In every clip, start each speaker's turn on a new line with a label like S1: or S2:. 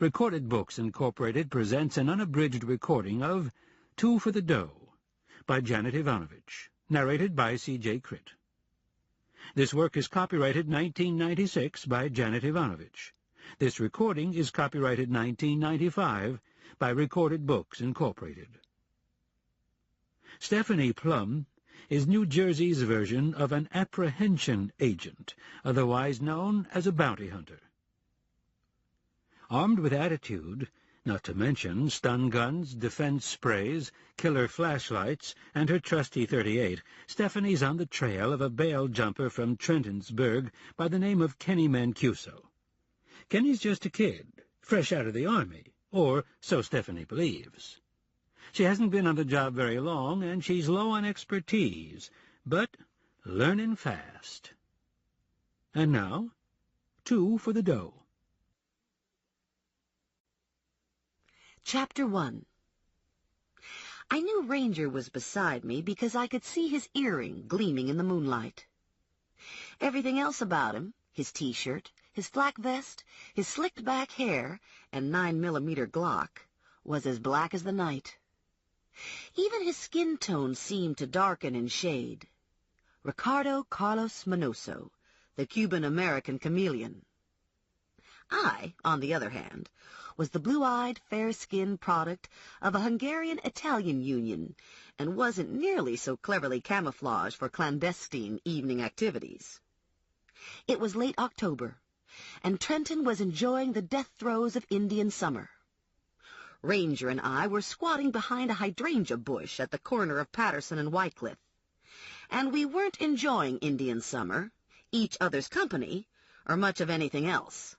S1: Recorded Books Incorporated presents an unabridged recording of Two for the Dough by Janet Evanovich, narrated by C.J. Critt. This work is copyrighted 1996 by Janet Evanovich. This recording is copyrighted 1995 by Recorded Books Incorporated. Stephanie Plum is New Jersey's version of an apprehension agent, otherwise known as a bounty hunter. Armed with attitude, not to mention stun guns, defense sprays, killer flashlights, and her trusty .38, Stephanie's on the trail of a bail jumper from Trentonsburg by the name of Kenny Mancuso. Kenny's just a kid, fresh out of the army, or so Stephanie believes. She hasn't been on the job very long, and she's low on expertise, but learning fast. And now, Two for the Dough.
S2: Chapter 1. I knew Ranger was beside me because I could see his earring gleaming in the moonlight. Everything else about him, his T-shirt, his flak vest, his slicked-back hair, and 9mm Glock, was as black as the night. Even his skin tone seemed to darken and shade. Ricardo Carlos Manoso, the Cuban-American chameleon. I, on the other hand, was the blue-eyed, fair-skinned product of a Hungarian-Italian union, and wasn't nearly so cleverly camouflaged for clandestine evening activities. It was late October, and Trenton was enjoying the death throes of Indian summer. Ranger and I were squatting behind a hydrangea bush at the corner of Patterson and Whitecliff, and we weren't enjoying Indian summer, each other's company, or much of anything else.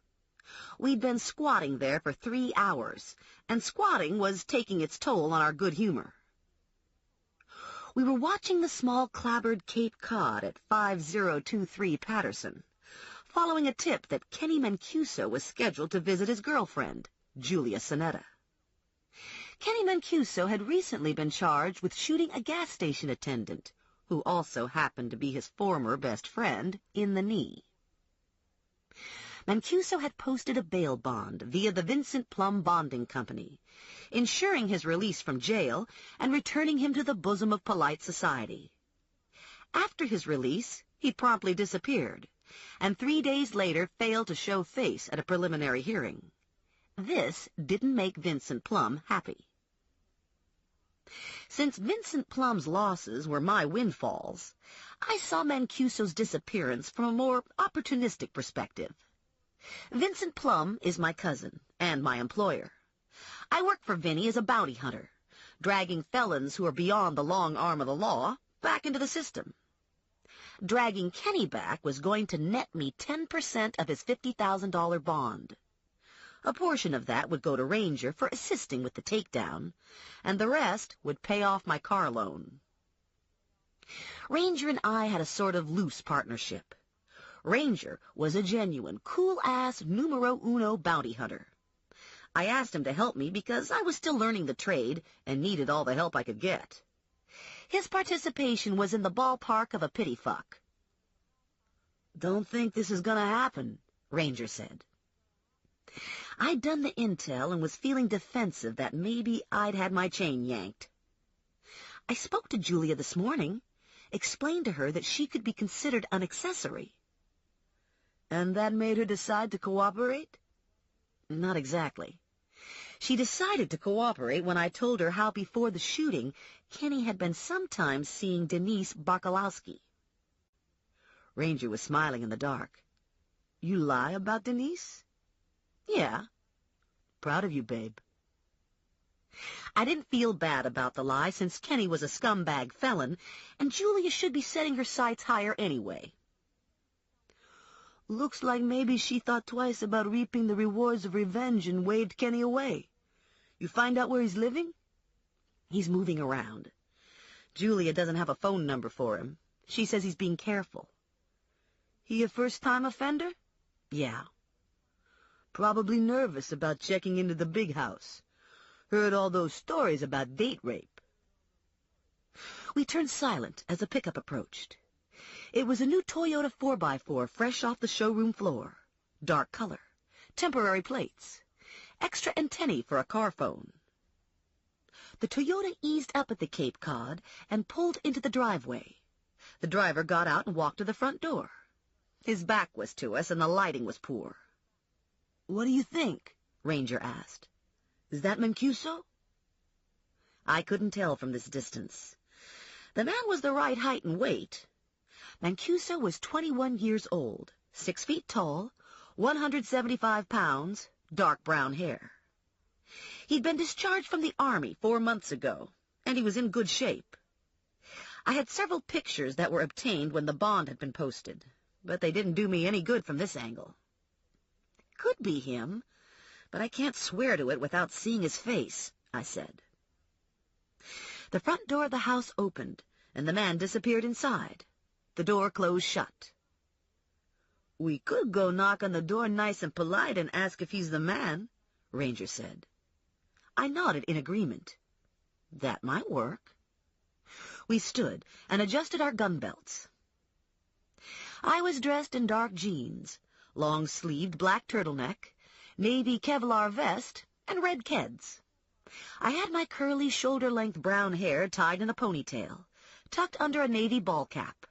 S2: We'd been squatting there for 3 hours, and squatting was taking its toll on our good humor. We were watching the small clapboard Cape Cod at 5023 Patterson, following a tip that Kenny Mancuso was scheduled to visit his girlfriend, Julia Sonetta. Kenny Mancuso had recently been charged with shooting a gas station attendant, who also happened to be his former best friend, in the knee. Mancuso had posted a bail bond via the Vincent Plum Bonding Company, ensuring his release from jail and returning him to the bosom of polite society. After his release, he promptly disappeared, and 3 days later failed to show face at a preliminary hearing. This didn't make Vincent Plum happy. Since Vincent Plum's losses were my windfalls, I saw Mancuso's disappearance from a more opportunistic perspective. Vincent Plum is my cousin and my employer. I work for Vinny as a bounty hunter, dragging felons who are beyond the long arm of the law back into the system. Dragging Kenny back was going to net me 10% of his $50,000 bond. A portion of that would go to Ranger for assisting with the takedown, and the rest would pay off my car loan. Ranger and I had a sort of loose partnership. Ranger was a genuine, cool-ass numero uno bounty hunter. I asked him to help me because I was still learning the trade and needed all the help I could get. His participation was in the ballpark of a pity fuck. "Don't think this is gonna happen," Ranger said. I'd done the intel and was feeling defensive that maybe I'd had my chain yanked. I spoke to Julia this morning, explained to her that she could be considered an accessory. "And that made her decide to cooperate?" "Not exactly. She decided to cooperate when I told her how before the shooting Kenny had been sometimes seeing Denise Barkalowski." Ranger was smiling in the dark. "You lie about Denise?" "Yeah." "Proud of you, babe." I didn't feel bad about the lie since Kenny was a scumbag felon, and Julia should be setting her sights higher anyway. "Looks like maybe she thought twice about reaping the rewards of revenge and waved Kenny away. You find out where he's living?" "He's moving around. Julia doesn't have a phone number for him. She says he's being careful." "He a first-time offender?" "Yeah." "Probably nervous about checking into the big house. Heard all those stories about date rape." We turned silent as the pickup approached. It was a new Toyota 4x4 fresh off the showroom floor, dark color, temporary plates, extra antennae for a car phone. The Toyota eased up at the Cape Cod and pulled into the driveway. The driver got out and walked to the front door. His back was to us and the lighting was poor. "What do you think?" Ranger asked. "Is that Mancuso?" I couldn't tell from this distance. The man was the right height and weight. Mancuso was 21 years old, 6 feet tall, 175 pounds, dark brown hair. He'd been discharged from the Army 4 months ago, and he was in good shape. I had several pictures that were obtained when the bond had been posted, but they didn't do me any good from this angle. "Could be him, but I can't swear to it without seeing his face," I said. The front door of the house opened, and the man disappeared inside. The door closed shut. "We could go knock on the door nice and polite and ask if he's the man," Ranger said. I nodded in agreement. That might work. We stood and adjusted our gun belts. I was dressed in dark jeans, long-sleeved black turtleneck, navy Kevlar vest, and red Keds. I had my curly, shoulder-length brown hair tied in a ponytail, tucked under a navy ball cap.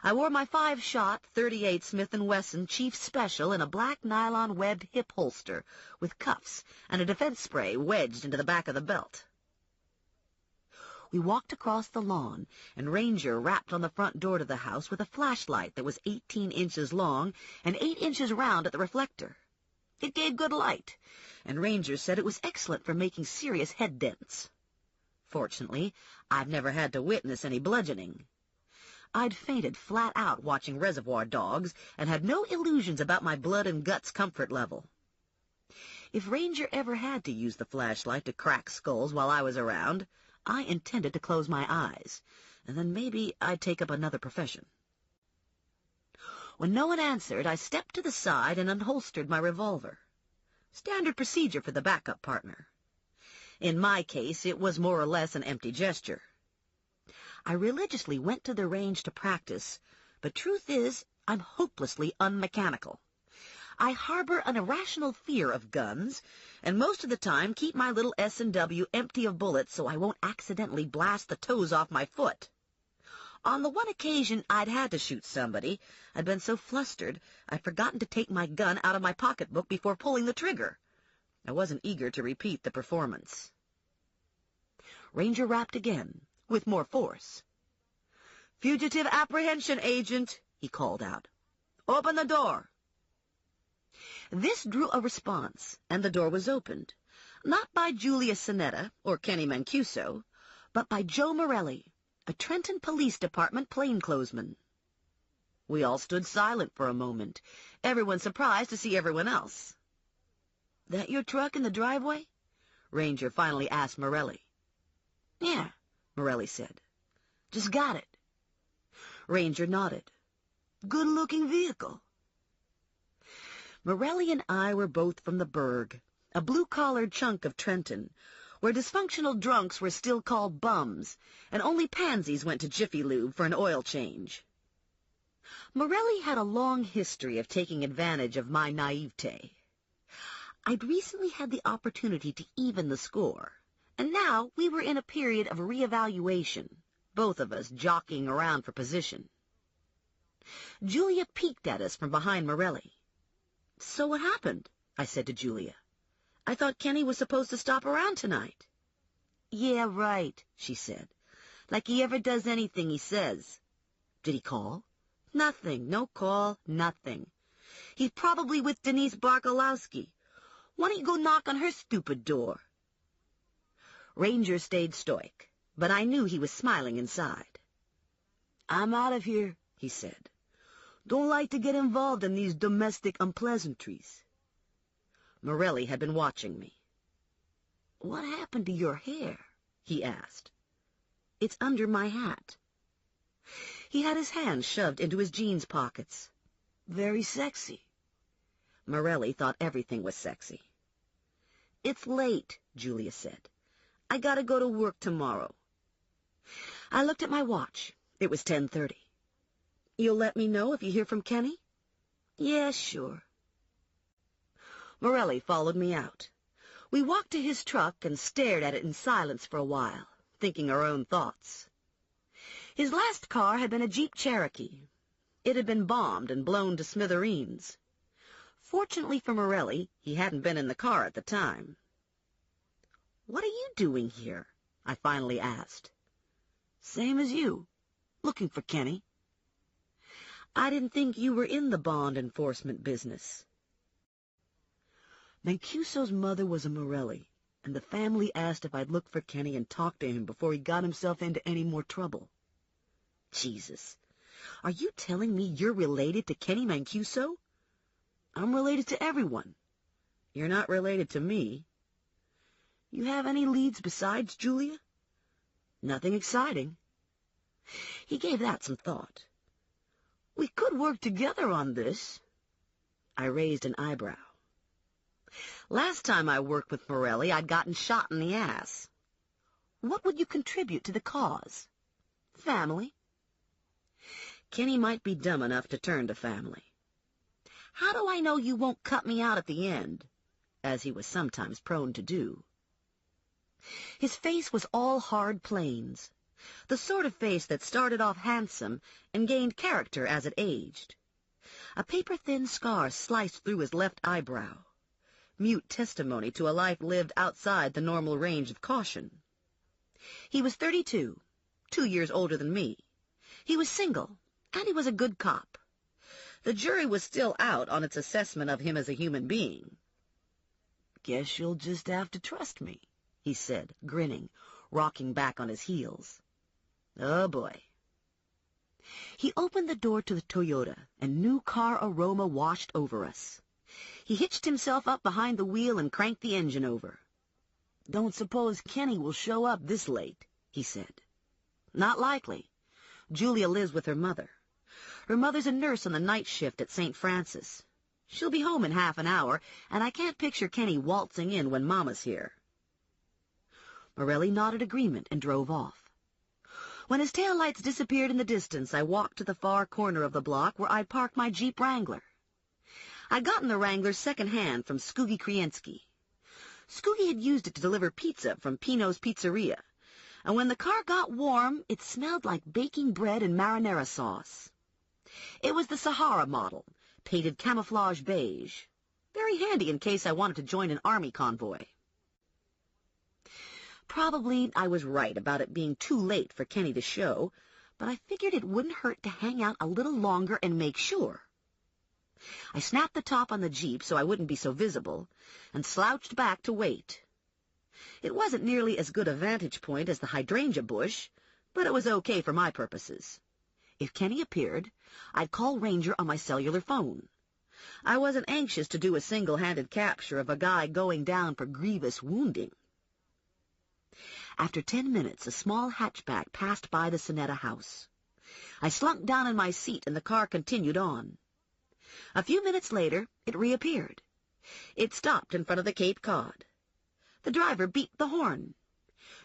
S2: I wore my 5-shot .38 Smith & Wesson Chief Special in a black nylon-webbed hip holster with cuffs and a defense spray wedged into the back of the belt. We walked across the lawn, and Ranger rapped on the front door to the house with a flashlight that was 18 inches long and 8 inches round at the reflector. It gave good light, and Ranger said it was excellent for making serious head dents. Fortunately, I've never had to witness any bludgeoning. I'd fainted flat out watching Reservoir Dogs and had no illusions about my blood and guts comfort level. If Ranger ever had to use the flashlight to crack skulls while I was around, I intended to close my eyes, and then maybe I'd take up another profession. When no one answered, I stepped to the side and unholstered my revolver. Standard procedure for the backup partner. In my case, it was more or less an empty gesture. I religiously went to the range to practice, but truth is, I'm hopelessly unmechanical. I harbor an irrational fear of guns, and most of the time keep my little S&W empty of bullets so I won't accidentally blast the toes off my foot. On the one occasion I'd had to shoot somebody, I'd been so flustered I'd forgotten to take my gun out of my pocketbook before pulling the trigger. I wasn't eager to repeat the performance. Ranger rapped again, with more force. "Fugitive apprehension agent," he called out. "Open the door." This drew a response, and the door was opened, not by Julia Sinetta or Kenny Mancuso, but by Joe Morelli, a Trenton Police Department plainclothesman. We all stood silent for a moment, everyone surprised to see everyone else. "That your truck in the driveway?" Ranger finally asked Morelli. "Yeah," Morelli said. "Just got it." Ranger nodded. "Good-looking vehicle." Morelli and I were both from the Burg, a blue-collared chunk of Trenton, where dysfunctional drunks were still called bums, and only pansies went to Jiffy Lube for an oil change. Morelli had a long history of taking advantage of my naivete. I'd recently had the opportunity to even the score, and now we were in a period of reevaluation, both of us jockeying around for position. Julia peeked at us from behind Morelli. "So what happened?" I said to Julia. "I thought Kenny was supposed to stop around tonight." "Yeah, right," she said. "Like he ever does anything he says." "Did he call?" "Nothing. No call. Nothing. He's probably with Denise Barkolowski. Why don't you go knock on her stupid door?" Ranger stayed stoic, but I knew he was smiling inside. "I'm out of here," he said. "Don't like to get involved in these domestic unpleasantries." Morelli had been watching me. "What happened to your hair?" he asked. "It's under my hat." He had his hands shoved into his jeans pockets. "Very sexy." Morelli thought everything was sexy. "It's late," Julia said. "I gotta go to work tomorrow." I looked at my watch. It was 10:30. "You'll let me know if you hear from Kenny?" "Yeah, sure." Morelli followed me out. We walked to his truck and stared at it in silence for a while, thinking our own thoughts. His last car had been a Jeep Cherokee. It had been bombed and blown to smithereens. Fortunately for Morelli, he hadn't been in the car at the time. "What are you doing here?" I finally asked. "Same as you. Looking for Kenny." "I didn't think you were in the bond enforcement business." Mancuso's mother was a Morelli, and the family asked if I'd look for Kenny and talk to him before he got himself into any more trouble. Jesus, are you telling me you're related to Kenny Mancuso? I'm related to everyone. You're not related to me. You have any leads besides Julia? Nothing exciting. He gave that some thought. We could work together on this. I raised an eyebrow. Last time I worked with Morelli, I'd gotten shot in the ass. What would you contribute to the cause? Family. Kenny might be dumb enough to turn to family. How do I know you won't cut me out at the end? As he was sometimes prone to do. His face was all hard planes, the sort of face that started off handsome and gained character as it aged. A paper-thin scar sliced through his left eyebrow, mute testimony to a life lived outside the normal range of caution. He was 32, 2 years older than me. He was single, and he was a good cop. The jury was still out on its assessment of him as a human being. "Guess you'll just have to trust me," he said, grinning, rocking back on his heels. Oh, boy. He opened the door to the Toyota, and new car aroma washed over us. He hitched himself up behind the wheel and cranked the engine over. "Don't suppose Kenny will show up this late," he said. "Not likely. Julia lives with her mother. Her mother's a nurse on the night shift at St. Francis. She'll be home in half an hour, and I can't picture Kenny waltzing in when Mama's here." Morelli nodded agreement and drove off. When his taillights disappeared in the distance, I walked to the far corner of the block where I'd parked my Jeep Wrangler. I'd gotten the Wrangler second-hand from Skoogie Kriensky. Skoogie had used it to deliver pizza from Pino's Pizzeria, and when the car got warm, it smelled like baking bread and marinara sauce. It was the Sahara model, painted camouflage beige. Very handy in case I wanted to join an army convoy. Probably I was right about it being too late for Kenny to show, but I figured it wouldn't hurt to hang out a little longer and make sure. I snapped the top on the Jeep so I wouldn't be so visible, and slouched back to wait. It wasn't nearly as good a vantage point as the hydrangea bush, but it was okay for my purposes. If Kenny appeared, I'd call Ranger on my cellular phone. I wasn't anxious to do a single-handed capture of a guy going down for grievous wounding. After 10 minutes, a small hatchback passed by the Sonetta house. I slunk down in my seat, and the car continued on. A few minutes later, it reappeared. It stopped in front of the Cape Cod. The driver beat the horn.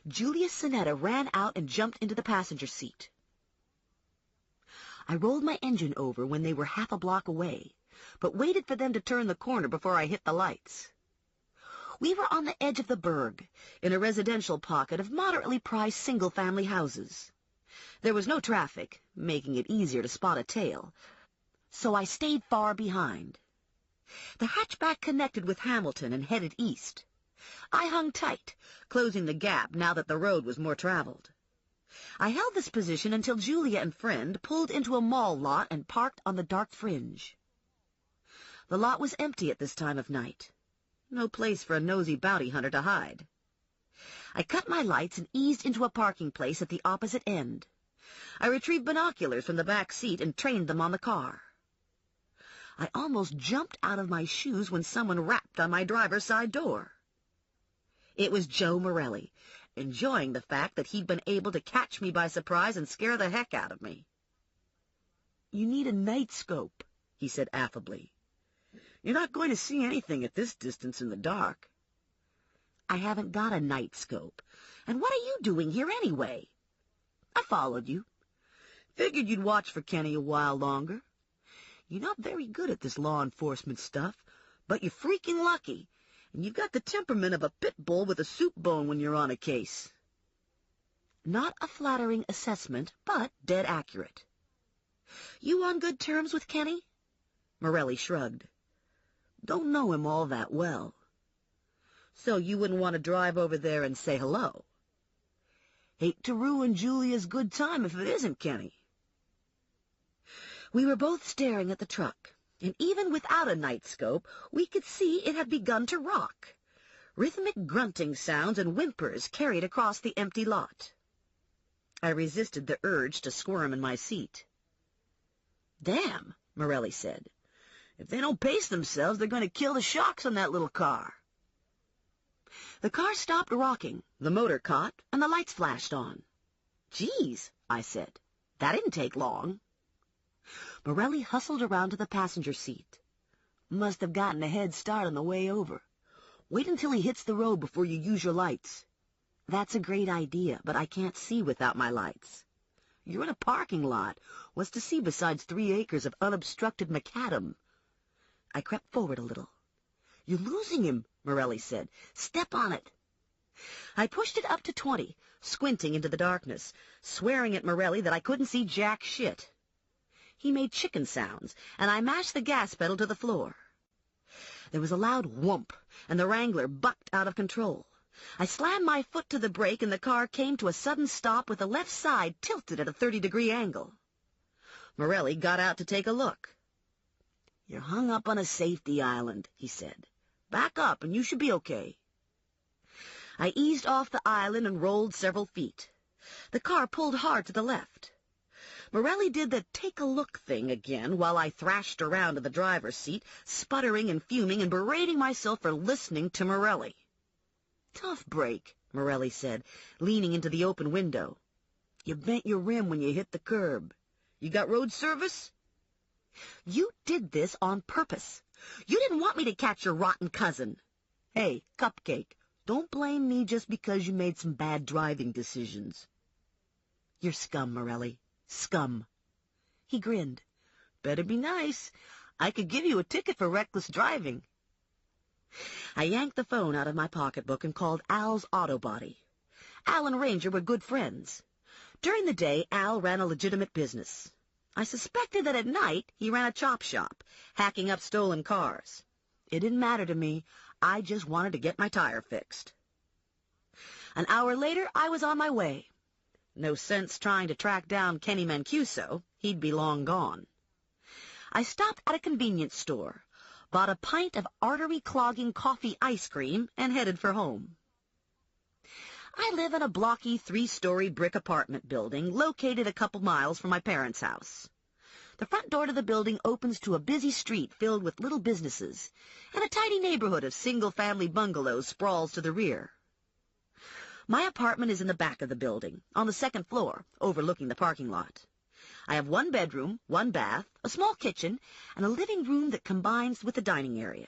S2: Julia Sonetta ran out and jumped into the passenger seat. I rolled my engine over when they were half a block away, but waited for them to turn the corner before I hit the lights. We were on the edge of the burg, in a residential pocket of moderately priced single-family houses. There was no traffic, making it easier to spot a tail, so I stayed far behind. The hatchback connected with Hamilton and headed east. I hung tight, closing the gap now that the road was more traveled. I held this position until Julia and friend pulled into a mall lot and parked on the dark fringe. The lot was empty at this time of night. No place for a nosy bounty hunter to hide. I cut my lights and eased into a parking place at the opposite end. I retrieved binoculars from the back seat and trained them on the car. I almost jumped out of my shoes when someone rapped on my driver's side door. It was Joe Morelli, enjoying the fact that he'd been able to catch me by surprise and scare the heck out of me. "You need a night scope," he said affably. "You're not going to see anything at this distance in the dark." "I haven't got a night scope. And what are you doing here anyway?" "I followed you. Figured you'd watch for Kenny a while longer. You're not very good at this law enforcement stuff, But you're freaking lucky, and you've got the temperament of a pit bull with a soup bone when you're on a case. Not a flattering assessment, but dead accurate. You on good terms with Kenny? Morelli shrugged. Don't know him all that well. So you wouldn't want to drive over there and say hello? Hate to ruin Julia's good time if it isn't Kenny. We were both staring at the truck, and even without a night scope, we could see it had begun to rock. Rhythmic grunting sounds and whimpers carried across the empty lot. I resisted the urge to squirm in my seat. Damn, Morelli said. If they don't pace themselves, they're going to kill the shocks on that little car. The car stopped rocking, the motor caught, and the lights flashed on. Geez, I said. That didn't take long. Morelli hustled around to the passenger seat. Must have gotten a head start on the way over. Wait until he hits the road before you use your lights. That's a great idea, but I can't see without my lights. You're in a parking lot. What's to see besides 3 acres of unobstructed macadam? I crept forward a little. You're losing him, Morelli said. Step on it. I pushed it up to 20, squinting into the darkness, swearing at Morelli that I couldn't see jack shit. He made chicken sounds, and I mashed the gas pedal to the floor. There was a loud whoomp, and the Wrangler bucked out of control. I slammed my foot to the brake, and the car came to a sudden stop with the left side tilted at a 30-degree angle. Morelli got out to take a look. You're hung up on a safety island, he said. Back up, and you should be okay. I eased off the island and rolled several feet. The car pulled hard to the left. Morelli did the take-a-look thing again while I thrashed around in the driver's seat, sputtering and fuming and berating myself for listening to Morelli. Tough break, Morelli said, leaning into the open window. You bent your rim when you hit the curb. You got road service? You did this on purpose. You didn't want me to catch your rotten cousin. Hey, Cupcake, don't blame me just because you made some bad driving decisions. You're scum, Morelli. Scum. He grinned. Better be nice. I could give you a ticket for reckless driving. I yanked the phone out of my pocketbook and called Al's Auto Body. Al and Ranger were good friends. During the day, Al ran a legitimate business. I suspected that at night he ran a chop shop, hacking up stolen cars. It didn't matter to me. I just wanted to get my tire fixed. An hour later, I was on my way. No sense trying to track down Kenny Mancuso. He'd be long gone. I stopped at a convenience store, bought a pint of artery-clogging coffee ice cream, and headed for home. I live in a blocky 3-story brick apartment building located a couple miles from my parents' house. The front door to the building opens to a busy street filled with little businesses, and a tidy neighborhood of single-family bungalows sprawls to the rear. My apartment is in the back of the building, on the 2nd floor, overlooking the parking lot. I have 1 bedroom, 1 bath, a small kitchen, and a living room that combines with the dining area.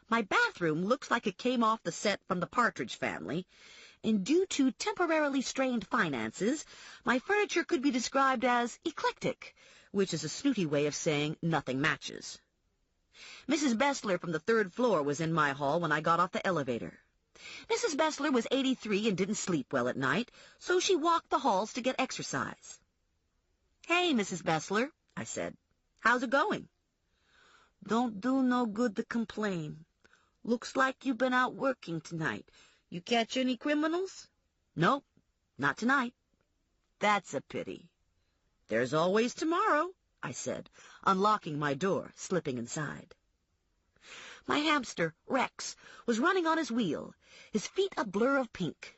S2: My bathroom looks like it came off the set from the Partridge Family, and due to temporarily strained finances, my furniture could be described as eclectic, which is a snooty way of saying nothing matches. Mrs. Bessler from the 3rd floor was in my hall when I got off the elevator. Mrs. Bessler was 83 and didn't sleep well at night, so she walked the halls to get exercise. "Hey, Mrs. Bessler," I said. "How's it going?" "Don't do no good to complain. Looks like you've been out working tonight. You catch any criminals?" "Nope, not tonight." "That's a pity." "There's always tomorrow," I said, unlocking my door, slipping inside. My hamster, Rex, was running on his wheel, his feet a blur of pink.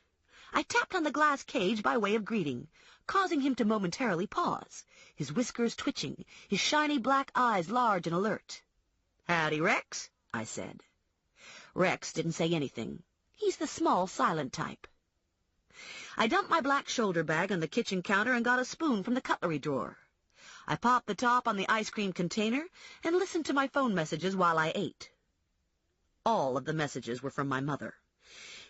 S2: I tapped on the glass cage by way of greeting, causing him to momentarily pause, his whiskers twitching, his shiny black eyes large and alert. "Howdy, Rex," I said. Rex didn't say anything. He's the small, silent type. I dumped my black shoulder bag on the kitchen counter and got a spoon from the cutlery drawer. I popped the top on the ice cream container and listened to my phone messages while I ate. All of the messages were from my mother.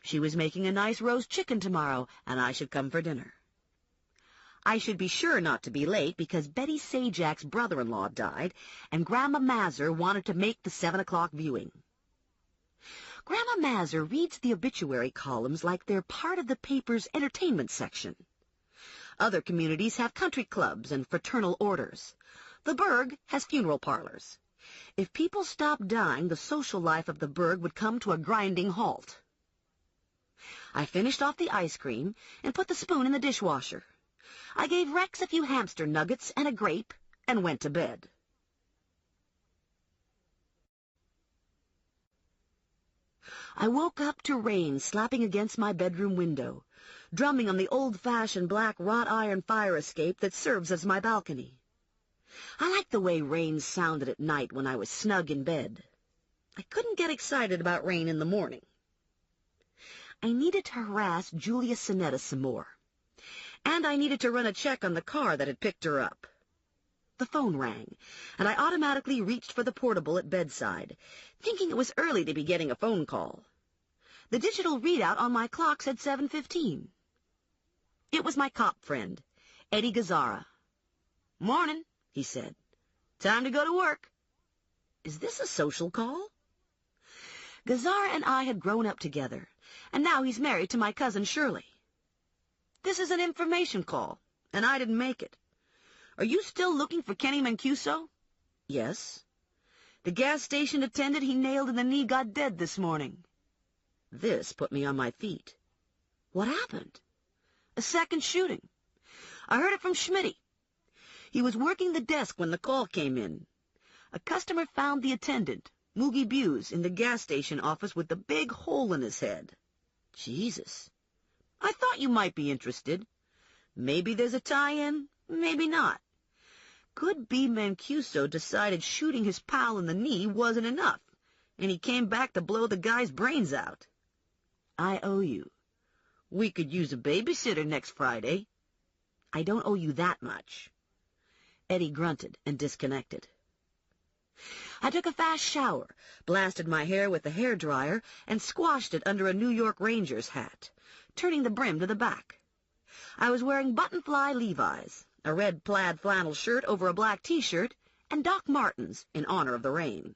S2: She was making a nice roast chicken tomorrow, and I should come for dinner. I should be sure not to be late because Betty Sajak's brother-in-law died, and Grandma Mazur wanted to make the 7 o'clock viewing. Grandma Mazur reads the obituary columns like they're part of the paper's entertainment section. Other communities have country clubs and fraternal orders. The burg has funeral parlors. If people stopped dying, the social life of the burg would come to a grinding halt. I finished off the ice cream and put the spoon in the dishwasher. I gave Rex a few hamster nuggets and a grape and went to bed. I woke up to rain slapping against my bedroom window, drumming on the old-fashioned black wrought iron fire escape that serves as my balcony. I liked the way rain sounded at night when I was snug in bed. I couldn't get excited about rain in the morning. I needed to harass Julia Sonetta some more, and I needed to run a check on the car that had picked her up. The phone rang, and I automatically reached for the portable at bedside, thinking it was early to be getting a phone call. The digital readout on my clock said 7:15. It was my cop friend, Eddie Gazzara. "Morning," he said. "Time to go to work." Is this a social call? Gazzara and I had grown up together, and now he's married to my cousin Shirley. "This is an information call, and I didn't make it. Are you still looking for Kenny Mancuso?" "Yes." "The gas station attendant he nailed in the knee got dead this morning." This put me on my feet. What happened? "A second shooting. I heard it from Schmitty. He was working the desk when the call came in. A customer found the attendant, Moogie Buse, in the gas station office with the big hole in his head." Jesus. "I thought you might be interested. Maybe there's a tie-in, maybe not. Could be Mancuso decided shooting his pal in the knee wasn't enough, and he came back to blow the guy's brains out. I owe you. We could use a babysitter next Friday." "I don't owe you that much." Eddie grunted and disconnected. I took a fast shower, blasted my hair with the hairdryer, and squashed it under a New York Rangers hat, turning the brim to the back. I was wearing button-fly Levi's, a red plaid flannel shirt over a black T-shirt, and Doc Martens in honor of the rain.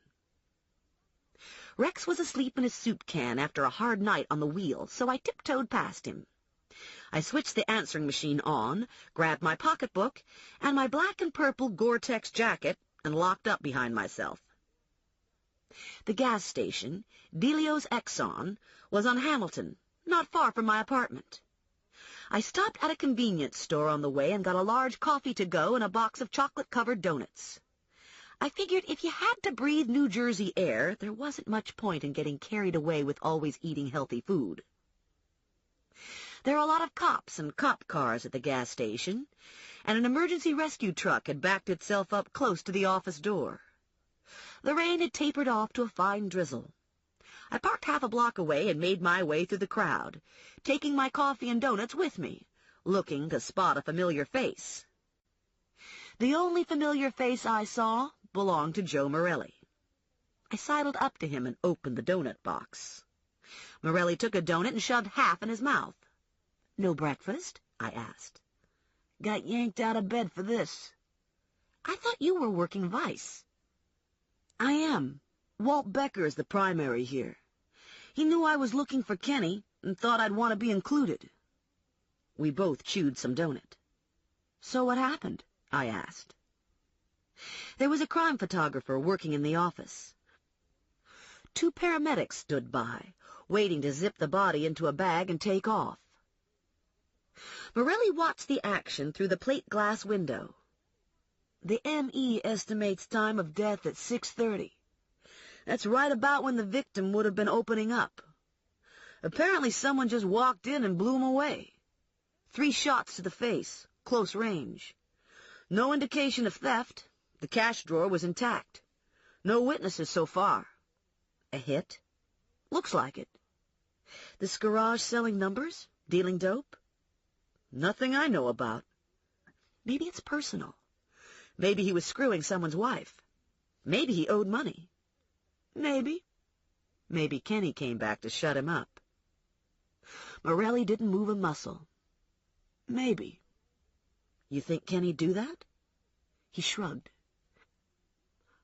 S2: Rex was asleep in his soup can after a hard night on the wheel, so I tiptoed past him. I switched the answering machine on, grabbed my pocketbook and my black and purple Gore-Tex jacket, and locked up behind myself. The gas station, Delio's Exxon, was on Hamilton, not far from my apartment. I stopped at a convenience store on the way and got a large coffee to go and a box of chocolate-covered donuts. I figured if you had to breathe New Jersey air, there wasn't much point in getting carried away with always eating healthy food. There were a lot of cops and cop cars at the gas station, and an emergency rescue truck had backed itself up close to the office door. The rain had tapered off to a fine drizzle. I parked half a block away and made my way through the crowd, taking my coffee and donuts with me, looking to spot a familiar face. The only familiar face I saw belonged to Joe Morelli. I sidled up to him and opened the donut box. Morelli took a donut and shoved half in his mouth. "No breakfast?" I asked. "Got yanked out of bed for this." "I thought you were working Vice." "I am. Walt Becker is the primary here. He knew I was looking for Kenny and thought I'd want to be included." We both chewed some donut. "So what happened?" I asked. There was a crime photographer working in the office. 2 paramedics stood by, waiting to zip the body into a bag and take off. Morelli watched the action through the plate glass window. "The M.E. estimates time of death at 6:30. That's right about when the victim would have been opening up. Apparently someone just walked in and blew him away. 3 shots to the face, close range. No indication of theft. The cash drawer was intact. No witnesses so far." "A hit?" "Looks like it." "This garage selling numbers? Dealing dope?" "Nothing I know about." "Maybe it's personal. Maybe he was screwing someone's wife. Maybe he owed money. Maybe. Maybe Kenny came back to shut him up." Morelli didn't move a muscle. "Maybe." You think Kenny'd do that? He shrugged.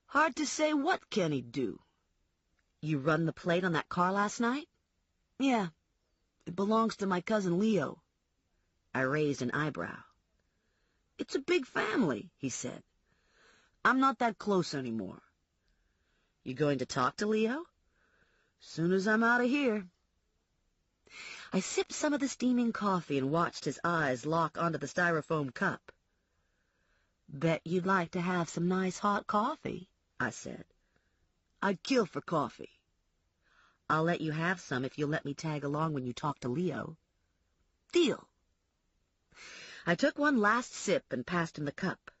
S2: Hard to say what Kenny'd do. You run the plate on that car last night? Yeah. It belongs to my cousin Leo. I raised an eyebrow. It's a big family, he said. I'm not that close anymore. You going to talk to Leo? Soon as I'm out of here. I sipped some of the steaming coffee and watched his eyes lock onto the styrofoam cup. Bet you'd like to have some nice hot coffee, I said. I'd kill for coffee. I'll let you have some if you'll let me tag along when you talk to Leo. Deal. I took one last sip and passed him the cup.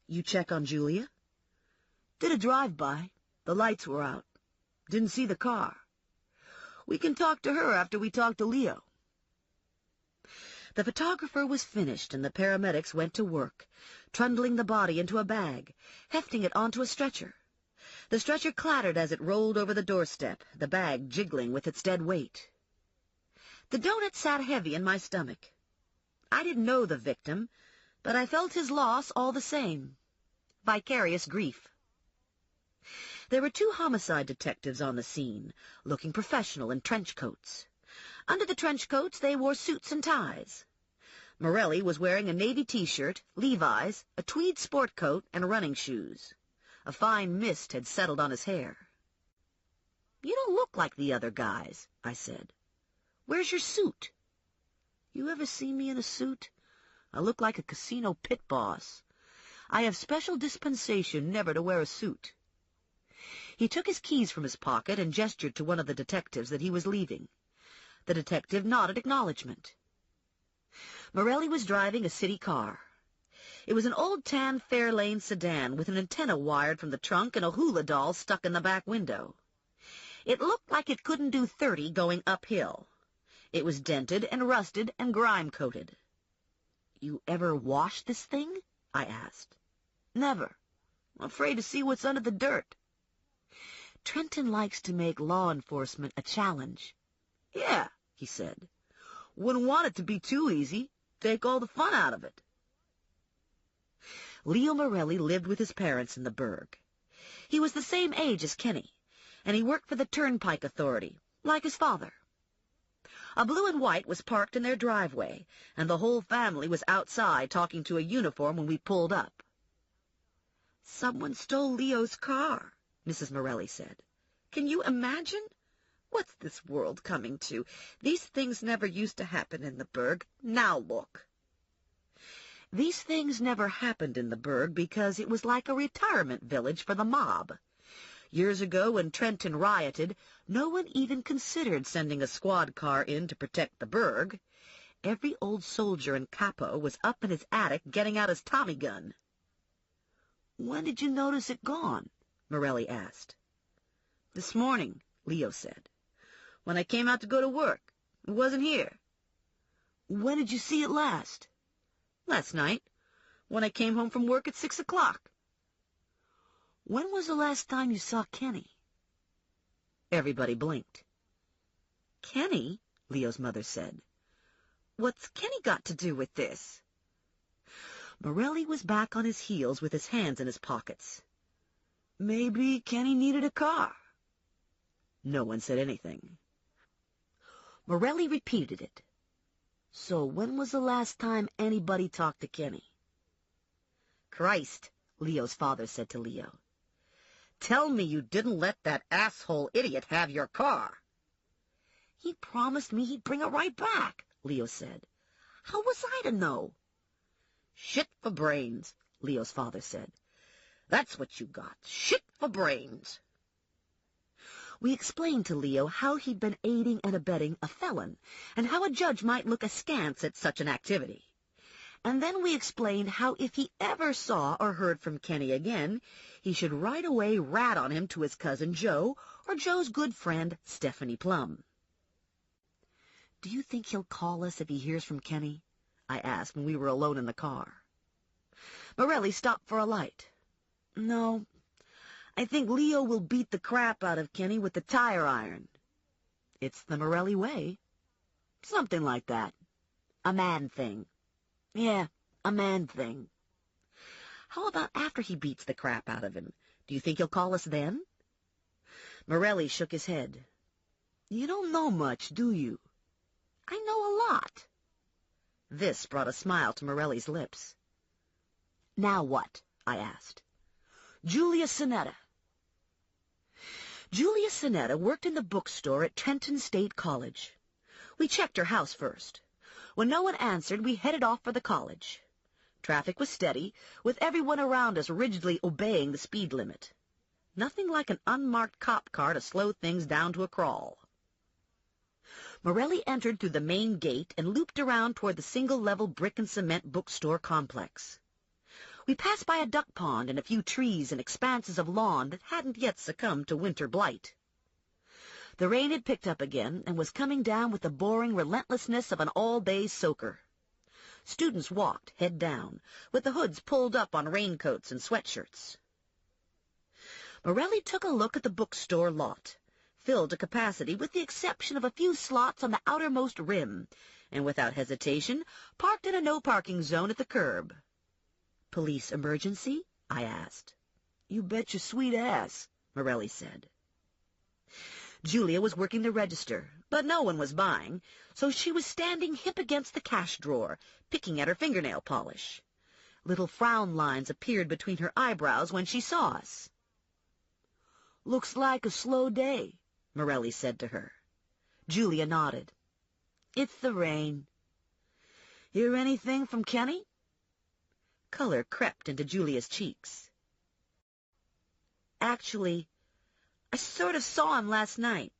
S2: You check on Julia? Did a drive-by. The lights were out. Didn't see the car. We can talk to her after we talk to Leo. The photographer was finished, and the paramedics went to work, trundling the body into a bag, hefting it onto a stretcher. The stretcher clattered as it rolled over the doorstep, the bag jiggling with its dead weight. The donut sat heavy in my stomach. I didn't know the victim, but I felt his loss all the same. Vicarious grief. There were 2 homicide detectives on the scene, looking professional in trench coats. Under the trench coats, they wore suits and ties. Morelli was wearing a navy T-shirt, Levi's, a tweed sport coat, and running shoes. A fine mist had settled on his hair. You don't look like the other guys, I said. Where's your suit? You ever see me in a suit? I look like a casino pit boss. I have special dispensation never to wear a suit. He took his keys from his pocket and gestured to one of the detectives that he was leaving. The detective nodded acknowledgment. Morelli was driving a city car. It was an old tan Fairlane sedan with an antenna wired from the trunk and a hula doll stuck in the back window. It looked like it couldn't do 30 going uphill. It was dented and rusted and grime-coated. You ever wash this thing? I asked. Never. I'm afraid to see what's under the dirt. Trenton likes to make law enforcement a challenge. Yeah, he said. Wouldn't want it to be too easy. Take all the fun out of it. Leo Morelli lived with his parents in the burg. He was the same age as Kenny, and he worked for the Turnpike Authority, like his father. A blue and white was parked in their driveway, and the whole family was outside talking to a uniform when we pulled up. Someone stole Leo's car, Mrs. Morelli said. Can you imagine? What's this world coming to? These things never used to happen in the burg. Now look. These things never happened in the burg because it was like a retirement village for the mob. Years ago, when Trenton rioted, no one even considered sending a squad car in to protect the burg. Every old soldier and capo was up in his attic getting out his Tommy gun. When did you notice it gone? Morelli asked. This morning, Leo said. When I came out to go to work. It wasn't here. When did you see it last? Last night, when I came home from work at 6 o'clock. When was the last time you saw Kenny? Everybody blinked. Kenny? Leo's mother said. What's Kenny got to do with this? Morelli was back on his heels with his hands in his pockets. Maybe Kenny needed a car. No one said anything. Morelli repeated it. So when was the last time anybody talked to Kenny? Christ, Leo's father said to Leo. Tell me you didn't let that asshole idiot have your car. He promised me he'd bring it right back, Leo said. How was I to know? Shit for brains, Leo's father said. That's what you got, shit for brains. We explained to Leo how he'd been aiding and abetting a felon, and how a judge might look askance at such an activity. And then we explained how if he ever saw or heard from Kenny again, he should right away rat on him to his cousin Joe or Joe's good friend Stephanie Plum. Do you think he'll call us if he hears from Kenny? I asked when we were alone in the car. Morelli stopped for a light. No, I think Leo will beat the crap out of Kenny with the tire iron. It's the Morelli way. Something like that. A man thing. Yeah, A man thing. How about after he beats the crap out of him? Do you think he'll call us then? Morelli shook his head. You don't know much, do you? I know a lot. This brought a smile to Morelli's lips. Now what? I asked. Julia Sinetta. Julia Sinetta worked in the bookstore at Trenton State College. We checked her house first. When no one answered, we headed off for the college. Traffic was steady, with everyone around us rigidly obeying the speed limit. Nothing like an unmarked cop car to slow things down to a crawl. Morelli entered through the main gate and looped around toward the single-level brick-and-cement bookstore complex. We passed by a duck pond and a few trees and expanses of lawn that hadn't yet succumbed to winter blight. The rain had picked up again and was coming down with the boring relentlessness of an all-day soaker. Students walked, head down, with the hoods pulled up on raincoats and sweatshirts. Morelli took a look at the bookstore lot, filled to capacity with the exception of a few slots on the outermost rim, and without hesitation parked in a no-parking zone at the curb. Police emergency? I asked. You bet your sweet ass, Morelli said. Julia was working the register, but no one was buying, so she was standing hip against the cash drawer, picking at her fingernail polish. Little frown lines appeared between her eyebrows when she saw us. Looks like a slow day, Morelli said to her. Julia nodded. It's the rain. Hear anything from Kenny? Color crept into Julia's cheeks. Actually, I sort of saw him last night.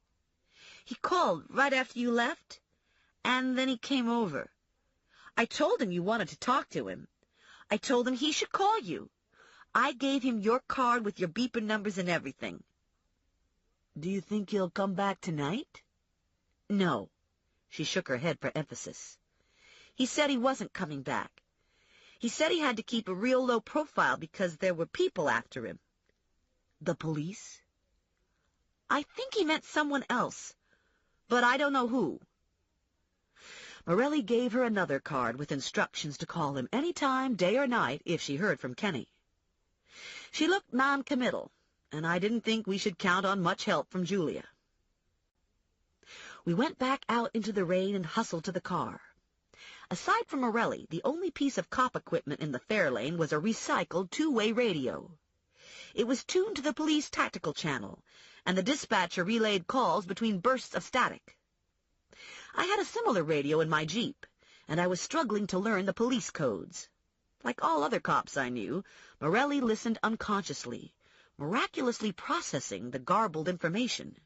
S2: He called right after you left, and then he came over. I told him you wanted to talk to him. I told him he should call you. I gave him your card with your beeper numbers and everything. Do you think he'll come back tonight? No. She shook her head for emphasis. He said he wasn't coming back. He said he had to keep a real low profile because there were people after him. The police? I think he meant someone else, but I don't know who. Morelli gave her another card with instructions to call him any time, day or night, if she heard from Kenny. She looked non-committal, and I didn't think we should count on much help from Julia. We went back out into the rain and hustled to the car. Aside from Morelli, the only piece of cop equipment in the Fairlane was a recycled two-way radio. It was tuned to the police tactical channel, and the dispatcher relayed calls between bursts of static. I had a similar radio in my Jeep, and I was struggling to learn the police codes. Like all other cops I knew, Morelli listened unconsciously, miraculously processing the garbled information.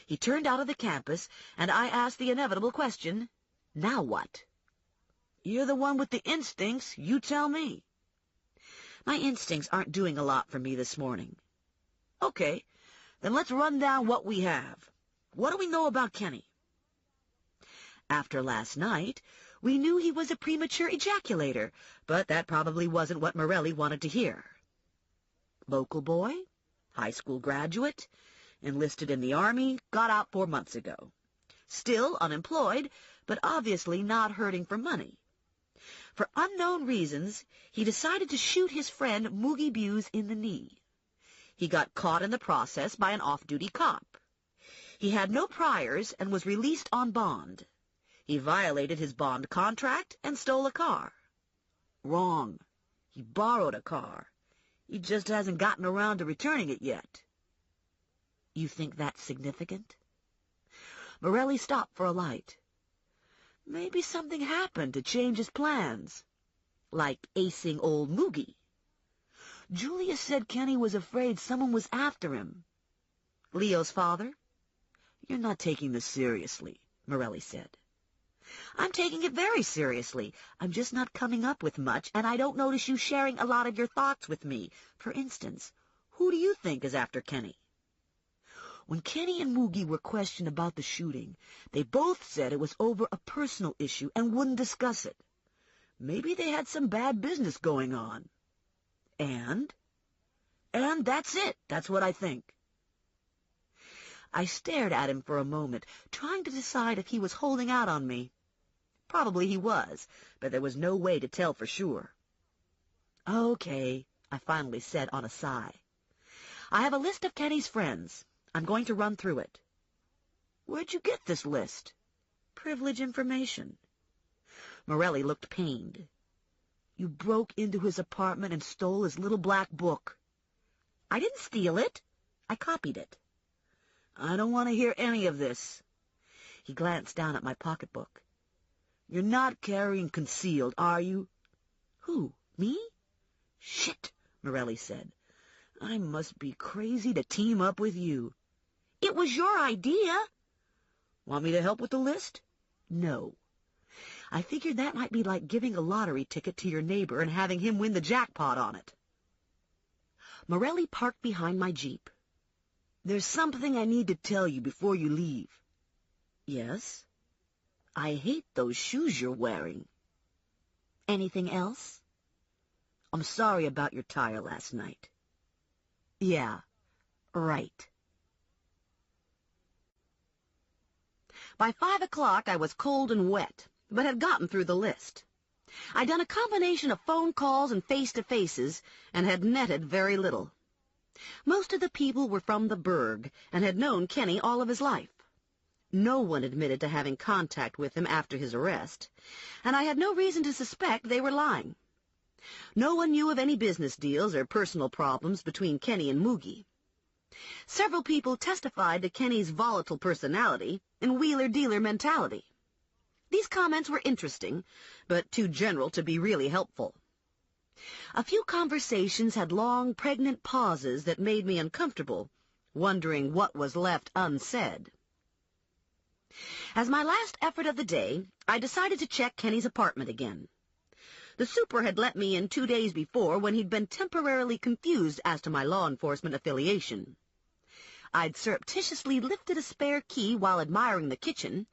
S2: He turned out of the campus, and I asked the inevitable question, now what? You're the one with the instincts, you tell me. My instincts aren't doing a lot for me this morning. Okay, then let's run down what we have. What do we know about Kenny? After last night, we knew he was a premature ejaculator, but that probably wasn't what Morelli wanted to hear. Local boy, high school graduate, enlisted in the Army, got out 4 months ago. Still unemployed, but obviously not hurting for money. For unknown reasons, he decided to shoot his friend Moogie Buse in the knee. He got caught in the process by an off-duty cop. He had no priors and was released on bond. He violated his bond contract and stole a car. Wrong. He borrowed a car. He just hasn't gotten around to returning it yet. You think that's significant? Morelli stopped for a light. Maybe something happened to change his plans. Like acing old Moogie. Julia said Kenny was afraid someone was after him. Leo's father? You're not taking this seriously, Morelli said. I'm taking it very seriously. I'm just not coming up with much, and I don't notice you sharing a lot of your thoughts with me. For instance, who do you think is after Kenny? When Kenny and Moogie were questioned about the shooting, they both said it was over a personal issue and wouldn't discuss it. Maybe they had some bad business going on. And that's it. That's what I think. I stared at him for a moment, trying to decide if he was holding out on me. Probably he was, but there was no way to tell for sure. "Okay," I finally said on a sigh. "I have a list of Kenny's friends. I'm going to run through it." "Where'd you get this list?" "Privilege information." Morelli looked pained. "You broke into his apartment and stole his little black book." "I didn't steal it. I copied it." "I don't want to hear any of this." He glanced down at my pocketbook. "You're not carrying concealed, are you?" "Who, me?" "Shit," Morelli said. "I must be crazy to team up with you." "It was your idea." "Want me to help with the list?" "No. I figured that might be like giving a lottery ticket to your neighbor and having him win the jackpot on it." Morelli parked behind my Jeep. "There's something I need to tell you before you leave." "Yes?" "I hate those shoes you're wearing." "Anything else?" "I'm sorry about your tire last night." "Yeah, right." By 5 o'clock, I was cold and wet, but had gotten through the list. I'd done a combination of phone calls and face-to-faces, and had netted very little. Most of the people were from the burg, and had known Kenny all of his life. No one admitted to having contact with him after his arrest, and I had no reason to suspect they were lying. No one knew of any business deals or personal problems between Kenny and Moogie. Several people testified to Kenny's volatile personality and wheeler-dealer mentality. These comments were interesting, but too general to be really helpful. A few conversations had long, pregnant pauses that made me uncomfortable, wondering what was left unsaid. As my last effort of the day, I decided to check Kenny's apartment again. The super had let me in 2 days before when he'd been temporarily confused as to my law enforcement affiliation. I'd surreptitiously lifted a spare key while admiring the kitchen,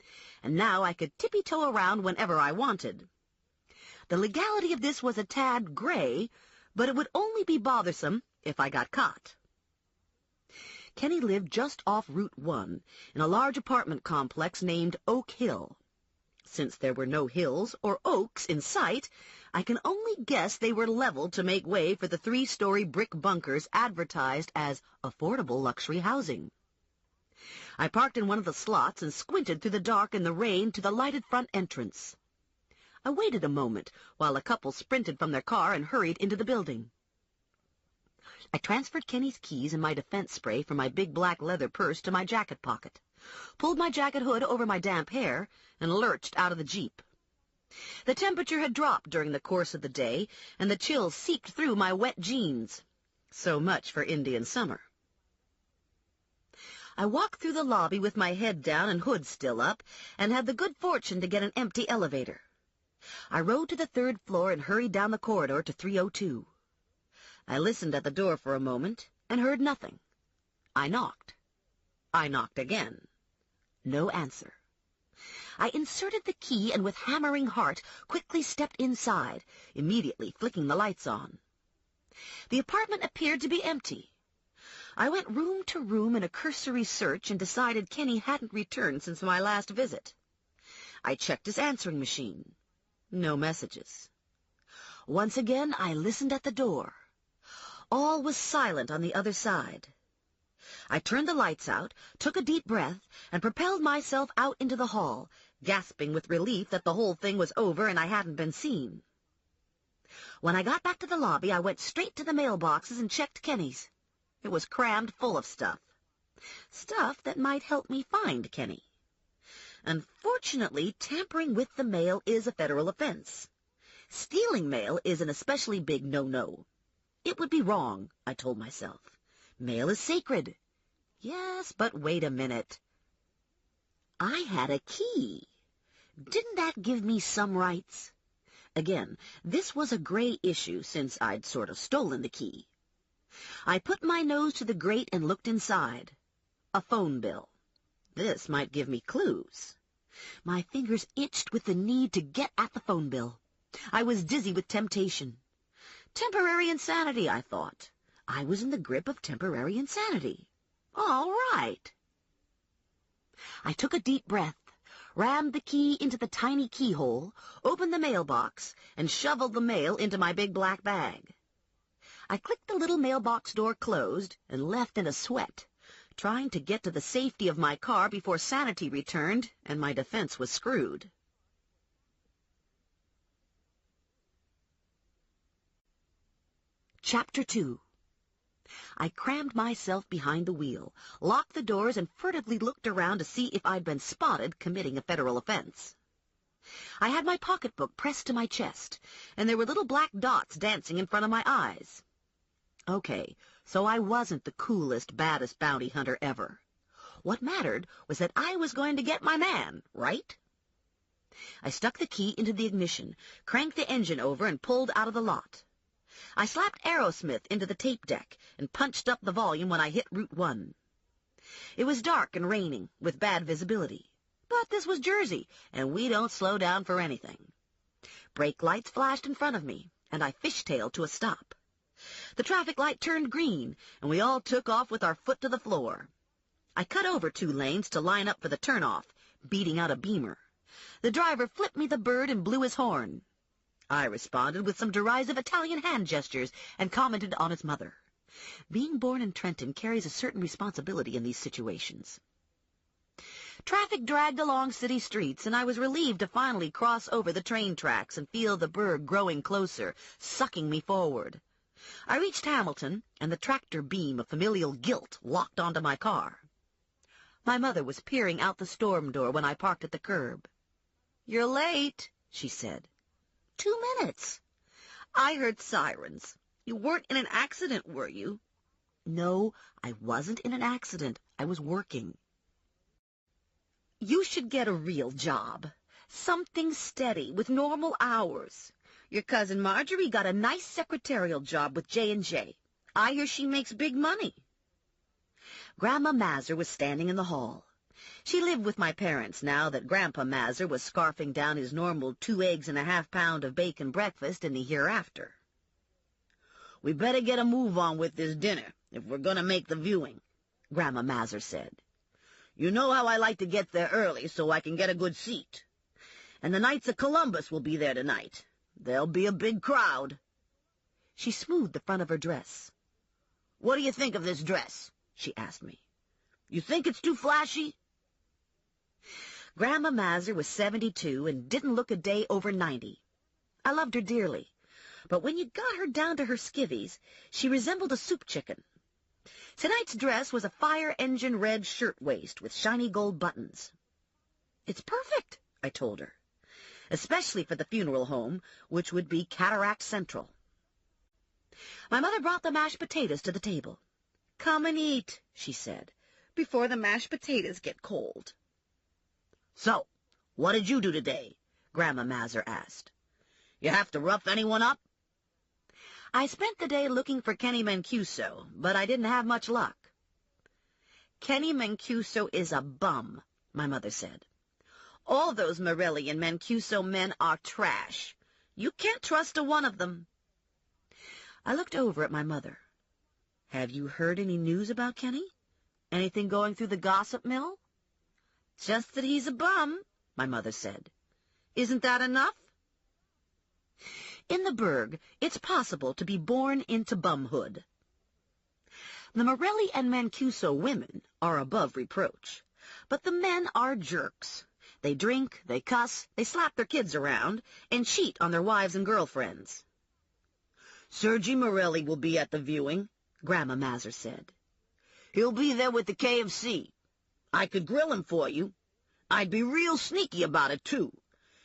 S2: and now I could tippy-toe around whenever I wanted. The legality of this was a tad gray, but it would only be bothersome if I got caught. Kenny lived just off Route 1 in a large apartment complex named Oak Hill. Since there were no hills or oaks in sight, I can only guess they were leveled to make way for the 3-story brick bunkers advertised as affordable luxury housing. I parked in one of the slots and squinted through the dark and the rain to the lighted front entrance. I waited a moment while a couple sprinted from their car and hurried into the building. I transferred Kenny's keys and my defense spray from my big black leather purse to my jacket pocket, pulled my jacket hood over my damp hair, and lurched out of the Jeep. The temperature had dropped during the course of the day, and the chill seeped through my wet jeans. So much for Indian summer. I walked through the lobby with my head down and hood still up, and had the good fortune to get an empty elevator. I rode to the 3rd floor and hurried down the corridor to 302. I listened at the door for a moment and heard nothing. I knocked. I knocked again. No answer. I inserted the key and with hammering heart quickly stepped inside, immediately flicking the lights on. The apartment appeared to be empty. I went room to room in a cursory search and decided Kenny hadn't returned since my last visit. I checked his answering machine. No messages. Once again, I listened at the door. All was silent on the other side. I turned the lights out, took a deep breath, and propelled myself out into the hall, gasping with relief that the whole thing was over and I hadn't been seen. When I got back to the lobby, I went straight to the mailboxes and checked Kenny's. It was crammed full of stuff. Stuff that might help me find Kenny. Unfortunately, tampering with the mail is a federal offense. Stealing mail is an especially big no-no. It would be wrong, I told myself. Mail is sacred. Yes, but wait a minute. I had a key. Didn't that give me some rights? Again, this was a gray issue since I'd sort of stolen the key. I put my nose to the grate and looked inside. A phone bill. This might give me clues. My fingers itched with the need to get at the phone bill. I was dizzy with temptation. Temporary insanity, I thought. I was in the grip of temporary insanity. All right. I took a deep breath, rammed the key into the tiny keyhole, opened the mailbox, and shoveled the mail into my big black bag. I clicked the little mailbox door closed and left in a sweat, trying to get to the safety of my car before sanity returned and my defense was screwed. Chapter 2. I crammed myself behind the wheel, locked the doors, and furtively looked around to see if I'd been spotted committing a federal offense. I had my pocketbook pressed to my chest, and there were little black dots dancing in front of my eyes. Okay, so I wasn't the coolest, baddest bounty hunter ever. What mattered was that I was going to get my man, right? I stuck the key into the ignition, cranked the engine over, and pulled out of the lot. I slapped Aerosmith into the tape deck and punched up the volume when I hit Route 1. It was dark and raining, with bad visibility. But this was Jersey, and we don't slow down for anything. Brake lights flashed in front of me, and I fishtailed to a stop. The traffic light turned green, and we all took off with our foot to the floor. I cut over 2 lanes to line up for the turnoff, beating out a Beamer. The driver flipped me the bird and blew his horn. I responded with some derisive Italian hand gestures and commented on his mother. Being born in Trenton carries a certain responsibility in these situations. Traffic dragged along city streets, and I was relieved to finally cross over the train tracks and feel the berg growing closer, sucking me forward. I reached Hamilton, and the tractor beam of familial guilt locked onto my car. My mother was peering out the storm door when I parked at the curb. "You're late," she said. 2 minutes. I heard sirens. You weren't in an accident, were you? No, I wasn't in an accident. I was working. You should get a real job. Something steady, with normal hours. Your cousin Marjorie got a nice secretarial job with J&J. I hear she makes big money. Grandma Mazur was standing in the hall. She lived with my parents now that Grandpa Mazur was scarfing down his normal 2 eggs and a half pound of bacon breakfast in the hereafter. "We better get a move on with this dinner if we're going to make the viewing," Grandma Mazur said. "You know how I like to get there early so I can get a good seat. And the Knights of Columbus will be there tonight. There'll be a big crowd." She smoothed the front of her dress. "What do you think of this dress?" she asked me. "You think it's too flashy?" Grandma Mazur was 72 and didn't look a day over 90. I loved her dearly, but when you got her down to her skivvies, she resembled a soup chicken. Tonight's dress was a fire-engine red shirtwaist with shiny gold buttons. "It's perfect," I told her, "especially for the funeral home, which would be Cataract Central." My mother brought the mashed potatoes to the table. "Come and eat," she said, "before the mashed potatoes get cold." "So, what did you do today?" Grandma Mazur asked. "You have to rough anyone up?" I spent the day looking for Kenny Mancuso, but I didn't have much luck. "Kenny Mancuso is a bum," my mother said. "All those Morelli and Mancuso men are trash. You can't trust a one of them." I looked over at my mother. "Have you heard any news about Kenny? Anything going through the gossip mill?" "Just that he's a bum," my mother said. "Isn't that enough?" In the burg, it's possible to be born into bumhood. The Morelli and Mancuso women are above reproach, but the men are jerks. They drink, they cuss, they slap their kids around, and cheat on their wives and girlfriends. "Sergei Morelli will be at the viewing," Grandma Mazur said. "He'll be there with the KFC. I could grill him for you. I'd be real sneaky about it, too.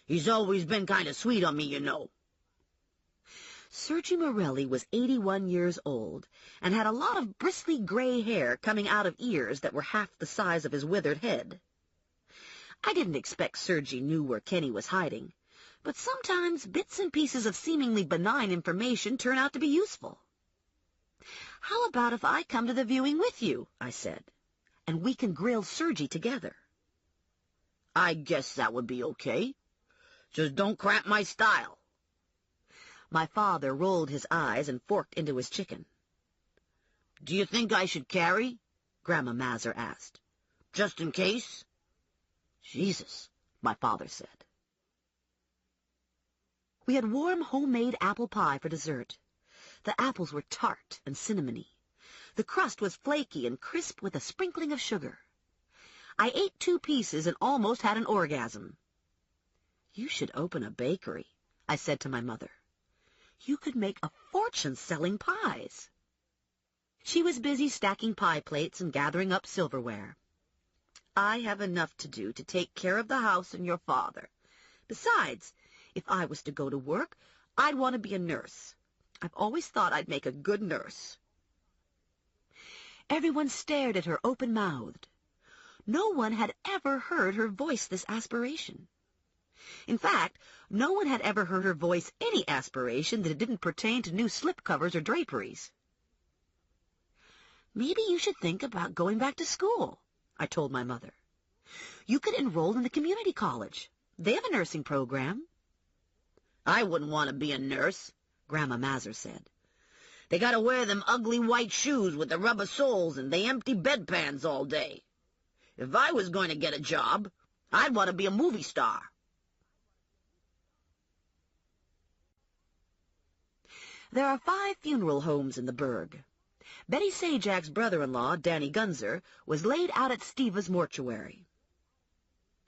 S2: He's always been kind of sweet on me, you know." Sergei Morelli was 81 years old and had a lot of bristly gray hair coming out of ears that were half the size of his withered head. I didn't expect Sergei knew where Kenny was hiding, but sometimes bits and pieces of seemingly benign information turn out to be useful. "How about if I come to the viewing with you?" I said, "and we can grill Sergei together." "I guess that would be okay. Just don't cramp my style." My father rolled his eyes and forked into his chicken. "Do you think I should carry?" Grandma Mazur asked. "Just in case?" Jesus, my father said. We had warm homemade apple pie for dessert. The apples were tart and cinnamony. The crust was flaky and crisp with a sprinkling of sugar. I ate 2 pieces and almost had an orgasm. "You should open a bakery," I said to my mother. "You could make a fortune selling pies." She was busy stacking pie plates and gathering up silverware. "I have enough to do to take care of the house and your father. Besides, if I was to go to work, I'd want to be a nurse. I've always thought I'd make a good nurse." Everyone stared at her open-mouthed. No one had ever heard her voice this aspiration. In fact, no one had ever heard her voice any aspiration that didn't pertain to new slipcovers or draperies. "Maybe you should think about going back to school," I told my mother. "You could enroll in the community college. They have a nursing program." "I wouldn't want to be a nurse," Grandma Mazur said. "They got to wear them ugly white shoes with the rubber soles, and they empty bedpans all day. If I was going to get a job, I'd want to be a movie star." There are 5 funeral homes in the burg. Betty Sajak's brother-in-law, Danny Gunzer, was laid out at Steva's mortuary.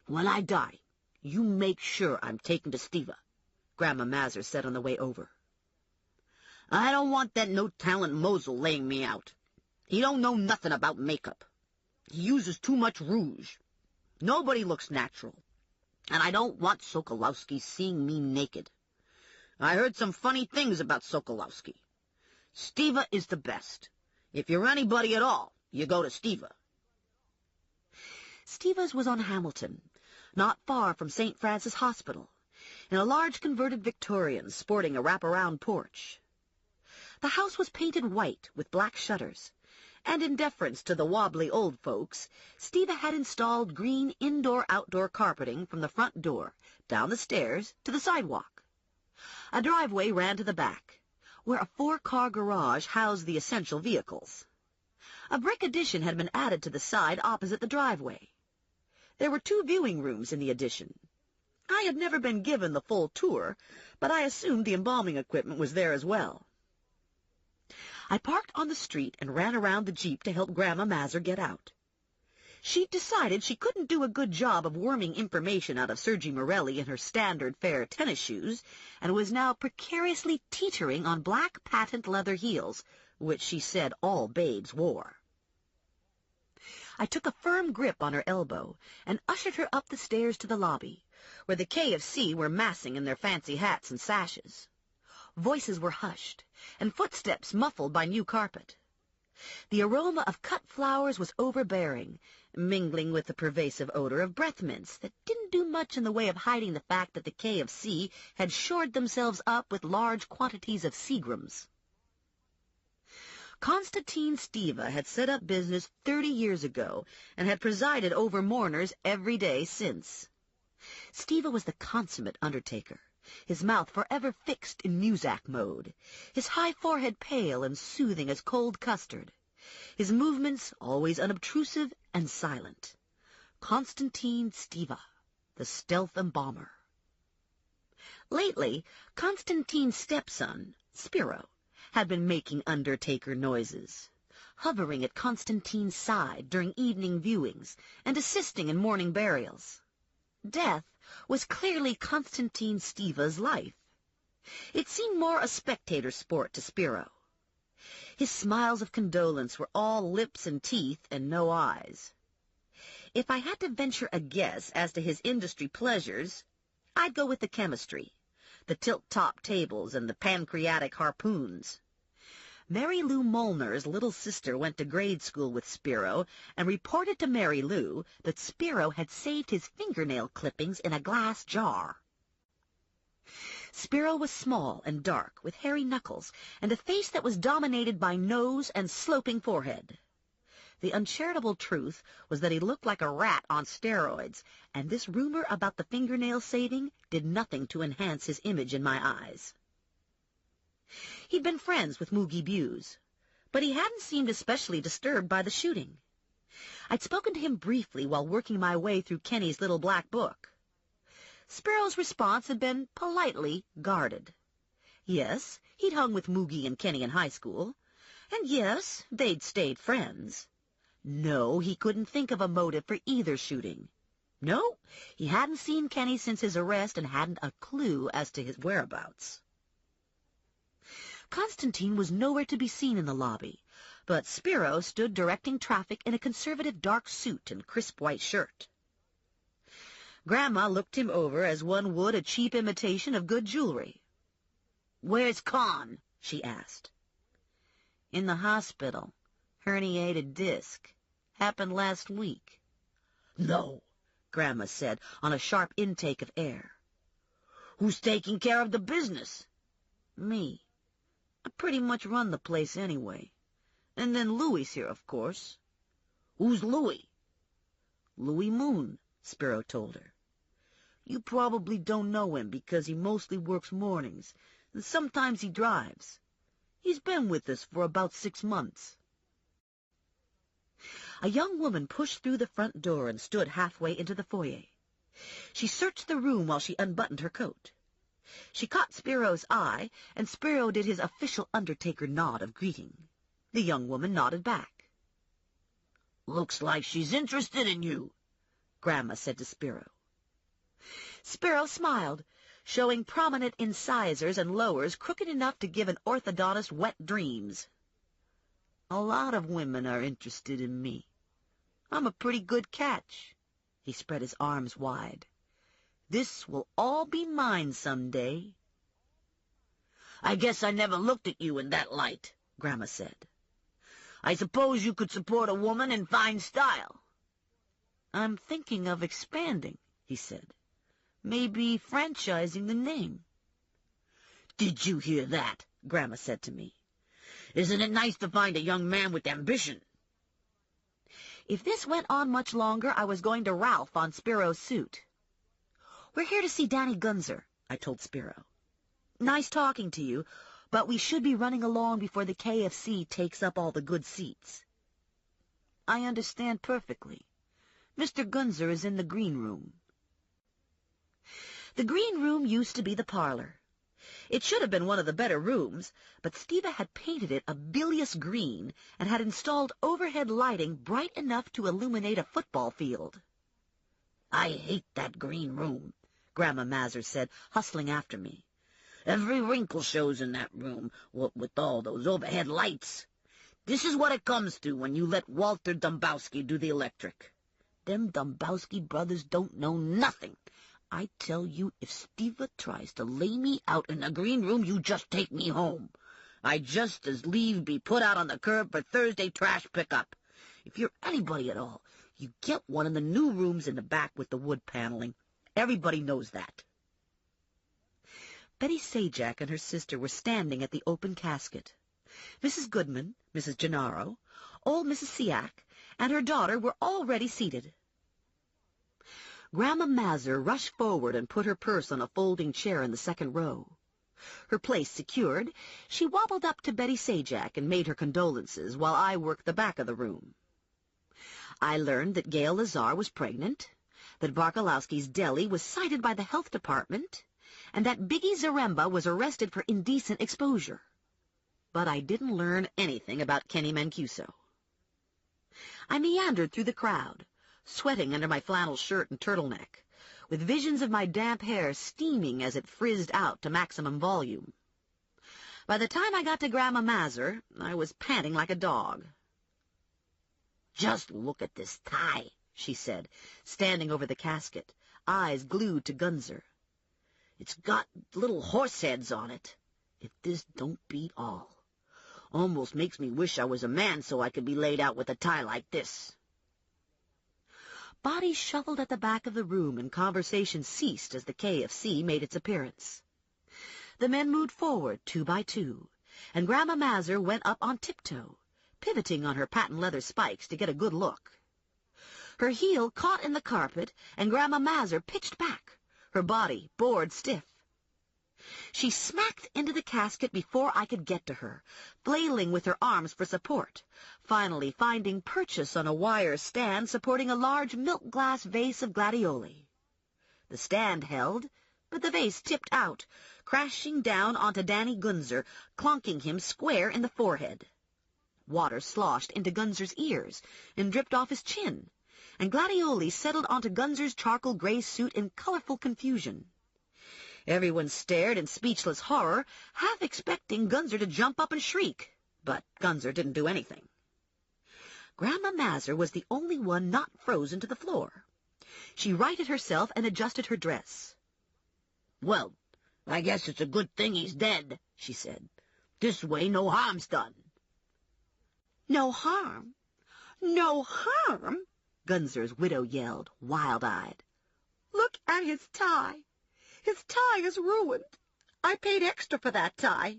S2: "When I die, you make sure I'm taken to Steva," Grandma Mazur said on the way over. "I don't want that no-talent Mosul laying me out. He don't know nothing about makeup. He uses too much rouge. Nobody looks natural. And I don't want Sokolowski seeing me naked. I heard some funny things about Sokolowski. Steva is the best. If you're anybody at all, you go to Steva." Steva's was on Hamilton, not far from St. Francis Hospital, in a large converted Victorian sporting a wraparound porch. The house was painted white with black shutters, and in deference to the wobbly old folks, Steva had installed green indoor-outdoor carpeting from the front door, down the stairs, to the sidewalk. A driveway ran to the back, where a 4-car garage housed the essential vehicles. A brick addition had been added to the side opposite the driveway. There were 2 viewing rooms in the addition. I had never been given the full tour, but I assumed the embalming equipment was there as well. I parked on the street and ran around the Jeep to help Grandma Mazur get out. She'd decided she couldn't do a good job of worming information out of Joe Morelli in her standard fare tennis shoes, and was now precariously teetering on black patent leather heels, which she said all babes wore. I took a firm grip on her elbow and ushered her up the stairs to the lobby, where the KFC were massing in their fancy hats and sashes. Voices were hushed, and footsteps muffled by new carpet. The aroma of cut flowers was overbearing, mingling with the pervasive odor of breath mints that didn't do much in the way of hiding the fact that the KFC had shored themselves up with large quantities of Seagrams. Constantine Steva had set up business 30 years ago and had presided over mourners every day since. Steva was the consummate undertaker, his mouth forever fixed in Muzak mode, his high forehead pale and soothing as cold custard, his movements always unobtrusive and silent. Constantine Steva, the stealth embalmer. Lately, Constantine's stepson, Spiro, had been making undertaker noises, hovering at Constantine's side during evening viewings and assisting in morning burials. Death was clearly Constantine Steva's life. It seemed more a spectator sport to Spiro. His smiles of condolence were all lips and teeth and no eyes. If I had to venture a guess as to his industry pleasures, I'd go with the chemistry, the tilt-top tables and the pancreatic harpoons. Mary Lou Molnar's little sister went to grade school with Spiro and reported to Mary Lou that Spiro had saved his fingernail clippings in a glass jar. Spiro was small and dark, with hairy knuckles, and a face that was dominated by nose and sloping forehead. The uncharitable truth was that he looked like a rat on steroids, and this rumor about the fingernail saving did nothing to enhance his image in my eyes. He'd been friends with Moogie Buse, but he hadn't seemed especially disturbed by the shooting. I'd spoken to him briefly while working my way through Kenny's little black book. Spiro's response had been politely guarded. Yes, he'd hung with Moogie and Kenny in high school, and yes, they'd stayed friends. No, he couldn't think of a motive for either shooting. No, he hadn't seen Kenny since his arrest and hadn't a clue as to his whereabouts. Constantine was nowhere to be seen in the lobby, but Spiro stood directing traffic in a conservative dark suit and crisp white shirt. Grandma looked him over as one would a cheap imitation of good jewelry. "Where's Con?" she asked. "In the hospital. Herniated disc. Happened last week." "No," Grandma said on a sharp intake of air. "Who's taking care of the business?" "Me. I pretty much run the place anyway. And then Louie's here, of course." "Who's Louie?" "Louie Moon," Spiro told her. "You probably don't know him because he mostly works mornings, and sometimes he drives. He's been with us for about 6 months. A young woman pushed through the front door and stood halfway into the foyer. She searched the room while she unbuttoned her coat. She caught Spiro's eye, and Spiro did his official undertaker nod of greeting. The young woman nodded back. "Looks like she's interested in you," Grandma said to Spiro. Spiro smiled, showing prominent incisors and lowers crooked enough to give an orthodontist wet dreams. "A lot of women are interested in me. I'm a pretty good catch." He spread his arms wide. "This will all be mine someday." "I guess I never looked at you in that light," Grandma said. "I suppose you could support a woman in fine style." "I'm thinking of expanding," he said. "Maybe franchising the name." "Did you hear that?" Grandma said to me. "Isn't it nice to find a young man with ambition?" If this went on much longer, I was going to Ralph on Spiro's suit. "We're here to see Danny Gunzer," I told Spiro. "Nice talking to you, but we should be running along before the KFC takes up all the good seats." "I understand perfectly. Mr. Gunzer is in the green room." The green room used to be the parlor. It should have been one of the better rooms, but Steva had painted it a bilious green and had installed overhead lighting bright enough to illuminate a football field. "I hate that green room," Grandma Mazur said, hustling after me. "Every wrinkle shows in that room, what with all those overhead lights. This is what it comes to when you let Walter Dombowski do the electric. Them Dombowski brothers don't know nothing. I tell you, if Steva tries to lay me out in the green room, you just take me home. I'd just as lieve be put out on the curb for Thursday trash pickup. If you're anybody at all, you get one in the new rooms in the back with the wood paneling. Everybody knows that." Betty Sajak and her sister were standing at the open casket. Mrs. Goodman, Mrs. Gennaro, old Mrs. Siak, and her daughter were already seated. Grandma Mazur rushed forward and put her purse on a folding chair in the second row. Her place secured, she wobbled up to Betty Sajak and made her condolences while I worked the back of the room. I learned that Gail Lazar was pregnant, that Barkalowski's deli was cited by the health department, and that Biggie Zaremba was arrested for indecent exposure. But I didn't learn anything about Kenny Mancuso. I meandered through the crowd, sweating under my flannel shirt and turtleneck, with visions of my damp hair steaming as it frizzed out to maximum volume. By the time I got to Grandma Mazur, I was panting like a dog. "Just look at this tie," she said, standing over the casket, eyes glued to Gunzer. "It's got little horse heads on it. If this don't beat all. Almost makes me wish I was a man so I could be laid out with a tie like this." Bodies shuffled at the back of the room, and conversation ceased as the KFC made its appearance. The men moved forward 2 by 2, and Grandma Mazur went up on tiptoe, pivoting on her patent leather spikes to get a good look. Her heel caught in the carpet, and Grandma Mazur pitched back, her body bored stiff. She smacked into the casket before I could get to her, flailing with her arms for support, finally finding purchase on a wire stand supporting a large milk-glass vase of gladioli. The stand held, but the vase tipped out, crashing down onto Danny Gunzer, clonking him square in the forehead. Water sloshed into Gunzer's ears and dripped off his chin, and gladioli settled onto Gunzer's charcoal-gray suit in colorful confusion. Everyone stared in speechless horror, half expecting Gunzer to jump up and shriek, but Gunzer didn't do anything. Grandma Mazur was the only one not frozen to the floor. She righted herself and adjusted her dress. "Well, I guess it's a good thing he's dead," she said. "This way no harm's done." "No harm? No harm?" Gunzer's widow yelled, wild-eyed. "Look at his tie. His tie is ruined. I paid extra for that tie."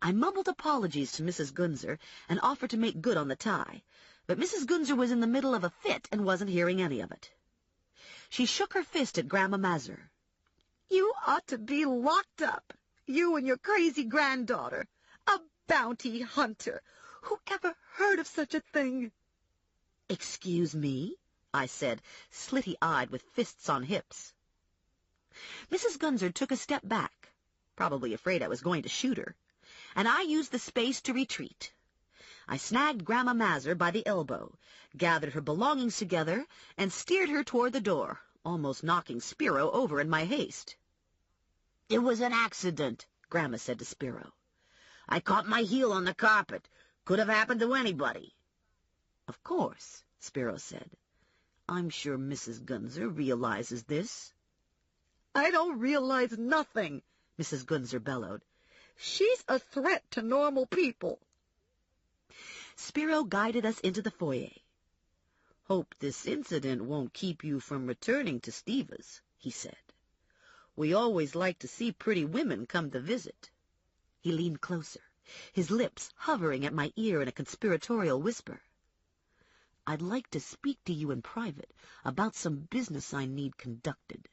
S2: I mumbled apologies to Mrs. Gunzer and offered to make good on the tie, but Mrs. Gunzer was in the middle of a fit and wasn't hearing any of it. She shook her fist at Grandma Mazur. "You ought to be locked up, you and your crazy granddaughter. A bounty hunter. Who ever heard of such a thing?" "Excuse me?" I said, slitty-eyed with fists on hips. Mrs. Gunzer took a step back, probably afraid I was going to shoot her, and I used the space to retreat. I snagged Grandma Mazur by the elbow, gathered her belongings together, and steered her toward the door, almost knocking Spiro over in my haste. "It was an accident," Grandma said to Spiro. "I caught my heel on the carpet. Could have happened to anybody." "Of course," Spiro said. "I'm sure Mrs. Gunzer realizes this." "I don't realize nothing," Mrs. Gunzer bellowed. "She's a threat to normal people." Spiro guided us into the foyer. "Hope this incident won't keep you from returning to Steva's," he said. "We always like to see pretty women come to visit." He leaned closer, his lips hovering at my ear in a conspiratorial whisper. "I'd like to speak to you in private about some business I need conducted."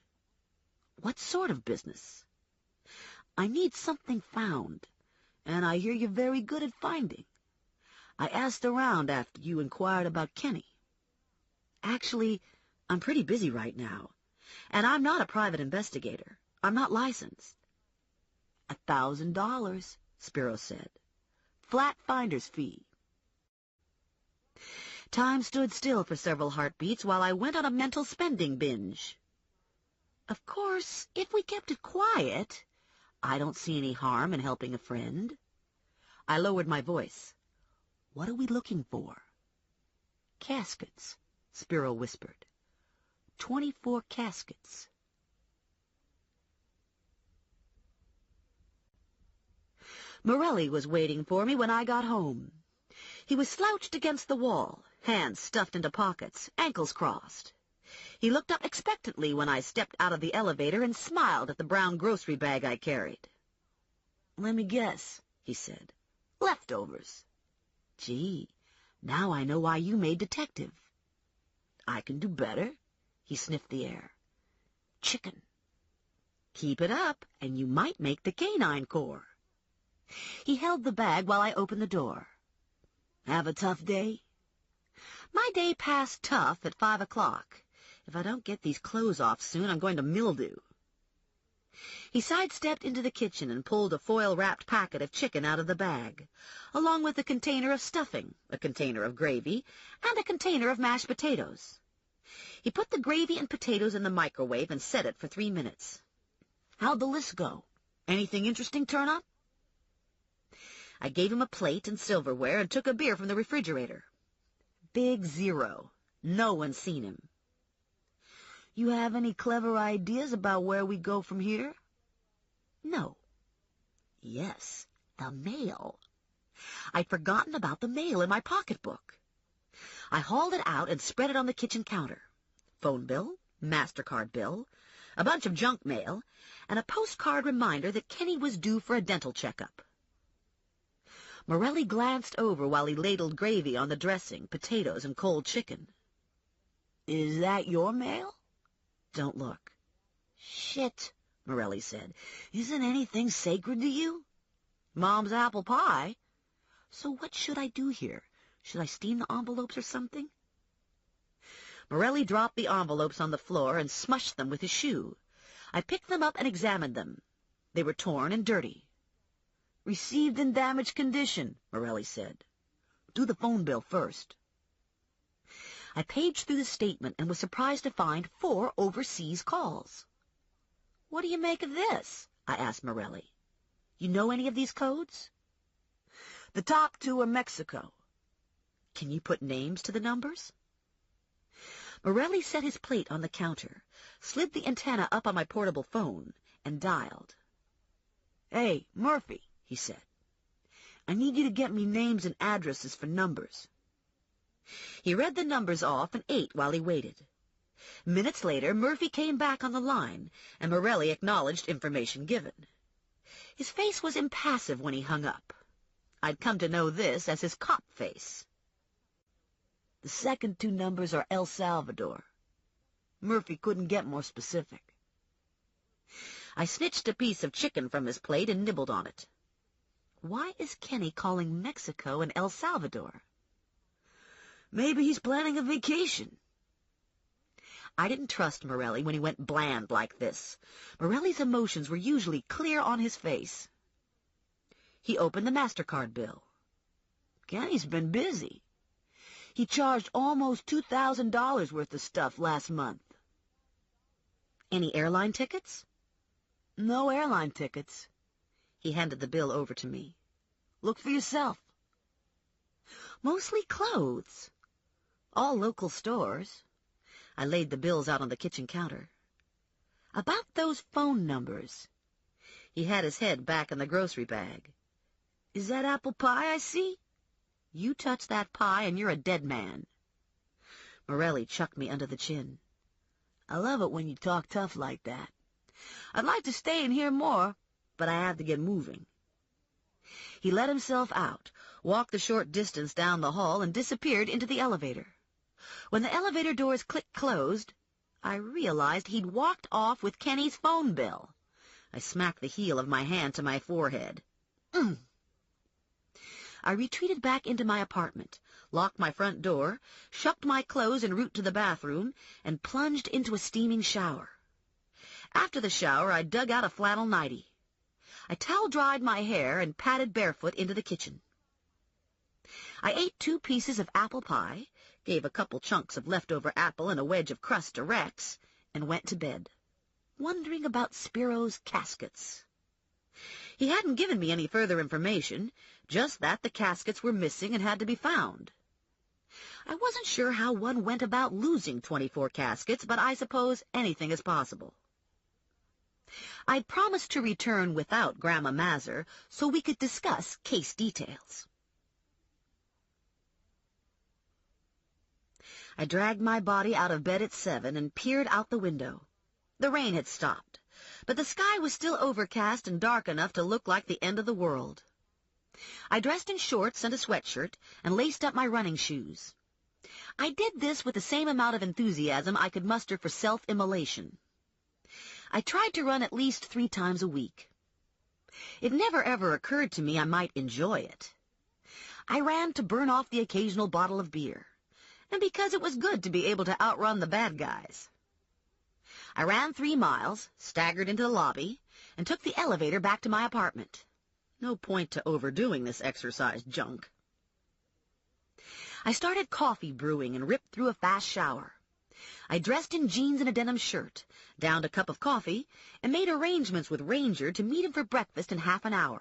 S2: "What sort of business?" "I need something found, and I hear you're very good at finding. I asked around after you inquired about Kenny. Actually, I'm pretty busy right now, and I'm not a private investigator. I'm not licensed." $1,000, Spiro said. "Flat finder's fee." Time stood still for several heartbeats while I went on a mental spending binge. Of course, if we kept it quiet, I don't see any harm in helping a friend. I lowered my voice. "What are we looking for?" "Caskets," Spiro whispered. 24 caskets. Morelli was waiting for me when I got home. He was slouched against the wall, hands stuffed into pockets, ankles crossed. He looked up expectantly when I stepped out of the elevator and smiled at the brown grocery bag I carried. "Let me guess," he said. "Leftovers." "Gee, now I know why you made detective." "I can do better." He sniffed the air. "Chicken." "Keep it up, and you might make the Canine Corps." He held the bag while I opened the door. "Have a tough day?" "My day passed tough at 5 o'clock. If I don't get these clothes off soon, I'm going to mildew." He sidestepped into the kitchen and pulled a foil-wrapped packet of chicken out of the bag, along with a container of stuffing, a container of gravy, and a container of mashed potatoes. He put the gravy and potatoes in the microwave and set it for 3 minutes. "How'd the list go? Anything interesting turn up?" I gave him a plate and silverware and took a beer from the refrigerator. Big 0. No one's seen him. "You have any clever ideas about where we go from here?" "No." "Yes, the mail." I'd forgotten about the mail in my pocketbook. I hauled it out and spread it on the kitchen counter. Phone bill, MasterCard bill, a bunch of junk mail, and a postcard reminder that Kenny was due for a dental checkup. Morelli glanced over while he ladled gravy on the dressing, potatoes, and cold chicken. "Is that your mail?" "Don't look." "Shit," Morelli said. "Isn't anything sacred to you?" "Mom's apple pie." "So what should I do here? Should I steam the envelopes or something?" Morelli dropped the envelopes on the floor and smushed them with his shoe. I picked them up and examined them. They were torn and dirty. "Received in damaged condition," Morelli said. "Do the phone bill first." I paged through the statement and was surprised to find 4 overseas calls. "What do you make of this?" I asked Morelli. "You know any of these codes?" "The top 2 are Mexico." "Can you put names to the numbers?" Morelli set his plate on the counter, slid the antenna up on my portable phone, and dialed. "Hey, Murphy," he said. "I need you to get me names and addresses for numbers." He read the numbers off and ate while he waited. Minutes later, Murphy came back on the line, and Morelli acknowledged information given. His face was impassive when he hung up. I'd come to know this as his cop face. "The second 2 numbers are El Salvador." Murphy couldn't get more specific. I snitched a piece of chicken from his plate and nibbled on it. Why is Kenny calling Mexico and El Salvador? Maybe he's planning a vacation. I didn't trust Morelli when he went bland like this. Morelli's emotions were usually clear on his face. He opened the MasterCard bill. Kenny's been busy. He charged almost $2,000 worth of stuff last month. Any airline tickets? No airline tickets. He handed the bill over to me. Look for yourself. Mostly clothes. All local stores. I laid the bills out on the kitchen counter. About those phone numbers. He had his head back in the grocery bag. Is that apple pie I see? You touch that pie and you're a dead man. Morelli chucked me under the chin. I love it when you talk tough like that. I'd like to stay and hear more, but I have to get moving. He let himself out, walked the short distance down the hall, and disappeared into the elevator. When the elevator doors clicked closed, I realized he'd walked off with Kenny's phone bill. I smacked the heel of my hand to my forehead. I retreated back into my apartment, locked my front door, shucked my clothes en route to the bathroom, and plunged into a steaming shower. After the shower, I dug out a flannel nightie. I towel-dried my hair and padded barefoot into the kitchen. I ate 2 pieces of apple pie, gave a couple chunks of leftover apple and a wedge of crust to Rex, and went to bed, wondering about Spiro's caskets. He hadn't given me any further information, just that the caskets were missing and had to be found. I wasn't sure how one went about losing 24 caskets, but I suppose anything is possible. I'd promised to return without Grandma Mazur so we could discuss case details. I dragged my body out of bed at 7 and peered out the window. The rain had stopped, but the sky was still overcast and dark enough to look like the end of the world. I dressed in shorts and a sweatshirt and laced up my running shoes. I did this with the same amount of enthusiasm I could muster for self-immolation. I tried to run at least 3 times a week. It never ever occurred to me I might enjoy it. I ran to burn off the occasional bottle of beer, and because it was good to be able to outrun the bad guys. I ran 3 miles, staggered into the lobby, and took the elevator back to my apartment. No point to overdoing this exercise junk. I started coffee brewing and ripped through a fast shower. I dressed in jeans and a denim shirt, downed a cup of coffee, and made arrangements with Ranger to meet him for breakfast in half an hour.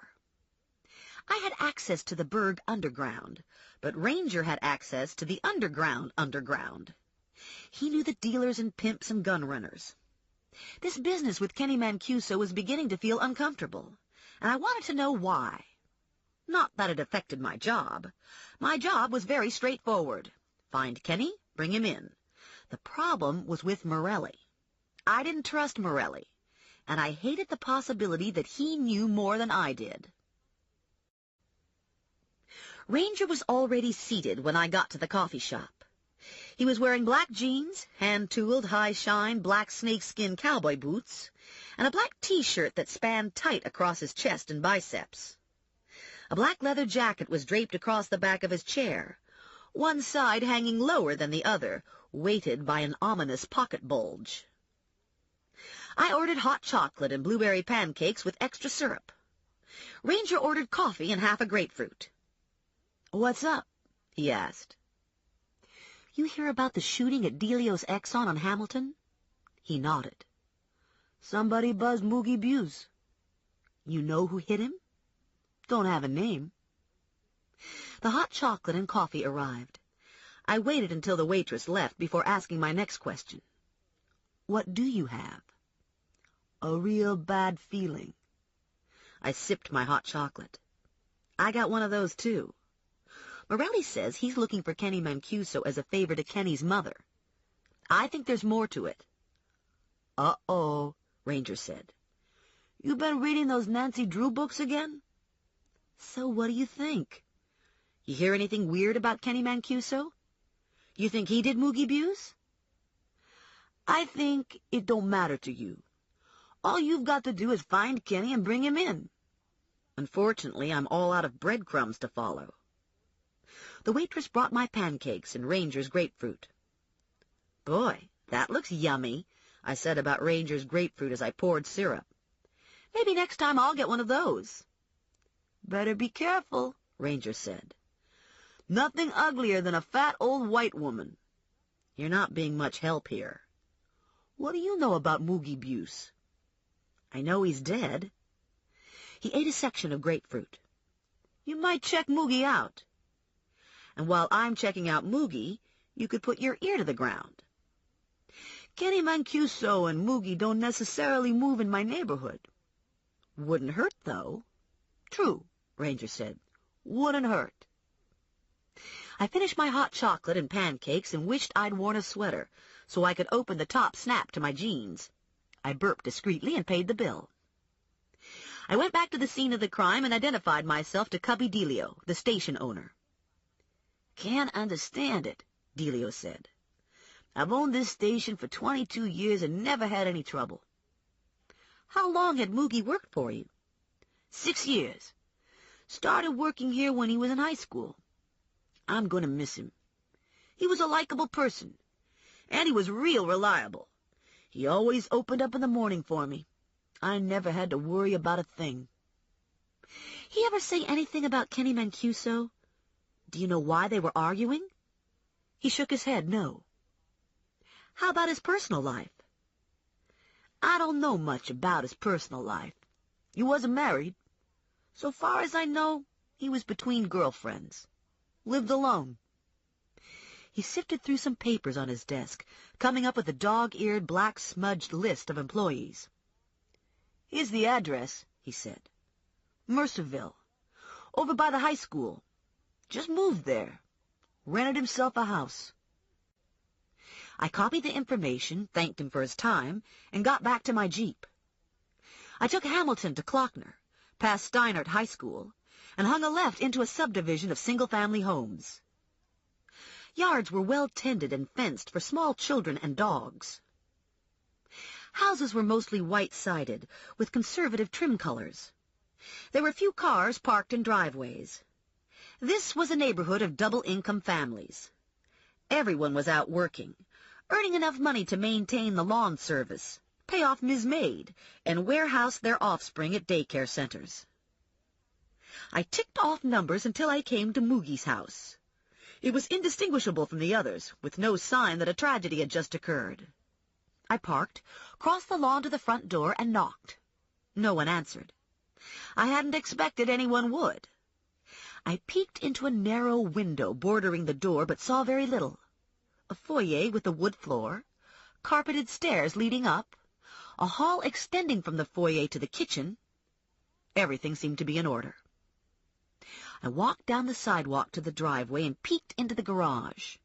S2: I had access to the Berg underground, but Ranger had access to the underground. He knew the dealers and pimps and gun runners. This business with Kenny Mancuso was beginning to feel uncomfortable, and I wanted to know why. Not that it affected my job. My job was very straightforward. Find Kenny, bring him in. The problem was with Morelli. I didn't trust Morelli, and I hated the possibility that he knew more than I did. Ranger was already seated when I got to the coffee shop. He was wearing black jeans, hand-tooled, high-shine, black snakeskin cowboy boots, and a black T-shirt that spanned tight across his chest and biceps. A black leather jacket was draped across the back of his chair, one side hanging lower than the other, weighted by an ominous pocket bulge. I ordered hot chocolate and blueberry pancakes with extra syrup. Ranger ordered coffee and half a grapefruit. "What's up?" he asked. "You hear about the shooting at Delio's Exxon on Hamilton?" He nodded. "Somebody buzzed Moogie Buse." "You know who hit him?" "Don't have a name." The hot chocolate and coffee arrived. I waited until the waitress left before asking my next question. "What do you have?" "A real bad feeling." I sipped my hot chocolate. "I got one of those, too. Morelli says he's looking for Kenny Mancuso as a favor to Kenny's mother. I think there's more to it." "Uh-oh," Ranger said. "You been reading those Nancy Drew books again?" "So what do you think? You hear anything weird about Kenny Mancuso? You think he did Moogie Buse?" "I think it don't matter to you. All you've got to do is find Kenny and bring him in." "Unfortunately, I'm all out of breadcrumbs to follow." The waitress brought my pancakes and Ranger's grapefruit. "Boy, that looks yummy," I said about Ranger's grapefruit as I poured syrup. "Maybe next time I'll get one of those." "Better be careful," Ranger said. "Nothing uglier than a fat old white woman." "You're not being much help here." "What do you know about Moogie Buse?" "I know he's dead." He ate a section of grapefruit. "You might check Moogie out. And while I'm checking out Moogie, you could put your ear to the ground. Kenny Mancuso and Moogie don't necessarily move in my neighborhood." "Wouldn't hurt, though." "True," Ranger said. "Wouldn't hurt." I finished my hot chocolate and pancakes and wished I'd worn a sweater so I could open the top snap to my jeans. I burped discreetly and paid the bill. I went back to the scene of the crime and identified myself to Cubby Delio, the station owner. "Can't understand it," Delio said. "I've owned this station for 22 years and never had any trouble." "How long had Moogie worked for you?" 6 years. Started working here when he was in high school. I'm going to miss him. He was a likable person, and he was real reliable. He always opened up in the morning for me. I never had to worry about a thing." "He ever say anything about Kenny Mancuso? Do you know why they were arguing?" He shook his head, no. "How about his personal life?" "I don't know much about his personal life. He wasn't married. So far as I know, he was between girlfriends. Lived alone." He sifted through some papers on his desk, coming up with a dog-eared, black-smudged list of employees. "Here's the address," he said. "Mercerville. Over by the high school. Just moved there. Rented himself a house." I copied the information, thanked him for his time, and got back to my Jeep. I took Hamilton to Klockner, past Steinert High School, and hung a left into a subdivision of single-family homes. Yards were well tended and fenced for small children and dogs. Houses were mostly white-sided, with conservative trim colors. There were few cars parked in driveways. This was a neighborhood of double-income families. Everyone was out working, earning enough money to maintain the lawn service, pay off Ms. Maid, and warehouse their offspring at daycare centers. I ticked off numbers until I came to Moogie's house. It was indistinguishable from the others, with no sign that a tragedy had just occurred. I parked, crossed the lawn to the front door, and knocked. No one answered. I hadn't expected anyone would. I peeked into a narrow window bordering the door, but saw very little. A foyer with a wood floor, carpeted stairs leading up, a hall extending from the foyer to the kitchen. Everything seemed to be in order. I walked down the sidewalk to the driveway and peeked into the garage.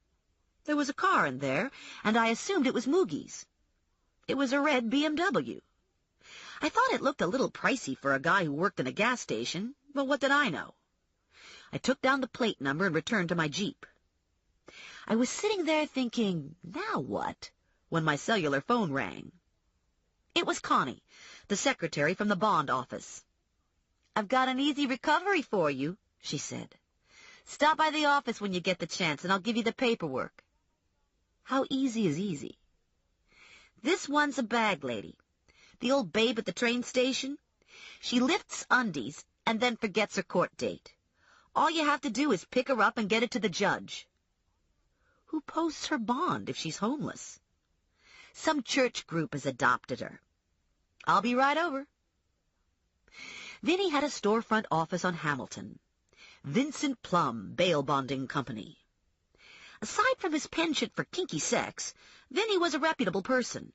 S2: There was a car in there, and I assumed it was Moogie's. It was a red BMW. I thought it looked a little pricey for a guy who worked in a gas station, but what did I know? I took down the plate number and returned to my Jeep. I was sitting there thinking, now what, when my cellular phone rang. It was Connie, the secretary from the bond office. "I've got an easy recovery for you," she said. "Stop by the office when you get the chance, and I'll give you the paperwork." How easy is easy? This one's a bag lady. The old babe at the train station. She lifts undies and then forgets her court date. All you have to do is pick her up and get it to the judge. Who posts her bond if she's homeless? Some church group has adopted her. I'll be right over. Vinny had a storefront office on Hamilton. Vincent Plum, Bail Bonding Company. Aside from his penchant for kinky sex, Vinny was a reputable person.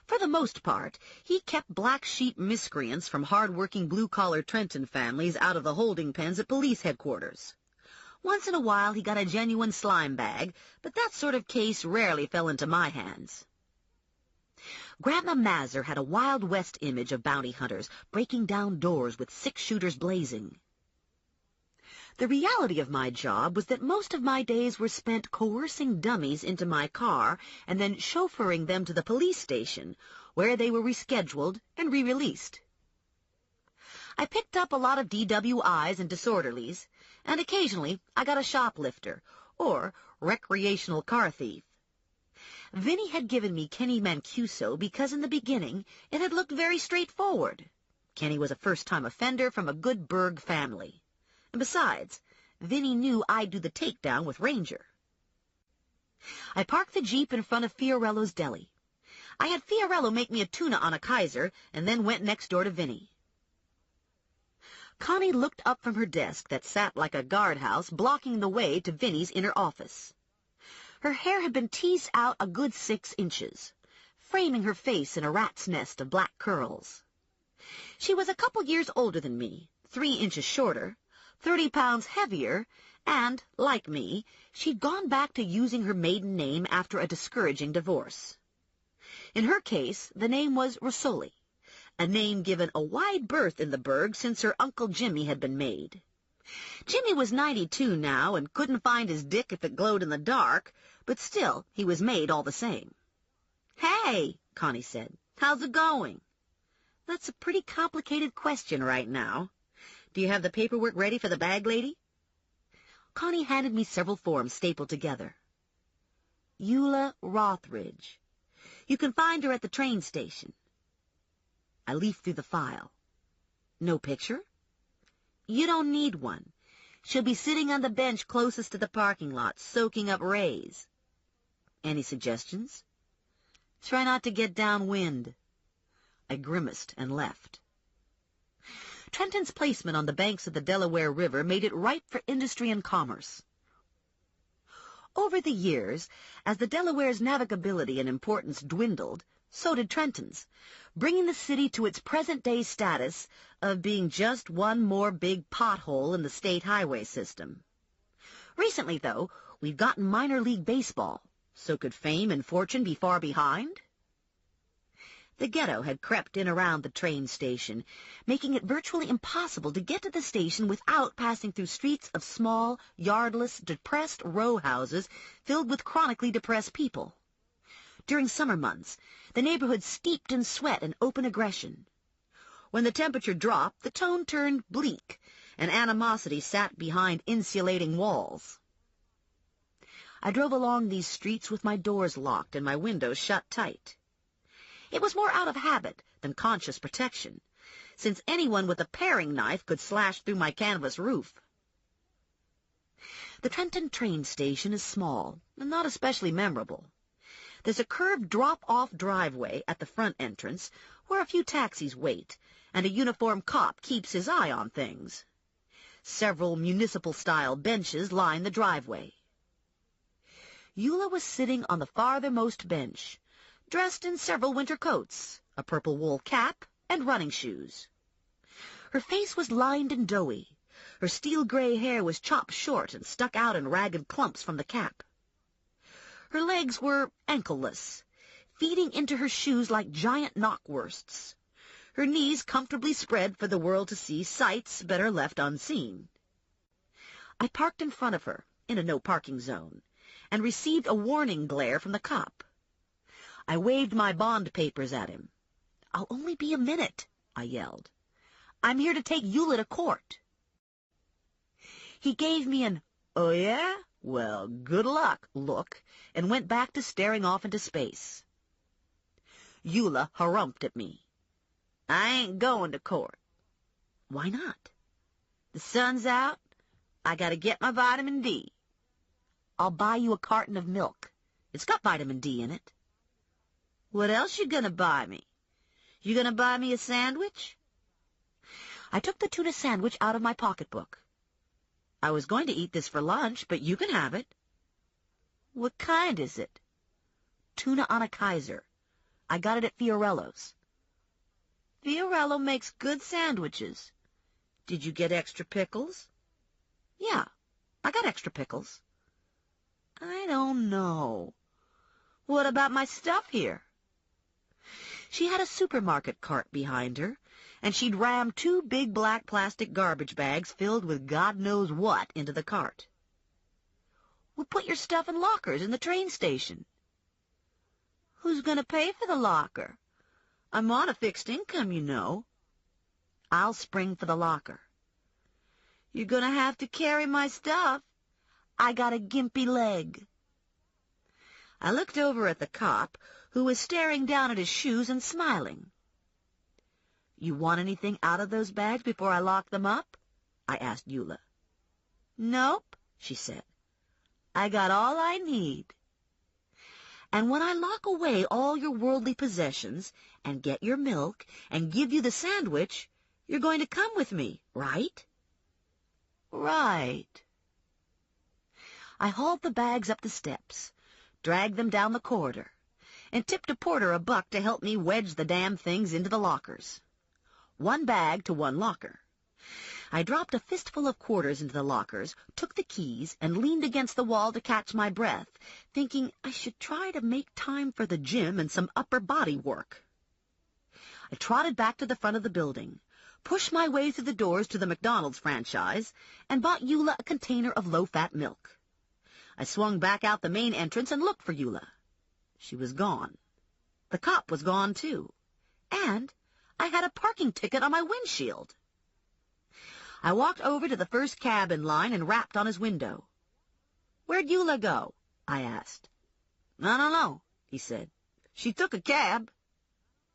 S2: For the most part, he kept black sheep miscreants from hard-working blue-collar Trenton families out of the holding pens at police headquarters. Once in a while he got a genuine slime bag, but that sort of case rarely fell into my hands. Grandma Mazur had a Wild West image of bounty hunters breaking down doors with six-shooters blazing. The reality of my job was that most of my days were spent coercing dummies into my car and then chauffeuring them to the police station, where they were rescheduled and re-released. I picked up a lot of DWIs and disorderlies, and occasionally I got a shoplifter, or recreational car thief. Vinny had given me Kenny Mancuso because in the beginning it had looked very straightforward. Kenny was a first-time offender from a good burg family. And besides, Vinny knew I'd do the takedown with Ranger. I parked the Jeep in front of Fiorello's Deli. I had Fiorello make me a tuna on a Kaiser and then went next door to Vinny. Connie looked up from her desk that sat like a guardhouse, blocking the way to Vinny's inner office. Her hair had been teased out a good 6 inches, framing her face in a rat's nest of black curls. She was a couple years older than me, 3 inches shorter, 30 pounds heavier, and, like me, she'd gone back to using her maiden name after a discouraging divorce. In her case, the name was Rosoli, a name given a wide berth in the burg since her Uncle Jimmy had been made. Jimmy was 92 now and couldn't find his dick if it glowed in the dark, but still, he was made all the same. "Hey," Connie said, "how's it going?" "That's a pretty complicated question right now. Do you have the paperwork ready for the bag lady?" Connie handed me several forms stapled together. Eula Rothridge. You can find her at the train station. I leafed through the file. No picture? You don't need one. She'll be sitting on the bench closest to the parking lot, soaking up rays. Any suggestions? Try not to get downwind. I grimaced and left. Trenton's placement on the banks of the Delaware River made it ripe for industry and commerce. Over the years, as the Delaware's navigability and importance dwindled, so did Trenton's, bringing the city to its present-day status of being just one more big pothole in the state highway system. Recently, though, we've gotten minor league baseball, so could fame and fortune be far behind? The ghetto had crept in around the train station, making it virtually impossible to get to the station without passing through streets of small, yardless, depressed row houses filled with chronically depressed people. During summer months, the neighborhood steeped in sweat and open aggression. When the temperature dropped, the tone turned bleak, and animosity sat behind insulating walls. I drove along these streets with my doors locked and my windows shut tight. It was more out of habit than conscious protection, since anyone with a paring knife could slash through my canvas roof. The Trenton train station is small and not especially memorable. There's a curved drop-off driveway at the front entrance where a few taxis wait, and a uniformed cop keeps his eye on things. Several municipal-style benches line the driveway. Eula was sitting on the farthermost bench, dressed in several winter coats, a purple wool cap, and running shoes. Her face was lined and doughy. Her steel-gray hair was chopped short and stuck out in ragged clumps from the cap. Her legs were ankleless, feeding into her shoes like giant knockwursts. Her knees comfortably spread for the world to see sights better left unseen. I parked in front of her, in a no-parking zone, and received a warning glare from the cop. I waved my bond papers at him. "I'll only be a minute," I yelled. "I'm here to take Eula to court." He gave me an "oh yeah" Well, good luck, look, and went back to staring off into space. Eula harumped at me. I ain't going to court. Why not? The sun's out. I gotta get my vitamin D. I'll buy you a carton of milk. It's got vitamin D in it. What else you gonna buy me? You gonna buy me a sandwich? I took the tuna sandwich out of my pocketbook. I was going to eat this for lunch, but you can have it. What kind is it? Tuna on a Kaiser. I got it at Fiorello's. Fiorello makes good sandwiches. Did you get extra pickles? Yeah, I got extra pickles. I don't know. What about my stuff here? She had a supermarket cart behind her, and she'd rammed 2 big black plastic garbage bags filled with God knows what into the cart. We'll put your stuff in lockers in the train station. Who's going to pay for the locker? I'm on a fixed income, you know. I'll spring for the locker. You're going to have to carry my stuff. I got a gimpy leg. I looked over at the cop, who was staring down at his shoes and smiling. You want anything out of those bags before I lock them up? I asked Eula. Nope, she said. I got all I need. And when I lock away all your worldly possessions and get your milk and give you the sandwich, you're going to come with me, right? Right. I hauled the bags up the steps, dragged them down the corridor, and tipped a porter $1 to help me wedge the damn things into the lockers. 1 bag to 1 locker. I dropped a fistful of quarters into the lockers, took the keys, and leaned against the wall to catch my breath, thinking I should try to make time for the gym and some upper body work. I trotted back to the front of the building, pushed my way through the doors to the McDonald's franchise, and bought Eula a container of low-fat milk. I swung back out the main entrance and looked for Eula. She was gone. The cop was gone, too. And I had a parking ticket on my windshield. I walked over to the first cab in line and rapped on his window. Where'd Eula go? I asked. I don't know, he said. She took a cab.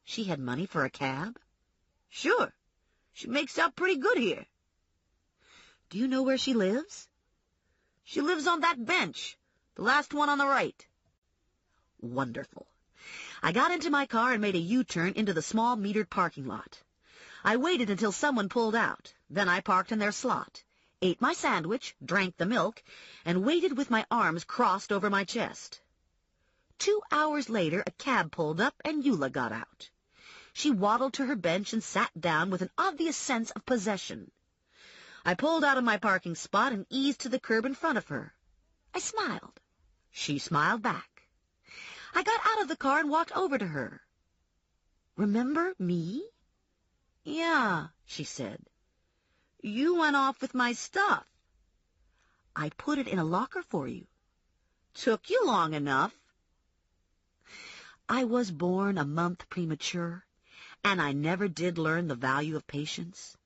S2: She had money for a cab? Sure. She makes out pretty good here. Do you know where she lives? She lives on that bench, the last one on the right. Wonderful. I got into my car and made a U-turn into the small metered parking lot. I waited until someone pulled out. Then I parked in their slot, ate my sandwich, drank the milk, and waited with my arms crossed over my chest. 2 hours later, a cab pulled up and Eula got out. She waddled to her bench and sat down with an obvious sense of possession. I pulled out of my parking spot and eased to the curb in front of her. I smiled. She smiled back. I got out of the car and walked over to her. Remember me? Yeah, she said. You went off with my stuff. I put it in a locker for you. Took you long enough. I was born a month premature, and I never did learn the value of patience.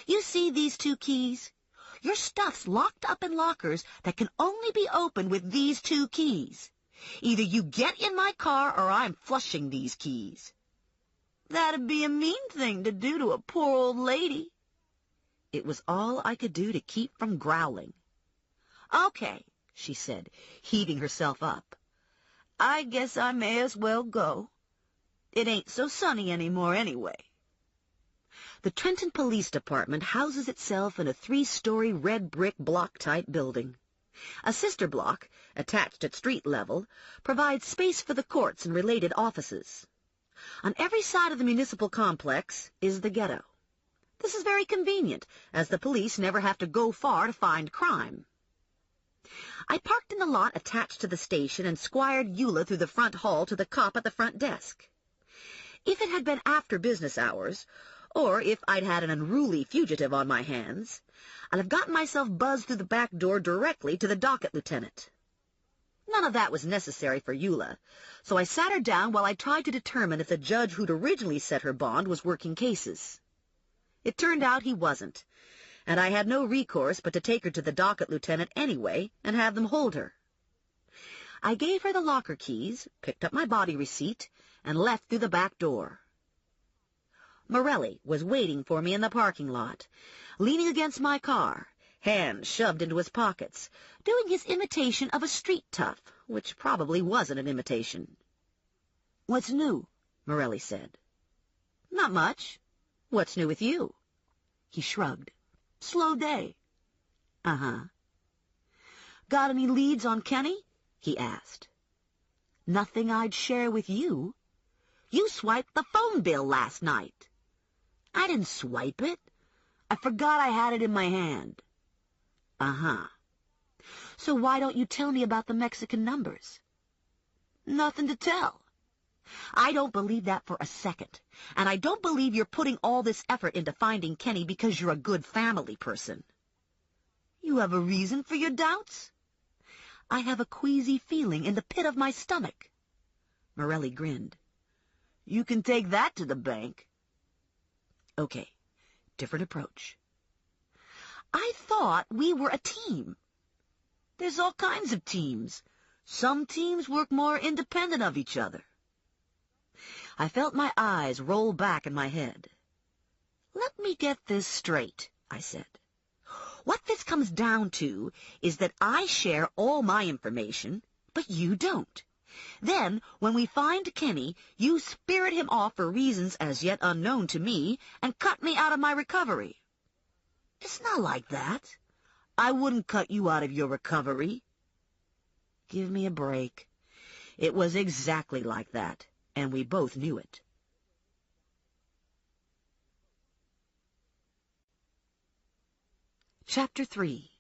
S2: You see these 2 keys? Your stuff's locked up in lockers that can only be opened with these 2 keys. Either you get in my car or I'm flushing these keys. That'd be a mean thing to do to a poor old lady. It was all I could do to keep from growling. Okay, she said, heaving herself up. I guess I may as well go. It ain't so sunny anymore anyway. The Trenton Police Department houses itself in a 3-story red brick block-type building. A sister block, attached at street level, provides space for the courts and related offices. On every side of the municipal complex is the ghetto. This is very convenient, as the police never have to go far to find crime. I parked in the lot attached to the station and squired Eula through the front hall to the cop at the front desk. If it had been after business hours, or if I'd had an unruly fugitive on my hands, I'd have gotten myself buzzed through the back door directly to the docket lieutenant. None of that was necessary for Eula, so I sat her down while I tried to determine if the judge who'd originally set her bond was working cases. It turned out he wasn't, and I had no recourse but to take her to the docket lieutenant anyway and have them hold her. I gave her the locker keys, picked up my body receipt, and left through the back door. Morelli was waiting for me in the parking lot, leaning against my car, hands shoved into his pockets, doing his imitation of a street tough, which probably wasn't an imitation. "What's new?" Morelli said. "Not much. What's new with you?" He shrugged. "Slow day." "Uh-huh." "Got any leads on Kenny?" he asked. "Nothing I'd share with you. You swiped the phone bill last night." "I didn't swipe it. I forgot I had it in my hand." "Uh-huh. So why don't you tell me about the Mexican numbers?" "Nothing to tell." "I don't believe that for a second, and I don't believe you're putting all this effort into finding Kenny because you're a good family person." "You have a reason for your doubts?" "I have a queasy feeling in the pit of my stomach." Morelli grinned. "You can take that to the bank." "Okay, different approach." "I thought we were a team." "There's all kinds of teams. Some teams work more independent of each other." I felt my eyes roll back in my head. "Let me get this straight," I said. "What this comes down to is that I share all my information, but you don't. Then, when we find Kenny, you spirit him off for reasons as yet unknown to me and cut me out of my recovery." "It's not like that. I wouldn't cut you out of your recovery." Give me a break. It was exactly like that, and we both knew it. Chapter 3.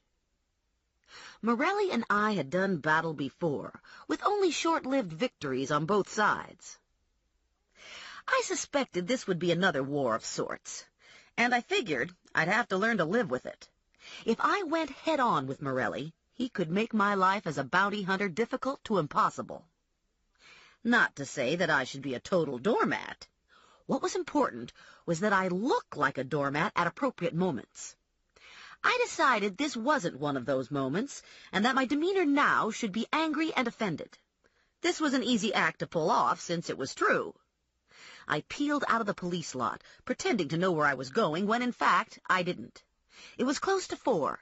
S2: Morelli and I had done battle before, with only short-lived victories on both sides. I suspected this would be another war of sorts, and I figured I'd have to learn to live with it. If I went head-on with Morelli, he could make my life as a bounty hunter difficult to impossible. Not to say that I should be a total doormat. What was important was that I look like a doormat at appropriate moments. I decided this wasn't one of those moments, and that my demeanor now should be angry and offended. This was an easy act to pull off, since it was true. I peeled out of the police lot, pretending to know where I was going, when in fact I didn't. It was close to 4,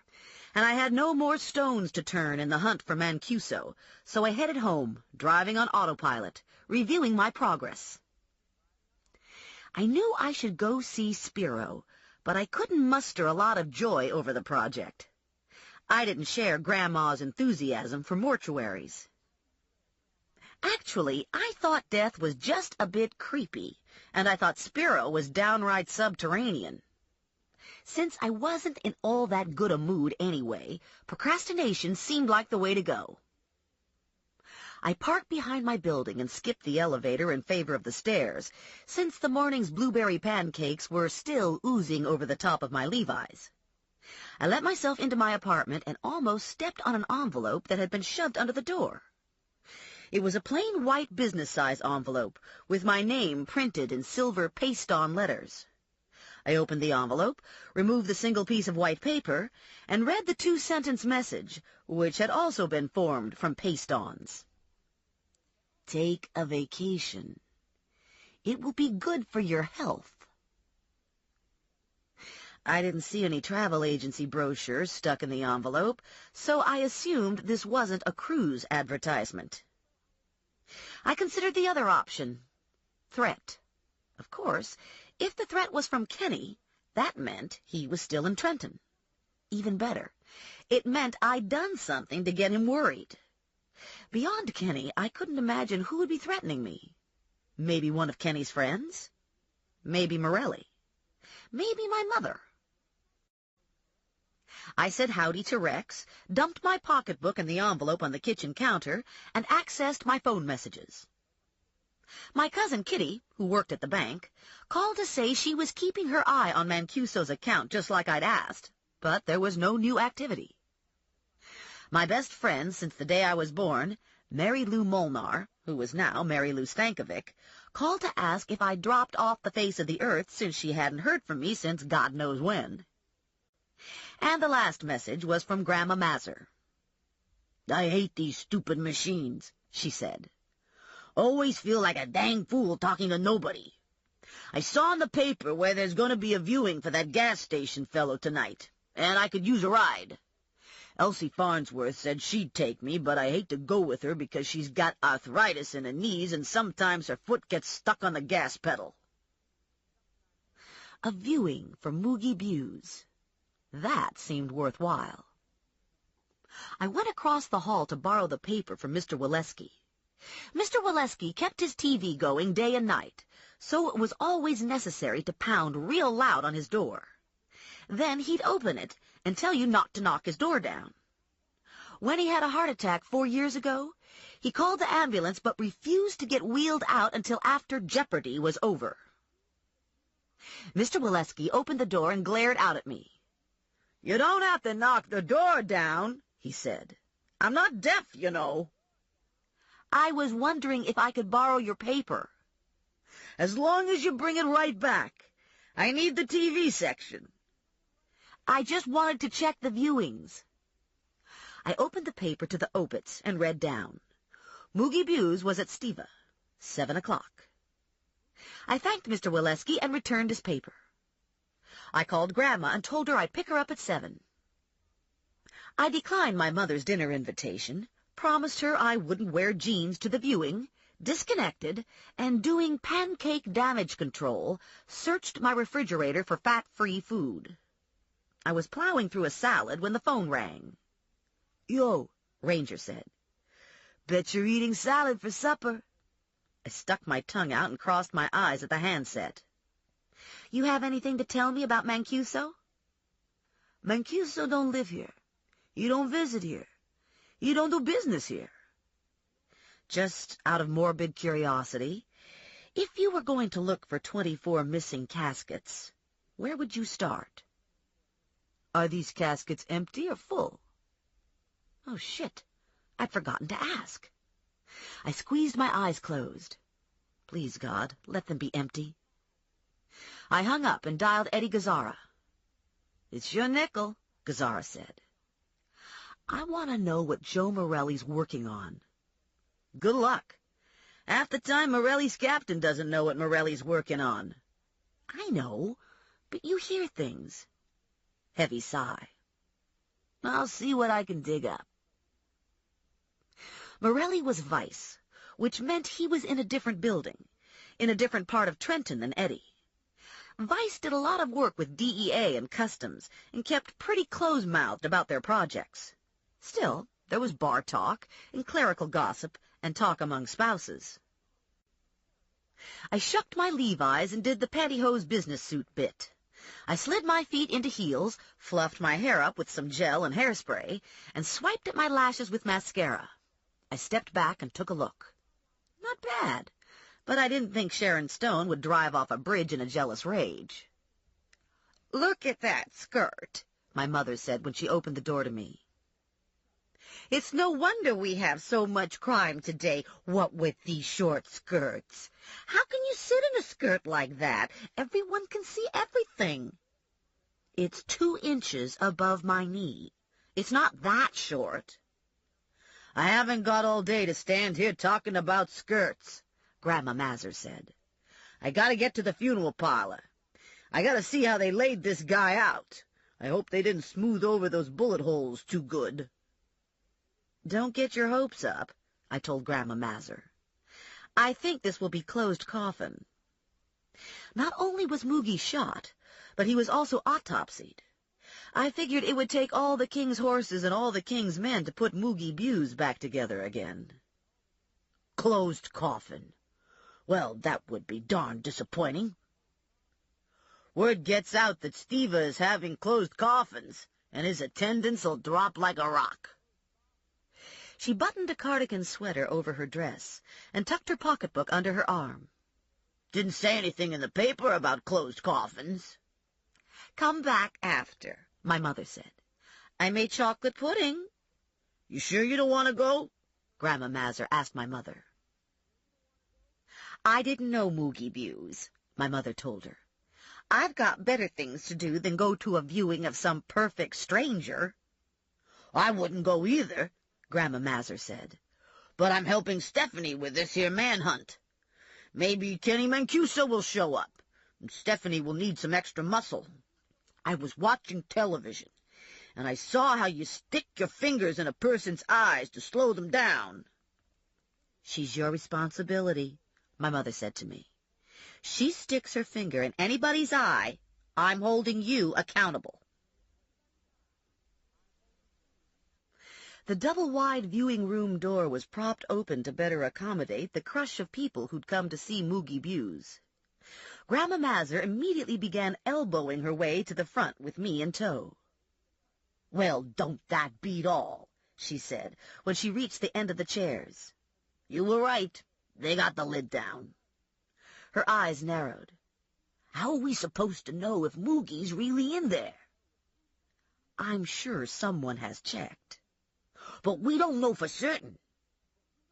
S2: and I had no more stones to turn in the hunt for Mancuso, so I headed home, driving on autopilot, reviewing my progress. I knew I should go see Spiro, but I couldn't muster a lot of joy over the project. I didn't share Grandma's enthusiasm for mortuaries. Actually, I thought death was just a bit creepy, and I thought Spiro was downright subterranean. Since I wasn't in all that good a mood anyway, procrastination seemed like the way to go. I parked behind my building and skipped the elevator in favor of the stairs, since the morning's blueberry pancakes were still oozing over the top of my Levi's. I let myself into my apartment and almost stepped on an envelope that had been shoved under the door. It was a plain white business-size envelope, with my name printed in silver paste-on letters. I opened the envelope, removed the single piece of white paper, and read the 2-sentence message, which had also been formed from paste-ons. Take a vacation. It will be good for your health. I didn't see any travel agency brochures stuck in the envelope, so I assumed this wasn't a cruise advertisement. I considered the other option, threat. Of course, if the threat was from Kenny, that meant he was still in Trenton. Even better, it meant I'd done something to get him worried. Beyond Kenny, I couldn't imagine who would be threatening me. Maybe one of Kenny's friends? Maybe Morelli. Maybe my mother. I said howdy to Rex, dumped my pocketbook and the envelope on the kitchen counter, and accessed my phone messages. My cousin Kitty, who worked at the bank, called to say she was keeping her eye on Mancuso's account just like I'd asked, but there was no new activity. My best friend since the day I was born, Mary Lou Molnar, who was now Mary Lou Stankovic, called to ask if I'd dropped off the face of the earth since she hadn't heard from me since God knows when. And the last message was from Grandma Mazur. "I hate these stupid machines," she said. "Always feel like a dang fool talking to nobody. I saw in the paper where there's going to be a viewing for that gas station fellow tonight, and I could use a ride. Elsie Farnsworth said she'd take me, but I hate to go with her because she's got arthritis in her knees and sometimes her foot gets stuck on the gas pedal." A viewing for Moogie Buse. That seemed worthwhile. I went across the hall to borrow the paper from Mr. Waleski. Mr. Waleski kept his TV going day and night, so it was always necessary to pound real loud on his door. Then he'd open it and tell you not to knock his door down. When he had a heart attack 4 years ago, he called the ambulance but refused to get wheeled out until after Jeopardy was over. Mr. Waleski opened the door and glared out at me. "You don't have to knock the door down," he said. "I'm not deaf, you know." "I was wondering if I could borrow your paper." "As long as you bring it right back. I need the TV section." "I just wanted to check the viewings." I opened the paper to the obits and read down. Moogie Buse was at Stiva, 7 o'clock. I thanked Mr. Waleski and returned his paper. I called Grandma and told her I'd pick her up at 7. I declined my mother's dinner invitation, promised her I wouldn't wear jeans to the viewing, disconnected, and doing pancake damage control, searched my refrigerator for fat-free food. I was plowing through a salad when the phone rang. "Yo," Ranger said. "Bet you're eating salad for supper." I stuck my tongue out and crossed my eyes at the handset. "You have anything to tell me about Mancuso?" "Mancuso don't live here. He don't visit here. He don't do business here." Just out of morbid curiosity, if you were going to look for 24 missing caskets, where would you start? "Are these caskets empty or full?" Oh, shit. I'd forgotten to ask. I squeezed my eyes closed. Please, God, let them be empty. I hung up and dialed Eddie Gazzara. "It's your nickel," Gazzara said. "I want to know what Joe Morelli's working on." "Good luck. Half the time Morelli's captain doesn't know what Morelli's working on." "I know, but you hear things." Heavy sigh. "I'll see what I can dig up." Morelli was vice, which meant he was in a different building, in a different part of Trenton than Eddie. Vice did a lot of work with DEA and Customs and kept pretty close-mouthed about their projects. Still, there was bar talk and clerical gossip and talk among spouses. I shucked my Levi's and did the pantyhose business suit bit. I slid my feet into heels, fluffed my hair up with some gel and hairspray, and swiped at my lashes with mascara. I stepped back and took a look. Not bad, but I didn't think Sharon Stone would drive off a bridge in a jealous rage. "Look at that skirt," my mother said when she opened the door to me. "It's no wonder we have so much crime today, what with these short skirts. How can you sit in a skirt like that? Everyone can see everything." "It's 2 inches above my knee. It's not that short." "I haven't got all day to stand here talking about skirts," Grandma Mazur said. "I gotta get to the funeral parlor. I gotta see how they laid this guy out. I hope they didn't smooth over those bullet holes too good." "Don't get your hopes up," I told Grandma Mazur. "I think this will be closed coffin." Not only was Moogie shot, but he was also autopsied. I figured it would take all the king's horses and all the king's men to put Moogie Buse back together again. Closed coffin. Well, that would be darn disappointing. "Word gets out that Stiva is having closed coffins, and his attendance'll drop like a rock." She buttoned a cardigan sweater over her dress and tucked her pocketbook under her arm. "Didn't say anything in the paper about closed coffins." "Come back after," my mother said. "I made chocolate pudding." "You sure you don't want to go?" Grandma Mazur asked my mother. "I didn't know Moogie Buse," my mother told her. I've got better things to do than go to a viewing of some perfect stranger. I wouldn't go either, Grandma Mazur said. But I'm helping Stephanie with this here manhunt. Maybe Kenny Mancuso will show up, and Stephanie will need some extra muscle. I was watching television, and I saw how you stick your fingers in a person's eyes to slow them down. She's your responsibility, my mother said to me. She sticks her finger in anybody's eye, I'm holding you accountable. The double-wide viewing room door was propped open to better accommodate the crush of people who'd come to see Moogie Buse. Grandma Mazur immediately began elbowing her way to the front with me in tow. "Well, don't that beat all?" she said, when she reached the end of the chairs. "You were right. They got the lid down." Her eyes narrowed. "How are we supposed to know if Moogie's really in there?" "I'm sure someone has checked." "But we don't know for certain."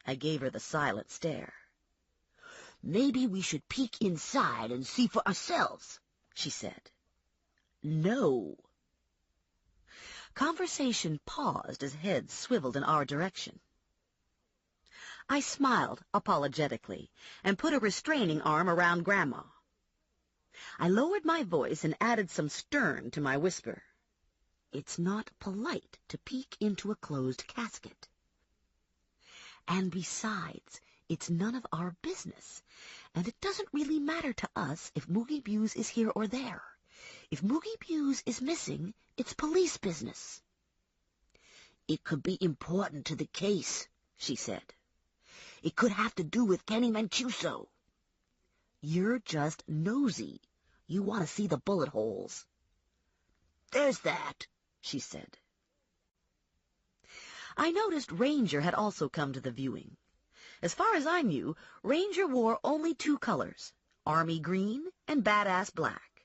S2: I gave her the silent stare. "Maybe we should peek inside and see for ourselves," she said. "No." Conversation paused as heads swiveled in our direction. I smiled apologetically and put a restraining arm around Grandma. I lowered my voice and added some stern to my whisper. It's not polite to peek into a closed casket. And besides, it's none of our business, and it doesn't really matter to us if Moogie Buse is here or there. If Moogie Buse is missing, it's police business. "It could be important to the case," she said. "It could have to do with Kenny Mancuso." "You're just nosy. You want to see the bullet holes." "There's that," she said. I noticed Ranger had also come to the viewing. As far as I knew, Ranger wore only two colors, army green and badass black.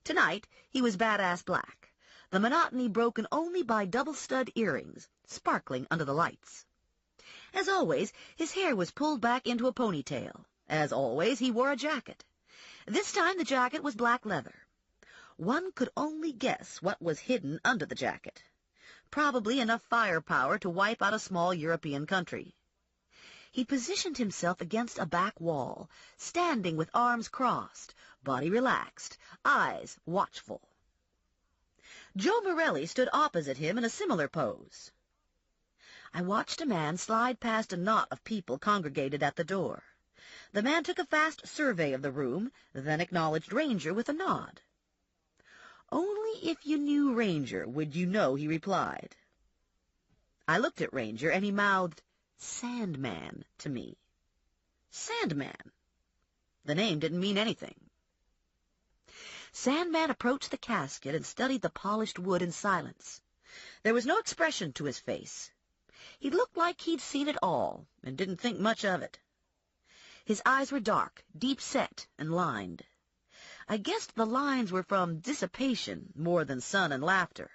S2: Tonight he was badass black, the monotony broken only by double-stud earrings, sparkling under the lights. As always, his hair was pulled back into a ponytail. As always, he wore a jacket. This time the jacket was black leather. One could only guess what was hidden under the jacket. Probably enough firepower to wipe out a small European country. He positioned himself against a back wall, standing with arms crossed, body relaxed, eyes watchful. Joe Morelli stood opposite him in a similar pose. I watched a man slide past a knot of people congregated at the door. The man took a fast survey of the room, then acknowledged Ranger with a nod. "Only if you knew Ranger would you know," he replied. I looked at Ranger, and he mouthed, "Sandman," to me. Sandman. The name didn't mean anything. Sandman approached the casket and studied the polished wood in silence. There was no expression to his face. He looked like he'd seen it all, and didn't think much of it. His eyes were dark, deep-set, and lined. I guessed the lines were from dissipation more than sun and laughter.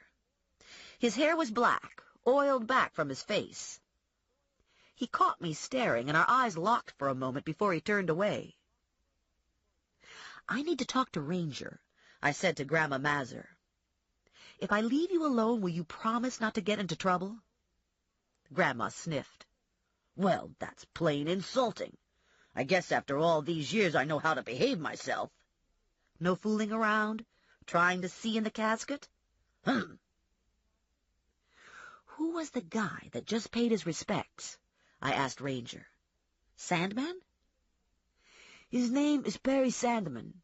S2: His hair was black, oiled back from his face. He caught me staring, and our eyes locked for a moment before he turned away. "I need to talk to Ranger," I said to Grandma Mazur. "If I leave you alone, will you promise not to get into trouble?" Grandma sniffed. "Well, that's plain insulting. I guess after all these years I know how to behave myself." "No fooling around? Trying to see in the casket?" "Hm." "Who was the guy that just paid his respects?" I asked Ranger. "Sandman?" "His name is Perry Sandman.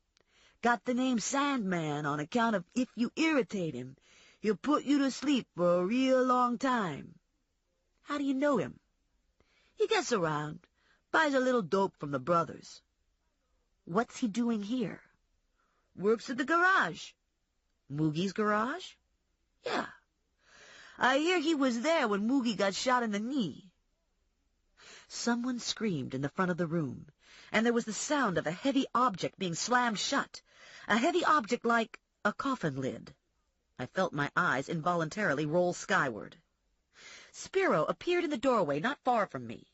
S2: Got the name Sandman on account of if you irritate him, he'll put you to sleep for a real long time." "How do you know him?" "He gets around, buys a little dope from the brothers." "What's he doing here?" "Works at the garage." "Moogie's garage?" "Yeah. I hear he was there when Moogie got shot in the knee." Someone screamed in the front of the room, and there was the sound of a heavy object being slammed shut, a heavy object like a coffin lid. I felt my eyes involuntarily roll skyward. Spiro appeared in the doorway not far from me.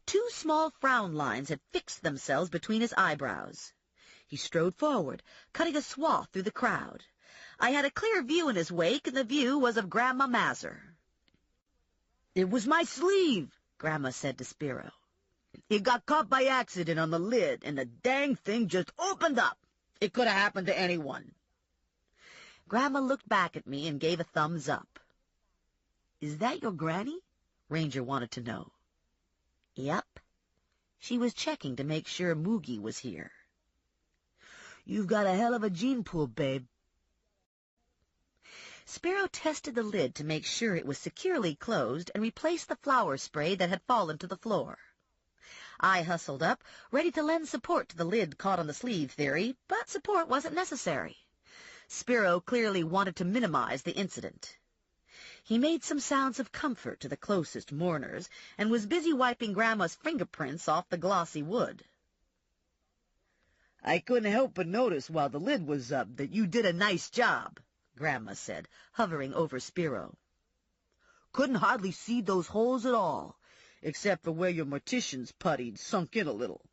S2: Two small frown lines had fixed themselves between his eyebrows. He strode forward, cutting a swath through the crowd. I had a clear view in his wake, and the view was of Grandma Mazur. "It was my sleeve," Grandma said to Spiro. "It got caught by accident on the lid, and the dang thing just opened up. It could have happened to anyone." Grandma looked back at me and gave a thumbs up. "Is that your granny?" Ranger wanted to know. "Yep." She was checking to make sure Moogie was here. "You've got a hell of a gene pool, babe." Spiro tested the lid to make sure it was securely closed and replaced the flour spray that had fallen to the floor. I hustled up, ready to lend support to the lid caught on the sleeve theory, but support wasn't necessary. Spiro clearly wanted to minimize the incident. He made some sounds of comfort to the closest mourners and was busy wiping Grandma's fingerprints off the glossy wood. "I couldn't help but notice while the lid was up that you did a nice job," Grandma said, hovering over Spiro. "Couldn't hardly see those holes at all, except for where your mortician's putty'd sunk in a little."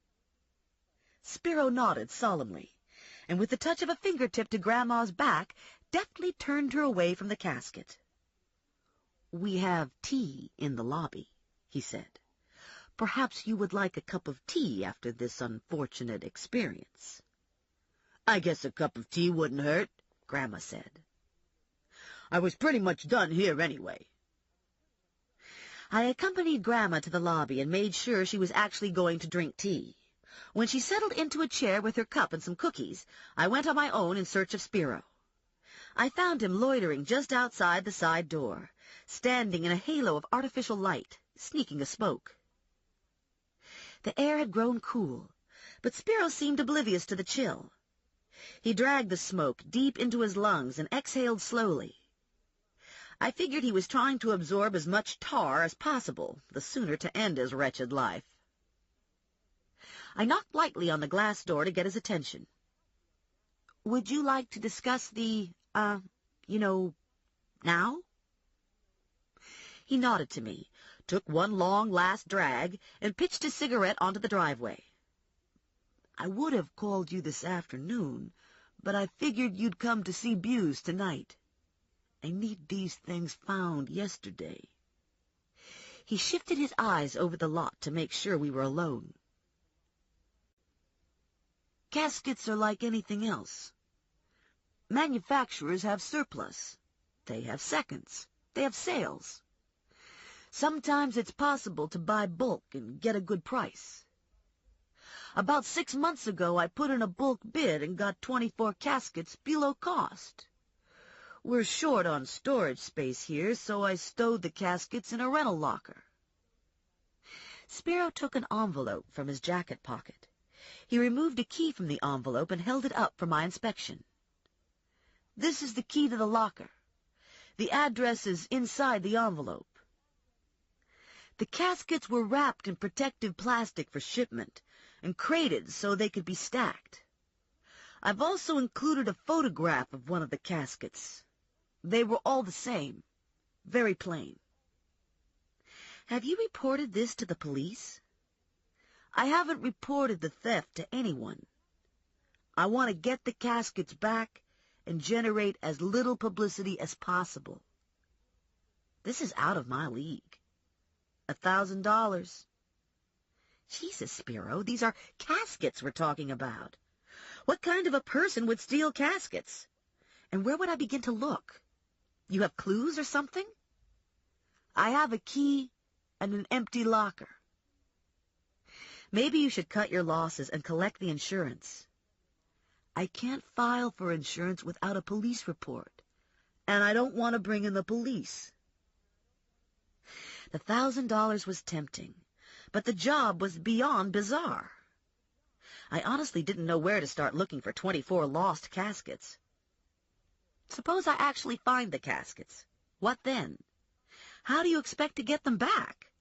S2: Spiro nodded solemnly, and with the touch of a fingertip to Grandma's back, deftly turned her away from the casket. "We have tea in the lobby," he said. "Perhaps you would like a cup of tea after this unfortunate experience." "I guess a cup of tea wouldn't hurt," Grandma said. "I was pretty much done here anyway." I accompanied Grandma to the lobby and made sure she was actually going to drink tea. When she settled into a chair with her cup and some cookies, I went on my own in search of Spiro. I found him loitering just outside the side door, standing in a halo of artificial light, sneaking a smoke. The air had grown cool, but Spiro seemed oblivious to the chill. He dragged the smoke deep into his lungs and exhaled slowly. I figured he was trying to absorb as much tar as possible, the sooner to end his wretched life. I knocked lightly on the glass door to get his attention. "Would you like to discuss now?" He nodded to me, took one long last drag, and pitched his cigarette onto the driveway. "I would have called you this afternoon, but I figured you'd come to see Buse tonight. I need these things found yesterday." He shifted his eyes over the lot to make sure we were alone. "Caskets are like anything else. Manufacturers have surplus. They have seconds. They have sales. Sometimes it's possible to buy bulk and get a good price. About 6 months ago, I put in a bulk bid and got 24 caskets below cost. We're short on storage space here, so I stowed the caskets in a rental locker." Spiro took an envelope from his jacket pocket. He removed a key from the envelope and held it up for my inspection. "This is the key to the locker. The address is inside the envelope." The caskets were wrapped in protective plastic for shipment and crated so they could be stacked. I've also included a photograph of one of the caskets. They were all the same, very plain. "Have you reported this to the police?" "I haven't reported the theft to anyone. I want to get the caskets back and generate as little publicity as possible." This is out of my league. $1,000. Jesus, Spiro, these are caskets we're talking about. What kind of a person would steal caskets? And where would I begin to look? You have clues or something? "I have a key and an empty locker." "Maybe you should cut your losses and collect the insurance." "I can't file for insurance without a police report, and I don't want to bring in the police." The $1,000 was tempting, but the job was beyond bizarre. I honestly didn't know where to start looking for 24 lost caskets. Suppose I actually find the caskets. What then? How do you expect to get them back?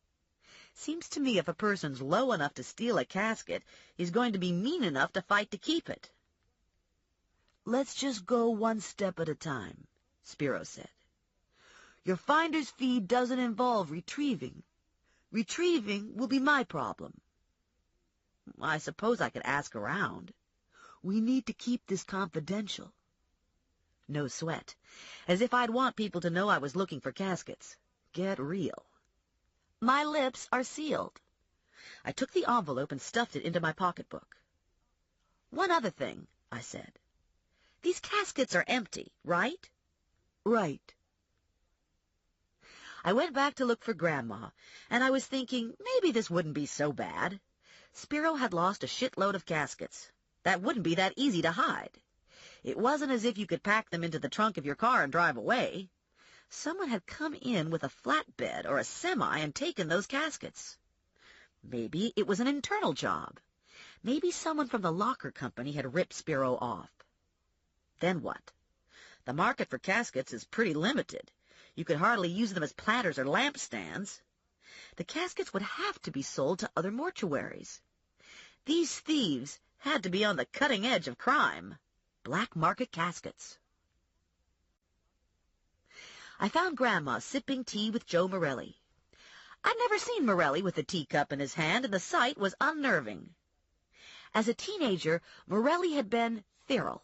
S2: Seems to me if a person's low enough to steal a casket, he's going to be mean enough to fight to keep it. "Let's just go one step at a time," Spiro said. "Your finder's fee doesn't involve retrieving. Retrieving will be my problem." "I suppose I could ask around." We need to keep this confidential. No sweat. As if I'd want people to know I was looking for caskets. Get real. My lips are sealed. I took the envelope and stuffed it into my pocketbook. One other thing, I said. These caskets are empty, right? Right. I went back to look for Grandma, and I was thinking maybe this wouldn't be so bad. Spiro had lost a shitload of caskets. That wouldn't be that easy to hide. It wasn't as if you could pack them into the trunk of your car and drive away. Someone had come in with a flatbed or a semi and taken those caskets. Maybe it was an internal job. Maybe someone from the locker company had ripped Spiro off. Then what? The market for caskets is pretty limited. You could hardly use them as platters or lampstands. The caskets would have to be sold to other mortuaries. These thieves had to be on the cutting edge of crime. Black market caskets. I found Grandma sipping tea with Joe Morelli. I'd never seen Morelli with a teacup in his hand, and the sight was unnerving. As a teenager, Morelli had been feral.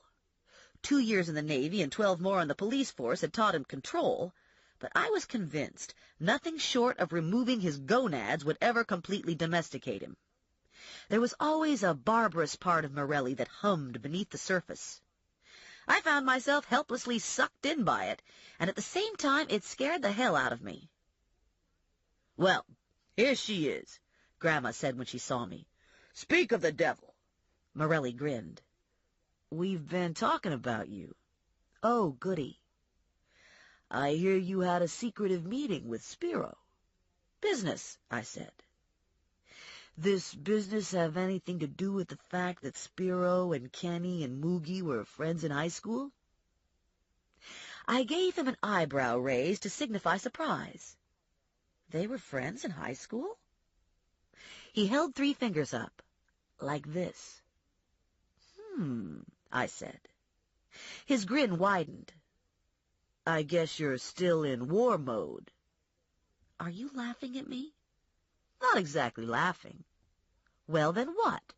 S2: 2 years in the Navy and 12 more on the police force had taught him control, but I was convinced nothing short of removing his gonads would ever completely domesticate him. There was always a barbarous part of Morelli that hummed beneath the surface. I found myself helplessly sucked in by it, and at the same time it scared the hell out of me. "Well, here she is," Grandma said when she saw me. "Speak of the devil." Morelli grinned. "We've been talking about you." "Oh, goody." "I hear you had a secretive meeting with Spiro." "Business," I said. "This business have anything to do with the fact that Spiro and Kenny and Moogie were friends in high school?" I gave him an eyebrow raise to signify surprise. They were friends in high school? He held 3 fingers up, like this. I said. His grin widened. "I guess you're still in war mode." "Are you laughing at me?" "Not exactly laughing." "Well, then what?"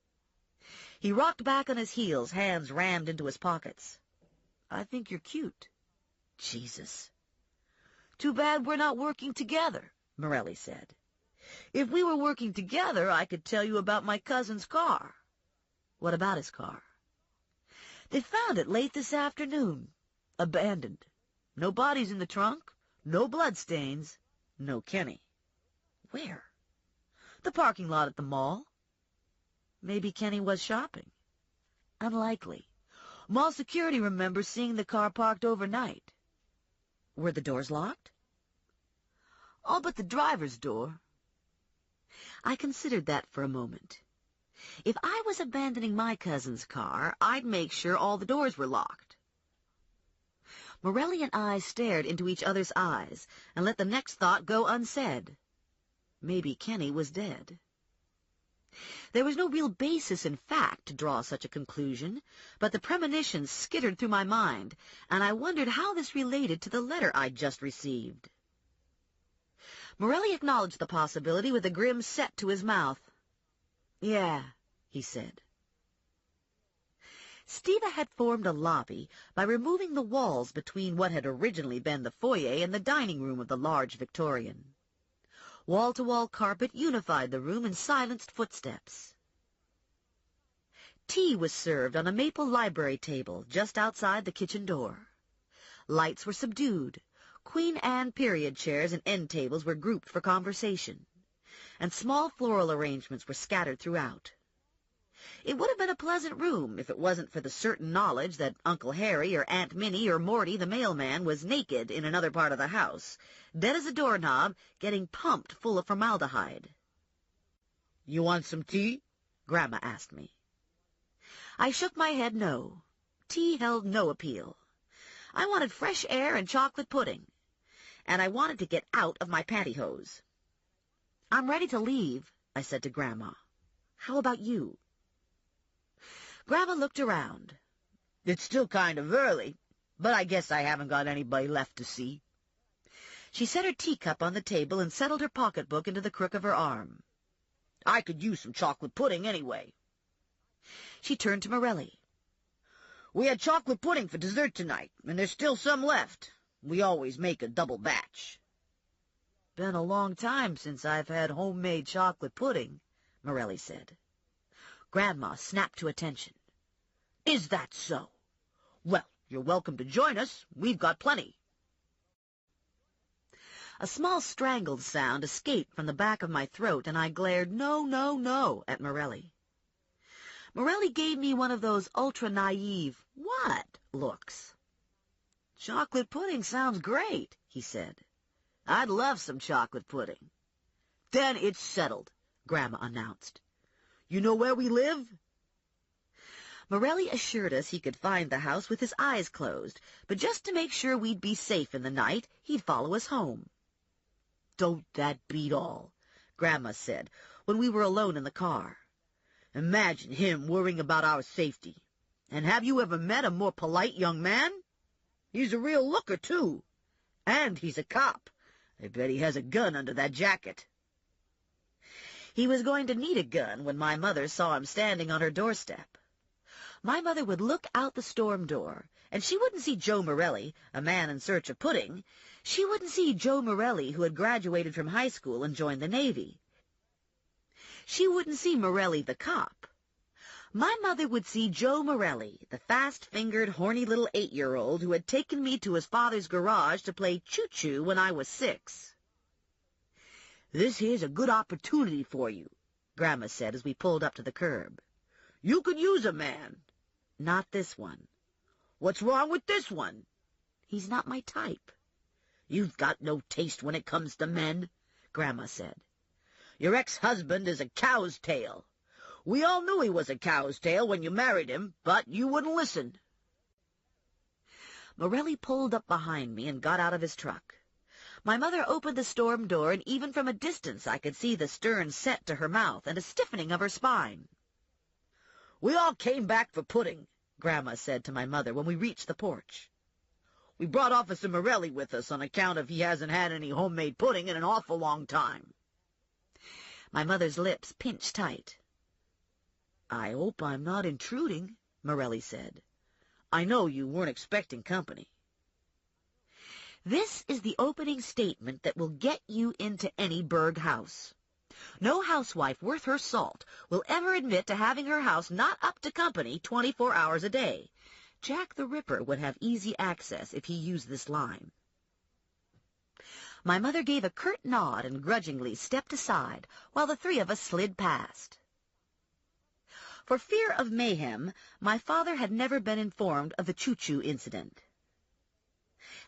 S2: He rocked back on his heels, hands rammed into his pockets. "I think you're cute." "Jesus." "Too bad we're not working together," Morelli said. "If we were working together, I could tell you about my cousin's car." "What about his car?" "They found it late this afternoon. Abandoned. No bodies in the trunk, no bloodstains, no Kenny." "Where?" "The parking lot at the mall." "Maybe Kenny was shopping." "Unlikely. Mall security remembers seeing the car parked overnight." "Were the doors locked?" "All but the driver's door." I considered that for a moment. If I was abandoning my cousin's car, I'd make sure all the doors were locked. Morelli and I stared into each other's eyes and let the next thought go unsaid. Maybe Kenny was dead. There was no real basis in fact to draw such a conclusion, but the premonition skittered through my mind, and I wondered how this related to the letter I'd just received. Morelli acknowledged the possibility with a grim set to his mouth. "Yeah," he said. Stiva had formed a lobby by removing the walls between what had originally been the foyer and the dining room of the large Victorian. Wall-to-wall carpet unified the room and silenced footsteps. Tea was served on a maple library table just outside the kitchen door. Lights were subdued. Queen Anne period chairs and end tables were grouped for conversation, and small floral arrangements were scattered throughout. It would have been a pleasant room if it wasn't for the certain knowledge that Uncle Harry or Aunt Minnie or Morty the mailman was naked in another part of the house, dead as a doorknob, getting pumped full of formaldehyde. "You want some tea?" Grandma asked me. I shook my head no. Tea held no appeal. I wanted fresh air and chocolate pudding, and I wanted to get out of my pantyhose. "I'm ready to leave," I said to Grandma. "How about you?" Grandma looked around. "It's still kind of early, but I guess I haven't got anybody left to see." She set her teacup on the table and settled her pocketbook into the crook of her arm. "I could use some chocolate pudding anyway." She turned to Morelli.
S3: We had chocolate pudding for dessert tonight, and there's still some left. We always make a double batch."
S2: "Been a long time since I've had homemade chocolate pudding," Morelli said. Grandma snapped to attention.
S3: "Is that so? Well, you're welcome to join us. We've got plenty."
S2: A small strangled sound escaped from the back of my throat, and I glared "No, no, no" at Morelli. Morelli gave me one of those ultra-naive "what" looks. "Chocolate pudding sounds great," he said. "I'd love some chocolate pudding."
S3: "Then it's settled," Grandma announced. "You know where we live?"
S2: Morelli assured us he could find the house with his eyes closed, but just to make sure we'd be safe in the night, he'd follow us home.
S3: "Don't that beat all?" Grandma said when we were alone in the car. "Imagine him worrying about our safety. And have you ever met a more polite young man? He's a real looker, too. And he's a cop. I bet he has a gun under that jacket."
S2: He was going to need a gun when my mother saw him standing on her doorstep. My mother would look out the storm door, and she wouldn't see Joe Morelli, a man in search of pudding. She wouldn't see Joe Morelli, who had graduated from high school and joined the Navy. She wouldn't see Morelli the cop. My mother would see Joe Morelli, the fast-fingered, horny little 8-year-old who had taken me to his father's garage to play choo-choo when I was 6.
S3: "This here's a good opportunity for you," Grandma said as we pulled up to the curb. "You could use a man."
S2: "Not this one."
S3: "What's wrong with this one?"
S2: "He's not my type."
S3: "You've got no taste when it comes to men," Grandma said. "Your ex-husband is a cow's tail. We all knew he was a cow's tail when you married him, but you wouldn't listen."
S2: Morelli pulled up behind me and got out of his truck. My mother opened the storm door, and even from a distance I could see the stern set to her mouth and a stiffening of her spine.
S3: "We all came back for pudding," Grandma said to my mother when we reached the porch. "We brought Officer Morelli with us on account of he hasn't had any homemade pudding in an awful long time."
S2: My mother's lips pinched tight.
S3: "I hope I'm not intruding," Morelli said. "I know you weren't expecting company."
S2: This is the opening statement that will get you into any Berg house. No housewife worth her salt will ever admit to having her house not up to company 24 hours a day. Jack the Ripper would have easy access if he used this line. My mother gave a curt nod and grudgingly stepped aside while the three of us slid past. For fear of mayhem, my father had never been informed of the choo-choo incident.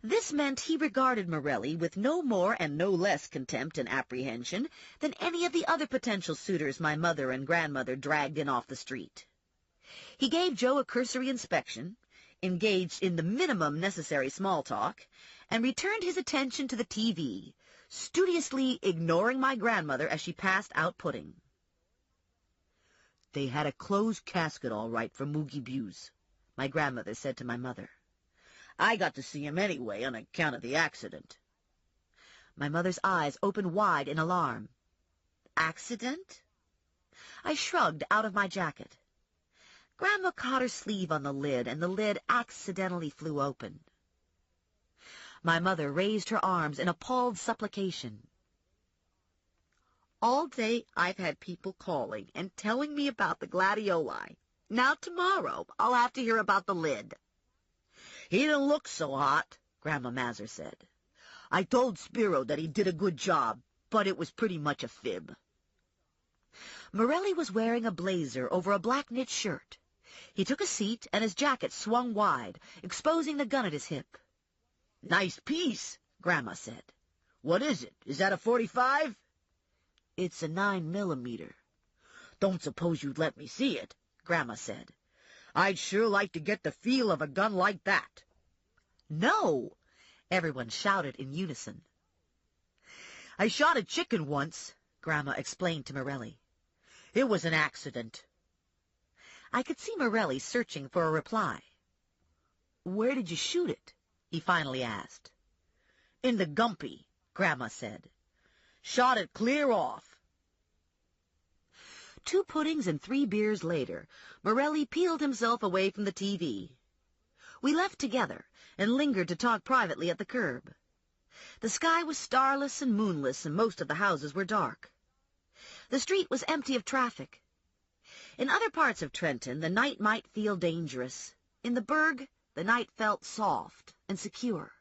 S2: This meant he regarded Morelli with no more and no less contempt and apprehension than any of the other potential suitors my mother and grandmother dragged in off the street. He gave Joe a cursory inspection, engaged in the minimum necessary small talk, and returned his attention to the TV, studiously ignoring my grandmother as she passed out pudding.
S3: "They had a closed casket all right for Moogie Buse," my grandmother said to my mother. "I got to see him anyway on account of the accident."
S2: My mother's eyes opened wide in alarm. "Accident?" I shrugged out of my jacket. Grandma caught her sleeve on the lid, and the lid accidentally flew open. My mother raised her arms in appalled supplication. "All day I've had people calling and telling me about the gladioli. Now tomorrow I'll have to hear about the lid."
S3: "He didn't look so hot," Grandma Mazur said. "I told Spiro that he did a good job, but it was pretty much a fib."
S2: Morelli was wearing a blazer over a black knit shirt. He took a seat, and his jacket swung wide, exposing the gun at his hip.
S3: "Nice piece," Grandma said. "What is it? Is that a .45?
S2: "It's a 9mm.
S3: "Don't suppose you'd let me see it," Grandma said. "I'd sure like to get the feel of a gun like that."
S2: "No!" everyone shouted in unison.
S3: "I shot a chicken once," Grandma explained to Morelli. "It was an accident."
S2: I could see Morelli searching for a reply. "Where did you shoot it?" he finally asked.
S3: "In the gumpy," Grandma said. "Shot it clear off."
S2: 2 puddings and 3 beers later, Morelli peeled himself away from the TV. We left together and lingered to talk privately at the curb. The sky was starless and moonless, and most of the houses were dark. The street was empty of traffic. In other parts of Trenton, the night might feel dangerous. In the burg, the night felt soft and secure.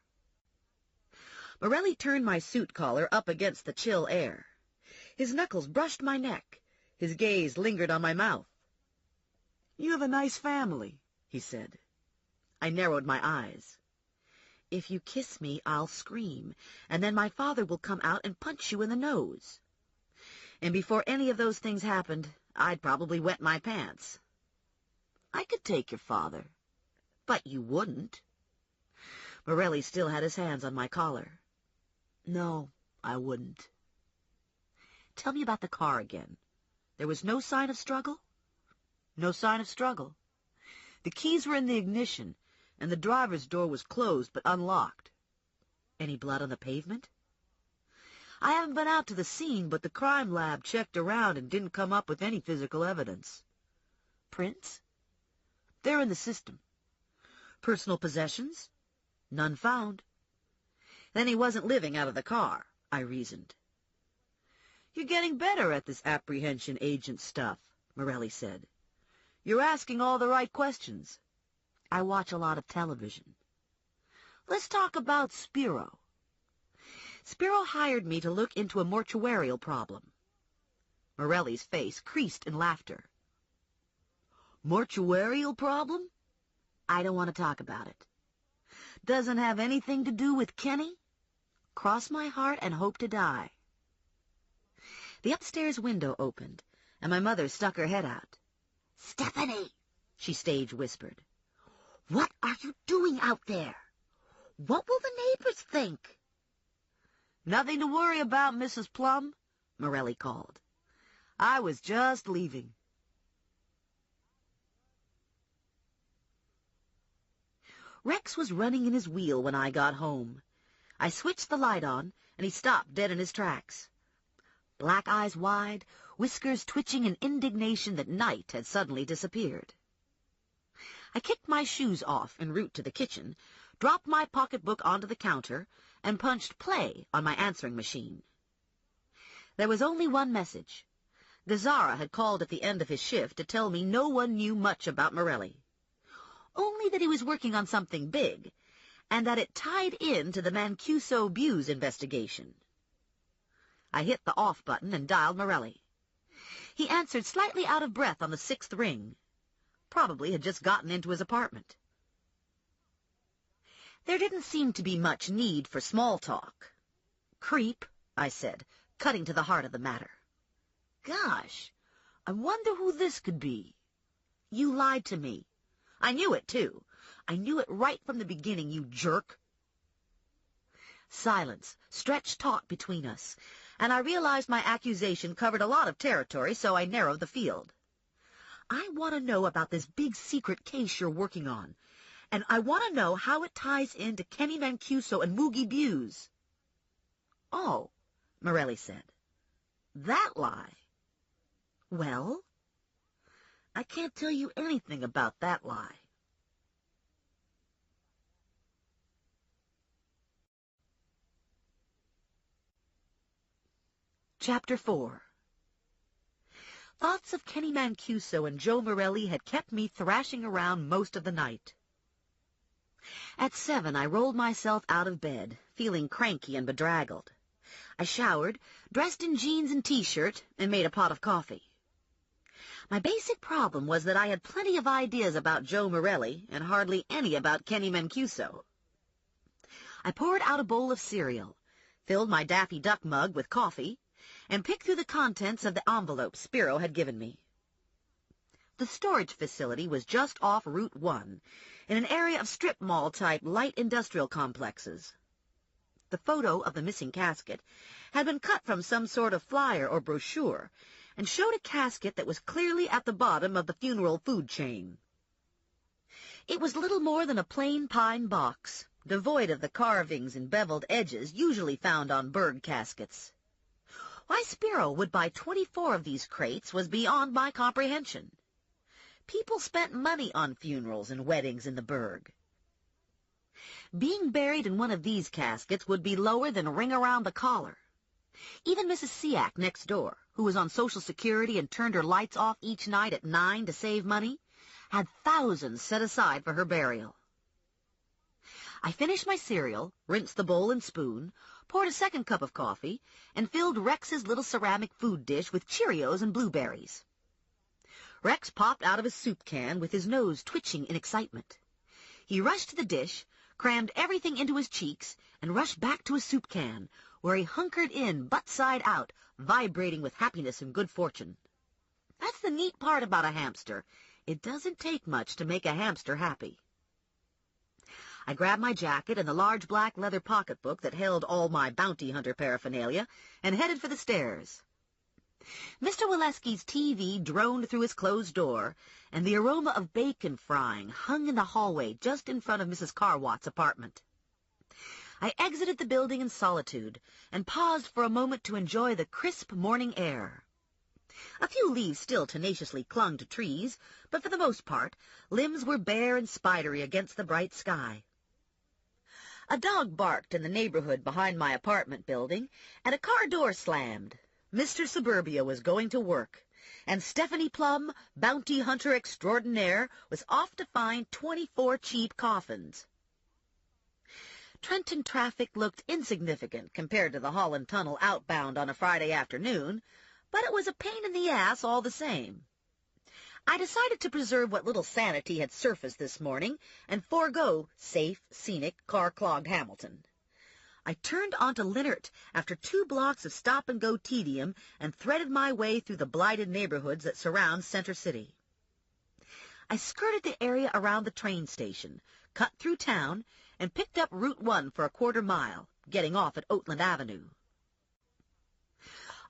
S2: Morelli turned my suit collar up against the chill air. His knuckles brushed my neck. His gaze lingered on my mouth. "You have a nice family," he said. I narrowed my eyes. "If you kiss me, I'll scream, and then my father will come out and punch you in the nose. And before any of those things happened, I'd probably wet my pants." "I could take your father." "But you wouldn't." Morelli still had his hands on my collar. "No, I wouldn't." "Tell me about the car again. There was no sign of struggle?" "No sign of struggle. The keys were in the ignition, and the driver's door was closed but unlocked." "Any blood on the pavement?" "I haven't been out to the scene, but the crime lab checked around and didn't come up with any physical evidence." "Prints?" "They're in the system." "Personal possessions?" "None found." "Then he wasn't living out of the car," I reasoned. "You're getting better at this apprehension agent stuff," Morelli said. "You're asking all the right questions." "I watch a lot of television." "Let's talk about Spiro." Spiro hired me to look into a mortuarial problem. Morelli's face creased in laughter. "Mortuarial problem?" "I don't want to talk about it." "Doesn't have anything to do with Kenny?" "Cross my heart and hope to die." The upstairs window opened, and my mother stuck her head out. "Stephanie," she stage whispered, "what are you doing out there? What will the neighbors think?" "Nothing to worry about, Mrs. Plum," Morelli called. "I was just leaving." Rex was running in his wheel when I got home. I switched the light on, and he stopped dead in his tracks. Black eyes wide, whiskers twitching in indignation that night had suddenly disappeared. I kicked my shoes off en route to the kitchen, dropped my pocketbook onto the counter, and punched play on my answering machine. There was only one message. Gazzara had called at the end of his shift to tell me no one knew much about Morelli. Only that he was working on something big, and that it tied in to the Mancuso-Buse investigation. I hit the off button and dialed Morelli. He answered slightly out of breath on the 6th ring. Probably had just gotten into his apartment. There didn't seem to be much need for small talk. "Creep," I said, cutting to the heart of the matter. "Gosh, I wonder who this could be." "You lied to me. I knew it, too. I knew it right from the beginning, you jerk." Silence, stretched taut between us, and I realized my accusation covered a lot of territory, so I narrowed the field. "I want to know about this big secret case you're working on, and I want to know how it ties into Kenny Mancuso and Moogie Buse." "Oh," Morelli said. "That lie." "Well?" "I can't tell you anything about that lie." Chapter 4. Thoughts of Kenny Mancuso and Joe Morelli had kept me thrashing around most of the night. At 7, I rolled myself out of bed, feeling cranky and bedraggled. I showered, dressed in jeans and T-shirt, and made a pot of coffee. My basic problem was that I had plenty of ideas about Joe Morelli and hardly any about Kenny Mancuso. I poured out a bowl of cereal, filled my Daffy Duck mug with coffee, and picked through the contents of the envelope Spiro had given me. The storage facility was just off Route 1, in an area of strip mall-type light industrial complexes. The photo of the missing casket had been cut from some sort of flyer or brochure, and showed a casket that was clearly at the bottom of the funeral food chain. It was little more than a plain pine box, devoid of the carvings and beveled edges usually found on Berg caskets. Why Spiro would buy 24 of these crates was beyond my comprehension. People spent money on funerals and weddings in the Berg. Being buried in one of these caskets would be lower than a ring around the collar. Even Mrs. Siak next door, who was on Social Security and turned her lights off each night at 9 to save money, had thousands set aside for her burial. I finished my cereal, rinsed the bowl and spoon, poured a second cup of coffee, and filled Rex's little ceramic food dish with Cheerios and blueberries. Rex popped out of his soup can with his nose twitching in excitement. He rushed to the dish, crammed everything into his cheeks, and rushed back to his soup can, where he hunkered in, butt side out, vibrating with happiness and good fortune. That's the neat part about a hamster. It doesn't take much to make a hamster happy. I grabbed my jacket and the large black leather pocketbook that held all my bounty hunter paraphernalia and headed for the stairs. Mr. Waleski's TV droned through his closed door, and the aroma of bacon frying hung in the hallway just in front of Mrs. Carwatt's apartment. I exited the building in solitude and paused for a moment to enjoy the crisp morning air. A few leaves still tenaciously clung to trees, but for the most part, limbs were bare and spidery against the bright sky. A dog barked in the neighborhood behind my apartment building, and a car door slammed. Mr. Suburbia was going to work, and Stephanie Plum, bounty hunter extraordinaire, was off to find 24 cheap coffins. Trenton traffic looked insignificant compared to the Holland Tunnel outbound on a Friday afternoon, but it was a pain in the ass all the same. I decided to preserve what little sanity had surfaced this morning and forego safe, scenic, car-clogged Hamilton. I turned onto Linnert after 2 blocks of stop-and-go tedium and threaded my way through the blighted neighborhoods that surround Center City. I skirted the area around the train station, cut through town, and picked up Route 1 for a quarter mile, getting off at Oatland Avenue.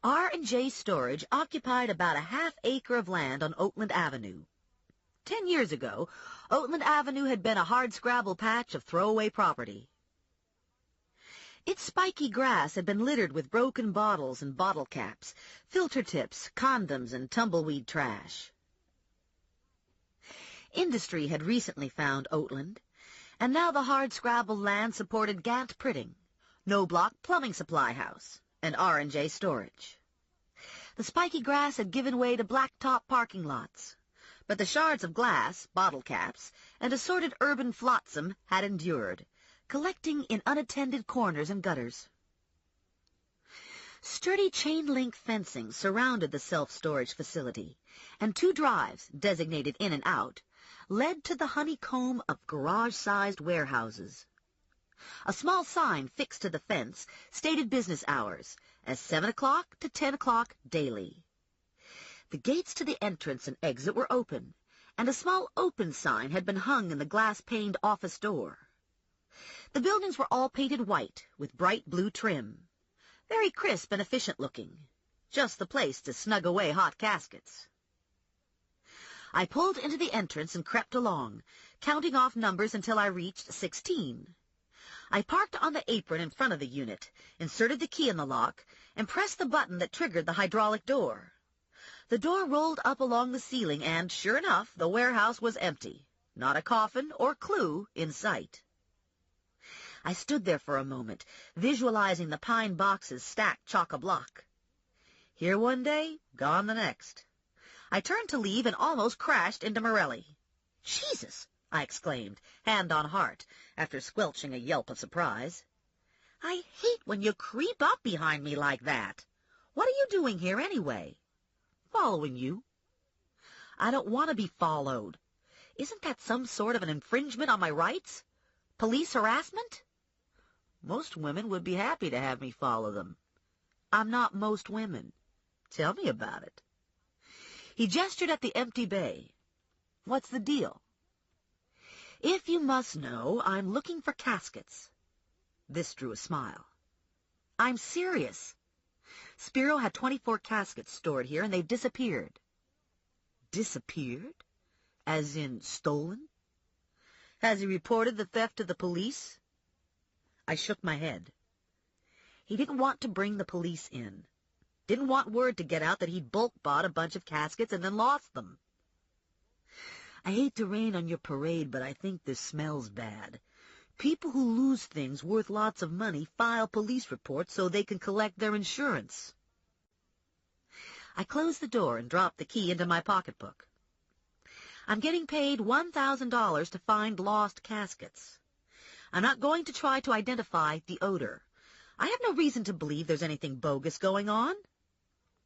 S2: R&J Storage occupied about a half-acre of land on Oatland Avenue. 10 years ago, Oatland Avenue had been a hardscrabble patch of throwaway property. Its spiky grass had been littered with broken bottles and bottle caps, filter tips, condoms, and tumbleweed trash. Industry had recently found Oatland, and now the hardscrabble land supported Gant Pritting, No-Block Plumbing Supply House, and R&J Storage. The spiky grass had given way to blacktop parking lots, but the shards of glass, bottle caps, and assorted urban flotsam had endured, collecting in unattended corners and gutters. Sturdy chain-link fencing surrounded the self-storage facility, and 2 drives, designated in and out, led to the honeycomb of garage-sized warehouses. A small sign fixed to the fence stated business hours as 7 o'clock to 10 o'clock daily. The gates to the entrance and exit were open, and a small open sign had been hung in the glass-paned office door. The buildings were all painted white with bright blue trim, very crisp and efficient-looking, just the place to snug away hot caskets. I pulled into the entrance and crept along, counting off numbers until I reached 16. I parked on the apron in front of the unit, inserted the key in the lock, and pressed the button that triggered the hydraulic door. The door rolled up along the ceiling, and, sure enough, the warehouse was empty, not a coffin or clue in sight. I stood there for a moment, visualizing the pine boxes stacked chock-a-block. Here one day, gone the next. I turned to leave and almost crashed into Morelli. "Jesus!" I exclaimed, hand on heart, after squelching a yelp of surprise. "I hate when you creep up behind me like that. What are you doing here, anyway?" "Following you." "I don't want to be followed. Isn't that some sort of an infringement on my rights? Police harassment?" "Most women would be happy to have me follow them." "I'm not most women." "Tell me about it." He gestured at the empty bay. "What's the deal?" "If you must know, I'm looking for caskets." This drew a smile. "I'm serious. Spiro had 24 caskets stored here, and they've disappeared." "Disappeared? As in stolen? Has he reported the theft to the police?" I shook my head. He didn't want to bring the police in. Didn't want word to get out that he'd bulk bought a bunch of caskets and then lost them. "I hate to rain on your parade, but I think this smells bad.
S3: People who lose things worth lots of money file police reports so they can collect their insurance.
S2: I closed the door and dropped the key into my pocketbook. I'm getting paid $1,000 to find lost caskets. I'm not going to try to identify the odor. I have no reason to believe there's anything bogus going on.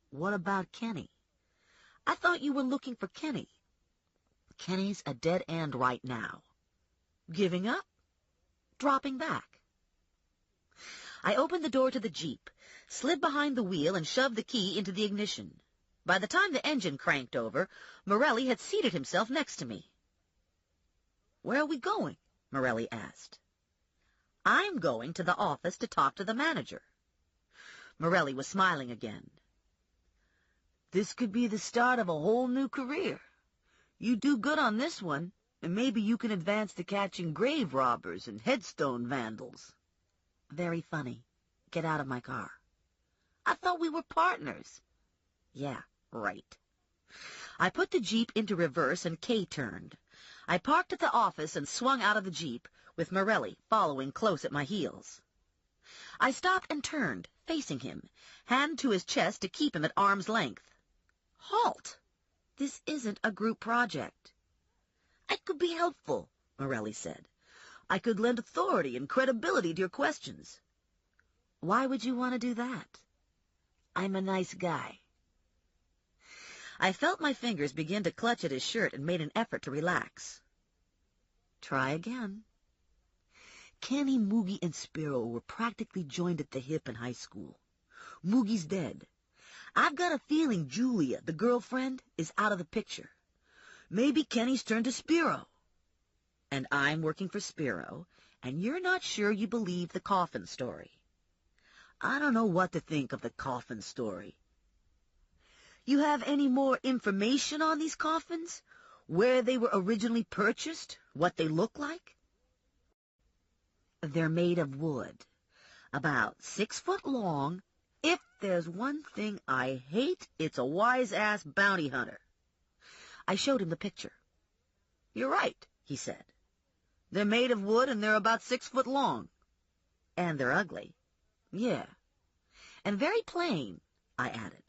S2: What about Kenny? I thought you were looking for Kenny. Kenny's a dead end right now. Giving up? Dropping back. I opened the door to the Jeep, slid behind the wheel, and shoved the key into the ignition. By the time the engine cranked over, Morelli had seated himself next to me. "Where are we going?" Morelli asked. "I'm going to the office to talk to the manager." Morelli was smiling again. "This could be the start of a whole new career. You do good on this one, and maybe you can advance to catching grave robbers and headstone vandals." "Very funny. Get out of my car." "I thought we were partners." "Yeah, right." I put the Jeep into reverse and K-turned. I parked at the office and swung out of the Jeep, with Morelli following close at my heels. I stopped and turned, facing him, hand to his chest to keep him at arm's length. "Halt! This isn't a group project." "I could be helpful," Morelli said. "I could lend authority and credibility to your questions." "Why would you want to do that?" "I'm a nice guy." I felt my fingers begin to clutch at his shirt and made an effort to relax. "Try again." Kenny, Moogie, and Spiro were practically joined at the hip in high school. Moogie's dead. I've got a feeling Julia, the girlfriend, is out of the picture. Maybe Kenny's turned to Spiro. And I'm working for Spiro, and you're not sure you believe the coffin story. I don't know what to think of the coffin story. You have any more information on these coffins? Where they were originally purchased? What they look like? They're made of wood, about 6 foot long. If there's one thing I hate, it's a wise-ass bounty hunter. I showed him the picture. "You're right," he said. "They're made of wood, and they're about 6 foot long." "And they're ugly." "Yeah." "And very plain," I added.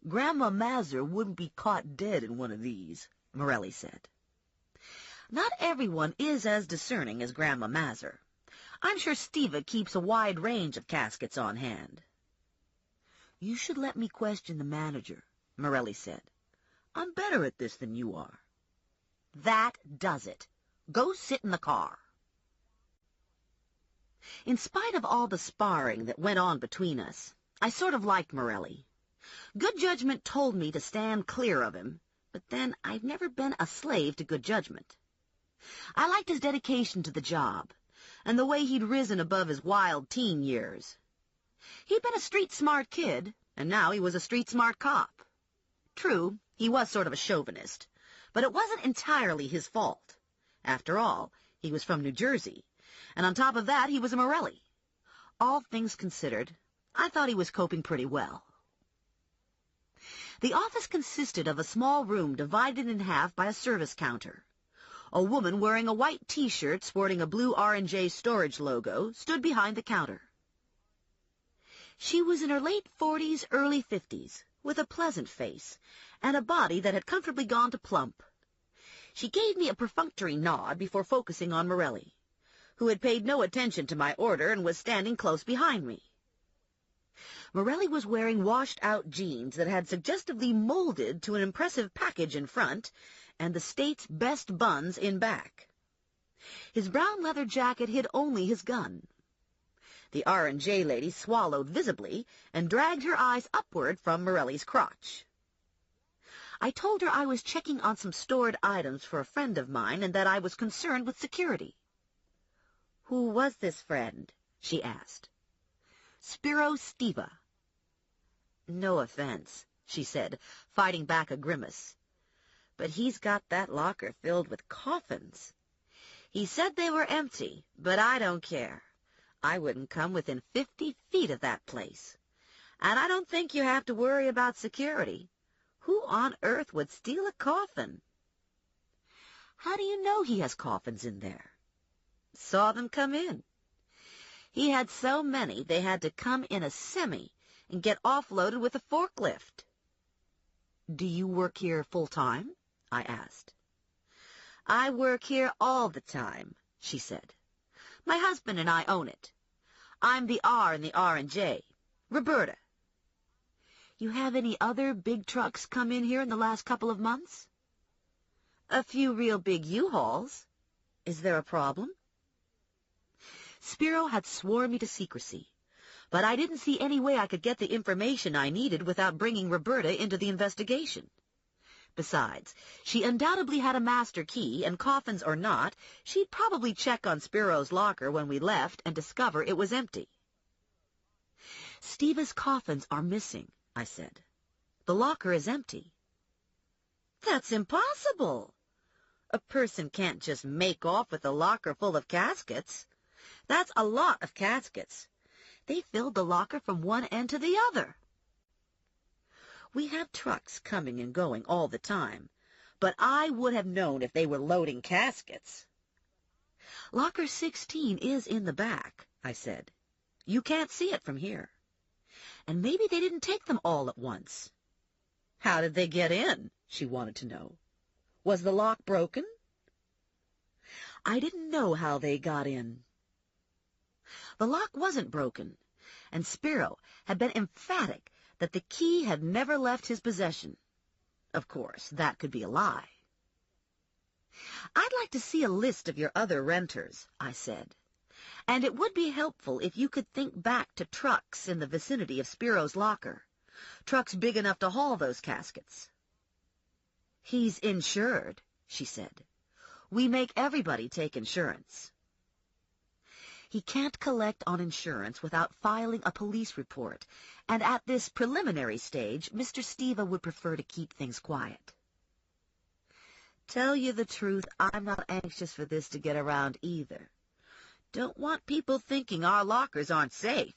S2: "Grandma Mazur wouldn't be caught dead in one of these," Morelli said. Not everyone is as discerning as Grandma Mazur. I'm sure Steva keeps a wide range of caskets on hand. "You should let me question the manager," Morelli said. "I'm better at this than you are." "That does it. Go sit in the car." In spite of all the sparring that went on between us, I sort of liked Morelli. Good judgment told me to stand clear of him, but then I've never been a slave to good judgment. I liked his dedication to the job, and the way he'd risen above his wild teen years. He'd been a street-smart kid, and now he was a street-smart cop. True, he was sort of a chauvinist, but it wasn't entirely his fault. After all, he was from New Jersey, and on top of that, he was a Morelli. All things considered, I thought he was coping pretty well. The office consisted of a small room divided in half by a service counter. A woman wearing a white T-shirt sporting a blue R&J storage logo stood behind the counter. She was in her late 40s, early 50s, with a pleasant face and a body that had comfortably gone to plump. She gave me a perfunctory nod before focusing on Morelli, who had paid no attention to my order and was standing close behind me. Morelli was wearing washed-out jeans that had suggestively molded to an impressive package in front and the state's best buns in back. His brown leather jacket hid only his gun. The R&J lady swallowed visibly and dragged her eyes upward from Morelli's crotch. I told her I was checking on some stored items for a friend of mine and that I was concerned with security. "Who was this friend?" she asked. "Spiro Steva." "No offense," she said, fighting back a grimace, "but he's got that locker filled with coffins. He said they were empty, but I don't care. I wouldn't come within 50 feet of that place. And I don't think you have to worry about security. Who on earth would steal a coffin?" "How do you know he has coffins in there?" Saw them come in. He had so many they had to come in a semi and get offloaded with a forklift. Do you work here full-time? I asked. I work here all the time, she said. My husband and I own it. I'm the R in the R&J. Roberta. You have any other big trucks come in here in the last couple of months? A few real big U-Hauls. Is there a problem? Spiro had sworn me to secrecy, but I didn't see any way I could get the information I needed without bringing Roberta into the investigation. Besides, she undoubtedly had a master key, and coffins or not, she'd probably check on Spiro's locker when we left and discover it was empty. Steva's coffins are missing, I said. The locker is empty. That's impossible. A person can't just make off with a locker full of caskets. That's a lot of caskets. They filled the locker from one end to the other. We have trucks coming and going all the time, but I would have known if they were loading caskets. Locker 16 is in the back, I said. You can't see it from here. And maybe they didn't take them all at once. How did they get in? She wanted to know. Was the lock broken? I didn't know how they got in. The lock wasn't broken, and Spiro had been emphatic that the key had never left his possession. Of course, that could be a lie. I'd like to see a list of your other renters, I said, and it would be helpful if you could think back to trucks in the vicinity of Spiro's locker, trucks big enough to haul those caskets. He's insured, she said. We make everybody take insurance. He can't collect on insurance without filing a police report, and at this preliminary stage, Mr. Steva would prefer to keep things quiet. Tell you the truth, I'm not anxious for this to get around either. Don't want people thinking our lockers aren't safe.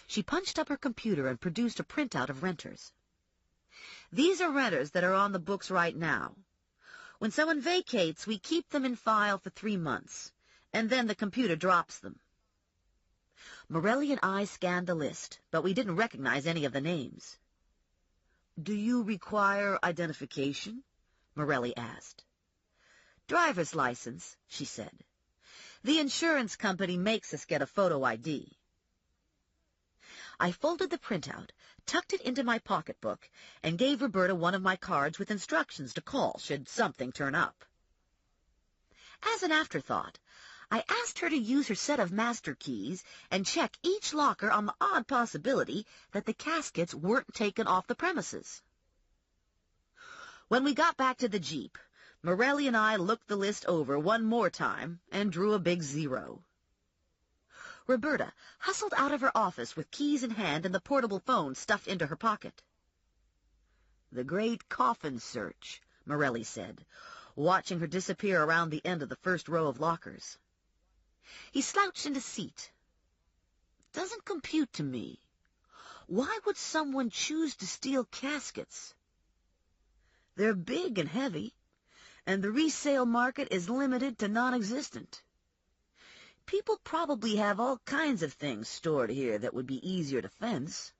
S2: She punched up her computer and produced a printout of renters. These are renters that are on the books right now. When someone vacates, we keep them in file for 3 months, and then the computer drops them. Morelli and I scanned the list, but we didn't recognize any of the names. Do you require identification? Morelli asked. Driver's license, she said. The insurance company makes us get a photo ID. I folded the printout, tucked it into my pocketbook, and gave Roberta one of my cards with instructions to call should something turn up. As an afterthought, I asked her to use her set of master keys and check each locker on the odd possibility that the caskets weren't taken off the premises. When we got back to the Jeep, Morelli and I looked the list over one more time and drew a big 0. Roberta hustled out of her office with keys in hand and the portable phone stuffed into her pocket. The great coffin search, Morelli said, watching her disappear around the end of the first row of lockers. He slouched into seat. Doesn't compute to me. Why would someone choose to steal caskets? They're big and heavy, and the resale market is limited to non-existent. People probably have all kinds of things stored here that would be easier to fence.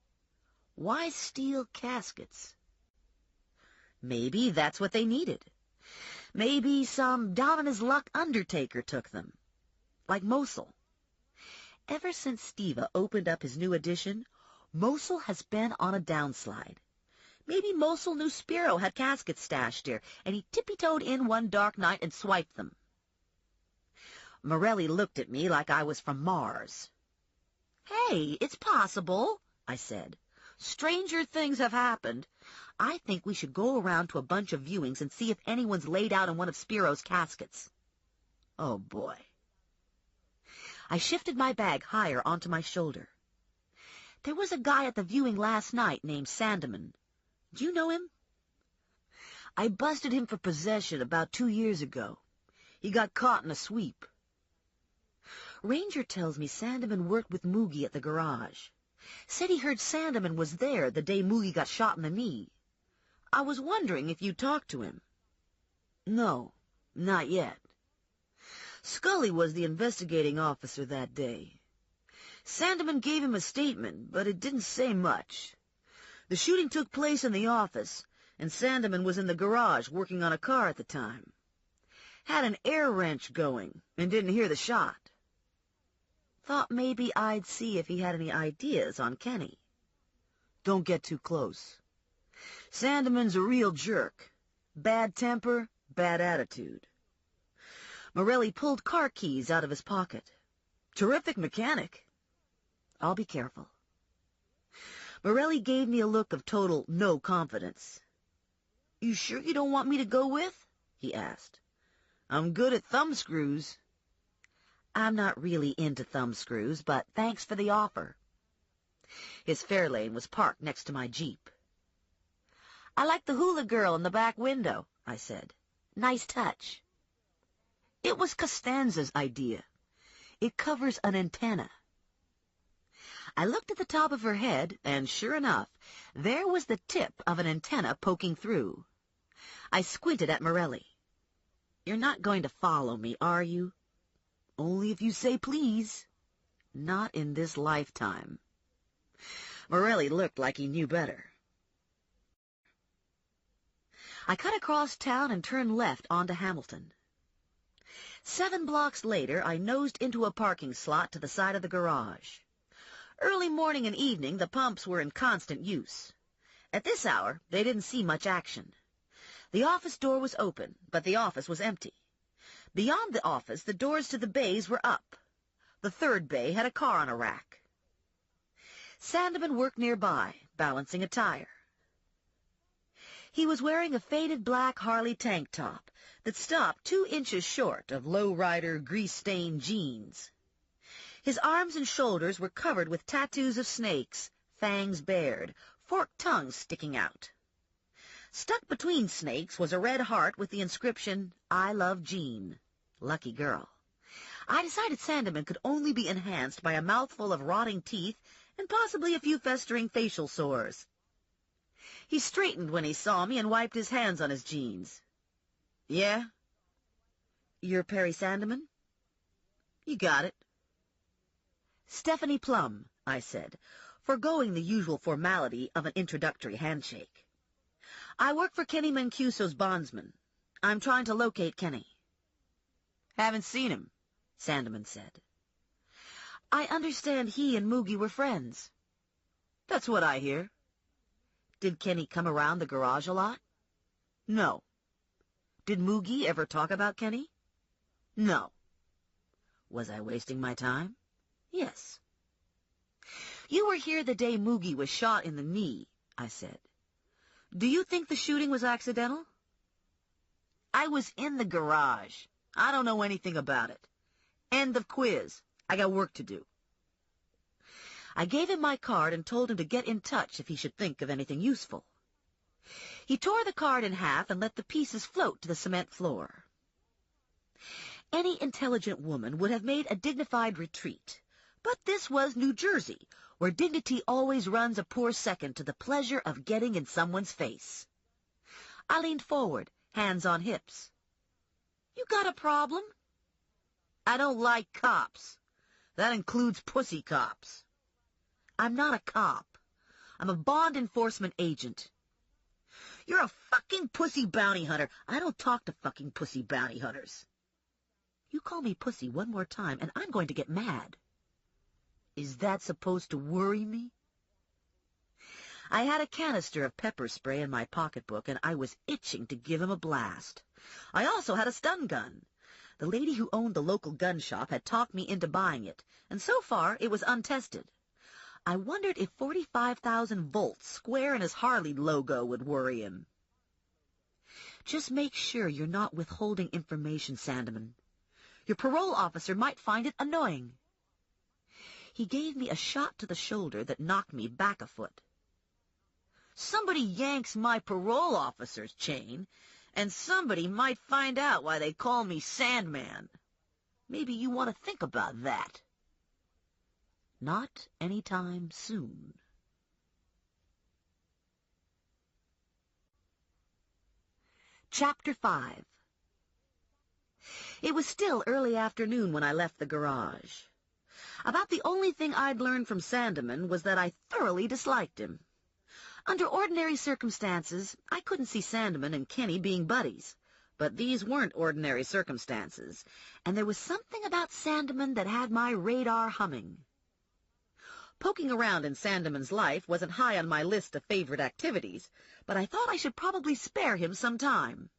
S2: Why steal caskets? Maybe that's what they needed. Maybe some down-on-his-luck undertaker took them, like Mosul. Ever since Steva opened up his new addition, Mosul has been on a downslide. Maybe Mosul knew Spiro had caskets stashed here, and he tippy-toed in one dark night and swiped them. Morelli looked at me like I was from Mars. Hey, it's possible, I said. Stranger things have happened. I think we should go around to a bunch of viewings and see if anyone's laid out in one of Spiro's caskets. Oh, boy. I shifted my bag higher onto my shoulder. There was a guy at the viewing last night named Sandeman. Do you know him? I busted him for possession about 2 years ago. He got caught in a sweep. Ranger tells me Sandeman worked with Moogie at the garage. Said he heard Sandeman was there the day Moogie got shot in the knee. I was wondering if you talked to him. No, not yet. Scully was the investigating officer that day. Sandeman gave him a statement, but it didn't say much. The shooting took place in the office, and Sandeman was in the garage working on a car at the time. Had an air wrench going, and didn't hear the shot. Thought maybe I'd see if he had any ideas on Kenny. Don't get too close. Sandeman's a real jerk. Bad temper, bad attitude. Morelli pulled car keys out of his pocket. Terrific mechanic. I'll be careful. Morelli gave me a look of total no confidence. You sure you don't want me to go with? He asked. I'm good at thumbscrews. I'm not really into thumbscrews, but thanks for the offer. His Fairlane was parked next to my Jeep. I like the hula girl in the back window, I said. Nice touch. It was Costanza's idea. It covers an antenna. I looked at the top of her head, and sure enough, there was the tip of an antenna poking through. I squinted at Morelli. You're not going to follow me, are you? Only if you say please. Not in this lifetime. Morelli looked like he knew better. I cut across town and turned left onto Hamilton. 7 blocks later, I nosed into a parking slot to the side of the garage. Early morning and evening, the pumps were in constant use. At this hour, they didn't see much action. The office door was open, but the office was empty. Beyond the office, the doors to the bays were up. The third bay had a car on a rack. Sandeman worked nearby, balancing a tire. He was wearing a faded black Harley tank top that stopped 2 inches short of low-rider, grease-stained jeans. His arms and shoulders were covered with tattoos of snakes, fangs bared, forked tongues sticking out. Stuck between snakes was a red heart with the inscription, I love Jean. Lucky girl. I decided Sandeman could only be enhanced by a mouthful of rotting teeth and possibly a few festering facial sores. He straightened when he saw me and wiped his hands on his jeans. Yeah? You're Perry Sandeman? You got it. Stephanie Plum, I said, forgoing the usual formality of an introductory handshake. I work for Kenny Mancuso's bondsman. I'm trying to locate Kenny. Haven't seen him, Sandeman said. I understand he and Moogie were friends. That's what I hear. Did Kenny come around the garage a lot? No. Did Moogie ever talk about Kenny? No. Was I wasting my time? Yes. You were here the day Moogie was shot in the knee, I said. Do you think the shooting was accidental? I was in the garage. I don't know anything about it. End of quiz. I got work to do. I gave him my card and told him to get in touch if he should think of anything useful. He tore the card in half and let the pieces float to the cement floor. Any intelligent woman would have made a dignified retreat, but this was New Jersey, where dignity always runs a poor second to the pleasure of getting in someone's face. I leaned forward, hands on hips. You got a problem? I don't like cops. That includes pussy cops. I'm not a cop. I'm a bond enforcement agent. You're a fucking pussy bounty hunter. I don't talk to fucking pussy bounty hunters. You call me pussy one more time, and I'm going to get mad. Is that supposed to worry me? I had a canister of pepper spray in my pocketbook, and I was itching to give him a blast. I also had a stun gun. The lady who owned the local gun shop had talked me into buying it, and so far it was untested. I wondered if 45,000 volts square in his Harley logo would worry him. Just make sure you're not withholding information, Sandeman. Your parole officer might find it annoying. He gave me a shot to the shoulder that knocked me back a foot. Somebody yanks my parole officer's chain, and somebody might find out why they call me Sandman. Maybe you want to think about that. Not any time soon. Chapter 5. It was still early afternoon when I left the garage. About the only thing I'd learned from Sandeman was that I thoroughly disliked him. Under ordinary circumstances, I couldn't see Sandeman and Kenny being buddies. But these weren't ordinary circumstances, and there was something about Sandeman that had my radar humming. Poking around in Sandeman's life wasn't high on my list of favorite activities, but I thought I should probably spare him some time.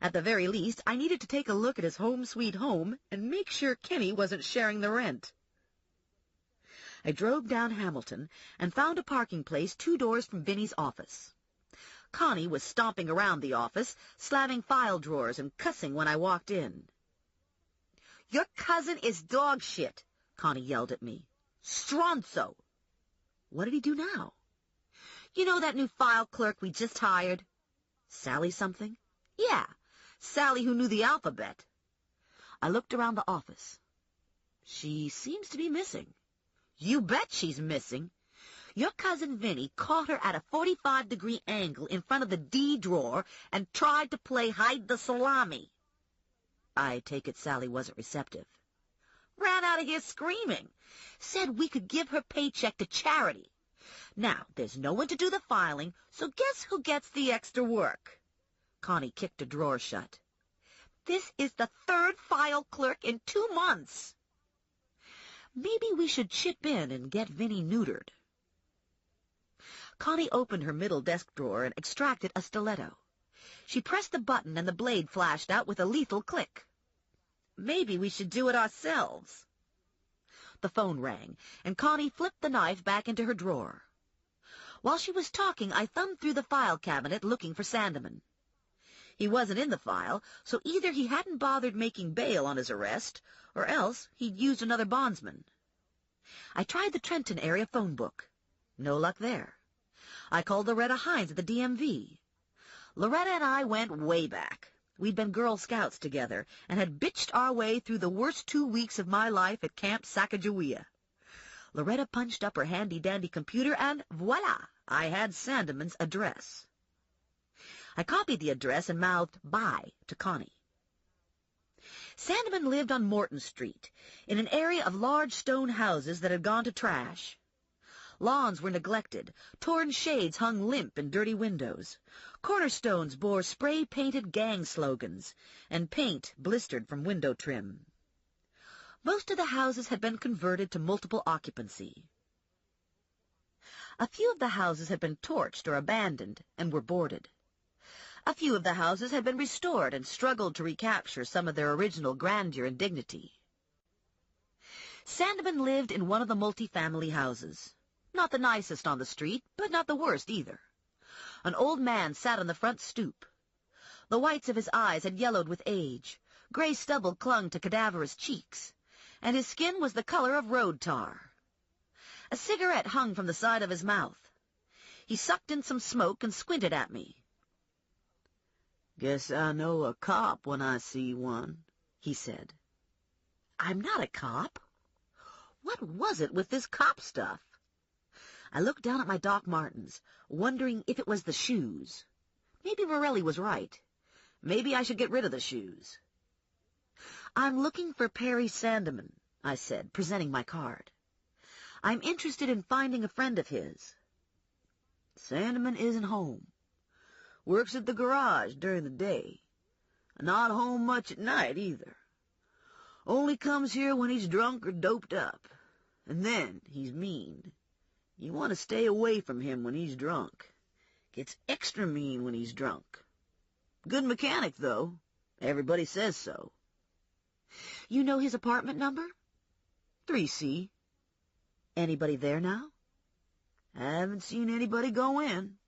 S2: At the very least, I needed to take a look at his home sweet home and make sure Kenny wasn't sharing the rent. I drove down Hamilton and found a parking place 2 doors from Vinny's office. Connie was stomping around the office, slamming file drawers and cussing when I walked in. "Your cousin is dog shit," Connie yelled at me. "Stronzo." What did he do now? "You know that new file clerk we just hired? Sally something?" "Yeah, Sally who knew the alphabet." I looked around the office. "She seems to be missing." "You bet she's missing. Your cousin Vinny caught her at a 45-degree angle in front of the D drawer and tried to play hide the salami." I take it Sally wasn't receptive. "Ran out of here screaming. Said we could give her paycheck to charity. Now, there's no one to do the filing, so guess who gets the extra work?" Connie kicked a drawer shut. "This is the 3rd file clerk in 2 months. Maybe we should chip in and get Vinny neutered." Connie opened her middle desk drawer and extracted a stiletto. She pressed the button and the blade flashed out with a lethal click. "Maybe we should do it ourselves." The phone rang, and Connie flipped the knife back into her drawer. While she was talking, I thumbed through the file cabinet looking for Sandeman. He wasn't in the file, so either he hadn't bothered making bail on his arrest, or else he'd used another bondsman. I tried the Trenton area phone book. No luck there. I called Loretta Hines at the DMV. Loretta and I went way back. We'd been Girl Scouts together and had bitched our way through the worst 2 weeks of my life at Camp Sacagawea. Loretta punched up her handy-dandy computer, and voila, I had Sandeman's address. I copied the address and mouthed bye to Connie. Sandeman lived on Morton Street, in an area of large stone houses that had gone to trash. Lawns were neglected, torn shades hung limp in dirty windows, cornerstones bore spray-painted gang slogans, and paint blistered from window trim. Most of the houses had been converted to multiple occupancy. A few of the houses had been torched or abandoned and were boarded. A few of the houses had been restored and struggled to recapture some of their original grandeur and dignity. Sandeman lived in one of the multi-family houses. Not the nicest on the street, but not the worst either. An old man sat on the front stoop. The whites of his eyes had yellowed with age, gray stubble clung to cadaverous cheeks, and his skin was the color of road tar. A cigarette hung from the side of his mouth. He sucked in some smoke and squinted at me. "Guess I know a cop when I see one," he said. "I'm not a cop. What was it with this cop stuff?" I looked down at my Doc Martens, wondering if it was the shoes. Maybe Morelli was right. Maybe I should get rid of the shoes. "I'm looking for Perry Sandeman," I said, presenting my card. "I'm interested in finding a friend of his." "Sandeman isn't home. Works at the garage during the day. Not home much at night, either. Only comes here when he's drunk or doped up. And then he's mean. You want to stay away from him when he's drunk. Gets extra mean when he's drunk. Good mechanic, though. Everybody says so." "You know his apartment number?" 3C. "Anybody there now?" "Haven't seen anybody go in."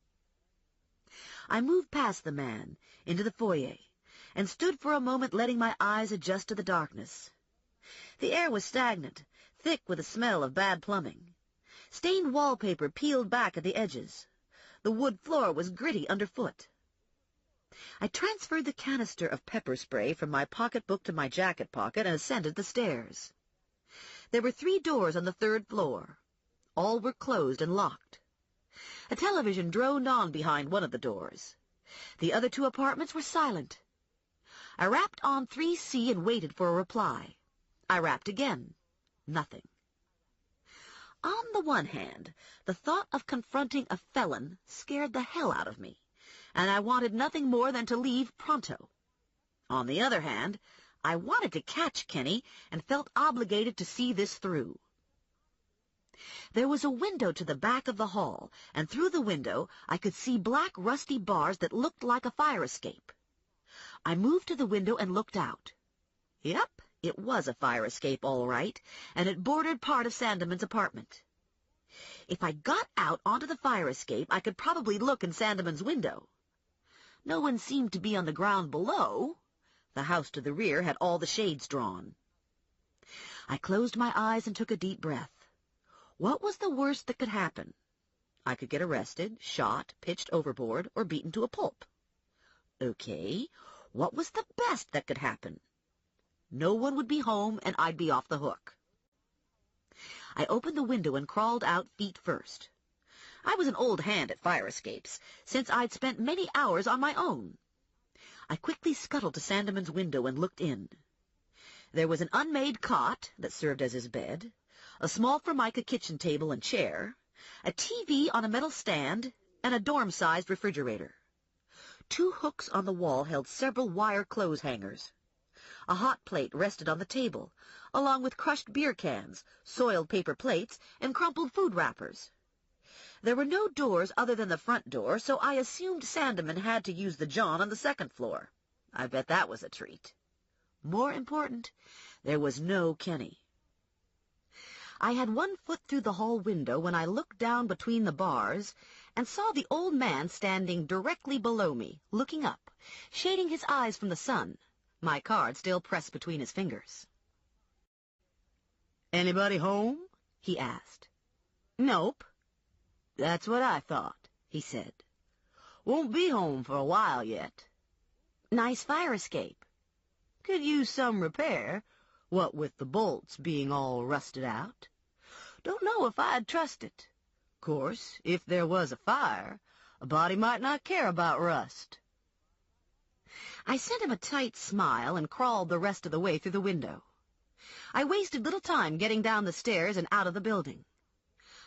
S2: I moved past the man, into the foyer, and stood for a moment letting my eyes adjust to the darkness. The air was stagnant, thick with the smell of bad plumbing. Stained wallpaper peeled back at the edges. The wood floor was gritty underfoot. I transferred the canister of pepper spray from my pocketbook to my jacket pocket and ascended the stairs. There were 3 doors on the 3rd floor. All were closed and locked. A television droned on behind one of the doors. The other 2 apartments were silent. I rapped on 3C and waited for a reply. I rapped again. Nothing. On the one hand, the thought of confronting a felon scared the hell out of me, and I wanted nothing more than to leave pronto. On the other hand, I wanted to catch Kenny and felt obligated to see this through. There was a window to the back of the hall, and through the window I could see black rusty bars that looked like a fire escape. I moved to the window and looked out. Yep, it was a fire escape all right, and it bordered part of Sandeman's apartment. If I got out onto the fire escape, I could probably look in Sandeman's window. No one seemed to be on the ground below. The house to the rear had all the shades drawn. I closed my eyes and took a deep breath. What was the worst that could happen? I could get arrested, shot, pitched overboard, or beaten to a pulp. Okay, what was the best that could happen? No one would be home, and I'd be off the hook. I opened the window and crawled out feet first. I was an old hand at fire escapes, since I'd spent many hours on my own. I quickly scuttled to Sandeman's window and looked in. There was an unmade cot that served as his bed, a small Formica kitchen table and chair, a TV on a metal stand, and a dorm-sized refrigerator. 2 hooks on the wall held several wire clothes hangers. A hot plate rested on the table, along with crushed beer cans, soiled paper plates, and crumpled food wrappers. There were no doors other than the front door, so I assumed Sandeman had to use the john on the second floor. I bet that was a treat. More important, there was no Kenny. I had 1 foot through the hall window when I looked down between the bars and saw the old man standing directly below me, looking up, shading his eyes from the sun, my card still pressed between his fingers. "Anybody home?" he asked. "Nope." "That's what I thought," he said. "Won't be home for a while yet." "Nice fire escape." "Could use some repair, what with the bolts being all rusted out. Don't know if I'd trust it. Course, if there was a fire, a body might not care about rust." I sent him a tight smile and crawled the rest of the way through the window. I wasted little time getting down the stairs and out of the building.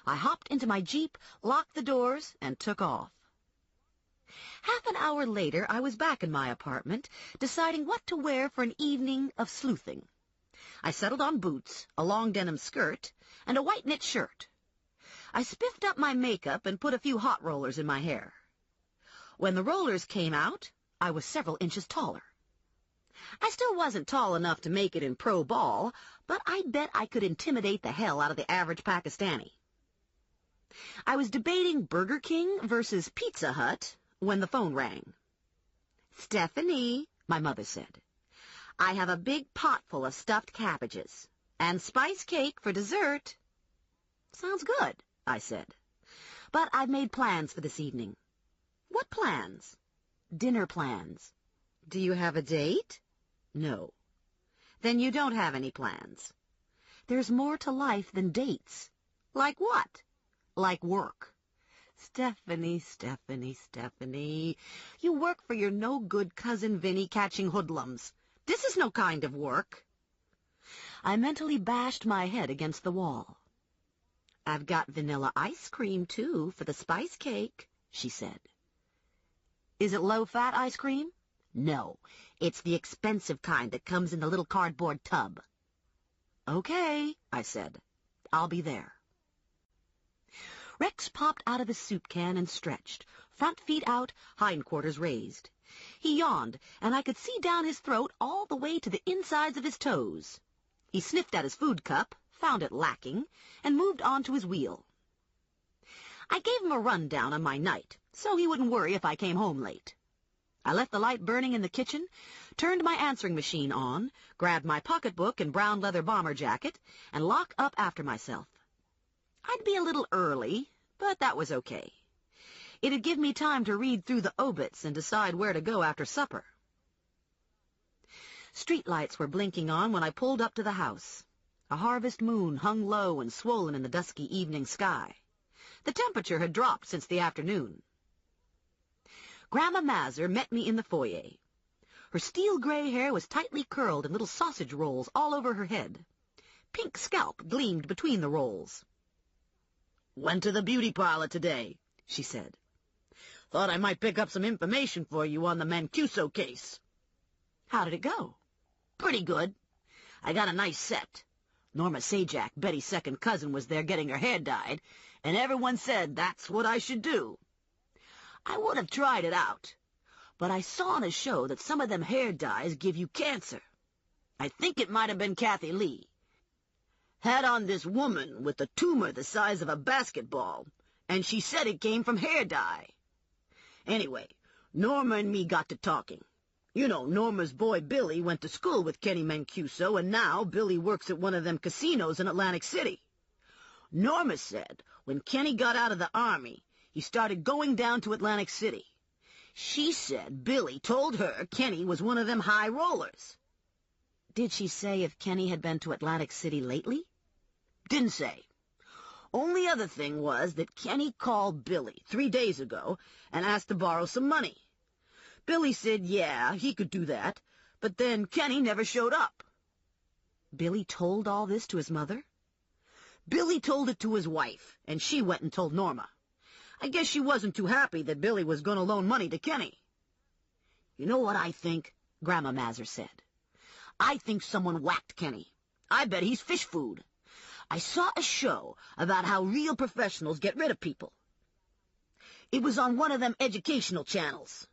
S2: I hopped into my Jeep, locked the doors, and took off. Half an hour later, I was back in my apartment, deciding what to wear for an evening of sleuthing. I settled on boots, a long denim skirt, and a white knit shirt. I spiffed up my makeup and put a few hot rollers in my hair. When the rollers came out, I was several inches taller. I still wasn't tall enough to make it in pro ball, but I bet I could intimidate the hell out of the average Pakistani. I was debating Burger King versus Pizza Hut when the phone rang. "Stephanie," my mother said, "I have a big pot full of stuffed cabbages, and spice cake for dessert." "Sounds good," I said. "But I've made plans for this evening." "What plans?" "Dinner plans." "Do you have a date?" "No." "Then you don't have any plans." "There's more to life than dates." "Like what?" "Like work." "Stephanie, Stephanie, Stephanie, you work for your no-good cousin Vinny catching hoodlums. This is no kind of work." I mentally bashed my head against the wall. "I've got vanilla ice cream, too, for the spice cake," she said. "Is it low-fat ice cream?" "No, it's the expensive kind that comes in the little cardboard tub." "Okay," I said. "I'll be there." Rex popped out of his soup can and stretched, front feet out, hindquarters raised. He yawned, and I could see down his throat all the way to the insides of his toes. He sniffed at his food cup, found it lacking, and moved on to his wheel. I gave him a rundown on my night, so he wouldn't worry if I came home late. I left the light burning in the kitchen, turned my answering machine on, grabbed my pocketbook and brown leather bomber jacket, and locked up after myself. I'd be a little early, but that was okay. It'd give me time to read through the obits and decide where to go after supper. Streetlights were blinking on when I pulled up to the house. A harvest moon hung low and swollen in the dusky evening sky. The temperature had dropped since the afternoon. Grandma Mazur met me in the foyer. Her steel-gray hair was tightly curled in little sausage rolls all over her head. Pink scalp gleamed between the rolls.
S3: "Went to the beauty parlor today," she said. "Thought I might pick up some information for you on the Mancuso case."
S2: How did it go?
S3: "Pretty good. I got a nice set. Norma Sajak, Betty's second cousin, was there getting her hair dyed, and everyone said that's what I should do. I would have tried it out, but I saw on a show that some of them hair dyes give you cancer. I think it might have been Kathy Lee. Had on this woman with a tumor the size of a basketball, and she said it came from hair dye. Anyway, Norma and me got to talking. You know, Norma's boy Billy went to school with Kenny Mancuso, and now Billy works at one of them casinos in Atlantic City. Norma said when Kenny got out of the Army, he started going down to Atlantic City. She said Billy told her Kenny was one of them high rollers."
S2: Did she say if Kenny had been to Atlantic City lately?
S3: "Didn't say. Only other thing was that Kenny called Billy 3 days ago and asked to borrow some money. Billy said yeah, he could do that, but then Kenny never showed up."
S2: Billy told all this to his mother?
S3: "Billy told it to his wife, and she went and told Norma. I guess she wasn't too happy that Billy was going to loan money to Kenny." "You know what I think?" Grandma Mazur said. "I think someone whacked Kenny. I bet he's fish food. I saw a show about how real professionals get rid of people. It was on one of them educational channels.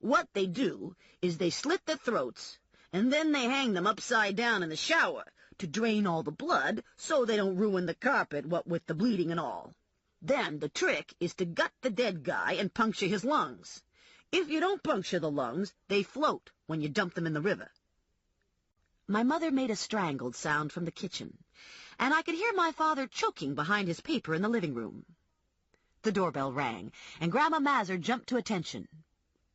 S3: What they do is they slit their throats, and then they hang them upside down in the shower to drain all the blood so they don't ruin the carpet, what with the bleeding and all. Then the trick is to gut the dead guy and puncture his lungs. If you don't puncture the lungs, they float when you dump them in the river."
S2: My mother made a strangled sound from the kitchen, and I could hear my father choking behind his paper in the living room. The doorbell rang, and Grandma Mazur jumped to attention.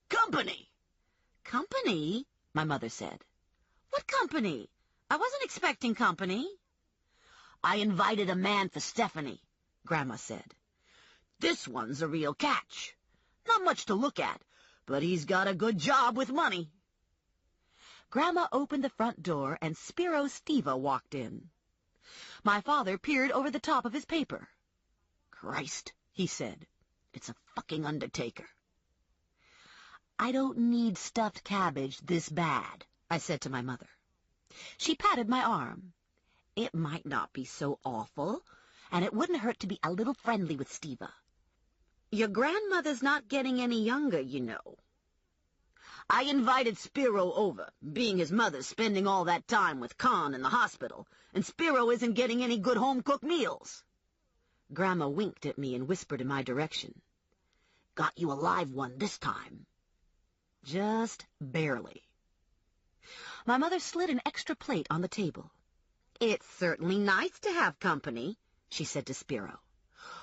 S3: "Company!"
S2: "Company?" my mother said. "What company? I wasn't expecting company."
S3: "I invited a man for Stephanie," Grandma said. "This one's a real catch. Not much to look at, but he's got a good job with money."
S2: Grandma opened the front door, and Spiro Steva walked in. My father peered over the top of his paper.
S3: "Christ," he said, "it's a fucking undertaker."
S2: "I don't need stuffed cabbage this bad," I said to my mother. She patted my arm. "It might not be so awful, and it wouldn't hurt to be a little friendly with Steva. Your grandmother's not getting any younger, you know."
S3: "I invited Spiro over, being his mother's spending all that time with Con in the hospital, and Spiro isn't getting any good home-cooked meals."
S2: Grandma winked at me and whispered in my direction.
S3: "Got you a live one this time."
S2: Just barely. My mother slid an extra plate on the table. "It's certainly nice to have company," she said to Spiro.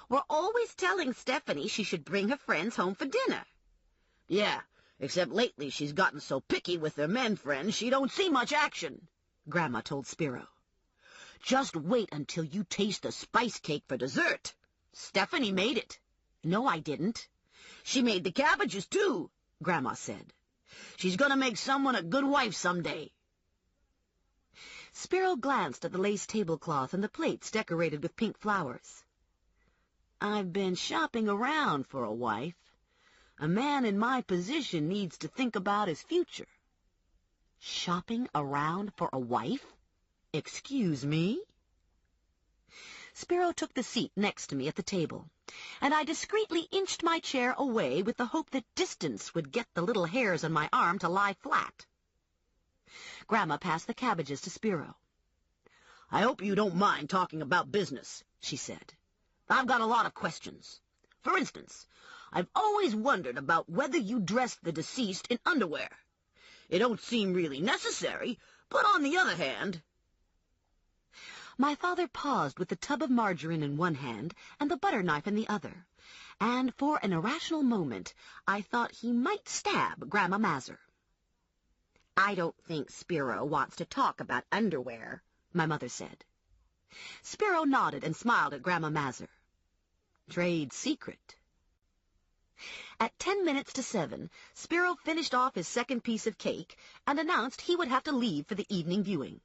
S2: "We're always telling Stephanie she should bring her friends home for dinner."
S3: "Yeah, except lately she's gotten so picky with her men friends she don't see much action," Grandma told Spiro. "Just wait until you taste the spice cake for dessert. Stephanie made it."
S2: "No, I didn't."
S3: "She made the cabbages, too," Grandma said. "She's going to make someone a good wife someday."
S2: Spiro glanced at the lace tablecloth and the plates decorated with pink flowers. "I've been shopping around for a wife. A man in my position needs to think about his future." "Shopping around for a wife? Excuse me?" Spiro took the seat next to me at the table, and I discreetly inched my chair away with the hope that distance would get the little hairs on my arm to lie flat. Grandma passed the cabbages to Spiro.
S3: "I hope you don't mind talking about business," she said. "I've got a lot of questions. For instance, I've always wondered about whether you dressed the deceased in underwear. It don't seem really necessary, but on the other hand—"
S2: My father paused with the tub of margarine in one hand and the butter knife in the other, and for an irrational moment I thought he might stab Grandma Mazur. "I don't think Spiro wants to talk about underwear," my mother said. Spiro nodded and smiled at Grandma Mazur. "Trade secret." At 10 minutes to 7, Spiro finished off his second piece of cake and announced he would have to leave for the evening viewing.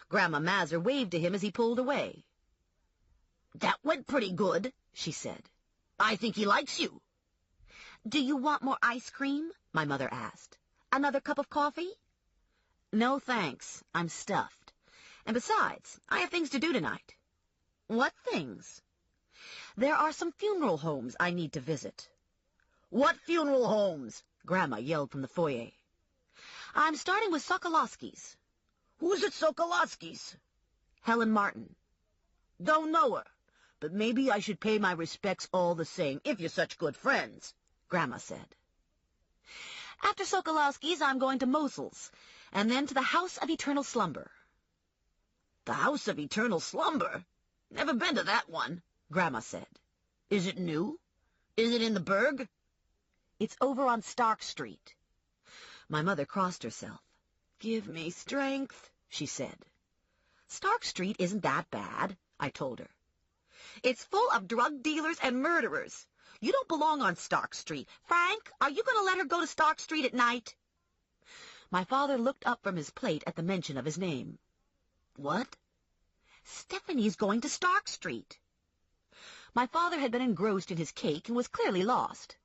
S2: Grandma Mazur waved to him as he pulled away. "That went pretty good," she said. "I think he likes you." "Do you want more ice cream?" my mother asked. "Another cup of coffee?" "No, thanks. I'm stuffed. And besides, I have things to do tonight." "What things?" "There are some funeral homes I need to visit." "What funeral homes?" Grandma yelled from the foyer. "I'm starting with Sokolowski's." "Who's at Sokolowski's?" "Helen Martin." "Don't know her, but maybe I should pay my respects all the same, if you're such good friends," Grandma said. "After Sokolowski's, I'm going to Mosel's, and then to the House of Eternal Slumber." "The House of Eternal Slumber? Never been to that one," Grandma said. "Is it new? Is it in the burg?" "It's over on Stark Street." My mother crossed herself. "Give me strength," she said. "Stark Street isn't that bad," I told her. "It's full of drug dealers and murderers. You don't belong on Stark Street. Frank, are you going to let her go to Stark Street at night?" My father looked up from his plate at the mention of his name. "What?" "Stephanie's going to Stark Street." My father had been engrossed in his cake and was clearly lost.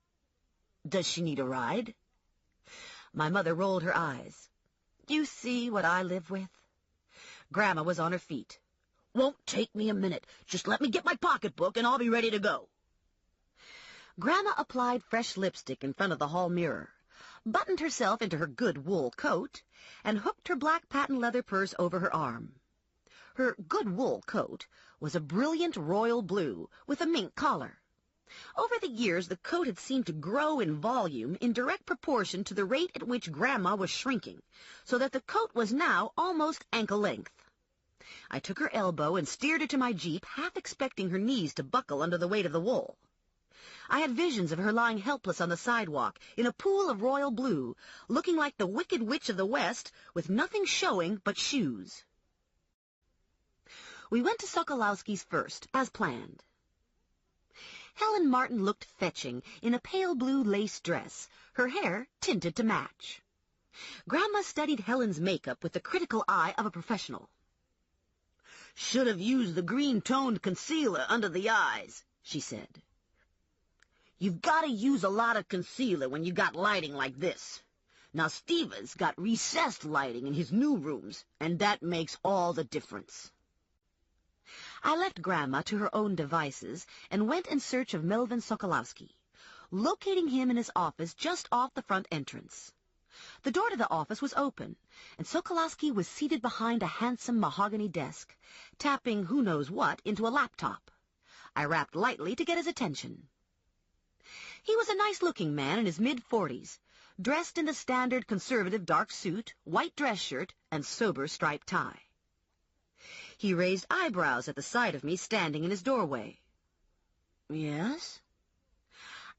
S2: "Does she need a ride?" My mother rolled her eyes. "You see what I live with?" Grandma was on her feet. "Won't take me a minute. Just let me get my pocketbook and I'll be ready to go." Grandma applied fresh lipstick in front of the hall mirror, buttoned herself into her good wool coat, and hooked her black patent leather purse over her arm. Her good wool coat was a brilliant royal blue with a mink collar. Over the years, the coat had seemed to grow in volume in direct proportion to the rate at which Grandma was shrinking, so that the coat was now almost ankle length. I took her elbow and steered her to my jeep, half expecting her knees to buckle under the weight of the wool. I had visions of her lying helpless on the sidewalk in a pool of royal blue, looking like the Wicked Witch of the West, with nothing showing but shoes. We went to Sokolowski's first, as planned. Helen Martin looked fetching in a pale blue lace dress, her hair tinted to match. Grandma studied Helen's makeup with the critical eye of a professional. "Should have used the green-toned concealer under the eyes," she said. "You've got to use a lot of concealer when you got lighting like this. Now, Steve's got recessed lighting in his new rooms, and that makes all the difference." I left Grandma to her own devices and went in search of Melvin Sokolowski, locating him in his office just off the front entrance. The door to the office was open, and Sokolowski was seated behind a handsome mahogany desk, tapping who knows what into a laptop. I rapped lightly to get his attention. He was a nice-looking man in his mid-40s, dressed in the standard conservative dark suit, white dress shirt, and sober striped tie. He raised eyebrows at the sight of me standing in his doorway. "Yes?"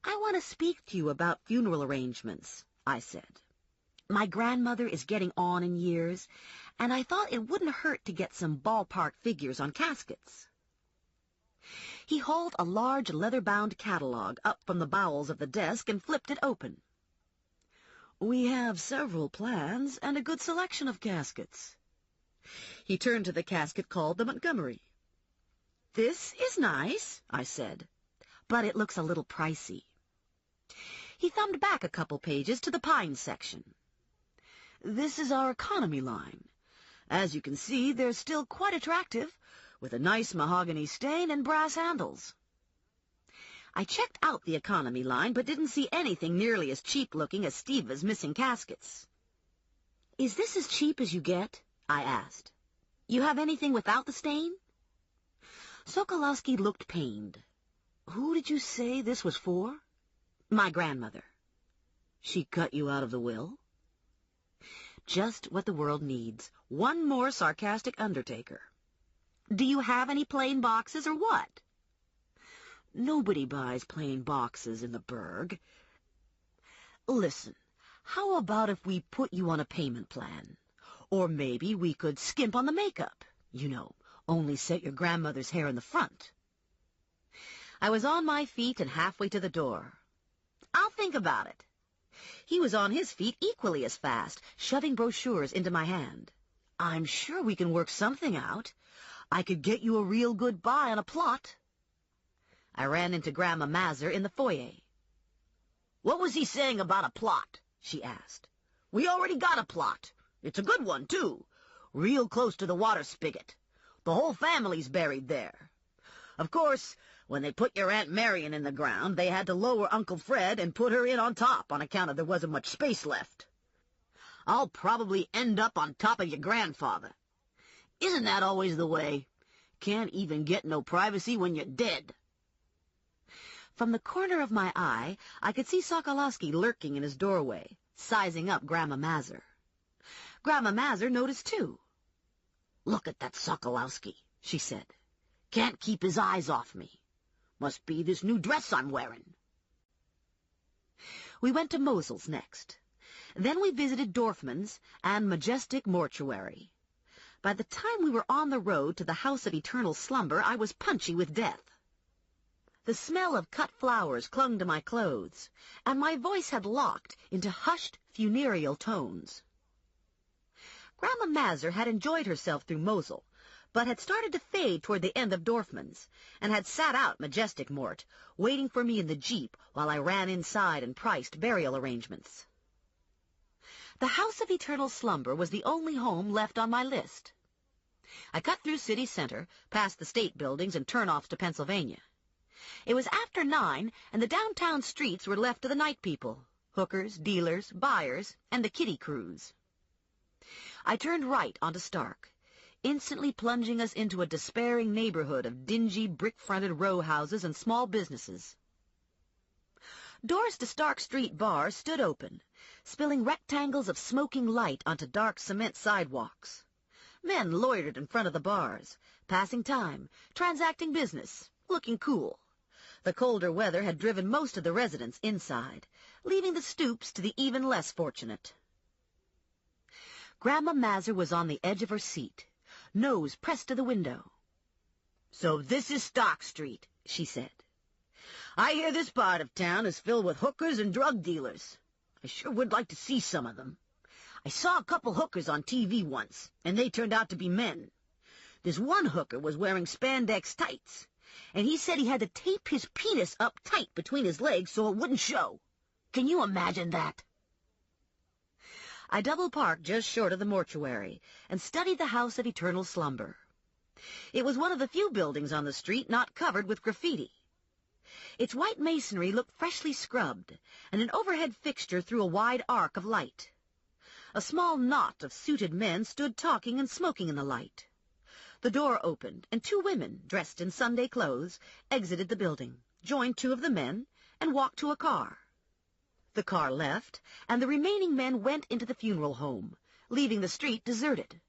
S2: "I want to speak to you about funeral arrangements," I said. "My grandmother is getting on in years, and I thought it wouldn't hurt to get some ballpark figures on caskets." He hauled a large leather-bound catalog up from the bowels of the desk and flipped it open. "We have several plans and a good selection of caskets." He turned to the casket called the Montgomery. "This is nice," I said, "but it looks a little pricey." He thumbed back a couple pages to the pine section. "This is our economy line. As you can see, they're still quite attractive, with a nice mahogany stain and brass handles." I checked out the economy line, but didn't see anything nearly as cheap-looking as Steve's missing caskets. "Is this as cheap as you get?" I asked. "You have anything without the stain?" Sokolowski looked pained. "Who did you say this was for?" "My grandmother." "She cut you out of the will?" Just what the world needs. One more sarcastic undertaker. "Do you have any plain boxes or what?" "Nobody buys plain boxes in the burg." "Listen, how about if we put you on a payment plan? Or maybe we could skimp on the makeup. You know, only set your grandmother's hair in the front." I was on my feet and halfway to the door. I'll think about it. He was on his feet equally as fast, shoving brochures into my hand. I'm sure we can work something out. I could get you a real good buy on a plot. I ran into Grandma Mazur in the foyer.
S3: What was he saying about a plot? She asked. We already got a plot. It's a good one, too. Real close to the water spigot. The whole family's buried there. Of course, when they put your Aunt Marion in the ground, they had to lower Uncle Fred and put her in on top on account of there wasn't much space left. I'll probably end up on top of your grandfather. Isn't that always the way? Can't even get no privacy when you're dead.
S2: From the corner of my eye, I could see Sokolowski lurking in his doorway, sizing up Grandma Mazur. Grandma Mazur noticed, too.
S3: Look at that Sokolowski, she said. Can't keep his eyes off me. Must be this new dress I'm wearing.
S2: We went to Mosel's next. Then we visited Dorfman's and Majestic Mortuary. By the time we were on the road to the House of Eternal Slumber, I was punchy with death. The smell of cut flowers clung to my clothes, and my voice had locked into hushed, funereal tones. Grandma Mazur had enjoyed herself through Mosel, but had started to fade toward the end of Dorfman's, and had sat out Majestic Mort, waiting for me in the jeep while I ran inside and priced burial arrangements. The House of Eternal Slumber was the only home left on my list. I cut through city center, past the state buildings and turnoffs to Pennsylvania. It was after 9, and the downtown streets were left to the night people, hookers, dealers, buyers, and the kiddie crews. I turned right onto Stark, instantly plunging us into a despairing neighborhood of dingy, brick-fronted row houses and small businesses. Doors to Stark Street bars stood open, spilling rectangles of smoking light onto dark cement sidewalks. Men loitered in front of the bars, passing time, transacting business, looking cool. The colder weather had driven most of the residents inside, leaving the stoops to the even less fortunate. Grandma Mazur was on the edge of her seat, nose pressed to the window.
S3: So this is Stark Street, she said. I hear this part of town is filled with hookers and drug dealers. I sure would like to see some of them. I saw a couple hookers on TV once, and they turned out to be men. This one hooker was wearing spandex tights, and he said he had to tape his penis up tight between his legs so it wouldn't show. Can you imagine that?
S2: I double-parked just short of the mortuary and studied the House of Eternal Slumber. It was one of the few buildings on the street not covered with graffiti. Its white masonry looked freshly scrubbed, and an overhead fixture threw a wide arc of light. A small knot of suited men stood talking and smoking in the light. The door opened, and 2 women, dressed in Sunday clothes, exited the building, joined 2 of the men, and walked to a car. The car left, and the remaining men went into the funeral home, leaving the street deserted.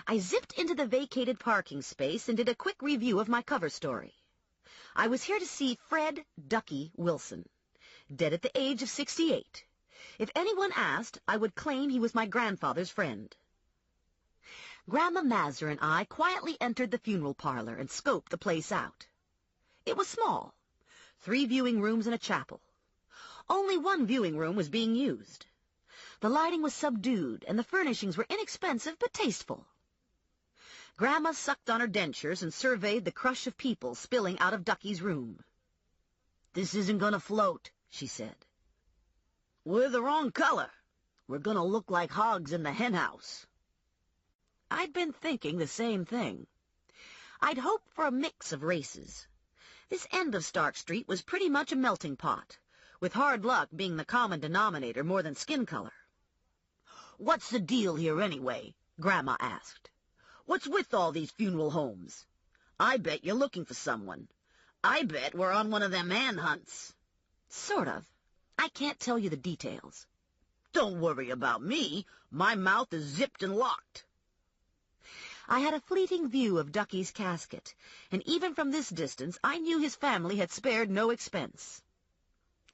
S2: I zipped into the vacated parking space and did a quick review of my cover story. I was here to see Fred Ducky Wilson, dead at the age of 68. If anyone asked, I would claim he was my grandfather's friend. Grandma Mazur and I quietly entered the funeral parlor and scoped the place out. It was small, 3 viewing rooms and a chapel. Only one viewing room was being used. The lighting was subdued, and the furnishings were inexpensive but tasteful. Grandma sucked on her dentures and surveyed the crush of people spilling out of Ducky's room.
S3: This isn't going to float, she said. We're the wrong color. We're going to look like hogs in the henhouse.
S2: I'd been thinking the same thing. I'd hoped for a mix of races. This end of Stark Street was pretty much a melting pot, with hard luck being the common denominator more than skin color.
S3: What's the deal here anyway? Grandma asked. What's with all these funeral homes? I bet you're looking for someone. I bet we're on one of them manhunts.
S2: Sort of. I can't tell you the details.
S3: Don't worry about me. My mouth is zipped and locked.
S2: I had a fleeting view of Ducky's casket, and even from this distance I knew his family had spared no expense.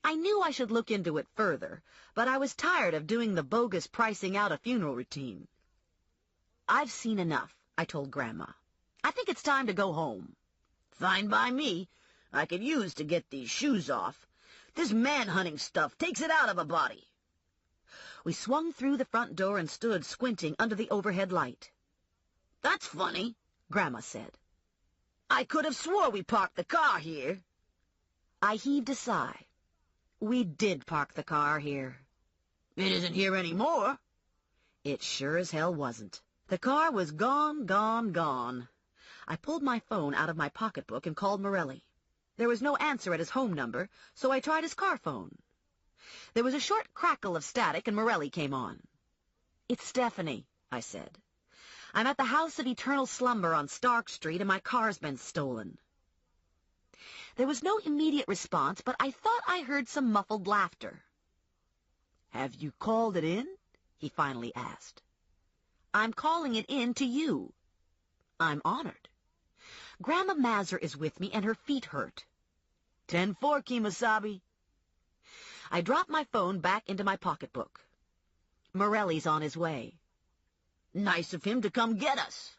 S2: I knew I should look into it further, but I was tired of doing the bogus pricing out a funeral routine. I've seen enough, I told Grandma. I think it's time to go home.
S3: Fine by me. I could use to get these shoes off. This man-hunting stuff takes it out of a body.
S2: We swung through the front door and stood squinting under the overhead light.
S3: That's funny,
S2: Grandma said.
S3: I could have swore we parked the car here.
S2: I heaved a sigh. We did park the car here.
S3: It isn't here anymore.
S2: It sure as hell wasn't. The car was gone, gone, gone. I pulled my phone out of my pocketbook and called Morelli. There was no answer at his home number, so I tried his car phone. There was a short crackle of static, and Morelli came on. "It's Stephanie," I said. "I'm at the House of Eternal Slumber on Stark Street, and my car's been stolen." There was no immediate response, but I thought I heard some muffled laughter. "Have you called it in?" he finally asked. "I'm calling it in to you." "I'm honored. Grandma Mazur is with me, and her feet hurt."
S3: 10-4, Kemosabe.
S2: I dropped my phone back into my pocketbook. "Morelli's on his way."
S3: Nice of him to come get us.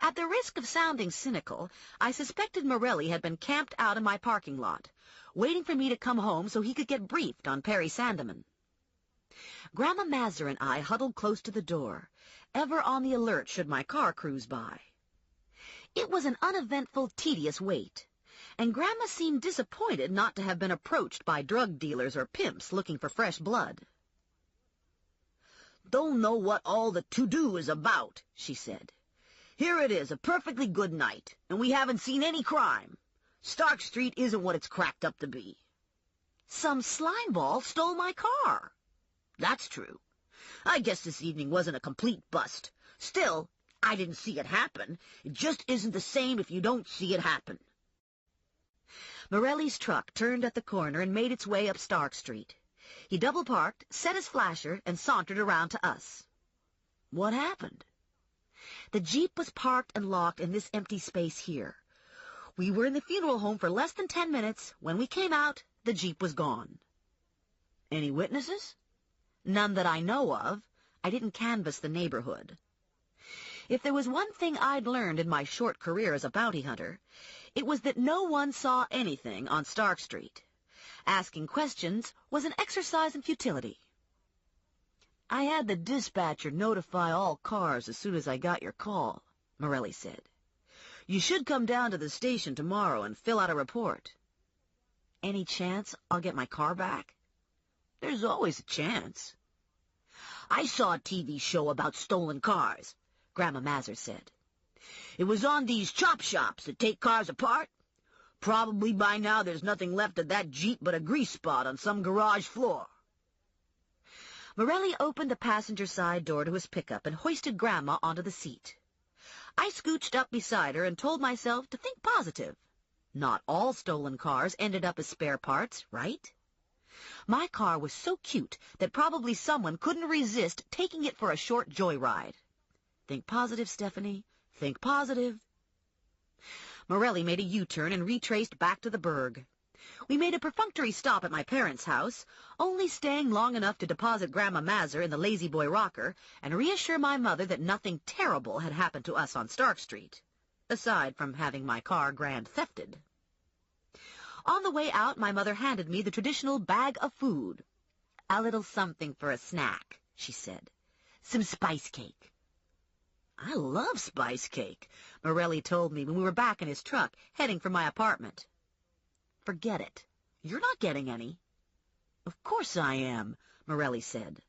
S2: At the risk of sounding cynical, I suspected Morelli had been camped out in my parking lot, waiting for me to come home so he could get briefed on Perry Sandeman. Grandma Mazur and I huddled close to the door, ever on the alert should my car cruise by. It was an uneventful, tedious wait, and Grandma seemed disappointed not to have been approached by drug dealers or pimps looking for fresh blood.
S3: "Don't know what all the to-do is about," she said. "Here it is, a perfectly good night, and we haven't seen any crime. Stark Street isn't what it's cracked up to be."
S2: "Some slimeball stole my car."
S3: "That's true. I guess this evening wasn't a complete bust. Still, I didn't see it happen. It just isn't the same if you don't see it happen."
S2: Morelli's truck turned at the corner and made its way up Stark Street. He double-parked, set his flasher, and sauntered around to us.
S3: "What happened?"
S2: The Jeep was parked and locked in this empty space here. We were in the funeral home for less than 10 minutes. When we came out, the Jeep was gone.
S3: "Any witnesses?"
S2: "None that I know of. I didn't canvass the neighborhood. If there was one thing I'd learned in my short career as a bounty hunter, it was that no one saw anything on Stark Street. Asking questions was an exercise in futility."
S3: "I had the dispatcher notify all cars as soon as I got your call," Morelli said. "You should come down to the station tomorrow and fill out a report."
S2: "Any chance I'll get my car back?"
S3: "There's always a chance." "I saw a TV show about stolen cars," Grandma Mazur said. "It was on these chop shops that take cars apart. Probably by now there's nothing left of that Jeep but a grease spot on some garage floor."
S2: Morelli opened the passenger side door to his pickup and hoisted Grandma onto the seat. I scooched up beside her and told myself to think positive. Not all stolen cars ended up as spare parts, right? My car was so cute that probably someone couldn't resist taking it for a short joyride. Think positive, Stephanie. Think positive. Morelli made a U-turn and retraced back to the burg. We made a perfunctory stop at my parents' house, only staying long enough to deposit Grandma Mazur in the lazy boy rocker and reassure my mother that nothing terrible had happened to us on Stark Street, aside from having my car grand thefted. On the way out, my mother handed me the traditional bag of food. "A little something for a snack," she said. "Some spice cake."
S3: "I love spice cake,"
S2: Morelli told me when we were back in his truck, heading for my apartment. "Forget it. You're not getting any."
S3: "Of course I am," Morelli said.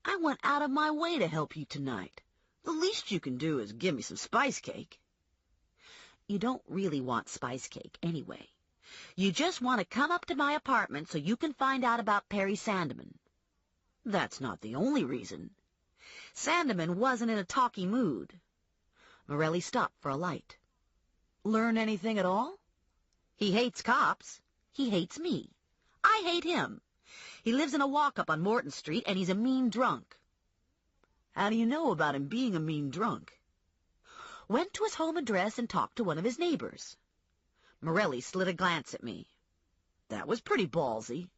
S2: "I went out of my way to help you tonight.
S3: The least you can do is give me some spice cake."
S2: "You don't really want spice cake anyway. You just want to come up to my apartment so you can find out about Perry Sandeman."
S3: "That's not the only reason."
S2: Sandeman wasn't in a talky mood. Morelli stopped for a light.
S3: "Learn anything at all?"
S2: "He hates cops. He hates me. I hate him. He lives in a walk-up on Morton Street, and he's a mean drunk."
S3: "How do you know about him being a mean drunk?"
S2: "Went to his home address and talked to one of his neighbors." Morelli slid a glance at me.
S3: "That was pretty ballsy."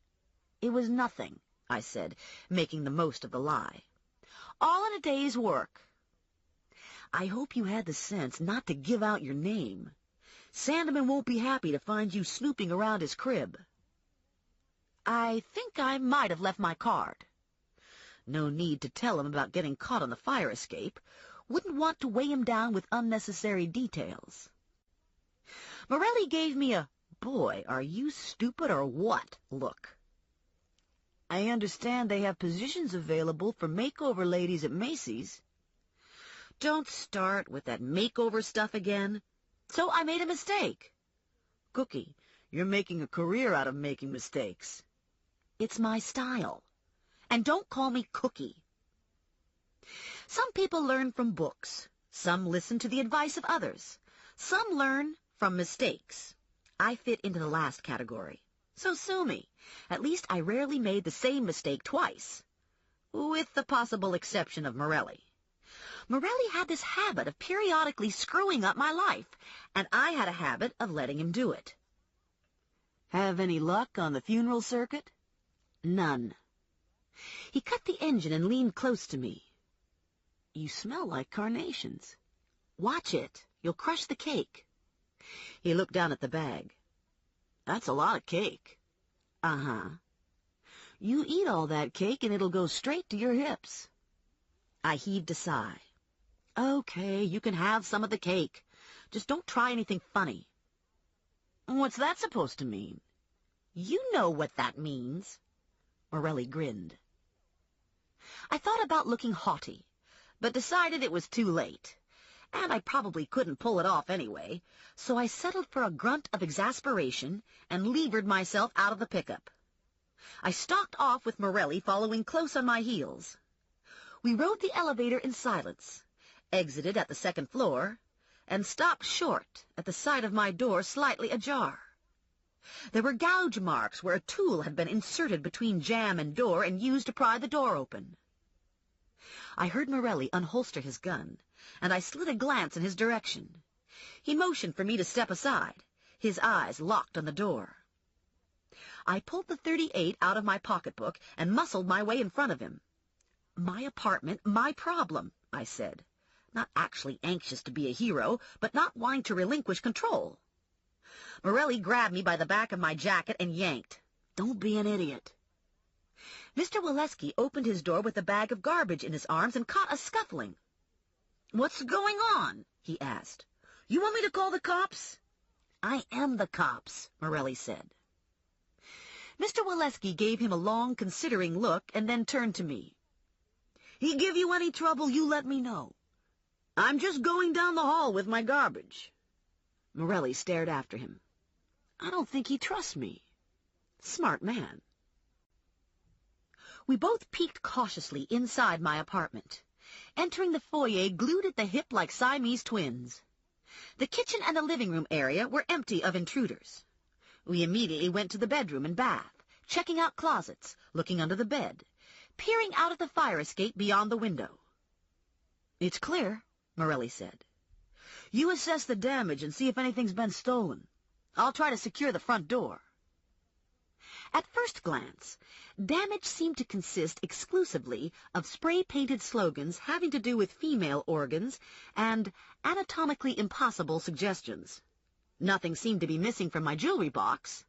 S2: "It was nothing," I said, making the most of the lie. "All in a day's work."
S3: "I hope you had the sense not to give out your name. Sandeman won't be happy to find you snooping around his crib. I think I might have left my card. No need to tell him about getting caught on the fire escape. Wouldn't want to weigh him down with unnecessary details. Morelli gave me a, "Boy, are you stupid or what?" look. I understand they have positions available for makeover ladies at Macy's. Don't start with that makeover stuff again. So I made a mistake. Cookie, you're making a career out of making mistakes. It's my style. And don't call me Cookie. Some people learn from books. Some listen to the advice of others. Some learn from mistakes. I fit into the last category. So sue me. At least I rarely made the same mistake twice. With the possible exception of Morelli. Morelli had this habit of periodically screwing up my life, and I had a habit of letting him do it. Have any luck on the funeral circuit? None. He cut the engine and leaned close to me. You smell like carnations. Watch it. You'll crush the cake. He looked down at the bag. That's a lot of cake. Uh-huh. You eat all that cake and it'll go straight to your hips. I heaved a sigh. Okay, you can have some of the cake. Just don't try anything funny. What's that supposed to mean? You know what that means. Morelli grinned. I thought about looking haughty, but decided it was too late, and I probably couldn't pull it off anyway, so I settled for a grunt of exasperation and levered myself out of the pickup. I stalked off with Morelli following close on my heels. We rode the elevator in silence, exited at the second floor, and stopped short at the sight of my door slightly ajar. There were gouge marks where a tool had been inserted between jamb and door and used to pry the door open. I heard Morelli unholster his gun, and I slid a glance in his direction. He motioned for me to step aside, his eyes locked on the door. I pulled the .38 out of my pocketbook and muscled my way in front of him. My apartment, my problem, I said, not actually anxious to be a hero, but not wanting to relinquish control. Morelli grabbed me by the back of my jacket and yanked. Don't be an idiot. Mr. Waleski opened his door with a bag of garbage in his arms and caught us scuffling. What's going on? He asked. You want me to call the cops? I am the cops, Morelli said. Mr. Waleski gave him a long, considering look and then turned to me. He give you any trouble, you let me know. I'm just going down the hall with my garbage. Morelli stared after him. I don't think he trusts me. Smart man. We both peeked cautiously inside my apartment, entering the foyer glued at the hip like Siamese twins. The kitchen and the living room area were empty of intruders. We immediately went to the bedroom and bath, checking out closets, looking under the bed, peering out at the fire escape beyond the window. It's clear, Morelli said. You assess the damage and see if anything's been stolen. I'll try to secure the front door. At first glance, damage seemed to consist exclusively of spray-painted slogans having to do with female organs and anatomically impossible suggestions. Nothing seemed to be missing from my jewelry box.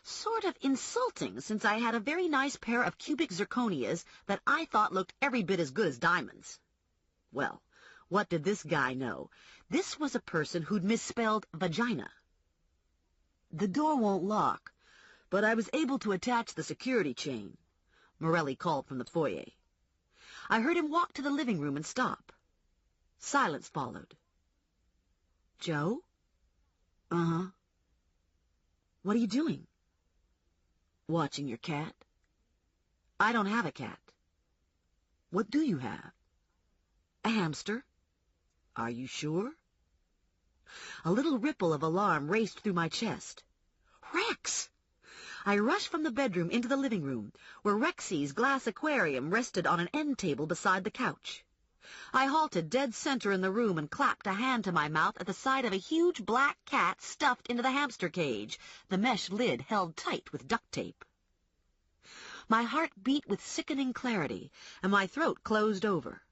S3: Sort of insulting, since I had a very nice pair of cubic zirconias that I thought looked every bit as good as diamonds. Well, what did this guy know? This was a person who'd misspelled vagina. The door won't lock, but I was able to attach the security chain, Morelli called from the foyer. I heard him walk to the living room and stop. Silence followed. Joe? Uh-huh. What are you doing? Watching your cat. I don't have a cat. What do you have? A hamster. Are you sure? A little ripple of alarm raced through my chest. Rex! I rushed from the bedroom into the living room, where Rexy's glass aquarium rested on an end table beside the couch. I halted dead center in the room and clapped a hand to my mouth at the sight of a huge black cat stuffed into the hamster cage, the mesh lid held tight with duct tape. My heart beat with sickening clarity, and my throat closed over.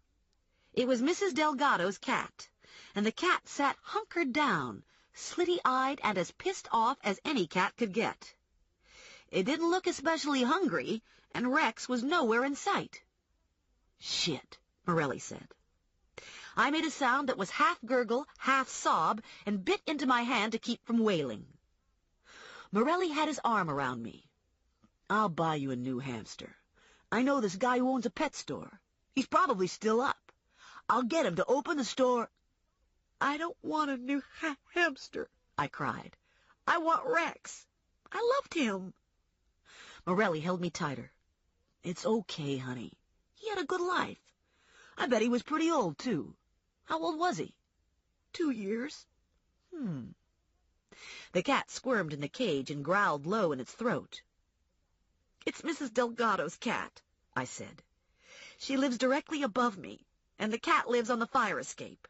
S3: It was Mrs. Delgado's cat, and the cat sat hunkered down,
S2: slitty-eyed and as pissed off as any cat could get. It didn't look especially hungry, and Rex was nowhere in sight. "Shit," Morelli said. I made a sound that was half gurgle, half sob, and bit into my hand to keep from wailing. Morelli had his arm around me. "I'll buy you a new hamster. I know this guy who owns a pet store. He's probably still up. I'll get him to open the store." "I don't want a new hamster," I cried. "I want Rex. I loved him." Morelli held me tighter. "It's okay, honey. He had a good life. I bet he was pretty old, too. How old was he?" 2 years. The cat squirmed in the cage and growled low in its throat. "It's Mrs. Delgado's cat," I said. "She lives directly above me, and the cat lives on the fire escape."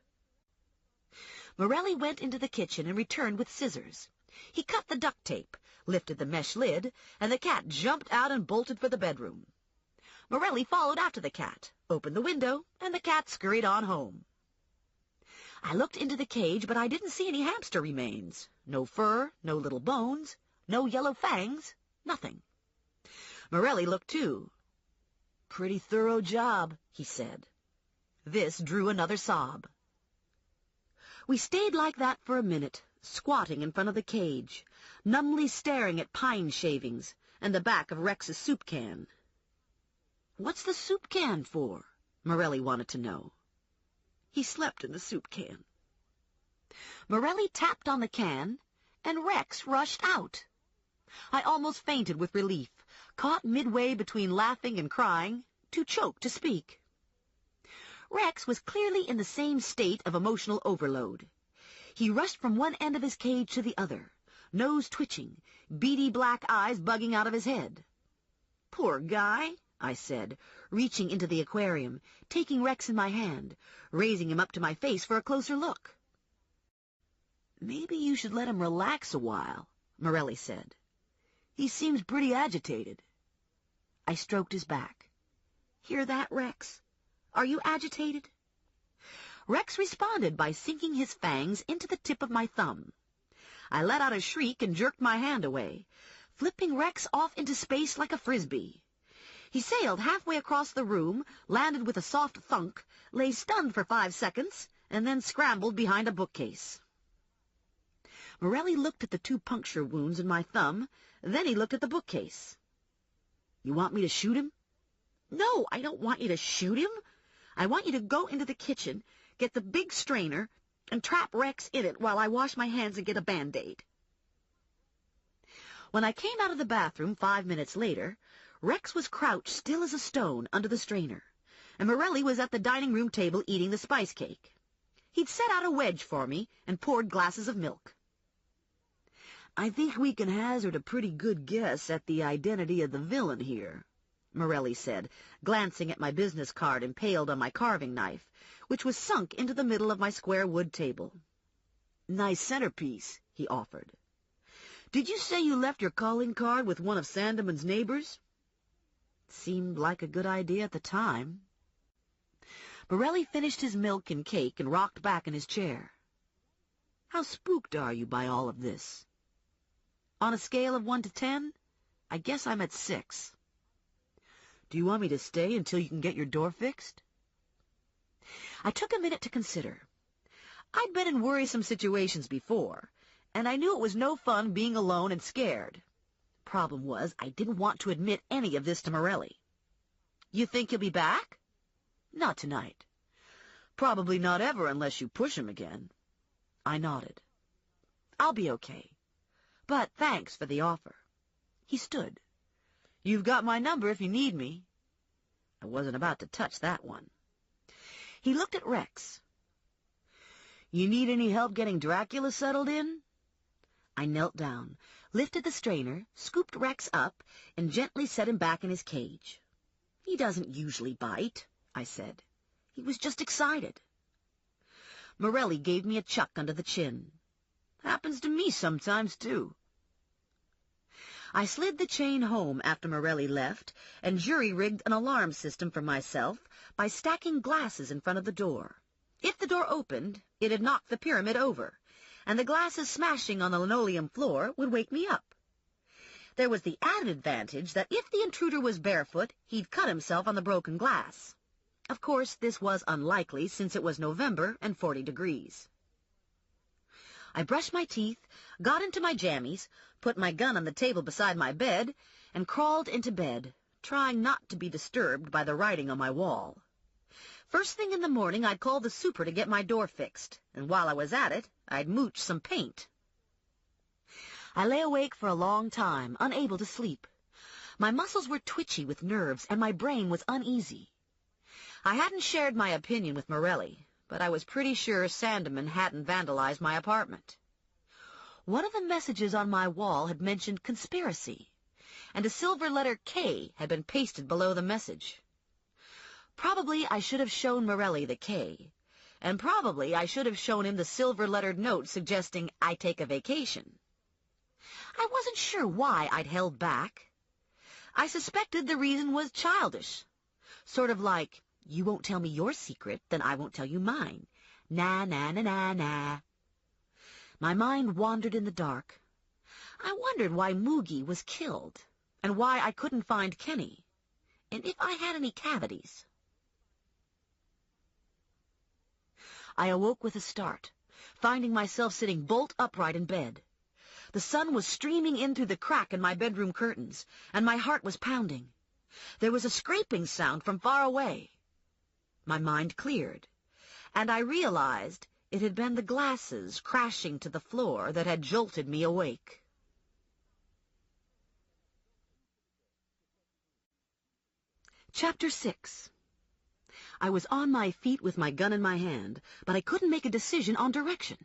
S2: Morelli went into the kitchen and returned with scissors. He cut the duct tape, lifted the mesh lid, and the cat jumped out and bolted for the bedroom. Morelli followed after the cat, opened the window, and the cat scurried on home. I looked into the cage, but I didn't see any hamster remains. No fur, no little bones, no yellow fangs, nothing. Morelli looked too. "Pretty thorough job," he said. This drew another sob. We stayed like that for a minute, squatting in front of the cage, numbly staring at pine shavings and the back of Rex's soup can. "What's the soup can for?" Morelli wanted to know. "He slept in the soup can." Morelli tapped on the can, and Rex rushed out. I almost fainted with relief, caught midway between laughing and crying, too choked to speak. Rex was clearly in the same state of emotional overload. He rushed from one end of his cage to the other, nose twitching, beady black eyes bugging out of his head. "Poor guy," I said, reaching into the aquarium, taking Rex in my hand, raising him up to my face for a closer look. "Maybe you should let him relax a while," Morelli said. "He seems pretty agitated." I stroked his back. "Hear that, Rex? Are you agitated?" Rex responded by sinking his fangs into the tip of my thumb. I let out a shriek and jerked my hand away, flipping Rex off into space like a frisbee. He sailed halfway across the room, landed with a soft thunk, lay stunned for 5 seconds, and then scrambled behind a bookcase. Morelli looked at the 2 puncture wounds in my thumb, then he looked at the bookcase. "You want me to shoot him?" "No, I don't want you to shoot him. I want you to go into the kitchen, get the big strainer, and trap Rex in it while I wash my hands and get a Band-Aid." When I came out of the bathroom 5 minutes later, Rex was crouched still as a stone under the strainer, and Morelli was at the dining room table eating the spice cake. He'd set out a wedge for me and poured glasses of milk. "I think we can hazard a pretty good guess at the identity of the villain here," Morelli said, glancing at my business card impaled on my carving knife, which was sunk into the middle of my square wood table. "Nice centerpiece," he offered. "Did you say you left your calling card with one of Sandeman's neighbors?" Seemed like a good idea at the time. Morelli finished his milk and cake and rocked back in his chair. "How spooked are you by all of this?" "On a scale of 1 to 10, I guess I'm at 6. "Do you want me to stay until you can get your door fixed?" I took a minute to consider. I'd been in worrisome situations before, and I knew it was no fun being alone and scared. Problem was, I didn't want to admit any of this to Morelli. "You think he'll be back?" "Not tonight. Probably not ever unless you push him again." I nodded. "I'll be okay. But thanks for the offer." He stood. "You've got my number if you need me." I wasn't about to touch that one. He looked at Rex. "You need any help getting Dracula settled in?" I knelt down, lifted the strainer, scooped Rex up, and gently set him back in his cage. "He doesn't usually bite," I said. "He was just excited." Morelli gave me a chuck under the chin. "Happens to me sometimes, too." I slid the chain home after Morelli left and jury-rigged an alarm system for myself by stacking glasses in front of the door. If the door opened, it'd knock the pyramid over, and the glasses smashing on the linoleum floor would wake me up. There was the added advantage that if the intruder was barefoot, he'd cut himself on the broken glass. Of course, this was unlikely since it was November and 40 degrees. I brushed my teeth, got into my jammies, put my gun on the table beside my bed, and crawled into bed, trying not to be disturbed by the writing on my wall. First thing in the morning, I'd call the super to get my door fixed, and while I was at it, I'd mooch some paint. I lay awake for a long time, unable to sleep. My muscles were twitchy with nerves, and my brain was uneasy. I hadn't shared my opinion with Morelli, but I was pretty sure Sandeman hadn't vandalized my apartment. One of the messages on my wall had mentioned conspiracy, and a silver letter K had been pasted below the message. Probably I should have shown Morelli the K, and probably I should have shown him the silver-lettered note suggesting I take a vacation. I wasn't sure why I'd held back. I suspected the reason was childish, sort of like, you won't tell me your secret, then I won't tell you mine. Na, na, na, na, na. My mind wandered in the dark. I wondered why Moogie was killed, and why I couldn't find Kenny, and if I had any cavities. I awoke with a start, finding myself sitting bolt upright in bed. The sun was streaming in through the crack in my bedroom curtains, and my heart was pounding. There was a scraping sound from far away. My mind cleared, and I realized it had been the glasses crashing to the floor that had jolted me awake. Chapter 6. I was on my feet with my gun in my hand, but I couldn't make a decision on direction.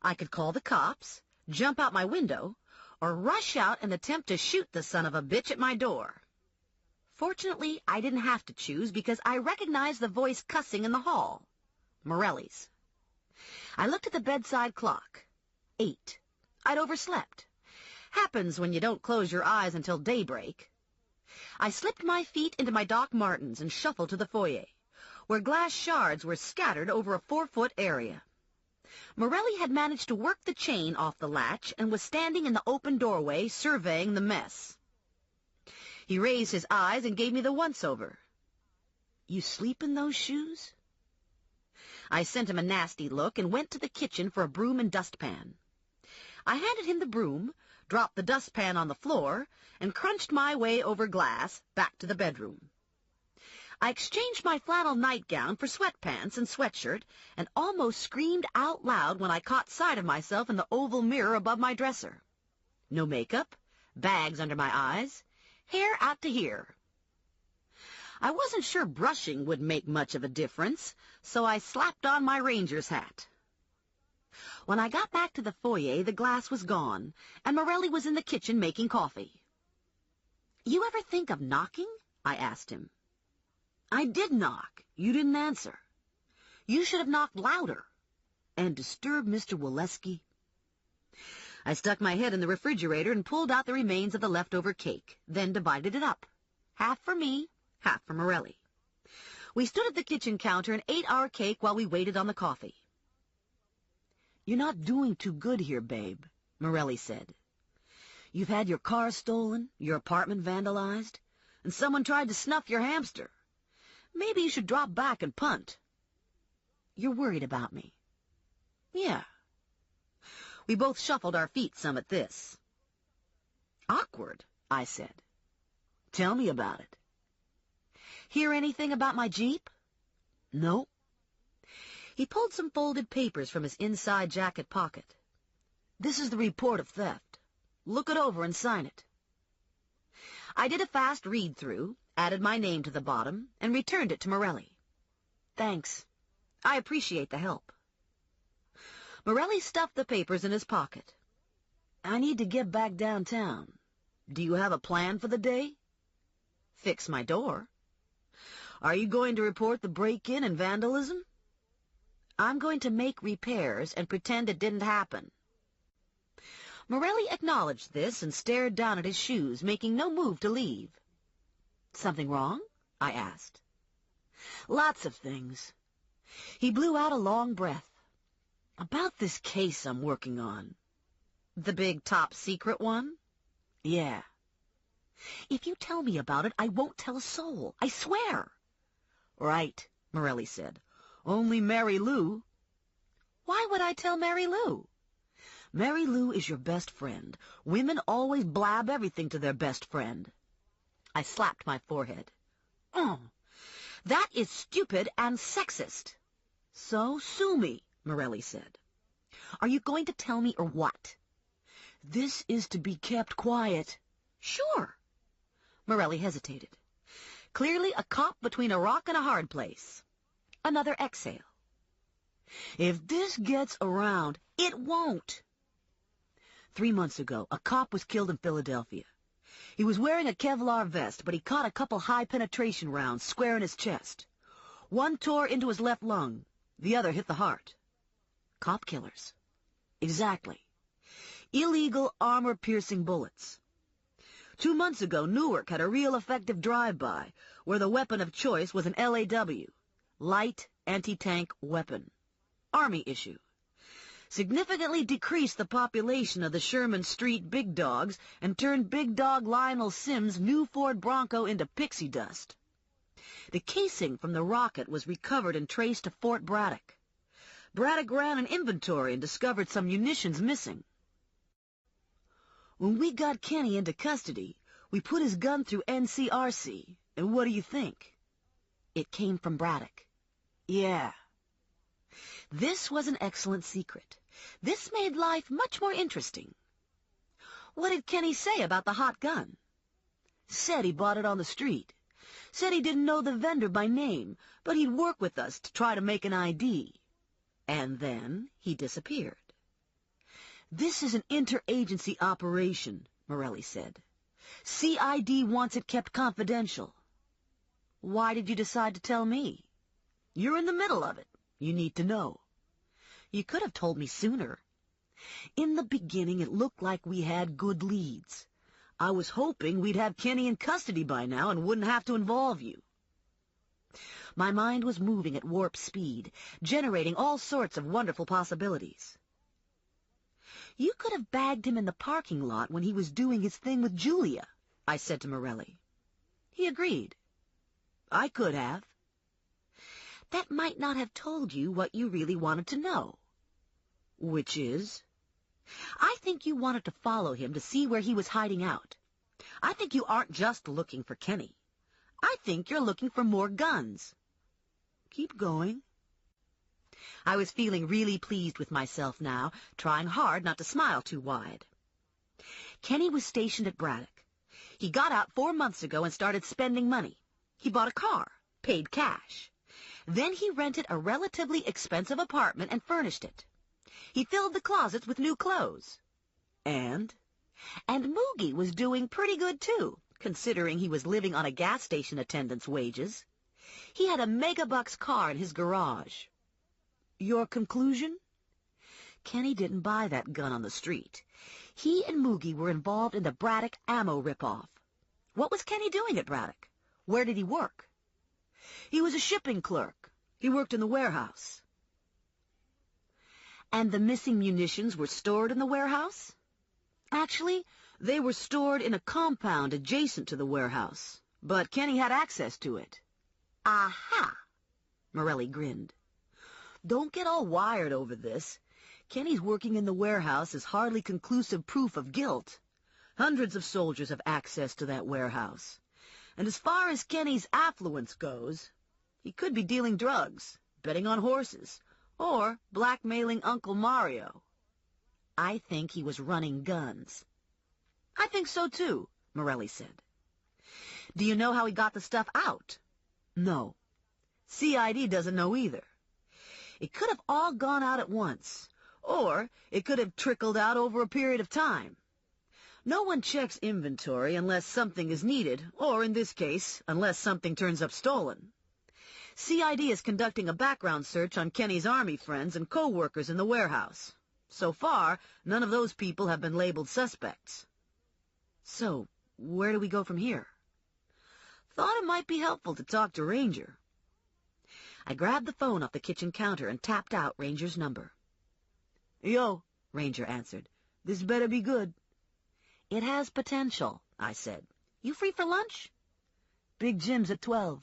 S2: I could call the cops, jump out my window, or rush out and attempt to shoot the son of a bitch at my door. Fortunately, I didn't have to choose because I recognized the voice cussing in the hall. Morelli's. I looked at the bedside clock. 8. I'd overslept. Happens when you don't close your eyes until daybreak. I slipped my feet into my Doc Martens and shuffled to the foyer, where glass shards were scattered over a 4-foot area. Morelli had managed to work the chain off the latch and was standing in the open doorway surveying the mess. He raised his eyes and gave me the once-over. You sleep in those shoes? I sent him a nasty look and went to the kitchen for a broom and dustpan. I handed him the broom, dropped the dustpan on the floor, and crunched my way over glass back to the bedroom. I exchanged my flannel nightgown for sweatpants and sweatshirt and almost screamed out loud when I caught sight of myself in the oval mirror above my dresser. No makeup, bags under my eyes, hair out to here. I wasn't sure brushing would make much of a difference, so I slapped on my ranger's hat. When I got back to the foyer, the glass was gone, and Morelli was in the kitchen making coffee. You ever think of knocking? I asked him. I did knock. You didn't answer. You should have knocked louder and disturbed Mr. Waleski. I stuck my head in the refrigerator and pulled out the remains of the leftover cake, then divided it up. Half for me, half for Morelli. We stood at the kitchen counter and ate our cake while we waited on the coffee. You're not doing too good here, babe, Morelli said. You've had your car stolen, your apartment vandalized, and someone tried to snuff your hamster. Maybe you should drop back and punt. You're worried about me. Yeah. We both shuffled our feet some at this. Awkward, I said. Tell me about it. Hear anything about my Jeep? No. He pulled some folded papers from his inside jacket pocket. This is the report of theft. Look it over and sign it. I did a fast read-through, added my name to the bottom, and returned it to Morelli. Thanks. I appreciate the help. Morelli stuffed the papers in his pocket. I need to get back downtown. Do you have a plan for the day? Fix my door. Are you going to report the break-in and vandalism? I'm going to make repairs and pretend it didn't happen. Morelli acknowledged this and stared down at his shoes, making no move to leave. Something wrong? I asked. Lots of things. He blew out a long breath. About this case I'm working on. The big top-secret one? Yeah. If you tell me about it, I won't tell a soul. I swear. Right, Morelli said. Only Mary Lou. Why would I tell Mary Lou? Mary Lou is your best friend. Women always blab everything to their best friend. I slapped my forehead. Oh, that is stupid and sexist. So sue me, Morelli said. Are you going to tell me or what? This is to be kept quiet. Sure. Morelli hesitated. Clearly a cop between a rock and a hard place. Another exhale. If this gets around, it won't. 3 months ago, a cop was killed in Philadelphia. He was wearing a Kevlar vest, but he caught a couple high-penetration rounds square in his chest. One tore into his left lung. The other hit the heart. Cop killers. Exactly. Illegal armor-piercing bullets. 2 months ago, Newark had a real effective drive-by, where the weapon of choice was an LAW, light anti-tank weapon. Army issue. Significantly decreased the population of the Sherman Street Big Dogs and turned Big Dog Lionel Sims' new Ford Bronco into pixie dust. The casing from the rocket was recovered and traced to Fort Braddock. Braddock ran an inventory and discovered some munitions missing. When we got Kenny into custody, we put his gun through NCRC, and what do you think? It came from Braddock. Yeah. This was an excellent secret. This made life much more interesting. What did Kenny say about the hot gun? Said he bought it on the street. Said he didn't know the vendor by name, but he'd work with us to try to make an ID. And then he disappeared. This is an interagency operation, Morelli said. CID wants it kept confidential. Why did you decide to tell me? You're in the middle of it. You need to know. You could have told me sooner. In the beginning, it looked like we had good leads. I was hoping we'd have Kenny in custody by now and wouldn't have to involve you. My mind was moving at warp speed, generating all sorts of wonderful possibilities. You could have bagged him in the parking lot when he was doing his thing with Julia, I said to Morelli. He agreed. I could have. That might not have told you what you really wanted to know. Which is? I think you wanted to follow him to see where he was hiding out. I think you aren't just looking for Kenny. I think you're looking for more guns. Keep going. I was feeling really pleased with myself now, trying hard not to smile too wide. Kenny was stationed at Braddock. He got out 4 months ago and started spending money. He bought a car, paid cash. Then he rented a relatively expensive apartment and furnished it. He filled the closets with new clothes. And Moogie was doing pretty good, too, considering he was living on a gas station attendant's wages. He had a megabucks car in his garage. Your conclusion? Kenny didn't buy that gun on the street. He and Moogie were involved in the Braddock ammo ripoff. What was Kenny doing at Braddock? Where did he work? He was a shipping clerk. He worked in the warehouse. And the missing munitions were stored in the warehouse? Actually, they were stored in a compound adjacent to the warehouse, but Kenny had access to it. Aha! Morelli grinned. Don't get all wired over this. Kenny's working in the warehouse is hardly conclusive proof of guilt. Hundreds of soldiers have access to that warehouse. And as far as Kenny's affluence goes, he could be dealing drugs, betting on horses, or blackmailing Uncle Mario. I think he was running guns. I think so, too, Morelli said. Do you know how he got the stuff out? No. CID doesn't know either. It could have all gone out at once, or it could have trickled out over a period of time. No one checks inventory unless something is needed, or, in this case, unless something turns up stolen. CID is conducting a background search on Kenny's Army friends and co-workers in the warehouse. So far, none of those people have been labeled suspects. So, where do we go from here? Thought it might be helpful to talk to Ranger. I grabbed the phone off the kitchen counter and tapped out Ranger's number. "Yo," Ranger answered. "This better be good." "It has potential," I said. "You free for lunch?" "Big Jim's at 12.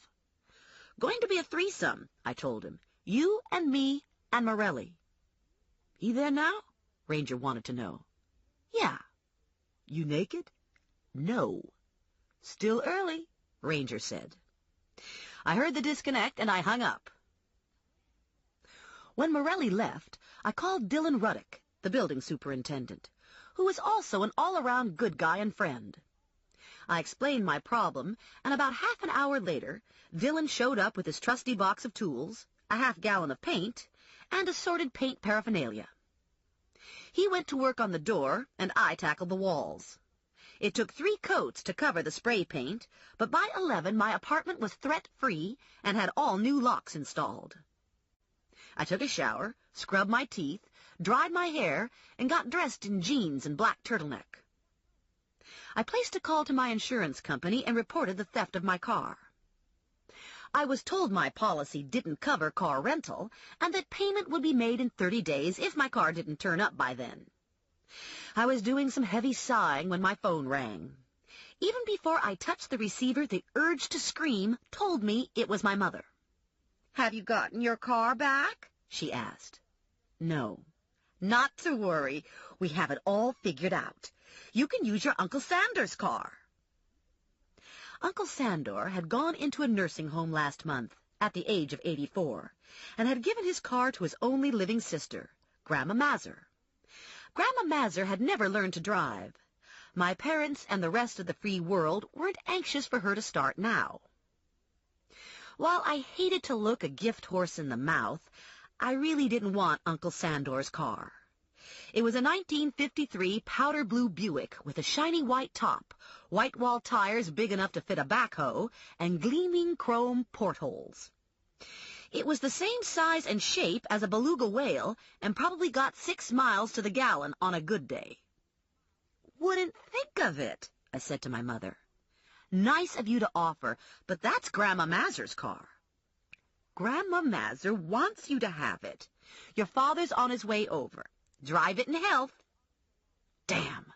S2: "Going to be a threesome," I told him. "You and me and Morelli." "He there now?" Ranger wanted to know. "Yeah." "You naked?" "No." "Still early," Ranger said. I heard the disconnect, and I hung up. When Morelli left, I called Dillon Ruddock, the building superintendent, who was also an all-around good guy and friend. I explained my problem, and about half an hour later, Dillon showed up with his trusty box of tools, a half-gallon of paint, and assorted paint paraphernalia. He went to work on the door, and I tackled the walls. It took 3 coats to cover the spray paint, but by 11 my apartment was threat-free and had all new locks installed. I took a shower, scrubbed my teeth, dried my hair, and got dressed in jeans and black turtleneck. I placed a call to my insurance company and reported the theft of my car. I was told my policy didn't cover car rental and that payment would be made in 30 days if my car didn't turn up by then. I was doing some heavy sighing when my phone rang. Even before I touched the receiver, the urge to scream told me it was my mother. "Have you gotten your car back?" she asked. "No." "Not to worry. We have it all figured out. You can use your Uncle Sandor's car." Uncle Sandor had gone into a nursing home last month, at the age of 84, and had given his car to his only living sister, Grandma Mazur. Grandma Mazur had never learned to drive. My parents and the rest of the free world weren't anxious for her to start now. While I hated to look a gift horse in the mouth, I really didn't want Uncle Sandor's car. It was a 1953 powder blue Buick with a shiny white top, white-wall tires big enough to fit a backhoe, and gleaming chrome portholes. It was the same size and shape as a beluga whale and probably got 6 miles to the gallon on a good day. "Wouldn't think of it," I said to my mother. "Nice of you to offer, but that's Grandma Mazur's car." "Grandma Mazur wants you to have it. Your father's on his way over. Drive it in health." Damn.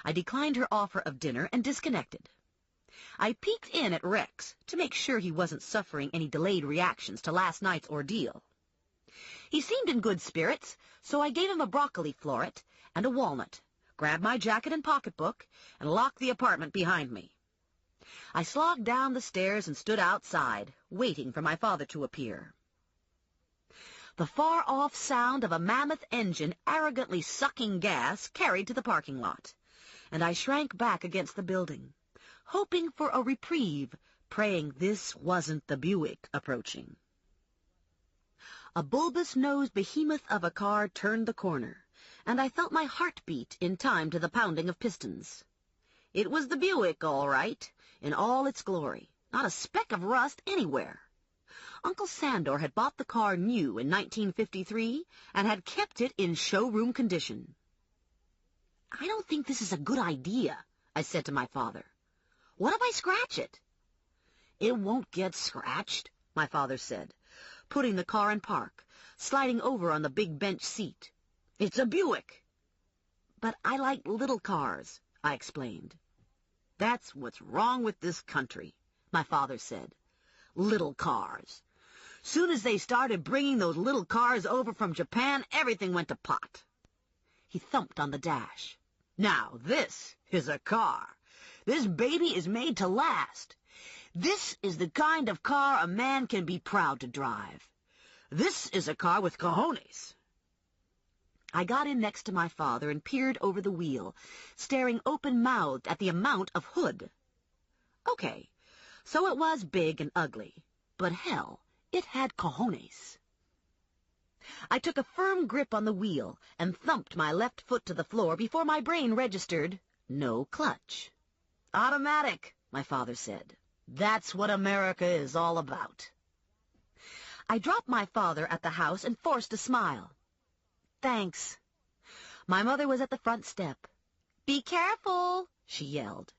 S2: I declined her offer of dinner and disconnected. I peeked in at Rex to make sure he wasn't suffering any delayed reactions to last night's ordeal. He seemed in good spirits, so I gave him a broccoli floret and a walnut, grabbed my jacket and pocketbook, and locked the apartment behind me. I slogged down the stairs and stood outside, waiting for my father to appear. The far-off sound of a mammoth engine arrogantly sucking gas carried to the parking lot, and I shrank back against the building, hoping for a reprieve, praying this wasn't the Buick approaching. A bulbous-nosed behemoth of a car turned the corner, and I felt my heart beat in time to the pounding of pistons. It was the Buick, all right, in all its glory, not a speck of rust anywhere. Uncle Sandor had bought the car new in 1953 and had kept it in showroom condition. "I don't think this is a good idea," I said to my father. "What if I scratch it?" "It won't get scratched," my father said, putting the car in park, sliding over on the big bench seat. "It's a Buick." "But I like little cars," I explained. "That's what's wrong with this country," my father said. "Little cars. Soon as they started bringing those little cars over from Japan, everything went to pot." He thumped on the dash. "Now, this is a car. This baby is made to last. This is the kind of car a man can be proud to drive. This is a car with cojones." I got in next to my father and peered over the wheel, staring open-mouthed at the amount of hood. Okay, so it was big and ugly, but hell, it had cojones. I took a firm grip on the wheel and thumped my left foot to the floor before my brain registered no clutch. "Automatic," my father said. "That's what America is all about." I dropped my father at the house and forced a smile. "Thanks." My mother was at the front step. "Be careful," she yelled.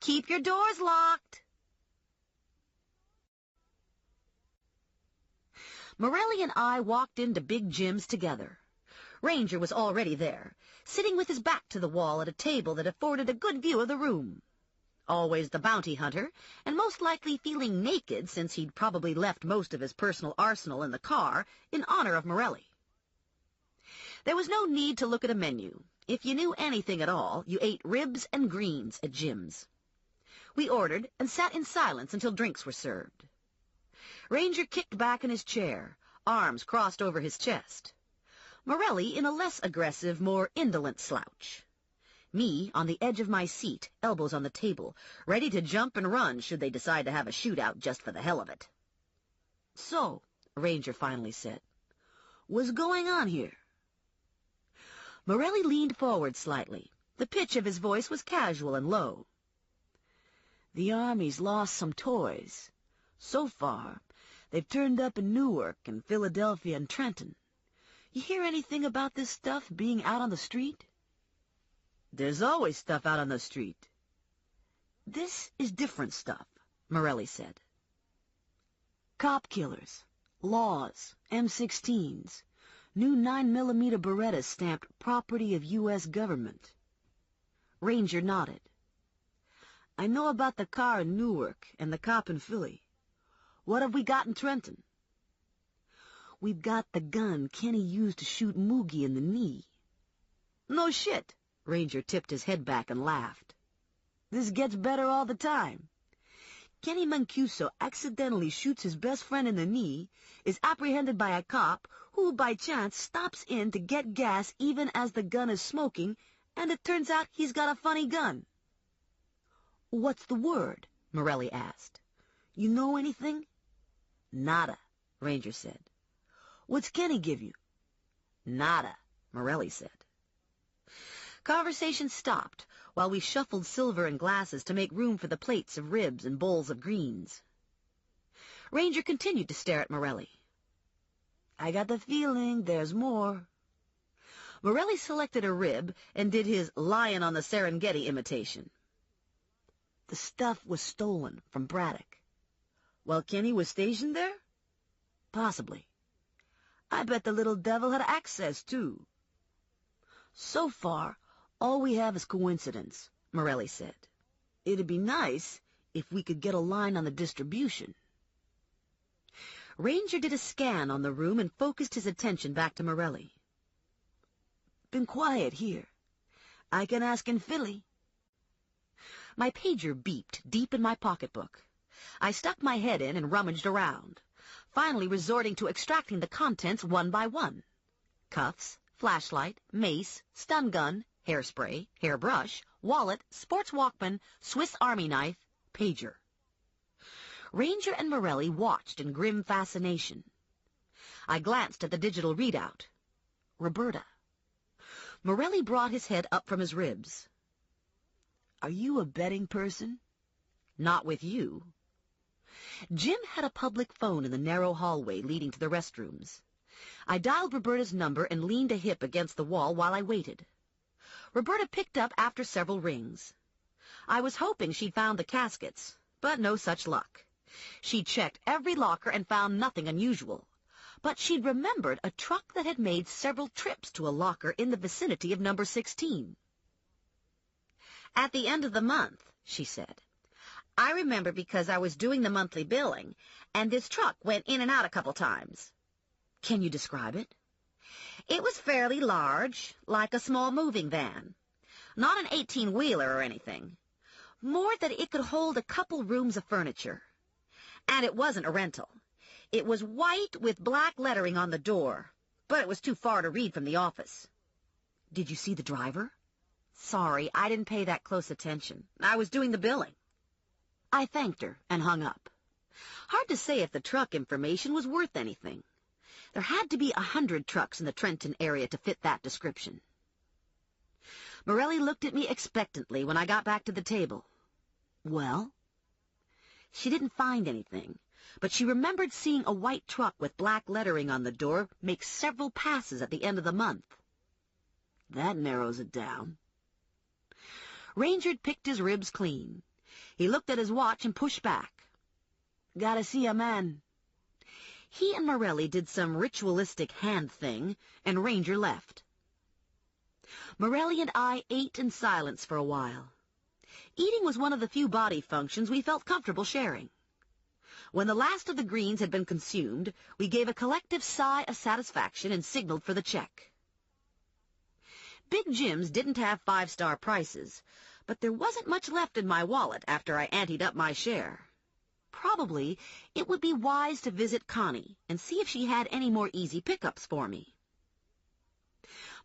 S2: "Keep your doors locked." Morelli and I walked into Big Jim's together. Ranger was already there, sitting with his back to the wall at a table that afforded a good view of the room. Always the bounty hunter, and most likely feeling naked since he'd probably left most of his personal arsenal in the car in honor of Morelli. There was no need to look at a menu. If you knew anything at all, you ate ribs and greens at Jim's. We ordered and sat in silence until drinks were served. Ranger kicked back in his chair, arms crossed over his chest. Morelli in a less aggressive, more indolent slouch. Me on the edge of my seat, elbows on the table, ready to jump and run should they decide to have a shootout just for the hell of it.
S3: "So," Ranger finally said, "what's going on here?"
S2: Morelli leaned forward slightly. The pitch of his voice was casual and low.
S3: "The Army's lost some toys. So far, they've turned up in Newark and Philadelphia and Trenton. You hear anything about this stuff being out on the street?" "There's always stuff out on the street."
S2: "This is different stuff," Morelli said.
S3: "Cop killers, laws, M16s, new 9mm Berettas stamped property of U.S. government."
S2: Ranger nodded.
S3: "I know about the car in Newark and the cop in Philly. What have we got in Trenton?" "We've got the gun Kenny used to shoot Moogie in the knee."
S2: "No shit." Ranger tipped his head back and laughed.
S3: "This gets better all the time. Kenny Mancuso accidentally shoots his best friend in the knee, is apprehended by a cop who, by chance, stops in to get gas even as the gun is smoking, and it turns out he's got a funny gun."
S2: "What's the word?" Morelli asked.
S3: "You know anything?"
S2: "Nada," Ranger said.
S3: "What's Kenny give you?"
S2: "Nada," Morelli said. Conversation stopped while we shuffled silver and glasses to make room for the plates of ribs and bowls of greens. Ranger continued to stare at Morelli.
S3: "I got the feeling there's more."
S2: Morelli selected a rib and did his lion on the Serengeti imitation.
S3: "The stuff was stolen from Braddock."
S2: "While Kenny was stationed there?"
S3: "Possibly. I bet the little devil had access, too." "So far, all we have is coincidence," Morelli said. "It'd be nice if we could get a line on the distribution."
S2: Ranger did a scan on the room and focused his attention back to Morelli.
S3: "Been quiet here. I can ask in Philly."
S2: My pager beeped deep in my pocketbook. I stuck my head in and rummaged around, finally resorting to extracting the contents one by one. Cuffs, flashlight, mace, stun gun, hairspray, hairbrush, wallet, sports Walkman, Swiss Army knife, pager. Ranger and Morelli watched in grim fascination. I glanced at the digital readout. Roberta. Morelli brought his head up from his ribs.
S3: "Are you a betting person?"
S2: "Not with you." Jim had a public phone in the narrow hallway leading to the restrooms. I dialed Roberta's number and leaned a hip against the wall while I waited. Roberta picked up after several rings. I was hoping she'd found the caskets, but no such luck. She'd checked every locker and found nothing unusual, but she'd remembered a truck that had made several trips to a locker in the vicinity of number 16. "At the end of the month," she said. "I remember because I was doing the monthly billing, and this truck went in and out a couple times." "Can you describe it?" "It was fairly large, like a small moving van. Not an 18-wheeler or anything. More that it could hold a couple rooms of furniture. And it wasn't a rental. It was white with black lettering on the door, but it was too far to read from the office." "Did you see the driver?" "Sorry, I didn't pay that close attention. I was doing the billing." I thanked her and hung up. Hard to say if the truck information was worth anything. There had to be 100 trucks in the Trenton area to fit that description. Morelli looked at me expectantly when I got back to the table. "Well?" She didn't find anything, but she remembered seeing a white truck with black lettering on the door make several passes at the end of the month.
S3: "That narrows it down."
S2: Ranger picked his ribs clean. He looked at his watch and pushed back.
S3: "Gotta see a man."
S2: He and Morelli did some ritualistic hand thing, and Ranger left. Morelli and I ate in silence for a while. Eating was one of the few body functions we felt comfortable sharing. When the last of the greens had been consumed, we gave a collective sigh of satisfaction and signaled for the check. Big Jim's didn't have five-star prices, but there wasn't much left in my wallet after I anteed up my share. Probably it would be wise to visit Connie and see if she had any more easy pickups for me.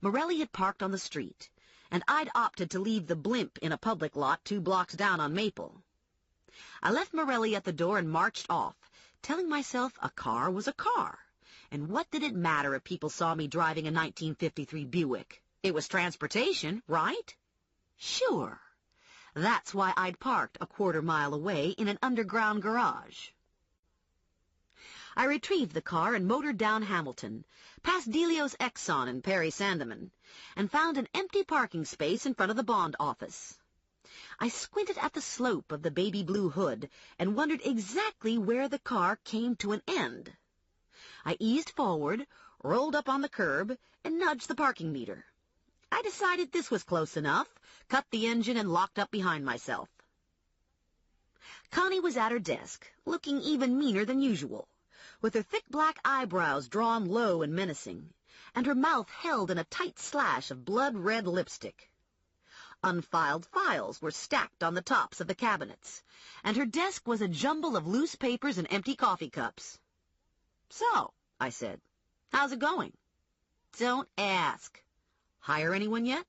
S2: Morelli had parked on the street, and I'd opted to leave the blimp in a public lot 2 blocks down on Maple. I left Morelli at the door and marched off, telling myself a car was a car, and what did it matter if people saw me driving a 1953 Buick? It was transportation, right? Sure. That's why I'd parked a quarter-mile away in an underground garage. I retrieved the car and motored down Hamilton, past Delio's Exxon and Perry Sandeman, and found an empty parking space in front of the bond office. I squinted at the slope of the baby blue hood and wondered exactly where the car came to an end. I eased forward, rolled up on the curb, and nudged the parking meter. I decided this was close enough, cut the engine, and locked up behind myself. Connie was at her desk, looking even meaner than usual, with her thick black eyebrows drawn low and menacing, and her mouth held in a tight slash of blood-red lipstick. Unfiled files were stacked on the tops of the cabinets, and her desk was a jumble of loose papers and empty coffee cups. "So," I said, "how's it going?" "Don't ask." "Hire anyone yet?"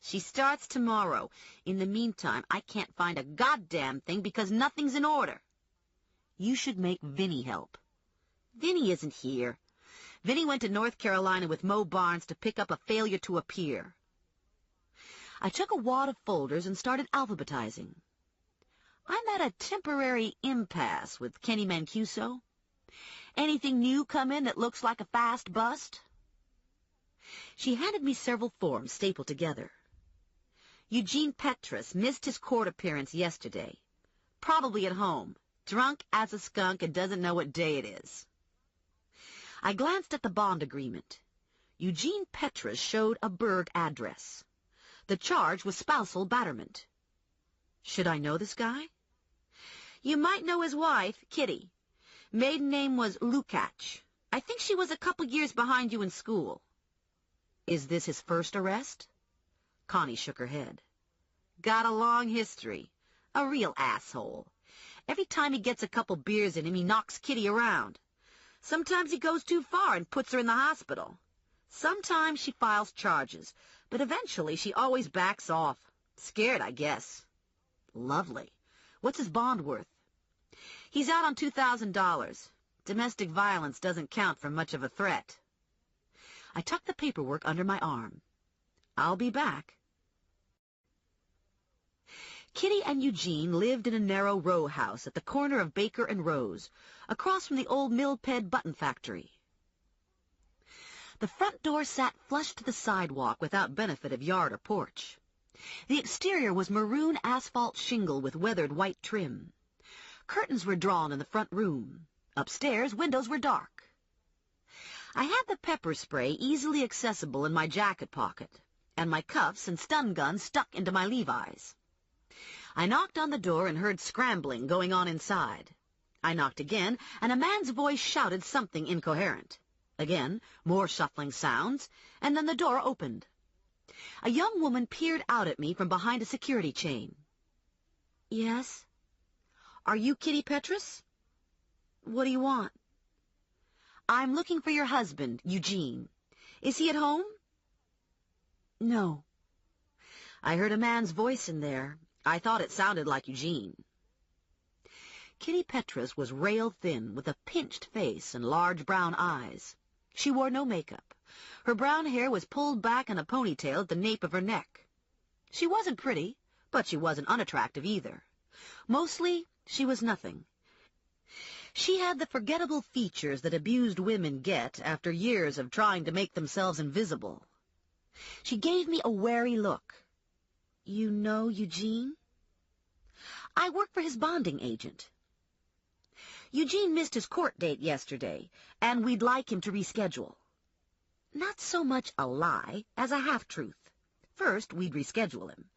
S2: "She starts tomorrow. In the meantime, I can't find a goddamn thing because nothing's in order." "You should make Vinny help." "Vinny isn't here. Vinny went to North Carolina with Mo Barnes to pick up a failure to appear." I took a wad of folders and started alphabetizing. "I'm at a temporary impasse with Kenny Mancuso. Anything new come in that looks like a fast bust?" She handed me several forms stapled together. "Eugene Petrus missed his court appearance yesterday. Probably at home, drunk as a skunk and doesn't know what day it is." I glanced at the bond agreement. Eugene Petrus showed a Berg address. The charge was spousal batterment. Should I know this guy? "You might know his wife, Kitty. Maiden name was Lukács. I think she was a couple years behind you in school." "Is this his first arrest?" Connie shook her head. "Got a long history. A real asshole. Every time he gets a couple beers in him, he knocks Kitty around. Sometimes he goes too far and puts her in the hospital. Sometimes she files charges, but eventually she always backs off. Scared, I guess." "Lovely. What's his bond worth?" "He's out on $2,000. Domestic violence doesn't count for much of a threat." I tucked the paperwork under my arm. "I'll be back." Kitty and Eugene lived in a narrow row house at the corner of Baker and Rose, across from the old Millped button factory. The front door sat flush to the sidewalk without benefit of yard or porch. The exterior was maroon asphalt shingle with weathered white trim. Curtains were drawn in the front room. Upstairs, windows were dark. I had the pepper spray easily accessible in my jacket pocket, and my cuffs and stun gun stuck into my Levi's. I knocked on the door and heard scrambling going on inside. I knocked again, and a man's voice shouted something incoherent. Again, more shuffling sounds, and then the door opened. A young woman peered out at me from behind a security chain. "Yes?" "Are you Kitty Petrus?" "What do you want?" "I'm looking for your husband, Eugene. Is he at home?" "No." I heard a man's voice in there. I thought it sounded like Eugene. Kitty Petrus was rail thin, with a pinched face and large brown eyes. She wore no makeup. Her brown hair was pulled back in a ponytail at the nape of her neck. She wasn't pretty, but she wasn't unattractive either. Mostly, she was nothing. She had the forgettable features that abused women get after years of trying to make themselves invisible. She gave me a wary look. "You know Eugene?" "I work for his bonding agent." "Eugene missed his court date yesterday, and we'd like him to reschedule." Not so much a lie as a half-truth. First, we'd reschedule him,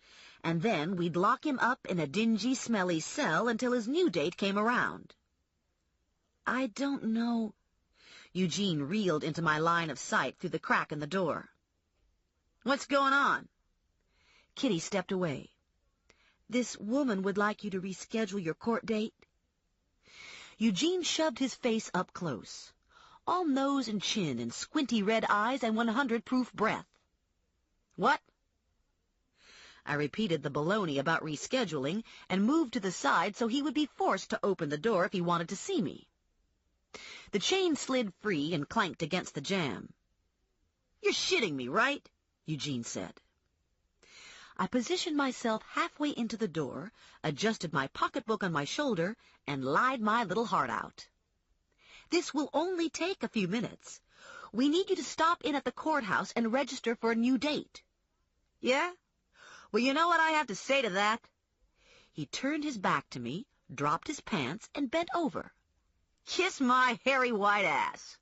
S2: and then we'd lock him up in a dingy, smelly cell until his new date came around. I don't know. Eugene reeled into my line of sight through the crack in the door. What's going on? Kitty stepped away. This woman would like you to reschedule your court date. Eugene shoved his face up close, all nose and chin and squinty red eyes and 100-proof breath. What? I repeated the baloney about rescheduling and moved to the side so he would be forced to open the door if he wanted to see me. The chain slid free and clanked against the jamb. You're shitting me, right? Eugene said. I positioned myself halfway into the door, adjusted my pocketbook on my shoulder, and lied my little heart out. This will only take a few minutes. We need you to stop in at the courthouse and register for a new date. Yeah? Well, you know what I have to say to that? He turned his back to me, dropped his pants, and bent over. Kiss my hairy white ass.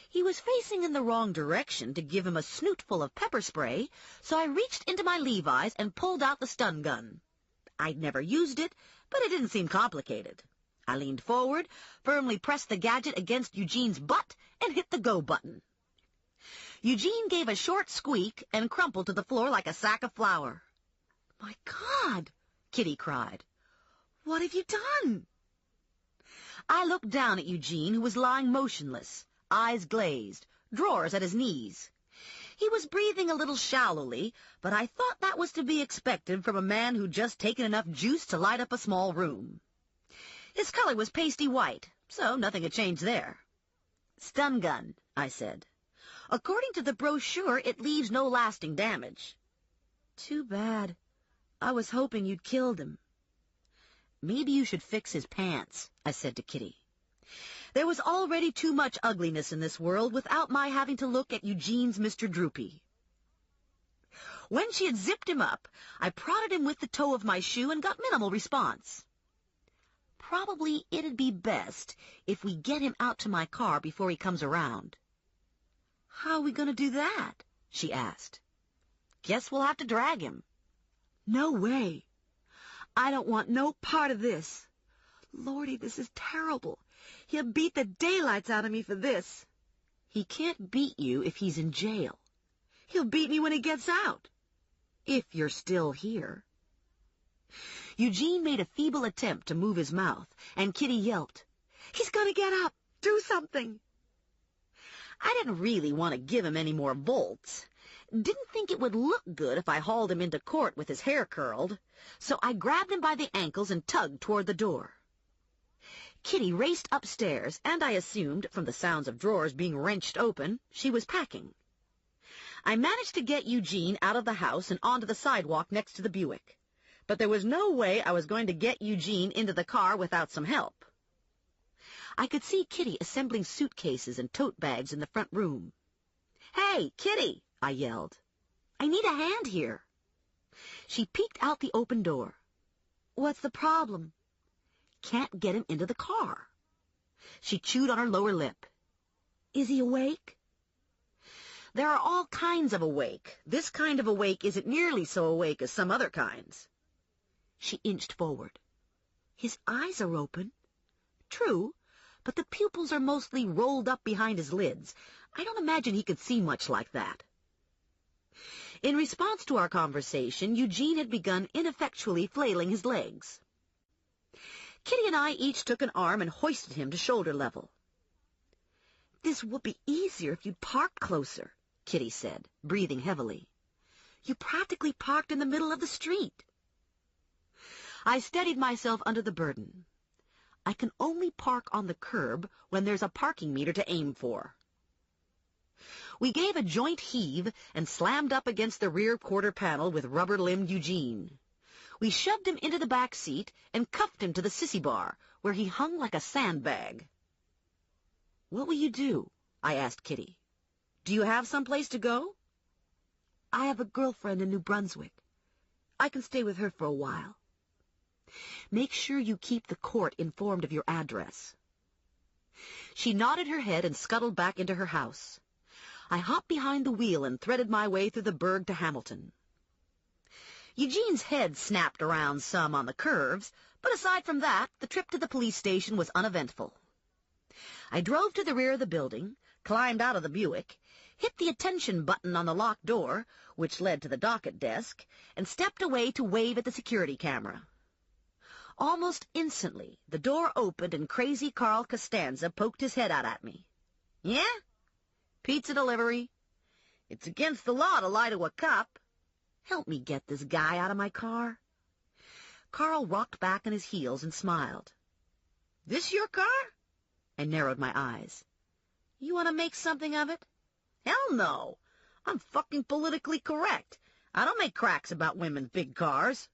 S2: He was facing in the wrong direction to give him a snootful of pepper spray, so I reached into my Levi's and pulled out the stun gun. I'd never used it, but it didn't seem complicated. I leaned forward, firmly pressed the gadget against Eugene's butt, and hit the go button. Eugene gave a short squeak and crumpled to the floor like a sack of flour. My God, Kitty cried. What have you done? I looked down at Eugene, who was lying motionless, eyes glazed, drawers at his knees. He was breathing a little shallowly, but I thought that was to be expected from a man who'd just taken enough juice to light up a small room. His color was pasty white, so nothing had changed there. Stun gun, I said. According to the brochure, it leaves no lasting damage. Too bad. I was hoping you'd killed him. Maybe you should fix his pants, I said to Kitty. There was already too much ugliness in this world without my having to look at Eugene's Mr. Droopy. When she had zipped him up, I prodded him with the toe of my shoe and got minimal response. Probably it'd be best if we get him out to my car before he comes around. How are we going to do that? She asked. Guess we'll have to drag him. No way. I don't want no part of this. Lordy, this is terrible. He'll beat the daylights out of me for this. He can't beat you if he's in jail. He'll beat me when he gets out. If you're still here. Eugene made a feeble attempt to move his mouth, and Kitty yelped, He's going to get up. Do something. I didn't really want to give him any more volts. Didn't think it would look good if I hauled him into court with his hair curled, so I grabbed him by the ankles and tugged toward the door. Kitty raced upstairs, and I assumed, from the sounds of drawers being wrenched open, she was packing. I managed to get Eugene out of the house and onto the sidewalk next to the Buick, but there was no way I was going to get Eugene into the car without some help. I could see Kitty assembling suitcases and tote bags in the front room. Hey, Kitty, I yelled. I need a hand here. She peeked out the open door. What's the problem? Can't get him into the car. She chewed on her lower lip. Is he awake? There are all kinds of awake. This kind of awake isn't nearly so awake as some other kinds. She inched forward. His eyes are open. True, but the pupils are mostly rolled up behind his lids. I don't imagine he could see much like that. In response to our conversation, Eugene had begun ineffectually flailing his legs. Kitty and I each took an arm and hoisted him to shoulder level. This would be easier if you'd parked closer, Kitty said, breathing heavily. You practically parked in the middle of the street. I steadied myself under the burden. I can only park on the curb when there's a parking meter to aim for. We gave a joint heave and slammed up against the rear quarter panel with rubber-limbed Eugene. We shoved him into the back seat and cuffed him to the sissy bar, where he hung like a sandbag. What will you do? I asked Kitty. Do you have some place to go? I have a girlfriend in New Brunswick. I can stay with her for a while. Make sure you keep the court informed of your address. She nodded her head and scuttled back into her house. I hopped behind the wheel and threaded my way through the burg to Hamilton. Eugene's head snapped around some on the curves, but aside from that, the trip to the police station was uneventful. I drove to the rear of the building, climbed out of the Buick, hit the attention button on the locked door, which led to the docket desk, and stepped away to wave at the security camera. Almost instantly, the door opened and crazy Carl Costanza poked his head out at me. "Yeah? Pizza delivery. It's against the law to lie to a cop. Help me get this guy out of my car." Carl rocked back on his heels and smiled. "This your car?" I narrowed my eyes. "You want to make something of it?" "Hell no. I'm fucking politically correct. I don't make cracks about women's big cars."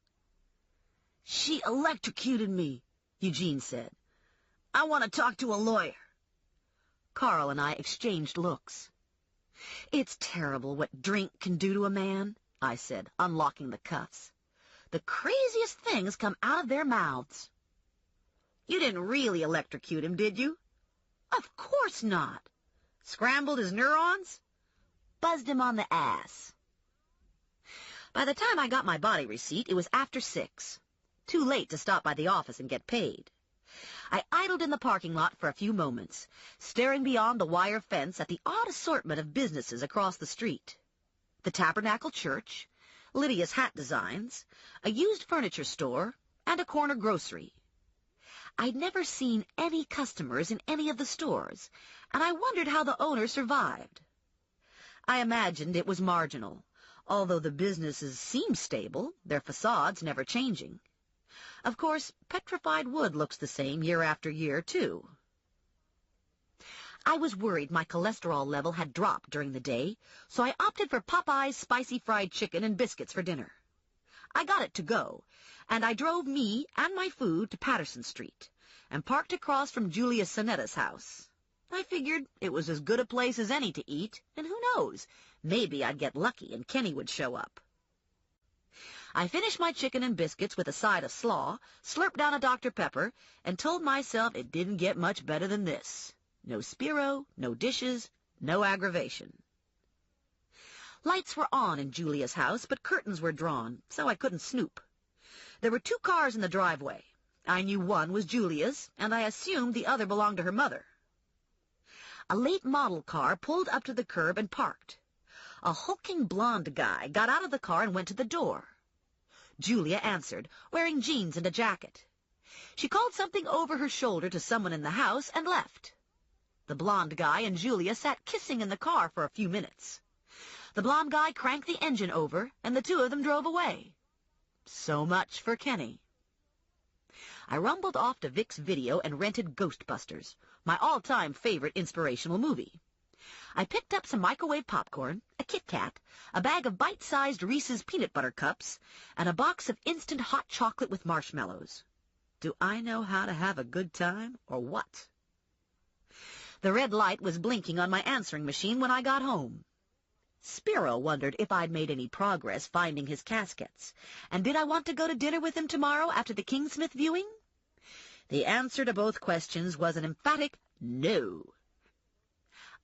S2: "She electrocuted me," Eugene said. "I want to talk to a lawyer." Carl and I exchanged looks. "It's terrible what drink can do to a man," I said, unlocking the cuffs. "The craziest things come out of their mouths." "You didn't really electrocute him, did you?" "Of course not." "Scrambled his neurons?" "Buzzed him on the ass." By the time I got my body receipt, it was after 6. Too late to stop by the office and get paid. I idled in the parking lot for a few moments, staring beyond the wire fence at the odd assortment of businesses across the street. The Tabernacle Church, Lydia's Hat Designs, a used furniture store, and a corner grocery. I'd never seen any customers in any of the stores, and I wondered how the owner survived. I imagined it was marginal, although the businesses seemed stable, their facades never changing. Of course, petrified wood looks the same year after year, too. I was worried my cholesterol level had dropped during the day, so I opted for Popeye's spicy fried chicken and biscuits for dinner. I got it to go, and I drove me and my food to Patterson Street and parked across from Julia Sonetta's house. I figured it was as good a place as any to eat, and who knows, maybe I'd get lucky and Kenny would show up. I finished my chicken and biscuits with a side of slaw, slurped down a Dr. Pepper, and told myself it didn't get much better than this. No Spiro, no dishes, no aggravation. Lights were on in Julia's house, but curtains were drawn, so I couldn't snoop. There were 2 cars in the driveway. I knew one was Julia's, and I assumed the other belonged to her mother. A late model car pulled up to the curb and parked. A hulking blonde guy got out of the car and went to the door. Julia answered, wearing jeans and a jacket. She called something over her shoulder to someone in the house and left. The blonde guy and Julia sat kissing in the car for a few minutes. The blonde guy cranked the engine over, and the 2 of them drove away. So much for Kenny. I rumbled off to Vic's Video and rented Ghostbusters, my all-time favorite inspirational movie. I picked up some microwave popcorn, a Kit Kat, a bag of bite-sized Reese's peanut butter cups, and a box of instant hot chocolate with marshmallows. Do I know how to have a good time, or what? The red light was blinking on my answering machine when I got home. Spiro wondered if I'd made any progress finding his caskets, and did I want to go to dinner with him tomorrow after the Kingsmith viewing? The answer to both questions was an emphatic no.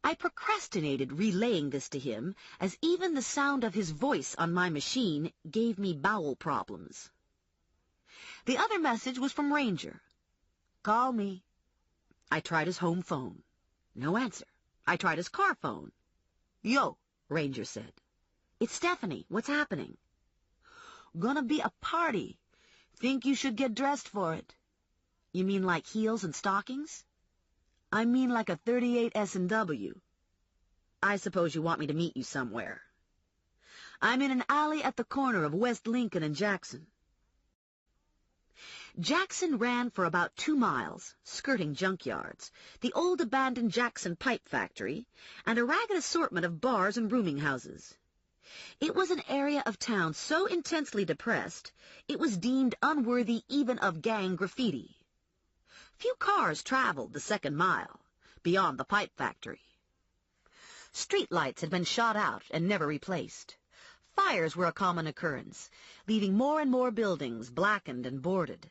S2: I procrastinated relaying this to him, as even the sound of his voice on my machine gave me bowel problems. The other message was from Ranger. "Call me." I tried his home phone. No answer. I tried his car phone. "Yo," Ranger said. "It's Stephanie. What's happening?" "Gonna be a party. Think you should get dressed for it." "You mean like heels and stockings?" "I mean like a 38 S&W. "I suppose you want me to meet you somewhere." "I'm in an alley at the corner of West Lincoln and Jackson." Jackson ran for about 2 miles, skirting junkyards, the old abandoned Jackson Pipe Factory, and a ragged assortment of bars and rooming houses. It was an area of town so intensely depressed, it was deemed unworthy even of gang graffiti. Few cars traveled the 2nd mile, beyond the pipe factory. Street lights had been shot out and never replaced. Fires were a common occurrence, leaving more and more buildings blackened and boarded,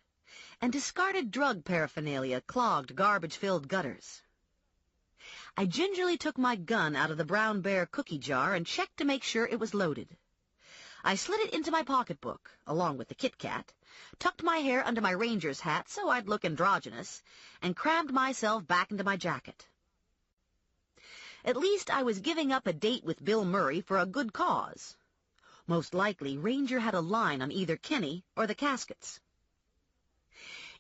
S2: and discarded drug paraphernalia clogged garbage-filled gutters. I gingerly took my gun out of the Brown Bear cookie jar and checked to make sure it was loaded. I slid it into my pocketbook, along with the Kit Kat, tucked my hair under my ranger's hat so I'd look androgynous, and crammed myself back into my jacket. At least I was giving up a date with Bill Murray for a good cause. Most likely, Ranger had a line on either Kenny or the caskets.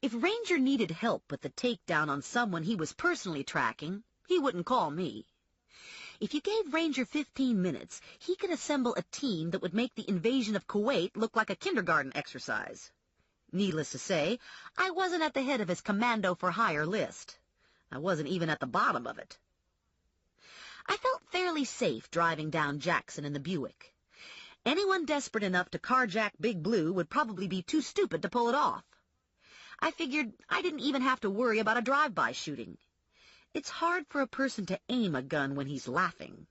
S2: If Ranger needed help with the takedown on someone he was personally tracking, he wouldn't call me. If you gave Ranger 15 minutes, he could assemble a team that would make the invasion of Kuwait look like a kindergarten exercise. Needless to say, I wasn't at the head of his commando-for-hire list. I wasn't even at the bottom of it. I felt fairly safe driving down Jackson in the Buick. Anyone desperate enough to carjack Big Blue would probably be too stupid to pull it off. I figured I didn't even have to worry about a drive-by shooting. It's hard for a person to aim a gun when he's laughing.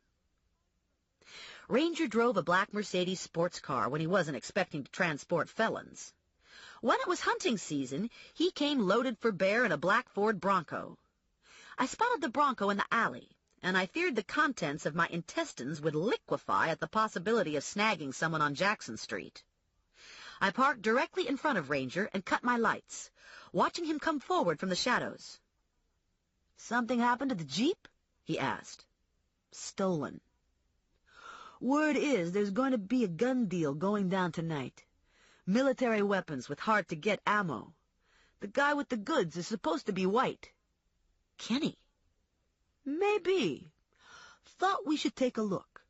S2: Ranger drove a black Mercedes sports car when he wasn't expecting to transport felons. When it was hunting season, he came loaded for bear in a black Ford Bronco. I spotted the Bronco in the alley, and I feared the contents of my intestines would liquefy at the possibility of snagging someone on Jackson Street. I parked directly in front of Ranger and cut my lights, watching him come forward from the shadows. "Something happened to the Jeep?" he asked. "Stolen. Word is there's going to be a gun deal going down tonight. Military weapons with hard-to-get ammo. The guy with the goods is supposed to be white." "Kenny?" "Maybe. Thought we should take a look.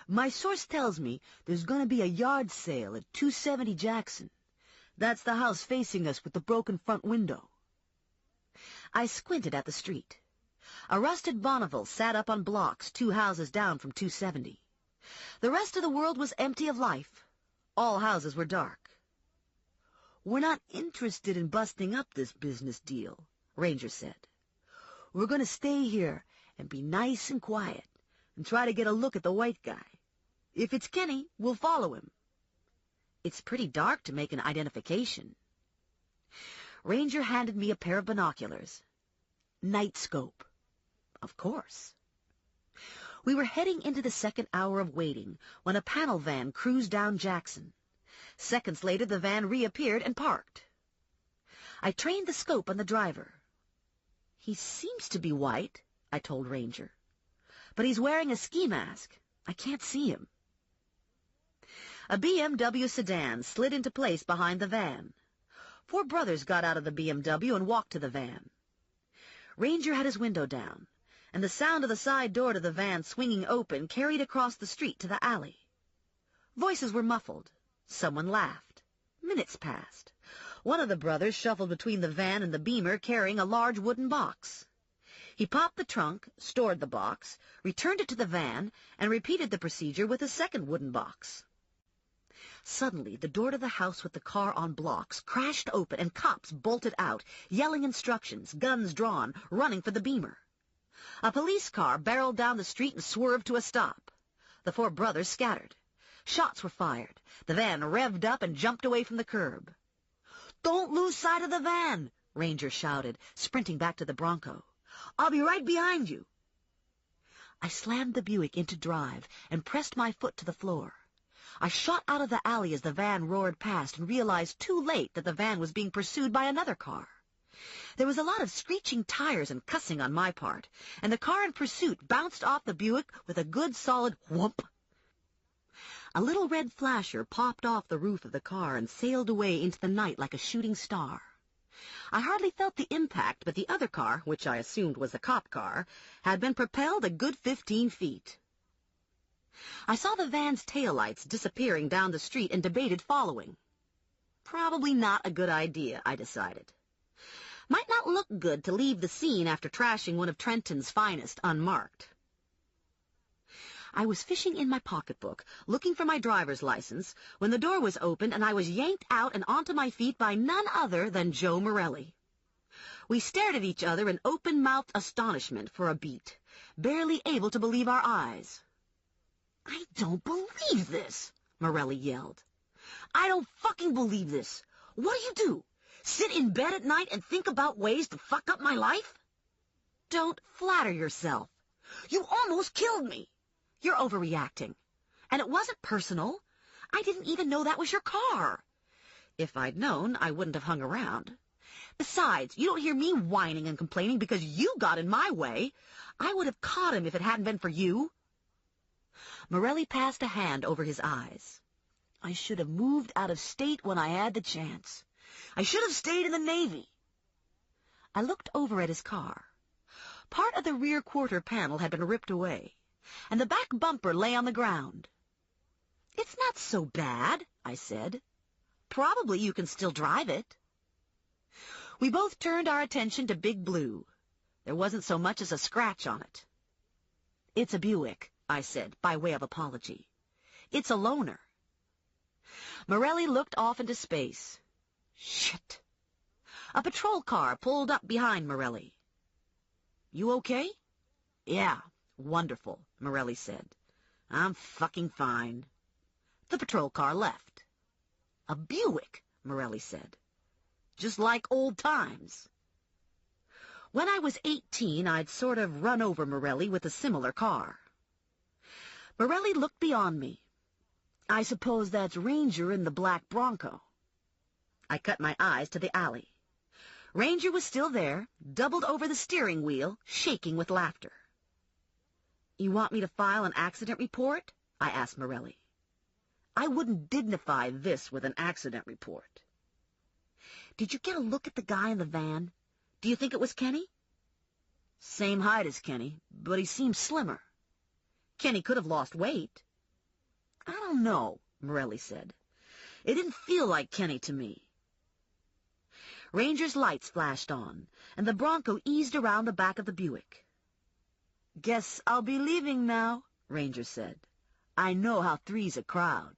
S2: My source tells me there's going to be a yard sale at 270 Jackson. That's the house facing us with the broken front window." I squinted at the street. A rusted Bonneville sat up on blocks 2 houses down from 270. The rest of the world was empty of life. All houses were dark. "We're not interested in busting up this business deal," Ranger said. "We're going to stay here and be nice and quiet and try to get a look at the white guy. If it's Kenny, we'll follow him." "It's pretty dark to make an identification." Ranger handed me a pair of binoculars. "Night scope." "Of course." We were heading into the second hour of waiting when a panel van cruised down Jackson. Seconds later, the van reappeared and parked. I trained the scope on the driver. "He seems to be white," I told Ranger. "But he's wearing a ski mask. I can't see him." A BMW sedan slid into place behind the van. 4 brothers got out of the BMW and walked to the van. Ranger had his window down, and the sound of the side door to the van swinging open carried across the street to the alley. Voices were muffled. Someone laughed. Minutes passed. One of the brothers shuffled between the van and the Beamer carrying a large wooden box. He popped the trunk, stored the box, returned it to the van, and repeated the procedure with a second wooden box. Suddenly, the door to the house with the car on blocks crashed open and cops bolted out, yelling instructions, guns drawn, running for the Beamer. A police car barreled down the street and swerved to a stop. The 4 brothers scattered. Shots were fired. The van revved up and jumped away from the curb. "Don't lose sight of the van," Ranger shouted, sprinting back to the Bronco. "I'll be right behind you." I slammed the Buick into drive and pressed my foot to the floor. I shot out of the alley as the van roared past and realized too late that the van was being pursued by another car. There was a lot of screeching tires and cussing on my part, and the car in pursuit bounced off the Buick with a good solid whoomp. A little red flasher popped off the roof of the car and sailed away into the night like a shooting star. I hardly felt the impact, but the other car, which I assumed was a cop car, had been propelled a good 15 feet. I saw the van's taillights disappearing down the street and debated following. Probably not a good idea, I decided. Might not look good to leave the scene after trashing one of Trenton's finest unmarked. I was fishing in my pocketbook, looking for my driver's license, when the door was opened and I was yanked out and onto my feet by none other than Joe Morelli. We stared at each other in open-mouthed astonishment for a beat, barely able to believe our eyes. "I don't believe this," Morelli yelled. "I don't fucking believe this. What do? Sit in bed at night and think about ways to fuck up my life?" "Don't flatter yourself," You almost killed me. You're overreacting. And it wasn't personal. I didn't even know that was your car. If I'd known, I wouldn't have hung around. Besides, you don't hear me whining and complaining because you got in my way. I would have caught him if it hadn't been for you. Morelli passed a hand over his eyes. I should have moved out of state when I had the chance. I should have stayed in the Navy. I looked over at his car. Part of the rear quarter panel had been ripped away, and the back bumper lay on the ground. It's not so bad, I said. Probably you can still drive it. We both turned our attention to Big Blue. There wasn't so much as a scratch on it. It's a Buick, I said, by way of apology. It's a loaner. Morelli looked off into space. Shit. A patrol car pulled up behind Morelli. You okay? Yeah, wonderful, Morelli said. I'm fucking fine. The patrol car left. A Buick, Morelli said. Just like old times. When I was 18, I'd sort of run over Morelli with a similar car. Morelli looked beyond me. I suppose that's Ranger in the black Bronco. I cut my eyes to the alley. Ranger was still there, doubled over the steering wheel, shaking with laughter. You want me to file an accident report? I asked Morelli. I wouldn't dignify this with an accident report. Did you get a look at the guy in the van? Do you think it was Kenny? Same height as Kenny, but he seemed slimmer. Kenny could have lost weight. I don't know, Morelli said. It didn't feel like Kenny to me. Ranger's lights flashed on, and the Bronco eased around the back of the Buick. Guess I'll be leaving now, Ranger said. I know how three's a crowd.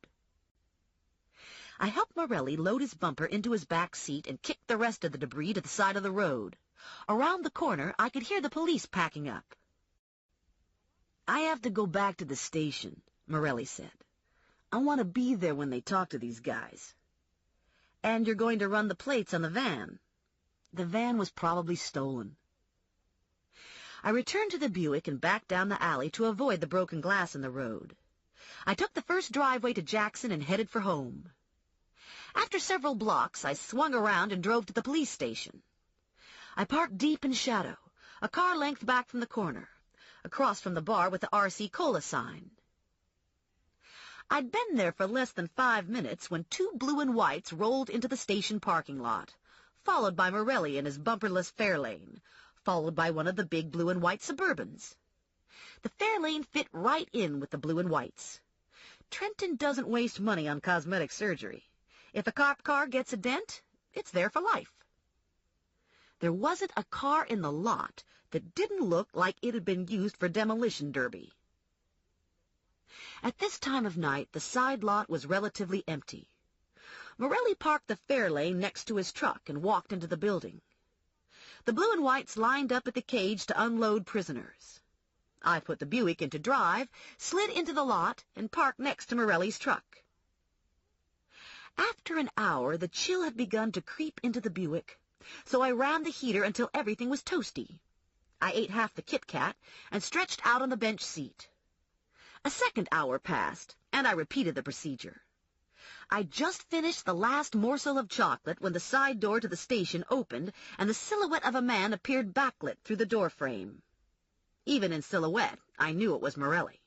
S2: I helped Morelli load his bumper into his back seat and kicked the rest of the debris to the side of the road. Around the corner, I could hear the police packing up. I have to go back to the station, Morelli said. I want to be there when they talk to these guys. And you're going to run the plates on the van. The van was probably stolen. I returned to the Buick and backed down the alley to avoid the broken glass in the road. I took the first driveway to Jackson and headed for home. After several blocks, I swung around and drove to the police station. I parked deep in shadow, a car length back from the corner, across from the bar with the RC Cola sign. I'd been there for less than 5 minutes when 2 blue and whites rolled into the station parking lot, followed by Morelli in his bumperless Fairlane, followed by one of the big blue and white Suburbans. The Fairlane fit right in with the blue and whites. Trenton doesn't waste money on cosmetic surgery. If a cop car gets a dent, it's there for life. There wasn't a car in the lot that didn't look like it had been used for demolition derby. At this time of night, the side lot was relatively empty. Morelli parked the Fairlane next to his truck and walked into the building. The blue and whites lined up at the cage to unload prisoners. I put the Buick into drive, slid into the lot, and parked next to Morelli's truck. After an hour, the chill had begun to creep into the Buick, so I ran the heater until everything was toasty. I ate half the Kit Kat and stretched out on the bench seat. A second hour passed, and I repeated the procedure. I just finished the last morsel of chocolate when the side door to the station opened and the silhouette of a man appeared backlit through the door frame. Even in silhouette, I knew it was Morelli.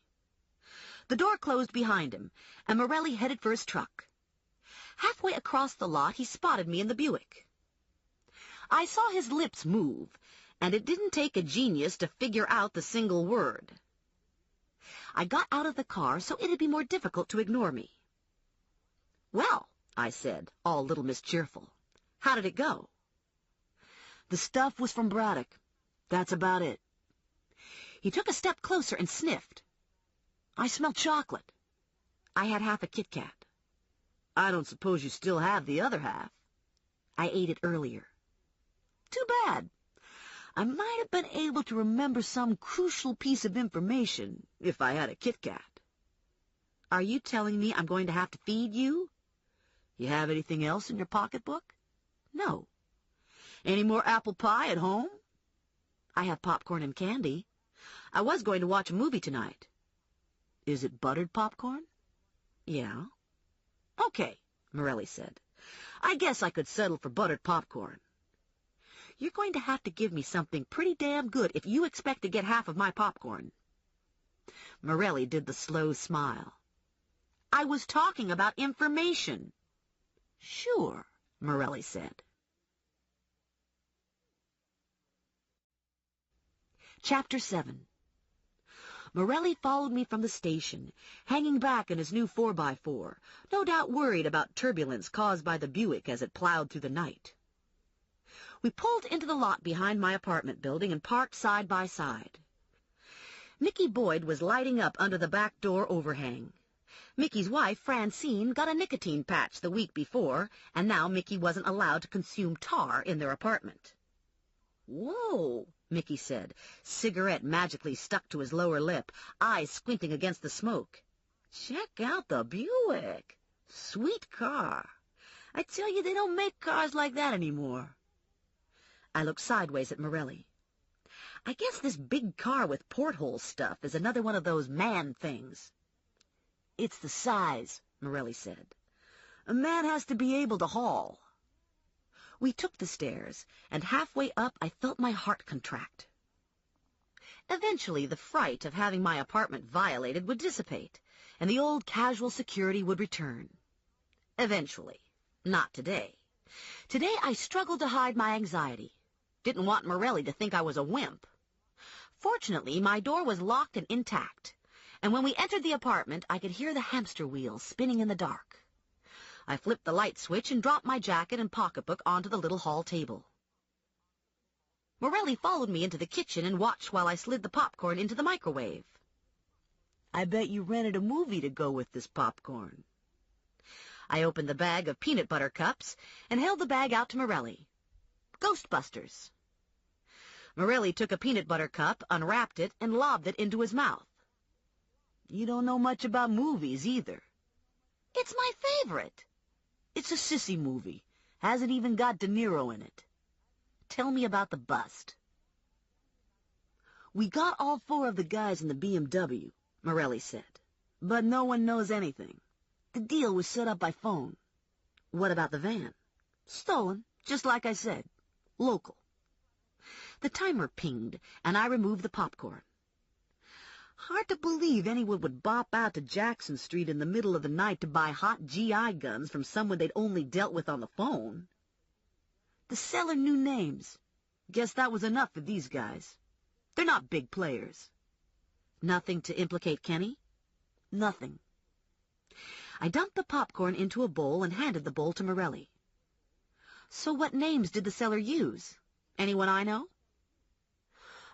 S2: The door closed behind him, and Morelli headed for his truck. Halfway across the lot, he spotted me in the Buick. I saw his lips move, and it didn't take a genius to figure out the single word. I got out of the car so it'd be more difficult to ignore me. Well, I said, all a little mischeerful. How did it go? The stuff was from Braddock. That's about it. He took a step closer and sniffed. I smelled chocolate. I had half a Kit Kat. I don't suppose you still have the other half. I ate it earlier. Too bad. I might have been able to remember some crucial piece of information if I had a Kit Kat. Are you telling me I'm going to have to feed you? You have anything else in your pocketbook? No. Any more apple pie at home? I have popcorn and candy. I was going to watch a movie tonight. Is it buttered popcorn? Yeah. Okay, Morelli said. I guess I could settle for buttered popcorn. You're going to have to give me something pretty damn good if you expect to get half of my popcorn. Morelli did the slow smile. I was talking about information. Sure, Morelli said. Chapter 7. Morelli followed me from the station, hanging back in his new 4x4, no doubt worried about turbulence caused by the Buick as it plowed through the night. We pulled into the lot behind my apartment building and parked side by side. Mickey Boyd was lighting up under the back door overhang. Mickey's wife, Francine, got a nicotine patch the week before, and now Mickey wasn't allowed to consume tar in their apartment. Whoa, Mickey said, cigarette magically stuck to his lower lip, eyes squinting against the smoke. Check out the Buick. Sweet car. I tell you, they don't make cars like that anymore. I looked sideways at Morelli. I guess this big car with porthole stuff is another one of those man things. It's the size, Morelli said. A man has to be able to haul. We took the stairs, and halfway up I felt my heart contract. Eventually the fright of having my apartment violated would dissipate, and the old casual security would return. Eventually. Not today. Today I struggled to hide my anxiety. Didn't want Morelli to think I was a wimp. Fortunately, my door was locked and intact, and when we entered the apartment, I could hear the hamster wheel spinning in the dark. I flipped the light switch and dropped my jacket and pocketbook onto the little hall table. Morelli followed me into the kitchen and watched while I slid the popcorn into the microwave. I bet you rented a movie to go with this popcorn. I opened the bag of peanut butter cups and held the bag out to Morelli. Ghostbusters. Morelli took a peanut butter cup, unwrapped it, and lobbed it into his mouth. You don't know much about movies, either. It's my favorite. It's a sissy movie. Hasn't even got De Niro in it. Tell me about the bust. We got all 4 of the guys in the BMW, Morelli said, but no one knows anything. The deal was set up by phone. What about the van? Stolen, just like I said. Local. The timer pinged, and I removed the popcorn. Hard to believe anyone would bop out to Jackson Street in the middle of the night to buy hot GI guns from someone they'd only dealt with on the phone. The seller knew names. Guess that was enough for these guys. They're not big players. Nothing to implicate Kenny? Nothing. I dumped the popcorn into a bowl and handed the bowl to Morelli. So what names did the seller use? Anyone I know?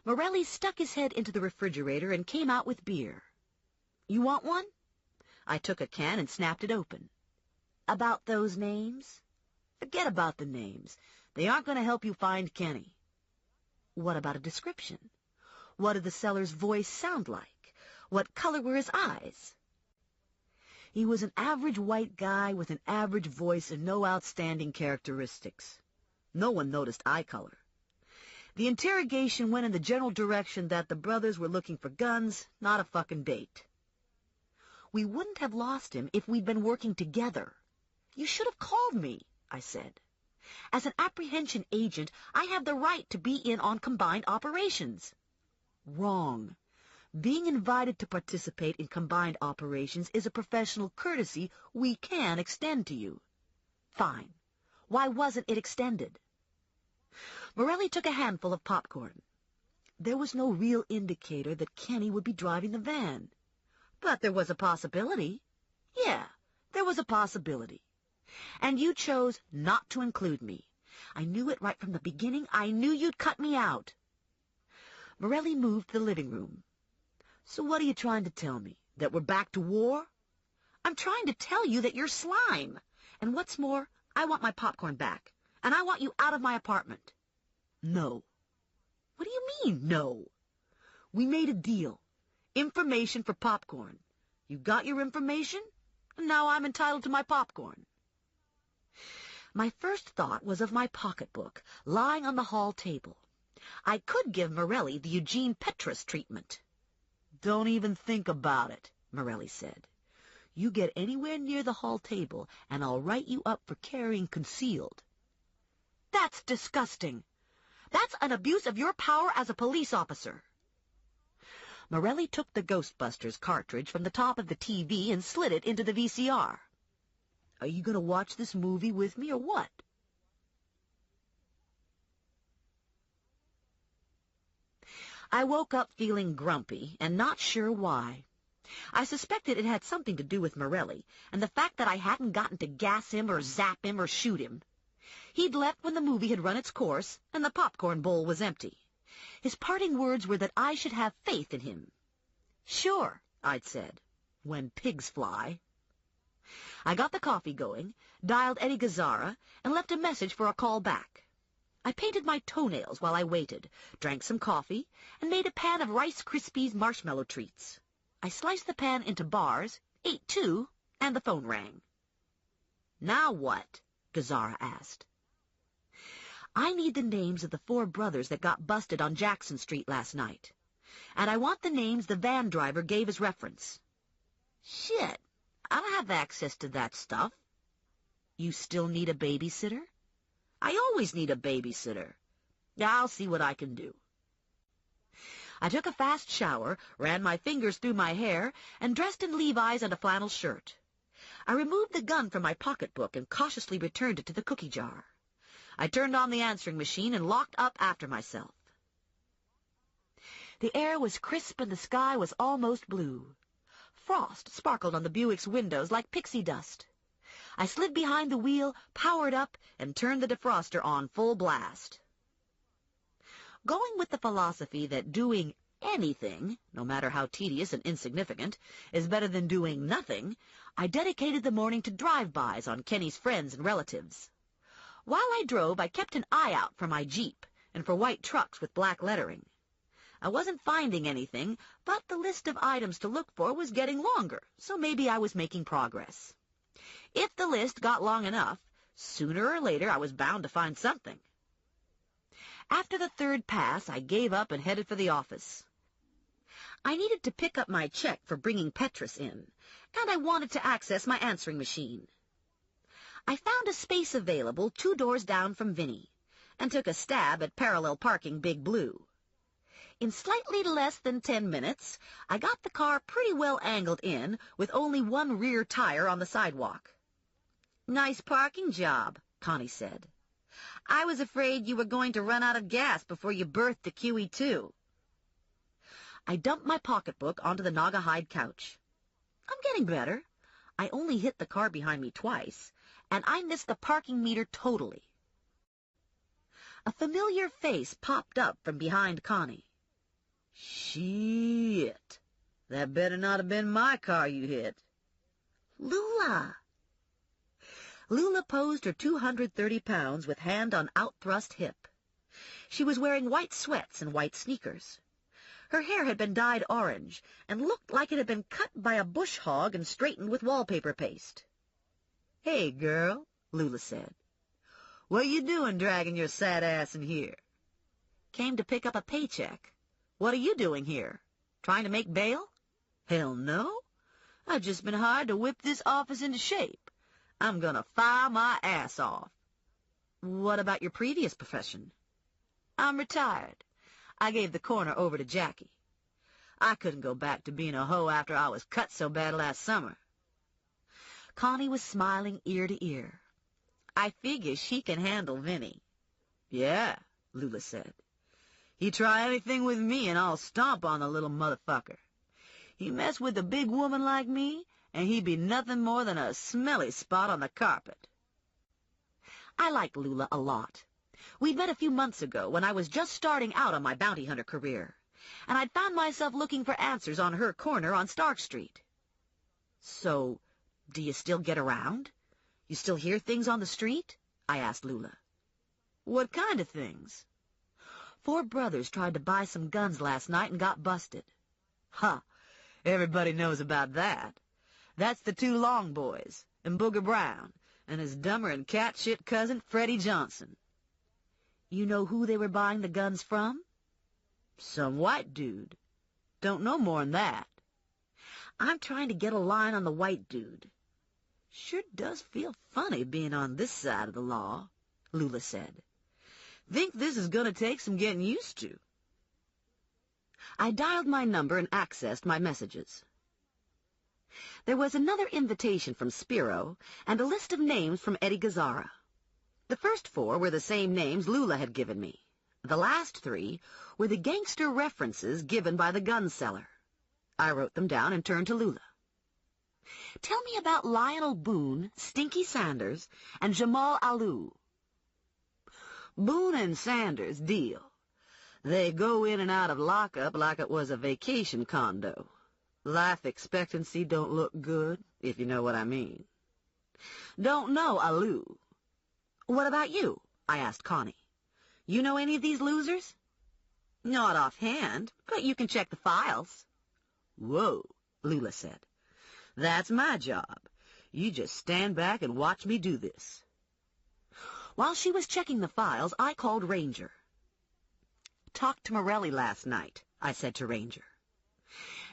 S2: Morelli stuck his head into the refrigerator and came out with beer. You want one? I took a can and snapped it open. About those names? Forget about the names. They aren't going to help you find Kenny. What about a description? What did the seller's voice sound like? What color were his eyes? He was an average white guy with an average voice and no outstanding characteristics. No one noticed eye color. The interrogation went in the general direction that the brothers were looking for guns, not a fucking date. We wouldn't have lost him if we'd been working together. You should have called me, I said. As an apprehension agent, I have the right to be in on combined operations. Wrong. Being invited to participate in combined operations is a professional courtesy we can extend to you. Fine. Why wasn't it extended? Morelli took a handful of popcorn. There was no real indicator that Kenny would be driving the van. But there was a possibility. Yeah, there was a possibility. And you chose not to include me. I knew it right from the beginning. I knew you'd cut me out. Morelli moved to the living room. So what are you trying to tell me? That we're back to war? I'm trying to tell you that you're slime. And what's more, I want my popcorn back. And I want you out of my apartment. No. What do you mean, no? We made a deal. Information for popcorn. You got your information? And now I'm entitled to my popcorn. My first thought was of my pocketbook, lying on the hall table. I could give Morelli the Eugene Petrus treatment. "Don't even think about it," Morelli said. "You get anywhere near the hall table, and I'll write you up for carrying concealed." "That's disgusting. That's an abuse of your power as a police officer." Morelli took the Ghostbusters cartridge from the top of the TV and slid it into the VCR. "Are you going to watch this movie with me or what?" I woke up feeling grumpy and not sure why. I suspected it had something to do with Morelli and the fact that I hadn't gotten to gas him or zap him or shoot him. He'd left when the movie had run its course and the popcorn bowl was empty. His parting words were that I should have faith in him. "Sure," I'd said, "when pigs fly." I got the coffee going, dialed Eddie Gazzara, and left a message for a call back. I painted my toenails while I waited, drank some coffee, and made a pan of Rice Krispies marshmallow treats. I sliced the pan into bars, ate 2, and the phone rang. "Now what?" Gazzara asked. "I need the names of the 4 brothers that got busted on Jackson Street last night. And I want the names the van driver gave as reference." "Shit, I don't have access to that stuff." "You still need a babysitter?" "I always need a babysitter. I'll see what I can do." I took a fast shower, ran my fingers through my hair, and dressed in Levi's and a flannel shirt. I removed the gun from my pocketbook and cautiously returned it to the cookie jar. I turned on the answering machine and locked up after myself. The air was crisp and the sky was almost blue. Frost sparkled on the Buick's windows like pixie dust. I slid behind the wheel, powered up, and turned the defroster on full blast. Going with the philosophy that doing anything, no matter how tedious and insignificant, is better than doing nothing, I dedicated the morning to drive-bys on Kenny's friends and relatives. While I drove, I kept an eye out for my Jeep and for white trucks with black lettering. I wasn't finding anything, but the list of items to look for was getting longer, so maybe I was making progress. If the list got long enough, sooner or later I was bound to find something. After the 3rd pass, I gave up and headed for the office. I needed to pick up my check for bringing Petrus in, and I wanted to access my answering machine. I found a space available 2 doors down from Vinny, and took a stab at parallel parking Big Blue. In slightly less than 10 minutes, I got the car pretty well angled in, with only one rear tire on the sidewalk. "Nice parking job," Connie said. "I was afraid you were going to run out of gas before you berthed the QE2. I dumped my pocketbook onto the Naugahyde couch. I'm getting better. I only hit the car behind me twice, and I missed the parking meter totally. A familiar face popped up from behind Connie. "Shit, that better not have been my car you hit." "Lula!" Lula posed her 230 pounds with hand on outthrust hip. She was wearing white sweats and white sneakers. Her hair had been dyed orange and looked like it had been cut by a bush hog and straightened with wallpaper paste. "Hey, girl," Lula said. "What you doing dragging your sad ass in here?" "Came to pick up a paycheck. What are you doing here? Trying to make bail?" "Hell no. I've just been hired to whip this office into shape. I'm gonna fire my ass off." "What about your previous profession?" "I'm retired. I gave the corner over to Jackie. I couldn't go back to being a hoe after I was cut so bad last summer." Connie was smiling ear to ear. "I figure she can handle Vinny." "Yeah," Lula said. "He try anything with me and I'll stomp on the little motherfucker. He mess with a big woman like me, and he'd be nothing more than a smelly spot on the carpet." I liked Lula a lot. We'd met a few months ago when I was just starting out on my bounty hunter career, and I'd found myself looking for answers on her corner on Stark Street. "So, do you still get around? You still hear things on the street?" I asked Lula. "What kind of things?" 4 brothers tried to buy some guns last night and got busted." "Huh, everybody knows about that. That's the 2 Long Boys, and Booger Brown, and his dumber and cat shit cousin, Freddie Johnson." You know who they were buying the guns from? Some white dude. Don't know more'n that. I'm trying to get a line on the white dude. Sure does feel funny being on this side of the law, Lula said. Think this is going to take some getting used to. I dialed my number and accessed my messages. There was another invitation from Spiro and a list of names from Eddie Gazzara. The first 4 were the same names Lula had given me. The last 3 were the gangster references given by the gun seller. I wrote them down and turned to Lula. Tell me about Lionel Boone, Stinky Sanders, and Jamal Alou. Boone and Sanders deal. They go in and out of lockup like it was a vacation condo. Life expectancy don't look good, if you know what I mean. Don't know Alou. What about you? I asked Connie. You know any of these losers? Not offhand, but you can check the files. Whoa, Lula said. That's my job. You just stand back and watch me do this. While she was checking the files, I called Ranger. Talked to Morelli last night, I said to Ranger.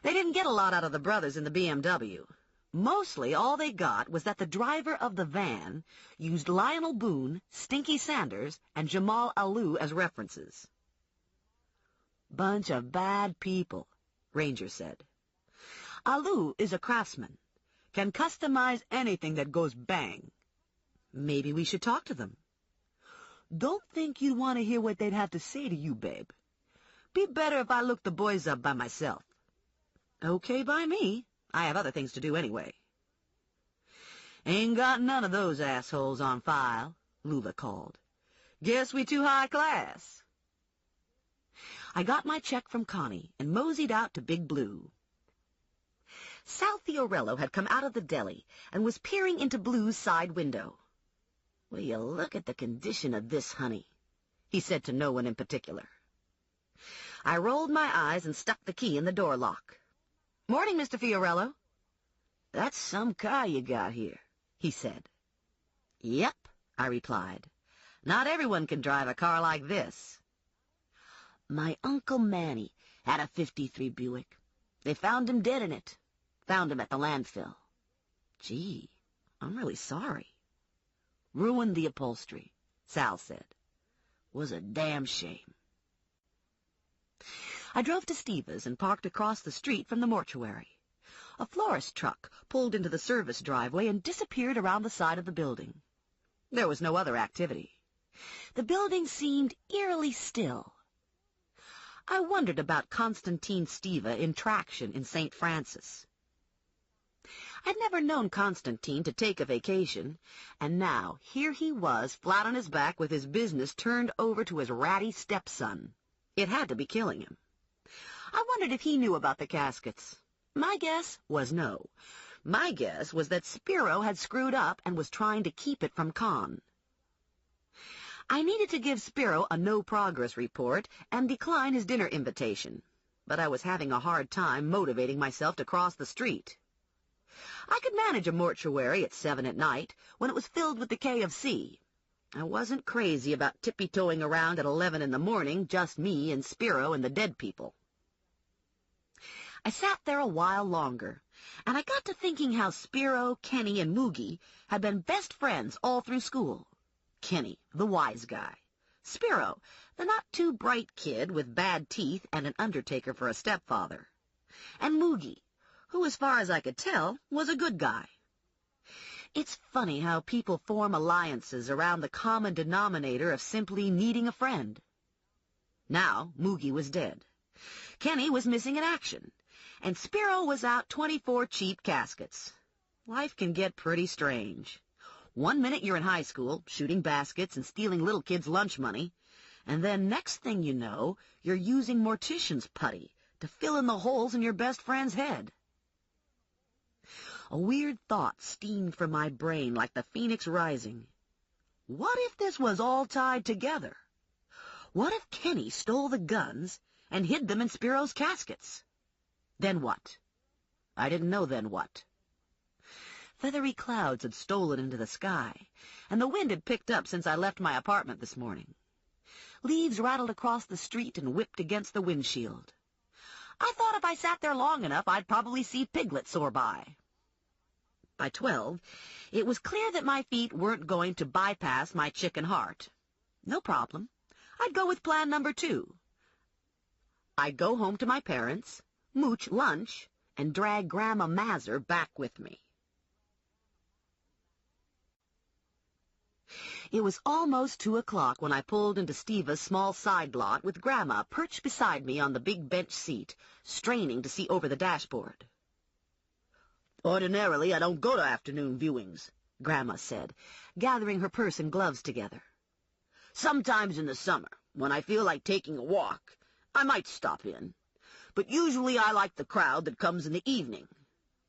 S2: They didn't get a lot out of the brothers in the BMW. Mostly all they got was that the driver of the van used Lionel Boone, Stinky Sanders, and Jamal Alou as references. Bunch of bad people, Ranger said. Alou is a craftsman, can customize anything that goes bang. Maybe we should talk to them. Don't think you'd want to hear what they'd have to say to you, babe. Be better if I look the boys up by myself. Okay by me. I have other things to do anyway. Ain't got none of those assholes on file, Lula called. Guess we too high class. I got my check from Connie and moseyed out to Big Blue. Sal Fiorello had come out of the deli and was peering into Blue's side window. Will you look at the condition of this, honey? He said to no one in particular. I rolled my eyes and stuck the key in the door lock. Morning, Mr. Fiorello. That's some car you got here, he said. Yep, I replied. Not everyone can drive a car like this. My Uncle Manny had a '53 Buick. They found him dead in it. Found him at the landfill. Gee, I'm really sorry. Ruined the upholstery, Sal said. Was a damn shame. I drove to Steva's and parked across the street from the mortuary. A florist truck pulled into the service driveway and disappeared around the side of the building. There was no other activity. The building seemed eerily still. I wondered about Constantine Steva in traction in St. Francis. I'd never known Constantine to take a vacation, and now here he was flat on his back with his business turned over to his ratty stepson. It had to be killing him. I wondered if he knew about the caskets. My guess was no. My guess was that Spiro had screwed up and was trying to keep it from Con. I needed to give Spiro a no-progress report and decline his dinner invitation, but I was having a hard time motivating myself to cross the street. I could manage a mortuary at 7 at night when it was filled with the KFC. I wasn't crazy about tippy-toeing around at 11 in the morning, just me and Spiro and the dead people. I sat there a while longer, and I got to thinking how Spiro, Kenny, and Moogie had been best friends all through school. Kenny, the wise guy. Spiro, the not-too-bright kid with bad teeth and an undertaker for a stepfather. And Moogie, who, as far as I could tell, was a good guy. It's funny how people form alliances around the common denominator of simply needing a friend. Now Moogie was dead. Kenny was missing in action, and Spiro was out 24 cheap caskets. Life can get pretty strange. 1 minute you're in high school, shooting baskets and stealing little kids' lunch money, and then next thing you know, you're using mortician's putty to fill in the holes in your best friend's head. A weird thought steamed from my brain like the phoenix rising. What if this was all tied together? What if Kenny stole the guns and hid them in Spiro's caskets? Then what? I didn't know then what. Feathery clouds had stolen into the sky, and the wind had picked up since I left my apartment this morning. Leaves rattled across the street and whipped against the windshield. I thought if I sat there long enough, I'd probably see Piglet soar by. By 12, it was clear that my feet weren't going to bypass my chicken heart. No problem. I'd go with plan number 2. I'd go home to my parents, mooch lunch, and drag Grandma Mazur back with me. It was almost 2 o'clock when I pulled into Steva's small side lot with Grandma perched beside me on the big bench seat, straining to see over the dashboard. "Ordinarily, I don't go to afternoon viewings," Grandma said, gathering her purse and gloves together. "Sometimes in the summer, when I feel like taking a walk, I might stop in. But usually I like the crowd that comes in the evening.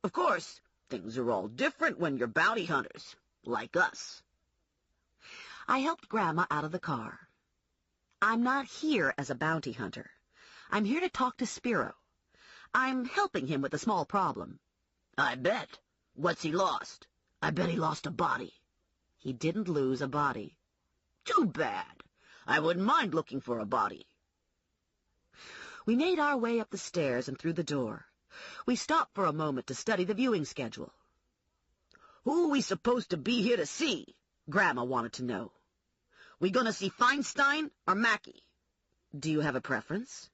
S2: Of course, things are all different when you're bounty hunters, like us." I helped Grandma out of the car. "I'm not here as a bounty hunter. I'm here to talk to Spiro. I'm helping him with a small problem." "I bet. What's he lost?" "I bet he lost a body." "He didn't lose a body." "Too bad. I wouldn't mind looking for a body." We made our way up the stairs and through the door. We stopped for a moment to study the viewing schedule. "Who are we supposed to be here to see?" Grandma wanted to know. "We gonna see Feinstein or Mackey?" "Do you have a preference?"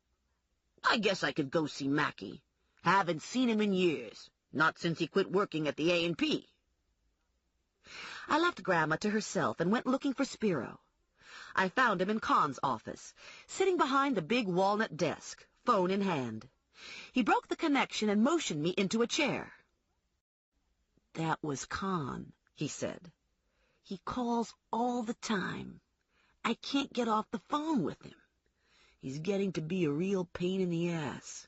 S2: "I guess I could go see Mackey. Haven't seen him in years. Not since he quit working at the A&P. I left Grandma to herself and went looking for Spiro. I found him in Con's office, sitting behind the big walnut desk, phone in hand. He broke the connection and motioned me into a chair. "That was Con," he said. "He calls all the time. I can't get off the phone with him. He's getting to be a real pain in the ass."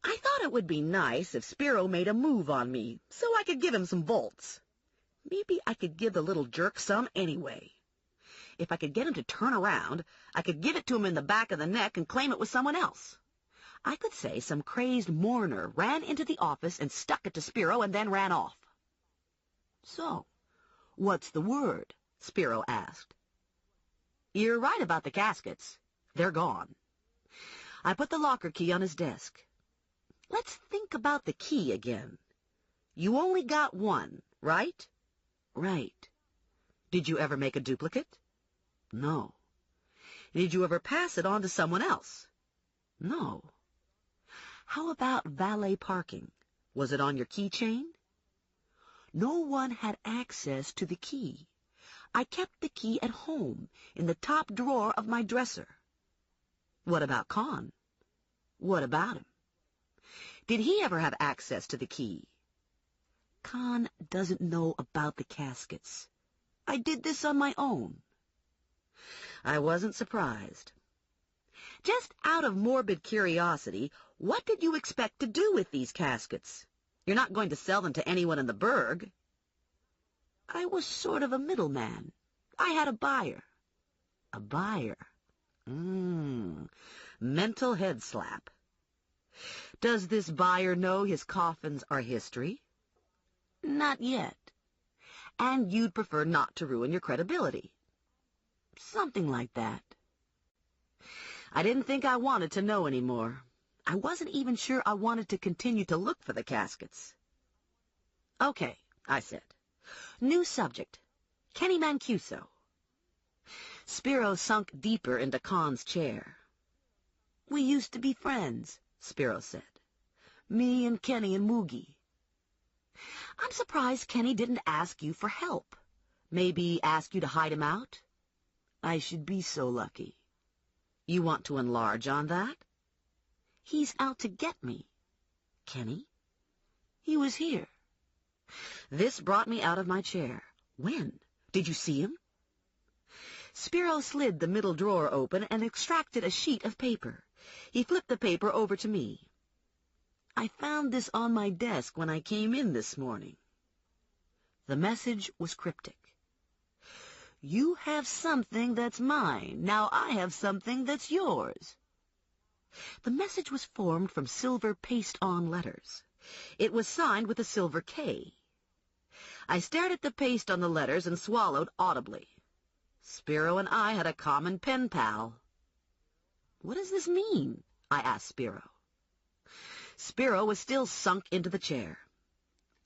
S2: I thought it would be nice if Spiro made a move on me so I could give him some volts. Maybe I could give the little jerk some anyway. If I could get him to turn around, I could give it to him in the back of the neck and claim it was someone else. I could say some crazed mourner ran into the office and stuck it to Spiro and then ran off. "So, what's the word?" Spiro asked. "You're right about the caskets. They're gone." I put the locker key on his desk. "Let's think about the key again. You only got one, right?" "Right." "Did you ever make a duplicate?" "No." "Did you ever pass it on to someone else?" "No." "How about valet parking? Was it on your keychain?" "No one had access to the key. I kept the key at home, in the top drawer of my dresser." "What about Con?" "What about him?" "Did he ever have access to the key?" "Con doesn't know about the caskets. I did this on my own." I wasn't surprised. "Just out of morbid curiosity, what did you expect to do with these caskets? You're not going to sell them to anyone in the burg." "I was sort of a middleman. I had a buyer." "A buyer? Mental head slap. Does this buyer know his coffins are history?" "Not yet." "And you'd prefer not to ruin your credibility?" "Something like that." I didn't think I wanted to know any more. I wasn't even sure I wanted to continue to look for the caskets. "Okay," I said. "New subject. Kenny Mancuso." Spiro sunk deeper into Con's chair. "We used to be friends," Spiro said. "Me and Kenny and Moogie." "I'm surprised Kenny didn't ask you for help. Maybe ask you to hide him out?" "I should be so lucky." "You want to enlarge on that?" "He's out to get me." "Kenny?" "He was here." This brought me out of my chair. "When? Did you see him?" Spiro slid the middle drawer open and extracted a sheet of paper. He flipped the paper over to me. "I found this on my desk when I came in this morning." The message was cryptic. "You have something that's mine. Now I have something that's yours." The message was formed from silver paste-on letters. It was signed with a silver K. I stared at the paste on the letters and swallowed audibly. Spiro and I had a common pen pal. "What does this mean?" I asked Spiro. Spiro was still sunk into the chair.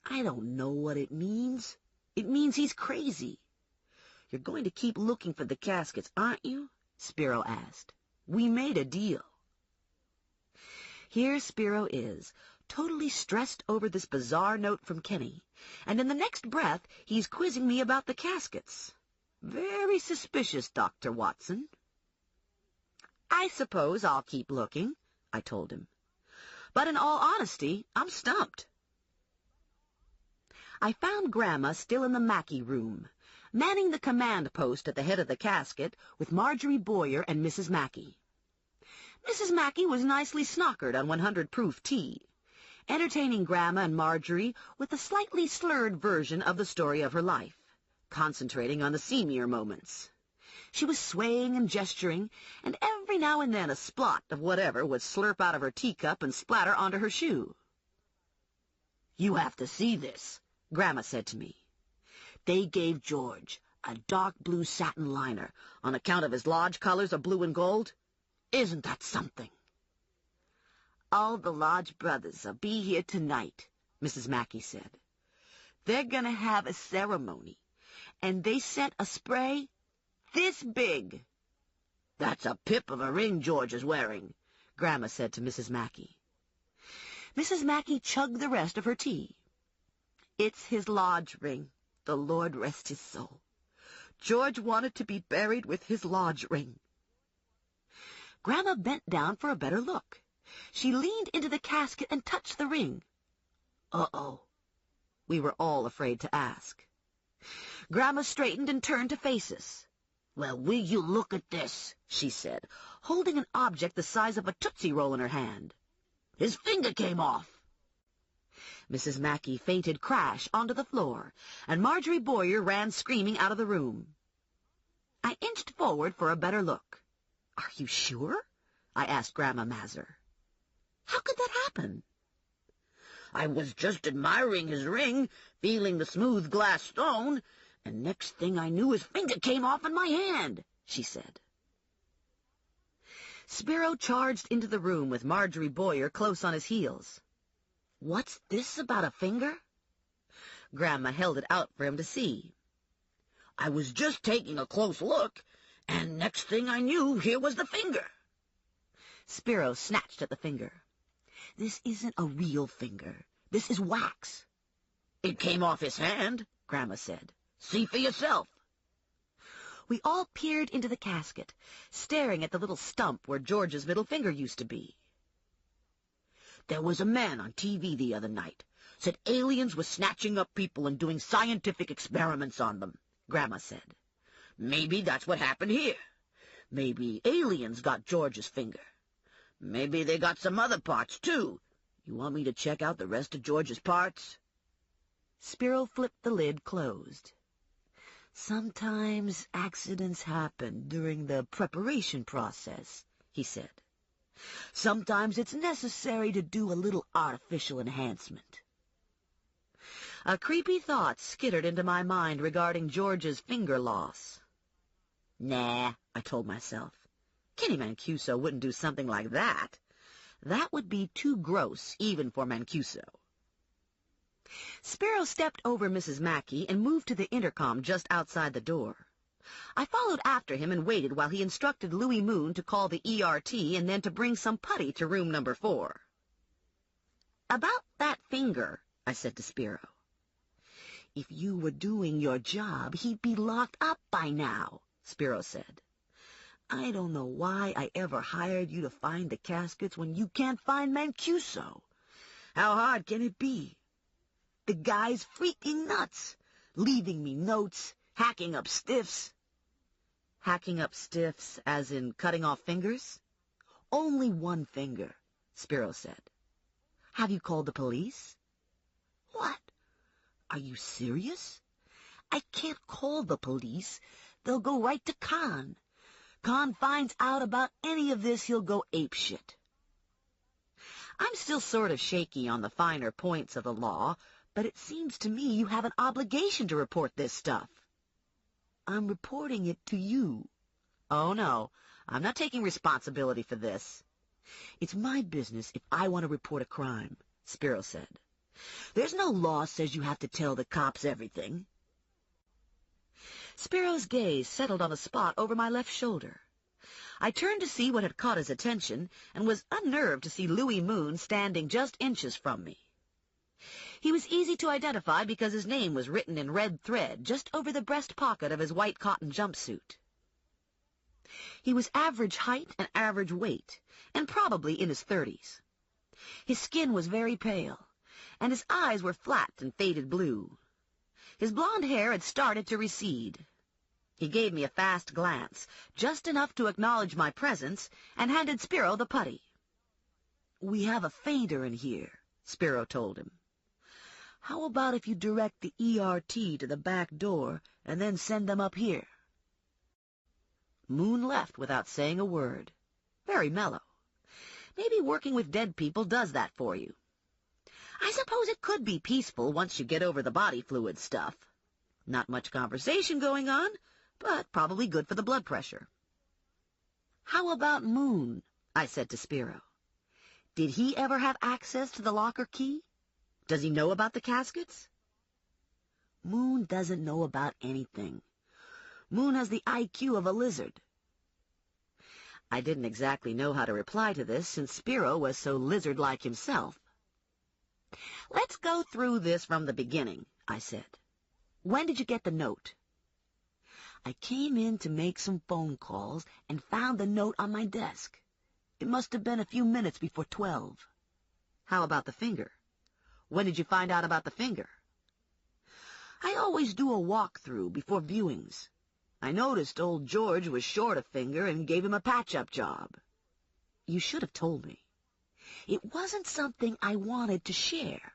S2: "I don't know what it means. It means he's crazy." "You're going to keep looking for the caskets, aren't you?" Spiro asked. "We made a deal." Here Spiro is, totally stressed over this bizarre note from Kenny, and in the next breath he's quizzing me about the caskets. Very suspicious, Dr. Watson. "I suppose I'll keep looking," I told him. "But in all honesty, I'm stumped." I found Grandma still in the Mackey room, manning the command post at the head of the casket with Marjorie Boyer and Mrs. Mackey. Mrs. Mackey was nicely snockered on 100 proof tea, entertaining Grandma and Marjorie with a slightly slurred version of the story of her life, concentrating on the seamier moments. She was swaying and gesturing, and every now and then a splot of whatever would slurp out of her teacup and splatter onto her shoe. "You have to see this," Grandma said to me. "They gave George a dark blue satin liner on account of his lodge colors of blue and gold. Isn't that something?" "All the lodge brothers'll be here tonight," Mrs. Mackey said. "They're going to have a ceremony, and they sent a spray this big." "That's a pip of a ring George is wearing," Grandma said to Mrs. Mackey. Mrs. Mackey chugged the rest of her tea. "It's his lodge ring, the Lord rest his soul. George wanted to be buried with his lodge ring." Grandma bent down for a better look. She leaned into the casket and touched the ring. "Uh-oh," we were all afraid to ask. Grandma straightened and turned to face us. "Well, will you look at this?" she said, holding an object the size of a Tootsie Roll in her hand. "His finger came off." Mrs. Mackey fainted crash onto the floor, and Marjorie Boyer ran screaming out of the room. I inched forward for a better look. "Are you sure?" I asked Grandma Mazur. "How could that happen?" "I was just admiring his ring, feeling the smooth glass stone, and next thing I knew his finger came off in my hand," she said. Spiro charged into the room with Marjorie Boyer close on his heels. "What's this about a finger?" Grandma held it out for him to see. "I was just taking a close look, and next thing I knew, here was the finger." Spiro snatched at the finger. "This isn't a real finger. This is wax." "It came off his hand," Grandma said. "See for yourself." We all peered into the casket, staring at the little stump where George's middle finger used to be. "There was a man on TV the other night. Said aliens were snatching up people and doing scientific experiments on them," Grandma said. "Maybe that's what happened here. Maybe aliens got George's finger. Maybe they got some other parts, too. You want me to check out the rest of George's parts?" Spiro flipped the lid closed. "Sometimes accidents happen during the preparation process," he said. "Sometimes it's necessary to do a little artificial enhancement." A creepy thought skittered into my mind regarding George's finger loss. "Nah," I told myself. Kenny Mancuso wouldn't do something like that. That would be too gross, even for Mancuso. Spiro stepped over Mrs. Mackey and moved to the intercom just outside the door. I followed after him and waited while he instructed Louis Moon to call the ERT and then to bring some putty to room number 4. "About that finger," I said to Spiro. "If you were doing your job, he'd be locked up by now," Spiro said. "I don't know why I ever hired you to find the caskets when you can't find Mancuso. How hard can it be? The guy's freaking nuts, leaving me notes, hacking up stiffs." "Hacking up stiffs as in cutting off fingers?" "Only one finger," Spiro said. "Have you called the police?" "What? Are you serious? I can't call the police. They'll go right to Khan. Khan finds out about any of this, he'll go apeshit." I'm still sort of shaky on the finer points of the law, but it seems to me you have an obligation to report this stuff. I'm reporting it to you. Oh, no, I'm not taking responsibility for this. It's my business if I want to report a crime, Spiro said. There's no law says you have to tell the cops everything. Spiro's gaze settled on a spot over my left shoulder. I turned to see what had caught his attention and was unnerved to see Louis Moon standing just inches from me. He was easy to identify because his name was written in red thread just over the breast pocket of his white cotton jumpsuit. He was average height and average weight, and probably in his 30s. His skin was very pale, and his eyes were flat and faded blue. His blonde hair had started to recede. He gave me a fast glance, just enough to acknowledge my presence, and handed Spiro the putty. "We have a fainter in here," Spiro told him. "How about if you direct the ERT to the back door and then send them up here?" Moon left without saying a word. Very mellow. Maybe working with dead people does that for you. I suppose it could be peaceful once you get over the body fluid stuff. Not much conversation going on, but probably good for the blood pressure. "How about Moon?" I said to Spiro. "Did he ever have access to the locker key? Does he know about the caskets?" "Moon doesn't know about anything. Moon has the IQ of a lizard." I didn't exactly know how to reply to this, since Spiro was so lizard-like himself. "Let's go through this from the beginning," I said. "When did you get the note?" "I came in to make some phone calls and found the note on my desk. It must have been a few minutes before 12. "How about the finger? When did you find out about the finger?" "I always do a walk-through before viewings. I noticed old George was short a finger and gave him a patch-up job." "You should have told me." "It wasn't something I wanted to share.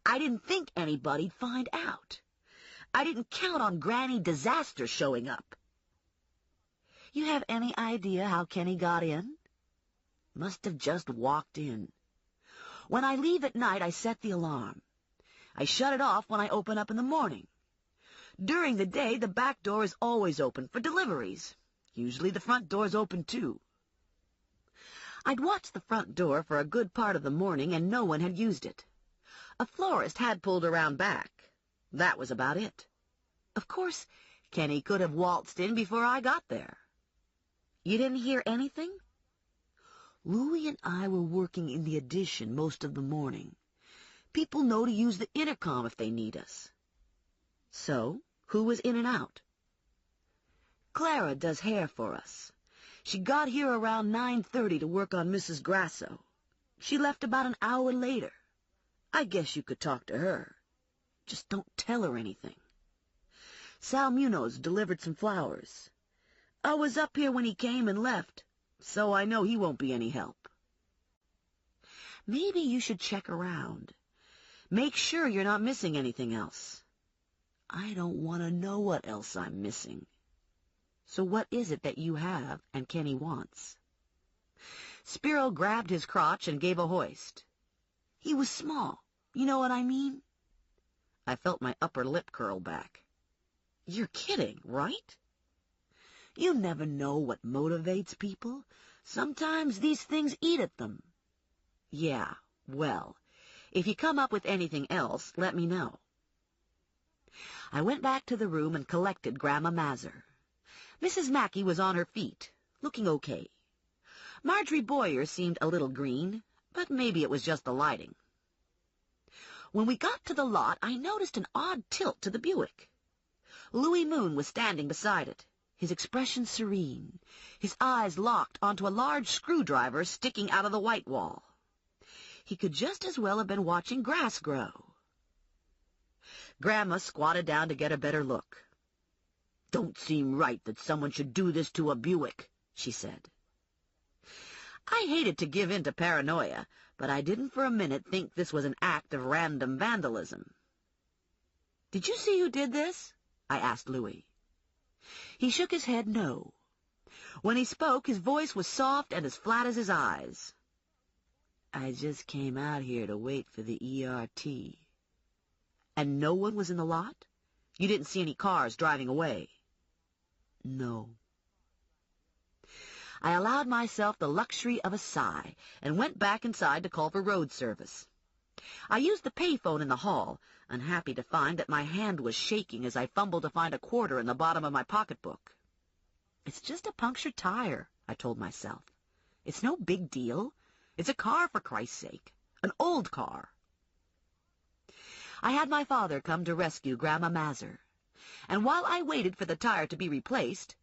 S2: I didn't think anybody'd find out. I didn't count on Granny Disaster showing up." "You have any idea how Kenny got in?" "Must have just walked in. When I leave at night, I set the alarm. I shut it off when I open up in the morning. During the day, the back door is always open for deliveries. Usually the front door's open, too." I'd watched the front door for a good part of the morning, and no one had used it. A florist had pulled around back. That was about it. Of course, Kenny could have waltzed in before I got there. "You didn't hear anything?" "Louie and I were working in the addition most of the morning. People know to use the intercom if they need us." "So, who was in and out?" "Clara does hair for us. She got here around 9:30 to work on Mrs. Grasso. She left about an hour later. I guess you could talk to her. Just don't tell her anything. Sal Munoz delivered some flowers. I was up here when he came and left, so I know he won't be any help." "Maybe you should check around. Make sure you're not missing anything else." "I don't want to know what else I'm missing." "So what is it that you have and Kenny wants?" Spiro grabbed his crotch and gave a hoist. "He was small. You know what I mean?" I felt my upper lip curl back. "You're kidding, right?" "You never know what motivates people. Sometimes these things eat at them." "Yeah, well, if you come up with anything else, let me know." I went back to the room and collected Grandma Mazur. Mrs. Mackey was on her feet, looking okay. Marjorie Boyer seemed a little green, but maybe it was just the lighting. When we got to the lot, I noticed an odd tilt to the Buick. Louis Moon was standing beside it, his expression serene, his eyes locked onto a large screwdriver sticking out of the white wall. He could just as well have been watching grass grow. Grandma squatted down to get a better look. "Don't seem right that someone should do this to a Buick," she said. I hated to give in to paranoia, but I didn't for a minute think this was an act of random vandalism. "Did you see who did this?" I asked Louis. He shook his head no. When he spoke, his voice was soft and as flat as his eyes. "I just came out here to wait for the ERT." "And no one was in the lot? You didn't see any cars driving away?" No. I allowed myself the luxury of a sigh and went back inside to call for road service. I used the payphone in the hall, unhappy to find that my hand was shaking as I fumbled to find a quarter in the bottom of my pocketbook. It's just a punctured tire, I told myself. It's no big deal. It's a car, for Christ's sake. An old car. I had my father come to rescue Grandma Mazur, and while I waited for the tire to be replaced,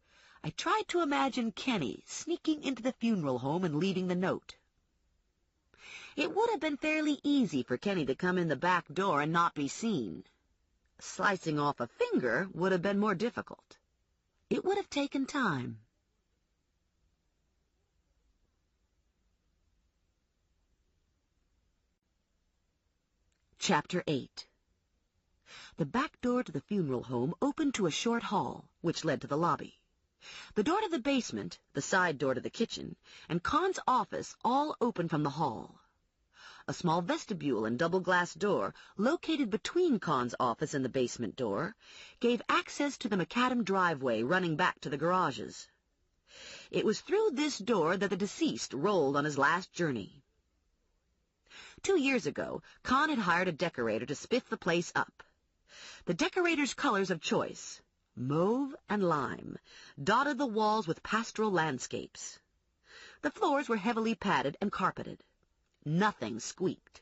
S2: I tried to imagine Kenny sneaking into the funeral home and leaving the note. It would have been fairly easy for Kenny to come in the back door and not be seen. Slicing off a finger would have been more difficult. It would have taken time. Chapter 8. The back door to the funeral home opened to a short hall, which led to the lobby. The door to the basement, the side door to the kitchen, and Con's office all opened from the hall. A small vestibule and double-glass door, located between Con's office and the basement door, gave access to the macadam driveway running back to the garages. It was through this door that the deceased rolled on his last journey. 2 years ago, Con had hired a decorator to spiff the place up. The decorator's colors of choice, mauve and lime, dotted the walls with pastoral landscapes. The floors were heavily padded and carpeted. Nothing squeaked.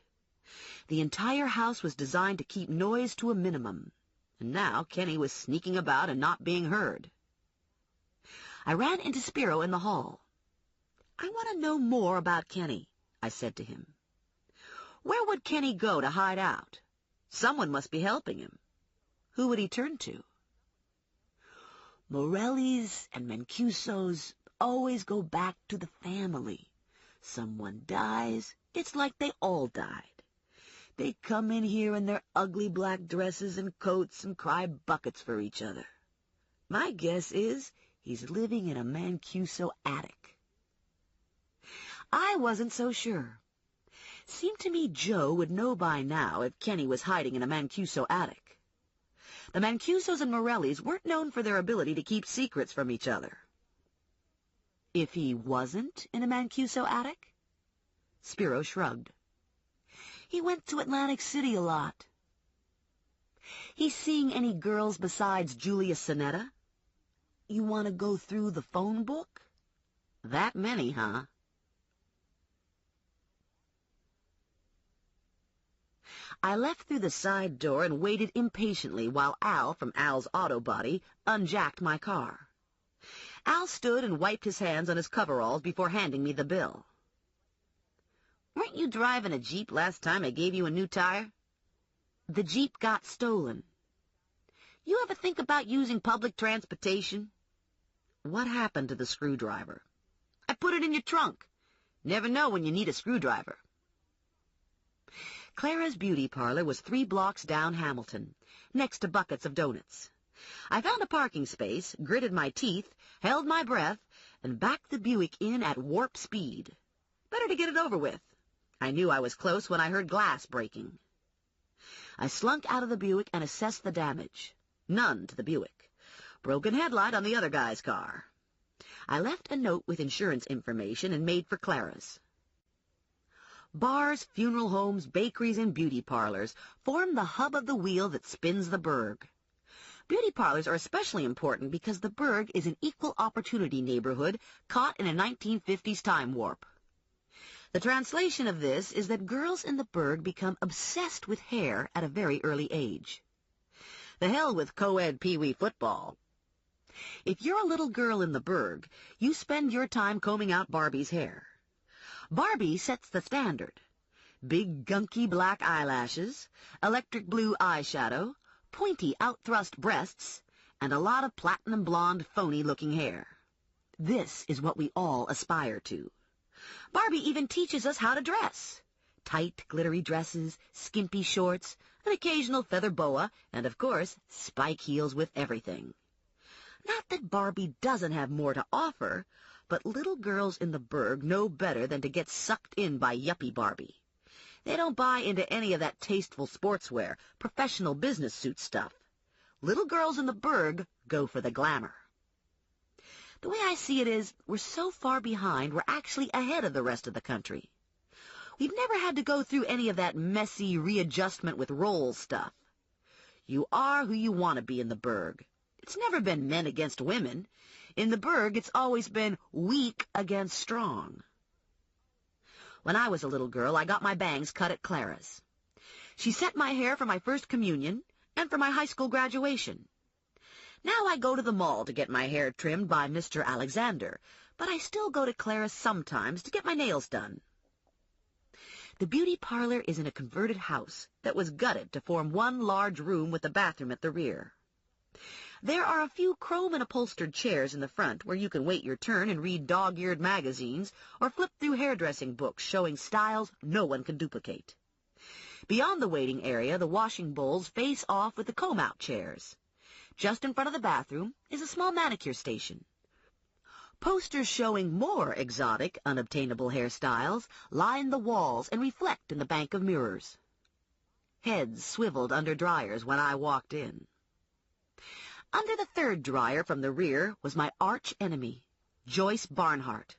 S2: The entire house was designed to keep noise to a minimum, and now Kenny was sneaking about and not being heard. I ran into Spiro in the hall. "I want to know more about Kenny," I said to him. Where would Kenny go to hide out? Someone must be helping him. Who would he turn to? "Morellis and Mancusos always go back to the family. Someone dies, it's like they all died. They come in here in their ugly black dresses and coats and cry buckets for each other. My guess is he's living in a Mancuso attic." I wasn't so sure. Seemed to me Joe would know by now if Kenny was hiding in a Mancuso attic. The Mancusos and Morellis weren't known for their ability to keep secrets from each other. If he wasn't in a Mancuso attic? Spiro shrugged. He went to Atlantic City a lot. He seeing any girls besides Julia Sonetta? You want to go through the phone book? That many, huh? I left through the side door and waited impatiently while Al, from Al's Auto Body, unjacked my car. Al stood and wiped his hands on his coveralls before handing me the bill. "Weren't you driving a Jeep last time I gave you a new tire?" "The Jeep got stolen." "You ever think about using public transportation?" "What happened to the screwdriver?" "I put it in your trunk. Never know when you need a screwdriver." Clara's beauty parlor was 3 blocks down Hamilton, next to Buckets of Donuts. I found a parking space, gritted my teeth, held my breath, and backed the Buick in at warp speed. Better to get it over with. I knew I was close when I heard glass breaking. I slunk out of the Buick and assessed the damage. None to the Buick. Broken headlight on the other guy's car. I left a note with insurance information and made for Clara's. Bars, funeral homes, bakeries, and beauty parlors form the hub of the wheel that spins the burg. Beauty parlors are especially important because the burg is an equal opportunity neighborhood caught in a 1950s time warp. The translation of this is that girls in the burg become obsessed with hair at a very early age. The hell with co-ed pee-wee football. If you're a little girl in the burg, you spend your time combing out Barbie's hair. Barbie sets the standard. Big, gunky black eyelashes, electric blue eyeshadow, pointy out-thrust breasts, and a lot of platinum blonde phony-looking hair. This is what we all aspire to. Barbie even teaches us how to dress. Tight, glittery dresses, skimpy shorts, an occasional feather boa, and, of course, spike heels with everything. Not that Barbie doesn't have more to offer, but little girls in the burg know better than to get sucked in by yuppie Barbie. They don't buy into any of that tasteful sportswear, professional business suit stuff. Little girls in the burg go for the glamour. The way I see it is, we're so far behind, we're actually ahead of the rest of the country. We've never had to go through any of that messy readjustment with roles stuff. You are who you want to be in the burg. It's never been men against women. In the burg, it's always been weak against strong. When I was a little girl, I got my bangs cut at Clara's. She set my hair for my first communion and for my high school graduation. Now I go to the mall to get my hair trimmed by Mr. Alexander, but I still go to Clara's sometimes to get my nails done. The beauty parlor is in a converted house that was gutted to form one large room with a bathroom at the rear. There are a few chrome and upholstered chairs in the front where you can wait your turn and read dog-eared magazines or flip through hairdressing books showing styles no one can duplicate. Beyond the waiting area, the washing bowls face off with the comb-out chairs. Just in front of the bathroom is a small manicure station. Posters showing more exotic, unobtainable hairstyles line the walls and reflect in the bank of mirrors. Heads swiveled under dryers when I walked in. Under the third dryer from the rear was my arch enemy, Joyce Barnhart.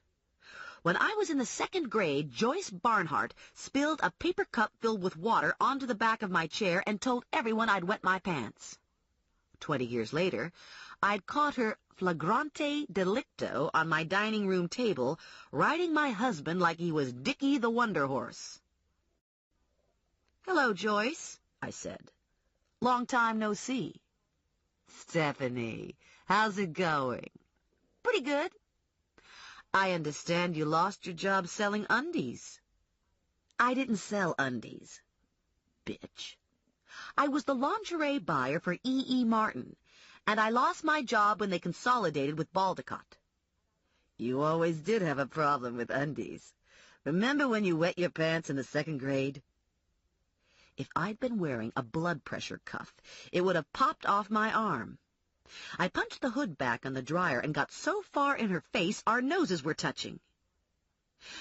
S2: When I was in the second grade, Joyce Barnhart spilled a paper cup filled with water onto the back of my chair and told everyone I'd wet my pants. 20 years later, I'd caught her flagrante delicto on my dining room table, riding my husband like he was Dickie the Wonder Horse. "Hello, Joyce," I said. "Long time no see." "Stephanie, how's it going?" "Pretty good." "I understand you lost your job selling undies." "I didn't sell undies." Bitch. "I was the lingerie buyer for E.E. Martin, and I lost my job when they consolidated with Baldecott." "You always did have a problem with undies. Remember when you wet your pants in the second grade?" If I'd been wearing a blood pressure cuff, it would have popped off my arm. I punched the hood back on the dryer and got so far in her face our noses were touching.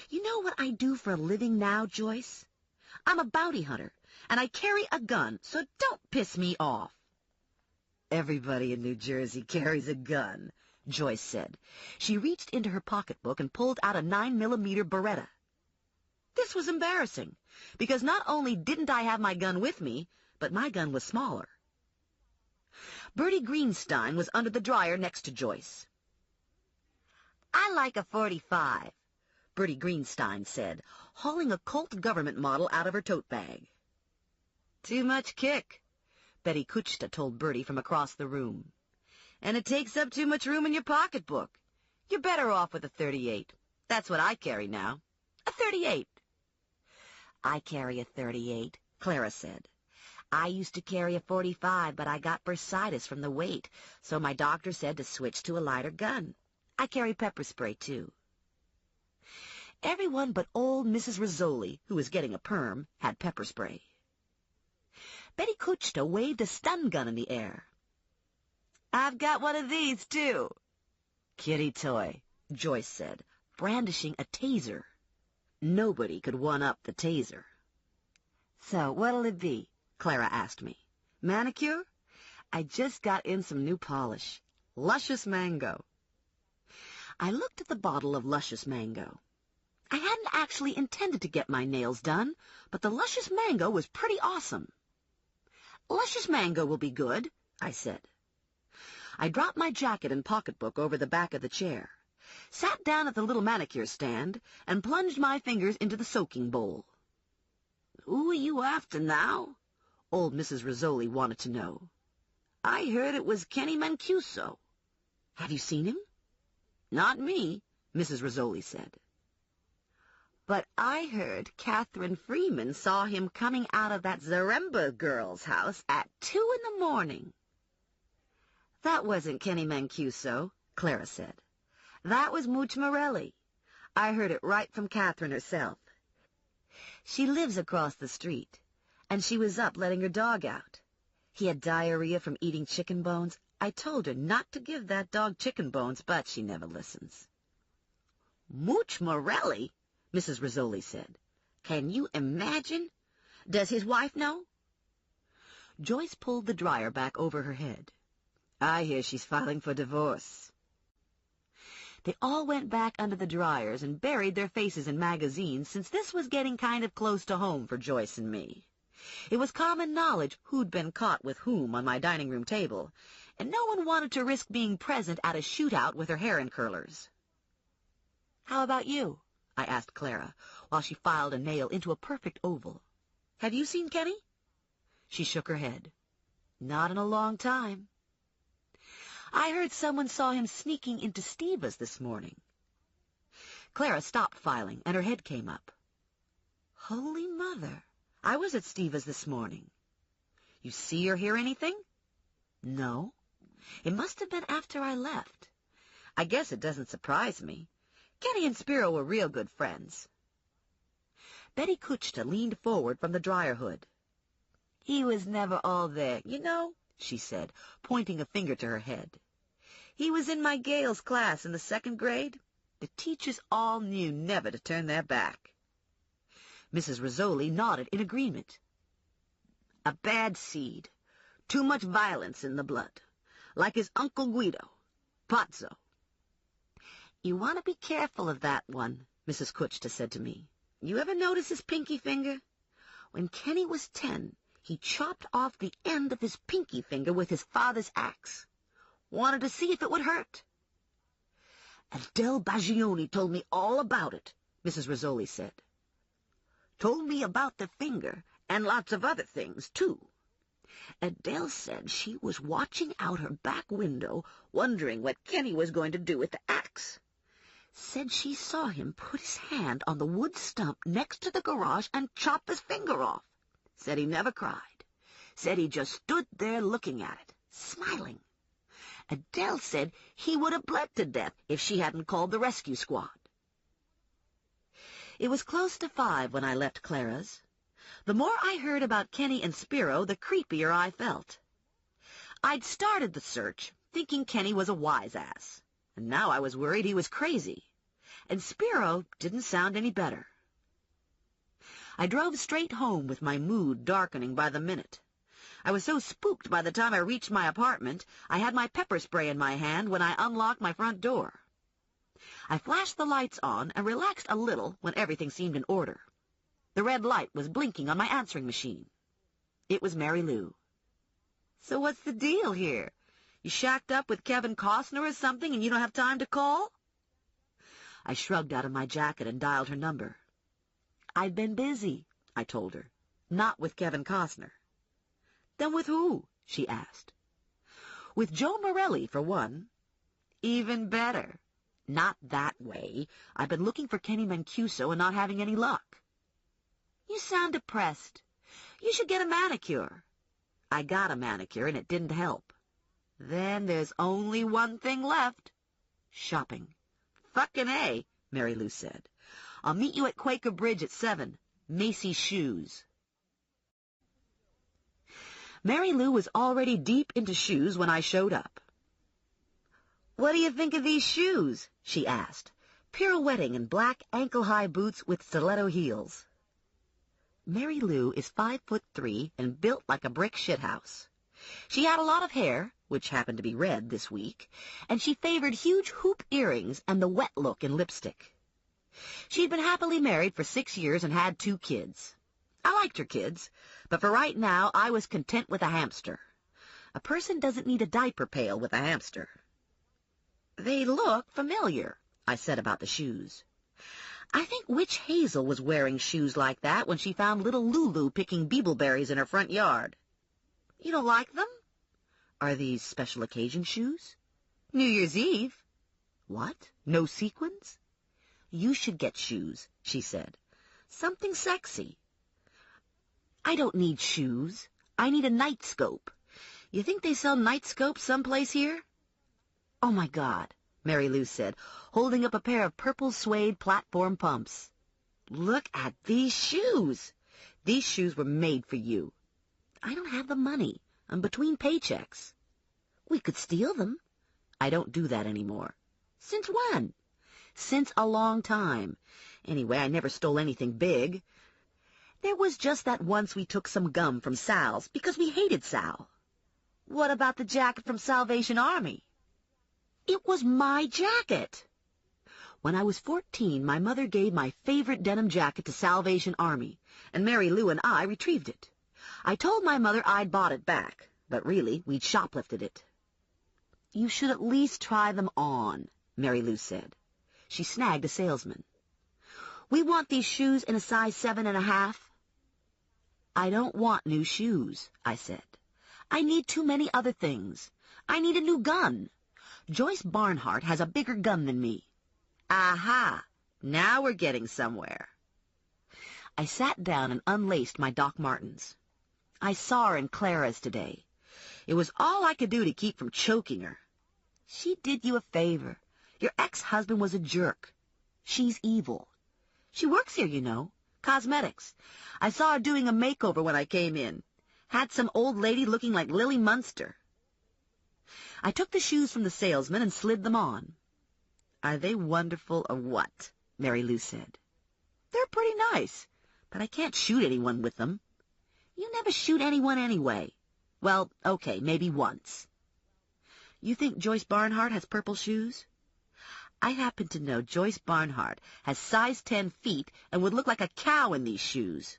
S2: "You know what I do for a living now, Joyce? I'm a bounty hunter, and I carry a gun, so don't piss me off." "Everybody in New Jersey carries a gun," Joyce said. She reached into her pocketbook and pulled out a 9mm Beretta. This was embarrassing, because not only didn't I have my gun with me, but my gun was smaller. Bertie Greenstein was under the dryer next to Joyce. "I like a .45, Bertie Greenstein said, hauling a Colt government model out of her tote bag. "Too much kick," Betty Kuchta told Bertie from across the room. "And it takes up too much room in your pocketbook. You're better off with a .38. That's what I carry now. A .38. "I carry a .38, Clara said. "I used to carry a .45, but I got bursitis from the weight, so my doctor said to switch to a lighter gun. I carry pepper spray, too." Everyone but old Mrs. Rizzoli, who was getting a perm, had pepper spray. Betty Kuchta waved a stun gun in the air. "I've got one of these, too." "Kitty toy," Joyce said, brandishing a taser. Nobody could one-up the taser. "So what'll it be?" Clara asked me. "Manicure? I just got in some new polish. Luscious Mango." I looked at the bottle of Luscious Mango. I hadn't actually intended to get my nails done, but the Luscious Mango was pretty awesome. "Luscious Mango will be good," I said. I dropped my jacket and pocketbook over the back of the chair, sat down at the little manicure stand, and plunged my fingers into the soaking bowl. "Who are you after now?" old Mrs. Rizzoli wanted to know. "I heard it was Kenny Mancuso." "Have you seen him?" "Not me," Mrs. Rizzoli said. "But I heard Catherine Freeman saw him coming out of that Zaremba girl's house at 2 a.m. "That wasn't Kenny Mancuso," Clara said. "That was Joe Morelli. I heard it right from Catherine herself. She lives across the street, and she was up letting her dog out. He had diarrhea from eating chicken bones. I told her not to give that dog chicken bones, but she never listens." "Mooch Morelli?" Mrs. Rizzoli said. "Can you imagine? Does his wife know?" Joyce pulled the dryer back over her head. "I hear she's filing for divorce." They all went back under the dryers and buried their faces in magazines, since this was getting kind of close to home for Joyce and me. It was common knowledge who'd been caught with whom on my dining room table, and no one wanted to risk being present at a shootout with her hair in curlers. "How about you?" I asked Clara, while she filed a nail into a perfect oval. "Have you seen Kenny?" She shook her head. "Not in a long time. I heard someone saw him sneaking into Steva's this morning." Clara stopped filing, and her head came up. "Holy Mother! I was at Steva's this morning." "You see or hear anything?" "No. It must have been after I left. I guess it doesn't surprise me. Kenny and Spiro were real good friends." Betty Kuchta leaned forward from the dryer hood. "He was never all there, you know," she said, pointing a finger to her head. "He was in my Gales class in the 2nd grade. The teachers all knew never to turn their back." Mrs. Rizzoli nodded in agreement. "A bad seed. Too much violence in the blood. Like his Uncle Guido. Pazzo." "You want to be careful of that one," Mrs. Kuchta said to me. "You ever notice his pinky finger? When Kenny was 10, he chopped off the end of his pinky finger with his father's axe. Wanted to see if it would hurt." "Adele Baggioni told me all about it," Mrs. Rizzoli said. "Told me about the finger and lots of other things, too. Adele said she was watching out her back window, wondering what Kenny was going to do with the axe. Said she saw him put his hand on the wood stump next to the garage and chop his finger off. Said he never cried. Said he just stood there looking at it, smiling. Adele said he would have bled to death if she hadn't called the rescue squad." It was close to 5 when I left Clara's. The more I heard about Kenny and Spiro, the creepier I felt. I'd started the search, thinking Kenny was a wise ass, and now I was worried he was crazy, and Spiro didn't sound any better. I drove straight home with my mood darkening by the minute. I was so spooked by the time I reached my apartment, I had my pepper spray in my hand when I unlocked my front door. I flashed the lights on and relaxed a little when everything seemed in order. The red light was blinking on my answering machine. It was Mary Lou. "So what's the deal here? You shacked up with Kevin Costner or something and you don't have time to call?" I shrugged out of my jacket and dialed her number. "I've been busy," I told her. "Not with Kevin Costner." "Then with who?" she asked. "With Joe Morelli, for one." "Even better." "Not that way. I've been looking for Kenny Mancuso and not having any luck." "You sound depressed. You should get a manicure." "I got a manicure, and it didn't help." "Then there's only one thing left. Shopping." "Fucking A," Mary Lou said. "I'll meet you at Quaker Bridge at 7. Macy's Shoes." Mary Lou was already deep into shoes when I showed up. "What do you think of these shoes?" she asked, pirouetting in black ankle-high boots with stiletto heels. Mary Lou is 5'3" and built like a brick shithouse. She had a lot of hair, which happened to be red this week, and she favored huge hoop earrings and the wet look in lipstick. She'd been happily married for 6 years and had 2 kids. I liked her kids, but for right now I was content with a hamster. A person doesn't need a diaper pail with a hamster. "They look familiar," I said about the shoes. I think Witch Hazel was wearing shoes like that when she found little Lulu picking beetleberries in her front yard. "You don't like them?" "Are these special occasion shoes?" "New Year's Eve." "What? No sequins?" "You should get shoes," she said. "Something sexy." "I don't need shoes. I need a night scope. You think they sell night scopes someplace here?" "Oh, my God," Mary Lou said, holding up a pair of purple suede platform pumps. "Look at these shoes. These shoes were made for you." "I don't have the money. I'm between paychecks." "We could steal them." "I don't do that anymore." "Since when?" "Since a long time. Anyway, I never stole anything big. There was just that once we took some gum from Sal's because we hated Sal." "What about the jacket from Salvation Army?" "It was my jacket." When I was 14, my mother gave my favorite denim jacket to Salvation Army, and Mary Lou and I retrieved it. I told my mother I'd bought it back, but really, we'd shoplifted it. "You should at least try them on," Mary Lou said. She snagged a salesman. "We want these shoes in a size 7.5. "I don't want new shoes," I said. "I need too many other things. I need a new gun. Joyce Barnhart has a bigger gun than me." "Aha! Now we're getting somewhere." I sat down and unlaced my Doc Martens. "I saw her in Clara's today. It was all I could do to keep from choking her." "She did you a favor. Your ex-husband was a jerk. She's evil. She works here, you know. Cosmetics. I saw her doing a makeover when I came in. Had some old lady looking like Lily Munster." I took the shoes from the salesman and slid them on. "Are they wonderful or what?" Mary Lou said. "They're pretty nice, but I can't shoot anyone with them." "You never shoot anyone anyway." "Well, okay, maybe once." "You think Joyce Barnhart has purple shoes?" "I happen to know Joyce Barnhart has size 10 feet and would look like a cow in these shoes."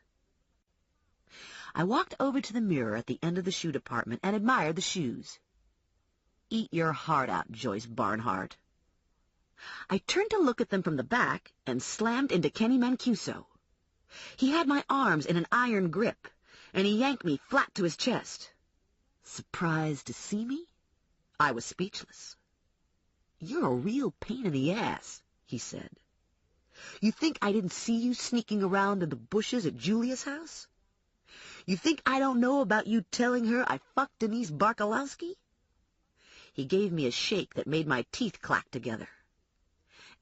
S2: I walked over to the mirror at the end of the shoe department and admired the shoes. "Eat your heart out, Joyce Barnhart." I turned to look at them from the back and slammed into Kenny Mancuso. He had my arms in an iron grip, and he yanked me flat to his chest. "Surprised to see me?" I was speechless. "You're a real pain in the ass," he said. "You think I didn't see you sneaking around in the bushes at Julia's house? You think I don't know about you telling her I fucked Denise Barkalowski?" He gave me a shake that made my teeth clack together.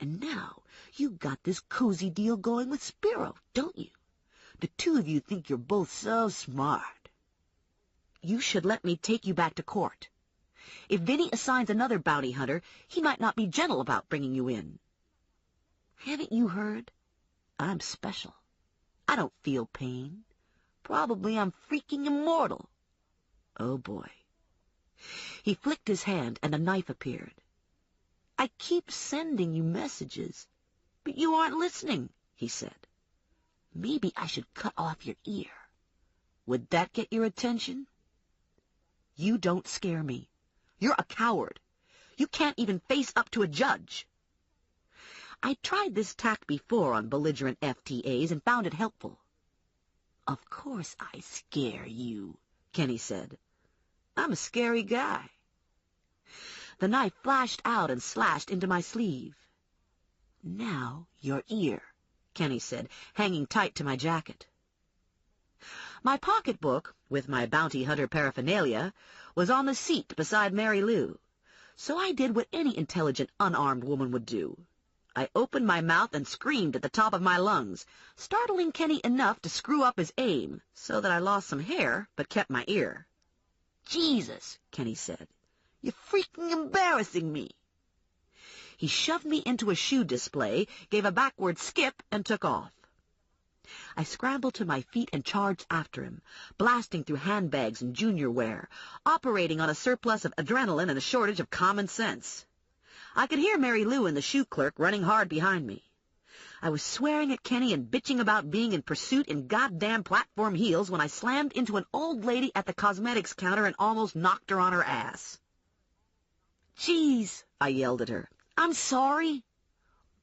S2: "And now you've got this cozy deal going with Spiro, don't you? The two of you think you're both so smart. You should let me take you back to court. If Vinny assigns another bounty hunter, he might not be gentle about bringing you in. Haven't you heard? I'm special. I don't feel pain. Probably I'm freaking immortal. Oh, boy." He flicked his hand, and a knife appeared. "I keep sending you messages, but you aren't listening," he said. "Maybe I should cut off your ear. Would that get your attention? You don't scare me. You're a coward. You can't even face up to a judge." I tried this tack before on belligerent FTAs and found it helpful. "Of course I scare you," Kenny said. "I'm a scary guy." The knife flashed out and slashed into my sleeve. "Now your ear," Kenny said, hanging tight to my jacket. My pocketbook, with my bounty hunter paraphernalia, was on the seat beside Mary Lou, so I did what any intelligent, unarmed woman would do. I opened my mouth and screamed at the top of my lungs, startling Kenny enough to screw up his aim, so that I lost some hair but kept my ear. "Jesus," Kenny said, "you're freaking embarrassing me." He shoved me into a shoe display, gave a backward skip, and took off. I scrambled to my feet and charged after him, blasting through handbags and junior wear, operating on a surplus of adrenaline and a shortage of common sense. I could hear Mary Lou and the shoe clerk running hard behind me. I was swearing at Kenny and bitching about being in pursuit in goddamn platform heels when I slammed into an old lady at the cosmetics counter and almost knocked her on her ass. "Jeez," I yelled at her. "I'm sorry."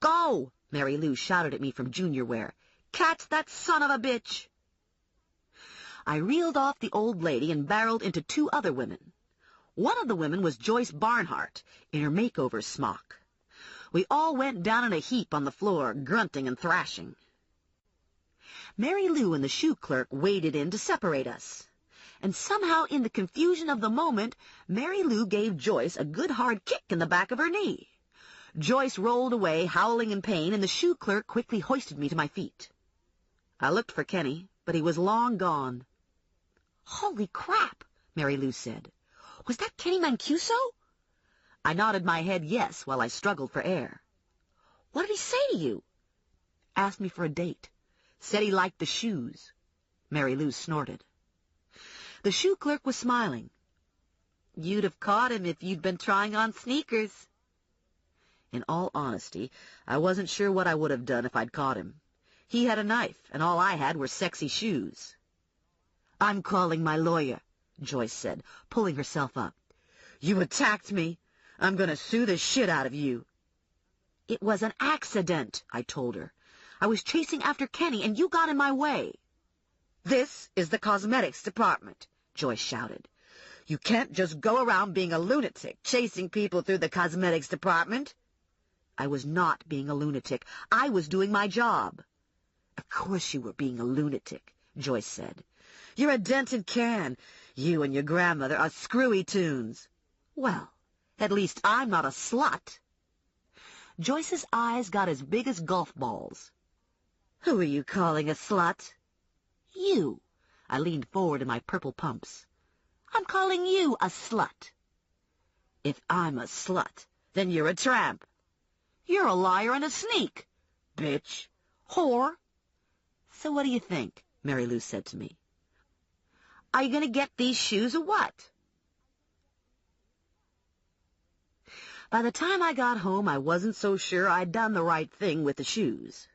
S2: "Go!" Mary Lou shouted at me from junior wear. "Catch that son of a bitch!" I reeled off the old lady and barreled into two other women. One of the women was Joyce Barnhart, in her makeover smock. We all went down in a heap on the floor, grunting and thrashing. Mary Lou and the shoe clerk waded in to separate us. And somehow, in the confusion of the moment, Mary Lou gave Joyce a good hard kick in the back of her knee. Joyce rolled away, howling in pain, and the shoe clerk quickly hoisted me to my feet. I looked for Kenny, but he was long gone. "Holy crap," Mary Lou said. "Was that Kenny Mancuso?" I nodded my head yes while I struggled for air. "What did he say to you?" "Asked me for a date. Said he liked the shoes." Mary Lou snorted. The shoe clerk was smiling. "You'd have caught him if you'd been trying on sneakers."
S3: In all honesty, I wasn't sure what I would have done if I'd caught him. He had a knife, and all I had were sexy shoes.
S2: "I'm calling my lawyer," Joyce said, pulling herself up.
S3: "You attacked me. I'm going to sue the shit out of you."
S2: "It was an accident," I told her. "I was chasing after Kenny, and you got in my way."
S3: "This is the cosmetics department," Joyce shouted. "You can't just go around being a lunatic, chasing people through the cosmetics department."
S2: I was not being a lunatic. I was doing my job.
S3: "Of course you were being a lunatic," Joyce said. "You're a dented can. You and your grandmother are screwy tunes."
S2: "Well, at least I'm not a slut." Joyce's eyes got as big as golf balls.
S3: "Who are you calling a slut?"
S2: "You." I leaned forward in my purple pumps. "I'm calling you a slut."
S3: "If I'm a slut, then you're a tramp."
S2: "You're a liar and a sneak."
S3: "Bitch."
S2: "Whore."
S3: "So what do you think?" Mary Lou said to me.
S2: "Are you going to get these shoes or what?" By the time I got home, I wasn't so sure I'd done the right thing with the shoes.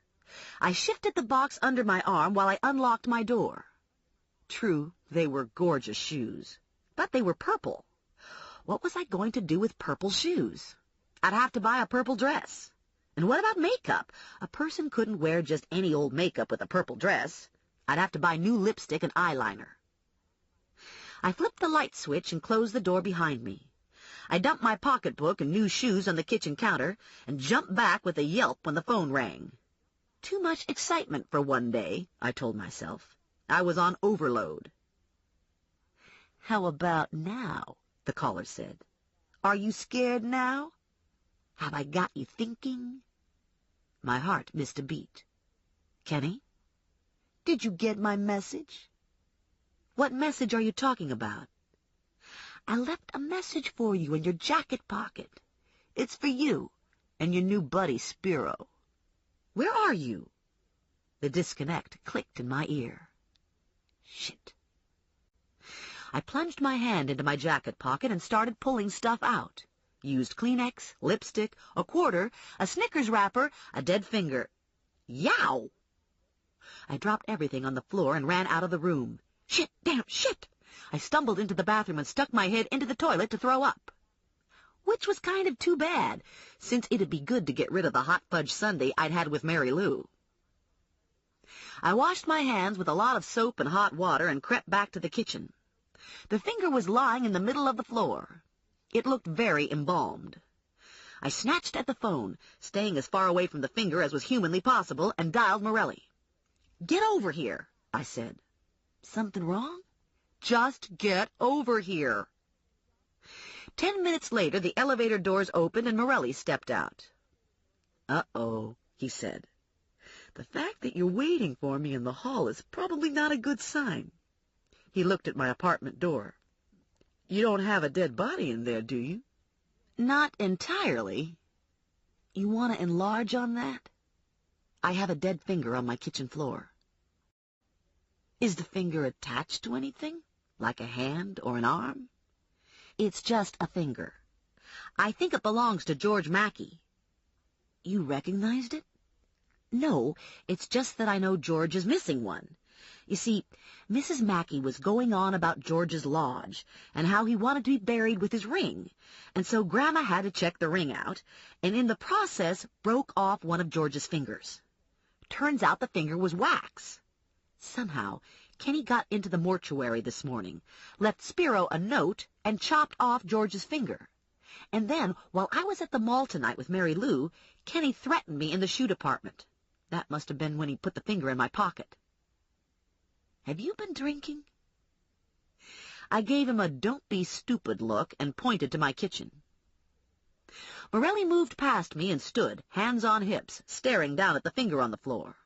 S2: I shifted the box under my arm while I unlocked my door. True, they were gorgeous shoes, but they were purple. What was I going to do with purple shoes? I'd have to buy a purple dress. And what about makeup? A person couldn't wear just any old makeup with a purple dress. I'd have to buy new lipstick and eyeliner. I flipped the light switch and closed the door behind me. I dumped my pocketbook and new shoes on the kitchen counter and jumped back with a yelp when the phone rang. Too much excitement for one day, I told myself. I was on overload. "How about now?" the caller said. "Are you scared now? Have I got you thinking?" My heart missed a beat. "Kenny? Did you get my message?" "What message are you talking about?" "I left a message for you in your jacket pocket. It's for you and your new buddy, Spiro." "Where are you?" The disconnect clicked in my ear. Shit. I plunged my hand into my jacket pocket and started pulling stuff out. Used Kleenex, lipstick, a quarter, a Snickers wrapper, a dead finger. Yow! I dropped everything on the floor and ran out of the room. Shit! Damn! Shit! I stumbled into the bathroom and stuck my head into the toilet to throw up. Which was kind of too bad, since it'd be good to get rid of the hot fudge sundae I'd had with Mary Lou. I washed my hands with a lot of soap and hot water and crept back to the kitchen. The finger was lying in the middle of the floor. It looked very embalmed. I snatched at the phone, staying as far away from the finger as was humanly possible, and dialed Morelli. "Get over here," I said. "Something wrong?" "Just get over here." 10 minutes later, the elevator doors opened and Morelli stepped out. "Uh-oh," he said. "The fact that you're waiting for me in the hall is probably not a good sign." He looked at my apartment door. "You don't have a dead body in there, do you?" "Not entirely." "You want to enlarge on that?" "I have a dead finger on my kitchen floor." "Is the finger attached to anything, like a hand or an arm?" "It's just a finger. I think it belongs to George Mackey." "You recognized it?" "No, it's just that I know George is missing one. You see, Mrs. Mackey was going on about George's lodge and how he wanted to be buried with his ring, and so Grandma had to check the ring out, and in the process broke off one of George's fingers. Turns out the finger was wax. Somehow, Kenny got into the mortuary this morning, left Spiro a note, and chopped off George's finger. And then, while I was at the mall tonight with Mary Lou, Kenny threatened me in the shoe department. That must have been when he put the finger in my pocket." "Have you been drinking?" I gave him a don't be stupid look and pointed to my kitchen. Morelli moved past me and stood, hands on hips, staring down at the finger on the floor.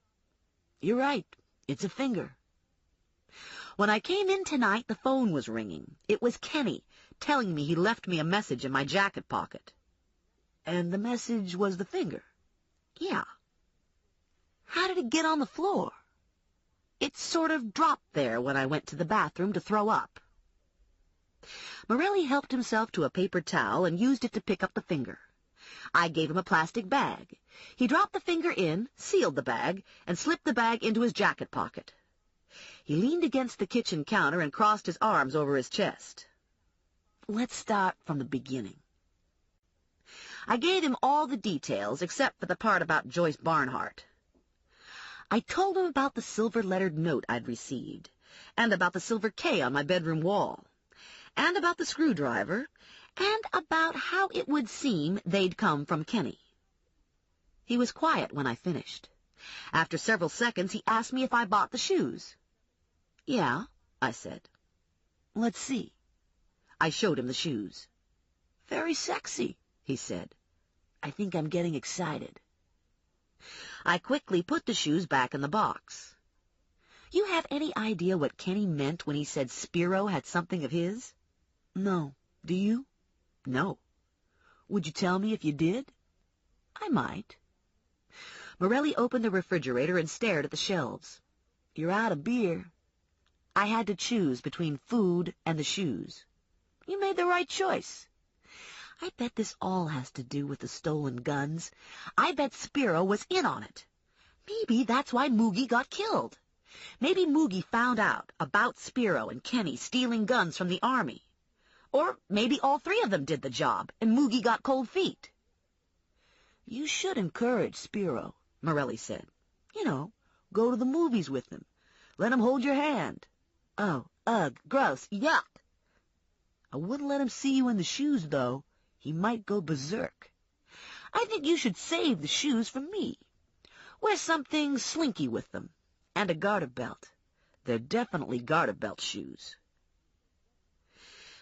S2: "You're right. It's a finger." "When I came in tonight, the phone was ringing. It was Kenny, telling me he left me a message in my jacket pocket." "And the message was the finger?" "Yeah." "How did it get on the floor?" "It sort of dropped there when I went to the bathroom to throw up." Morelli helped himself to a paper towel and used it to pick up the finger. I gave him a plastic bag. He dropped the finger in, sealed the bag, and slipped the bag into his jacket pocket. He leaned against the kitchen counter and crossed his arms over his chest. Let's start from the beginning. I gave him all the details except for the part about Joyce Barnhart. I told him about the silver-lettered note I'd received, and about the silver K on my bedroom wall, and about the screwdriver, and about how it would seem they'd come from Kenny. He was quiet when I finished. After several seconds, he asked me if I bought the shoes. Yeah, I said. Let's see. I showed him the shoes. Very sexy, he said. I think I'm getting excited. I quickly put the shoes back in the box. You have any idea what Kenny meant when he said Spiro had something of his? No. Do you? No. Would you tell me if you did? I might. Morelli opened the refrigerator and stared at the shelves. You're out of beer. I had to choose between food and the shoes. You made the right choice. I bet this all has to do with the stolen guns. I bet Spiro was in on it. Maybe that's why Moogie got killed. Maybe Moogie found out about Spiro and Kenny stealing guns from the army. Or maybe all three of them did the job, and Moogie got cold feet. You should encourage Spiro, Morelli said. You know, go to the movies with him. Let him hold your hand. Oh, ugh, gross, yuck. I wouldn't let him see you in the shoes, though. He might go berserk. I think you should save the shoes for me. Wear something slinky with them, and a garter belt. They're definitely garter belt shoes.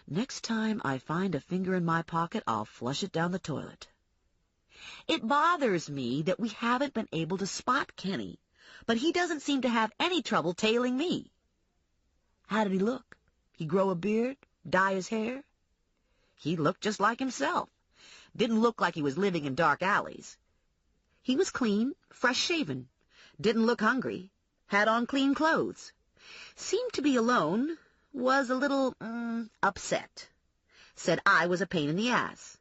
S2: Next time I find a finger in my pocket, I'll flush it down the toilet. It bothers me that we haven't been able to spot Kenny, but he doesn't seem to have any trouble tailing me. How did he look? He grow a beard? Dye his hair? He looked just like himself. Didn't look like he was living in dark alleys. He was clean, fresh-shaven. Didn't look hungry. Had on clean clothes. Seemed to be alone. Was a little, upset. Said I was a pain in the ass.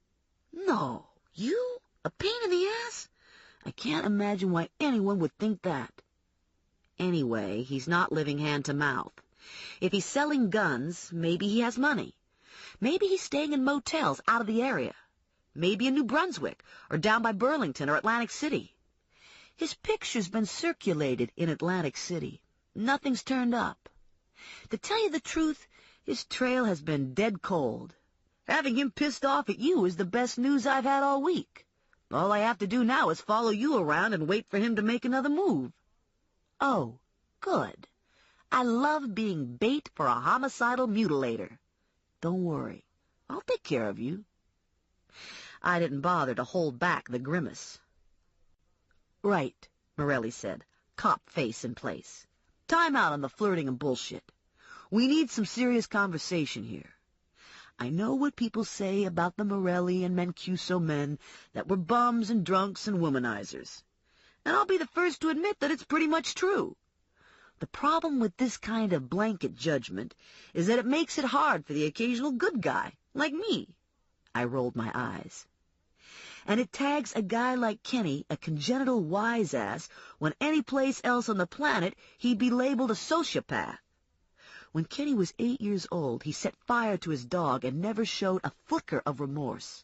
S2: No, you? A pain in the ass? I can't imagine why anyone would think that. Anyway, he's not living hand to mouth. If he's selling guns, maybe he has money. Maybe he's staying in motels out of the area. Maybe in New Brunswick, or down by Burlington or Atlantic City. His picture's been circulated in Atlantic City. Nothing's turned up. To tell you the truth, his trail has been dead cold. Having him pissed off at you is the best news I've had all week. All I have to do now is follow you around and wait for him to make another move. Oh, good. I love being bait for a homicidal mutilator. Don't worry. I'll take care of you. I didn't bother to hold back the grimace. Right, Morelli said, cop face in place. Time out on the flirting and bullshit. We need some serious conversation here. I know what people say about the Morelli and Mancuso men, that we're bums and drunks and womanizers. And I'll be the first to admit that it's pretty much true. The problem with this kind of blanket judgment is that it makes it hard for the occasional good guy, like me. I rolled my eyes. And it tags a guy like Kenny a congenital wise-ass when any place else on the planet he'd be labeled a sociopath. When Kenny was 8 years old, he set fire to his dog and never showed a flicker of remorse.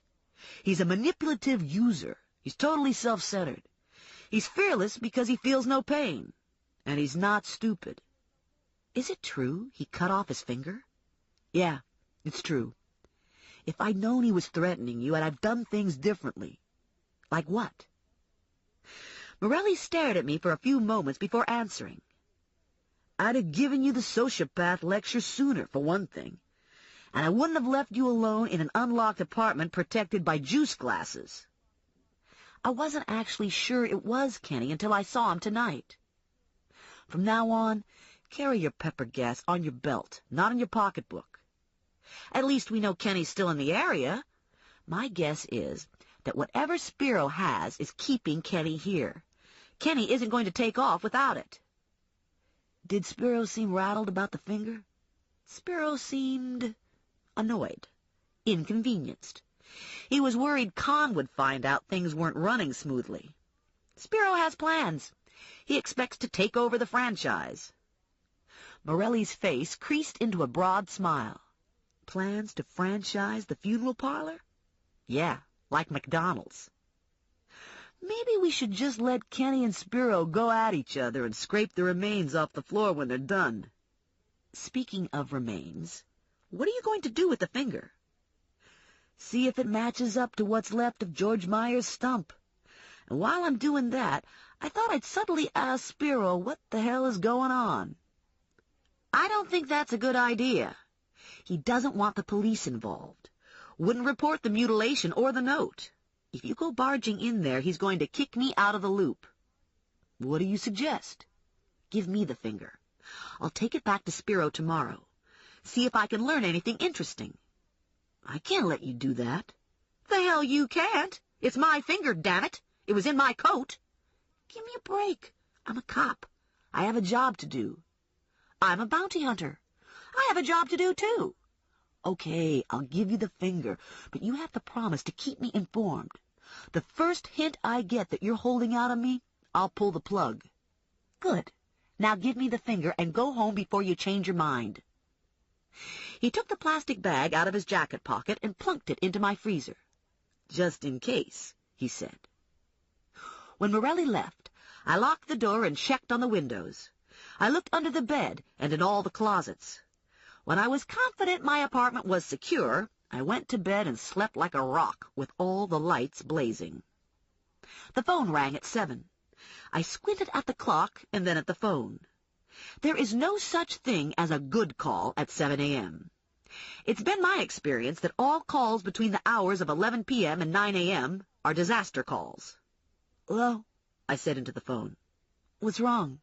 S2: He's a manipulative user. He's totally self-centered. He's fearless because he feels no pain. And he's not stupid. Is it true he cut off his finger? Yeah, it's true. If I'd known he was threatening you, I'd have done things differently. Like what? Morelli stared at me for a few moments before answering. I'd have given you the sociopath lecture sooner, for one thing. And I wouldn't have left you alone in an unlocked apartment protected by juice glasses. I wasn't actually sure it was Kenny until I saw him tonight. From now on, carry your pepper gas on your belt, not in your pocketbook. At least we know Kenny's still in the area. My guess is that whatever Spiro has is keeping Kenny here. Kenny isn't going to take off without it. Did Spiro seem rattled about the finger? Spiro seemed annoyed, inconvenienced. He was worried Con would find out things weren't running smoothly. Spiro has plans. He expects to take over the franchise. Morelli's face creased into a broad smile. Plans to franchise the funeral parlor? Yeah, like McDonald's. Maybe we should just let Kenny and Spiro go at each other and scrape the remains off the floor when they're done. Speaking of remains, what are you going to do with the finger? See if it matches up to what's left of George Meyer's stump. And while I'm doing that, I thought I'd subtly ask Spiro what the hell is going on. I don't think that's a good idea. He doesn't want the police involved. Wouldn't report the mutilation or the note. If you go barging in there, he's going to kick me out of the loop. What do you suggest? Give me the finger. I'll take it back to Spiro tomorrow. See if I can learn anything interesting. I can't let you do that. The hell you can't. It's my finger, damn it. It was in my coat. Give me a break. I'm a cop. I have a job to do. I'm a bounty hunter. I have a job to do, too. Okay, I'll give you the finger, but you have to promise to keep me informed. The first hint I get that you're holding out on me, I'll pull the plug. Good. Now give me the finger and go home before you change your mind. He took the plastic bag out of his jacket pocket and plunked it into my freezer. Just in case, he said. When Morelli left, I locked the door and checked on the windows. I looked under the bed and in all the closets. When I was confident my apartment was secure, I went to bed and slept like a rock with all the lights blazing. The phone rang at 7. I squinted at the clock and then at the phone. There is no such thing as a good call at 7 a.m. It's been my experience that all calls between the hours of 11 p.m. and 9 a.m. are disaster calls. Hello, I said into the phone. What's wrong?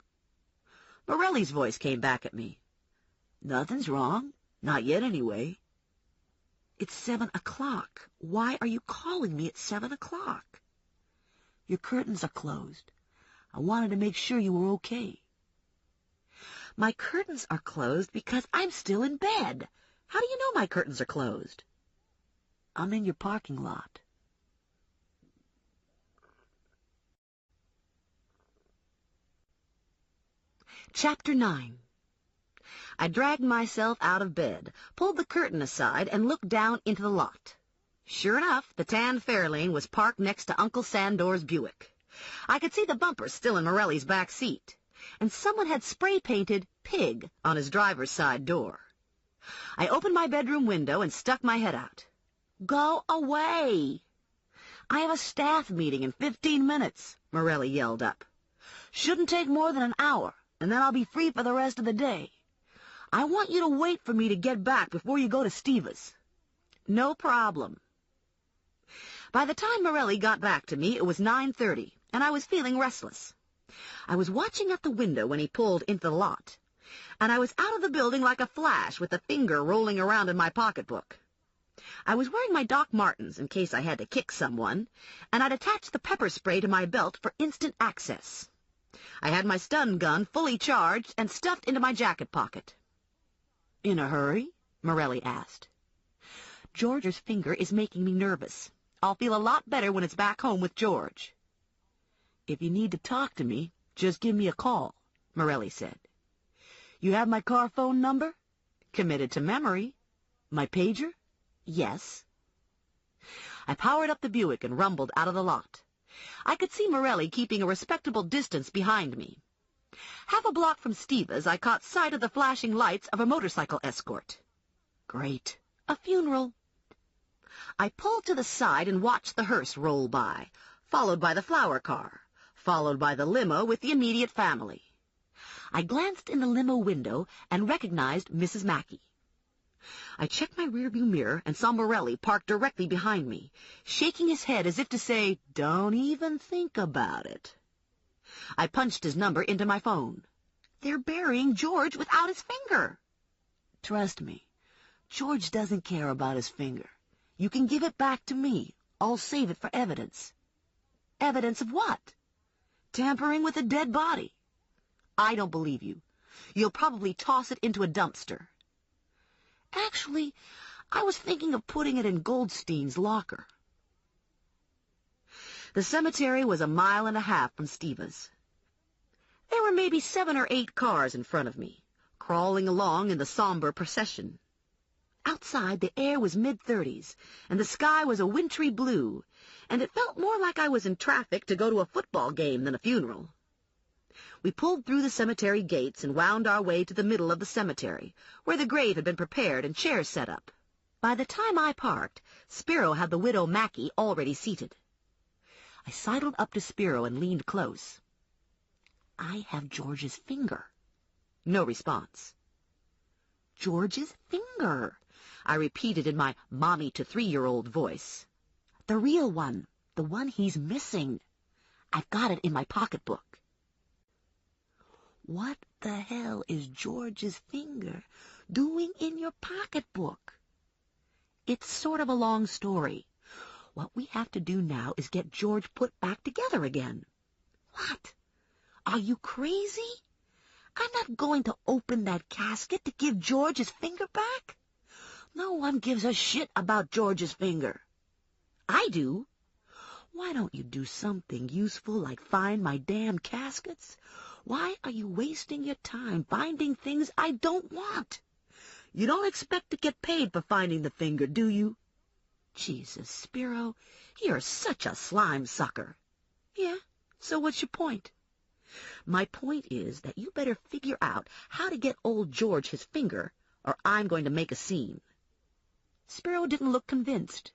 S2: Morelli's voice came back at me. Nothing's wrong. Not yet, anyway. It's 7 o'clock. Why are you calling me at 7 o'clock? Your curtains are closed. I wanted to make sure you were okay. My curtains are closed because I'm still in bed. How do you know my curtains are closed? I'm in your parking lot. Chapter 9. I dragged myself out of bed, pulled the curtain aside, and looked down into the lot. Sure enough, the tan Fairlane was parked next to Uncle Sandor's Buick. I could see the bumper still in Morelli's back seat, and someone had spray-painted Pig on his driver's side door. I opened my bedroom window and stuck my head out. Go away! I have a staff meeting in 15 minutes, Morelli yelled up. Shouldn't take more than an hour, and then I'll be free for the rest of the day. I want you to wait for me to get back before you go to Steva's. No problem. By the time Morelli got back to me, it was 9:30, and I was feeling restless. I was watching at the window when he pulled into the lot, and I was out of the building like a flash with a finger rolling around in my pocketbook. I was wearing my Doc Martens in case I had to kick someone, and I'd attached the pepper spray to my belt for instant access. I had my stun gun fully charged and stuffed into my jacket pocket. In a hurry? Morelli asked. George's finger is making me nervous. I'll feel a lot better when it's back home with George. If you need to talk to me, just give me a call, Morelli said. You have my car phone number? Committed to memory. My pager? Yes. I powered up the Buick and rumbled out of the lot. I could see Morelli keeping a respectable distance behind me. Half a block from Steva's, I caught sight of the flashing lights of a motorcycle escort. Great. A funeral. I pulled to the side and watched the hearse roll by, followed by the flower car, followed by the limo with the immediate family. I glanced in the limo window and recognized Mrs. Mackey. I checked my rearview mirror and saw Morelli parked directly behind me, shaking his head as if to say, "Don't even think about it." I punched his number into my phone. They're burying George without his finger. Trust me, George doesn't care about his finger. You can give it back to me. I'll save it for evidence. Evidence of what? Tampering with a dead body. I don't believe you. You'll probably toss it into a dumpster. Actually, I was thinking of putting it in Goldstein's locker. The cemetery was 1.5 miles from Steva's. There were maybe 7 or 8 cars in front of me, crawling along in the somber procession. Outside, the air was mid-30s, and the sky was a wintry blue, and it felt more like I was in traffic to go to a football game than a funeral. We pulled through the cemetery gates and wound our way to the middle of the cemetery, where the grave had been prepared and chairs set up. By the time I parked, Spiro had the widow Mackey already seated. I sidled up to Spiro and leaned close. "I have George's finger." No response. "George's finger," I repeated in my mommy-to-3-year-old voice. "The real one, the one he's missing. I've got it in my pocketbook." "What the hell is George's finger doing in your pocketbook?" "It's sort of a long story. What we have to do now is get George put back together again." "What? Are you crazy? I'm not going to open that casket to give George his finger back. No one gives a shit about George's finger." "I do." "Why don't you do something useful like find my damn caskets? Why are you wasting your time finding things I don't want? You don't expect to get paid for finding the finger, do you?" "Jesus, Spiro, you're such a slime sucker." "Yeah, so what's your point?" "My point is that you better figure out how to get old George his finger, or I'm going to make a scene." Spiro didn't look convinced.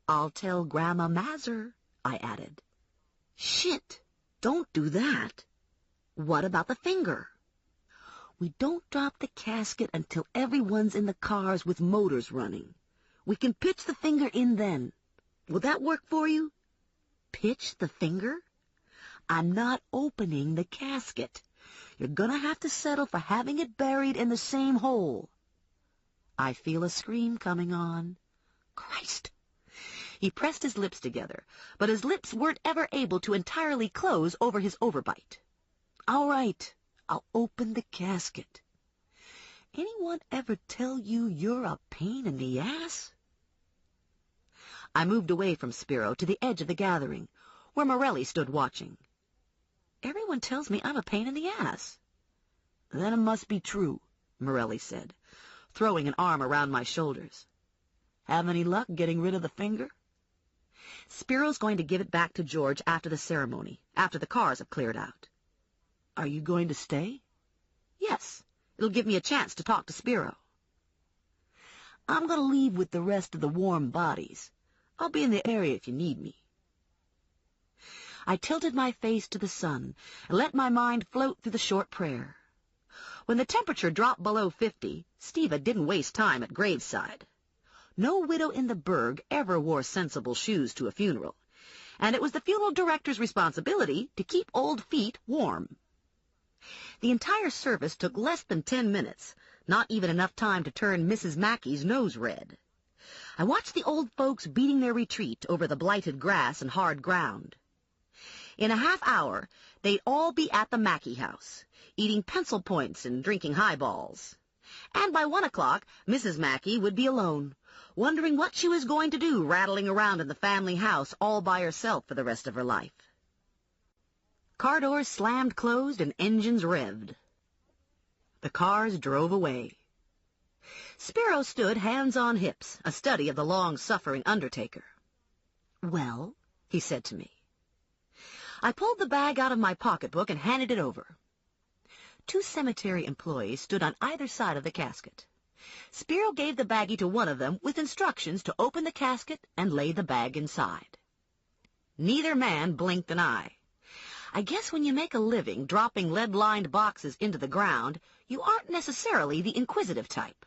S2: "I'll tell Grandma Mazur," I added. "Shit, don't do that." "What about the finger?" "We don't drop the casket until everyone's in the cars with motors running. We can pitch the finger in then. Will that work for you?" "Pitch the finger? I'm not opening the casket. You're gonna have to settle for having it buried in the same hole." I feel a scream coming on. Christ! He pressed his lips together, but his lips weren't ever able to entirely close over his overbite. "All right, I'll open the casket. Anyone ever tell you you're a pain in the ass?" I moved away from Spiro to the edge of the gathering, where Morelli stood watching. "Everyone tells me I'm a pain in the ass." "Then it must be true," Morelli said, throwing an arm around my shoulders. "Have any luck getting rid of the finger?" "Spiro's going to give it back to George after the ceremony, after the cars have cleared out." "Are you going to stay?" "Yes. It'll give me a chance to talk to Spiro." "I'm going to leave with the rest of the warm bodies. I'll be in the area if you need me." I tilted my face to the sun and let my mind float through the short prayer. When the temperature dropped below 50, Steva didn't waste time at graveside. No widow in the burg ever wore sensible shoes to a funeral, and it was the funeral director's responsibility to keep old feet warm. The entire service took less than 10 minutes, not even enough time to turn Mrs. Mackey's nose red. I watched the old folks beating their retreat over the blighted grass and hard ground. In a half hour, they'd all be at the Mackey house, eating pencil points and drinking highballs. And by 1 o'clock, Mrs. Mackey would be alone, wondering what she was going to do rattling around in the family house all by herself for the rest of her life. Car doors slammed closed and engines revved. The cars drove away. Spiro stood hands on hips, a study of the long-suffering undertaker. "Well," he said to me. I pulled the bag out of my pocketbook and handed it over. 2 cemetery employees stood on either side of the casket. Spiro gave the baggie to one of them with instructions to open the casket and lay the bag inside. Neither man blinked an eye. I guess when you make a living dropping lead-lined boxes into the ground, you aren't necessarily the inquisitive type.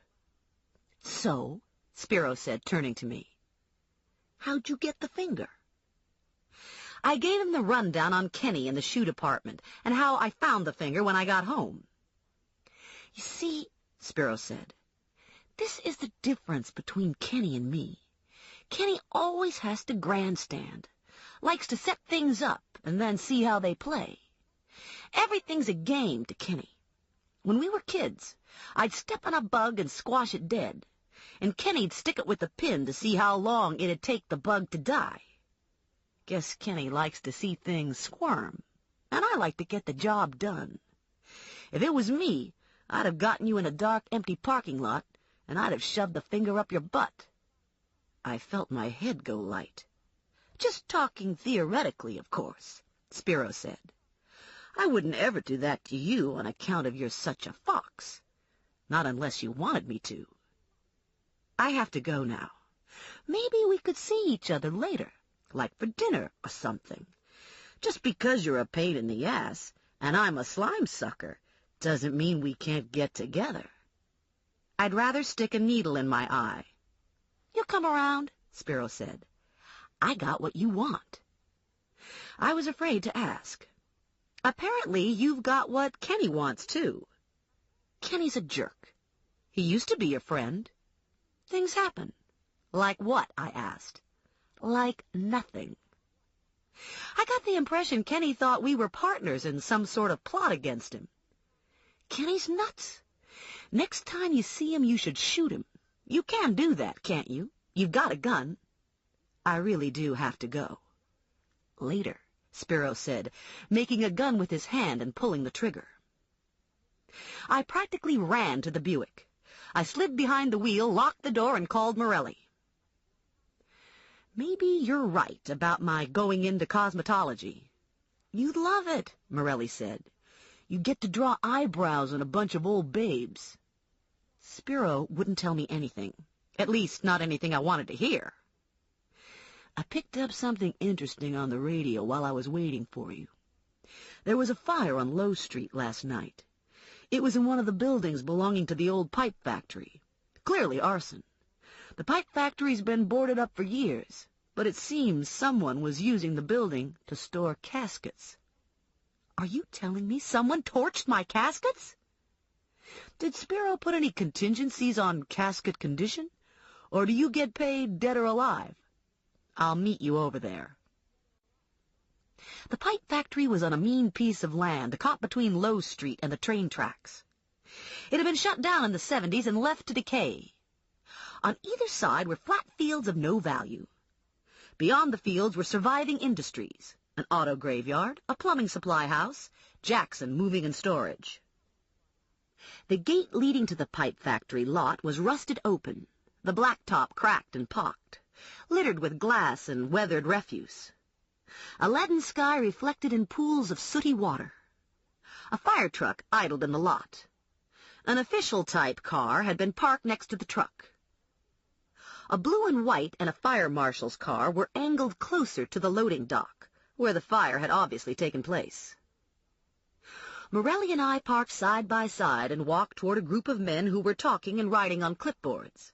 S2: "So," Spiro said, turning to me, "how'd you get the finger?" I gave him the rundown on Kenny in the shoe department and how I found the finger when I got home. "You see," Spiro said, "this is the difference between Kenny and me. Kenny always has to grandstand, likes to set things up and then see how they play. Everything's a game to Kenny. When we were kids, I'd step on a bug and squash it dead, and Kenny'd stick it with a pin to see how long it'd take the bug to die. Guess Kenny likes to see things squirm, and I like to get the job done. If it was me, I'd have gotten you in a dark, empty parking lot, and I'd have shoved the finger up your butt. I felt my head go light. Just talking theoretically, of course, Spiro said. I wouldn't ever do that to you on account of you're such a fox. Not unless you wanted me to. I have to go now. Maybe we could see each other later, like for dinner or something. Just because you're a pain in the ass and I'm a slime sucker doesn't mean we can't get together. I'd rather stick a needle in my eye. You'll come around, Spiro said. I got what you want. I was afraid to ask. Apparently you've got what Kenny wants, too. Kenny's a jerk. He used to be your friend. Things happen. Like what? I asked. Like nothing. I got the impression Kenny thought we were partners in some sort of plot against him. Kenny's nuts. Next time you see him, you should shoot him. You can do that, can't you? You've got a gun. I really do have to go. Later, Spiro said, making a gun with his hand and pulling the trigger. I practically ran to the Buick. I slid behind the wheel, locked the door, and called Morelli. Maybe you're right about my going into cosmetology. You'd love it, Morelli said. You get to draw eyebrows on a bunch of old babes. Spiro wouldn't tell me anything, at least not anything I wanted to hear. I picked up something interesting on the radio while I was waiting for you. There was a fire on Low Street last night. It was in one of the buildings belonging to the old pipe factory. Clearly arson. The pipe factory's been boarded up for years, but it seems someone was using the building to store caskets. Are you telling me someone torched my caskets? Did Spiro put any contingencies on casket condition, or do you get paid dead or alive? I'll meet you over there. The pipe factory was on a mean piece of land caught between Low Street and the train tracks. It had been shut down in the 70s and left to decay. On either side were flat fields of no value. Beyond the fields were surviving industries, an auto graveyard, a plumbing supply house, Jackson Moving and Storage. The gate leading to the pipe factory lot was rusted open, the blacktop cracked and pocked, littered with glass and weathered refuse. A leaden sky reflected in pools of sooty water. A fire truck idled in the lot. An official-type car had been parked next to the truck. A blue and white and a fire marshal's car were angled closer to the loading dock, where the fire had obviously taken place. Morelli and I parked side by side and walked toward a group of men who were talking and writing on clipboards.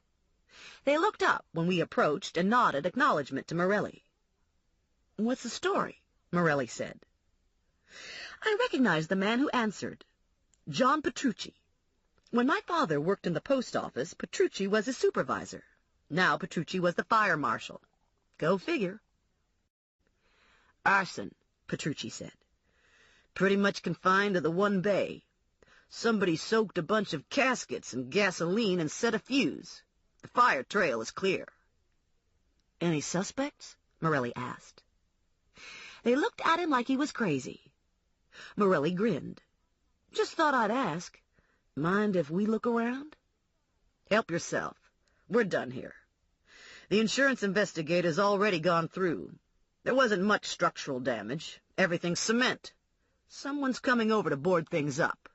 S2: They looked up when we approached and nodded acknowledgment to Morelli. "What's the story?" Morelli said. I recognized the man who answered. John Petrucci. When my father worked in the post office, Petrucci was his supervisor. Now Petrucci was the fire marshal. Go figure. "Arson," Petrucci said. "Pretty much confined to the one bay. Somebody soaked a bunch of caskets in gasoline and set a fuse. The fire trail is clear." "Any suspects?" Morelli asked. They looked at him like he was crazy. Morelli grinned. "Just thought I'd ask. Mind if we look around?" "Help yourself. We're done here. The insurance investigator's already gone through. There wasn't much structural damage. Everything's cement. Someone's coming over to board things up."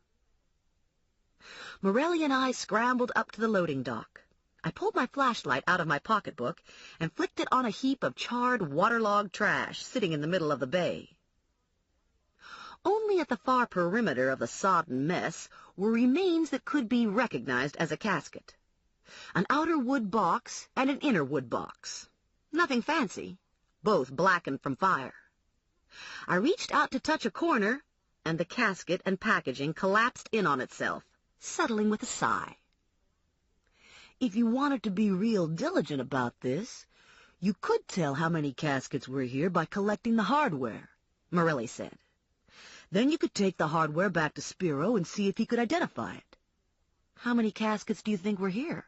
S2: Morelli and I scrambled up to the loading dock. I pulled my flashlight out of my pocketbook and flicked it on a heap of charred, waterlogged trash sitting in the middle of the bay. Only at the far perimeter of the sodden mess were remains that could be recognized as a casket. An outer wood box and an inner wood box. Nothing fancy, both blackened from fire. I reached out to touch a corner, and the casket and packaging collapsed in on itself, settling with a sigh. "If you wanted to be real diligent about this, you could tell how many caskets were here by collecting the hardware," Morelli said. "Then you could take the hardware back to Spiro and see if he could identify it. How many caskets do you think were here?"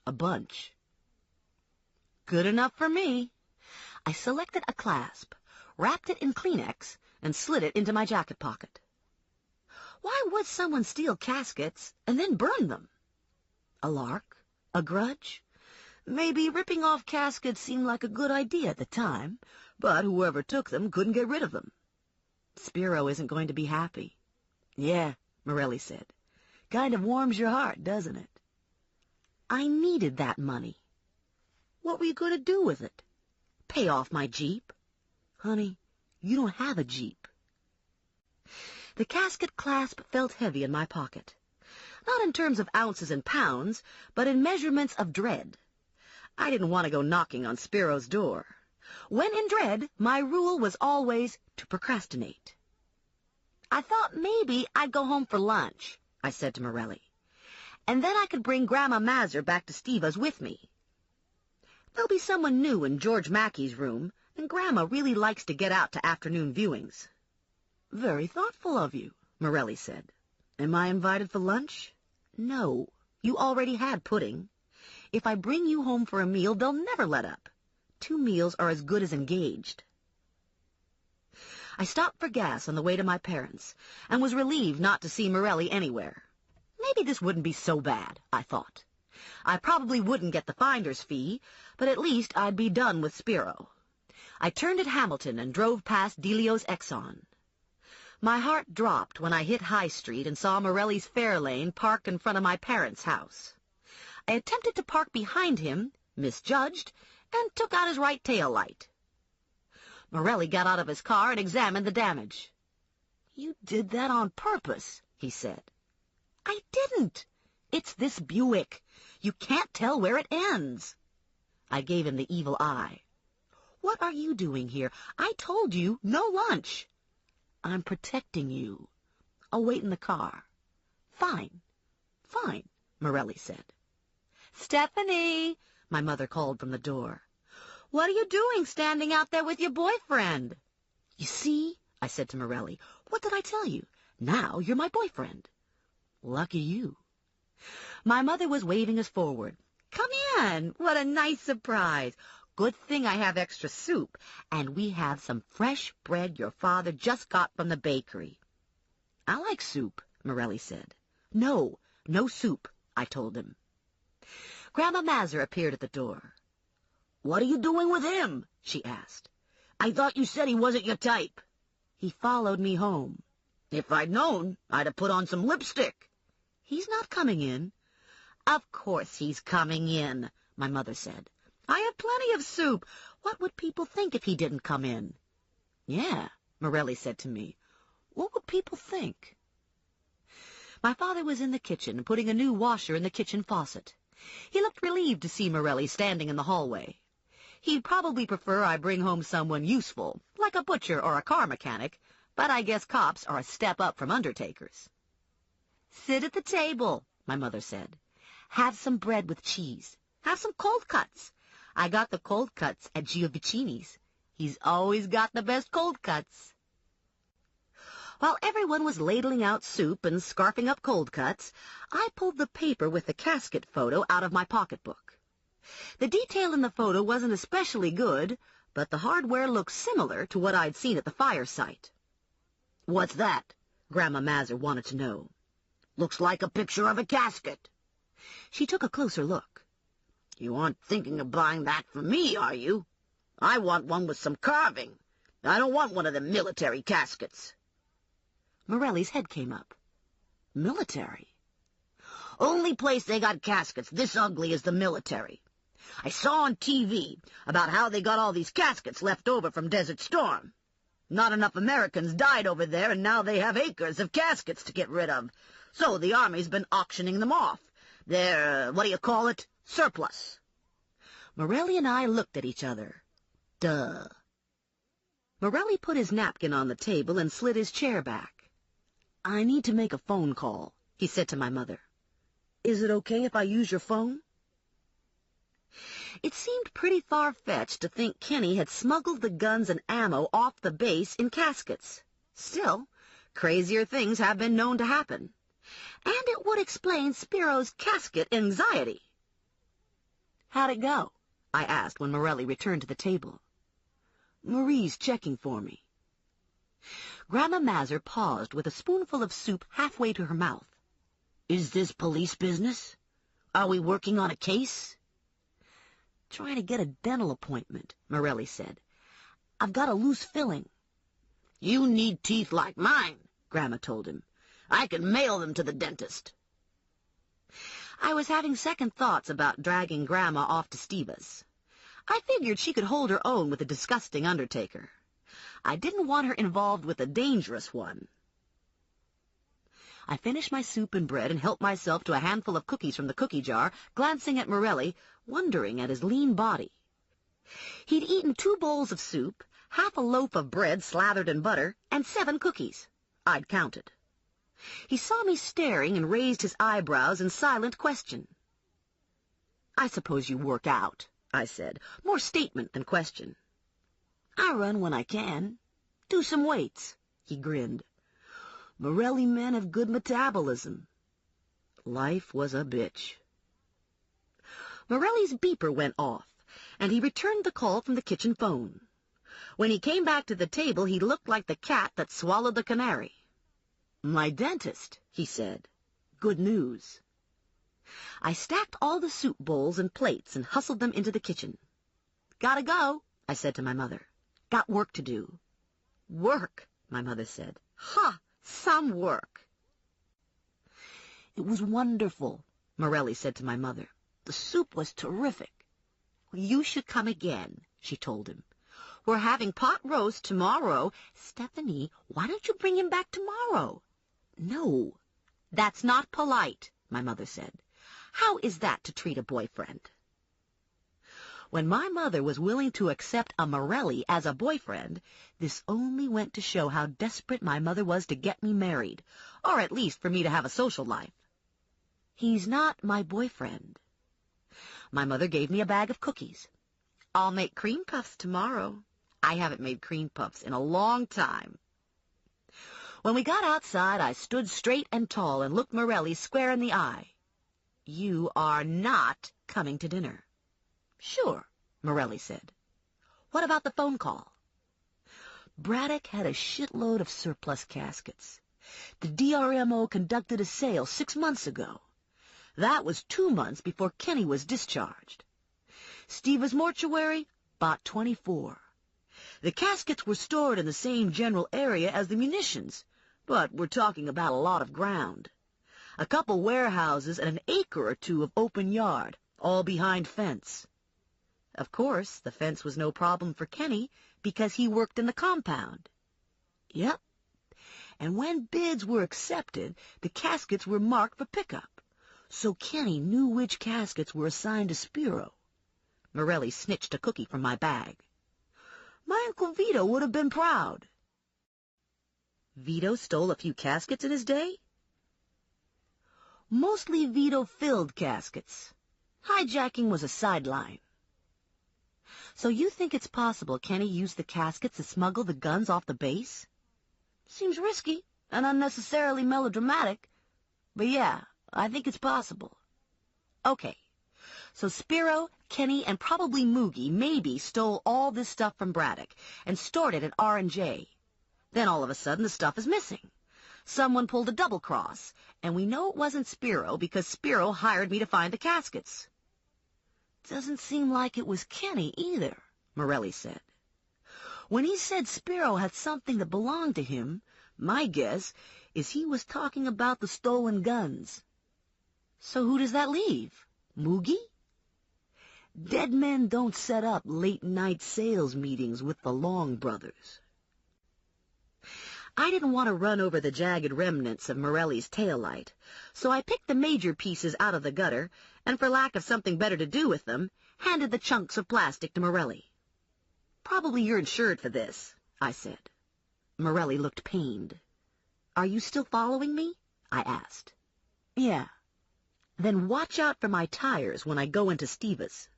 S2: A bunch. Good enough for me. I selected a clasp, wrapped it in Kleenex, and slid it into my jacket pocket. Why would someone steal caskets and then burn them? A lark? A grudge? Maybe ripping off caskets seemed like a good idea at the time, but whoever took them couldn't get rid of them. Spiro isn't going to be happy. Yeah, Morelli said. Kind of warms your heart, doesn't it? I needed that money. What were you going to do with it? Pay off my Jeep? Honey, you don't have a Jeep. The casket clasp felt heavy in my pocket. Not in terms of ounces and pounds, but in measurements of dread. I didn't want to go knocking on Spiro's door. When in dread, my rule was always to procrastinate. I thought maybe I'd go home for lunch, I said to Morelli. And then I could bring Grandma Mazur back to Steva's with me. There'll be someone new in George Mackey's room, and Grandma really likes to get out to afternoon viewings. Very thoughtful of you, Morelli said. Am I invited for lunch? No, you already had pudding. If I bring you home for a meal, they'll never let up. 2 meals are as good as engaged. I stopped for gas on the way to my parents', and was relieved not to see Morelli anywhere. Maybe this wouldn't be so bad, I thought. I probably wouldn't get the finder's fee, but at least I'd be done with Spiro. I turned at Hamilton and drove past Delio's Exxon. My heart dropped when I hit High Street and saw Morelli's Fairlane parked in front of my parents' house. I attempted to park behind him, misjudged, and took out his right tail light. Morelli got out of his car and examined the damage. You did that on purpose, he said. I didn't. It's this Buick. You can't tell where it ends. I gave him the evil eye. What are you doing here? I told you no lunch. I'm protecting you. I'll wait in the car. Fine, fine, Morelli said. Stephanie, my mother called from the door. What are you doing standing out there with your boyfriend? You see, I said to Morelli, what did I tell you? Now you're my boyfriend. Lucky you. My mother was waving us forward. Come in. What a nice surprise. Good thing I have extra soup, and we have some fresh bread your father just got from the bakery. I like soup, Morelli said. No soup, I told him. Grandma Mazur appeared at the door. What are you doing with him? She asked. I thought you said he wasn't your type. He followed me home. If I'd known, I'd have put on some lipstick. He's not coming in. Of course he's coming in, my mother said. I have plenty of soup. What would people think if he didn't come in? Yeah, Morelli said to me. What would people think? My father was in the kitchen, putting a new washer in the kitchen faucet. He looked relieved to see Morelli standing in the hallway. He'd probably prefer I bring home someone useful, like a butcher or a car mechanic, but I guess cops are a step up from undertakers. Sit at the table, my mother said. Have some bread with cheese. Have some cold cuts. I got the cold cuts at Giovicini's. He's always got the best cold cuts. While everyone was ladling out soup and scarfing up cold cuts, I pulled the paper with the casket photo out of my pocketbook. The detail in the photo wasn't especially good, but the hardware looked similar to what I'd seen at the fire site. What's that? Grandma Mazur wanted to know. Looks like a picture of a casket. She took a closer look. You aren't thinking of buying that for me, are you? I want one with some carving. I don't want one of them military caskets. Morelli's head came up. Military? Only place they got caskets this ugly is the military. I saw on TV about how they got all these caskets left over from Desert Storm. Not enough Americans died over there, and now they have acres of caskets to get rid of. So the Army's been auctioning them off. They're, what do you call it? Surplus. Morelli and I looked at each other. Duh. Morelli put his napkin on the table and slid his chair back. I need to make a phone call, he said to my mother. Is it okay if I use your phone? It seemed pretty far-fetched to think Kenny had smuggled the guns and ammo off the base in caskets. Still, crazier things have been known to happen. And it would explain Spiro's casket anxiety. "How'd it go?" I asked when Morelli returned to the table. "Marie's checking for me." Grandma Mazur paused with a spoonful of soup halfway to her mouth. "Is this police business? Are we working on a case?" "Trying to get a dental appointment," Morelli said. "I've got a loose filling." "You need teeth like mine," Grandma told him. "I can mail them to the dentist." I was having second thoughts about dragging Grandma off to Steva's. I figured she could hold her own with a disgusting undertaker. I didn't want her involved with a dangerous one. I finished my soup and bread and helped myself to a handful of cookies from the cookie jar, glancing at Morelli, wondering at his lean body. He'd eaten 2 bowls of soup, half a loaf of bread slathered in butter, and 7 cookies. I'd counted. He saw me staring and raised his eyebrows in silent question. "I suppose you work out," I said, more statement than question. "I run when I can. Do some weights," he grinned. "Morelli men have good metabolism." Life was a bitch. Morelli's beeper went off, and he returned the call from the kitchen phone. When he came back to the table, he looked like the cat that swallowed the canary. "My dentist," he said. "Good news." I stacked all the soup bowls and plates and hustled them into the kitchen. "Gotta go," I said to my mother. "Got work to do." "Work," my mother said. "Ha! Some work." "It was wonderful," Morelli said to my mother. "The soup was terrific." "You should come again," she told him. "We're having pot roast tomorrow." "Stephanie, why don't you bring him back tomorrow?" "No, that's not polite," my mother said. "How is that to treat a boyfriend?" When my mother was willing to accept a Morelli as a boyfriend, this only went to show how desperate my mother was to get me married, or at least for me to have a social life. "He's not my boyfriend." My mother gave me a bag of cookies. "I'll make cream puffs tomorrow. I haven't made cream puffs in a long time." When we got outside, I stood straight and tall and looked Morelli square in the eye. "You are not coming to dinner." "Sure," Morelli said. "What about the phone call?" Braddock had a shitload of surplus caskets. The DRMO conducted a sale 6 months ago. That was 2 months before Kenny was discharged. Steva's mortuary bought 24. The caskets were stored in the same general area as the munitions, but we're talking about a lot of ground. A couple warehouses and an acre or 2 of open yard, all behind fence. Of course, the fence was no problem for Kenny because he worked in the compound. Yep. And when bids were accepted, the caskets were marked for pickup, so Kenny knew which caskets were assigned to Spiro. Morelli snitched a cookie from my bag. "My Uncle Vito would have been proud." Vito stole a few caskets in his day? Mostly Vito-filled caskets. Hijacking was a sideline. So you think it's possible Kenny used the caskets to smuggle the guns off the base? Seems risky and unnecessarily melodramatic, but yeah, I think it's possible. Okay, so Spiro, Kenny, and probably Moogie maybe stole all this stuff from Braddock and stored it at R&J. Then all of a sudden the stuff is missing. Someone pulled a double cross, and we know it wasn't Spiro because Spiro hired me to find the caskets. "Doesn't seem like it was Kenny either," Morelli said. "When he said Spiro had something that belonged to him, my guess is he was talking about the stolen guns." So who does that leave? Moogie? Dead men don't set up late-night sales meetings with the Long brothers. I didn't want to run over the jagged remnants of Morelli's taillight, so I picked the major pieces out of the gutter, and for lack of something better to do with them, handed the chunks of plastic to Morelli. "Probably you're insured for this," I said. Morelli looked pained. "Are you still following me?" I asked. "Yeah." "Then watch out for my tires when I go into Steva's."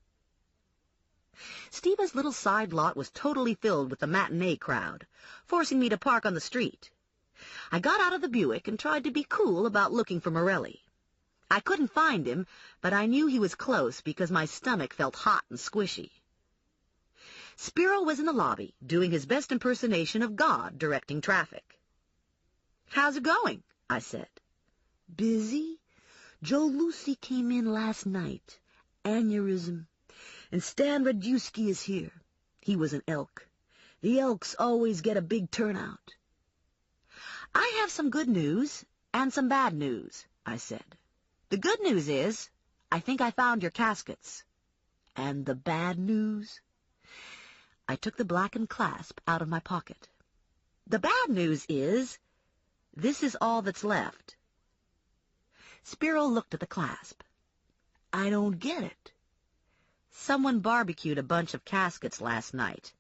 S2: Steva's little side lot was totally filled with the matinee crowd, forcing me to park on the street. I got out of the Buick and tried to be cool about looking for Morelli. I couldn't find him, but I knew he was close because my stomach felt hot and squishy. Spiro was in the lobby, doing his best impersonation of God directing traffic. "How's it going?" I said. "Busy. Joe Lucy came in last night. Aneurysm. And Stan Radusky is here. He was an elk. The elks always get a big turnout." "I have some good news and some bad news," I said. "The good news is, I think I found your caskets." "And the bad news?" I took the blackened clasp out of my pocket. "The bad news is, this is all that's left." Spiro looked at the clasp. "I don't get it." "Someone barbecued a bunch of caskets last night.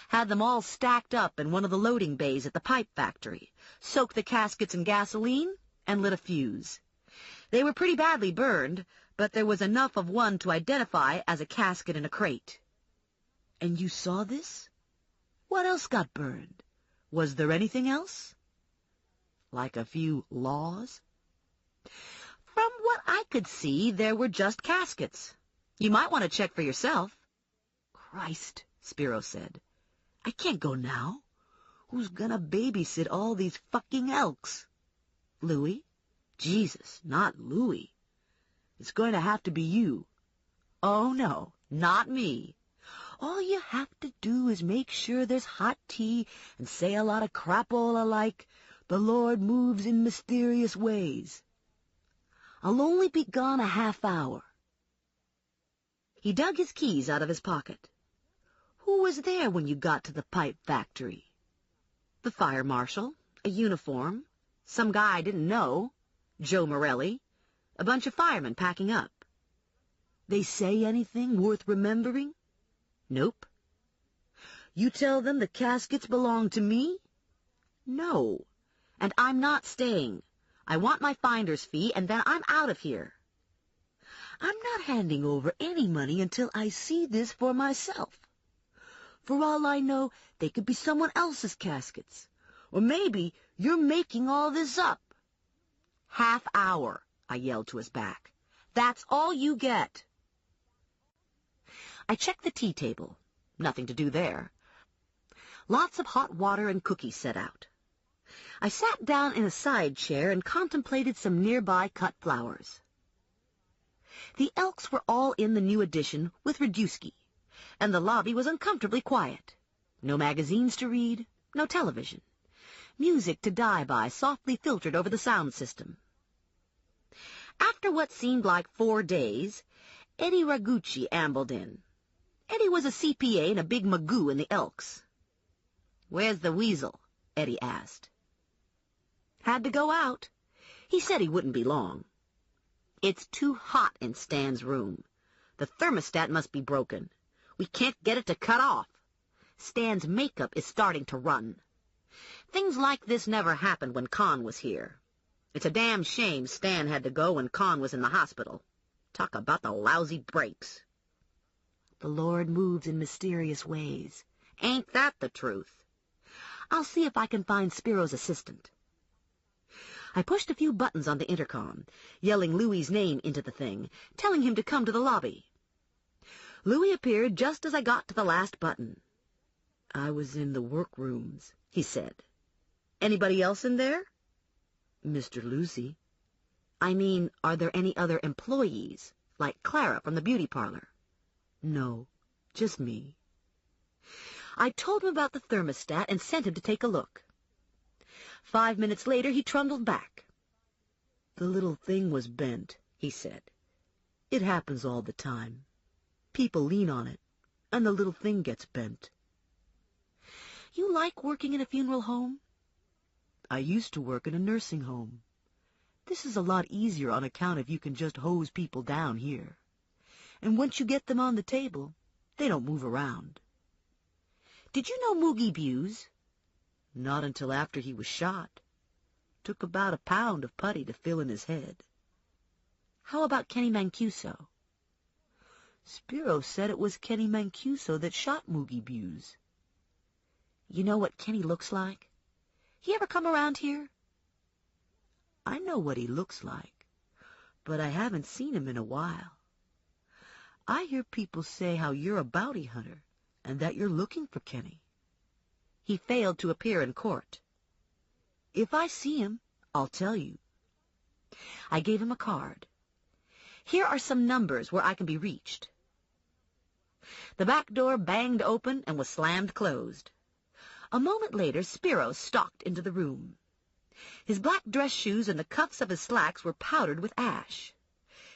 S2: Had them all stacked up in one of the loading bays at the pipe factory, soaked the caskets in gasoline, and lit a fuse. They were pretty badly burned, but there was enough of one to identify as a casket in a crate." "And you saw this? What else got burned? Was there anything else? Like a few laws?" "From what I could see, there were just caskets. You might want to check for yourself." "Christ," Spiro said. "I can't go now. Who's gonna babysit all these fucking elks? Louie? Jesus, not Louie. It's going to have to be you." "Oh, no, not me. All you have to do is make sure there's hot tea and say a lot of crapola like, 'The Lord moves in mysterious ways.' I'll only be gone a half hour." He dug his keys out of his pocket. "Who was there when you got to the pipe factory?" "The fire marshal, a uniform, some guy I didn't know, Joe Morelli, a bunch of firemen packing up." "They say anything worth remembering?" "Nope." "You tell them the caskets belong to me?" "No, and I'm not staying. I want my finder's fee, and then I'm out of here." "I'm not handing over any money until I see this for myself. For all I know, they could be someone else's caskets. Or maybe you're making all this up." "Half hour," I yelled to his back. "That's all you get." I checked the tea table. Nothing to do there. Lots of hot water and cookies set out. I sat down in a side chair and contemplated some nearby cut flowers. The elks were all in the new edition with Radusky, and the lobby was uncomfortably quiet. No magazines to read, no television. Music to die by softly filtered over the sound system. After what seemed like 4 days, Eddie Ragucci ambled in. Eddie was a CPA and a big magoo in the elks. "Where's the weasel?" Eddie asked. "Had to go out. He said he wouldn't be long." "It's too hot in Stan's room. The thermostat must be broken. We can't get it to cut off. Stan's makeup is starting to run. Things like this never happened when Con was here. It's a damn shame Stan had to go when Con was in the hospital. Talk about the lousy breaks." "The Lord moves in mysterious ways. Ain't that the truth? I'll see if I can find Spiro's assistant." I pushed a few buttons on the intercom, yelling Louie's name into the thing, telling him to come to the lobby. Louie appeared just as I got to the last button. "I was in the workrooms," he said. "Anybody else in there?" "Mr. Lucy." "I mean, are there any other employees, like Clara from the beauty parlor?" "No, just me." I told him about the thermostat and sent him to take a look. 5 minutes later, he trundled back. "The little thing was bent," he said. "It happens all the time. People lean on it, and the little thing gets bent." "You like working in a funeral home?" "I used to work in a nursing home. This is a lot easier on account of you can just hose people down here. And once you get them on the table, they don't move around." "Did you know Moogie Buse?" "Not until after he was shot. Took about 1 pound of putty to fill in his head." "How about Kenny Mancuso?" "Spiro said it was Kenny Mancuso that shot Moogie Buse." "You know what Kenny looks like? He ever come around here?" "I know what he looks like.
S3: but I haven't seen him in a while. I hear people say how you're a bounty hunter and that you're looking for Kenny.
S2: He failed to appear in court.
S3: If I see him, I'll tell you.
S2: I gave him a card. Here are some numbers where I can be reached. The back door banged open and was slammed closed. A moment later, Spiro stalked into the room. His black dress shoes and the cuffs of his slacks were powdered with ash.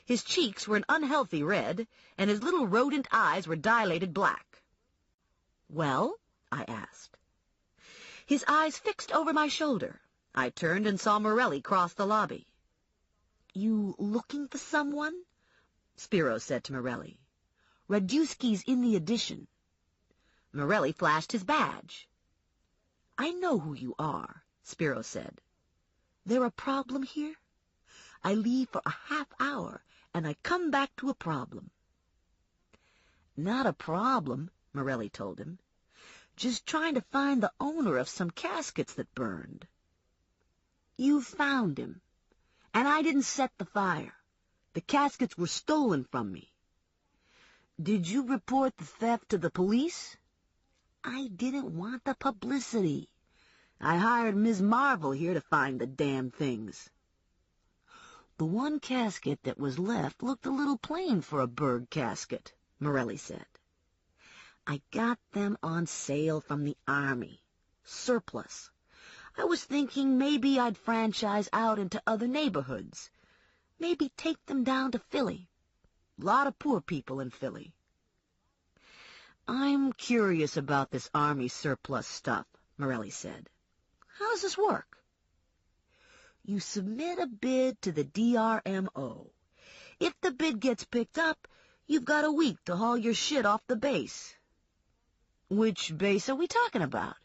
S2: His cheeks were an unhealthy red, and his little rodent eyes were dilated black. "Well?" I asked. His eyes fixed over my shoulder. I turned and saw Morelli cross the lobby. "You looking for someone?" Spiro said to Morelli. "Radusky's in the addition." Morelli flashed his badge. "I know who you are," Spiro said. "There a problem here? I leave for a half hour, and I come back to a problem." "Not a problem," Morelli told him. "Just trying to find the owner of some caskets that burned." "You found him, and I didn't set the fire. The caskets were stolen from me." "Did you report the theft to the police?" "I didn't want the publicity. I hired Ms. Marvel here to find the damn things." "The one casket that was left looked a little plain for a Berg casket," Morelli said. "I got them on sale from the Army. Surplus. I was thinking maybe I'd franchise out into other neighborhoods. Maybe take them down to Philly. Lot of poor people in Philly." "I'm curious about this Army surplus stuff," Morelli said. "How does this work?" "You submit a bid to the DRMO. If the bid gets picked up, you've got a week to haul your shit off the base." "Which base are we talking about?"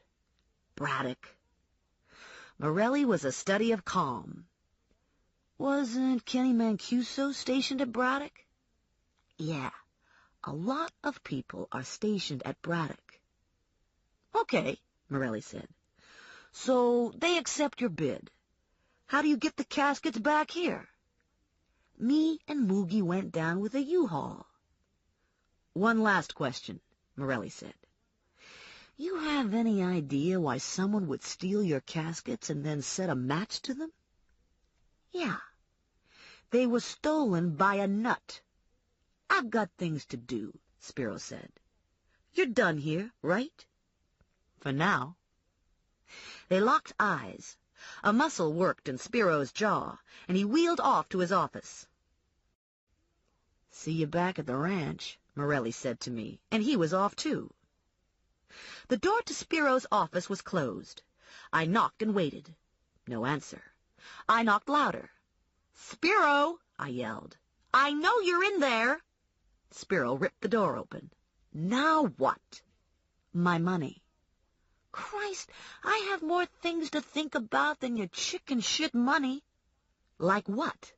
S2: "Braddock." Morelli was a study of calm.
S3: "Wasn't Kenny Mancuso stationed at Braddock?"
S2: "Yeah, a lot of people are stationed at Braddock."
S3: "Okay," Morelli said. "So they accept your bid. How do you get the caskets back here?"
S2: "Me and Moogie went down with a U-Haul."
S3: "One last question," Morelli said.
S2: "You have any idea why someone would steal your caskets and then set a match to them?"
S3: "Yeah. They were stolen by a nut." "I've got things to do," Spiro said. "You're done here, right?"
S2: "For now." They locked eyes. A muscle worked in Spiro's jaw, and he wheeled off to his office.
S3: "See you back at the ranch,"
S2: Morelli said to me, and he was off too. The door to Spiro's office was closed. I knocked and waited. No answer. I knocked louder. "Spiro!" I yelled. "I know you're in there!" Spiro ripped the door open. "Now what?"
S3: "My money."
S2: "Christ, I have more things to think about than your chicken shit money." "Like what?"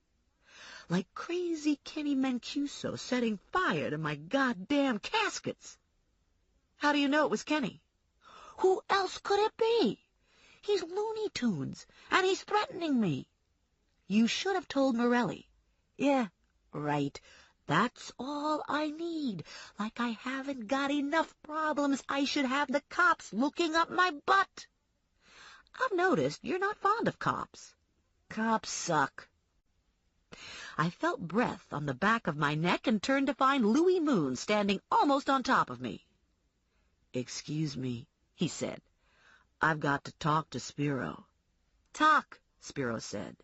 S3: "Like crazy Kenny Mancuso setting fire to my goddamn caskets."
S2: "How do you know it was Kenny?"
S3: "Who else could it be? He's Looney Tunes, and he's threatening me."
S2: "You should have told Morelli."
S3: "Yeah, right. That's all I need. Like I haven't got enough problems, I should have the cops looking up my butt."
S2: "I've noticed you're not fond of cops."
S3: "Cops suck."
S2: I felt breath on the back of my neck and turned to find Louis Moon standing almost on top of me.
S3: "Excuse me," he said. "I've got to talk to Spiro."
S2: "Talk," Spiro said.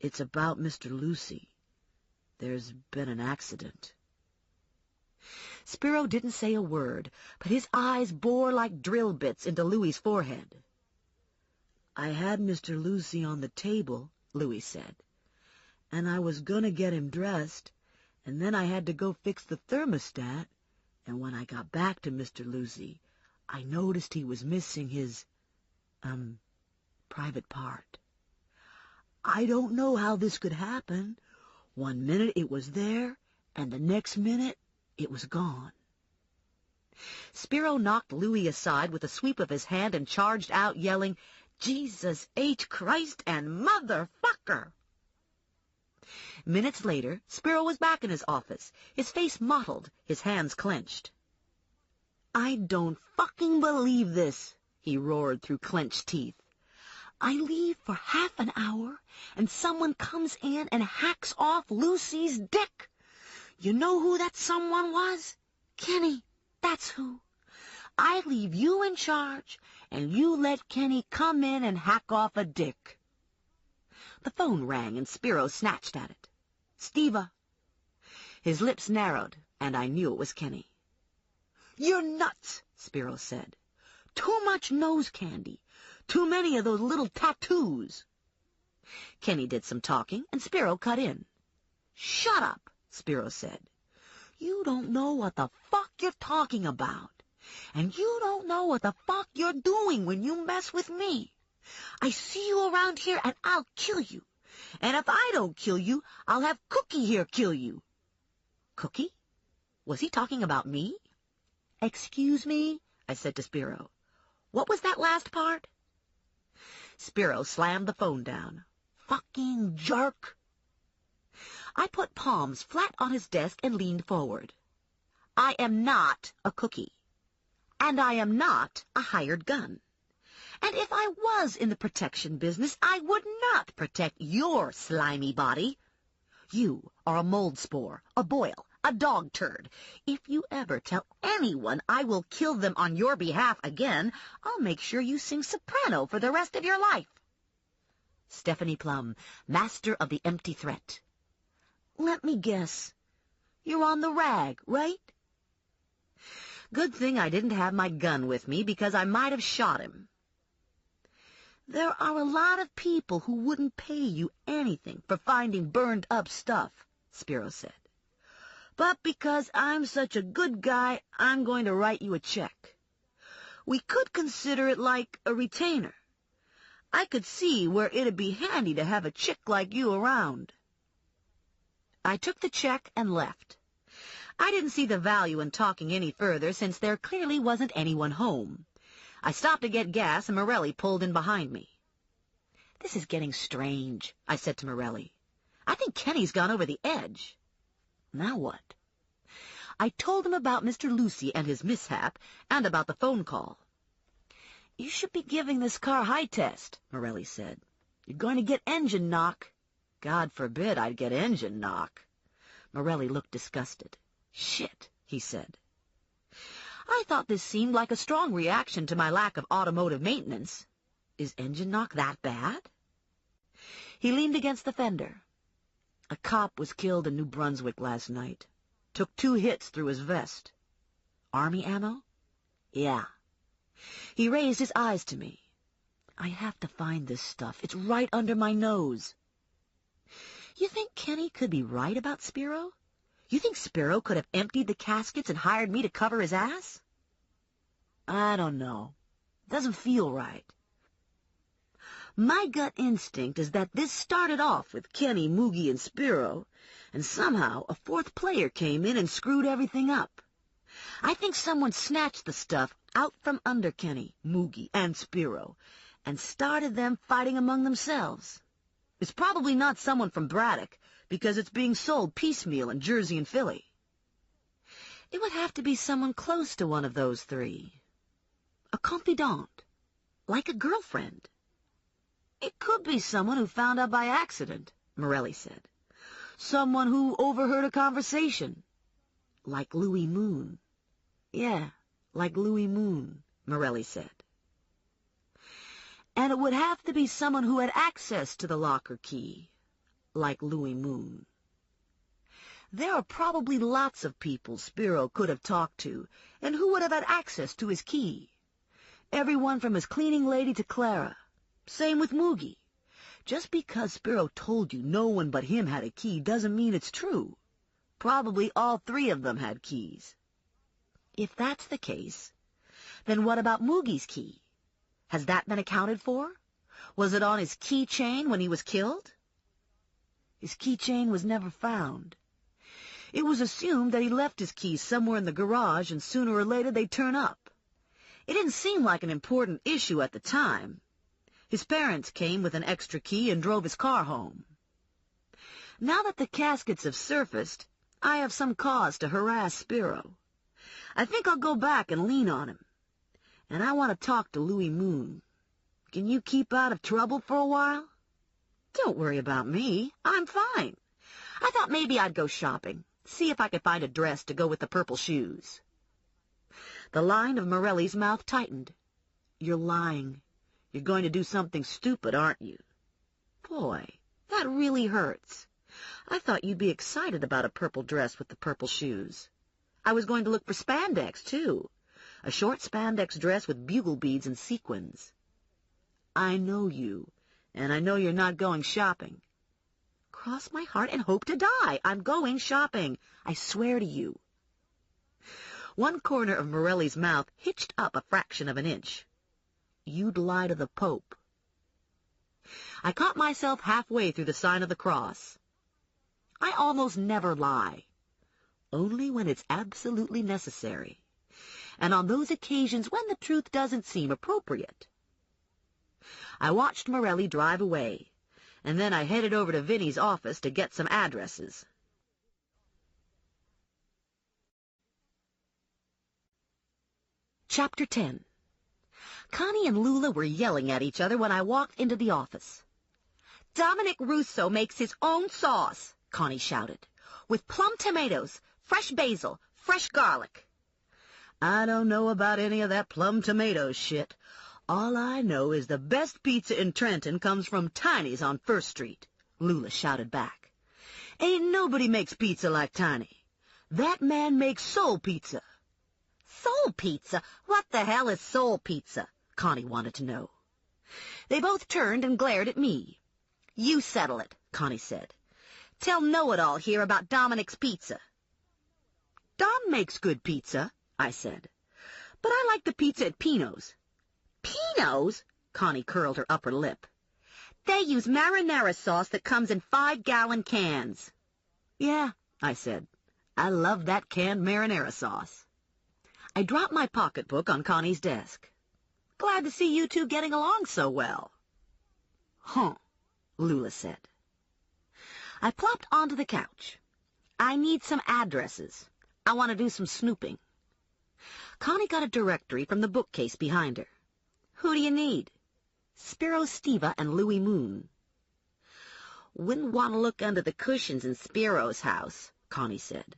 S3: "It's about Mr. Lucy. There's been an accident."
S2: Spiro didn't say a word, but his eyes bore like drill bits into Louis's forehead.
S3: "I had Mr. Lucy on the table," Louis said, "and I was gonna get him dressed, and then I had to go fix the thermostat, and when I got back to Mr. Lucy, I noticed he was missing his, private part. I don't know how this could happen. One minute it was there, and the next minute it was gone."
S2: Spiro knocked Louis aside with a sweep of his hand and charged out, yelling, "Jesus H. Christ and motherfucker!" Minutes later, Spiro was back in his office, his face mottled, his hands clenched. "I don't fucking believe this," he roared through clenched teeth. "I leave for half an hour, and someone comes in and hacks off Lucy's dick. You know who that someone was? Kenny, that's who. I leave you in charge, and you let Kenny come in and hack off a dick." The phone rang, and Spiro snatched at it. "Steva." His lips narrowed, and I knew it was Kenny. "You're nuts," Spiro said. "Too much nose candy. Too many of those little tattoos." Kenny did some talking, and Spiro cut in. "Shut up," Spiro said. "You don't know what the fuck you're talking about. And you don't know what the fuck you're doing when you mess with me. I see you around here, and I'll kill you. And if I don't kill you, I'll have Cookie here kill you." Cookie? Was he talking about me? "Excuse me," I said to Spiro. "What was that last part?" Spiro slammed the phone down. "Fucking jerk." I put palms flat on his desk and leaned forward. "I am not a cookie. And I am not a hired gun. And if I was in the protection business, I would not protect your slimy body. You are a mold spore, a boil, a dog turd. If you ever tell anyone I will kill them on your behalf again, I'll make sure you sing soprano for the rest of your life." Stephanie Plum, master of the empty threat. "Let me guess. You're on the rag, right?" Good thing I didn't have my gun with me, because I might have shot him. "There are a lot of people who wouldn't pay you anything for finding burned-up stuff," Spiro said. "But because I'm such a good guy, I'm going to write you a check. We could consider it like a retainer. I could see where it'd be handy to have a chick like you around." I took the check and left. I didn't see the value in talking any further, since there clearly wasn't anyone home. I stopped to get gas, and Morelli pulled in behind me. "This is getting strange," I said to Morelli. "I think Kenny's gone over the edge." "Now what?" I told him about Mr. Lucy and his mishap, and about the phone call. "You should be giving this car high test," Morelli said. "You're going to get engine knock." "God forbid I'd get engine knock." Morelli looked disgusted. "Shit," he said. I thought this seemed like a strong reaction to my lack of automotive maintenance. Is engine knock that bad? He leaned against the fender. "A cop was killed in New Brunswick last night. Took 2 hits through his vest." "Army ammo?" "Yeah." He raised his eyes to me. "I have to find this stuff. It's right under my nose." "You think Kenny could be right about Spiro? You think Spiro could have emptied the caskets and hired me to cover his ass?" "I don't know. Doesn't feel right. My gut instinct is that this started off with Kenny, Moogie, and Spiro, and somehow a 4th player came in and screwed everything up. I think someone snatched the stuff out from under Kenny, Moogie, and Spiro, and started them fighting among themselves. It's probably not someone from Braddock, because it's being sold piecemeal in Jersey and Philly. It would have to be someone close to one of those 3. A confidant, like a girlfriend." "It could be someone who found out by accident," Morelli said. "Someone who overheard a conversation." "Like Louis Moon." "Yeah, like Louis Moon," Morelli said. "And it would have to be someone who had access to the locker key, like Louis Moon. There are probably lots of people Spiro could have talked to, and who would have had access to his key. Everyone from his cleaning lady to Clara. Same with Moogie. Just because Spiro told you no one but him had a key doesn't mean it's true. Probably all 3 of them had keys." "If that's the case, then what about Moogie's key? Has that been accounted for? Was it on his keychain when he was killed?" "His keychain was never found. It was assumed that he left his keys somewhere in the garage, and sooner or later they'd turn up. It didn't seem like an important issue at the time. His parents came with an extra key and drove his car home. Now that the caskets have surfaced, I have some cause to harass Spiro. I think I'll go back and lean on him. And I want to talk to Louis Moon. Can you keep out of trouble for a while? Don't worry about me. I'm fine. I thought maybe I'd go shopping, see if I could find a dress to go with the purple shoes. The line of Morelli's mouth tightened. You're lying. You're going to do something stupid, aren't you? Boy, that really hurts. I thought you'd be excited about a purple dress with the purple shoes. I was going to look for spandex, too. A short spandex dress with bugle beads and sequins. I know you, and I know you're not going shopping. Cross my heart and hope to die. I'm going shopping. I swear to you. One corner of Morelli's mouth hitched up a fraction of an inch. You'd lie to the Pope. I caught myself halfway through the sign of the cross. I almost never lie, only when it's absolutely necessary, and on those occasions when the truth doesn't seem appropriate. I watched Morelli drive away, and then I headed over to Vinnie's office to get some addresses. Chapter 10. Connie and Lula were yelling at each other when I walked into the office. Dominic Russo makes his own sauce, Connie shouted, with plum tomatoes, fresh basil, fresh garlic. I don't know about any of that plum tomatoes shit. All I know is the best pizza in Trenton comes from Tiny's on First Street, Lula shouted back. Ain't nobody makes pizza like Tiny. That man makes soul pizza. Soul pizza? What the hell is soul pizza? Connie wanted to know. They both turned and glared at me. You settle it, Connie said. Tell Know-It-All here about Dominic's pizza. Dom makes good pizza, I said. But I like the pizza at Pino's. Pino's? Connie curled her upper lip. They use marinara sauce that comes in 5-gallon cans. Yeah, I said. I love that canned marinara sauce. I dropped my pocketbook on Connie's desk. Glad to see you two getting along so well. Huh, Lula said. I plopped onto the couch. I need some addresses. I want to do some snooping. Connie got a directory from the bookcase behind her. Who do you need? Spiro Steva and Louis Moon. Wouldn't want to look under the cushions in Spiro's house, Connie said.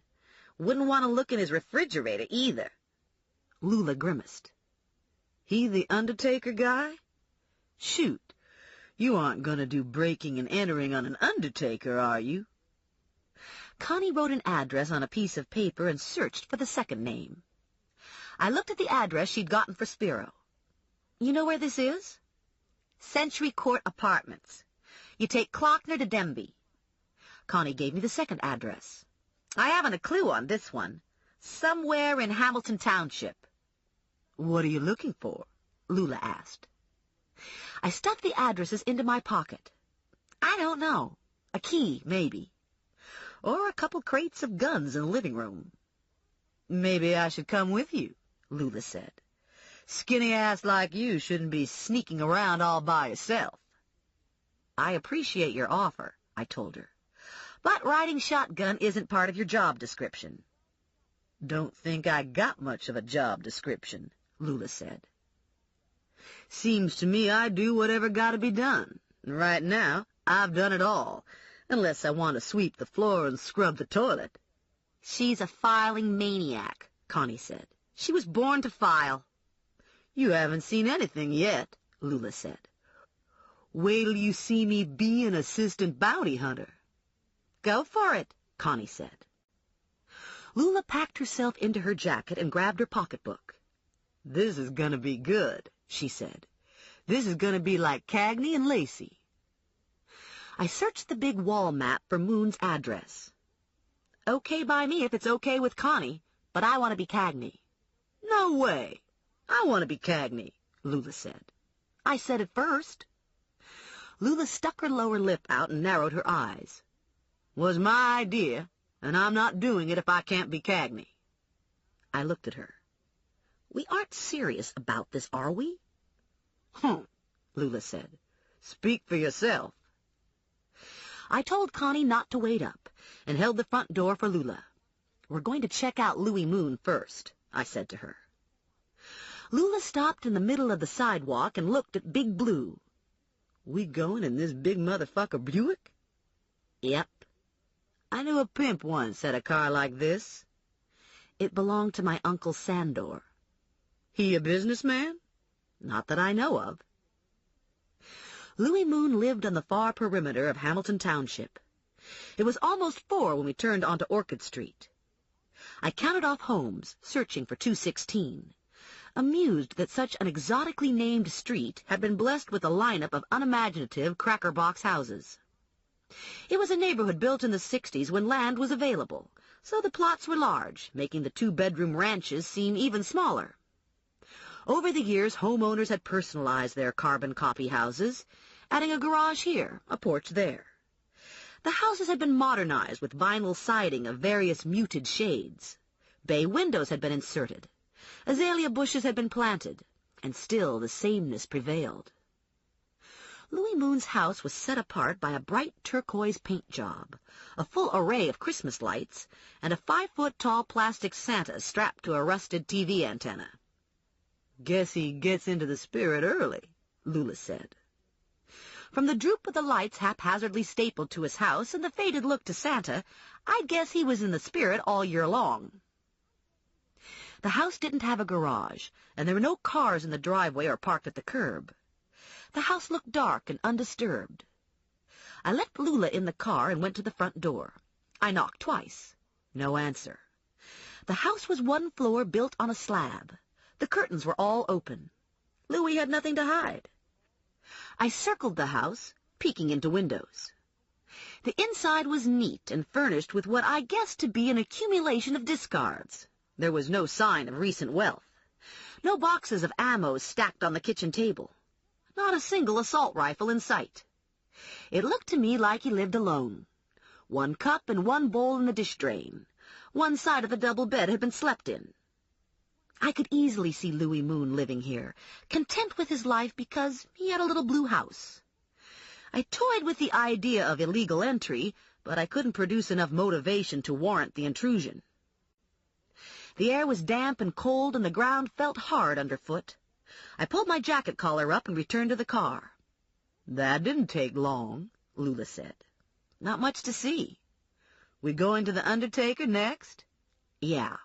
S2: Wouldn't want to look in his refrigerator either. Lula grimaced. He the undertaker guy? Shoot, you aren't going to do breaking and entering on an undertaker, are you? Connie wrote an address on a piece of paper and searched for the second name. I looked at the address she'd gotten for Spiro. You know where this is? Century Court Apartments. You take Klockner to Denby. Connie gave me the second address. I haven't a clue on this one. Somewhere in Hamilton Township. What are you looking for? Lula asked. I stuffed the addresses into my pocket. I don't know. A key, maybe. Or a couple crates of guns in the living room. Maybe I should come with you, Lula said. Skinny ass like you shouldn't be sneaking around all by yourself. I appreciate your offer, I told her. But riding shotgun isn't part of your job description. Don't think I got much of a job description, Lula said. Seems to me I do whatever gotta be done. And right now, I've done it all, unless I want to sweep the floor and scrub the toilet. She's a filing maniac, Connie said. She was born to file. You haven't seen anything yet, Lula said. Wait till you see me be an assistant bounty hunter. Go for it, Connie said. Lula packed herself into her jacket and grabbed her pocketbook. This is gonna be good, she said. This is gonna be like Cagney and Lacey. I searched the big wall map for Moon's address. Okay by me if it's okay with Connie, but I want to be Cagney. No way. I want to be Cagney, Lula said. I said it first. Lula stuck her lower lip out and narrowed her eyes. Was my idea, and I'm not doing it if I can't be Cagney. I looked at her. We aren't serious about this, are we? Lula said. Speak for yourself. I told Connie not to wait up and held the front door for Lula. "We're going to check out Louis Moon first," I said to her. Lula stopped in the middle of the sidewalk and looked at Big Blue. "We going in this big motherfucker Buick?" "Yep. I knew a pimp once had a car like this. It belonged to my Uncle Sandor." "He a businessman?" "Not that I know of." Louis Moon lived on the far perimeter of Hamilton Township. It was almost 4 when we turned onto Orchid Street. I counted off homes, searching for 216, amused that such an exotically named street had been blessed with a lineup of unimaginative cracker-box houses. It was a neighborhood built in the 60s when land was available, so the plots were large, making the 2-bedroom ranches seem even smaller. Over the years, homeowners had personalized their carbon copy houses, adding a garage here, a porch there. The houses had been modernized with vinyl siding of various muted shades. Bay windows had been inserted. Azalea bushes had been planted, and still the sameness prevailed. Louis Moon's house was set apart by a bright turquoise paint job, a full array of Christmas lights, and a 5-foot-tall plastic Santa strapped to a rusted TV antenna. "Guess he gets into the spirit early," Lula said. From the droop of the lights haphazardly stapled to his house and the faded look to Santa, I'd guess he was in the spirit all year long. The house didn't have a garage, and there were no cars in the driveway or parked at the curb. The house looked dark and undisturbed. I let Lula in the car and went to the front door. I knocked twice. No answer. The house was 1 floor built on a slab. The curtains were all open. Louis had nothing to hide. I circled the house, peeking into windows. The inside was neat and furnished with what I guessed to be an accumulation of discards. There was no sign of recent wealth. No boxes of ammo stacked on the kitchen table. Not a single assault rifle in sight. It looked to me like he lived alone. 1 cup and 1 bowl in the dish drain. One side of the double bed had been slept in. I could easily see Louis Moon living here, content with his life because he had a little blue house. I toyed with the idea of illegal entry, but I couldn't produce enough motivation to warrant the intrusion. The air was damp and cold, and the ground felt hard underfoot. I pulled my jacket collar up and returned to the car. "That didn't take long," Lula said. "Not much to see." "We going to the undertaker next?" "Yeah."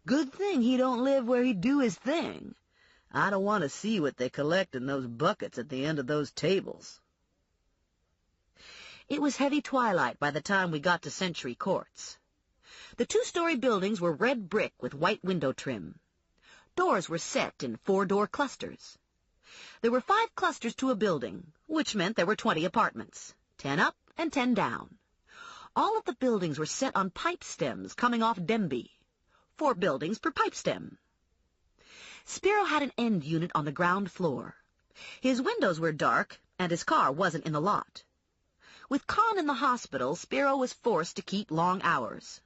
S2: "Good thing he don't live where he do his thing. I don't want to see what they collect in those buckets at the end of those tables." It was heavy twilight by the time we got to Century Courts. The 2-story buildings were red brick with white window trim. Doors were set in 4-door clusters. There were 5 clusters to a building, which meant there were 20 apartments, 10 up and 10 down. All of the buildings were set on pipe stems coming off Demby. 4 buildings per pipe stem. Spiro had an end unit on the ground floor. His windows were dark, and his car wasn't in the lot. With Con in the hospital, Spiro was forced to keep long hours.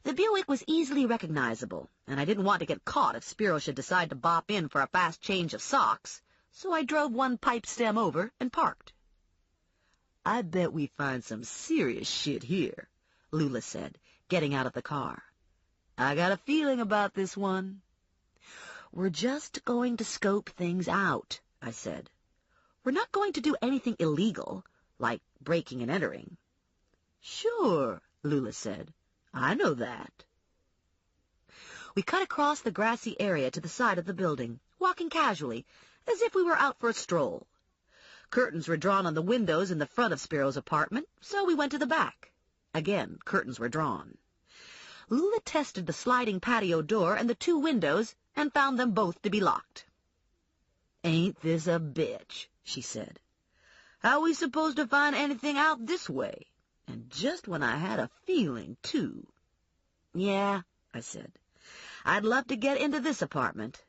S2: The Buick was easily recognizable, and I didn't want to get caught if Spiro should decide to bop in for a fast change of socks, so I drove 1 pipe stem over and parked. "I bet we find some serious shit here," Lula said, getting out of the car. "I got a feeling about this one." "We're just going to scope things out," I said. "We're not going to do anything illegal, like breaking and entering." "Sure," Lula said. "I know that." We cut across the grassy area to the side of the building, walking casually, as if we were out for a stroll. Curtains were drawn on the windows in the front of Spiro's apartment, so we went to the back. Again, curtains were drawn. Lula tested the sliding patio door and the 2 windows and found them both to be locked. "Ain't this a bitch?" she said. "How we supposed to find anything out this way? And just when I had a feeling, too." "Yeah," I said. "I'd love to get into this apartment."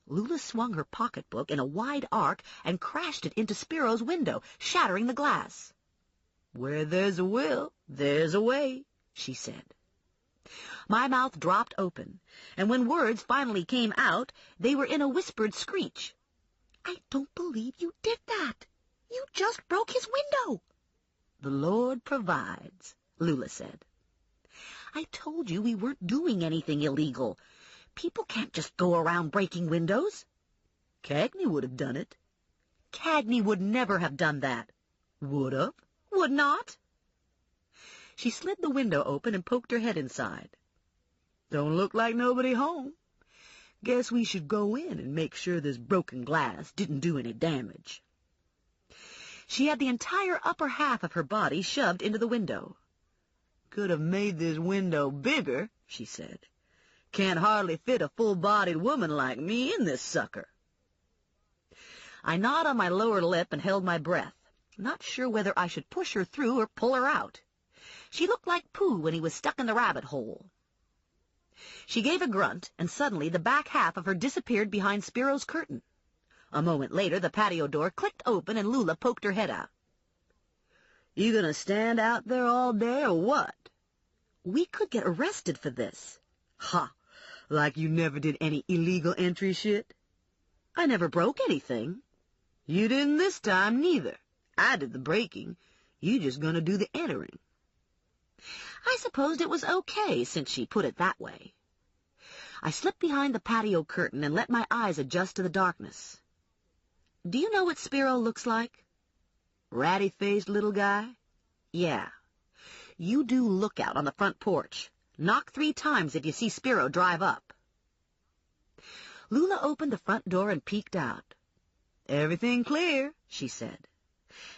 S2: Lula swung her pocketbook in a wide arc and crashed it into Spiro's window, shattering the glass. "Where there's a will, there's a way," she said. My mouth dropped open, and when words finally came out, they were in a whispered screech. "I don't believe you did that. You just broke his window." "The Lord provides," Lula said. "I told you we weren't doing anything illegal. People can't just go around breaking windows." "Cagney would have done it." "Cagney would never have done that."
S3: "Would have."
S2: "Would not." She slid the window open and poked her head inside.
S3: "Don't look like nobody home. Guess we should go in and make sure this broken glass didn't do any damage."
S2: She had the entire upper half of her body shoved into the window.
S3: "Could have made this window bigger," she said. "Can't hardly fit a full-bodied woman like me in this sucker."
S2: I gnawed on my lower lip and held my breath, not sure whether I should push her through or pull her out. She looked like Pooh when he was stuck in the rabbit hole. She gave a grunt, and suddenly the back half of her disappeared behind Spiro's curtain. A moment later, the patio door clicked open and Lula poked her head out.
S3: "You gonna stand out there all day or what?"
S2: "We could get arrested for this."
S3: "Ha! Like you never did any illegal entry shit?"
S2: "I never broke anything."
S3: "You didn't this time, neither. I did the breaking. You just gonna do the entering."
S2: I supposed it was okay, since she put it that way. I slipped behind the patio curtain and let my eyes adjust to the darkness. "Do you know what Spiro looks like?"
S3: "Ratty-faced little guy?"
S2: "Yeah. You do look out on the front porch. Knock 3 times if you see Spiro drive up." Lula opened the front door and peeked out.
S3: "Everything clear,"
S2: she said.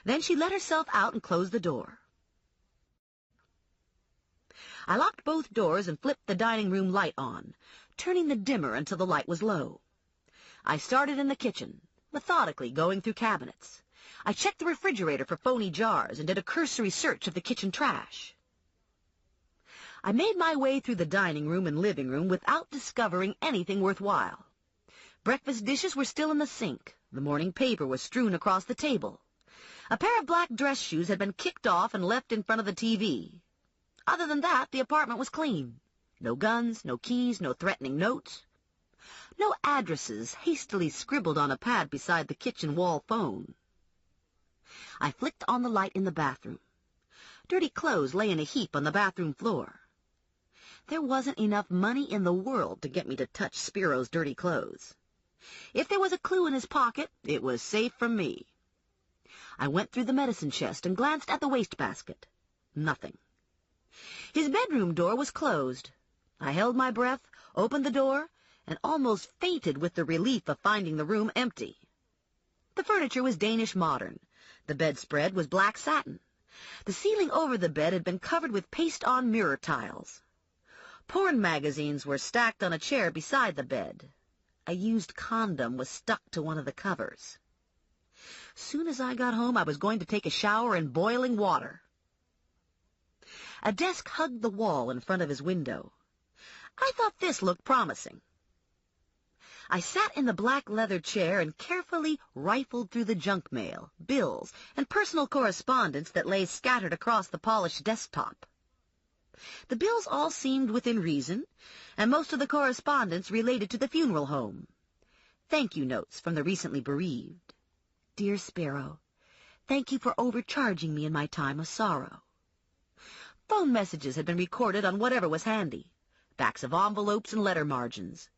S2: Then she let herself out and closed the door. I locked both doors and flipped the dining room light on, turning the dimmer until the light was low. I started in the kitchen, methodically going through cabinets. I checked the refrigerator for phony jars and did a cursory search of the kitchen trash. I made my way through the dining room and living room without discovering anything worthwhile. Breakfast dishes were still in the sink. The morning paper was strewn across the table. A pair of black dress shoes had been kicked off and left in front of the TV. Other than that, the apartment was clean. No guns, no keys, no threatening notes. No addresses hastily scribbled on a pad beside the kitchen wall phone. I flicked on the light in the bathroom. Dirty clothes lay in a heap on the bathroom floor. There wasn't enough money in the world to get me to touch Spiro's dirty clothes. If there was a clue in his pocket, it was safe from me. I went through the medicine chest and glanced at the wastebasket. Nothing. His bedroom door was closed. I held my breath, opened the door, and almost fainted with the relief of finding the room empty. The furniture was Danish modern. The bedspread was black satin. The ceiling over the bed had been covered with paste-on mirror tiles. Porn magazines were stacked on a chair beside the bed. A used condom was stuck to one of the covers. Soon as I got home, I was going to take a shower in boiling water. A desk hugged the wall in front of his window. I thought this looked promising. I sat in the black leather chair and carefully rifled through the junk mail, bills, and personal correspondence that lay scattered across the polished desktop. The bills all seemed within reason, and most of the correspondence related to the funeral home. Thank you notes from the recently bereaved. "Dear Spiro, thank you for overcharging me in my time of sorrow." Phone messages had been recorded on whatever was handy, backs of envelopes and letter margins.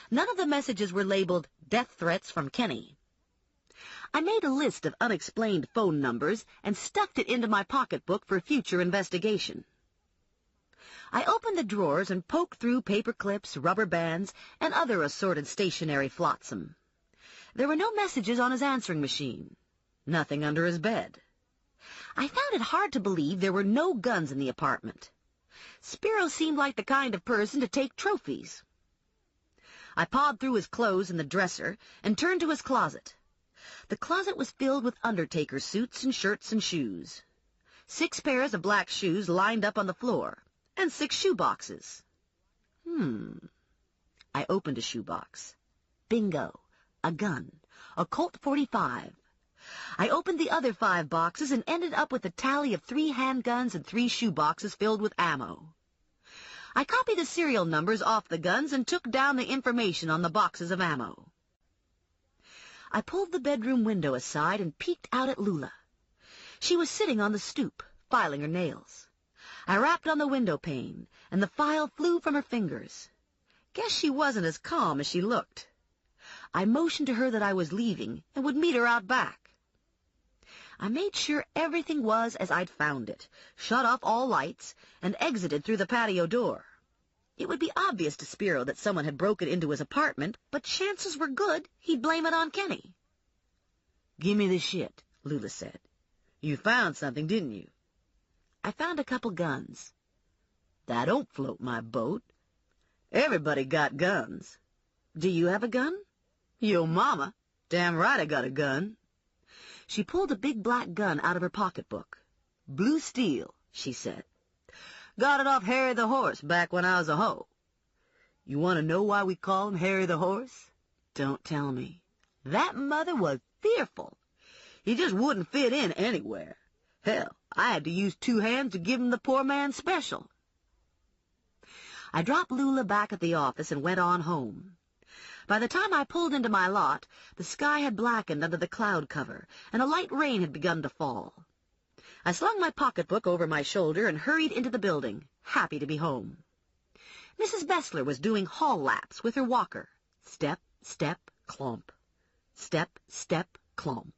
S2: None of the messages were labeled "Death Threats from Kenny." I made a list of unexplained phone numbers and stuffed it into my pocketbook for future investigation. I opened the drawers and poked through paper clips, rubber bands, and other assorted stationery flotsam. There were no messages on his answering machine, nothing under his bed. I found it hard to believe there were no guns in the apartment. Spiro seemed like the kind of person to take trophies. I pawed through his clothes in the dresser and turned to his closet. The closet was filled with undertaker suits and shirts and shoes. 6 pairs of black shoes lined up on the floor, and 6 shoe boxes. I opened a shoebox. Bingo! A gun. A Colt .45. I opened the other 5 boxes and ended up with a tally of 3 handguns and 3 shoe boxes filled with ammo. I copied the serial numbers off the guns and took down the information on the boxes of ammo. I pulled the bedroom window aside and peeked out at Lula. She was sitting on the stoop, filing her nails. I rapped on the window pane, and the file flew from her fingers. Guess she wasn't as calm as she looked. I motioned to her that I was leaving and would meet her out back. I made sure everything was as I'd found it, shut off all lights, and exited through the patio door. It would be obvious to Spiro that someone had broken into his apartment, but chances were good he'd blame it on Kenny. "Give me the shit," Lula said. "You found something, didn't you?" "I found a couple guns." "That don't float my boat. Everybody got guns." "Do you have a gun?" "Yo mama. Damn right I got a gun." She pulled a big black gun out of her pocketbook. "Blue steel," she said. "Got it off Harry the Horse back when I was a hoe." "You want to know why we call him Harry the Horse?" "Don't tell me." "That mother was fearful. He just wouldn't fit in anywhere. Hell, I had to use 2 hands to give him the poor man's special." I dropped Lula back at the office and went on home. By the time I pulled into my lot, the sky had blackened under the cloud cover, and a light rain had begun to fall. I slung my pocketbook over my shoulder and hurried into the building, happy to be home. Mrs. Bessler was doing hall laps with her walker. Step, step, clomp. Step, step, clomp.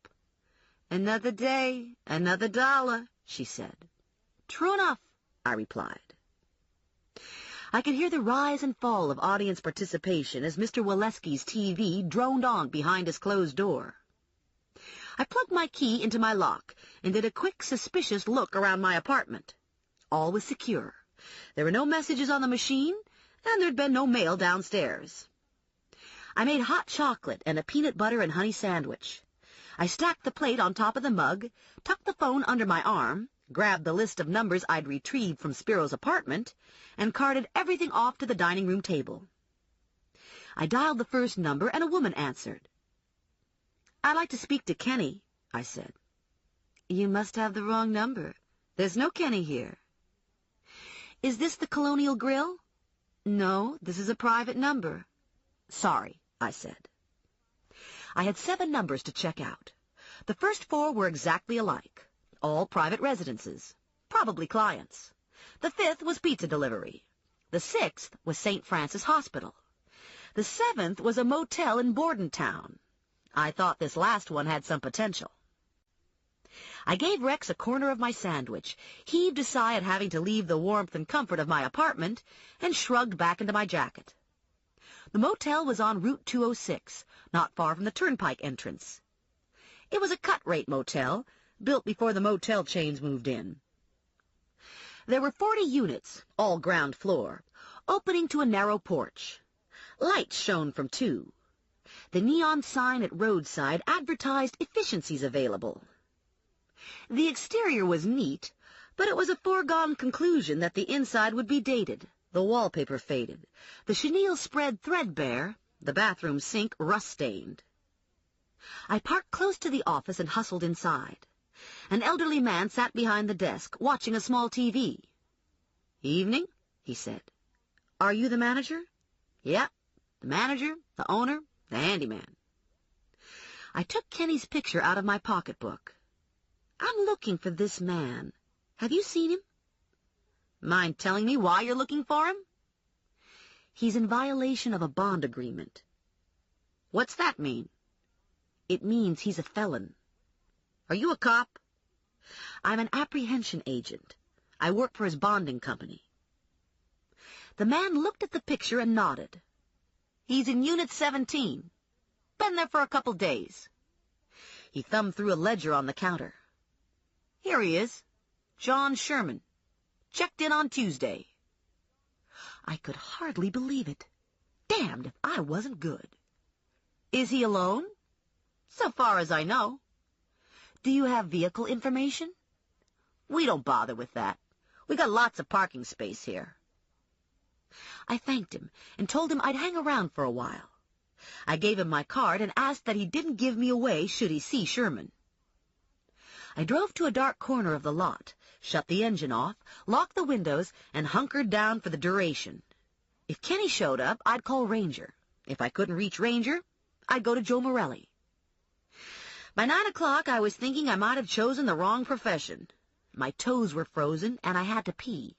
S2: "Another day, another $1, she said. "True enough," I replied. I could hear the rise and fall of audience participation as Mr. Waleski's TV droned on behind his closed door. I plugged my key into my lock and did a quick, suspicious look around my apartment. All was secure. There were no messages on the machine, and there'd been no mail downstairs. I made hot chocolate and a peanut butter and honey sandwich. I stacked the plate on top of the mug, tucked the phone under my arm, grabbed the list of numbers I'd retrieved from Spiro's apartment, and carted everything off to the dining room table. I dialed the first number, and a woman answered. "I'd like to speak to Kenny," I said. "You must have the wrong number. There's no Kenny here." "Is this the Colonial Grill?" "No, this is a private number." "Sorry," I said. I had 7 numbers to check out. The first 4 were exactly alike, all private residences, probably clients. The 5th was pizza delivery. The 6th was St. Francis Hospital. The 7th was a motel in Bordentown. I thought this last one had some potential. I gave Rex a corner of my sandwich, heaved a sigh at having to leave the warmth and comfort of my apartment, and shrugged back into my jacket. The motel was on Route 206, not far from the turnpike entrance. It was a cut-rate motel, built before the motel chains moved in. There were 40 units, all ground floor, opening to a narrow porch. Lights shone from 2. The neon sign at roadside advertised efficiencies available. The exterior was neat, but it was a foregone conclusion that the inside would be dated, the wallpaper faded, the chenille spread threadbare, the bathroom sink rust-stained. I parked close to the office and hustled inside. An elderly man sat behind the desk, watching a small TV. "Evening," he said. "Are you the manager?" "Yep, the manager, the owner, the handyman." I took Kenny's picture out of my pocketbook. "I'm looking for this man. Have you seen him?" "Mind telling me why you're looking for him?" "He's in violation of a bond agreement." "What's that mean?" "It means he's a felon." "Are you a cop?" "I'm an apprehension agent. I work for his bonding company." The man looked at the picture and nodded. "He's in Unit 17. Been there for a couple days." He thumbed through a ledger on the counter. "Here he is. John Sherman. Checked in on Tuesday." I could hardly believe it. Damned if I wasn't good. "Is he alone?" "So far as I know." "Do you have vehicle information?" "We don't bother with that. We got lots of parking space here." I thanked him and told him I'd hang around for a while. I gave him my card and asked that he didn't give me away should he see Sherman. I drove to a dark corner of the lot, shut the engine off, locked the windows, and hunkered down for the duration. If Kenny showed up, I'd call Ranger. If I couldn't reach Ranger, I'd go to Joe Morelli. By 9 o'clock, I was thinking I might have chosen the wrong profession. My toes were frozen, and I had to pee.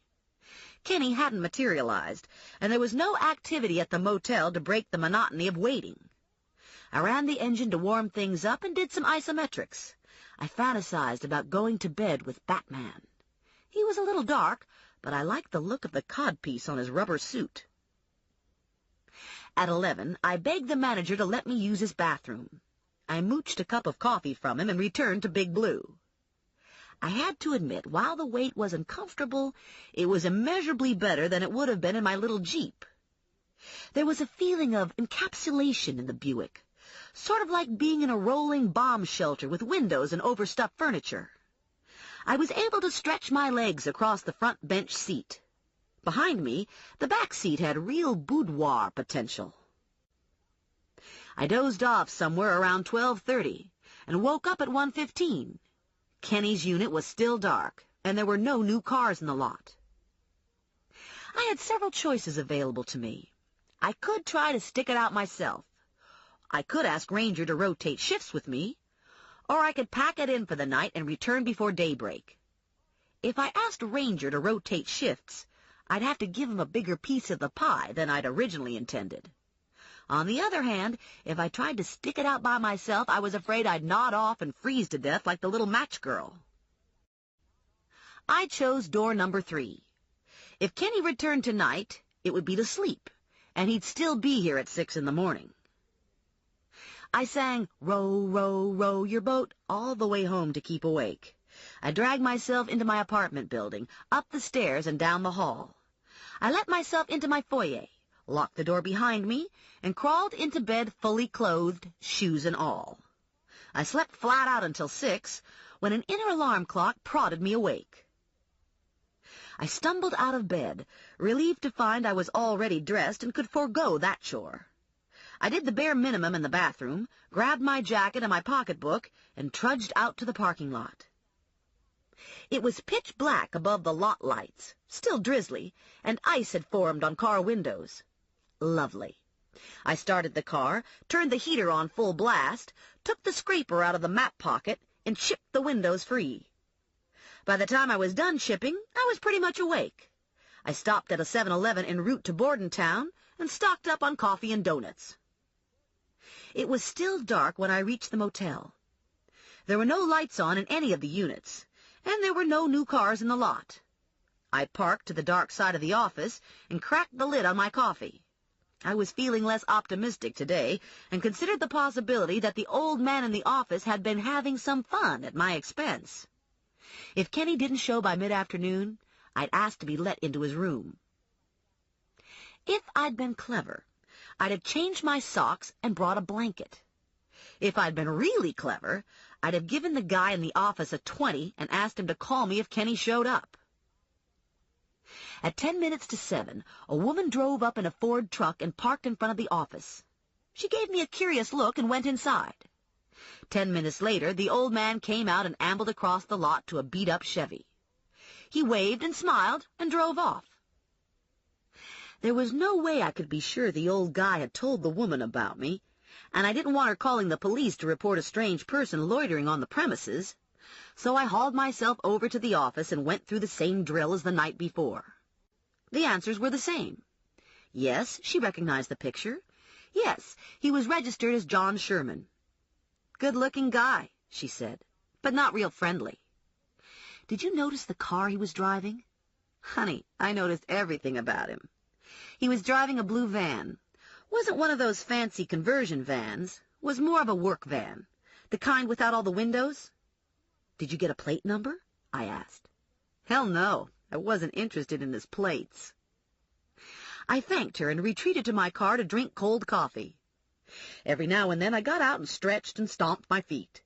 S2: Kenny hadn't materialized, and there was no activity at the motel to break the monotony of waiting. I ran the engine to warm things up and did some isometrics. I fantasized about going to bed with Batman. He was a little dark, but I liked the look of the codpiece on his rubber suit. At 11, I begged the manager to let me use his bathroom. I mooched a cup of coffee from him and returned to Big Blue. I had to admit, while the wait was uncomfortable, it was immeasurably better than it would have been in my little Jeep. There was a feeling of encapsulation in the Buick, sort of like being in a rolling bomb shelter with windows and overstuffed furniture. I was able to stretch my legs across the front bench seat. Behind me, the back seat had real boudoir potential. I dozed off somewhere around 12:30 and woke up at 1:15. Kenny's unit was still dark, and there were no new cars in the lot. I had several choices available to me. I could try to stick it out myself. I could ask Ranger to rotate shifts with me, or I could pack it in for the night and return before daybreak. If I asked Ranger to rotate shifts, I'd have to give him a bigger piece of the pie than I'd originally intended. On the other hand, if I tried to stick it out by myself, I was afraid I'd nod off and freeze to death like the little match girl. I chose door number 3. If Kenny returned tonight, it would be to sleep, and he'd still be here at 6 in the morning. I sang "Row, row, row your boat" all the way home to keep awake. I dragged myself into my apartment building, up the stairs and down the hall. I let myself into my foyer, locked the door behind me, and crawled into bed fully clothed, shoes and all. I slept flat out until 6, when an inner alarm clock prodded me awake. I stumbled out of bed, relieved to find I was already dressed and could forego that chore. I did the bare minimum in the bathroom, grabbed my jacket and my pocketbook, and trudged out to the parking lot. It was pitch black above the lot lights, still drizzly, and ice had formed on car windows. Lovely. I started the car, turned the heater on full blast, took the scraper out of the map pocket, and chipped the windows free. By the time I was done chipping, I was pretty much awake. I stopped at a 7-Eleven en route to Bordentown and stocked up on coffee and donuts. It was still dark when I reached the motel. There were no lights on in any of the units, and there were no new cars in the lot. I parked to the dark side of the office and cracked the lid on my coffee. I was feeling less optimistic today and considered the possibility that the old man in the office had been having some fun at my expense. If Kenny didn't show by mid-afternoon, I'd ask to be let into his room. If I'd been clever, I'd have changed my socks and brought a blanket. If I'd been really clever, I'd have given the guy in the office a 20 and asked him to call me if Kenny showed up. At 10 minutes to 7, a woman drove up in a Ford truck and parked in front of the office. She gave me a curious look and went inside. 10 minutes later, the old man came out and ambled across the lot to a beat-up Chevy. He waved and smiled and drove off. There was no way I could be sure the old guy had told the woman about me, and I didn't want her calling the police to report a strange person loitering on the premises, so I hauled myself over to the office and went through the same drill as the night before. The answers were the same. Yes, she recognized the picture. Yes, he was registered as John Sherman. Good-looking guy, she said, but not real friendly. Did you notice the car he was driving? Honey, I noticed everything about him. He was driving a blue van. Wasn't one of those fancy conversion vans. Was more of a work van. The kind without all the windows. Did you get a plate number? I asked. Hell no. I wasn't interested in his plates. I thanked her and retreated to my car to drink cold coffee. Every now and then I got out and stretched and stomped my feet.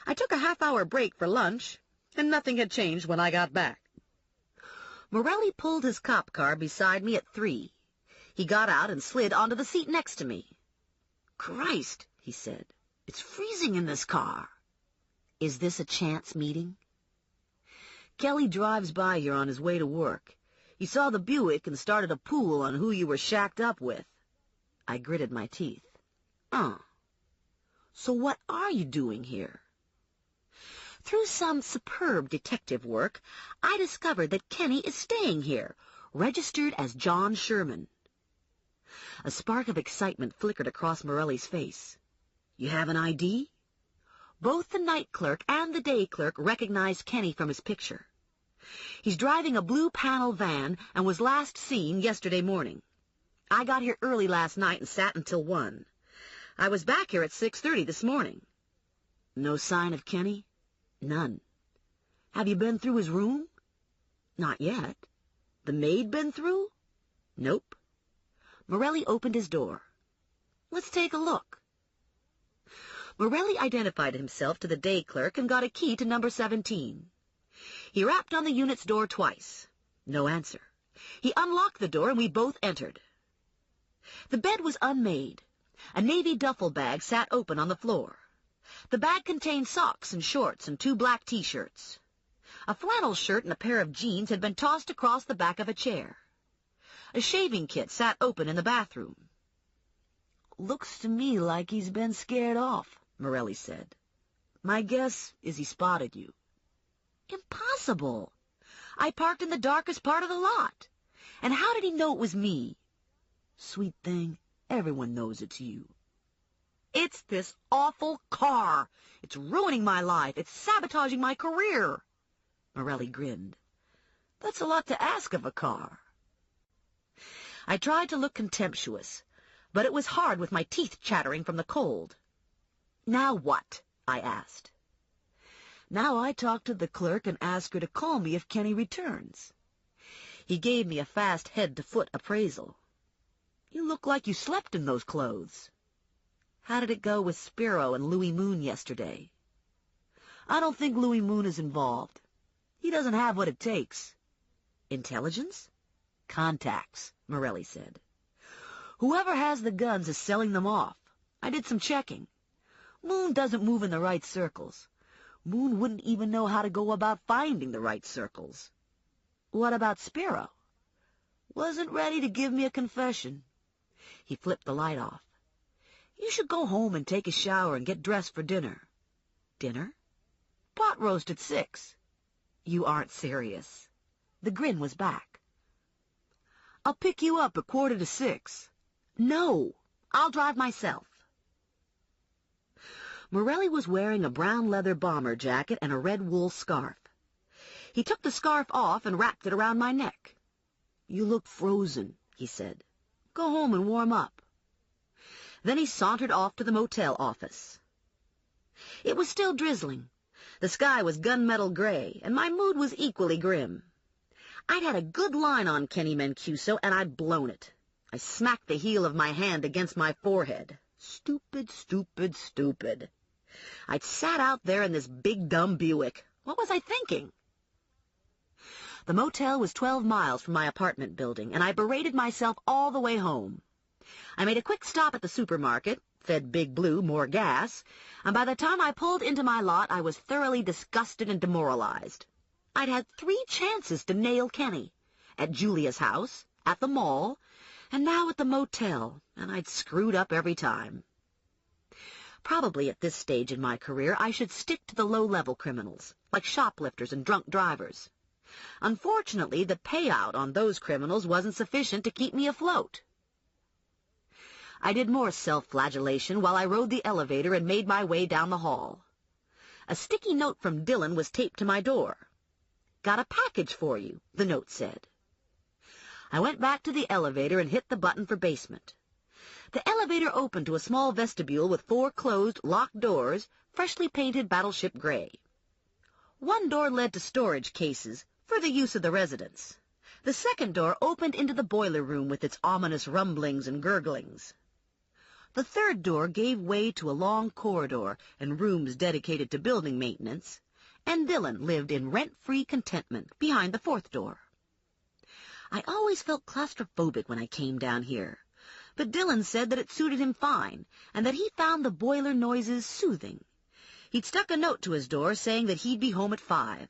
S2: I took a half-hour break for lunch, and nothing had changed when I got back. Morelli pulled his cop car beside me at 3. He got out and slid onto the seat next to me. Christ, he said, it's freezing in this car. Is this a chance meeting? Kelly drives by here on his way to work. He saw the Buick and started a pool on who you were shacked up with. I gritted my teeth. So what are you doing here? Through some superb detective work, I discovered that Kenny is staying here, registered as John Sherman. A spark of excitement flickered across Morelli's face. You have an ID? Both the night clerk and the day clerk recognized Kenny from his picture. He's driving a blue panel van and was last seen yesterday morning. I got here early last night and sat until 1. I was back here at 6:30 this morning. No sign of Kenny? None. Have you been through his room? Not yet. The maid been through? Nope. Morelli opened his door. Let's take a look. Morelli identified himself to the day clerk and got a key to number 17. He rapped on the unit's door twice. No answer. He unlocked the door and we both entered. The bed was unmade. A navy duffel bag sat open on the floor. The bag contained socks and shorts and 2 black T-shirts. A flannel shirt and a pair of jeans had been tossed across the back of a chair. A shaving kit sat open in the bathroom. Looks to me like he's been scared off, Morelli said. My guess is he spotted you. Impossible. I parked in the darkest part of the lot. And how did he know it was me? Sweet thing, everyone knows it's you. It's this awful car. It's ruining my life. It's sabotaging my career. Morelli grinned. That's a lot to ask of a car. I tried to look contemptuous, but it was hard with my teeth chattering from the cold. Now what? I asked. Now I talk to the clerk and ask her to call me if Kenny returns. He gave me a fast head-to-foot appraisal. You look like you slept in those clothes. How did it go with Spiro and Louis Moon yesterday? I don't think Louis Moon is involved. He doesn't have what it takes. Intelligence? Contacts, Morelli said. Whoever has the guns is selling them off. I did some checking. Moon doesn't move in the right circles. Moon wouldn't even know how to go about finding the right circles. What about Spiro? Wasn't ready to give me a confession. He flipped the light off. You should go home and take a shower and get dressed for dinner. Dinner? Pot roast at 6. You aren't serious. The grin was back. I'll pick you up at 5:45. No, I'll drive myself. Morelli was wearing a brown leather bomber jacket and a red wool scarf. He took the scarf off and wrapped it around my neck. You look frozen, he said. Go home and warm up. Then he sauntered off to the motel office. It was still drizzling. The sky was gunmetal gray, and my mood was equally grim. I'd had a good line on Kenny Mancuso, and I'd blown it. I smacked the heel of my hand against my forehead. Stupid, stupid, stupid. I'd sat out there in this big, dumb Buick. What was I thinking? The motel was 12 miles from my apartment building, and I berated myself all the way home. I made a quick stop at the supermarket, fed Big Blue more gas, and by the time I pulled into my lot, I was thoroughly disgusted and demoralized. I'd had 3 chances to nail Kenny, at Julia's house, at the mall, and now at the motel, and I'd screwed up every time. Probably at this stage in my career, I should stick to the low-level criminals, like shoplifters and drunk drivers. Unfortunately, the payout on those criminals wasn't sufficient to keep me afloat. I did more self-flagellation while I rode the elevator and made my way down the hall. A sticky note from Dillon was taped to my door. Got a package for you, the note said. I went back to the elevator and hit the button for basement. The elevator opened to a small vestibule with 4 closed, locked doors, freshly painted battleship gray. One door led to storage cases for the use of the residents. The second door opened into the boiler room with its ominous rumblings and gurglings. The third door gave way to a long corridor and rooms dedicated to building maintenance, and Dillon lived in rent-free contentment behind the 4th door. I always felt claustrophobic when I came down here, but Dillon said that it suited him fine, and that he found the boiler noises soothing. He'd stuck a note to his door saying that he'd be home at 5.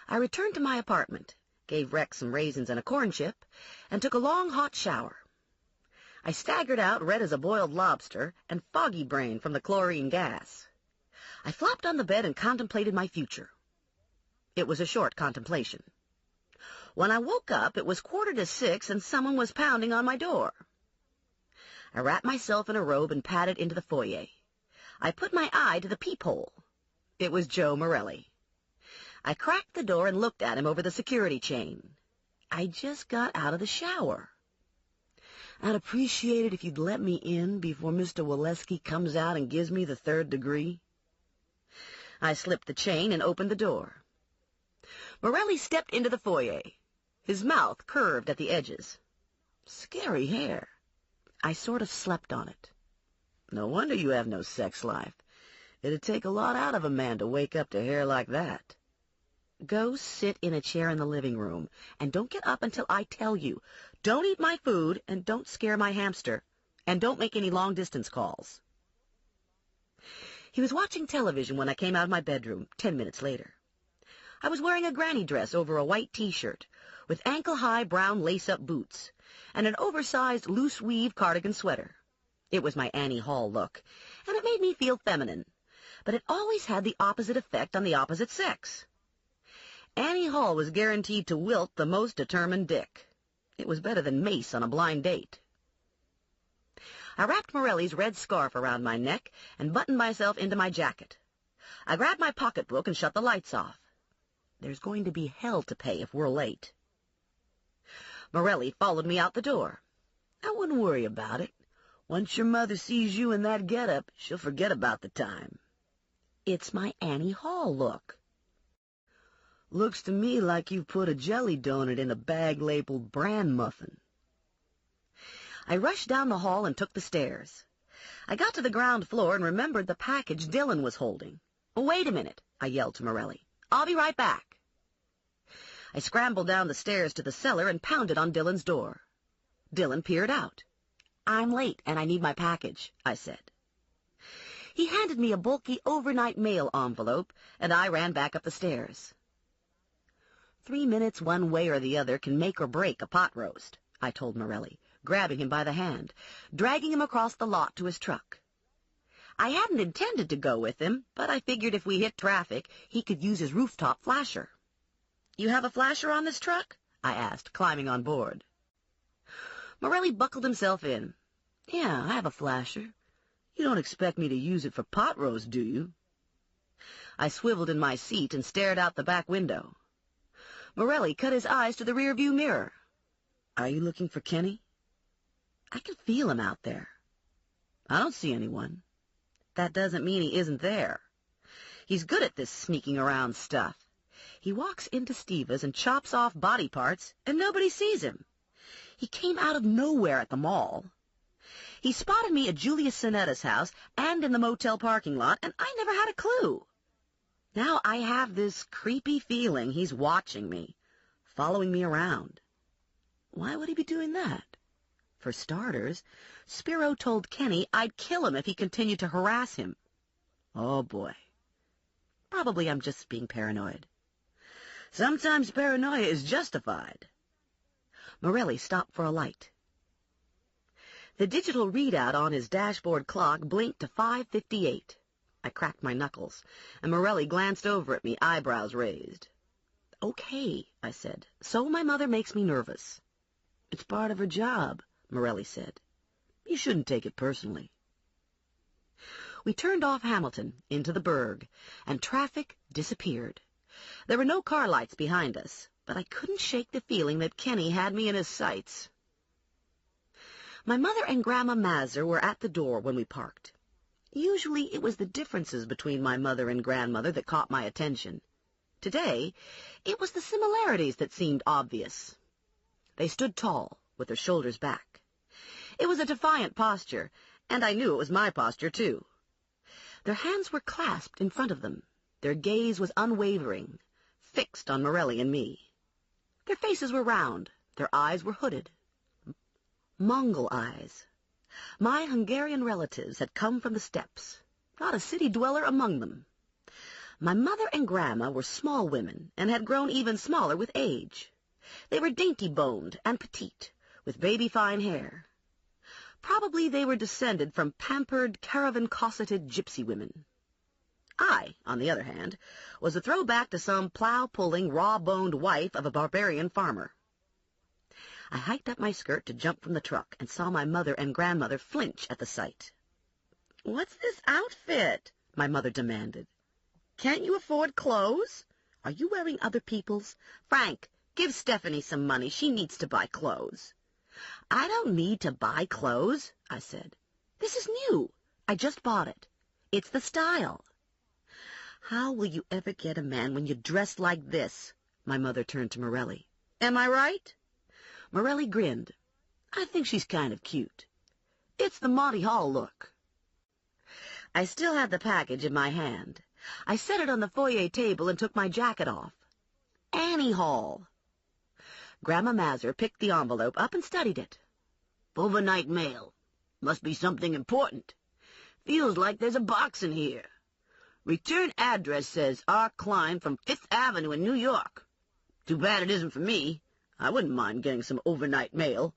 S2: I returned to my apartment, gave Rex some raisins and a corn chip, and took a long hot shower. I staggered out, red as a boiled lobster, and foggy-brained from the chlorine gas. I flopped on the bed and contemplated my future. It was a short contemplation. When I woke up, it was 5:45, and someone was pounding on my door. I wrapped myself in a robe and padded into the foyer. I put my eye to the peephole. It was Joe Morelli. I cracked the door and looked at him over the security chain. I just got out of the shower. I'd appreciate it if you'd let me in before Mr. Waleski comes out and gives me the 3rd degree. I slipped the chain and opened the door. Morelli stepped into the foyer. His mouth curved at the edges. Scary hair. I sort of slept on it. No wonder you have no sex life. It'd take a lot out of a man to wake up to hair like that. Go sit in a chair in the living room, and don't get up until I tell you. Don't eat my food, and don't scare my hamster, and don't make any long-distance calls. He was watching television when I came out of my bedroom 10 minutes later. I was wearing a granny dress over a white T-shirt, with ankle-high brown lace-up boots, and an oversized loose-weave cardigan sweater. It was my Annie Hall look, and it made me feel feminine, but it always had the opposite effect on the opposite sex. Annie Hall was guaranteed to wilt the most determined dick. It was better than mace on a blind date. I wrapped Morelli's red scarf around my neck and buttoned myself into my jacket. I grabbed my pocketbook and shut the lights off. There's going to be hell to pay if we're late. Morelli followed me out the door. I wouldn't worry about it. Once your mother sees you in that getup, she'll forget about the time. It's my Annie Hall look. Looks to me like you've put a jelly donut in a bag labeled bran muffin. I rushed down the hall and took the stairs. I got to the ground floor and remembered the package Dillon was holding. Wait a minute, I yelled to Morelli. I'll be right back. I scrambled down the stairs to the cellar and pounded on Dillon's door. Dillon peered out. I'm late and I need my package, I said. He handed me a bulky overnight mail envelope, and I ran back up the stairs. 3 minutes one way or the other can make or break a pot roast, I told Morelli, grabbing him by the hand, dragging him across the lot to his truck. I hadn't intended to go with him, but I figured if we hit traffic, he could use his rooftop flasher. You have a flasher on this truck? I asked, climbing on board. Morelli buckled himself in. Yeah, I have a flasher. You don't expect me to use it for pot roast, do you? I swiveled in my seat and stared out the back window. Morelli cut his eyes to the rearview mirror. Are you looking for Kenny? I can feel him out there. I don't see anyone. That doesn't mean he isn't there. He's good at this sneaking around stuff. He walks into Steva's and chops off body parts, and nobody sees him. He came out of nowhere at the mall. He spotted me at Julius Sinetta's house and in the motel parking lot, and I never had a clue. Now I have this creepy feeling he's watching me, following me around. Why would he be doing that? For starters, Spiro told Kenny I'd kill him if he continued to harass him. Oh, boy. Probably I'm just being paranoid. Sometimes paranoia is justified. Morelli stopped for a light. The digital readout on his dashboard clock blinked to 5:58. I cracked my knuckles, and Morelli glanced over at me, eyebrows raised. Okay, I said. So my mother makes me nervous. It's part of her job, Morelli said. You shouldn't take it personally. We turned off Hamilton into the Burg, and traffic disappeared. There were no car lights behind us, but I couldn't shake the feeling that Kenny had me in his sights. My mother and Grandma Mazur were at the door when we parked. Usually it was the differences between my mother and grandmother that caught my attention. Today, it was the similarities that seemed obvious. They stood tall, with their shoulders back. It was a defiant posture, and I knew it was my posture, too. Their hands were clasped in front of them. Their gaze was unwavering, fixed on Morelli and me. Their faces were round. Their eyes were hooded. Mongol eyes. My Hungarian relatives had come from the steppes, not a city dweller among them. My mother and Grandma were small women and had grown even smaller with age. They were dainty-boned and petite, with baby-fine hair. Probably they were descended from pampered, caravan-cosseted gypsy women. I, on the other hand, was a throwback to some plow-pulling, raw-boned wife of a barbarian farmer. I hiked up my skirt to jump from the truck and saw my mother and grandmother flinch at the sight. "What's this outfit?" my mother demanded. "Can't you afford clothes? Are you wearing other people's? Frank, give Stephanie some money. She needs to buy clothes." "I don't need to buy clothes," I said. "This is new. I just bought it. It's the style." "How will you ever get a man when you dress like this?" My mother turned to Morelli. "Am I right?" Morelli grinned. "I think she's kind of cute. It's the Monty Hall look." I still had the package in my hand. I set it on the foyer table and took my jacket off. Annie Hall. Grandma Mazur picked the envelope up and studied it. "Overnight mail. Must be something important. Feels like there's a box in here. Return address says R. Klein from 5th Avenue in New York. Too bad it isn't for me. I wouldn't mind getting some overnight mail."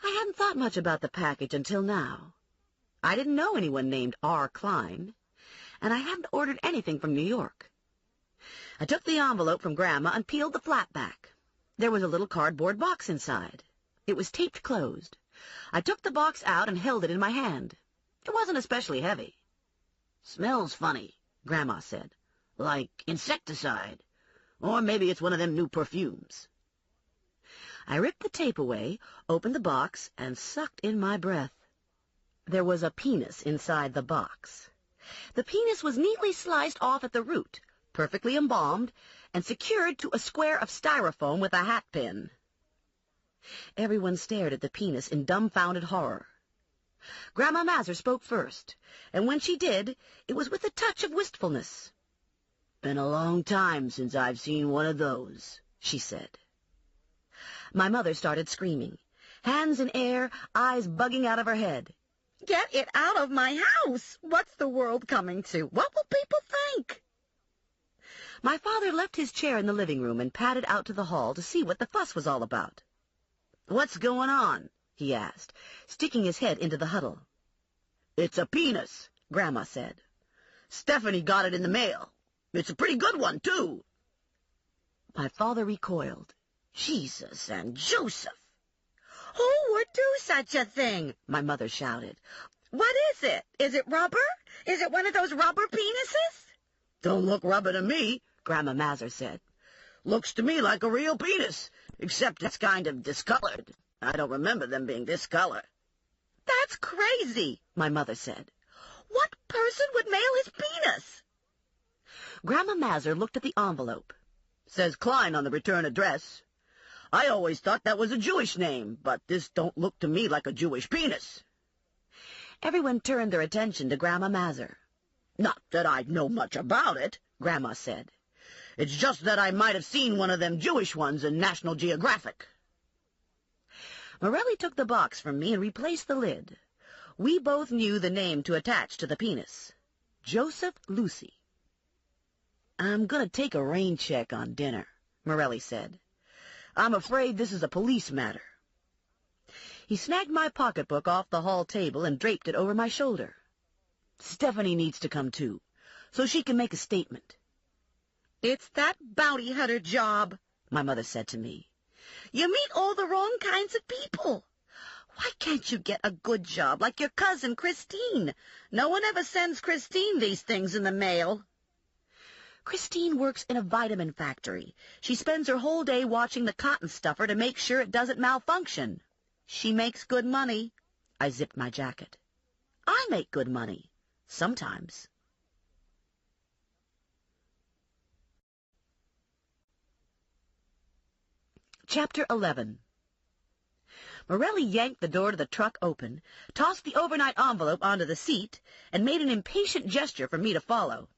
S2: I hadn't thought much about the package until now. I didn't know anyone named R. Klein, and I hadn't ordered anything from New York. I took the envelope from Grandma and peeled the flap back. There was a little cardboard box inside. It was taped closed. I took the box out and held it in my hand. It wasn't especially heavy. "Smells funny," Grandma said. "Like insecticide. Or maybe it's one of them new perfumes." I ripped the tape away, opened the box, and sucked in my breath. There was a penis inside the box. The penis was neatly sliced off at the root, perfectly embalmed, and secured to a square of styrofoam with a hat pin. Everyone stared at the penis in dumbfounded horror. Grandma Mazur spoke first, and when she did, it was with a touch of wistfulness. "Been a long time since I've seen one of those," she said. My mother started screaming, hands in air, eyes bugging out of her head. "Get it out of my house! What's the world coming to? What will people think?" My father left his chair in the living room and padded out to the hall to see what the fuss was all about. "What's going on?" he asked, sticking his head into the huddle. "It's a penis," Grandma said. "Stephanie got it in the mail. It's a pretty good one, too." My father recoiled. "Jesus and Joseph!" "Who would do such a thing?" my mother shouted. "What is it? Is it rubber? Is it one of those rubber penises?" "Don't look rubber to me," Grandma Mazur said. "Looks to me like a real penis, except it's kind of discolored. I don't remember them being this color." "That's crazy," my mother said. "What person would mail his penis?" Grandma Mazur looked at the envelope. "Says Klein on the return address. I always thought that was a Jewish name, but this don't look to me like a Jewish penis." Everyone turned their attention to Grandma Mazur. "Not that I'd know much about it," Grandma said. "It's just that I might have seen one of them Jewish ones in National Geographic." Morelli took the box from me and replaced the lid. We both knew the name to attach to the penis. Joseph Lucy. "I'm going to take a rain check on dinner," Morelli said. "I'm afraid this is a police matter." He snagged my pocketbook off the hall table and draped it over my shoulder. "Stephanie needs to come, too, so she can make a statement." "It's that bounty hunter job," my mother said to me. "You meet all the wrong kinds of people. Why can't you get a good job like your cousin Christine? No one ever sends Christine these things in the mail." "Christine works in a vitamin factory. She spends her whole day watching the cotton stuffer to make sure it doesn't malfunction. She makes good money." I zipped my jacket. "I make good money. Sometimes." Chapter 11. Morelli yanked the door to the truck open, tossed the overnight envelope onto the seat, and made an impatient gesture for me to follow.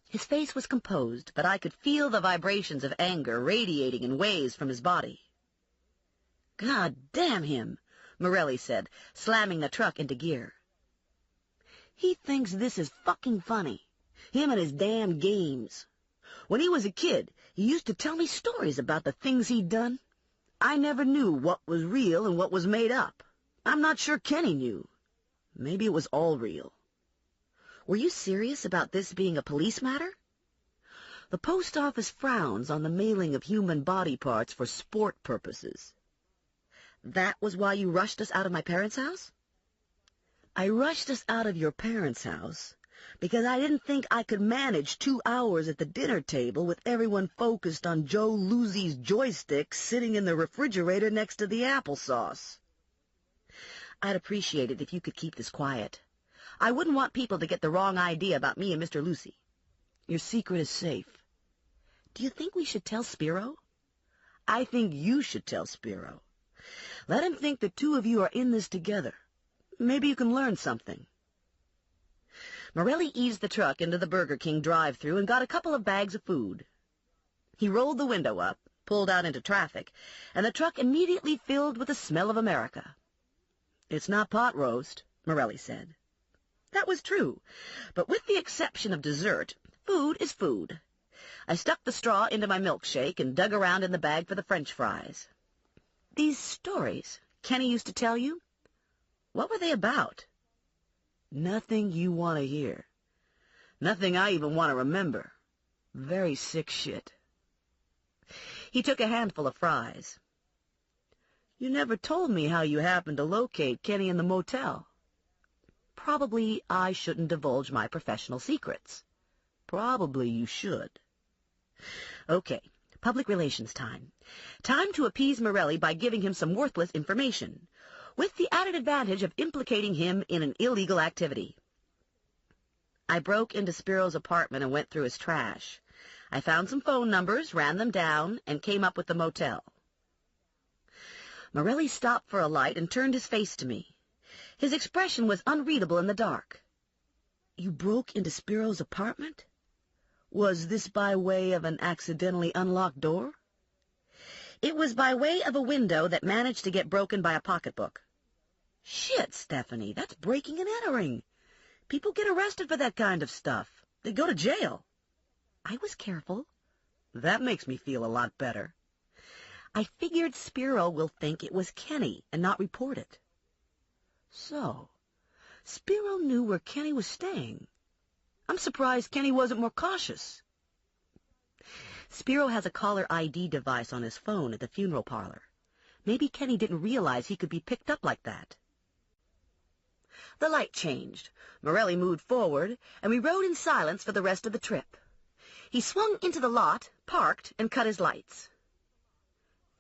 S2: His face was composed, but I could feel the vibrations of anger radiating in waves from his body. "God damn him," Morelli said, slamming the truck into gear. "He thinks this is fucking funny. Him and his damn games. When he was a kid, he used to tell me stories about the things he'd done. I never knew what was real and what was made up." I'm not sure Kenny knew. Maybe it was all real. Were you serious about this being a police matter? The post office frowns on the mailing of human body parts for sport purposes. That was why you rushed us out of my parents' house? I rushed us out of your parents' house because I didn't think I could manage 2 hours at the dinner table with everyone focused on Joe Lucy's joystick sitting in the refrigerator next to the applesauce. I'd appreciate it if you could keep this quiet. I wouldn't want people to get the wrong idea about me and Mr. Lucy. Your secret is safe. Do you think we should tell Spiro? I think you should tell Spiro. Let him think the two of you are in this together. Maybe you can learn something. Morelli eased the truck into the Burger King drive-thru and got a couple of bags of food. He rolled the window up, pulled out into traffic, and the truck immediately filled with the smell of America. It's not pot roast, Morelli said. That was true, but with the exception of dessert, food is food. I stuck the straw into my milkshake and dug around in the bag for the French fries. These stories Kenny used to tell you, what were they about? Nothing you want to hear. Nothing I even want to remember. Very sick shit. He took a handful of fries. You never told me how you happened to locate Kenny in the motel. Probably I shouldn't divulge my professional secrets. Probably you should. Okay, public relations time. Time to appease Morelli by giving him some worthless information, with the added advantage of implicating him in an illegal activity. I broke into Spiro's apartment and went through his trash. I found some phone numbers, ran them down, and came up with the motel. Morelli stopped for a light and turned his face to me. His expression was unreadable in the dark. You broke into Spiro's apartment? Was this by way of an accidentally unlocked door? It was by way of a window that managed to get broken by a pocketbook. Shit, Stephanie, that's breaking and entering. People get arrested for that kind of stuff. They go to jail. I was careful. That makes me feel a lot better. I figured Spiro will think it was Kenny and not report it. So, Spiro knew where Kenny was staying. I'm surprised Kenny wasn't more cautious. Spiro has a caller ID device on his phone at the funeral parlor. Maybe Kenny didn't realize he could be picked up like that. The light changed. Morelli moved forward, and we rode in silence for the rest of the trip. He swung into the lot, parked, and cut his lights.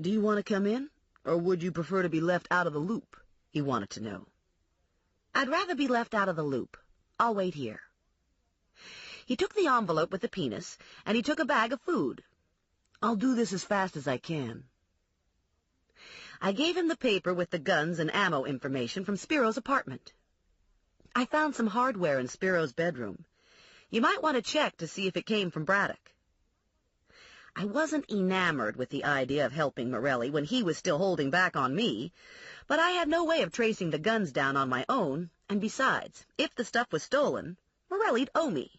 S2: Do you want to come in, or would you prefer to be left out of the loop? He wanted to know. I'd rather be left out of the loop. I'll wait here. He took the envelope with the penis, and he took a bag of food. I'll do this as fast as I can. I gave him the paper with the guns and ammo information from Spiro's apartment. I found some hardware in Spiro's bedroom. You might want to check to see if it came from Braddock. I wasn't enamored with the idea of helping Morelli when he was still holding back on me, but I had no way of tracing the guns down on my own, and besides, if the stuff was stolen, Morelli'd owe me.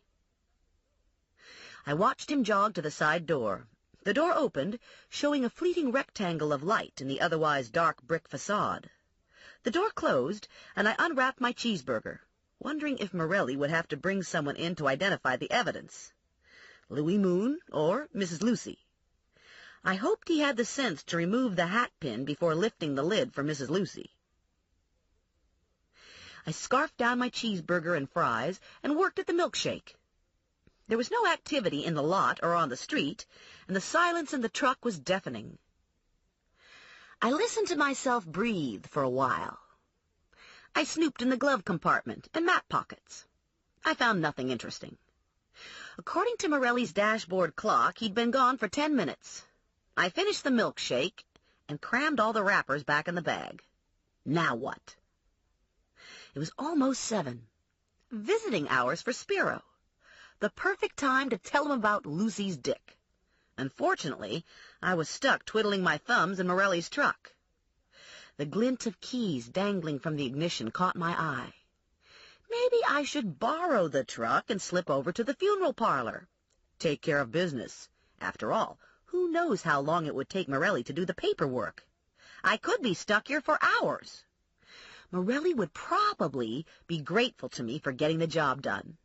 S2: I watched him jog to the side door. The door opened, showing a fleeting rectangle of light in the otherwise dark brick facade. The door closed, and I unwrapped my cheeseburger, wondering if Morelli would have to bring someone in to identify the evidence. Louis Moon or Mrs. Lucy. I hoped he had the sense to remove the hat pin before lifting the lid for Mrs. Lucy. I scarfed down my cheeseburger and fries and worked at the milkshake. There was no activity in the lot or on the street, and the silence in the truck was deafening. I listened to myself breathe for a while. I snooped in the glove compartment and map pockets. I found nothing interesting. According to Morelli's dashboard clock, he'd been gone for 10 minutes. I finished the milkshake and crammed all the wrappers back in the bag. Now what? It was almost 7. Visiting hours for Spiro. The perfect time to tell him about Lucy's dick. Unfortunately, I was stuck twiddling my thumbs in Morelli's truck. The glint of keys dangling from the ignition caught my eye. Maybe I should borrow the truck and slip over to the funeral parlor. Take care of business. After all, who knows how long it would take Morelli to do the paperwork? I could be stuck here for hours. Morelli would probably be grateful to me for getting the job done.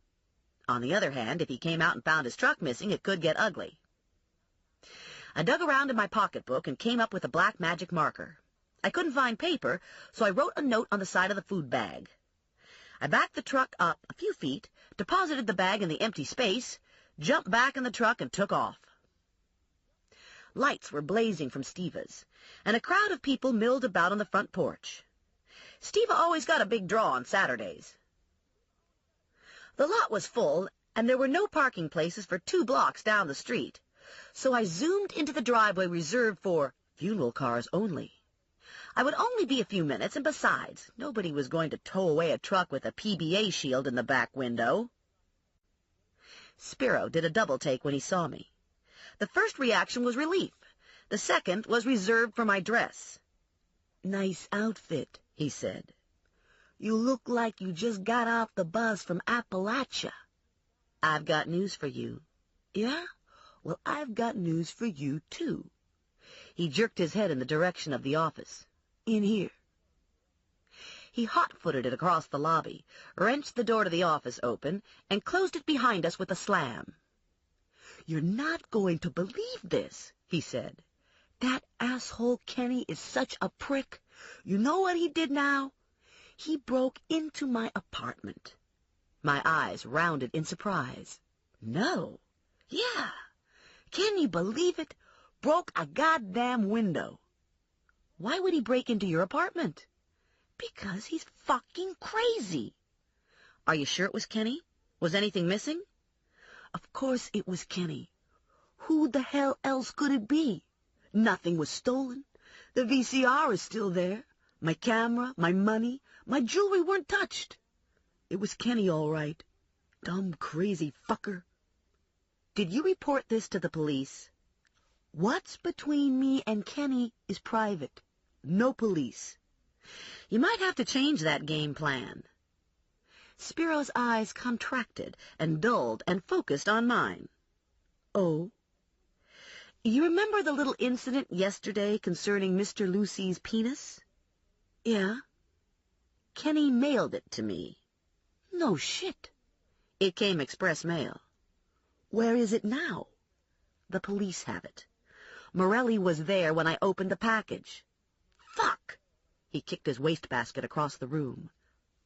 S2: On the other hand, if he came out and found his truck missing, it could get ugly. I dug around in my pocketbook and came up with a black magic marker. I couldn't find paper, so I wrote a note on the side of the food bag. I backed the truck up a few feet, deposited the bag in the empty space, jumped back in the truck, and took off. Lights were blazing from Steva's, and a crowd of people milled about on the front porch. Steva always got a big draw on Saturdays. The lot was full, and there were no parking places for 2 blocks down the street, so I zoomed into the driveway reserved for funeral cars only. I would only be a few minutes, and besides, nobody was going to tow away a truck with a PBA shield in the back window. Spiro did a double-take when he saw me. The first reaction was relief. The second was reserved for my dress. "Nice outfit," he said. "You look like you just got off the bus from Appalachia." "I've got news for you." "Yeah? Well, I've got news for you, too." He jerked his head in the direction of the office. "In here." He hot-footed it across the lobby, wrenched the door to the office open, and closed it behind us with a slam. "You're not going to believe this," he said. "That asshole Kenny is such a prick. You know what he did now? He broke into my apartment." My eyes rounded in surprise. "No." "Yeah. Can you believe it? Broke a goddamn window." "Why would he break into your apartment?" "Because he's fucking crazy." "Are you sure it was Kenny? Was anything missing?" "Of course it was Kenny. Who the hell else could it be? Nothing was stolen. The VCR is still there. My camera, my money, my jewelry weren't touched. It was Kenny, all right. Dumb, crazy fucker." "Did you report this to the police?" "What's between me and Kenny is private. No police." "You might have to change that game plan." Spiro's eyes contracted and dulled and focused on mine. "Oh? You remember the little incident yesterday concerning Mr. Lucy's penis?" "Yeah." "Kenny mailed it to me." "No shit." "It came express mail." "Where is it now?" "The police have it. Morelli was there when I opened the package." "Fuck!" He kicked his wastebasket across the room.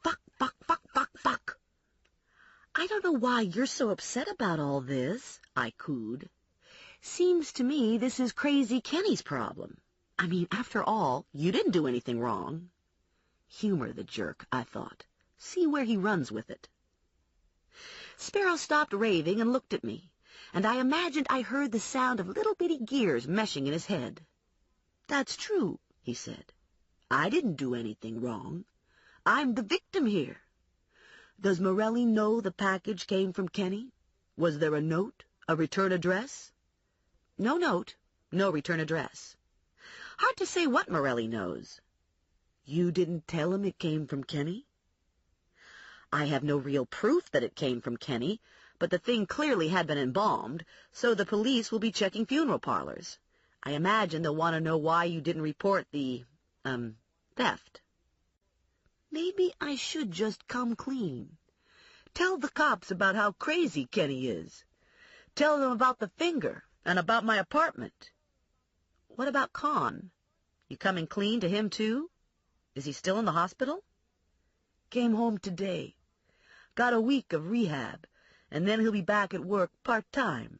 S2: "Fuck, fuck, fuck, fuck, fuck!" "I don't know why you're so upset about all this," I cooed. "Seems to me this is crazy Kenny's problem. I mean, after all, you didn't do anything wrong." Humor the jerk, I thought. See where he runs with it. Spiro stopped raving and looked at me, and I imagined I heard the sound of little bitty gears meshing in his head. "That's true," he said. "I didn't do anything wrong. I'm the victim here. Does Morelli know the package came from Kenny? Was there a note, a return address?" "No note, no return address." "Hard to say what Morelli knows." "You didn't tell him it came from Kenny?" "I have no real proof that it came from Kenny, but the thing clearly had been embalmed, so the police will be checking funeral parlors. I imagine they'll want to know why you didn't report the, theft." "Maybe I should just come clean. Tell the cops about how crazy Kenny is. Tell them about the finger and about my apartment." "What about Con? You coming clean to him, too? Is he still in the hospital?" "Came home today. Got a week of rehab, and then he'll be back at work part-time."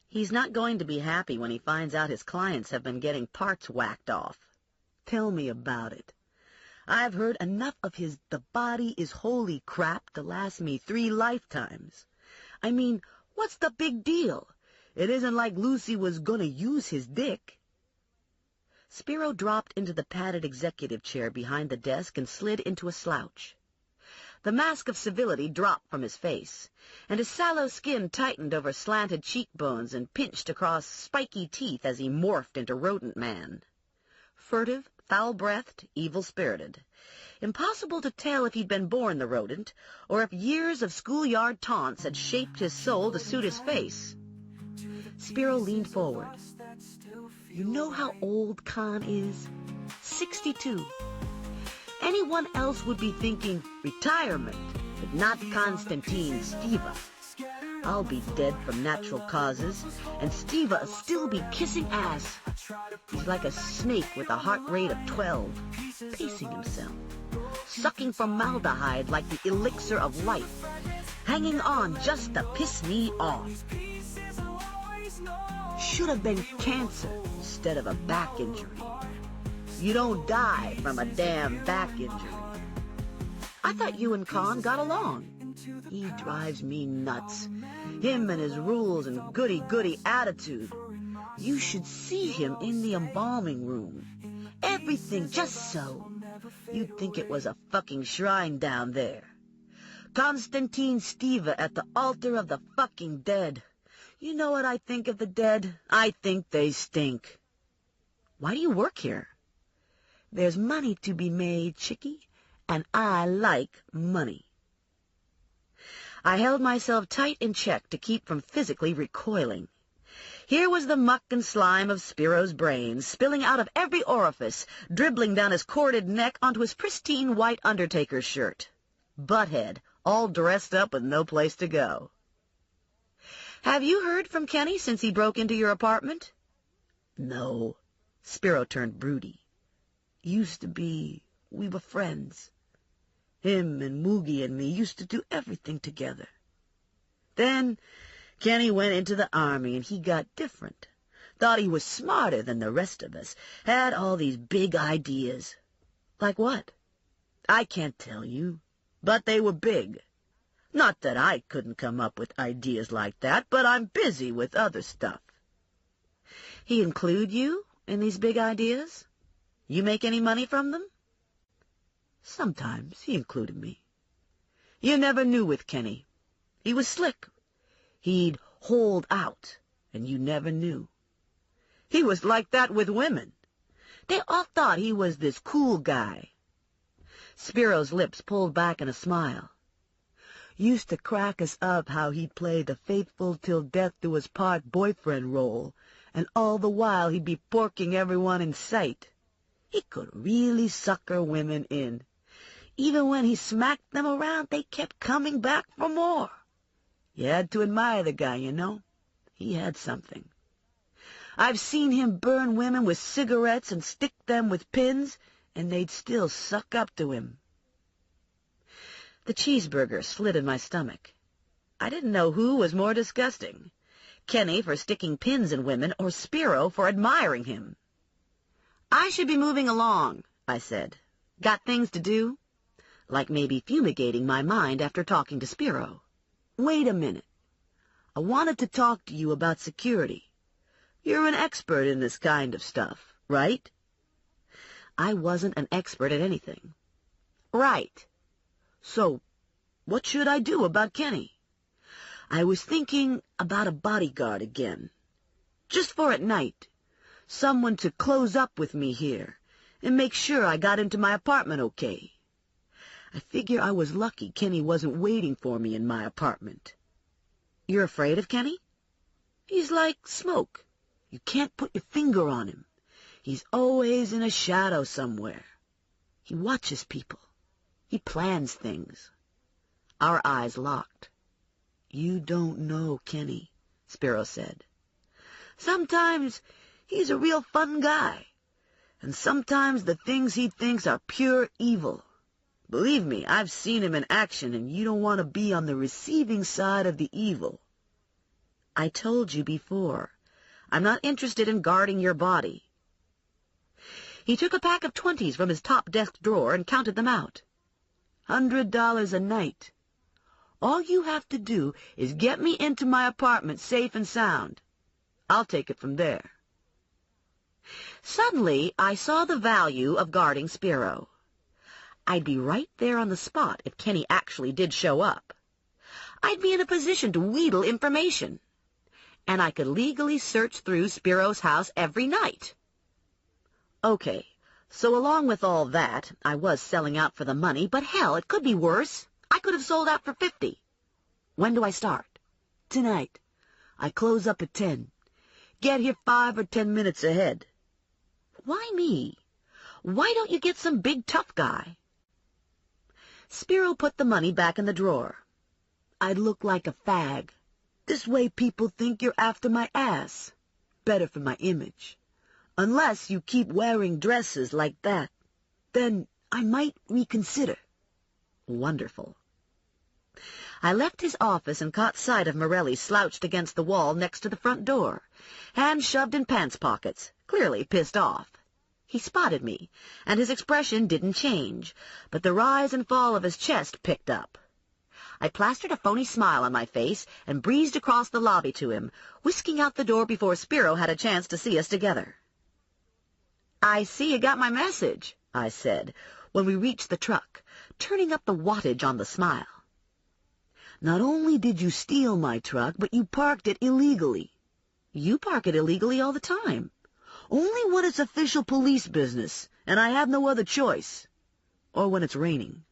S2: "He's not going to be happy when he finds out his clients have been getting parts whacked off." "Tell me about it. I've heard enough of his 'the body is holy' crap to last me 3 lifetimes. I mean, what's the big deal? It isn't like Lucy was gonna use his dick." Spiro dropped into the padded executive chair behind the desk and slid into a slouch. The mask of civility dropped from his face, and his sallow skin tightened over slanted cheekbones and pinched across spiky teeth as he morphed into rodent man. Furtive, foul-breathed, evil-spirited. Impossible to tell if he'd been born the rodent, or if years of schoolyard taunts had shaped his soul to suit his face. Spiro leaned forward. "You know how old Con is? 62. Anyone else would be thinking retirement, but not Konstantin Stiva. I'll be dead from natural causes, and Stiva'll still be kissing ass. He's like a snake with a heart rate of 12, pacing himself, sucking formaldehyde like the elixir of life, hanging on just to piss me off. Should have been cancer instead of a back injury. You don't die from a damn back injury. I thought you and Con got along. He drives me nuts. Him and his rules and goody-goody attitude. You should see him in the embalming room. Everything just so. You'd think it was a fucking shrine down there. Konstantin Stiva at the altar of the fucking dead. You know what I think of the dead? I think they stink. Why do you work here? There's money to be made, chickie, and I like money. I held myself tight in check to keep from physically recoiling. Here was the muck and slime of Spiro's brains, spilling out of every orifice, dribbling down his corded neck onto his pristine white undertaker's shirt. Butthead, all dressed up with no place to go. Have you heard from Kenny since he broke into your apartment? No. Spiro turned broody. Used to be, we were friends. Him and Moogie and me used to do everything together. Then Kenny went into the army and he got different. Thought he was smarter than the rest of us. Had all these big ideas. Like what? I can't tell you, but they were big. Not that I couldn't come up with ideas like that, but I'm busy with other stuff. He include you in these big ideas? You make any money from them? Sometimes he included me. You never knew with Kenny. He was slick. He'd hold out, and you never knew. He was like that with women. They all thought he was this cool guy. Spiro's lips pulled back in a smile. Used to crack us up how he'd play the faithful till death do us part boyfriend role, and all the while he'd be porking everyone in sight. He could really sucker women in. Even when he smacked them around, they kept coming back for more. You had to admire the guy, you know. He had something. I've seen him burn women with cigarettes and stick them with pins, and they'd still suck up to him. The cheeseburger slid in my stomach. I didn't know who was more disgusting, Kenny for sticking pins in women or Spiro for admiring him. I should be moving along, I said. Got things to do? Like maybe fumigating my mind after talking to Spiro. Wait a minute. I wanted to talk to you about security. You're an expert in this kind of stuff, right? I wasn't an expert at anything. Right. So, what should I do about Kenny? I was thinking about a bodyguard again. Just for at night. Someone to close up with me here and make sure I got into my apartment okay. I figure I was lucky Kenny wasn't waiting for me in my apartment. You're afraid of Kenny? He's like smoke. You can't put your finger on him. He's always in a shadow somewhere. He watches people. He plans things. Our eyes locked. You don't know Kenny, Spiro said. Sometimes he's a real fun guy, and sometimes the things he thinks are pure evil. Believe me, I've seen him in action, and you don't want to be on the receiving side of the evil. I told you before, I'm not interested in guarding your body. He took a pack of 20s from his top desk drawer and counted them out. $100 a night. All you have to do is get me into my apartment safe and sound. I'll take it from there. Suddenly, I saw the value of guarding Spiro. I'd be right there on the spot if Kenny actually did show up. I'd be in a position to wheedle information. And I could legally search through Spiro's house every night. Okay, so along with all that, I was selling out for the money, but hell, it could be worse. I could have sold out for 50. When do I start? Tonight. I close up at 10. Get here 5 or 10 minutes ahead. Why me? Why don't you get some big tough guy? Spiro put the money back in the drawer. "I'd look like a fag. This way people think you're after my ass. Better for my image. Unless you keep wearing dresses like that. Then I might reconsider." Wonderful. I left his office and caught sight of Morelli slouched against the wall next to the front door, hands shoved in pants pockets, clearly pissed off. He spotted me, and his expression didn't change, but the rise and fall of his chest picked up. I plastered a phony smile on my face and breezed across the lobby to him, whisking out the door before Spiro had a chance to see us together. "I see you got my message," I said, when we reached the truck, turning up the wattage on the smile. "Not only did you steal my truck, but you parked it illegally." "You park it illegally all the time." "Only when it's official police business, and I have no other choice. Or when it's raining."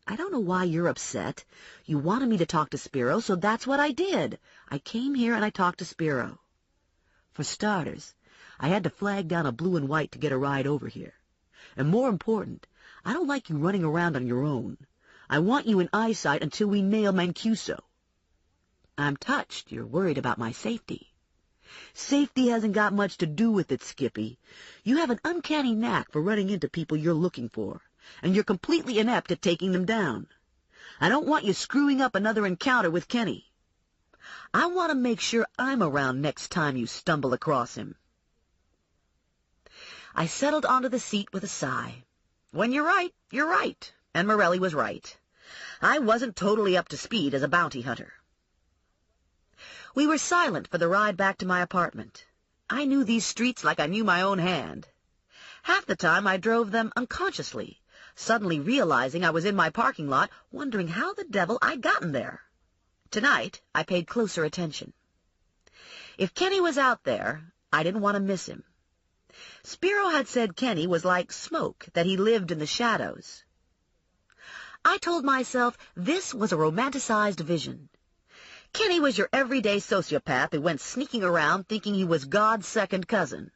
S2: "I don't know why you're upset. You wanted me to talk to Spiro, so that's what I did. I came here and I talked to Spiro. For starters, I had to flag down a blue and white to get a ride over here. And more important, I don't like you running around on your own. I want you in eyesight until we nail Mancuso." "I'm touched. You're worried about my safety." "Safety hasn't got much to do with it, Skippy. You have an uncanny knack for running into people you're looking for, and you're completely inept at taking them down. I don't want you screwing up another encounter with Kenny. I want to make sure I'm around next time you stumble across him." I settled onto the seat with a sigh. When you're right, you're right. And Morelli was right. I wasn't totally up to speed as a bounty hunter. We were silent for the ride back to my apartment. I knew these streets like I knew my own hand. Half the time I drove them unconsciously, suddenly realizing I was in my parking lot, wondering how the devil I'd gotten there. Tonight I paid closer attention. If Kenny was out there, I didn't want to miss him. Spiro had said Kenny was like smoke, that he lived in the shadows. I told myself this was a romanticized vision. Kenny was your everyday sociopath who went sneaking around thinking he was God's second cousin.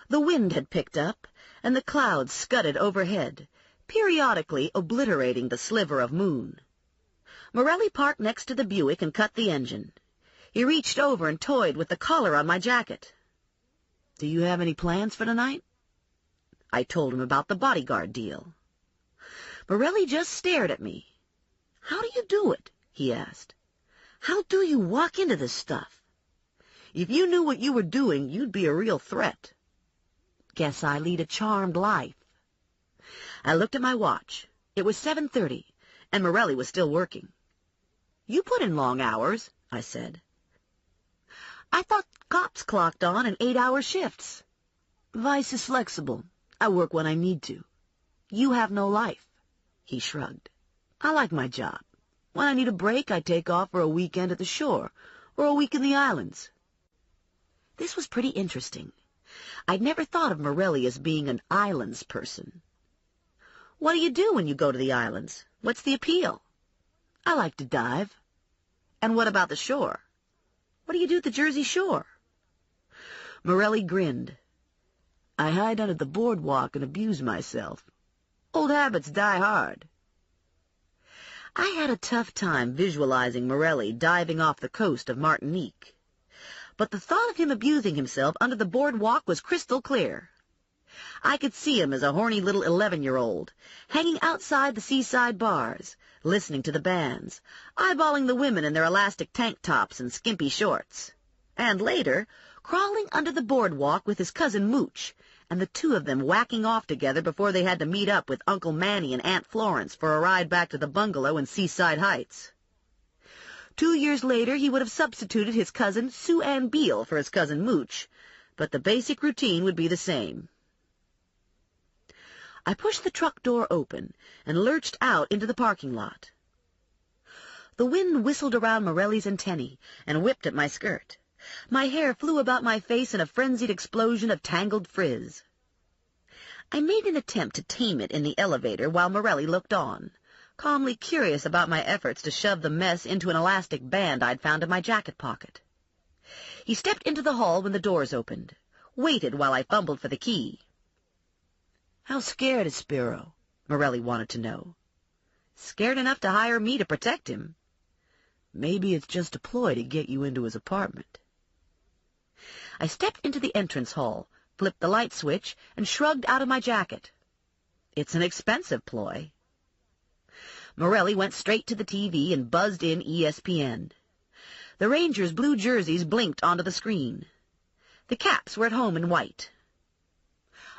S2: The wind had picked up, and the clouds scudded overhead, periodically obliterating the sliver of moon. Morelli parked next to the Buick and cut the engine. He reached over and toyed with the collar on my jacket. "Do you have any plans for tonight?" I told him about the bodyguard deal. Morelli just stared at me. "How do you do it?" he asked. "How do you walk into this stuff? If you knew what you were doing, you'd be a real threat." "Guess I lead a charmed life." I looked at my watch. It was 7:30, and Morelli was still working. "You put in long hours," I said. "I thought cops clocked on in 8-hour shifts." "Vice is flexible. I work when I need to." "You have no life." He shrugged. "I like my job. When I need a break, I take off for a weekend at the shore, or a week in the islands." This was pretty interesting. I'd never thought of Morelli as being an islands person. "What do you do when you go to the islands? What's the appeal?" "I like to dive." "And what about the shore? What do you do at the Jersey Shore?" Morelli grinned. "I hide under the boardwalk and abuse myself. Old habits die hard." I had a tough time visualizing Morelli diving off the coast of Martinique, but the thought of him abusing himself under the boardwalk was crystal clear. I could see him as a horny little 11-year-old, hanging outside the seaside bars, listening to the bands, eyeballing the women in their elastic tank tops and skimpy shorts, and later crawling under the boardwalk with his cousin Mooch, and the two of them whacking off together before they had to meet up with Uncle Manny and Aunt Florence for a ride back to the bungalow in Seaside Heights. 2 years later, he would have substituted his cousin Sue Ann Beale for his cousin Mooch, but the basic routine would be the same. I pushed the truck door open and lurched out into the parking lot. The wind whistled around Morelli's antennae and whipped at my skirt. My hair flew about my face in a frenzied explosion of tangled frizz. I made an attempt to tame it in the elevator while Morelli looked on, calmly curious about my efforts to shove the mess into an elastic band I'd found in my jacket pocket. He stepped into the hall when the doors opened, waited while I fumbled for the key. "How scared is Spiro?" Morelli wanted to know. Scared enough to hire me to protect him. Maybe it's just a ploy to get you into his apartment. I stepped into the entrance hall, flipped the light switch, and shrugged out of my jacket. It's an expensive ploy. Morelli went straight to the TV and buzzed in ESPN. The Rangers' blue jerseys blinked onto the screen. The Caps were at home in white.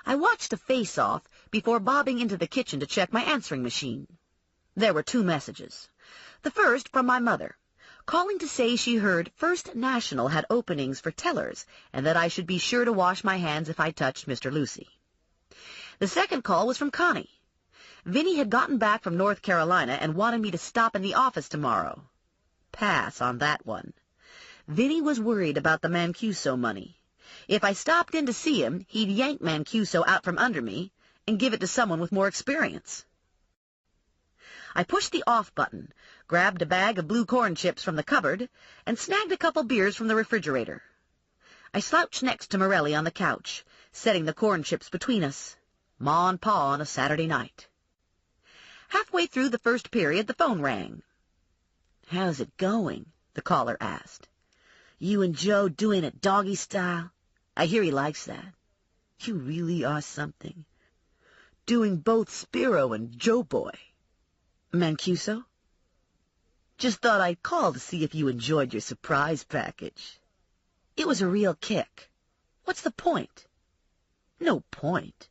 S2: I watched a face-off before bobbing into the kitchen to check my answering machine. There were 2 messages. The first from my mother, calling to say she heard First National had openings for tellers and that I should be sure to wash my hands if I touched Mr. Lucy. The second call was from Connie. Vinny had gotten back from North Carolina and wanted me to stop in the office tomorrow. Pass on that one. Vinny was worried about the Mancuso money. If I stopped in to see him, he'd yank Mancuso out from under me and give it to someone with more experience. I pushed the off button, grabbed a bag of blue corn chips from the cupboard, and snagged a couple beers from the refrigerator. I slouched next to Morelli on the couch, setting the corn chips between us. Ma and Pa on a Saturday night. Halfway through the first period, the phone rang. "How's it going?" the caller asked. "You and Joe doing it doggy style? I hear he likes that. You really are something. Doing both Spiro and Joe Boy." "Mancuso?" "Just thought I'd call to see if you enjoyed your surprise package." "It was a real kick. What's the point?" "No point.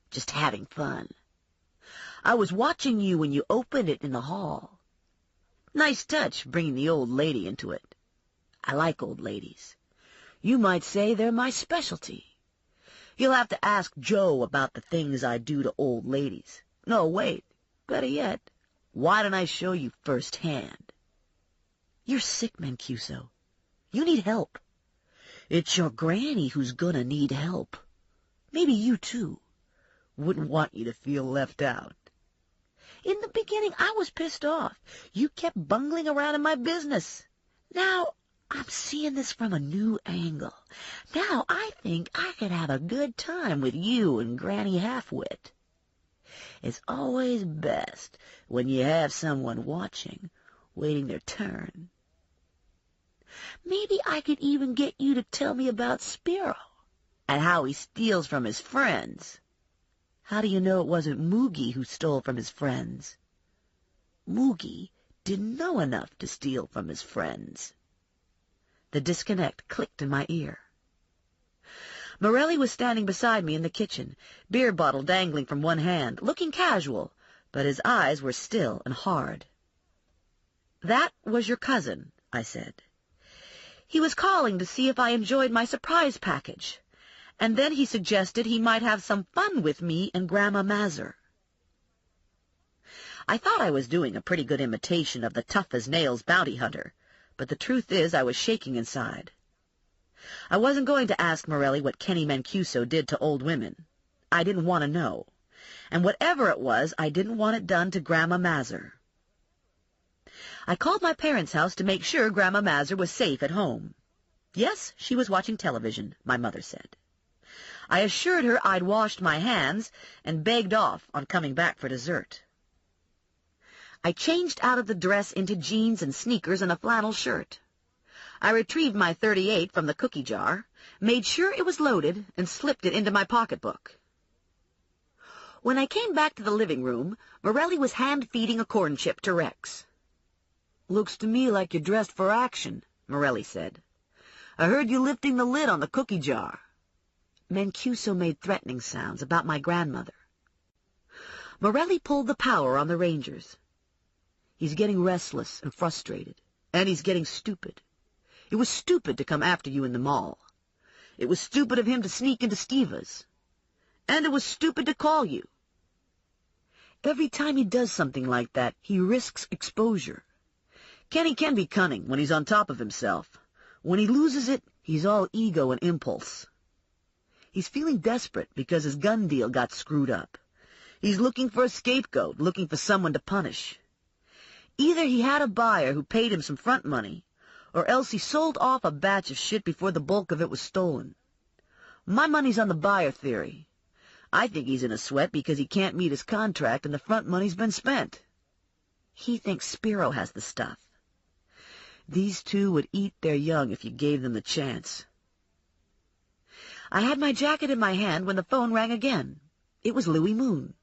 S2: Just having fun. I was watching you when you opened it in the hall. Nice touch, bringing the old lady into it. I like old ladies. You might say they're my specialty. You'll have to ask Joe about the things I do to old ladies. No, wait. Better yet, why don't I show you firsthand?" "You're sick, Mancuso. You need help. It's your granny who's gonna need help. Maybe you, too. Wouldn't want you to feel left out. In the beginning, I was pissed off. You kept bungling around in my business. Now, I'm seeing this from a new angle. Now I think I could have a good time with you and Granny Halfwit. It's always best when you have someone watching, waiting their turn. Maybe I could even get you to tell me about Spiro and how he steals from his friends. How do you know it wasn't Moogie who stole from his friends? Moogie didn't know enough to steal from his friends." The disconnect clicked in my ear. Morelli was standing beside me in the kitchen, beer bottle dangling from one hand, looking casual, but his eyes were still and hard. "That was your cousin," I said. "He was calling to see if I enjoyed my surprise package, and then he suggested he might have some fun with me and Grandma Mazur." I thought I was doing a pretty good imitation of the tough-as-nails bounty hunter, but the truth is I was shaking inside. I wasn't going to ask Morelli what Kenny Mancuso did to old women. I didn't want to know. And whatever it was, I didn't want it done to Grandma Mazur. I called my parents' house to make sure Grandma Mazur was safe at home. Yes, she was watching television, my mother said. I assured her I'd washed my hands and begged off on coming back for dessert. I changed out of the dress into jeans and sneakers and a flannel shirt. I retrieved my .38 from the cookie jar, made sure it was loaded, and slipped it into my pocketbook. When I came back to the living room, Morelli was hand-feeding a corn chip to Rex. "Looks to me like you're dressed for action," Morelli said. "I heard you lifting the lid on the cookie jar." Mancuso made threatening sounds about my grandmother. Morelli pulled the power on the Rangers. "He's getting restless and frustrated, and he's getting stupid. It was stupid to come after you in the mall. It was stupid of him to sneak into Steva's. And it was stupid to call you. Every time he does something like that, he risks exposure. Kenny can be cunning when he's on top of himself. When he loses it, he's all ego and impulse. He's feeling desperate because his gun deal got screwed up. He's looking for a scapegoat, looking for someone to punish. Either he had a buyer who paid him some front money, or else he sold off a batch of shit before the bulk of it was stolen. My money's on the buyer theory. I think he's in a sweat because he can't meet his contract and the front money's been spent." He thinks Spiro has the stuff. These two would eat their young if you gave them the chance. I had my jacket in my hand when the phone rang again. It was Louis Moon.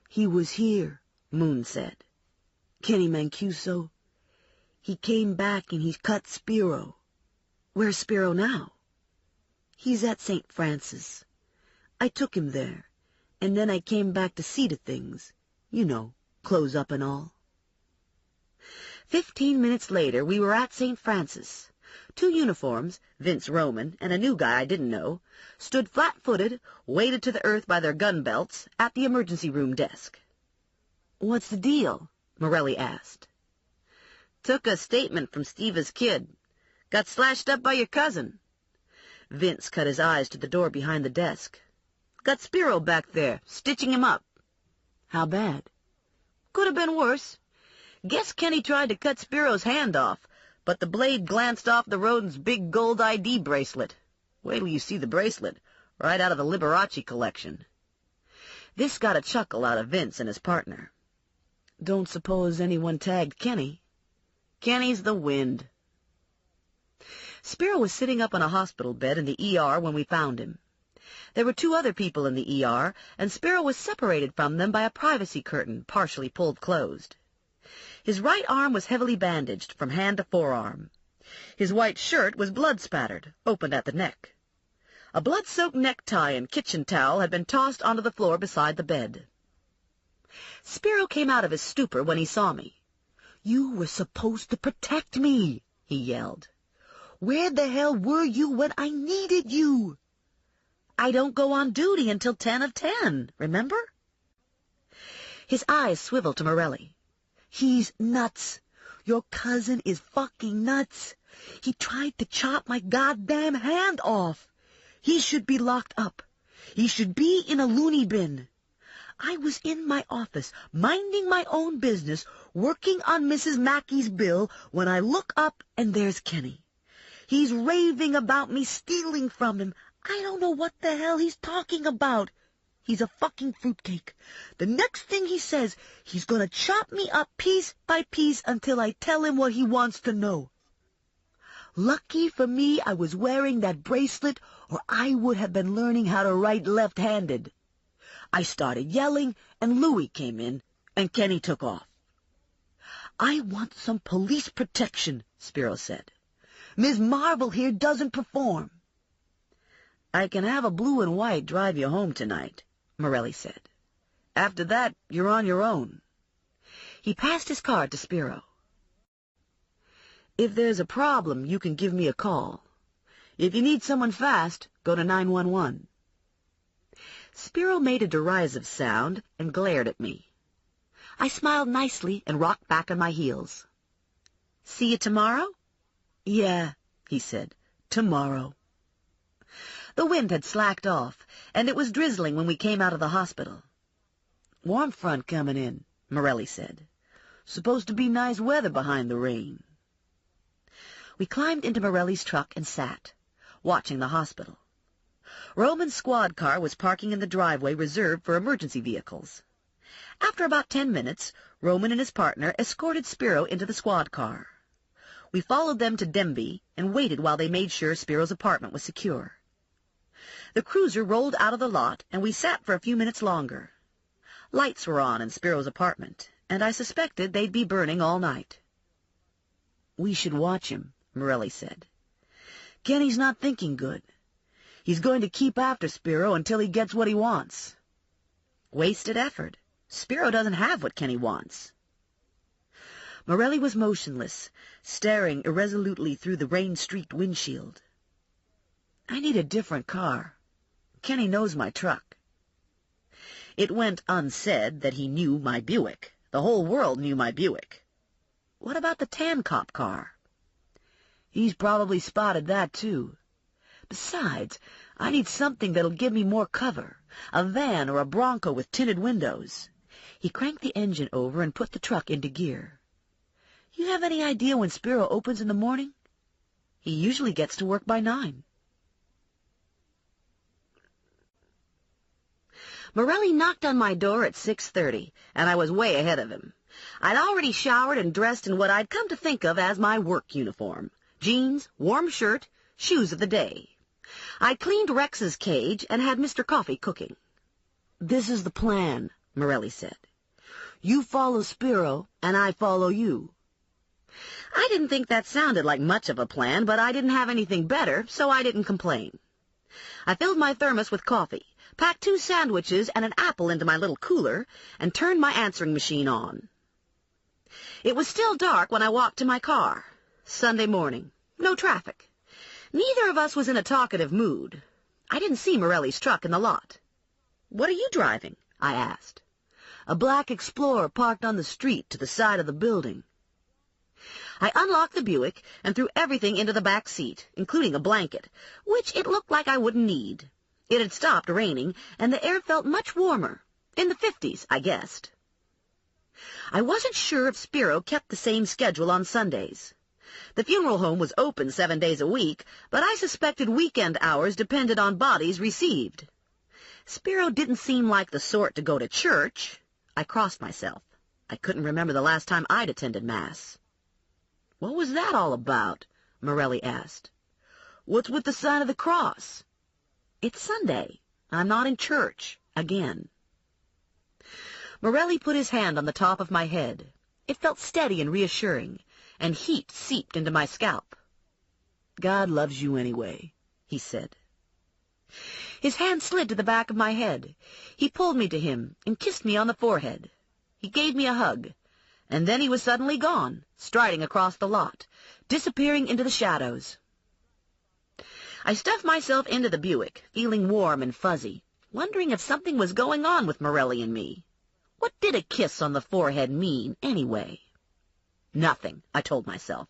S2: "He was here," Moon said. "Kenny Mancuso. He came back and he cut Spiro." "Where's Spiro now?" "He's at St. Francis. I took him there, and then I came back to see to things. You know, close up and all." 15 minutes later, we were at St. Francis. 2 uniforms, Vince Roman and a new guy I didn't know, stood flat-footed, weighted to the earth by their gun belts, at the emergency room desk. "What's the deal?" Morelli asked. "Took a statement from Steve's kid. Got slashed up by your cousin." Vince cut his eyes to the door behind the desk. "Got Spiro back there, stitching him up." "How bad?" "Could have been worse. Guess Kenny tried to cut Spiro's hand off, but the blade glanced off the rodent's big gold ID bracelet. Wait till you see the bracelet, right out of the Liberace collection." This got a chuckle out of Vince and his partner. "Don't suppose anyone tagged Kenny?" "Kenny's the wind." Spiro was sitting up on a hospital bed in the ER when we found him. There were 2 other people in the ER, and Spiro was separated from them by a privacy curtain partially pulled closed. His right arm was heavily bandaged from hand to forearm. His white shirt was blood-spattered, opened at the neck. A blood-soaked necktie and kitchen towel had been tossed onto the floor beside the bed. Spiro came out of his stupor when he saw me. "You were supposed to protect me," he yelled. "Where the hell were you when I needed you?" "I don't go on duty until 10 of 10, remember?" His eyes swiveled to Morelli. "He's nuts. Your cousin is fucking nuts. He tried to chop my goddamn hand off. He should be locked up. He should be in a loony bin. I was in my office, minding my own business, working on Mrs. Mackey's bill, when I look up and there's Kenny. He's raving about me stealing from him. I don't know what the hell he's talking about. He's a fucking fruitcake. The next thing he says, he's gonna chop me up piece by piece until I tell him what he wants to know. Lucky for me I was wearing that bracelet, or I would have been learning how to write left-handed. I started yelling, and Louis came in, and Kenny took off. I want some police protection, Spiro said. Ms. Marvel here doesn't perform. I can have a blue and white drive you home tonight, Morelli said. After that, you're on your own. He passed his card to Spiro. If there's a problem, you can give me a call. If you need someone fast, go to 911. Spiro made a derisive sound and glared at me. I smiled nicely and rocked back on my heels. See you tomorrow? Yeah, he said, tomorrow. The wind had slacked off, and it was drizzling when we came out of the hospital. Warm front coming in, Morelli said. Supposed to be nice weather behind the rain. We climbed into Morelli's truck and sat, watching the hospital. Roman's squad car was parking in the driveway reserved for emergency vehicles. After about 10 minutes, Roman and his partner escorted Spiro into the squad car. We followed them to Denby and waited while they made sure Spiro's apartment was secure. The cruiser rolled out of the lot, and we sat for a few minutes longer. Lights were on in Spiro's apartment, and I suspected they'd be burning all night. We should watch him, Morelli said. Kenny's not thinking good. He's going to keep after Spiro until he gets what he wants. Wasted effort. Spiro doesn't have what Kenny wants. Morelli was motionless, staring irresolutely through the rain-streaked windshield. I need a different car. Kenny knows my truck. It went unsaid that he knew my Buick. The whole world knew my Buick. What about the tan cop car? He's probably spotted that, too. Besides, I need something that'll give me more cover. A van or a Bronco with tinted windows. He cranked the engine over and put the truck into gear. You have any idea when Spiro opens in the morning? He usually gets to work by 9. Morelli knocked on my door at 6:30, and I was way ahead of him. I'd already showered and dressed in what I'd come to think of as my work uniform: jeans, warm shirt, shoes of the day. I'd cleaned Rex's cage and had Mr. Coffee cooking. "This is the plan," Morelli said. "You follow Spiro, and I follow you." I didn't think that sounded like much of a plan, but I didn't have anything better, so I didn't complain. I filled my thermos with coffee, packed 2 sandwiches and an apple into my little cooler, and turned my answering machine on. It was still dark when I walked to my car. Sunday morning. No traffic. Neither of us was in a talkative mood. I didn't see Morelli's truck in the lot. "What are you driving?" I asked. "A black Explorer parked on the street to the side of the building." I unlocked the Buick and threw everything into the back seat, including a blanket, which it looked like I wouldn't need. It had stopped raining, and the air felt much warmer. In the 50s, I guessed. I wasn't sure if Spiro kept the same schedule on Sundays. The funeral home was open 7 days a week, but I suspected weekend hours depended on bodies received. Spiro didn't seem like the sort to go to church. I crossed myself. I couldn't remember the last time I'd attended Mass. "What was that all about?" Morelli asked. "What's with the sign of the cross?" "It's Sunday. I'm not in church. Again." Morelli put his hand on the top of my head. It felt steady and reassuring, and heat seeped into my scalp. "God loves you anyway," he said. His hand slid to the back of my head. He pulled me to him and kissed me on the forehead. He gave me a hug, and then he was suddenly gone, striding across the lot, disappearing into the shadows. I stuffed myself into the Buick, feeling warm and fuzzy, wondering if something was going on with Morelli and me. What did a kiss on the forehead mean, anyway? Nothing, I told myself.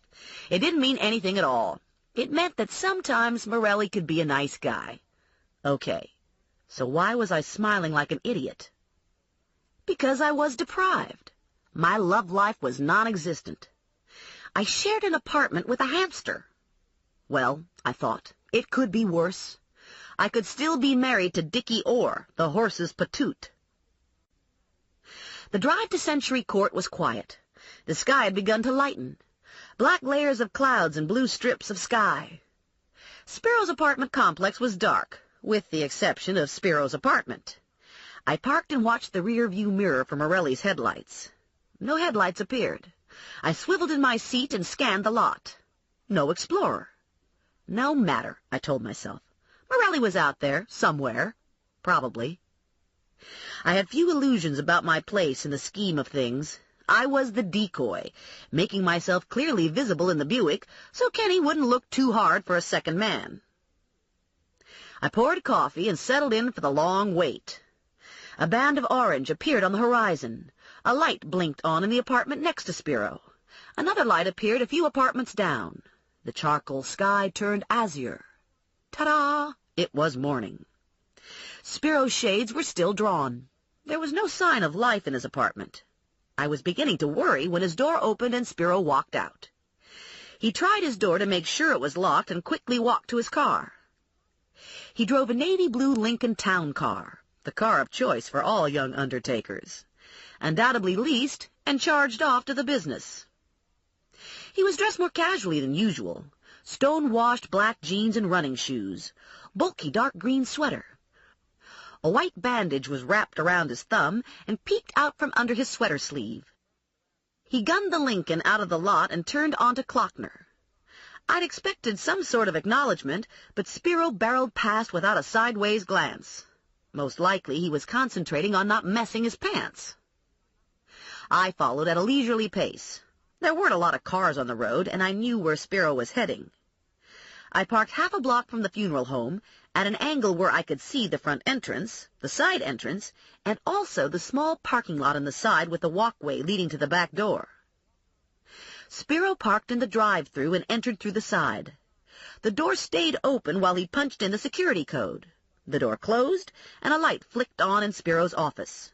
S2: It didn't mean anything at all. It meant that sometimes Morelli could be a nice guy. Okay, so why was I smiling like an idiot? Because I was deprived. My love life was non-existent. I shared an apartment with a hamster. Well, I thought, it could be worse. I could still be married to Dickie Orr, the horse's patoot. The drive to Century Court was quiet. The sky had begun to lighten. Black layers of clouds and blue strips of sky. Spiro's apartment complex was dark, with the exception of Spiro's apartment. I parked and watched the rear-view mirror for Morelli's headlights. No headlights appeared. I swiveled in my seat and scanned the lot. No Explorer. No matter, I told myself. Morelli was out there, somewhere. Probably. I had few illusions about my place in the scheme of things. I was the decoy, making myself clearly visible in the Buick so Kenny wouldn't look too hard for a second man. I poured coffee and settled in for the long wait. A band of orange appeared on the horizon. A light blinked on in the apartment next to Spiro. Another light appeared a few apartments down. The charcoal sky turned azure. Ta-da! It was morning. Spiro's shades were still drawn. There was no sign of life in his apartment. I was beginning to worry when his door opened and Spiro walked out. He tried his door to make sure it was locked and quickly walked to his car. He drove a navy blue Lincoln Town Car, the car of choice for all young undertakers, undoubtedly leased and charged off to the business. He was dressed more casually than usual, stone-washed black jeans and running shoes, bulky dark green sweater. A white bandage was wrapped around his thumb and peeked out from under his sweater sleeve. He gunned the Lincoln out of the lot and turned onto Klockner. I'd expected some sort of acknowledgement, but Spiro barreled past without a sideways glance. Most likely he was concentrating on not messing his pants. I followed at a leisurely pace. There weren't a lot of cars on the road, and I knew where Spiro was heading. I parked half a block from the funeral home, at an angle where I could see the front entrance, the side entrance, and also the small parking lot on the side with the walkway leading to the back door. Spiro parked in the drive-thru and entered through the side. The door stayed open while he punched in the security code. The door closed, and a light flicked on in Spiro's office.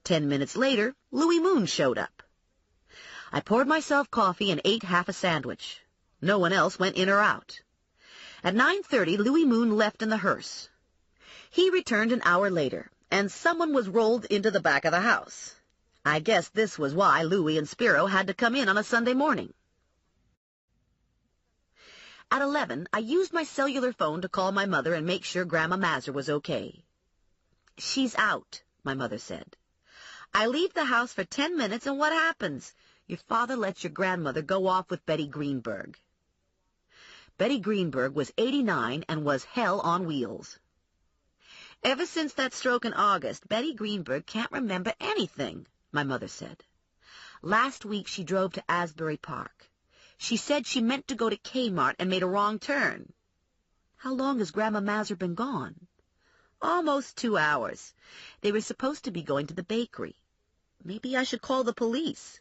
S2: 10 minutes later, Louis Moon showed up. I poured myself coffee and ate half a sandwich. No one else went in or out. At 9:30, Louis Moon left in the hearse. He returned an hour later, and someone was rolled into the back of the house. I guess this was why Louie and Spiro had to come in on a Sunday morning. At 11, I used my cellular phone to call my mother and make sure Grandma Mazur was okay. "She's out," my mother said. "I leave the house for 10 minutes, and what happens? Your father lets your grandmother go off with Betty Greenberg." Betty Greenberg was 89 and was hell on wheels. "Ever since that stroke in August, Betty Greenberg can't remember anything," my mother said. "Last week she drove to Asbury Park. She said she meant to go to Kmart and made a wrong turn." "How long has Grandma Mazur been gone?" "Almost 2 hours. They were supposed to be going to the bakery. Maybe I should call the police."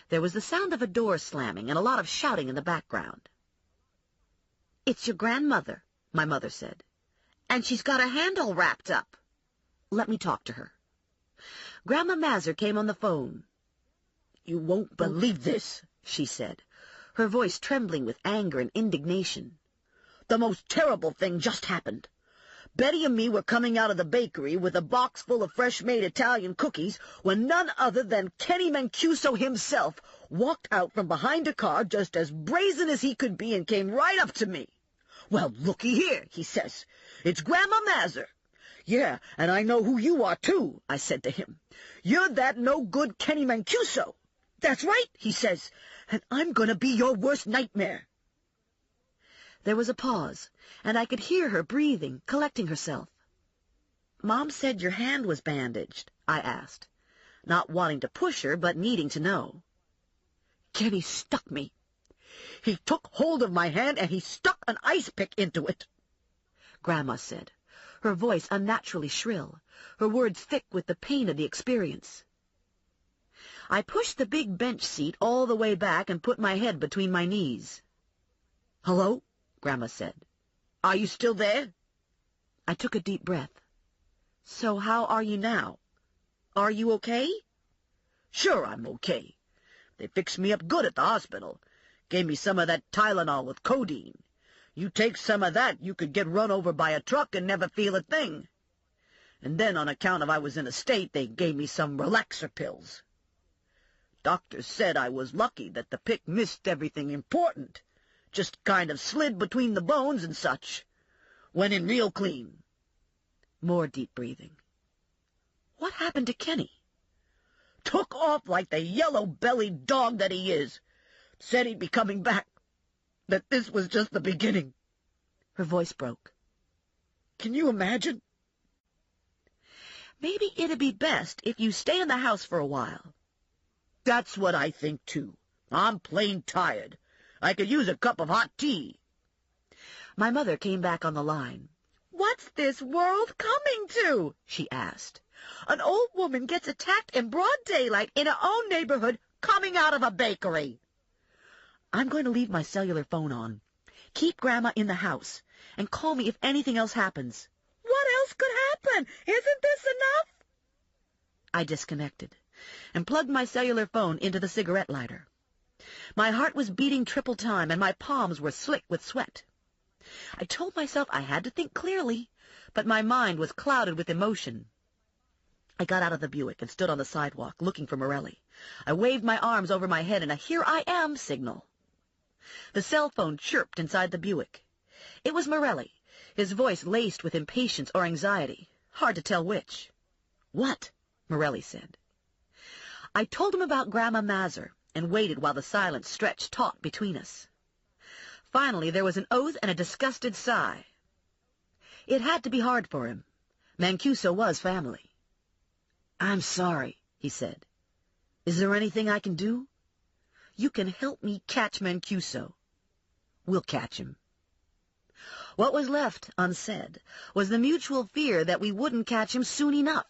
S2: There was the sound of a door slamming and a lot of shouting in the background. "It's your grandmother," my mother said. "And she's got her hand all wrapped up." "Let me talk to her." Grandma Mazur came on the phone. "You won't believe this," she said, her voice trembling with anger and indignation. "The most terrible thing just happened. Betty and me were coming out of the bakery with a box full of fresh-made Italian cookies when none other than Kenny Mancuso himself walked out from behind a car just as brazen as he could be and came right up to me. 'Well, looky here,' he says. 'It's Grandma Mazur.' 'Yeah, and I know who you are, too,' I said to him. 'You're that no-good Kenny Mancuso.' 'That's right,' he says, 'and I'm going to be your worst nightmare.'" There was a pause, and I could hear her breathing, collecting herself. "Mom said your hand was bandaged," I asked, not wanting to push her, but needing to know. "Kenny stuck me. He took hold of my hand, and he stuck an ice pick into it," Grandma said, her voice unnaturally shrill, her words thick with the pain of the experience. I pushed the big bench seat all the way back and put my head between my knees. "Hello?" Grandma said. "Are you still there?" I took a deep breath. "So how are you now? Are you okay?" "Sure I'm okay. They fixed me up good at the hospital. Gave me some of that Tylenol with codeine. You take some of that, you could get run over by a truck and never feel a thing. And then, on account of I was in a state, they gave me some relaxer pills. Doctors said I was lucky that the pick missed everything important. Just kind of slid between the bones and such. Went in real clean." More deep breathing. "What happened to Kenny?" "Took off like the yellow-bellied dog that he is. Said he'd be coming back. That this was just the beginning." Her voice broke. "Can you imagine?" "Maybe it'd be best if you stay in the house for a while." "That's what I think, too. I'm plain tired. I could use a cup of hot tea." My mother came back on the line. "What's this world coming to?" she asked. "An old woman gets attacked in broad daylight in her own neighborhood coming out of a bakery." "I'm going to leave my cellular phone on. Keep Grandma in the house, and call me if anything else happens." "What else could happen? Isn't this enough?" I disconnected and plugged my cellular phone into the cigarette lighter. My heart was beating triple time, and my palms were slick with sweat. I told myself I had to think clearly, but my mind was clouded with emotion. I got out of the Buick and stood on the sidewalk, looking for Morelli. I waved my arms over my head in a "here I am" signal. The cell phone chirped inside the Buick. It was Morelli, his voice laced with impatience or anxiety, hard to tell which. "What?" Morelli said. I told him about Grandma Mazur, and waited while the silence stretched taut between us. Finally, there was an oath and a disgusted sigh. It had to be hard for him. Mancuso was family. "I'm sorry," he said. "Is there anything I can do?" "You can help me catch Mancuso." "We'll catch him." What was left unsaid was the mutual fear that we wouldn't catch him soon enough.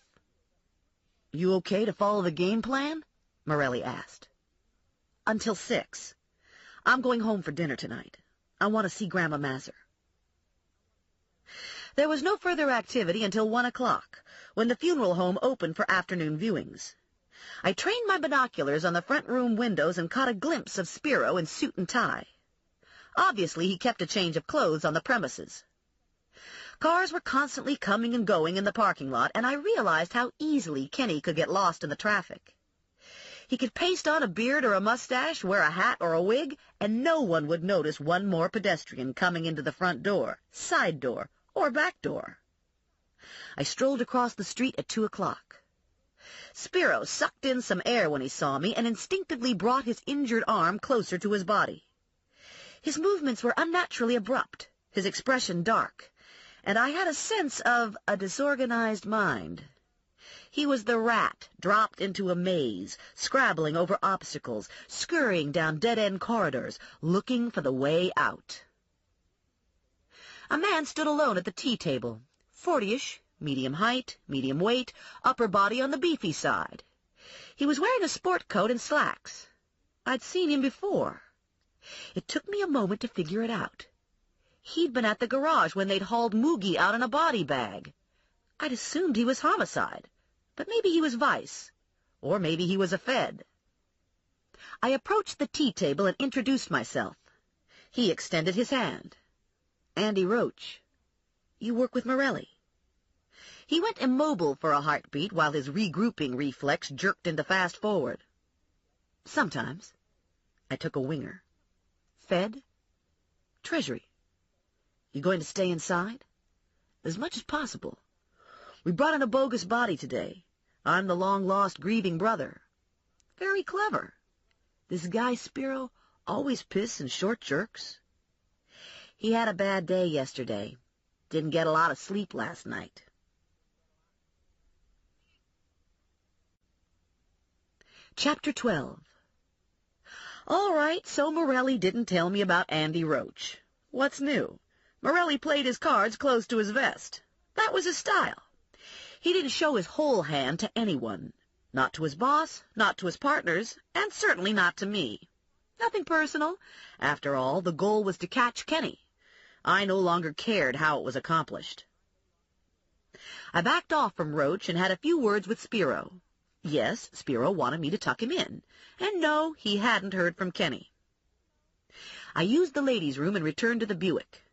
S2: "You okay to follow the game plan?" Morelli asked. "Until 6. I'm going home for dinner tonight. I want to see Grandma Mazur." There was no further activity until 1 o'clock, when the funeral home opened for afternoon viewings. I trained my binoculars on the front room windows and caught a glimpse of Spiro in suit and tie. Obviously, he kept a change of clothes on the premises. Cars were constantly coming and going in the parking lot, and I realized how easily Kenny could get lost in the traffic. He could paste on a beard or a mustache, wear a hat or a wig, and no one would notice one more pedestrian coming into the front door, side door, or back door. I strolled across the street at 2 o'clock. Spiro sucked in some air when he saw me and instinctively brought his injured arm closer to his body. His movements were unnaturally abrupt, his expression dark, and I had a sense of a disorganized mind. He was the rat dropped into a maze, scrabbling over obstacles, scurrying down dead-end corridors, looking for the way out. A man stood alone at the tea table, 40-ish, medium height, medium weight, upper body on the beefy side. He was wearing a sport coat and slacks. I'd seen him before. It took me a moment to figure it out. He'd been at the garage when they'd hauled Moogie out in a body bag. I'd assumed he was homicide, but maybe he was vice, or maybe he was a fed. I approached the tea table and introduced myself. He extended his hand. "Andy Roach. You work with Morelli." He went immobile for a heartbeat while his regrouping reflex jerked into fast forward. "Sometimes." I took a winger. "Fed?" "Treasury." "You going to stay inside?" "As much as possible. We brought in a bogus body today. I'm the long-lost grieving brother." "Very clever. This guy Spiro always piss in short jerks?" "He had a bad day yesterday. Didn't get a lot of sleep last night." Chapter 12. All right, so Morelli didn't tell me about Andy Roach. What's new? Morelli played his cards close to his vest. That was his style. He didn't show his whole hand to anyone. Not to his boss, not to his partners, and certainly not to me. Nothing personal. After all, the goal was to catch Kenny. I no longer cared how it was accomplished. I backed off from Roach and had a few words with Spiro. Yes, Spiro wanted me to tuck him in. And no, he hadn't heard from Kenny. I used the ladies' room and returned to the Buick.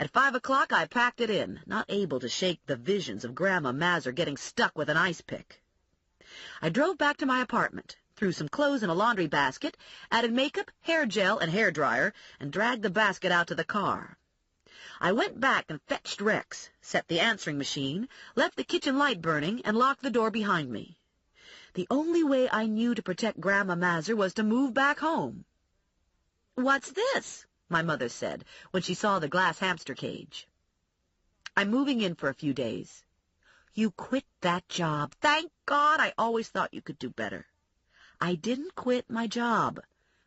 S2: At 5 o'clock I packed it in, not able to shake the visions of Grandma Mazur getting stuck with an ice pick. I drove back to my apartment, threw some clothes in a laundry basket, added makeup, hair gel, and hairdryer, and dragged the basket out to the car. I went back and fetched Rex, set the answering machine, left the kitchen light burning, and locked the door behind me. The only way I knew to protect Grandma Mazur was to move back home. "What's this?" my mother said when she saw the glass hamster cage. "I'm moving in for a few days." "You quit that job. Thank God. I always thought you could do better." "I didn't quit my job.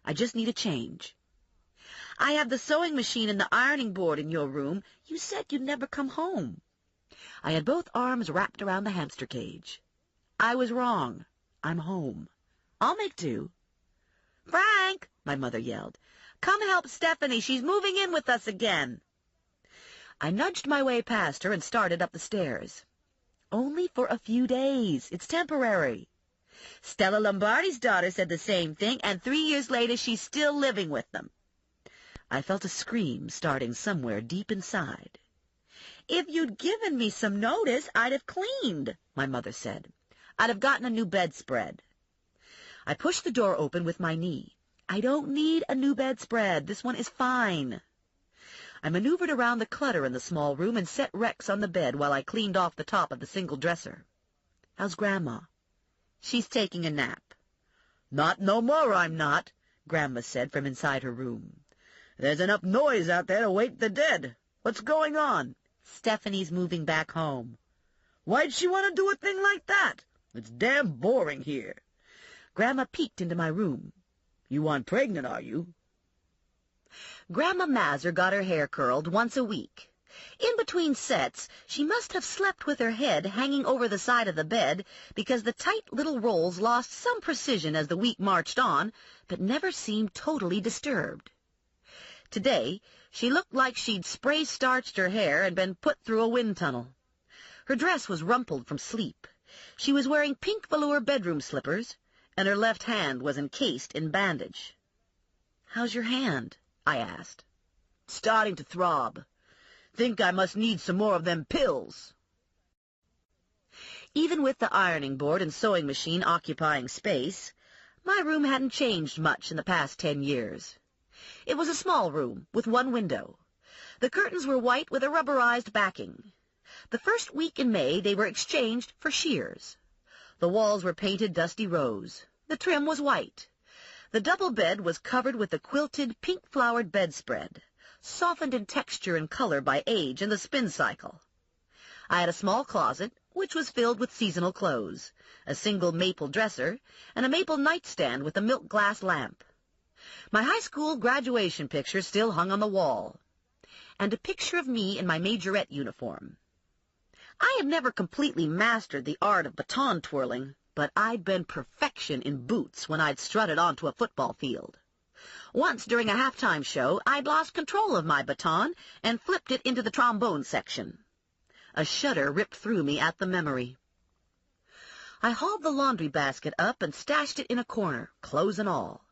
S2: I just need a change." "I have the sewing machine and the ironing board in your room. You said you'd never come home." I had both arms wrapped around the hamster cage. "I was wrong. I'm home. I'll make do." "Frank," my mother yelled, "come help Stephanie. She's moving in with us again." I nudged my way past her and started up the stairs. "Only for a few days. It's temporary." Stella Lombardi's daughter said the same thing, and 3 years later she's still living with them. I felt a scream starting somewhere deep inside. "If you'd given me some notice, I'd have cleaned," my mother said. "I'd have gotten a new bedspread." I pushed the door open with my knee. "I don't need a new bedspread. This one is fine." I maneuvered around the clutter in the small room and set Rex on the bed while I cleaned off the top of the single dresser. "How's Grandma?" "She's taking a nap." "Not no more, I'm not," Grandma said from inside her room. "There's enough noise out there to wake the dead. What's going on?" "Stephanie's moving back home." "Why'd she want to do a thing like that? It's damn boring here." Grandma peeked into my room. "You aren't pregnant, are you?" Grandma Mazur got her hair curled once a week. In between sets, she must have slept with her head hanging over the side of the bed because the tight little rolls lost some precision as the week marched on, but never seemed totally disturbed. Today, she looked like she'd spray-starched her hair and been put through a wind tunnel. Her dress was rumpled from sleep. She was wearing pink velour bedroom slippers, and her left hand was encased in bandage. "How's your hand?" I asked. "Starting to throb."
S3: Think I must need some more of them pills.
S2: Even with the ironing board and sewing machine occupying space, my room hadn't changed much in the past 10 years. It was a small room with one window. The curtains were white with a rubberized backing. The first week in May, they were exchanged for shears. The walls were painted dusty rose. The trim was white. The double bed was covered with a quilted, pink-flowered bedspread, softened in texture and color by age and the spin cycle. I had a small closet, which was filled with seasonal clothes, a single maple dresser, and a maple nightstand with a milk glass lamp. My high school graduation picture still hung on the wall, and a picture of me in my majorette uniform. I had never completely mastered the art of baton twirling, but I'd been perfection in boots when I'd strutted onto a football field. Once during a halftime show, I'd lost control of my baton and flipped it into the trombone section. A shudder ripped through me at the memory. I hauled the laundry basket up and stashed it in a corner, clothes and all.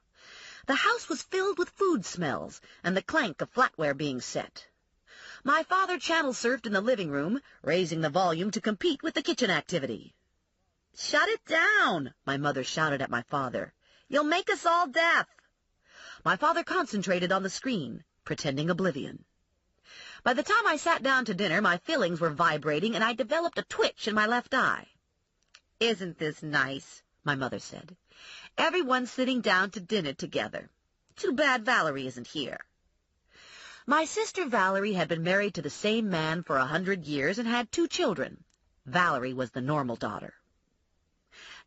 S2: The house was filled with food smells and the clank of flatware being set. My father channel surfed in the living room, raising the volume to compete with the kitchen activity. "Shut it down," my mother shouted at my father. "You'll make us all deaf." My father concentrated on the screen, pretending oblivion. By the time I sat down to dinner, my fillings were vibrating, and I developed a twitch in my left eye. "Isn't this nice?" my mother said. "Everyone's sitting down to dinner together. Too bad Valerie isn't here." My sister Valerie had been married to the same man for 100 years and had 2 children. Valerie was the normal daughter.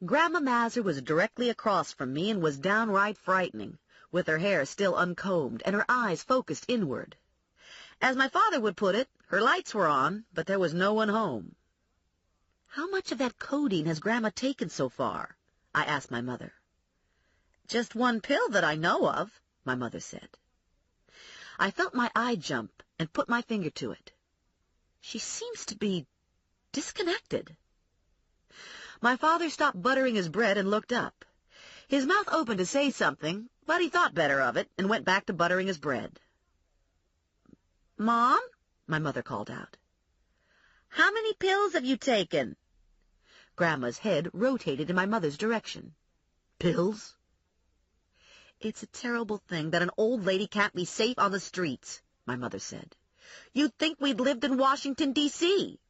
S2: Grandma Mazur was directly across from me and was downright frightening, with her hair still uncombed and her eyes focused inward. As my father would put it, her lights were on, but there was no one home. "How much of that codeine has Grandma taken so far?" I asked my mother. "Just 1 pill that I know of," my mother said. I felt my eye jump and put my finger to it. She seems to be disconnected. My father stopped buttering his bread and looked up. His mouth opened to say something, but he thought better of it and went back to buttering his bread. "Mom?" my mother called out. "How many pills have you taken?" Grandma's head rotated in my mother's direction. "Pills?" "It's a terrible thing that an old lady can't be safe on the streets," my mother said. "You'd think we'd lived in Washington, D.C.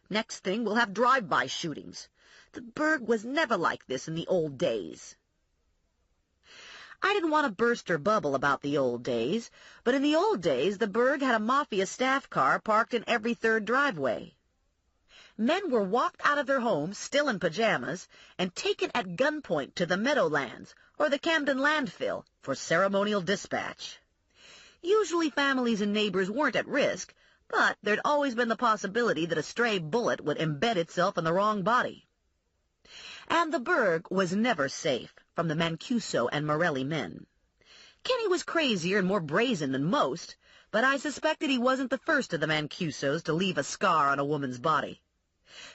S2: Next thing, we'll have drive-by shootings. The burg was never like this in the old days." I didn't want to burst her bubble about the old days, but in the old days the burg had a mafia staff car parked in every 3rd driveway. Men were walked out of their homes, still in pajamas, and taken at gunpoint to the Meadowlands or the Camden landfill for ceremonial dispatch. Usually families and neighbors weren't at risk, but there'd always been the possibility that a stray bullet would embed itself in the wrong body. And the burg was never safe from the Mancuso and Morelli men. Kenny was crazier and more brazen than most, but I suspected he wasn't the first of the Mancusos to leave a scar on a woman's body.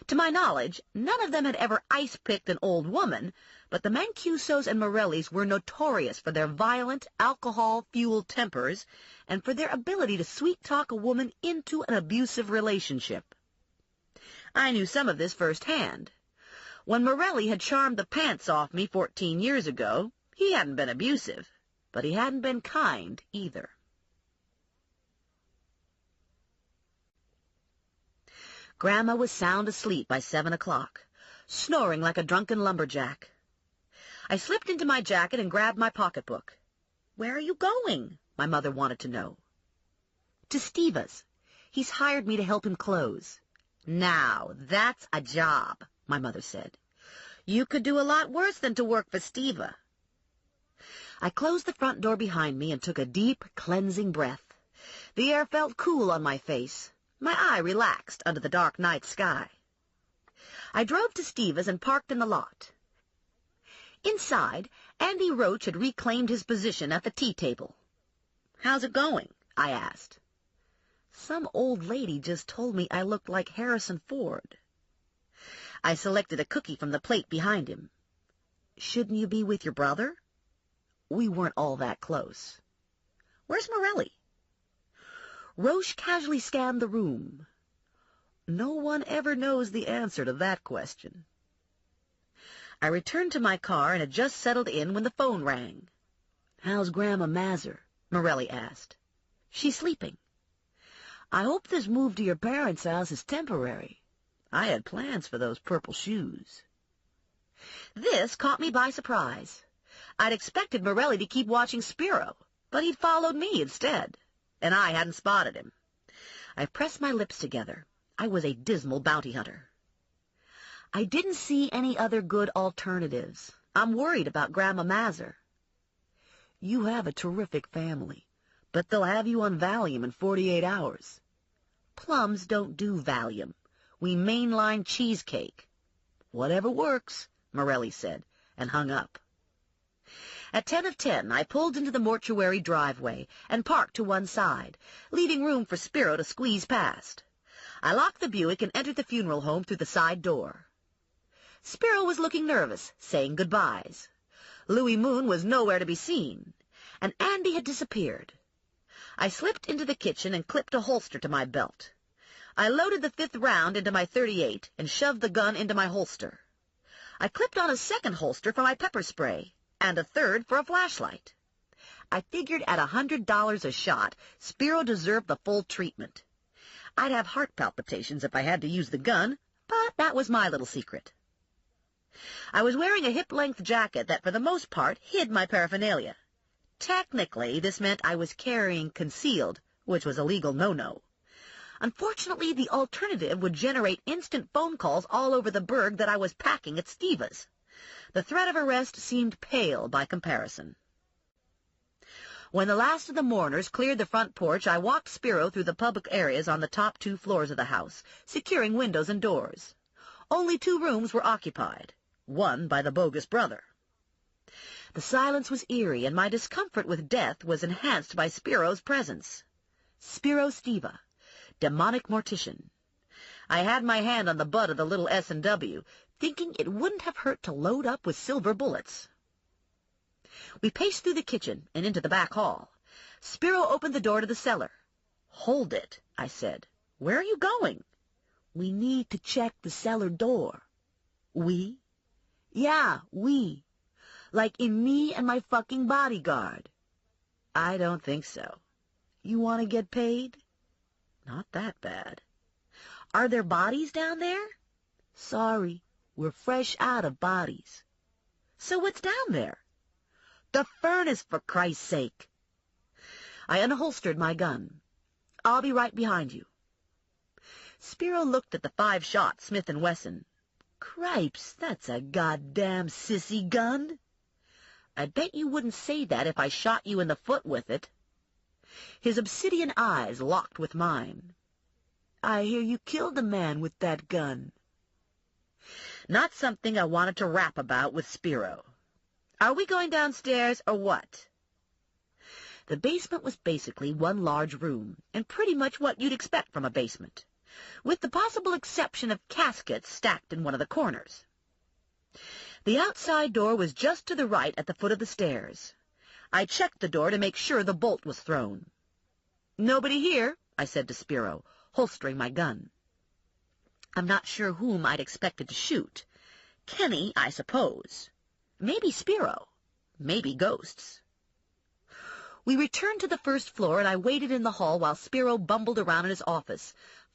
S2: To my knowledge, none of them had ever ice-picked an old woman, but the Mancusos and Morellis were notorious for their violent, alcohol-fueled tempers and for their ability to sweet-talk a woman into an abusive relationship. I knew some of this firsthand. When Morelli had charmed the pants off me 14 years ago, he hadn't been abusive, but he hadn't been kind either. Grandma was sound asleep by 7 o'clock, snoring like a drunken lumberjack. I slipped into my jacket and grabbed my pocketbook. "Where are you going?" my mother wanted to know. "To Steva's. He's hired me to help him close." "Now, that's a job," my mother said. "You could do a lot worse than to work for Steva." I closed the front door behind me and took a deep, cleansing breath. The air felt cool on my face. My eye relaxed under the dark night sky. I drove to Steva's and parked in the lot. Inside, Andy Roach had reclaimed his position at the tea table. "How's it going?" I asked. "Some old lady just told me I looked like Harrison Ford." I selected a cookie from the plate behind him. "Shouldn't you be with your brother?" We weren't all that close. "Where's Morelli?" Roche casually scanned the room. No one ever knows the answer to that question. I returned to my car and had just settled in when the phone rang. "How's Grandma Mazur?" Morelli asked. "She's sleeping." "I hope this move to your parents' house is temporary. I had plans for those purple shoes." This caught me by surprise. I'd expected Morelli to keep watching Spiro, but he'd followed me instead, and I hadn't spotted him. I pressed my lips together. I was a dismal bounty hunter. "I didn't see any other good alternatives. I'm worried about Grandma Mazur." "You have a terrific family, but they'll have you on Valium in 48 hours. Plums don't do Valium. We mainline cheesecake." "Whatever works," Morelli said, and hung up. At 10 of 10, I pulled into the mortuary driveway and parked to one side, leaving room for Spiro to squeeze past. I locked the Buick and entered the funeral home through the side door. Spiro was looking nervous, saying goodbyes. Louis Moon was nowhere to be seen, and Andy had disappeared. I slipped into the kitchen and clipped a holster to my belt. I loaded the 5th round into my .38 and shoved the gun into my holster. I clipped on a second holster for my pepper spray, and a third for a flashlight. I figured at $100 a shot, Spiro deserved the full treatment. I'd have heart palpitations if I had to use the gun, but that was my little secret. I was wearing a hip-length jacket that, for the most part, hid my paraphernalia. Technically, this meant I was carrying concealed, which was a legal no-no. Unfortunately, the alternative would generate instant phone calls all over the burg that I was packing at Steva's. The threat of arrest seemed pale by comparison. When the last of the mourners cleared the front porch, I walked Spiro through the public areas on the top 2 floors of the house, securing windows and doors. Only 2 rooms were occupied, one by the bogus brother. The silence was eerie, and my discomfort with death was enhanced by Spiro's presence. Spiro Steva, demonic mortician. I had my hand on the butt of the little S&W, thinking it wouldn't have hurt to load up with silver bullets. We paced through the kitchen and into the back hall. Spiro opened the door to the cellar. "Hold it," I said. "Where are you going?" "We need to check the cellar door." "We?" "Yeah, we. Like in me and my fucking bodyguard." "I don't think so." "You want to get paid?" "Not that bad." "Are there bodies down there?" "Sorry, we're fresh out of bodies." "So what's down there?" "The furnace, for Christ's sake." I unholstered my gun. "I'll be right behind you." Spiro looked at the 5-shot Smith & Wesson. "Cripes, that's a goddamn sissy gun." "I bet you wouldn't say that if I shot you in the foot with it." His obsidian eyes locked with mine. "I hear you killed a man with that gun." Not something I wanted to rap about with Spiro. "Are we going downstairs or what?" The basement was basically one large room, and pretty much what you'd expect from a basement, with the possible exception of caskets stacked in one of the corners. The outside door was just to the right at the foot of the stairs. I checked the door to make sure the bolt was thrown. "Nobody here," I said to Spiro, holstering my gun. I'm not sure whom I'd expected to shoot. Kenny, I suppose. Maybe Spiro. Maybe ghosts. We returned to the first floor, and I waited in the hall while Spiro bumbled around in his office,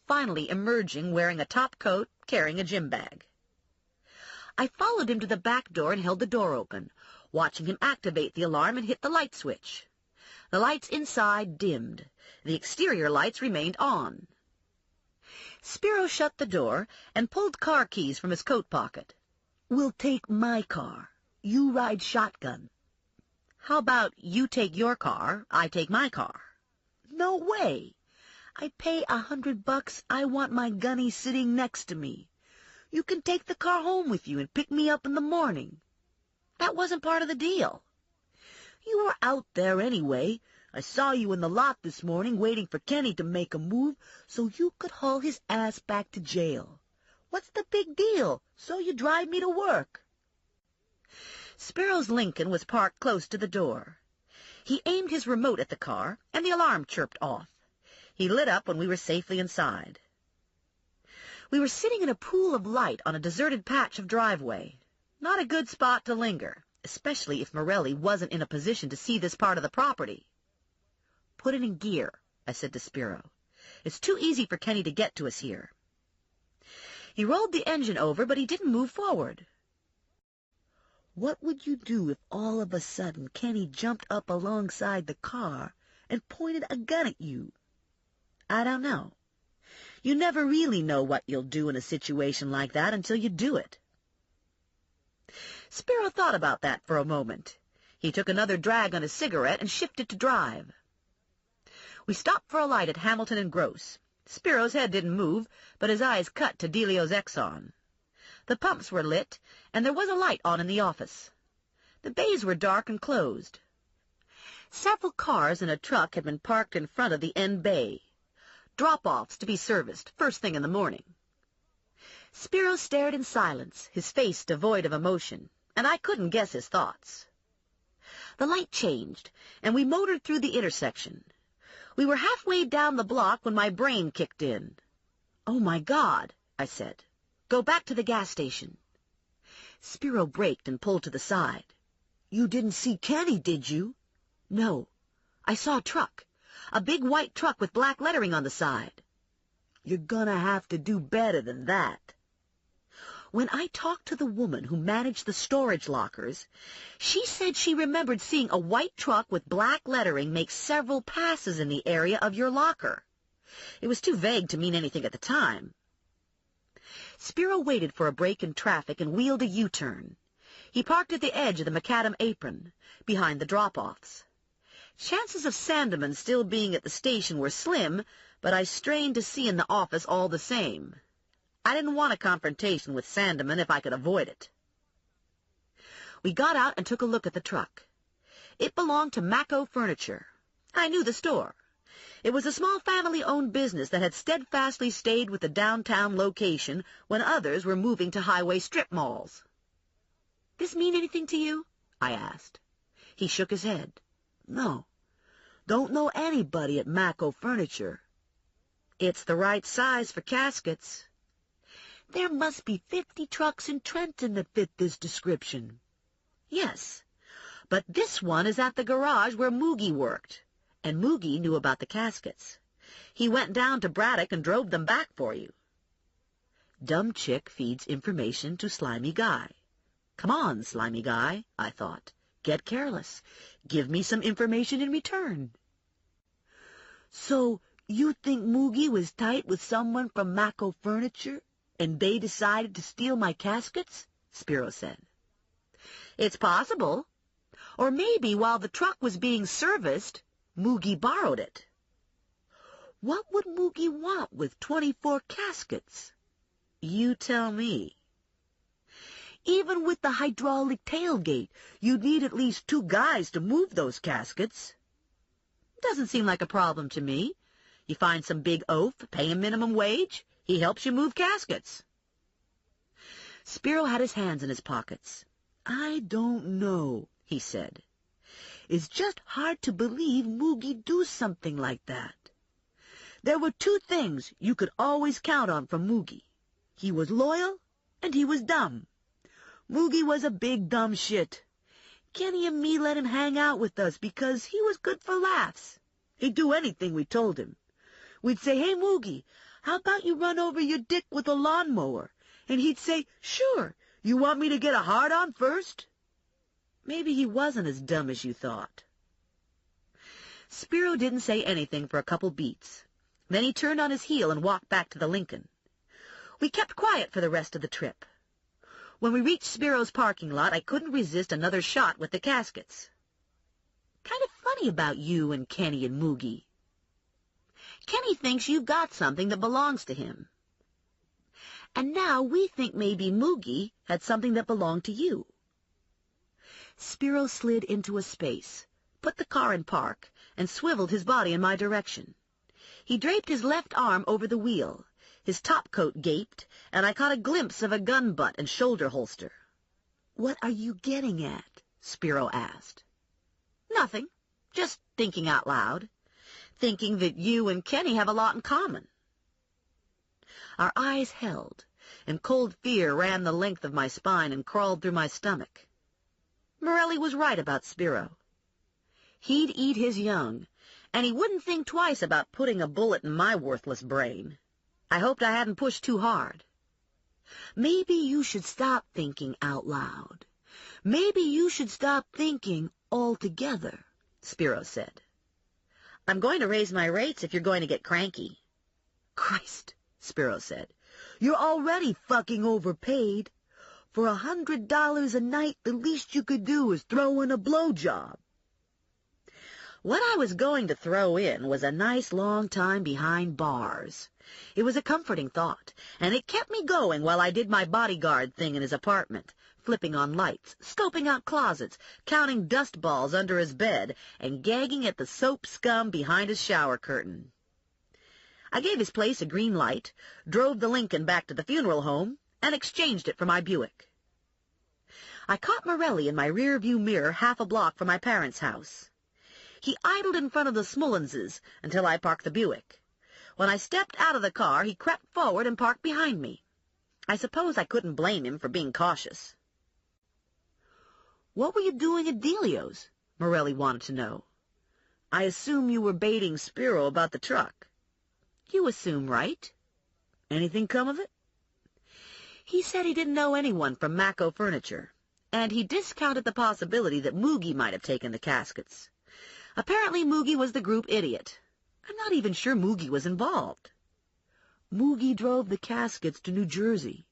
S2: finally emerging wearing a top coat, carrying a gym bag. I followed him to the back door and held the door open, watching him activate the alarm and hit the light switch. The lights inside dimmed. The exterior lights remained on. Spiro shut the door and pulled car keys from his coat pocket. "We'll take my car. You ride shotgun." "How about you take your car, I take my car?" "No way. I pay $100. I want my gunny sitting next to me. You can take the car home with you and pick me up in the morning." "That wasn't part of the deal." "You were out there anyway. I saw you in the lot this morning waiting for Kenny to make a move so you could haul his ass back to jail. What's the big deal? So you drive me to work." Spiro's Lincoln was parked close to the door. He aimed his remote at the car, and the alarm chirped off.
S3: He lit up when we were safely inside. We were sitting in a pool of light on a deserted patch of driveway. Not a good spot to linger, especially if Morelli wasn't in a position to see this part of the property. "Put it in gear," I said to Spiro. "It's too easy for Kenny to get to us here." He rolled the engine over, but he didn't move forward. "What would you do if all of a sudden Kenny jumped up alongside the car and pointed a gun at you?" "I don't know. You never really know what you'll do in a situation like that until you do it." Spiro thought about that for a moment. He took another drag on his cigarette and shifted to drive. We stopped for a light at Hamilton and Gross. Spiro's head didn't move, but his eyes cut to Delio's Exxon. The pumps were lit, and there was a light on in the office. The bays were dark and closed. Several cars and a truck had been parked in front of the end bay. Drop-offs to be serviced first thing in the morning. Spiro stared in silence, his face devoid of emotion, and I couldn't guess his thoughts. The light changed, and we motored through the intersection. We were halfway down the block when my brain kicked in. "Oh, my God," I said. "Go back to the gas station." Spiro braked and pulled to the side. "You didn't see Kenny, did you?" "No. I saw a truck. A big white truck with black lettering on the side." "You're gonna have to do better than that." When I talked to the woman who managed the storage lockers, she said she remembered seeing a white truck with black lettering make several passes in the area of your locker. It was too vague to mean anything at the time. Spiro waited for a break in traffic and wheeled a U-turn. He parked at the edge of the macadam apron, behind the drop-offs. Chances of Sandeman still being at the station were slim, but I strained to see in the office all the same. I didn't want a confrontation with Sandeman if I could avoid it. We got out and took a look at the truck. It belonged to Macco Furniture. I knew the store. It was a small family-owned business that had steadfastly stayed with the downtown location when others were moving to highway strip malls. "This mean anything to you?" I asked. He shook his head. "No. Don't know anybody at Macco Furniture." "It's the right size for caskets." "There must be 50 trucks in Trenton that fit this description." "Yes, but this one is at the garage where Moogie worked, and Moogie knew about the caskets. He went down to Braddock and drove them back for you." Dumb chick feeds information to slimy guy. Come on, slimy guy, I thought. Get careless. Give me some information in return. "So you think Moogie was tight with someone from Macco Furniture, and they decided to steal my caskets?" Spiro said. "It's possible. Or maybe while the truck was being serviced, Moogie borrowed it." "What would Moogie want with 24 caskets?" "You tell me." "Even with the hydraulic tailgate, you'd need at least 2 guys to move those caskets." "Doesn't seem like a problem to me. You find some big oaf, pay him minimum wage, he helps you move caskets." Spiro had his hands in his pockets. "I don't know," he said. "It's just hard to believe Moogie do something like that. There were 2 things you could always count on from Moogie. He was loyal, and he was dumb. Moogie was a big dumb shit. Kenny and me let him hang out with us because he was good for laughs. He'd do anything we told him. We'd say, 'Hey, Moogie, how about you run over your dick with a lawnmower?' And he'd say, 'Sure, you want me to get a hard-on first?' Maybe he wasn't as dumb as you thought." Spiro didn't say anything for a couple beats. Then he turned on his heel and walked back to the Lincoln. We kept quiet for the rest of the trip. When we reached Spiro's parking lot, I couldn't resist another shot with the caskets. "Kind of funny about you and Kenny and Moogie. Kenny thinks you've got something that belongs to him. And now we think maybe Moogie had something that belonged to you." Spiro slid into a space, put the car in park, and swiveled his body in my direction. He draped his left arm over the wheel. His topcoat gaped, and I caught a glimpse of a gun butt and shoulder holster. "What are you getting at?" Spiro asked. "Nothing. Just thinking out loud.
S2: thinking that you and Kenny have a lot in common." Our eyes held, and cold fear ran the length of my spine and crawled through my stomach. Morelli was right about Spiro. He'd eat his young, and he wouldn't think twice about putting a bullet in my worthless brain. I hoped I hadn't pushed too hard. "Maybe you should stop thinking out loud. Maybe you should stop thinking altogether," Spiro said. "I'm going to raise my rates if you're going to get cranky." "Christ," Spiro said, "you're already fucking overpaid. For $100 a night, the least you could do is throw in a blowjob." What I was going to throw in was a nice long time behind bars. It was a comforting thought, and it kept me going while I did my bodyguard thing in his apartment, flipping on lights, scoping out closets, counting dust balls under his bed, and gagging at the soap scum behind his shower curtain. I gave his place a green light, drove the Lincoln back to the funeral home, and exchanged it for my Buick. I caught Morelli in my rear-view mirror half a block from my parents' house. He idled in front of the Smullenses until I parked the Buick. When I stepped out of the car, he crept forward and parked behind me. I suppose I couldn't blame him for being cautious. "What were you doing at Delio's?" Morelli wanted to know. "I assume you were baiting Spiro about the truck." "You assume right. Anything come of it?" "He said he didn't know anyone from Mako Furniture, and he discounted the possibility that Moogie might have taken the caskets. Apparently Moogie was the group idiot. I'm not even sure Moogie was involved." "Moogie drove the caskets to New Jersey."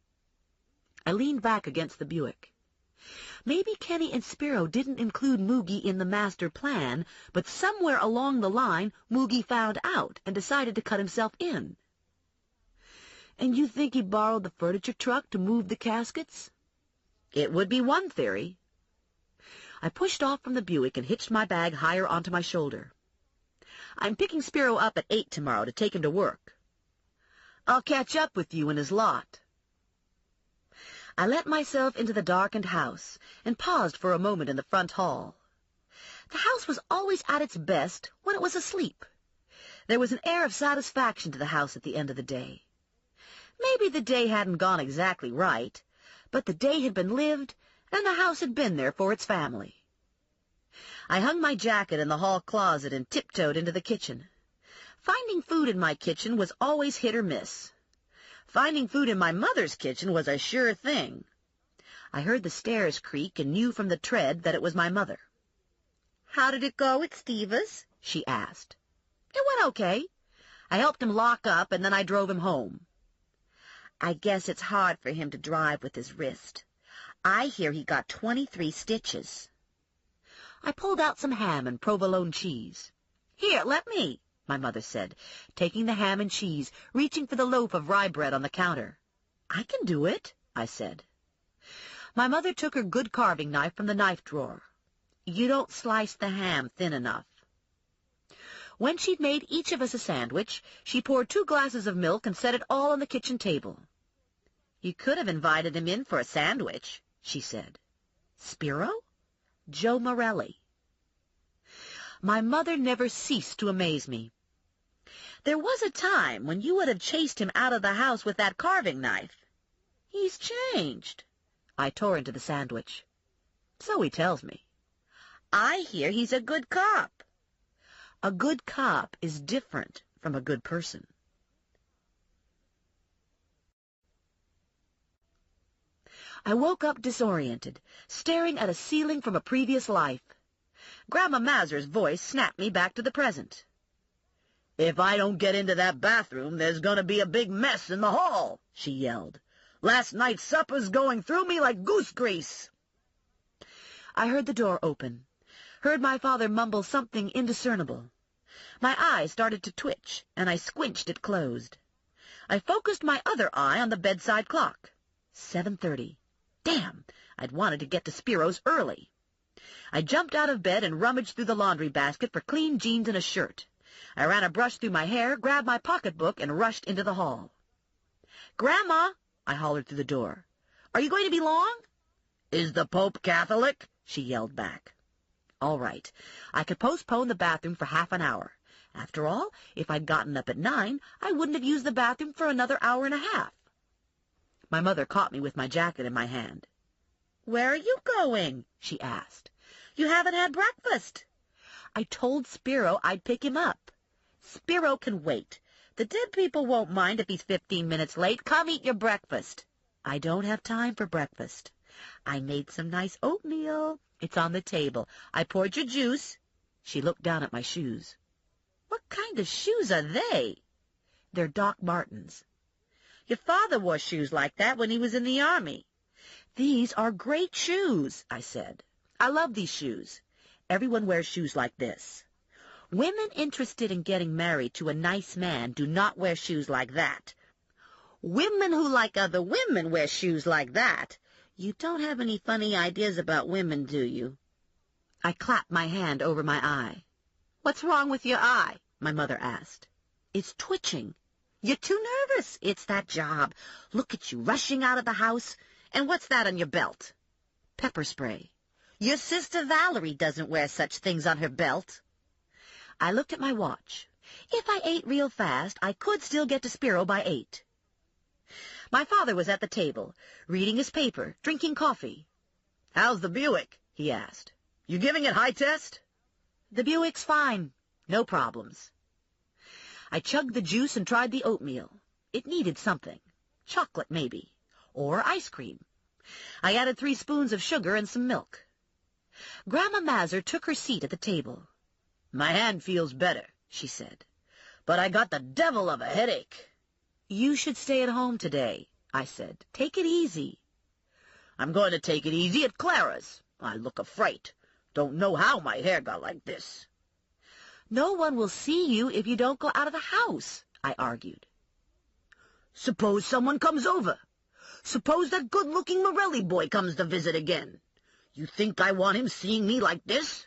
S2: I leaned back against the Buick. Maybe Kenny and Spiro didn't include Moogie in the master plan, but somewhere along the line Moogie found out and decided to cut himself in. "And you think he borrowed the furniture truck to move the caskets?" "It would be one theory." I pushed off from the Buick and hitched my bag higher onto my shoulder. "I'm picking Spiro up at 8 tomorrow to take him to work." "I'll catch up with you in his lot." I let myself into the darkened house and paused for a moment in the front hall. The house was always at its best when it was asleep. There was an air of satisfaction to the house at the end of the day. Maybe the day hadn't gone exactly right, but the day had been lived, and the house had been there for its family. I hung my jacket in the hall closet and tiptoed into the kitchen. Finding food in my kitchen was always hit or miss. Finding food in my mother's kitchen was a sure thing. I heard the stairs creak and knew from the tread that it was my mother. "How did it go at Steve's?" she asked. "It went okay. I helped him lock up, and then I drove him home." "I guess it's hard for him to drive with his wrist. I hear he got 23 stitches. I pulled out some ham and provolone cheese. "Here, let me," my mother said, taking the ham and cheese, reaching for the loaf of rye bread on the counter. "I can do it," I said. My mother took her good carving knife from the knife drawer. "You don't slice the ham thin enough." When she'd made each of us a sandwich, she poured 2 glasses of milk and set it all on the kitchen table. "You could have invited him in for a sandwich," she said. "Spiro?" "Joe Morelli." My mother never ceased to amaze me. "There was a time when you would have chased him out of the house with that carving knife. He's changed." I tore into the sandwich. "So he tells me." "I hear he's a good cop." "A good cop is different from a good person." I woke up disoriented, staring at a ceiling from a previous life. Grandma Mazur's voice snapped me back to the present. "If I don't get into that bathroom, there's going to be a big mess in the hall," she yelled. "Last night's supper's going through me like goose grease." I heard the door open, heard my father mumble something indiscernible. My eye started to twitch, and I squinched it closed. I focused my other eye on the bedside clock. 7:30. Damn! I'd wanted to get to Spiro's early. I jumped out of bed and rummaged through the laundry basket for clean jeans and a shirt. I ran a brush through my hair, grabbed my pocketbook, and rushed into the hall. "Grandma!" I hollered through the door. "Are you going to be long?" "Is the Pope Catholic?" she yelled back. All right. I could postpone the bathroom for half an hour, After all, if I'd gotten up at 9, I wouldn't have used the bathroom for another hour and a half. My mother caught me with my jacket in my hand. "Where are you going?" she asked. "You haven't had breakfast." I told Spiro I'd pick him up. "Spiro can wait. The dead people won't mind if he's 15 minutes late. Come eat your breakfast." "I don't have time for breakfast. I made some nice oatmeal. It's on the table. I poured your juice." She looked down at my shoes. "What kind of shoes are they?" "They're Doc Martens." "Your father wore shoes like that when he was in the army." "These are great shoes," I said. "I love these shoes. Everyone wears shoes like this. Women interested in getting married to a nice man do not wear shoes like that. Women who like other women wear shoes like that. You don't have any funny ideas about women, do you?" I clapped my hand over my eye. "What's wrong with your eye?" my mother asked. "It's twitching." "You're too nervous. It's that job. Look at you, rushing out of the house. And what's that on your belt?" "Pepper spray." "Your sister Valerie doesn't wear such things on her belt." I looked at my watch. If I ate real fast, I could still get to Spiro by 8. My father was at the table, reading his paper, drinking coffee. "How's the Buick?" he asked. "You giving it high test?" "The Buick's fine. No problems." I chugged the juice and tried the oatmeal. It needed something. Chocolate, maybe. Or ice cream. I added 3 spoons of sugar and some milk. Grandma Mazur took her seat at the table. "My hand feels better," she said. "But I got the devil of a headache." "You should stay at home today," I said. "Take it easy." "I'm going to take it easy at Clara's. I look a fright. Don't know how my hair got like this." "No one will see you if you don't go out of the house," I argued. "Suppose someone comes over. Suppose that good-looking Morelli boy comes to visit again. You think I want him seeing me like this?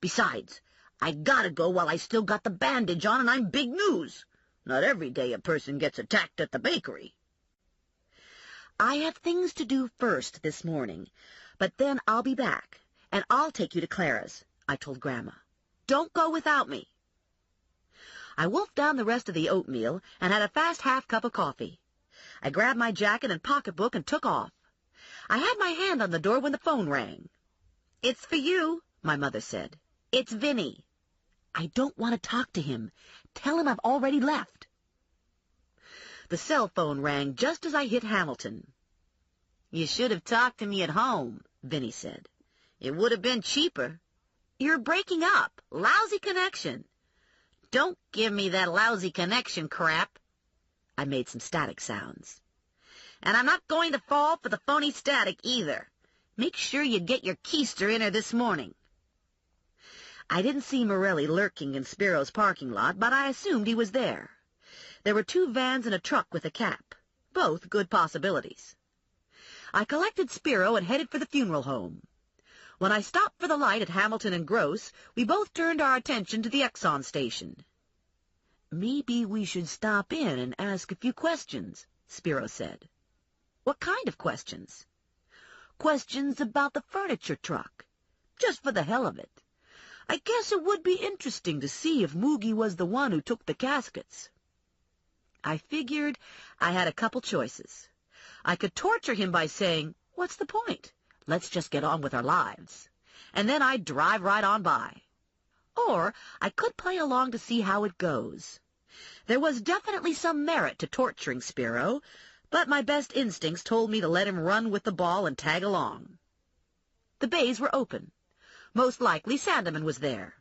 S2: Besides, I gotta go while I still got the bandage on and I'm big news. Not every day a person gets attacked at the bakery." "I have things to do first this morning, but then I'll be back, and I'll take you to Clara's," I told Grandma. "Don't go without me." I wolfed down the rest of the oatmeal and had a fast half-cup of coffee. I grabbed my jacket and pocketbook and took off. I had my hand on the door when the phone rang. "It's for you," my mother said. "It's Vinny." "I don't want to talk to him. Tell him I've already left." The cell phone rang just as I hit Hamilton. "You should have talked to me at home," Vinny said. "It would have been cheaper." "You're breaking up. Lousy connection." "Don't give me that lousy connection crap." I made some static sounds. "And I'm not going to fall for the phony static either. Make sure you get your keister in her this morning." I didn't see Morelli lurking in Spiro's parking lot, but I assumed he was there. There were 2 vans and a truck with a cap. Both good possibilities. I collected Spiro and headed for the funeral home. When I stopped for the light at Hamilton and Gross, we both turned our attention to the Exxon station. "Maybe we should stop in and ask a few questions," Spiro said. "What kind of questions?" "Questions about the furniture truck. Just for the hell of it. I guess it would be interesting to see if Moogie was the one who took the caskets." I figured I had a couple choices. I could torture him by saying, "What's the point? Let's just get on with our lives." And then I'd drive right on by. Or I could play along to see how it goes. There was definitely some merit to torturing Spiro, but my best instincts told me to let him run with the ball and tag along. The bays were open. Most likely Sandeman was there.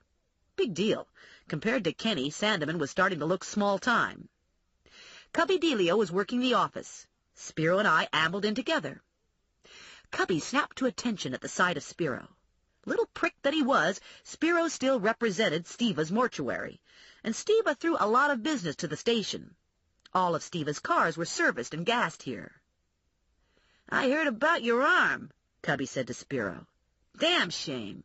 S2: Big deal. Compared to Kenny, Sandeman was starting to look small-time. Cubby Delio was working the office. Spiro and I ambled in together. Cubby snapped to attention at the sight of Spiro. Little prick that he was, Spiro still represented Steva's mortuary, and Steva threw a lot of business to the station. All of Steva's cars were serviced and gassed here. "I heard about your arm," Cubby said to Spiro. "Damn shame.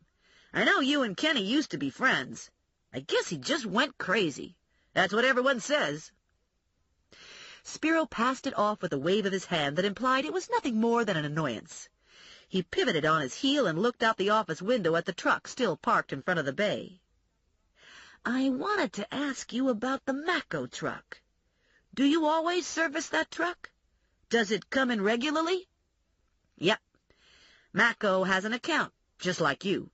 S2: I know you and Kenny used to be friends. I guess he just went crazy. That's what everyone says." Spiro passed it off with a wave of his hand that implied it was nothing more than an annoyance. He pivoted on his heel and looked out the office window at the truck still parked in front of the bay.
S3: I wanted to ask you about the Mako truck. Do you always service that truck? Does it come in regularly? Yep. Mako has an account, just like you.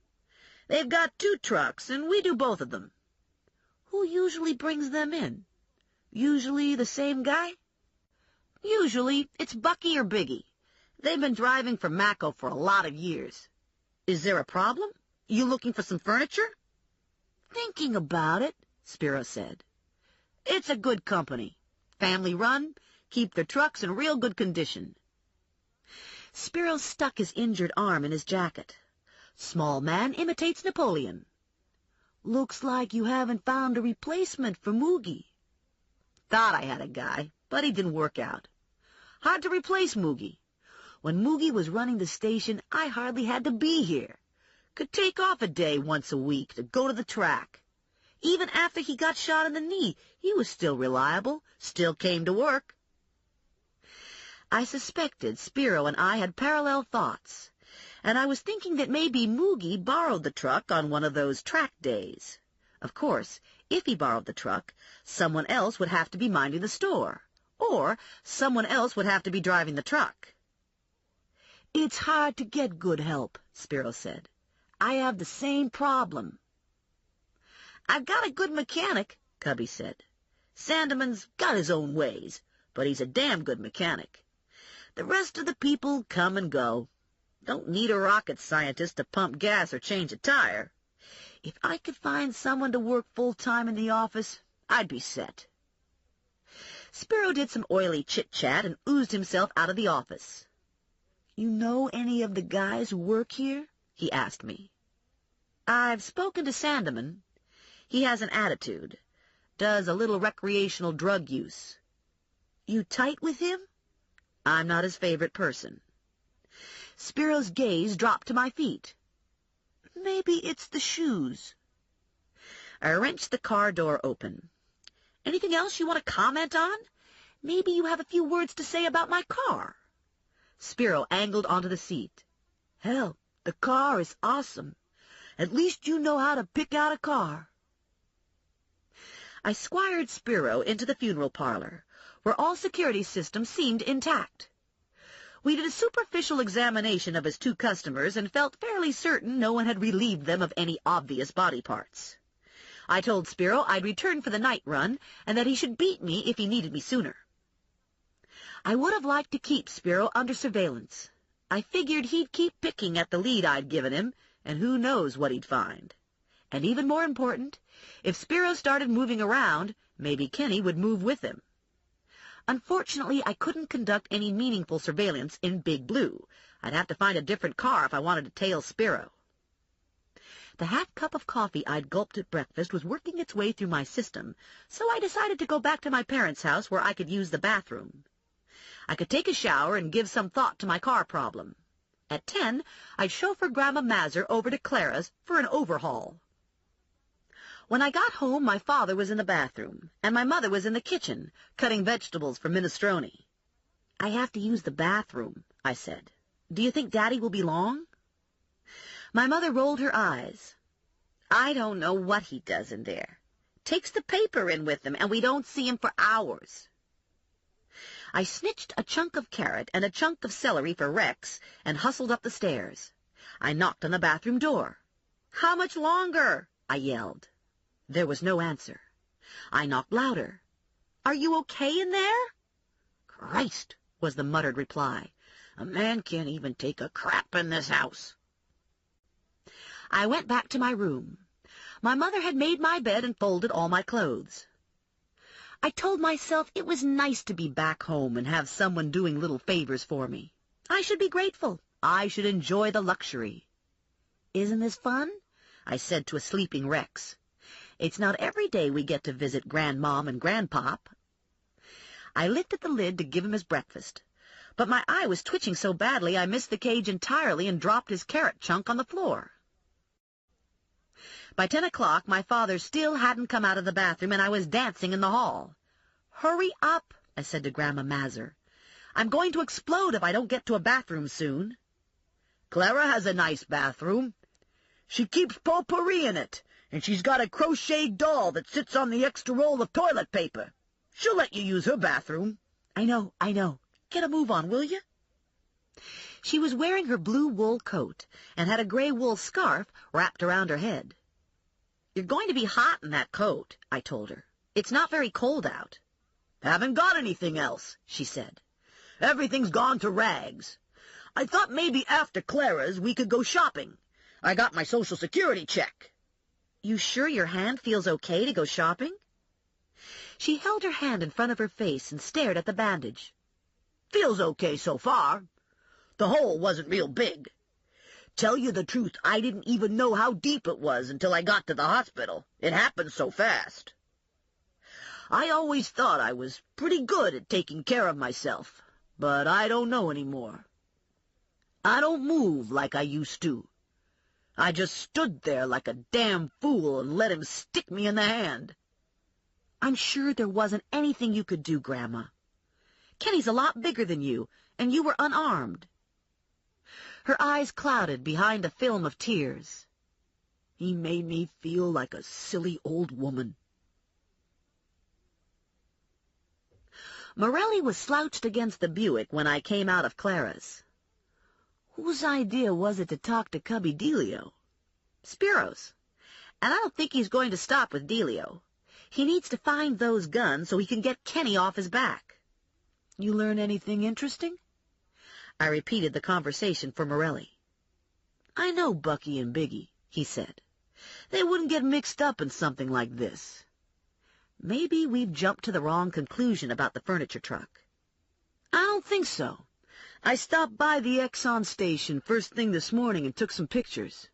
S3: They've got 2 trucks, and we do both of them. Who usually brings them in? Usually the same guy? Usually it's Bucky or Biggie. They've been driving for Mako for a lot of years. Is there a problem? You looking for some furniture? Thinking about it, Spiro said. It's a good company. Family run, keep their trucks in real good condition. Spiro stuck his injured arm in his jacket. Small man imitates Napoleon. Looks like you haven't found a replacement for Moogie. Thought I had a guy, but he didn't work out. Hard to replace Moogie. When Moogie was running the station, I hardly had to be here. Could take off a day once a week to go to the track. Even after he got shot in the knee, he was still reliable, still came to work. I suspected Spiro and I had parallel thoughts, and I was thinking that maybe Moogie borrowed the truck on one of those track days. Of course, if he borrowed the truck, someone else would have to be minding the store, or someone else would have to be driving the truck. It's hard to get good help, Spiro said. I have the same problem. I've got a good mechanic, Cubby said. Sandeman's got his own ways, but he's a damn good mechanic. The rest of the people come and go. Don't need a rocket scientist to pump gas or change a tire. If I could find someone to work full-time in the office, I'd be set. Spiro did some oily chit-chat and oozed himself out of the office. You know any of the guys who work here? He asked me. I've spoken to Sandeman. He has an attitude. Does a little recreational drug use. You tight with him? I'm not his favorite person. Spiro's gaze dropped to my feet. Maybe it's the shoes. I wrenched the car door open. Anything else you want to comment on? Maybe you have a few words to say about my car. Spiro angled onto the seat. Hell, the car is awesome. At least you know how to pick out a car. I squired Spiro into the funeral parlor, where all security systems seemed intact. We did a superficial examination of his 2 customers and felt fairly certain no one had relieved them of any obvious body parts. I told Spiro I'd return for the night run and that he should beat me if he needed me sooner. I would have liked to keep Spiro under surveillance. I figured he'd keep picking at the lead I'd given him, and who knows what he'd find. And even more important, if Spiro started moving around, maybe Kenny would move with him. Unfortunately, I couldn't conduct any meaningful surveillance in Big Blue. I'd have to find a different car if I wanted to tail Spiro. The half cup of coffee I'd gulped at breakfast was working its way through my system, so I decided to go back to my parents' house where I could use the bathroom. I could take a shower and give some thought to my car problem. At 10, I'd chauffeur Grandma Mazur over to Clara's for an overhaul. When I got home, my father was in the bathroom, and my mother was in the kitchen, cutting vegetables for minestrone. I have to use the bathroom, I said. Do you think Daddy will be long? My mother rolled her eyes. I don't know what he does in there. Takes the paper in with him, and we don't see him for hours. I snitched a chunk of carrot and a chunk of celery for Rex and hustled up the stairs. I knocked on the bathroom door. How much longer? I yelled. There was no answer. I knocked louder. Are you okay in there? Christ, was the muttered reply. A man can't even take a crap in this house. I went back to my room. My mother had made my bed and folded all my clothes. I told myself it was nice to be back home and have someone doing little favors for me. I should be grateful. I should enjoy the luxury. Isn't this fun? I said to a sleeping Rex. It's not every day we get to visit Grandmom and Grandpop. I lifted the lid to give him his breakfast, but my eye was twitching so badly I missed the cage entirely and dropped his carrot chunk on the floor. By 10 o'clock, my father still hadn't come out of the bathroom, and I was dancing in the hall. Hurry up, I said to Grandma Mazur. I'm going to explode if I don't get to a bathroom soon. Clara has a nice bathroom. She keeps potpourri in it, And she's got a crocheted doll that sits on the extra roll of toilet paper. She'll let you use her bathroom.
S2: I know. Get a move on, will you? She was wearing her blue wool coat and had a gray wool scarf wrapped around her head. You're going to be hot in that coat, I told her. It's not very cold out.
S3: Haven't got anything else, she said. Everything's gone to rags. I thought maybe after Clara's we could go shopping. I got my Social Security check.
S2: You sure your hand feels okay to go shopping? She held her hand in front of her face and stared at the bandage.
S3: Feels okay so far. The hole wasn't real big. Tell you the truth, I didn't even know how deep it was until I got to the hospital. It happened so fast. I always thought I was pretty good at taking care of myself, but I don't know anymore. I don't move like I used to. I just stood there like a damn fool and let him stick me in the hand.
S2: I'm sure there wasn't anything you could do, Grandma. Kenny's a lot bigger than you, and you were unarmed. Her eyes clouded behind a film of tears.
S3: He made me feel like a silly old woman.
S2: Morelli was slouched against the Buick when I came out of Clara's.
S3: Whose idea was it to talk to Cubby Delio?
S2: Spiro's. And I don't think he's going to stop with Delio. He needs to find those guns so he can get Kenny off his back.
S3: You learn anything interesting?
S2: I repeated the conversation for Morelli.
S3: I know Bucky and Biggie, he said. They wouldn't get mixed up in something like this.
S2: Maybe we've jumped to the wrong conclusion about the furniture truck.
S3: I don't think so. I stopped by the Exxon station first thing this morning and took some pictures.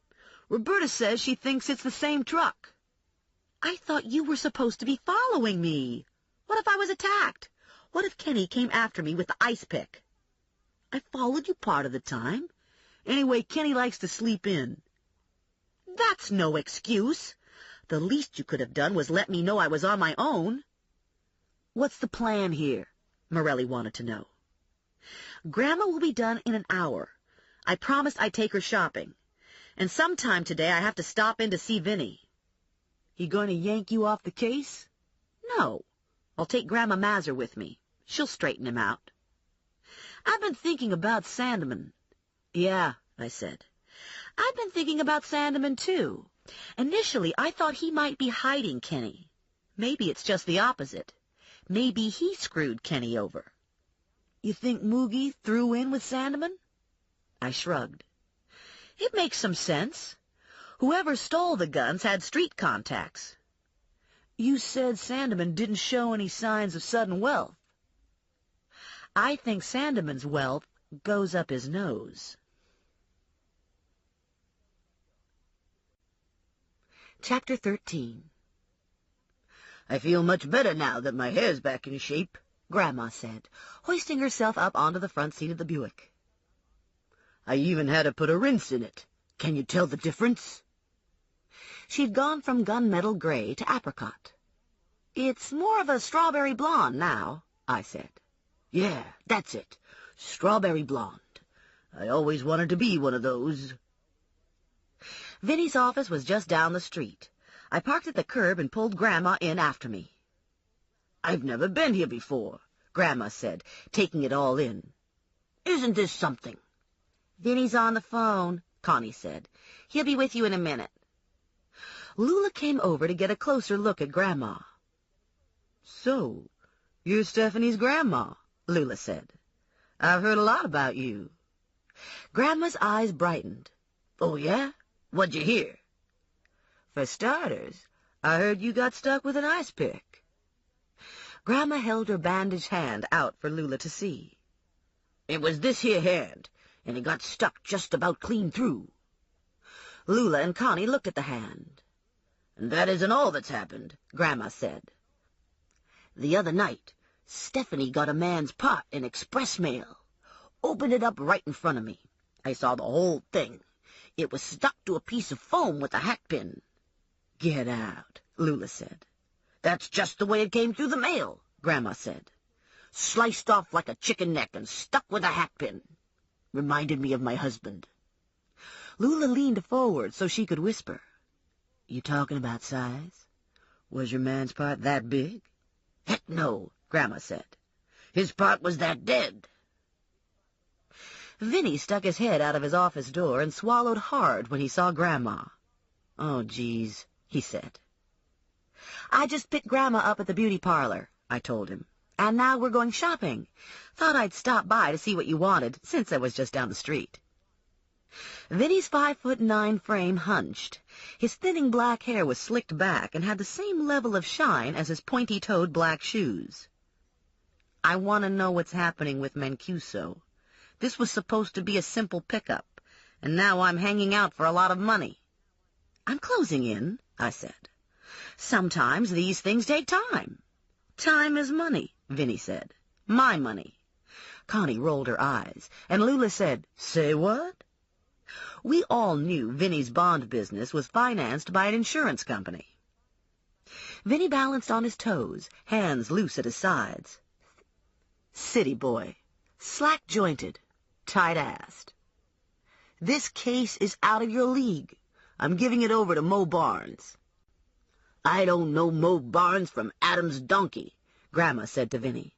S3: Roberta says she thinks it's the same truck.
S2: I thought you were supposed to be following me. What if I was attacked? What if Kenny came after me with the ice pick?
S3: I followed you part of the time. Anyway, Kenny likes to sleep in.
S2: That's no excuse. The least you could have done was let me know I was on my own.
S3: What's the plan here?
S2: Morelli wanted to know. Grandma will be done in an hour. I promised I'd take her shopping. And sometime today I have to stop in to see Vinny.
S3: He going to yank you off the case?
S2: No. I'll take Grandma Mazur with me. She'll straighten him out.
S3: I've been thinking about Sandeman.
S2: Yeah, I said. I've been thinking about Sandeman, too. Initially, I thought he might be hiding Kenny. Maybe it's just the opposite. Maybe he screwed Kenny over.
S3: You think Moogie threw in with Sandeman?
S2: I shrugged. It makes some sense. Whoever stole the guns had street contacts.
S3: You said Sandeman didn't show any signs of sudden wealth.
S2: I think Sandeman's wealth goes up his nose.
S3: Chapter 13. I feel much better now that my hair's back in shape, Grandma said, hoisting herself up onto the front seat of the Buick. I even had to put a rinse in it. Can you tell the difference?
S2: She'd gone from gunmetal gray to apricot. It's more of a strawberry blonde now, I said.
S3: Yeah, that's it. Strawberry blonde. I always wanted to be one of those.
S2: Vinny's office was just down the street. I parked at the curb and pulled Grandma in after me.
S3: I've never been here before, Grandma said, taking it all in. Isn't this something?
S2: Vinny's on the phone, Connie said. He'll be with you in a minute. Lula came over to get a closer look at Grandma.
S3: So, you're Stephanie's grandma, Lula said. I've heard a lot about you.
S2: Grandma's eyes brightened.
S3: Oh, yeah? What'd you hear? For starters, I heard you got stuck with an ice pick.
S2: Grandma held her bandaged hand out for Lula to see.
S3: It was this here hand, and it got stuck just about clean through.
S2: Lula and Connie looked at the hand.
S3: And that isn't all that's happened, Grandma said. The other night, Stephanie got a man's part in express mail. Opened it up right in front of me. I saw the whole thing. It was stuck to a piece of foam with a hat pin.
S2: Get out, Lula said.
S3: That's just the way it came through the mail, Grandma said. Sliced off like a chicken neck and stuck with a hat pin. Reminded me of my husband.
S2: Lula leaned forward so she could whisper.
S3: You talking about size? Was your man's part that big? Heck no, Grandma said. His part was that dead.
S2: Vinny stuck his head out of his office door and swallowed hard when he saw Grandma. "Oh, geez," he said. "I just picked Grandma up at the beauty parlor," I told him. "And now we're going shopping. Thought I'd stop by to see what you wanted, since I was just down the street." Vinny's 5'9" frame hunched. His thinning black hair was slicked back and had the same level of shine as his pointy-toed black shoes. "I want to know what's happening with Mancuso. This was supposed to be a simple pickup, and now I'm hanging out for a lot of money." "I'm closing in," I said. "Sometimes these things take time." "Time is money," Vinny said. "My money." Connie rolled her eyes, and Lula said, "Say what?" We all knew Vinny's bond business was financed by an insurance company. Vinny balanced on his toes, hands loose at his sides. City boy, slack-jointed, tight-assed. "This case is out of your league. I'm giving it over to Mo Barnes."
S3: "I don't know Mo Barnes from Adam's donkey," Grandma said to Vinny.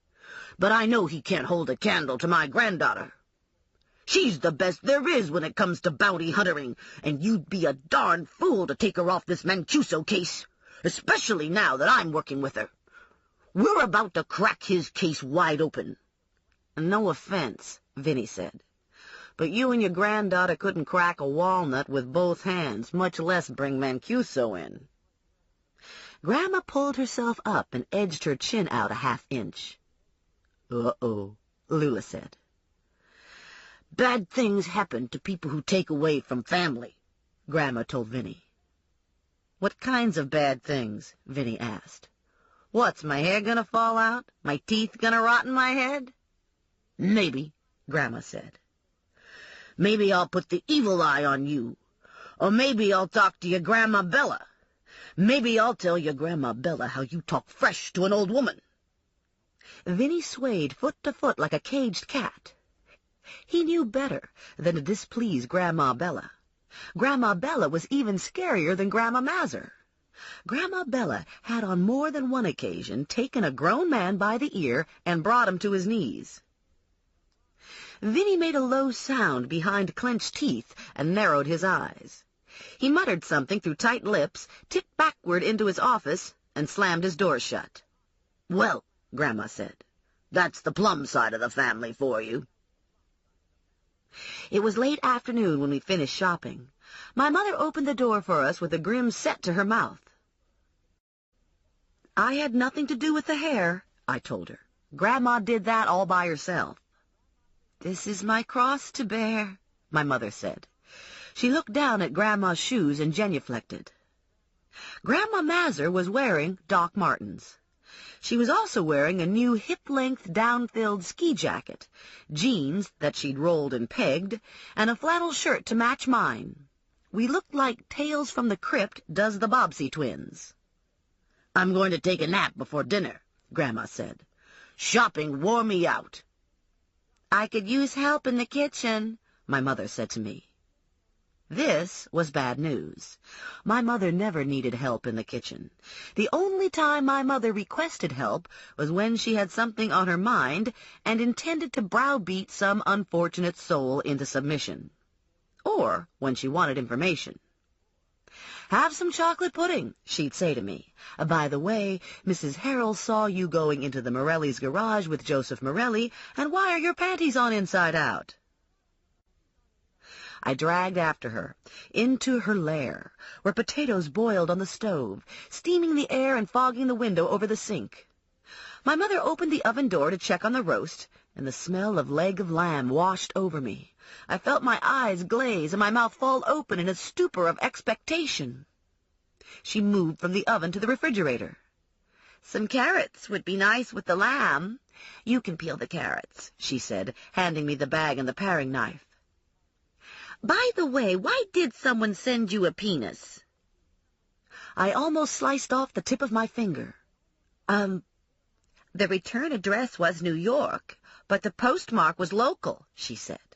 S3: "But I know he can't hold a candle to my granddaughter. She's the best there is when it comes to bounty huntering, and you'd be a darn fool to take her off this Mancuso case, especially now that I'm working with her. We're about to crack his case wide open."
S2: "No offense," Vinny said, "but you and your granddaughter couldn't crack a walnut with both hands, much less bring Mancuso in." Grandma pulled herself up and edged her chin out a half-inch.
S3: "Uh-oh,"
S2: Lula said.
S3: "Bad things happen to people who take away from family,"
S2: Grandma told Vinny. "What kinds of bad things?" Vinny asked. "What's, my hair gonna fall out? My teeth gonna rot in my head?"
S3: "Maybe," Grandma said. "Maybe I'll put the evil eye on you. Or maybe I'll talk to your Grandma Bella. Maybe I'll tell your Grandma Bella how you talk fresh to an old woman."
S2: Vinny swayed foot to foot like a caged cat. He knew better than to displease Grandma Bella. Grandma Bella was even scarier than Grandma Mazur. Grandma Bella had on more than one occasion taken a grown man by the ear and brought him to his knees. Vinny made a low sound behind clenched teeth and narrowed his eyes. He muttered something through tight lips, tipped backward into his office, and slammed his door shut.
S3: "Well," Grandma said, "that's the Plum side of the family for you."
S2: It was late afternoon when we finished shopping. My mother opened the door for us with a grim set to her mouth. "I had nothing to do with the hair," I told her. "Grandma did that all by herself." "This is my cross to bear," my mother said. She looked down at Grandma's shoes and genuflected. Grandma Mazur was wearing Doc Martens. She was also wearing a new hip-length down-filled ski jacket, jeans that she'd rolled and pegged, and a flannel shirt to match mine. We looked like Tales from the Crypt does the Bobbsey twins.
S3: "I'm going to take a nap before dinner," Grandma said. "Shopping wore me out."
S2: "I could use help in the kitchen," my mother said to me. This was bad news. My mother never needed help in the kitchen. The only time my mother requested help was when she had something on her mind and intended to browbeat some unfortunate soul into submission, or when she wanted information. "Have some chocolate pudding," she'd say to me. "By the way, Mrs. Harrell saw you going into the Morellis' garage with Joseph Morelli, and why are your panties on inside out?" I dragged after her, into her lair, where potatoes boiled on the stove, steaming the air and fogging the window over the sink. My mother opened the oven door to check on the roast, and the smell of leg of lamb washed over me. I felt my eyes glaze and my mouth fall open in a stupor of expectation. She moved from the oven to the refrigerator. "Some carrots would be nice with the lamb. You can peel the carrots," she said, handing me the bag and the paring knife. "By the way, why did someone send you a penis?" I almost sliced off the tip of my finger. The return address was New York, but the postmark was local," she said.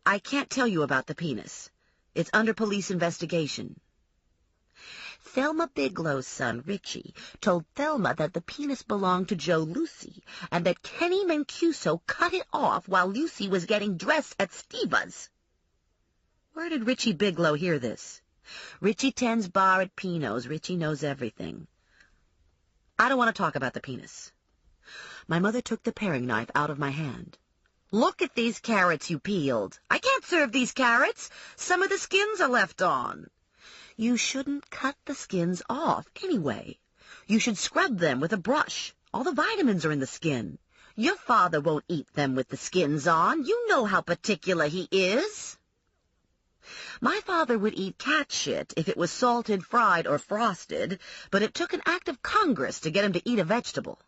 S2: "I can't tell you about the penis. It's under police investigation." Thelma Bigelow's son, Richie, told Thelma that the penis belonged to Joe Lucy, and that Kenny Mancuso cut it off while Lucy was getting dressed at Steva's. Where did Richie Bigelow hear this? Richie tends bar at Pino's. Richie knows everything. I don't want to talk about the penis. My mother took the paring knife out of my hand. Look at these carrots you peeled. I can't serve these carrots. Some of the skins are left on. You shouldn't cut the skins off anyway. You should scrub them with a brush. All the vitamins are in the skin. Your father won't eat them with the skins on. You know how particular he is. My father would eat cat shit if it was salted, fried, or frosted, but it took an act of Congress to get him to eat a vegetable.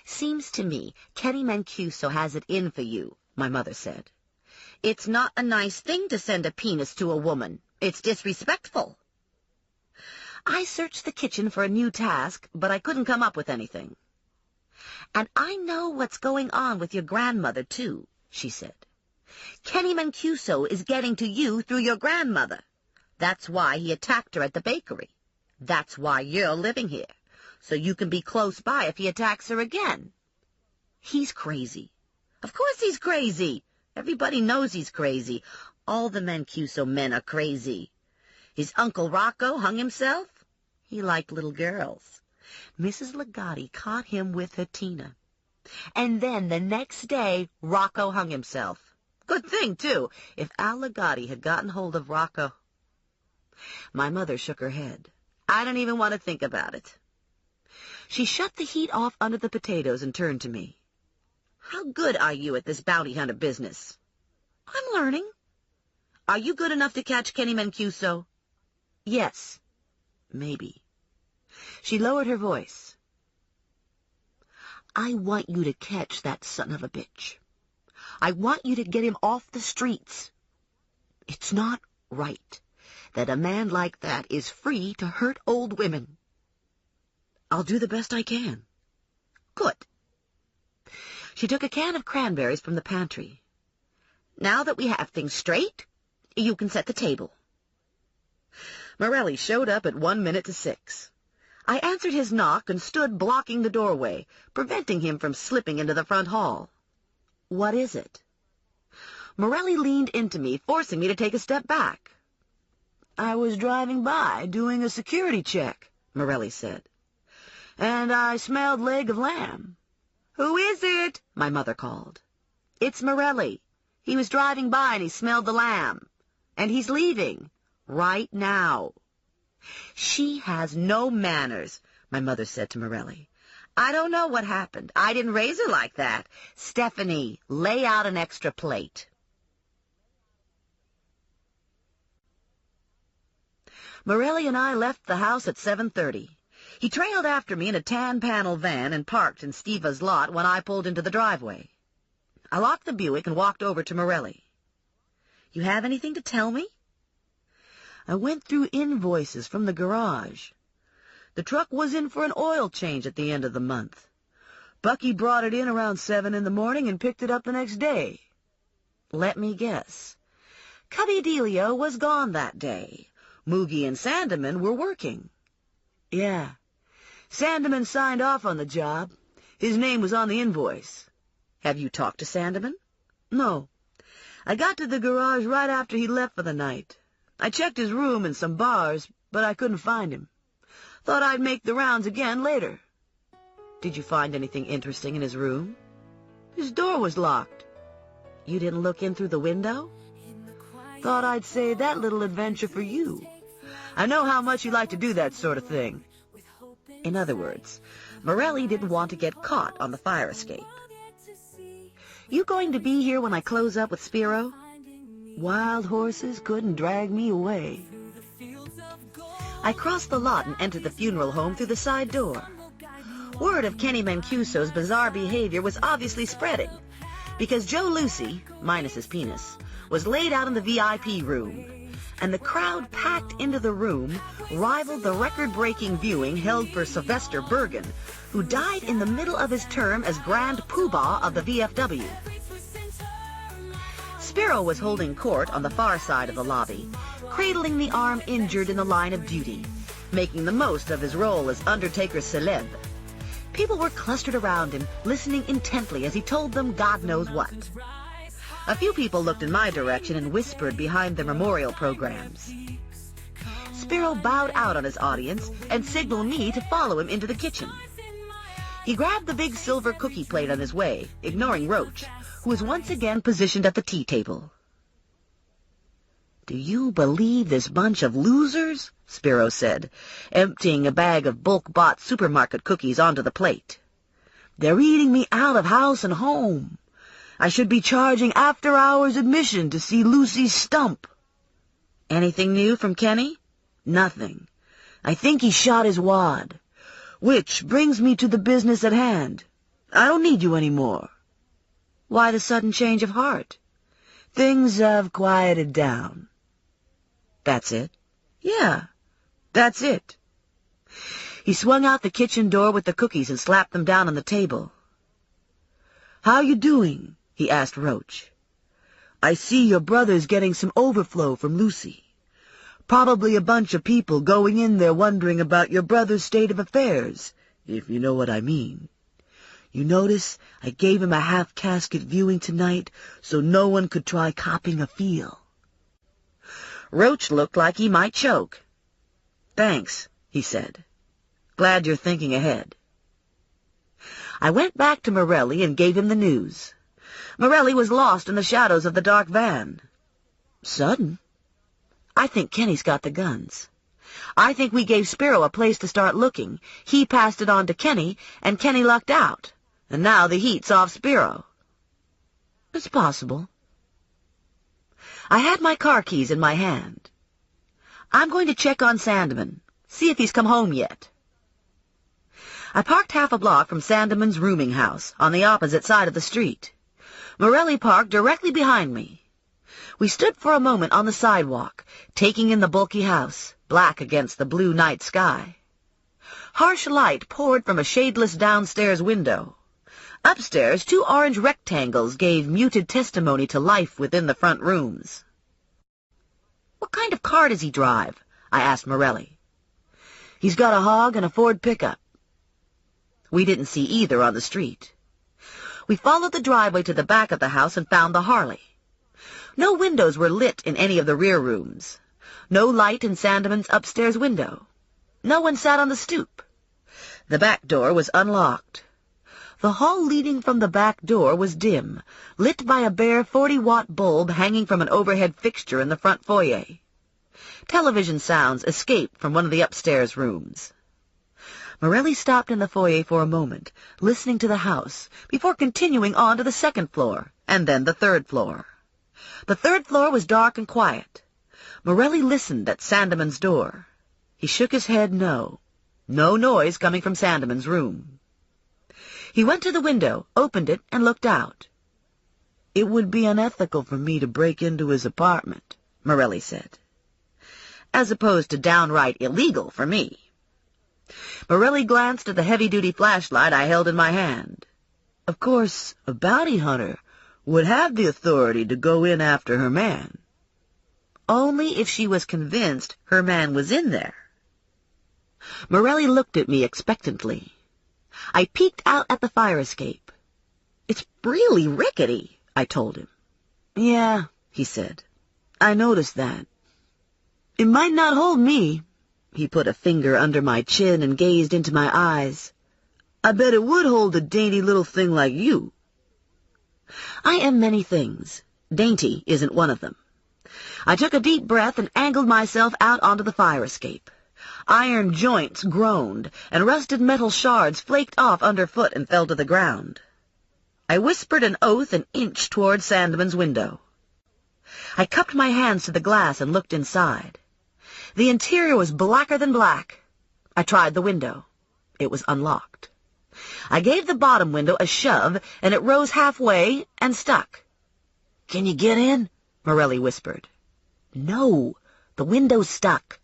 S2: Seems to me Kenny Mancuso has it in for you, my mother said. It's not a nice thing to send a penis to a woman. It's disrespectful. I searched the kitchen for a new task, but I couldn't come up with anything. And I know what's going on with your grandmother, too, she said. Kenny Mancuso is getting to you through your grandmother. That's why he attacked her at the bakery. That's why you're living here, so you can be close by if he attacks her again. He's crazy. Of course he's crazy. Everybody knows he's crazy. All the Mancuso men are crazy. His Uncle Rocco hung himself. He liked little girls. Mrs. Ligotti caught him with her Tina. And then the next day, Rocco hung himself. Good thing, too, if Al Ligotti had gotten hold of Rocco. My mother shook her head. I don't even want to think about it. She shut the heat off under the potatoes and turned to me. How good are you at this bounty hunter business? I'm learning. Are you good enough to catch Kenny Mancuso? Yes. Maybe. She lowered her voice. I want you to catch that son of a bitch. I want you to get him off the streets. It's not right that a man like that is free to hurt old women. I'll do the best I can. Good. She took a can of cranberries from the pantry. Now that we have things straight, you can set the table. Morelli showed up at 1 minute to 6. I answered his knock and stood blocking the doorway, preventing him from slipping into the front hall. What is it? Morelli leaned into me, forcing me to take a step back. I was driving by, doing a security check, Morelli said. And I smelled leg of lamb. Who is it? My mother called. It's Morelli. He was driving by and he smelled the lamb. And he's leaving. Right now. She has no manners, my mother said to Morelli. I don't know what happened. I didn't raise her like that. Stephanie, lay out an extra plate. Morelli and I left the house at 7:30. He trailed after me in a tan-panel van and parked in Steva's lot when I pulled into the driveway. I locked the Buick and walked over to Morelli. You have anything to tell me? I went through invoices from the garage. The truck was in for an oil change at the end of the month. Bucky brought it in around 7 in the morning and picked it up the next day. Let me guess. Cubby Delio was gone that day. Moogie and Sandeman were working. Yeah. Sandeman signed off on the job. His name was on the invoice. Have you talked to Sandeman? No. I got to the garage right after he left for the night. I checked his room and some bars, but I couldn't find him. Thought I'd make the rounds again later. Did you find anything interesting in his room? His door was locked. You didn't look in through the window? Thought I'd save that little adventure for you. I know how much you like to do that sort of thing. In other words, Morelli didn't want to get caught on the fire escape. You going to be here when I close up with Spiro? Wild horses couldn't drag me away. I crossed the lot and entered the funeral home through the side door. Word of Kenny Mancuso's bizarre behavior was obviously spreading, because Joe Lucy, minus his penis, was laid out in the VIP room, and the crowd packed into the room rivaled the record-breaking viewing held for Sylvester Bergen, who died in the middle of his term as Grand Poobah of the VFW. Spiro was holding court on the far side of the lobby, cradling the arm injured in the line of duty, making the most of his role as Undertaker Celeb. People were clustered around him, listening intently as he told them God knows what. A few people looked in my direction and whispered behind their memorial programs. Spiro bowed out on his audience and signaled me to follow him into the kitchen. He grabbed the big silver cookie plate on his way, ignoring Roach, who was once again positioned at the tea table. "Do you believe this bunch of losers?" Spiro said, emptying a bag of bulk-bought supermarket cookies onto the plate. "They're eating me out of house and home. I should be charging after-hours admission to see Lucy's stump." "Anything new from Kenny?" "Nothing. I think he shot his wad. Which brings me to the business at hand. I don't need you anymore." "Why the sudden change of heart?" "Things have quieted down." "That's it?" "Yeah, that's it." He swung out the kitchen door with the cookies and slapped them down on the table. "How you doing?" he asked Roach. "I see your brother's getting some overflow from Lucy. Probably a bunch of people going in there wondering about your brother's state of affairs, if you know what I mean. You notice I gave him a half-casket viewing tonight so no one could try copping a feel." Roach looked like he might choke. "Thanks," he said. "Glad you're thinking ahead." I went back to Morelli and gave him the news. Morelli was lost in the shadows of the dark van. "Sudden. I think Kenny's got the guns. I think we gave Spiro a place to start looking. He passed it on to Kenny, and Kenny lucked out. And now the heat's off Spiro." "It's possible." I had my car keys in my hand. "I'm going to check on Sandeman, see if he's come home yet." I parked half a block from Sandeman's rooming house, on the opposite side of the street. Morelli parked directly behind me. We stood for a moment on the sidewalk, taking in the bulky house, black against the blue night sky. Harsh light poured from a shadeless downstairs window. Upstairs, 2 orange rectangles gave muted testimony to life within the front rooms. "What kind of car does he drive?" I asked Morelli. "He's got a hog and a Ford pickup." We didn't see either on the street. We followed the driveway to the back of the house and found the Harley. No windows were lit in any of the rear rooms. No light in Sandeman's upstairs window. No one sat on the stoop. The back door was unlocked. The hall leading from the back door was dim, lit by a bare 40-watt bulb hanging from an overhead fixture in the front foyer. Television sounds escaped from one of the upstairs rooms. Morelli stopped in the foyer for a moment, listening to the house, before continuing on to the second floor, and then the third floor. The third floor was dark and quiet. Morelli listened at Sandeman's door. He shook his head no. No noise coming from Sandeman's room. He went to the window, opened it, and looked out. "It would be unethical for me to break into his apartment," Morelli said. "As opposed to downright illegal for me." Morelli glanced at the heavy-duty flashlight I held in my hand. "Of course, a bounty hunter would have the authority to go in after her man." "Only if she was convinced her man was in there." Morelli looked at me expectantly. I peeked out at the fire escape. "It's really rickety," I told him. "Yeah," he said. "I noticed that. It might not hold me." He put a finger under my chin and gazed into my eyes. "I bet it would hold a dainty little thing like you." I am many things. Dainty isn't one of them. I took a deep breath and angled myself out onto the fire escape. Iron joints groaned, and rusted metal shards flaked off underfoot and fell to the ground. I whispered an oath and inched toward Sandeman's window. I cupped my hands to the glass and looked inside. The interior was blacker than black. I tried the window. It was unlocked. I gave the bottom window a shove, and it rose halfway and stuck. "Can you get in?" Morelli whispered. "No, the window's stuck."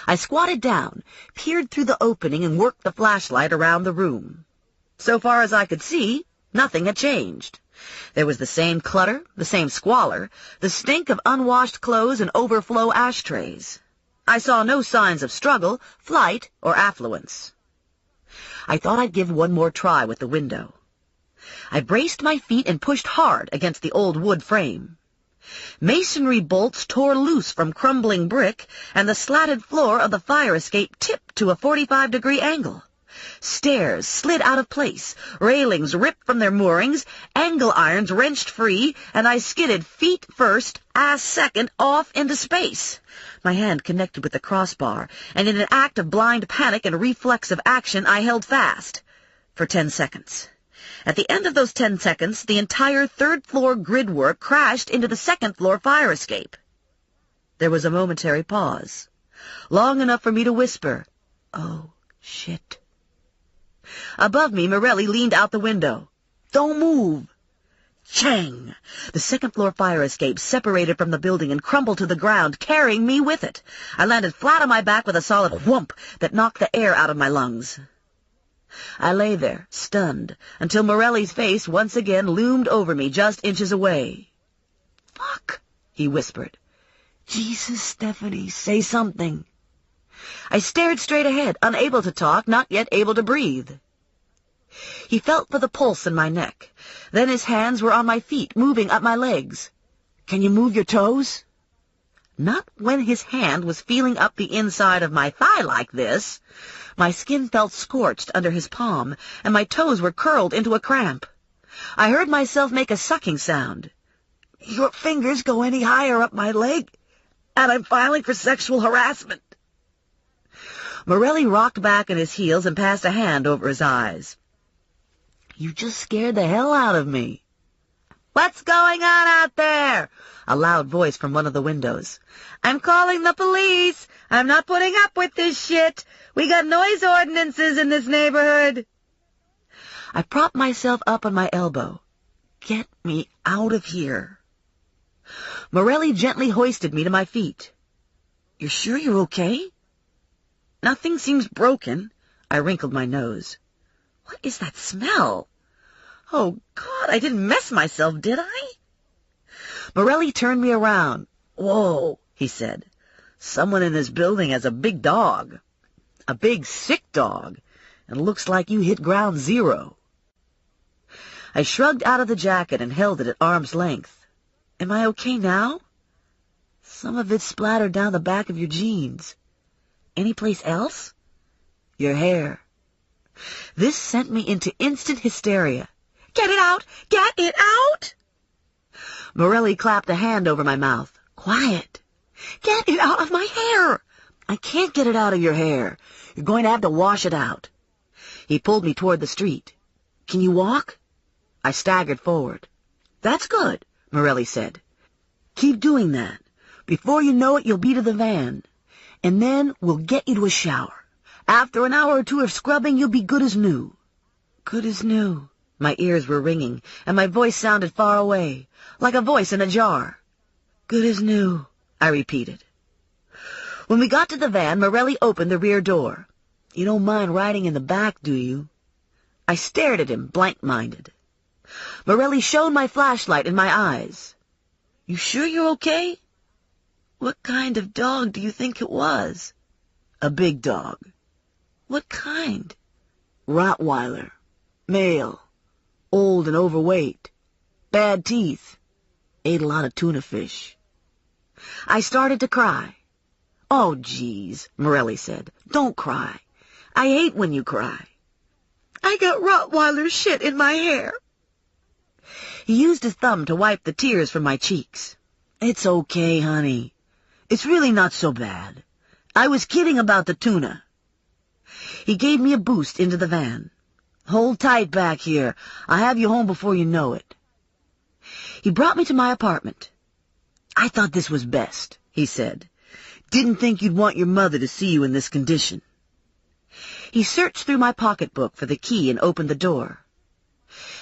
S2: I squatted down, peered through the opening, and worked the flashlight around the room. So far as I could see, nothing had changed. There was the same clutter, the same squalor, the stink of unwashed clothes and overflow ashtrays. I saw no signs of struggle, flight, or affluence. I thought I'd give one more try with the window. I braced my feet and pushed hard against the old wood frame. Masonry bolts tore loose from crumbling brick, and the slatted floor of the fire escape tipped to a 45-degree angle. Stairs slid out of place, railings ripped from their moorings, angle irons wrenched free, and I skidded feet first, ass second, off into space. My hand connected with the crossbar, and in an act of blind panic and reflexive action, I held fast for 10 seconds. At the end of those 10 seconds, the entire third-floor gridwork crashed into the second-floor fire escape. There was a momentary pause, long enough for me to whisper, "Oh, shit." Above me, Morelli leaned out the window. "Don't move." Chang! The second-floor fire escape separated from the building and crumbled to the ground, carrying me with it. I landed flat on my back with a solid whump that knocked the air out of my lungs. I lay there, stunned, until Morelli's face once again loomed over me just inches away. "Fuck," he whispered. "Jesus, Stephanie, say something." I stared straight ahead, unable to talk, not yet able to breathe. He felt for the pulse in my neck. Then his hands were on my feet, moving up my legs. "Can you move your toes?" Not when his hand was feeling up the inside of my thigh like this. My skin felt scorched under his palm, and my toes were curled into a cramp. I heard myself make a sucking sound. "Your fingers go any higher up my leg, and I'm filing for sexual harassment." Morelli rocked back on his heels and passed a hand over his eyes. "You just scared the hell out of me." "What's going on out there?" A loud voice from one of the windows. "I'm calling the police. I'm not putting up with this shit. We got noise ordinances in this neighborhood." I propped myself up on my elbow. "Get me out of here." Morelli gently hoisted me to my feet. "You're sure you're okay?" "Nothing seems broken." I wrinkled my nose. "What is that smell? Oh, God, I didn't mess myself, did I?" Morelli turned me around. "Whoa," he said. "Someone in this building has a big dog. A big, sick dog. And looks like you hit ground zero." I shrugged out of the jacket and held it at arm's length. "Am I okay now?" "Some of it splattered down the back of your jeans." "Any place else?" "Your hair." This sent me into instant hysteria. "Get it out! Get it out!" Morelli clapped a hand over my mouth. "Quiet! Get it out of my hair!" "I can't get it out of your hair. You're going to have to wash it out." He pulled me toward the street. "Can you walk?" I staggered forward. "That's good," Morelli said. "Keep doing that. Before you know it, you'll be to the van. And then we'll get you to a shower. After an hour or two of scrubbing, you'll be good as new." Good as new. My ears were ringing, and my voice sounded far away, like a voice in a jar. "Good as new," I repeated. When we got to the van, Morelli opened the rear door. "You don't mind riding in the back, do you?" I stared at him, blank-minded. Morelli shone my flashlight in my eyes. "You sure you're okay?" "What kind of dog do you think it was?" "A big dog." "What kind?" "Rottweiler. Male. Old and overweight. Bad teeth. Ate a lot of tuna fish." I started to cry. "Oh, geez," Morelli said. "Don't cry. I hate when you cry." "I got Rottweiler shit in my hair." He used his thumb to wipe the tears from my cheeks. "It's okay, honey. It's really not so bad. I was kidding about the tuna." He gave me a boost into the van. "Hold tight back here. I'll have you home before you know it." He brought me to my apartment. "I thought this was best," he said. "Didn't think you'd want your mother to see you in this condition." He searched through my pocketbook for the key and opened the door.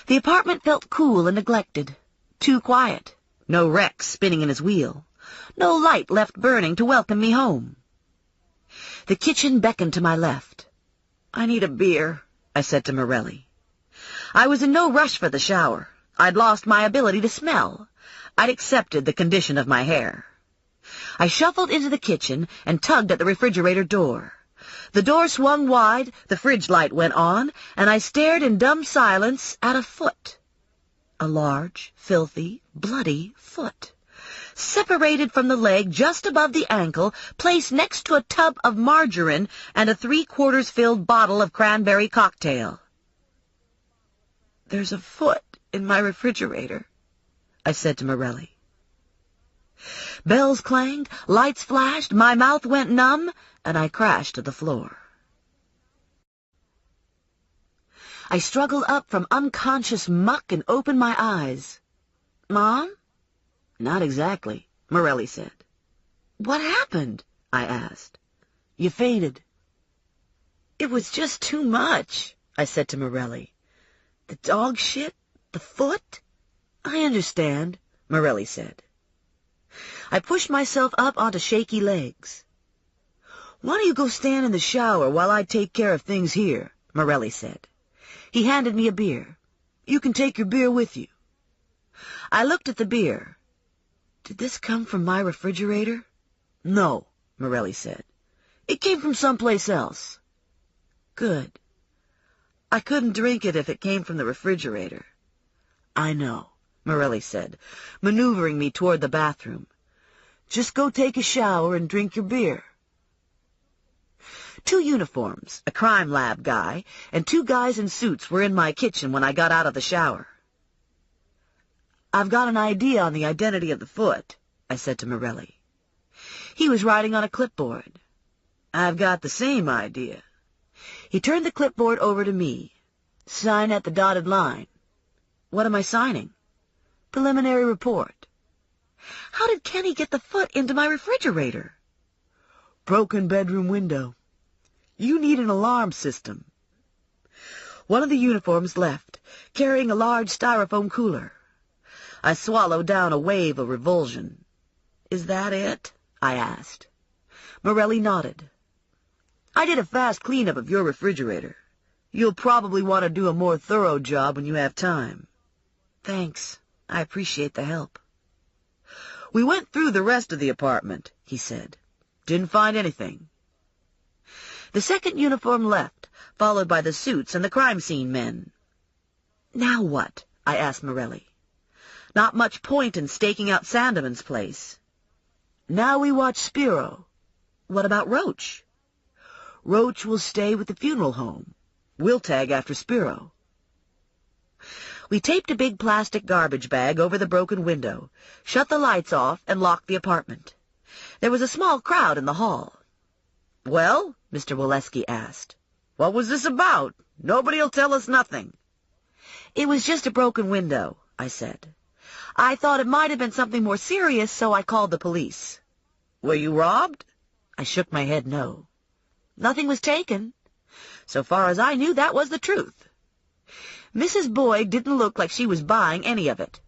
S2: The apartment felt cool and neglected. Too quiet. No Rex spinning in his wheel. No light left burning to welcome me home. The kitchen beckoned to my left. "I need a beer," I said to Morelli. I was in no rush for the shower. I'd lost my ability to smell. I'd accepted the condition of my hair. I shuffled into the kitchen and tugged at the refrigerator door. The door swung wide, the fridge light went on, and I stared in dumb silence at a foot. A large, filthy, bloody foot, separated from the leg just above the ankle, placed next to a tub of margarine and a 3/4 filled bottle of cranberry cocktail. "There's a foot in my refrigerator," I said to Morelli. Bells clanged, lights flashed, my mouth went numb, and I crashed to the floor. I struggled up from unconscious muck and opened my eyes. "Mom?" "Not exactly," Morelli said. "What happened?" I asked. "You fainted." "It was just too much," I said to Morelli. "The dog shit, the foot." "I understand," Morelli said. I pushed myself up onto shaky legs. "Why don't you go stand in the shower while I take care of things here?" Morelli said. He handed me a beer. "You can take your beer with you." I looked at the beer. "Did this come from my refrigerator?" "No," Morelli said. "It came from someplace else." "Good. I couldn't drink it if it came from the refrigerator." "I know," Morelli said, maneuvering me toward the bathroom. "Just go take a shower and drink your beer." 2 uniforms, a crime lab guy, and 2 guys in suits were in my kitchen when I got out of the shower. "I've got an idea on the identity of the foot," I said to Morelli. He was writing on a clipboard. "I've got the same idea." He turned the clipboard over to me. "Sign at the dotted line." "What am I signing?" "Preliminary report." "How did Kenny get the foot into my refrigerator?" "Broken bedroom window. You need an alarm system." One of the uniforms left, carrying a large styrofoam cooler. I swallowed down a wave of revulsion. "Is that it?" I asked. Morelli nodded. "I did a fast cleanup of your refrigerator. You'll probably want to do a more thorough job when you have time." "Thanks. I appreciate the help." "We went through the rest of the apartment," he said. "Didn't find anything." The second uniform left, followed by the suits and the crime scene men. "Now what?" I asked Morelli. "Not much point in staking out Sandeman's place." "Now we watch Spiro." "What about Roach?" "Roach will stay with the funeral home. We'll tag after Spiro." We taped a big plastic garbage bag over the broken window, shut the lights off, and locked the apartment. There was a small crowd in the hall. "Well?" Mr. Wolesky asked. "What was this about? Nobody'll tell us nothing." "It was just a broken window," I said. "I thought it might have been something more serious, so I called the police." "Were you robbed?" I shook my head no. "Nothing was taken. So far as I knew, that was the truth. Mrs. Boyd didn't look like she was buying any of it."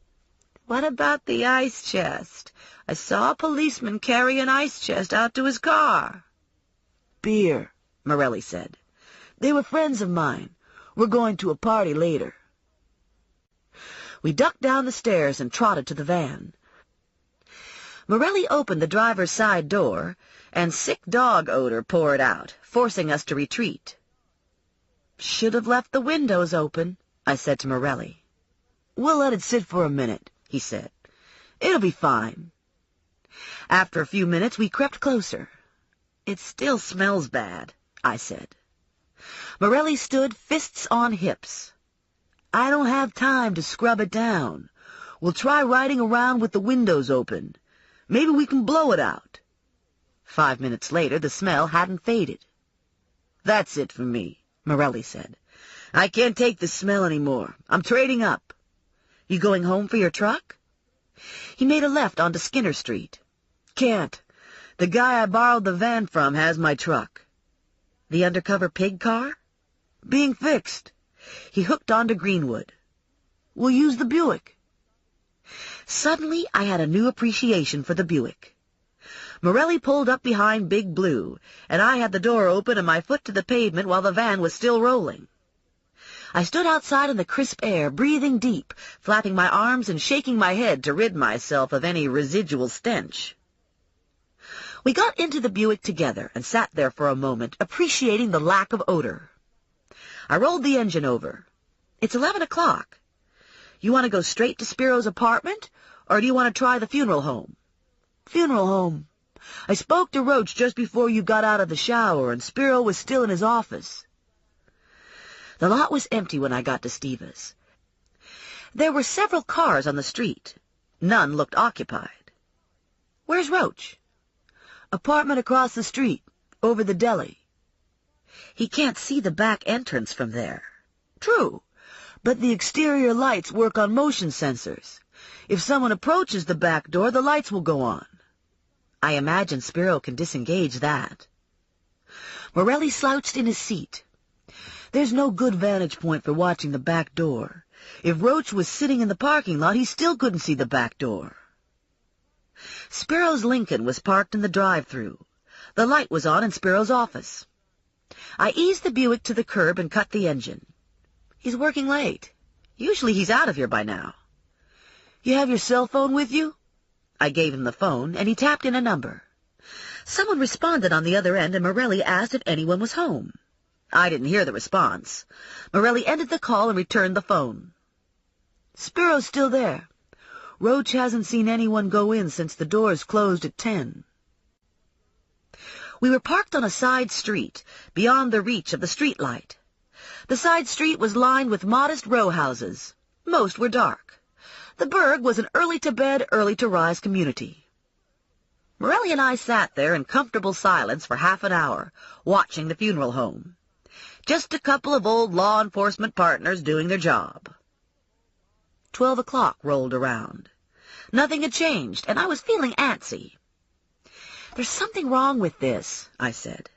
S2: "What about the ice chest? I saw a policeman carry an ice chest out to his car." "Beer," Morelli said. "They were friends of mine. We're going to a party later." We ducked down the stairs and trotted to the van. Morelli opened the driver's side door, and sick dog odor poured out, forcing us to retreat. "Should have left the windows open," I said to Morelli. "We'll let it sit for a minute," he said. "It'll be fine." After a few minutes, we crept closer. "It still smells bad," I said. Morelli stood, fists on hips. "I don't have time to scrub it down. We'll try riding around with the windows open. Maybe we can blow it out." 5 minutes later, the smell hadn't faded. "That's it for me," Morelli said. "I can't take the smell anymore. I'm trading up." "You going home for your truck?" He made a left onto Skinner Street. "Can't. The guy I borrowed the van from has my truck." "The undercover pig car?" "Being fixed." He hooked onto Greenwood. "We'll use the Buick." Suddenly, I had a new appreciation for the Buick. Morelli pulled up behind Big Blue, and I had the door open and my foot to the pavement while the van was still rolling. I stood outside in the crisp air, breathing deep, flapping my arms and shaking my head to rid myself of any residual stench. We got into the Buick together and sat there for a moment, appreciating the lack of odor. I rolled the engine over. It's 11 o'clock. You want to go straight to Spiro's apartment, or do you want to try the funeral home? Funeral home. I spoke to Roach just before you got out of the shower, and Spiro was still in his office. The lot was empty when I got to Steva's. There were several cars on the street. None looked occupied. Where's Roach? Apartment across the street, over the deli. He can't see the back entrance from there. True, but the exterior lights work on motion sensors. If someone approaches the back door, the lights will go on. I imagine Spiro can disengage that. Morelli slouched in his seat. There's no good vantage point for watching the back door. If Roach was sitting in the parking lot, he still couldn't see the back door. Spiro's Lincoln was parked in the drive-thru. The light was on in Spiro's office. I eased the Buick to the curb and cut the engine. He's working late. Usually he's out of here by now. You have your cell phone with you? I gave him the phone, and he tapped in a number. Someone responded on the other end, and Morelli asked if anyone was home. I didn't hear the response. Morelli ended the call and returned the phone. Spiro's still there. Roach hasn't seen anyone go in since the doors closed at 10. We were parked on a side street, beyond the reach of the street light. The side street was lined with modest row houses. Most were dark. The burg was an early-to-bed, early-to-rise community. Morelli and I sat there in comfortable silence for half an hour, watching the funeral home. Just a couple of old law enforcement partners doing their job. 12 o'clock rolled around. Nothing had changed, and I was feeling antsy. There's something wrong with this, I said.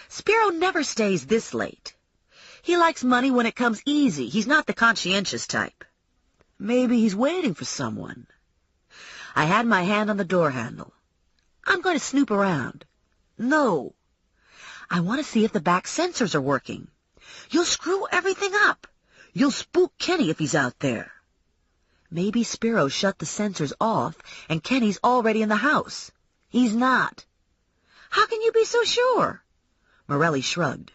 S2: Spiro never stays this late. He likes money when it comes easy. He's not the conscientious type. Maybe he's waiting for someone. I had my hand on the door handle. I'm going to snoop around. No. I want to see if the back sensors are working. You'll screw everything up. You'll spook Kenny if he's out there. Maybe Spiro shut the sensors off and Kenny's already in the house. He's not. How can you be so sure? Morelli shrugged.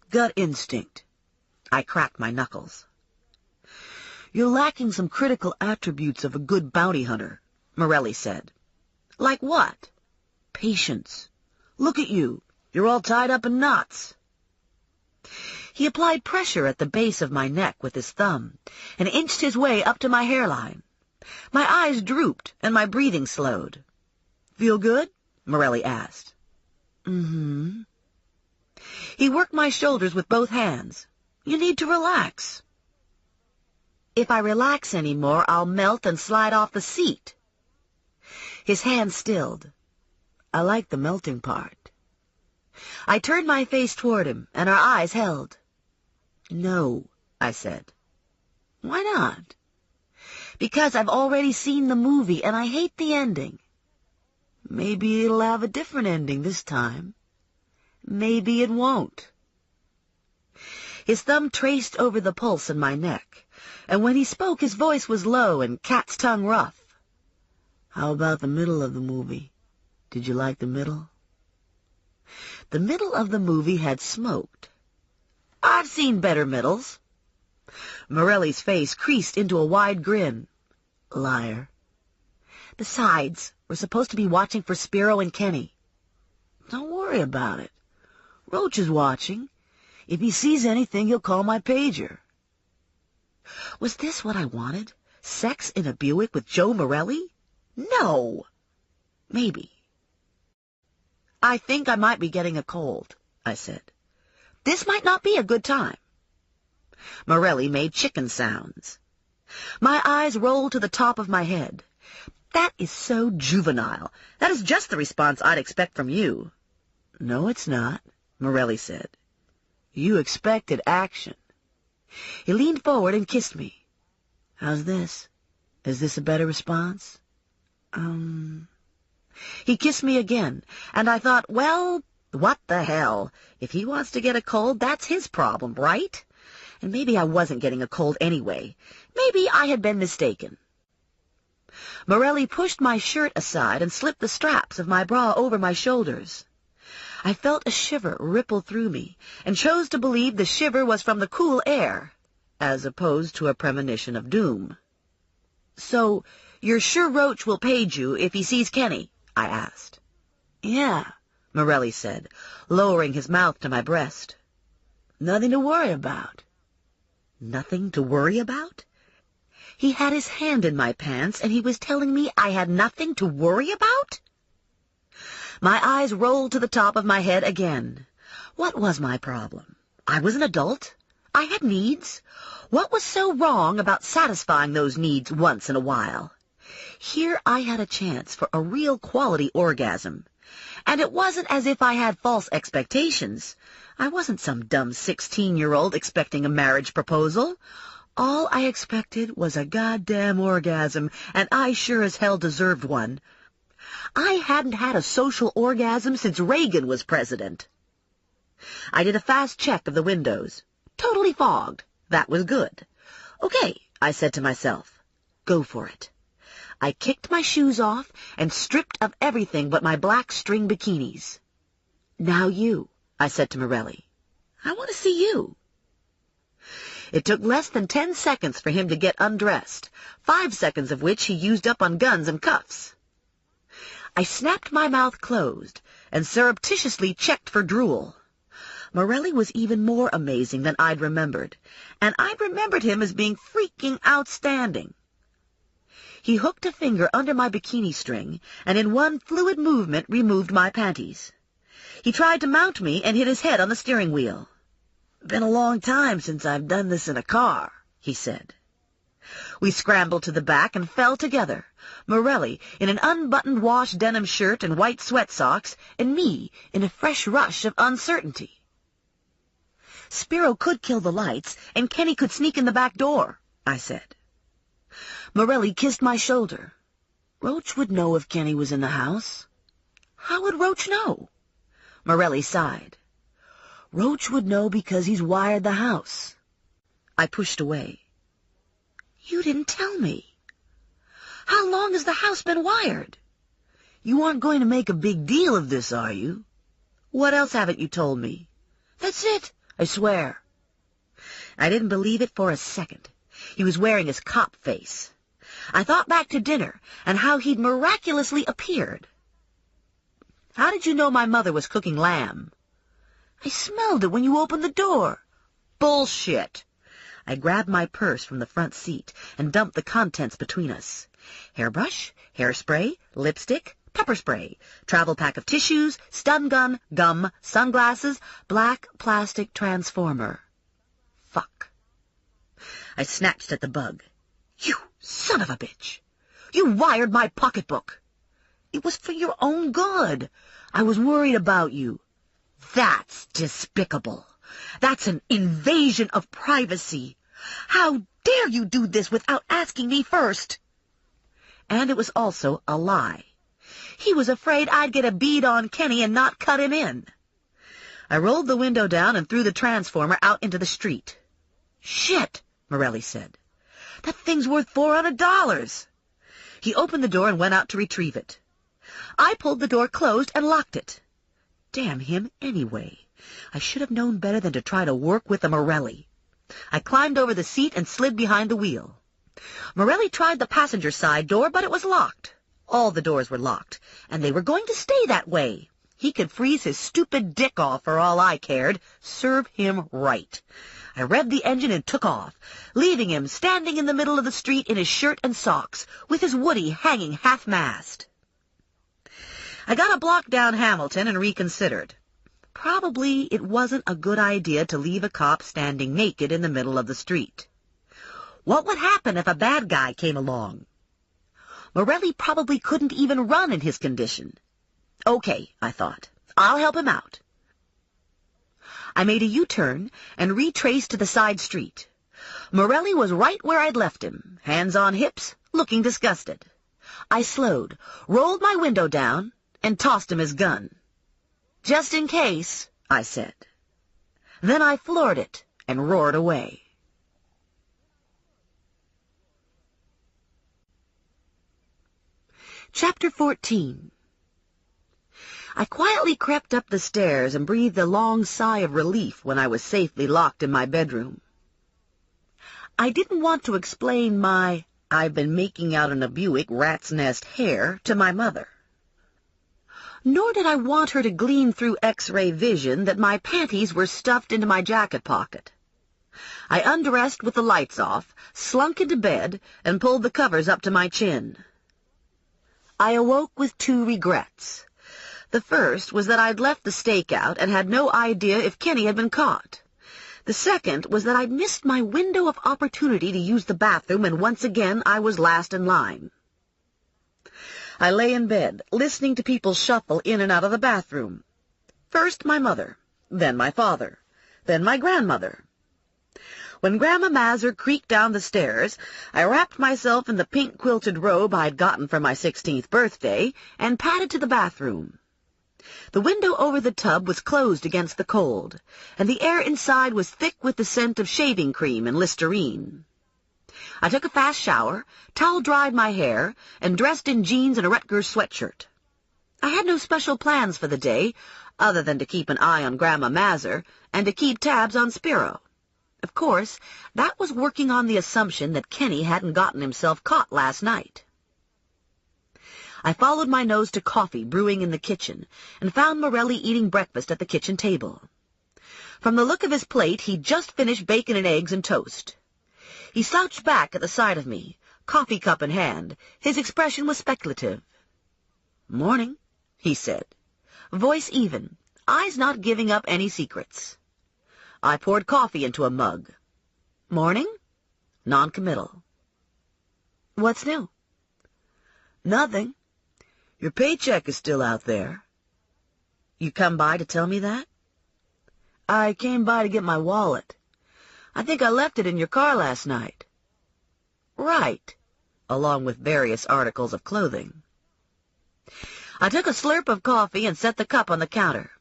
S2: Gut instinct. I cracked my knuckles. You're lacking some critical attributes of a good bounty hunter, Morelli said. Like what? Patience. Look at you. You're all tied up in knots. He applied pressure at the base of my neck with his thumb and inched his way up to my hairline. My eyes drooped and my breathing slowed. Feel good? Morelli asked. Mm-hmm. He worked my shoulders with both hands. You need to relax. If I relax any more, I'll melt and slide off the seat. His hand stilled. I like the melting part. I turned my face toward him, and our eyes held. No, I said. Why not? Because I've already seen the movie, and I hate the ending. Maybe it'll have a different ending this time. Maybe it won't. His thumb traced over the pulse in my neck, and when he spoke, his voice was low and cat's tongue rough. How about the middle of the movie? Did you like the middle? The middle of the movie had smoked. I've seen better middles. Morelli's face creased into a wide grin. Liar. Besides, we're supposed to be watching for Spiro and Kenny. Don't worry about it. Roach is watching. If he sees anything, he'll call my pager. Was this what I wanted? Sex in a Buick with Joe Morelli? No. Maybe. I think I might be getting a cold, I said. This might not be a good time. Morelli made chicken sounds. My eyes rolled to the top of my head. That is so juvenile. That is just the response I'd expect from you. No, it's not, Morelli said. You expected action. He leaned forward and kissed me. How's this? Is this a better response? He kissed me again, and I thought, well, what the hell? If he wants to get a cold, that's his problem, right? And maybe I wasn't getting a cold anyway. Maybe I had been mistaken. Morelli pushed my shirt aside and slipped the straps of my bra over my shoulders. I felt a shiver ripple through me, and chose to believe the shiver was from the cool air, as opposed to a premonition of doom. "So, you're sure Roach will page you if he sees Kenny?" I asked. "Yeah," Morelli said, lowering his mouth to my breast. "Nothing to worry about." Nothing to worry about? He had his hand in my pants, and he was telling me I had nothing to worry about? My eyes rolled to the top of my head again. What was my problem? I was an adult. I had needs. What was so wrong about satisfying those needs once in a while? Here I had a chance for a real quality orgasm. And it wasn't as if I had false expectations. I wasn't some dumb 16-year-old expecting a marriage proposal. All I expected was a goddamn orgasm, and I sure as hell deserved one. I hadn't had a social orgasm since Reagan was president. I did a fast check of the windows. Totally fogged. That was good. "Okay," I said to myself. "Go for it." I kicked my shoes off and stripped of everything but my black string bikinis. "Now you," I said to Morelli. "I want to see you." It took less than 10 seconds for him to get undressed, 5 seconds of which he used up on guns and cuffs. I snapped my mouth closed and surreptitiously checked for drool. Morelli was even more amazing than I'd remembered, and I'd remembered him as being freaking outstanding. He hooked a finger under my bikini string and in one fluid movement removed my panties. He tried to mount me and hit his head on the steering wheel. "Been a long time since I've done this in a car," he said. We scrambled to the back and fell together, Morelli in an unbuttoned wash denim shirt and white sweat socks, and me in a fresh rush of uncertainty. "Spiro could kill the lights, and Kenny could sneak in the back door," I said. Morelli kissed my shoulder. "Roach would know if Kenny was in the house." "How would Roach know?" Morelli sighed. "Roach would know because he's wired the house." I pushed away. "You didn't tell me. How long has the house been wired?" "You aren't going to make a big deal of this, are you?" "What else haven't you told me?" "That's it, I swear." I didn't believe it for a second. He was wearing his cop face. I thought back to dinner and how he'd miraculously appeared. "How did you know my mother was cooking lamb?" "I smelled it when you opened the door." "Bullshit." I grabbed my purse from the front seat and dumped the contents between us. Hairbrush, hairspray, lipstick, pepper spray, travel pack of tissues, stun gun, gum, sunglasses, black plastic transformer. Fuck. I snatched at the bug. "You son of a bitch! You wired my pocketbook!" "It was for your own good. I was worried about you." "That's despicable. That's an invasion of privacy. How dare you do this without asking me first?" And it was also a lie. He was afraid I'd get a bead on Kenny and not cut him in. I rolled the window down and threw the transformer out into the street. "Shit," Morelli said. "That thing's worth $400. He opened the door and went out to retrieve it. I pulled the door closed and locked it. Damn him anyway. I should have known better than to try to work with a Morelli. I climbed over the seat and slid behind the wheel. Morelli tried the passenger side door, but it was locked. All the doors were locked, and they were going to stay that way. He could freeze his stupid dick off for all I cared. Serve him right. I revved the engine and took off, leaving him standing in the middle of the street in his shirt and socks, with his Woody hanging half-mast. I got a block down Hamilton and reconsidered. Probably it wasn't a good idea to leave a cop standing naked in the middle of the street. What would happen if a bad guy came along? Morelli probably couldn't even run in his condition. Okay, I thought. I'll help him out. I made a U-turn and retraced to the side street. Morelli was right where I'd left him, hands on hips, looking disgusted. I slowed, rolled my window down, and tossed him his gun. "Just in case," I said. Then I floored it and roared away. Chapter 14. I quietly crept up the stairs and breathed a long sigh of relief when I was safely locked in my bedroom. I didn't want to explain my "I've been making out in a Buick rat's nest hair" to my mother. Nor did I want her to glean through X-ray vision that my panties were stuffed into my jacket pocket. I undressed with the lights off, slunk into bed, and pulled the covers up to my chin. I awoke with 2 regrets. The first was that I'd left the stakeout and had no idea if Kenny had been caught. The second was that I'd missed my window of opportunity to use the bathroom, and once again I was last in line. I lay in bed, listening to people shuffle in and out of the bathroom. First my mother, then my father, then my grandmother. When Grandma Mazur creaked down the stairs, I wrapped myself in the pink quilted robe I'd gotten for my 16th birthday and padded to the bathroom. The window over the tub was closed against the cold, and the air inside was thick with the scent of shaving cream and Listerine. I took a fast shower, towel-dried my hair, and dressed in jeans and a Rutgers sweatshirt. I had no special plans for the day, other than to keep an eye on Grandma Mazur and to keep tabs on Spiro. Of course, that was working on the assumption that Kenny hadn't gotten himself caught last night. I followed my nose to coffee brewing in the kitchen and found Morelli eating breakfast at the kitchen table. From the look of his plate, he'd just finished bacon and eggs and toast. He slouched back at the sight of me, coffee cup in hand. His expression was speculative. "Morning," he said, voice even, eyes not giving up any secrets. I poured coffee into a mug. "Morning?" Non-committal. "What's new?" "Nothing. Your paycheck is still out there." "You come by to tell me that?" "I came by to get my wallet. I think I left it in your car last night." "Right," along with various articles of clothing. I took a slurp of coffee and set the cup on the counter.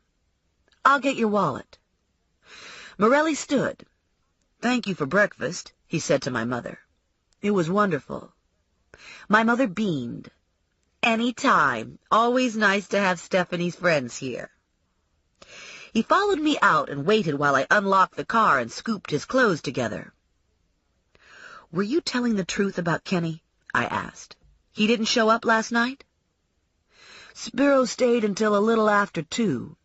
S2: "I'll get your wallet." Morelli stood. "Thank you for breakfast," he said to my mother. "It was wonderful." My mother beamed. "Any time. Always nice to have Stephanie's friends here." He followed me out and waited while I unlocked the car and scooped his clothes together. "Were you telling the truth about Kenny?" I asked. "He didn't show up last night?" "Spiro stayed until a little after 2.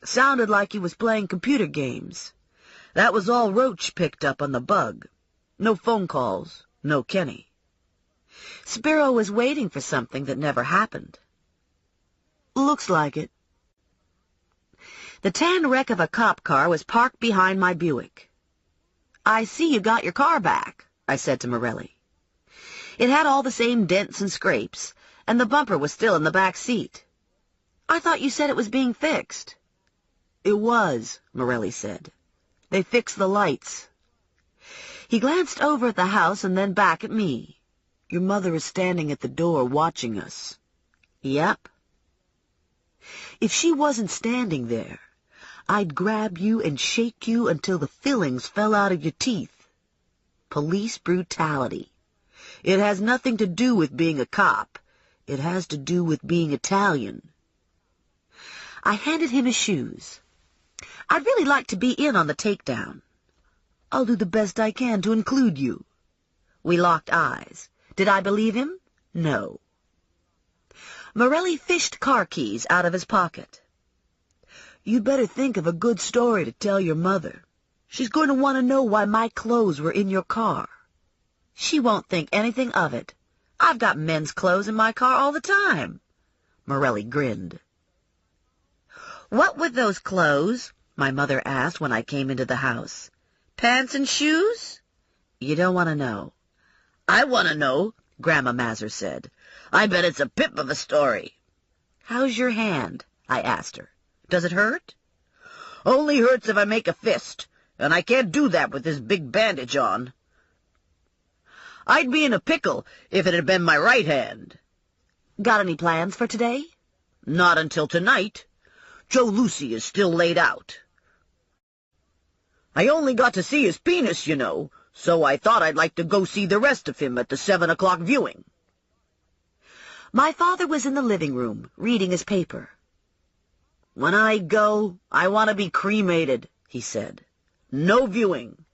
S2: Sounded like he was playing computer games. That was all Roach picked up on the bug. No phone calls, no Kenny. Spiro was waiting for something that never happened." "Looks like it." The tan wreck of a cop car was parked behind my Buick. "I see you got your car back," I said to Morelli. It had all the same dents and scrapes, and the bumper was still in the back seat. "I thought you said it was being fixed." "It was," Morelli said. "They fixed the lights." He glanced over at the house and then back at me. "Your mother is standing at the door watching us." "Yep." "If she wasn't standing there, I'd grab you and shake you until the fillings fell out of your teeth. Police brutality. It has nothing to do with being a cop. It has to do with being Italian." I handed him his shoes. "I'd really like to be in on the takedown." "I'll do the best I can to include you." We locked eyes. Did I believe him? No. Morelli fished car keys out of his pocket. "You'd better think of a good story to tell your mother. She's going to want to know why my clothes were in your car." "She won't think anything of it. I've got men's clothes in my car all the time." Morelli grinned. "What were those clothes?" my mother asked when I came into the house. "Pants and shoes?" "You don't want to know." "I want to know," Grandma Mazur said. "I bet it's a pip of a story." "How's your hand?" I asked her. "Does it hurt?" "Only hurts if I make a fist, and I can't do that with this big bandage on. I'd be in a pickle if it had been my right hand." "Got any plans for today?" "Not until tonight. Joe Lucy is still laid out. I only got to see his penis, you know, so I thought I'd like to go see the rest of him at the 7 o'clock viewing." My father was in the living room, reading his paper. "When I go, I want to be cremated," he said. "No viewing."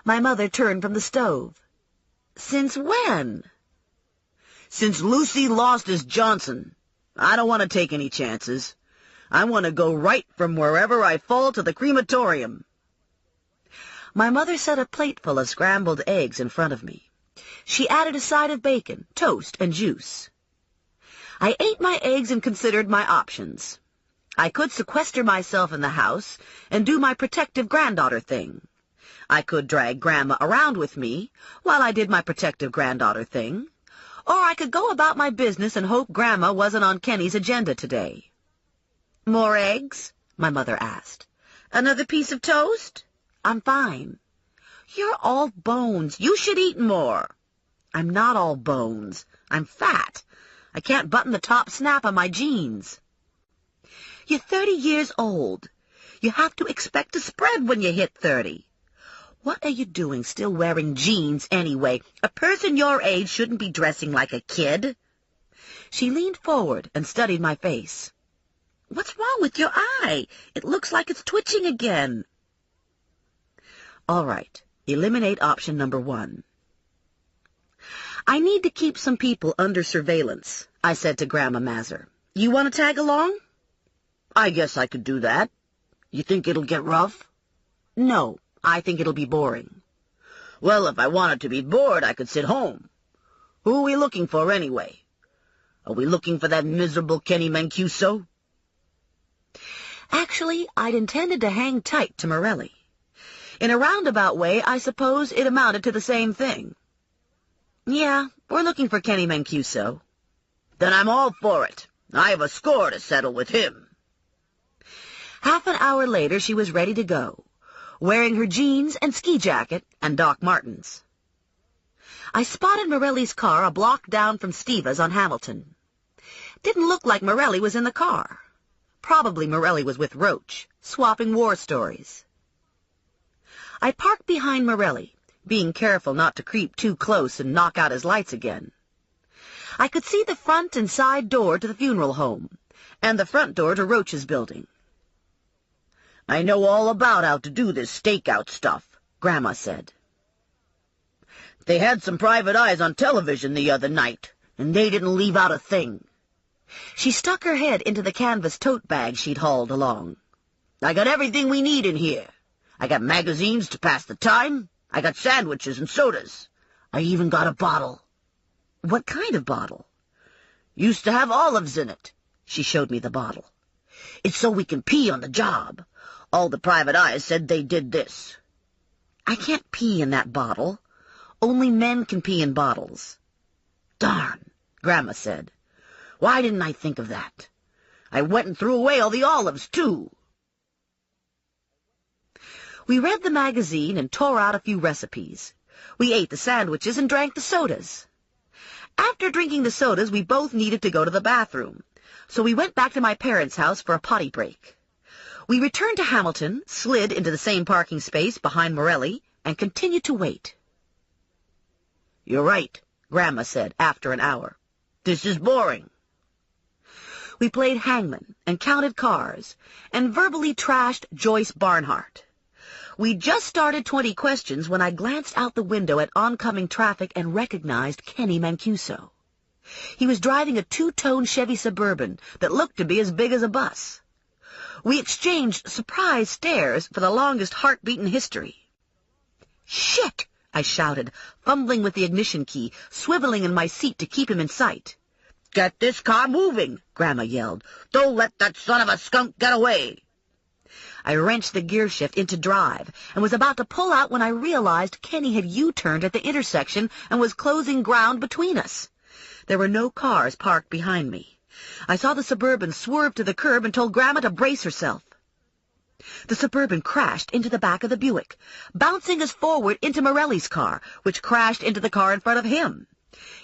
S2: My mother turned from the stove. "Since when?" "Since Lucy lost his Johnson. I don't want to take any chances. I want to go right from wherever I fall to the crematorium." My mother set a plateful of scrambled eggs in front of me. She added a side of bacon, toast, and juice. I ate my eggs and considered my options. I could sequester myself in the house and do my protective granddaughter thing. I could drag Grandma around with me while I did my protective granddaughter thing, or I could go about my business and hope Grandma wasn't on Kenny's agenda today. "More eggs?" my mother asked. "Another piece of toast?" "I'm fine." "You're all bones. You should eat more." "I'm not all bones. I'm fat. I can't button the top snap on my jeans." "You're 30 years old. You have to expect to spread when you hit 30. What are you doing still wearing jeans anyway? A person your age shouldn't be dressing like a kid." She leaned forward and studied my face. "What's wrong with your eye? It looks like it's twitching again." "All right. Eliminate option number 1. "I need to keep some people under surveillance," I said to Grandma Mazur. "You want to tag along?" "I guess I could do that. You think it'll get rough?" "No, I think it'll be boring." "Well, if I wanted to be bored, I could sit home. Who are we looking for, anyway? Are we looking for that miserable Kenny Mancuso?" Actually, I'd intended to hang tight to Morelli. In a roundabout way, I suppose it amounted to the same thing. "Yeah, we're looking for Kenny Mancuso." "Then I'm all for it. I have a score to settle with him." Half an hour later, she was ready to go, wearing her jeans and ski jacket and Doc Martens. I spotted Morelli's car a block down from Steva's on Hamilton. Didn't look like Morelli was in the car. Probably Morelli was with Roach, swapping war stories. I parked behind Morelli, being careful not to creep too close and knock out his lights again. I could see the front and side door to the funeral home, and the front door to Roach's building. "I know all about how to do this stakeout stuff," Grandma said. "They had some private eyes on television the other night, and they didn't leave out a thing." She stuck her head into the canvas tote bag she'd hauled along. "I got everything we need in here. I got magazines to pass the time. I got sandwiches and sodas. I even got a bottle." "What kind of bottle?" "Used to have olives in it." She showed me the bottle. "It's so we can pee on the job. All the private eyes said they did this." "I can't pee in that bottle. Only men can pee in bottles." "Darn," Grandma said. "Why didn't I think of that? I went and threw away all the olives, too." We read the magazine and tore out a few recipes. We ate the sandwiches and drank the sodas. After drinking the sodas, we both needed to go to the bathroom, so we went back to my parents' house for a potty break. We returned to Hamilton, slid into the same parking space behind Morelli, and continued to wait. "You're right," Grandma said after an hour. "This is boring." We played hangman and counted cars and verbally trashed Joyce Barnhart. We just started 20 questions when I glanced out the window at oncoming traffic and recognized Kenny Mancuso. He was driving a two-tone Chevy Suburban that looked to be as big as a bus. We exchanged surprised stares for the longest heartbeat in history. "Shit!" I shouted, fumbling with the ignition key, swiveling in my seat to keep him in sight. "Get this car moving!" Grandma yelled. "Don't let that son of a skunk get away!" I wrenched the gear shift into drive and was about to pull out when I realized Kenny had U-turned at the intersection and was closing ground between us. There were no cars parked behind me. I saw the Suburban swerve to the curb and told Grandma to brace herself. The Suburban crashed into the back of the Buick, bouncing us forward into Morelli's car, which crashed into the car in front of him.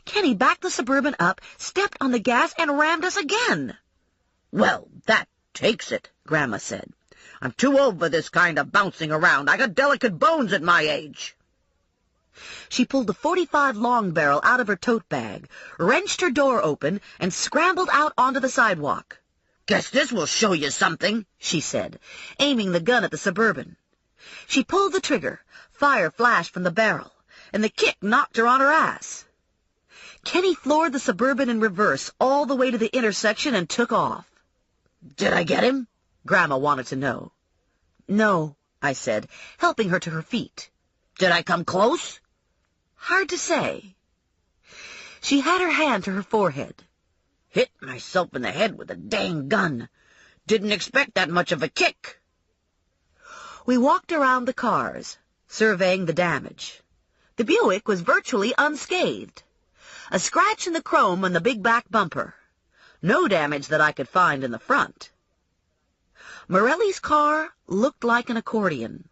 S2: Kenny backed the Suburban up, stepped on the gas, and rammed us again. "Well, that takes it," Grandma said. "I'm too old for this kind of bouncing around. I got delicate bones at my age." She pulled the .45 long barrel out of her tote bag, wrenched her door open, and scrambled out onto the sidewalk.
S3: "Guess this will show you something,"
S2: she said, aiming the gun at the Suburban. She pulled the trigger, fire flashed from the barrel, and the kick knocked her on her ass. Kenny floored the Suburban in reverse all the way to the intersection and took off.
S3: "Did I get him?"
S2: Grandma wanted to know. "No," I said, helping her to her feet.
S3: "Did I come close?"
S2: "Hard to say." She had her hand to her forehead.
S3: "Hit myself in the head with a dang gun. Didn't expect that much of a kick."
S2: We walked around the cars, surveying the damage. The Buick was virtually unscathed. A scratch in the chrome on the big back bumper. No damage that I could find in the front. Morelli's car looked like an accordion.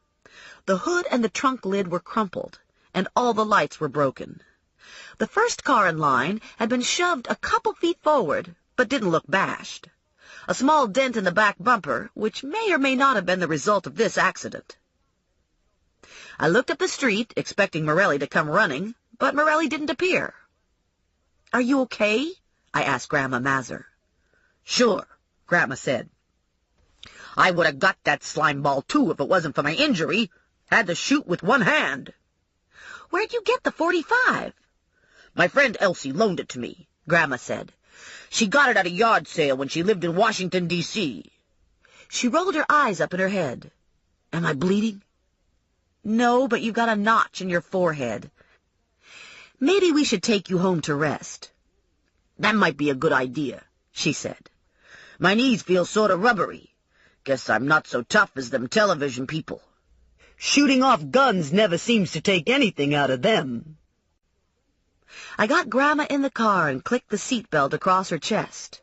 S2: The hood and the trunk lid were crumpled, and all the lights were broken. The first car in line had been shoved a couple feet forward, but didn't look bashed. A small dent in the back bumper, which may or may not have been the result of this accident. I looked up the street, expecting Morelli to come running, but Morelli didn't appear. "Are you okay?" I asked Grandma Mazur.
S3: "Sure," Grandma said. "I would have got that slime ball, too, if it wasn't for my injury. Had to shoot with one hand."
S2: "Where'd you get the .45?
S3: "My friend Elsie loaned it to me," Grandma said. "She got it at a yard sale when she lived in Washington, D.C.
S2: She rolled her eyes up in her head. "Am I bleeding?" "No, but you've got a notch in your forehead. Maybe we should take you home to rest."
S3: "That might be a good idea," she said. "My knees feel sort of rubbery. Guess I'm not so tough as them television people. Shooting off guns never seems to take anything out of them."
S2: I got Grandma in the car and clicked the seatbelt across her chest.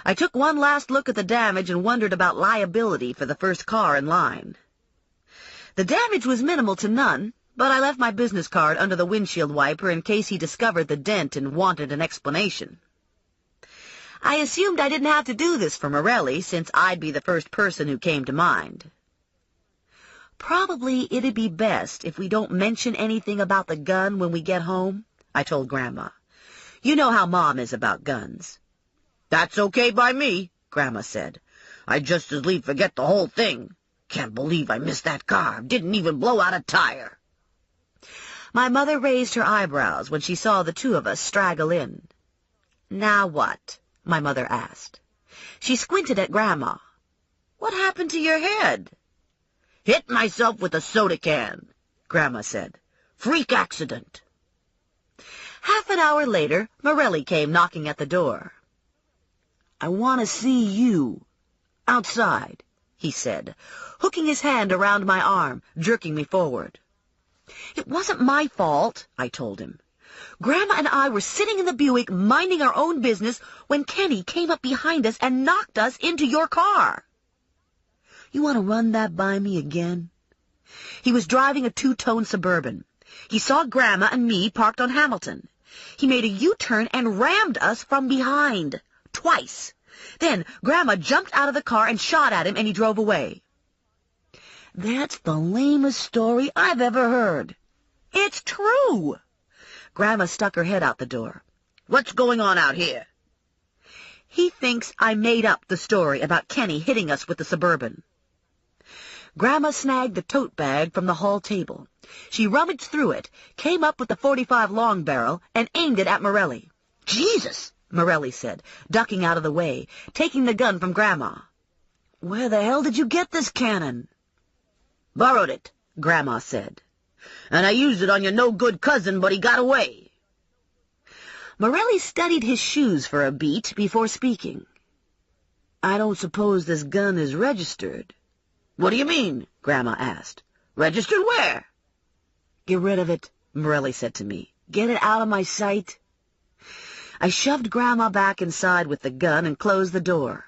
S2: I took one last look at the damage and wondered about liability for the first car in line. The damage was minimal to none, but I left my business card under the windshield wiper in case he discovered the dent and wanted an explanation. I assumed I didn't have to do this for Morelli, since I'd be the first person who came to mind. "Probably it'd be best if we don't mention anything about the gun when we get home," I told Grandma. "You know how Mom is about guns."
S3: "That's okay by me," Grandma said. "I'd just as lief forget the whole thing. Can't believe I missed that car. Didn't even blow out a tire."
S2: My mother raised her eyebrows when she saw the two of us straggle in. "Now what?" my mother asked. She squinted at Grandma. "What happened to your head?"
S3: "Hit myself with a soda can," Grandma said. "Freak accident."
S2: Half an hour later, Morelli came knocking at the door. "I want to see you. Outside," he said, hooking his hand around my arm, jerking me forward. "It wasn't my fault," I told him. "Grandma and I were sitting in the Buick minding our own business when Kenny came up behind us and knocked us into your car." "You want to run that by me again?" He was driving a two-tone Suburban. He saw Grandma and me parked on Hamilton. He made a U-turn and rammed us from behind, twice. Then Grandma jumped out of the car and shot at him, and he drove away. "That's the lamest story I've ever heard." "It's true." Grandma stuck her head out the door.
S3: "What's going on out here?"
S2: "He thinks I made up the story about Kenny hitting us with the Suburban." Grandma snagged the tote bag from the hall table. She rummaged through it, came up with the .45 long barrel, and aimed it at Morelli.
S3: "Jesus!"
S2: Morelli said, ducking out of the way, taking the gun from Grandma. "Where the hell did you get this cannon?"
S3: "Borrowed it,"
S2: Grandma said.
S3: "And I used it on your no-good cousin, but he got away."
S2: Morelli studied his shoes for a beat before speaking. "I don't suppose this gun is registered."
S3: "What do you mean?" Grandma asked. "Registered where?"
S2: "Get rid of it," Morelli said to me. "Get it out of my sight." I shoved Grandma back inside with the gun and closed the door.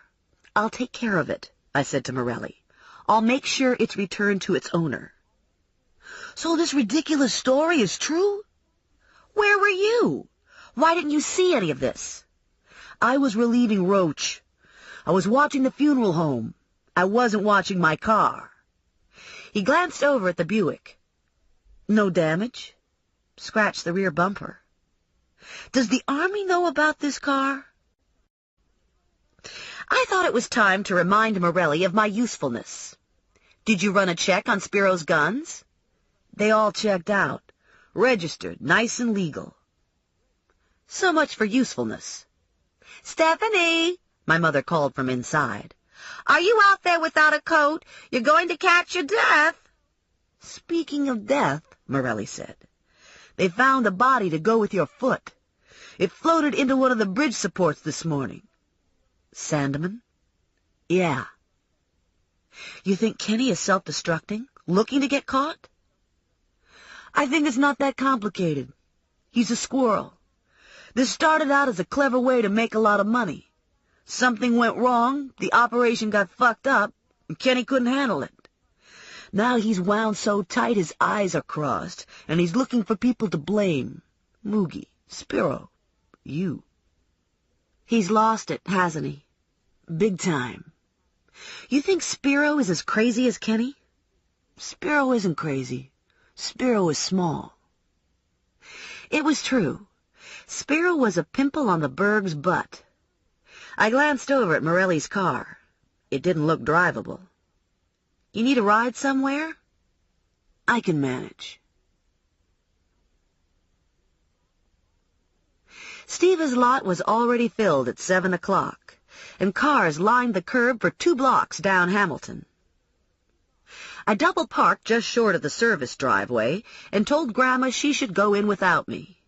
S2: "I'll take care of it," I said to Morelli. "I'll make sure it's returned to its owner." "So this ridiculous story is true?" "Where were you? Why didn't you see any of this?" "I was relieving Roach. I was watching the funeral home. I wasn't watching my car." He glanced over at the Buick. "No damage?" scratched the rear bumper. Does the Army know about this car? I thought it was time to remind Morelli of my usefulness. Did you run a check on Spiro's guns? They all checked out. Registered, nice and legal. So much for usefulness. Stephanie, my mother called from inside. Are you out there without a coat? You're going to catch your death. Speaking of death, Morelli said, they found a body to go with your foot. It floated into one of the bridge supports this morning. Sandeman? Yeah. You think Kenny is self-destructing, looking to get caught? I think it's not that complicated. He's a squirrel. This started out as a clever way to make a lot of money. Something went wrong, the operation got fucked up, and Kenny couldn't handle it. Now he's wound so tight his eyes are crossed, and he's looking for people to blame. Moogie, Spiro, you. He's lost it, hasn't he? Big time. You think Spiro is as crazy as Kenny? Spiro isn't crazy. Spiro is small. It was true. Spiro was a pimple on the Berg's butt. I glanced over at Morelli's car. It didn't look drivable. You need a ride somewhere? I can manage. Steva's lot was already filled at 7 o'clock, and cars lined the curb for 2 blocks down Hamilton. I double-parked just short of the service driveway and told Grandma she should go in without me.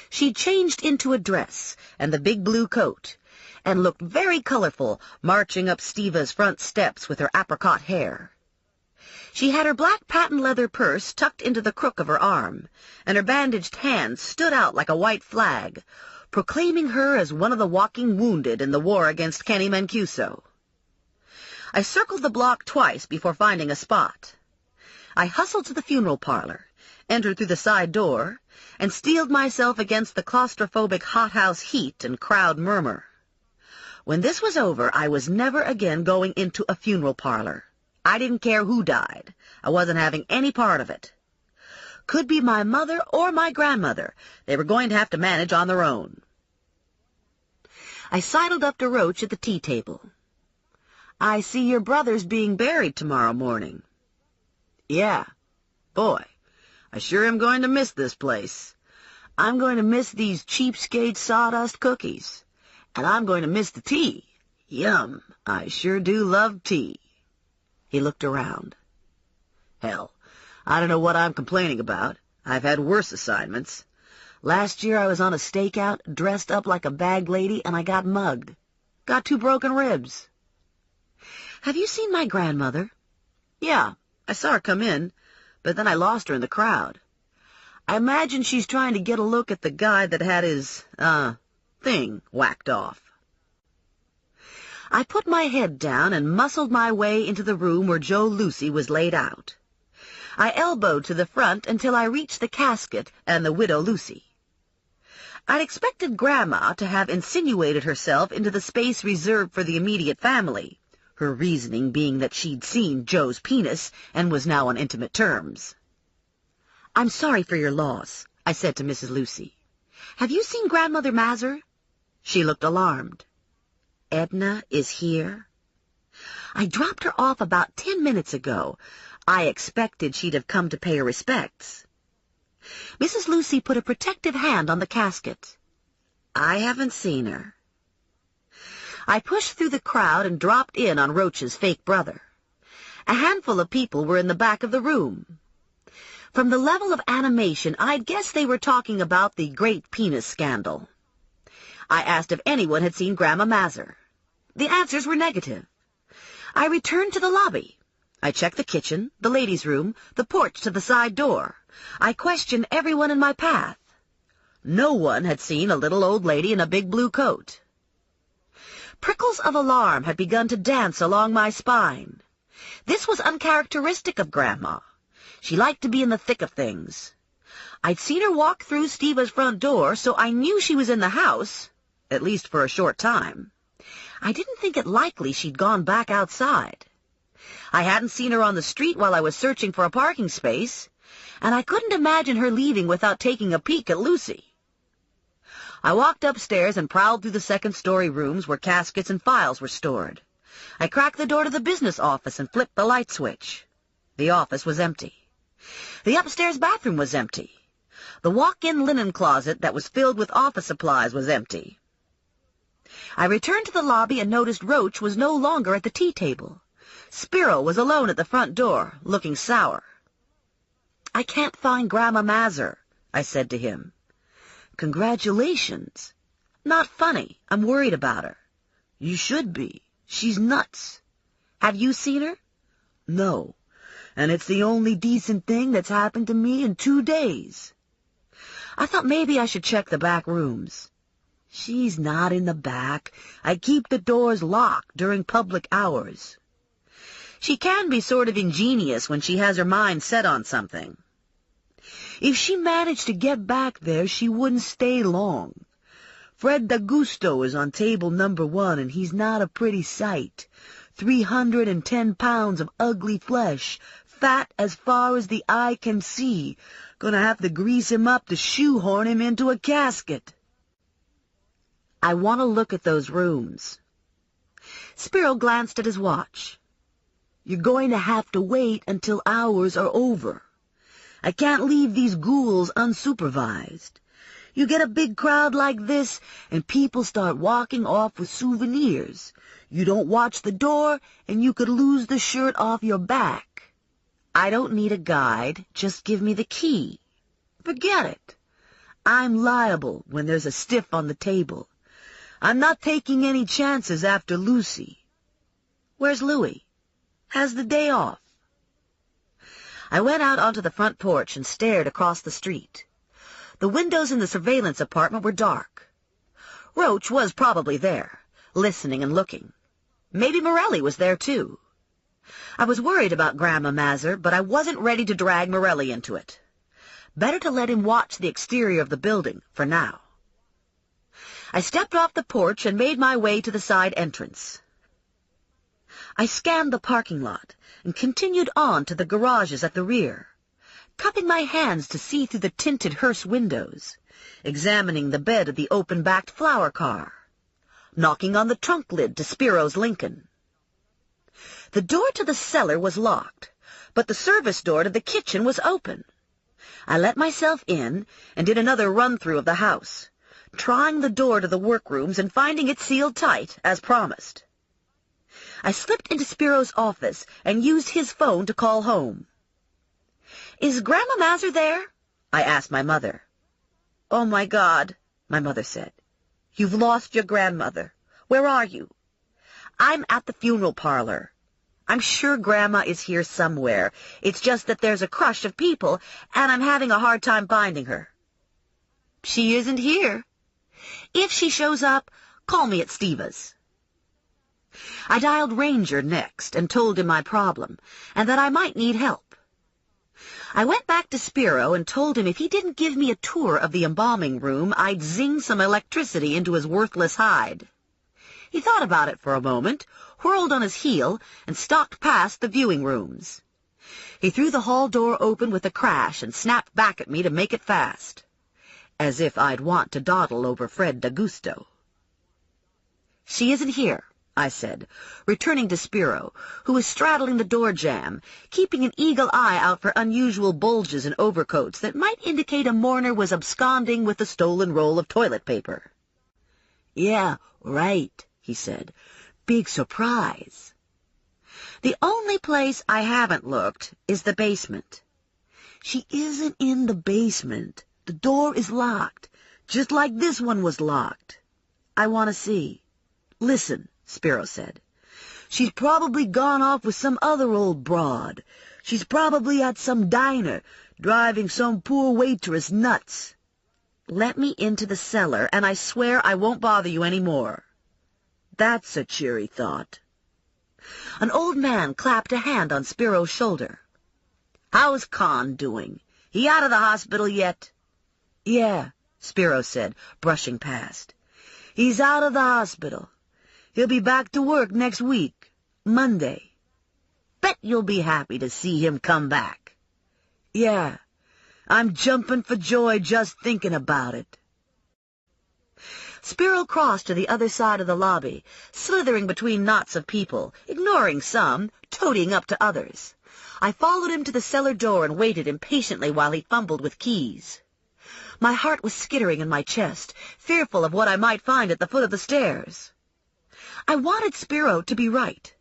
S2: She changed into a dress and the big blue coat, and looked very colorful marching up Steva's front steps with her apricot hair. She had her black patent leather purse tucked into the crook of her arm, and her bandaged hand stood out like a white flag, proclaiming her as one of the walking wounded in the war against Kenny Mancuso. I circled the block twice before finding a spot. I hustled to the funeral parlor, entered through the side door, and steeled myself against the claustrophobic hothouse heat and crowd murmur. When this was over, I was never again going into a funeral parlor. I didn't care who died. I wasn't having any part of it. Could be my mother or my grandmother. They were going to have to manage on their own. I sidled up to Roach at the tea table. I see your brother's being buried tomorrow morning. Yeah. Boy, I sure am going to miss this place. I'm going to miss these cheapskate sawdust cookies. And I'm going to miss the tea. Yum, I sure do love tea. He looked around. Hell, I don't know what I'm complaining about. I've had worse assignments. Last year I was on a stakeout, dressed up like a bag lady, and I got mugged. Got 2 broken ribs. Have you seen my grandmother? Yeah, I saw her come in, but then I lost her in the crowd. I imagine she's trying to get a look at the guy that had his, thing whacked off. I put my head down and muscled my way into the room where Joe Lucy was laid out. I elbowed to the front until I reached the casket and the widow Lucy. I'd expected Grandma to have insinuated herself into the space reserved for the immediate family, her reasoning being that she'd seen Joe's penis and was now on intimate terms. I'm sorry for your loss, I said to Mrs. Lucy. Have you seen Grandmother Mazur? She looked alarmed. Edna is here? I dropped her off about 10 minutes ago. I expected she'd have come to pay her respects. Mrs. Lucy put a protective hand on the casket. I haven't seen her. I pushed through the crowd and dropped in on Roach's fake brother. A handful of people were in the back of the room. From the level of animation, I'd guess they were talking about the great penis scandal. I asked if anyone had seen Grandma Mazur. The answers were negative. I returned to the lobby. I checked the kitchen, the ladies' room, the porch to the side door. I questioned everyone in my path. No one had seen a little old lady in a big blue coat. Prickles of alarm had begun to dance along my spine. This was uncharacteristic of Grandma. She liked to be in the thick of things. I'd seen her walk through Steva's front door, so I knew she was in the house, at least for a short time. I didn't think it likely she'd gone back outside. I hadn't seen her on the street while I was searching for a parking space, and I couldn't imagine her leaving without taking a peek at Lucy. I walked upstairs and prowled through the second-story rooms where caskets and files were stored. I cracked the door to the business office and flipped the light switch. The office was empty. The upstairs bathroom was empty. The walk-in linen closet that was filled with office supplies was empty. I returned to the lobby and noticed Roach was no longer at the tea table. Spiro was alone at the front door, looking sour. "I can't find Grandma Mazur," I said to him. "Congratulations." "Not funny. I'm worried about her." "You should be. She's nuts." "Have you seen her?" "No, and it's the only decent thing that's happened to me in 2 days. I thought maybe I should check the back rooms." "She's not in the back. I keep the doors locked during public hours." "She can be sort of ingenious when she has her mind set on something." "If she managed to get back there, she wouldn't stay long. Fred D'Augusto is on table number 1, and he's not a pretty sight. 310 pounds of ugly flesh, fat as far as the eye can see. Gonna have to grease him up to shoehorn him into a casket." "I want to look at those rooms." Spiro glanced at his watch. "You're going to have to wait until hours are over. I can't leave these ghouls unsupervised. You get a big crowd like this, and people start walking off with souvenirs. You don't watch the door, and you could lose the shirt off your back." "I don't need a guide. Just give me the key." "Forget it. I'm liable when there's a stiff on the table. I'm not taking any chances after Lucy." "Where's Louie?" "Has the day off." I went out onto the front porch and stared across the street. The windows in the surveillance apartment were dark. Roach was probably there, listening and looking. Maybe Morelli was there, too. I was worried about Grandma Mazur, but I wasn't ready to drag Morelli into it. Better to let him watch the exterior of the building, for now. I stepped off the porch and made my way to the side entrance. I scanned the parking lot and continued on to the garages at the rear, cupping my hands to see through the tinted hearse windows, examining the bed of the open-backed flower car, knocking on the trunk lid to Spiro's Lincoln. The door to the cellar was locked, but the service door to the kitchen was open. I let myself in and did another run-through of the house, trying the door to the workrooms and finding it sealed tight, as promised. I slipped into Spiro's office and used his phone to call home. "Is Grandma Mazur there?" I asked my mother. "Oh, my God," my mother said. "You've lost your grandmother. Where are you?" "I'm at the funeral parlor. I'm sure Grandma is here somewhere. It's just that there's a crush of people, and I'm having a hard time finding her." "She isn't here. If she shows up, call me at Steva's." I dialed Ranger next and told him my problem, and that I might need help. I went back to Spiro and told him if he didn't give me a tour of the embalming room, I'd zing some electricity into his worthless hide. He thought about it for a moment, whirled on his heel, and stalked past the viewing rooms. He threw the hall door open with a crash and snapped back at me to make it fast, as if I'd want to dawdle over Fred D'Augusto. "She isn't here," I said, returning to Spiro, who was straddling the door jamb, keeping an eagle eye out for unusual bulges in overcoats that might indicate a mourner was absconding with a stolen roll of toilet paper. "Yeah, right," he said. "Big surprise." The only place I haven't looked is the basement. "She isn't in the basement. The door is locked, just like this one was locked." "I want to see." "Listen," Spiro said. "She's probably gone off with some other old broad. She's probably at some diner, driving some poor waitress nuts." "Let me into the cellar, and I swear I won't bother you any more." That's a cheery thought. An old man clapped a hand on Spiro's shoulder. "How's Con doing? He out of the hospital yet?" "Yeah," Spiro said, brushing past. "He's out of the hospital. He'll be back to work next week, Monday. Bet you'll be happy to see him come back."
S3: Yeah, I'm jumping for joy just thinking about it.
S2: Spiro crossed to the other side of the lobby, slithering between knots of people, ignoring some, toadying up to others. I followed him to the cellar door and waited impatiently while he fumbled with keys. My heart was skittering in my chest, fearful of what I might find at the foot of the stairs. I wanted Spiro to be right.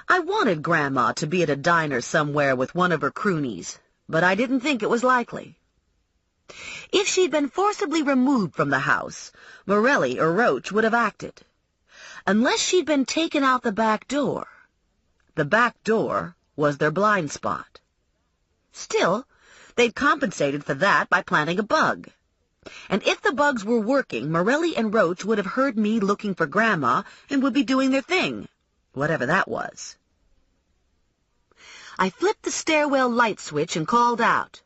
S2: I wanted Grandma to be at a diner somewhere with one of her croonies, but I didn't think it was likely. If she'd been forcibly removed from the house, Morelli or Roach would have acted. Unless she'd been taken out the back door. The back door was their blind spot. Still, they'd compensated for that by planting a bug. And if the bugs were working, Morelli and Roach would have heard me looking for Grandma and would be doing their thing, whatever that was. I flipped the stairwell light switch and called out,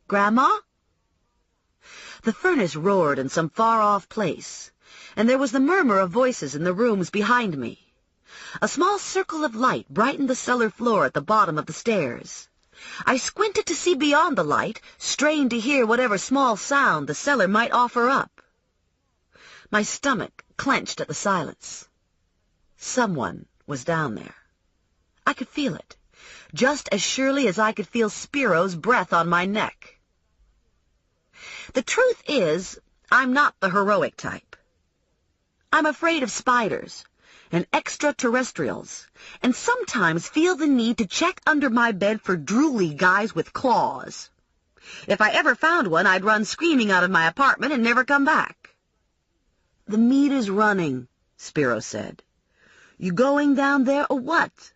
S2: "Grandma?" The furnace roared in some far-off place, and there was the murmur of voices in the rooms behind me. A small circle of light brightened the cellar floor at the bottom of the stairs. I squinted to see beyond the light, strained to hear whatever small sound the cellar might offer up. My stomach clenched at the silence. Someone was down there. I could feel it, just as surely as I could feel Spiro's breath on my neck. The truth is, I'm not the heroic type. I'm afraid of spiders and extraterrestrials, and sometimes feel the need to check under my bed for drooly guys with claws. If I ever found one, I'd run screaming out of my apartment and never come back. "The meter's running," Spiro said. "You going down there or what?"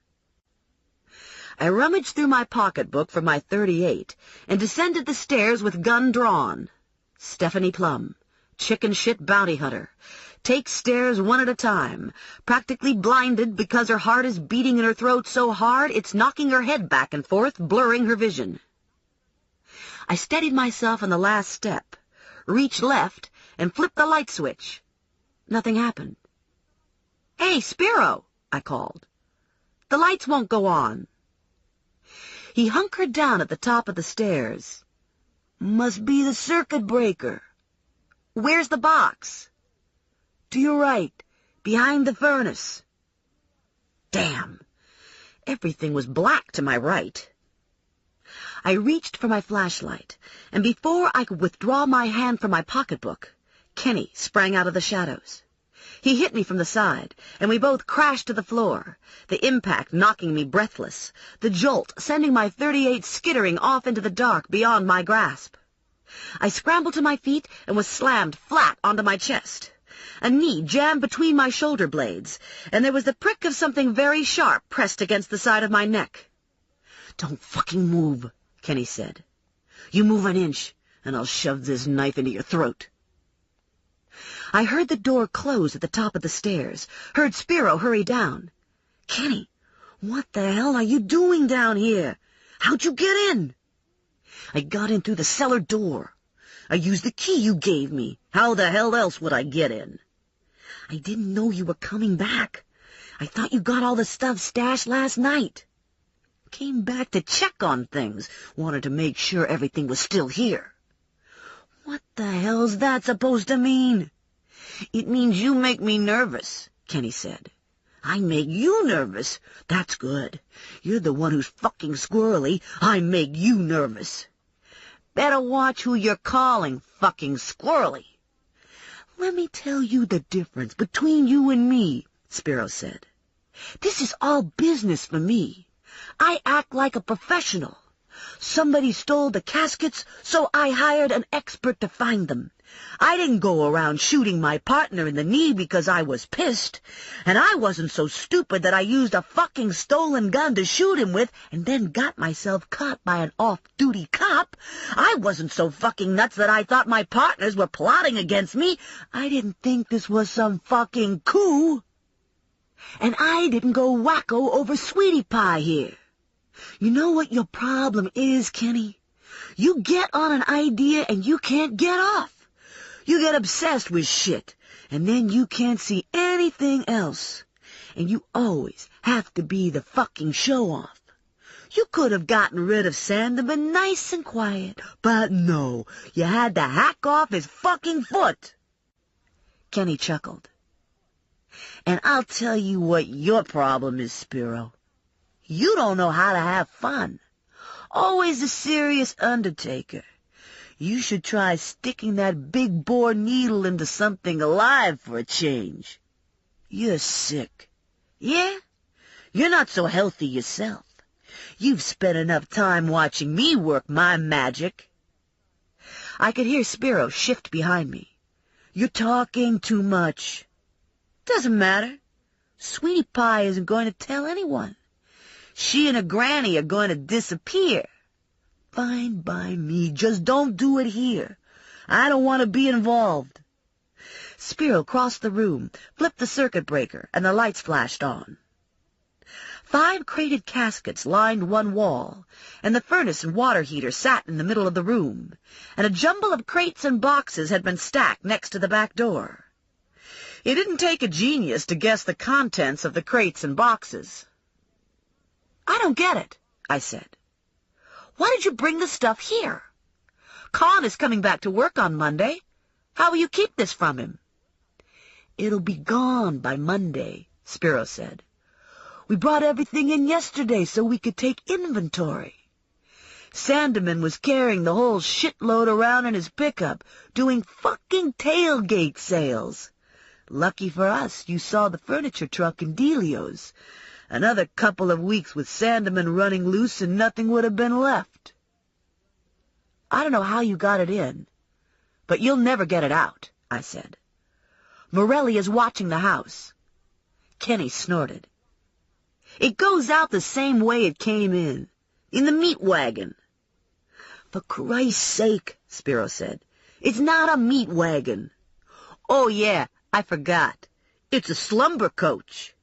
S2: I rummaged through my pocketbook for my .38 and descended the stairs with gun drawn. Stephanie Plum, chicken shit bounty hunter, takes stairs one at a time, practically blinded because her heart is beating in her throat so hard it's knocking her head back and forth, blurring her vision. I steadied myself on the last step, reached left, and flipped the light switch. Nothing happened. "Hey, Spiro," I called. "The lights won't go on." He hunkered down at the top of the stairs. "Must be the circuit breaker." "Where's the box?" "To your right, behind the furnace." Damn! Everything was black to my right. I reached for my flashlight, and before I could withdraw my hand from my pocketbook, Kenny sprang out of the shadows. He hit me from the side, and we both crashed to the floor, the impact knocking me breathless, the jolt sending my .38 skittering off into the dark beyond my grasp. I scrambled to my feet and was slammed flat onto my chest. A knee jammed between my shoulder blades, and there was the prick of something very sharp pressed against the side of my neck. "Don't fucking move," Kenny said. "You move an inch, and I'll shove this knife into your throat." I heard the door close at the top of the stairs, heard Spiro hurry down. "Kenny, what the hell are you doing down here? How'd you get in?" "I got in through the cellar door. I used the key you gave me. How the hell else would I get in?" "I didn't know you were coming back. I thought you got all the stuff stashed last night." "Came back to check on things. Wanted to make sure everything was still here." "What the hell's that supposed to mean?" "It means you make me nervous," Kenny said. "I make you nervous? That's good. You're the one who's fucking squirrely. I make you nervous." "Better watch who you're calling fucking squirrely." "Let me tell you the difference between you and me," Spiro said. "This is all business for me. I act like a professional. Somebody stole the caskets, so I hired an expert to find them. I didn't go around shooting my partner in the knee because I was pissed, and I wasn't so stupid that I used a fucking stolen gun to shoot him with and then got myself caught by an off-duty cop. I wasn't so fucking nuts that I thought my partners were plotting against me. I didn't think this was some fucking coup. And I didn't go wacko over Sweetie Pie here. You know what your problem is, Kenny? You get on an idea and you can't get off. You get obsessed with shit, and then you can't see anything else. And you always have to be the fucking show-off.
S3: You could have gotten rid of Sandeman nice and quiet, but no, you had to hack off his fucking foot.
S2: Kenny chuckled.
S3: And I'll tell you what your problem is, Spiro. You don't know how to have fun. Always a serious undertaker. You should try sticking that big bore needle into something alive for a change. You're sick. Yeah? You're not so healthy yourself. You've spent enough time watching me work my magic.
S2: I could hear Spiro shift behind me.
S3: You're talking too much. Doesn't matter. Sweetie Pie isn't going to tell anyone. She and her granny are going to disappear. Fine by me. Just don't do it here. I don't want to be involved.
S2: Spiro crossed the room, flipped the circuit breaker, and the lights flashed on. 5 crated caskets lined one wall, and the furnace and water heater sat in the middle of the room, and a jumble of crates and boxes had been stacked next to the back door. It didn't take a genius to guess the contents of the crates and boxes.
S3: I don't get it, I said. Why did you bring the stuff here? Con is coming back to work on Monday. How will you keep this from him?
S2: It'll be gone by Monday, Spiro said. We brought everything in yesterday so we could take inventory. Sandeman was carrying the whole shitload around in his pickup, doing fucking tailgate sales. Lucky for us, you saw the furniture truck in Delio's. Another couple of weeks with Sandeman running loose and nothing would have been left. I don't know how you got it in, but you'll never get it out, I said. Morelli is watching the house. Kenny snorted. It goes out the same way it came in the meat wagon. For Christ's sake, Spiro said, it's not a meat wagon. Oh, yeah, I forgot. It's a slumber coach.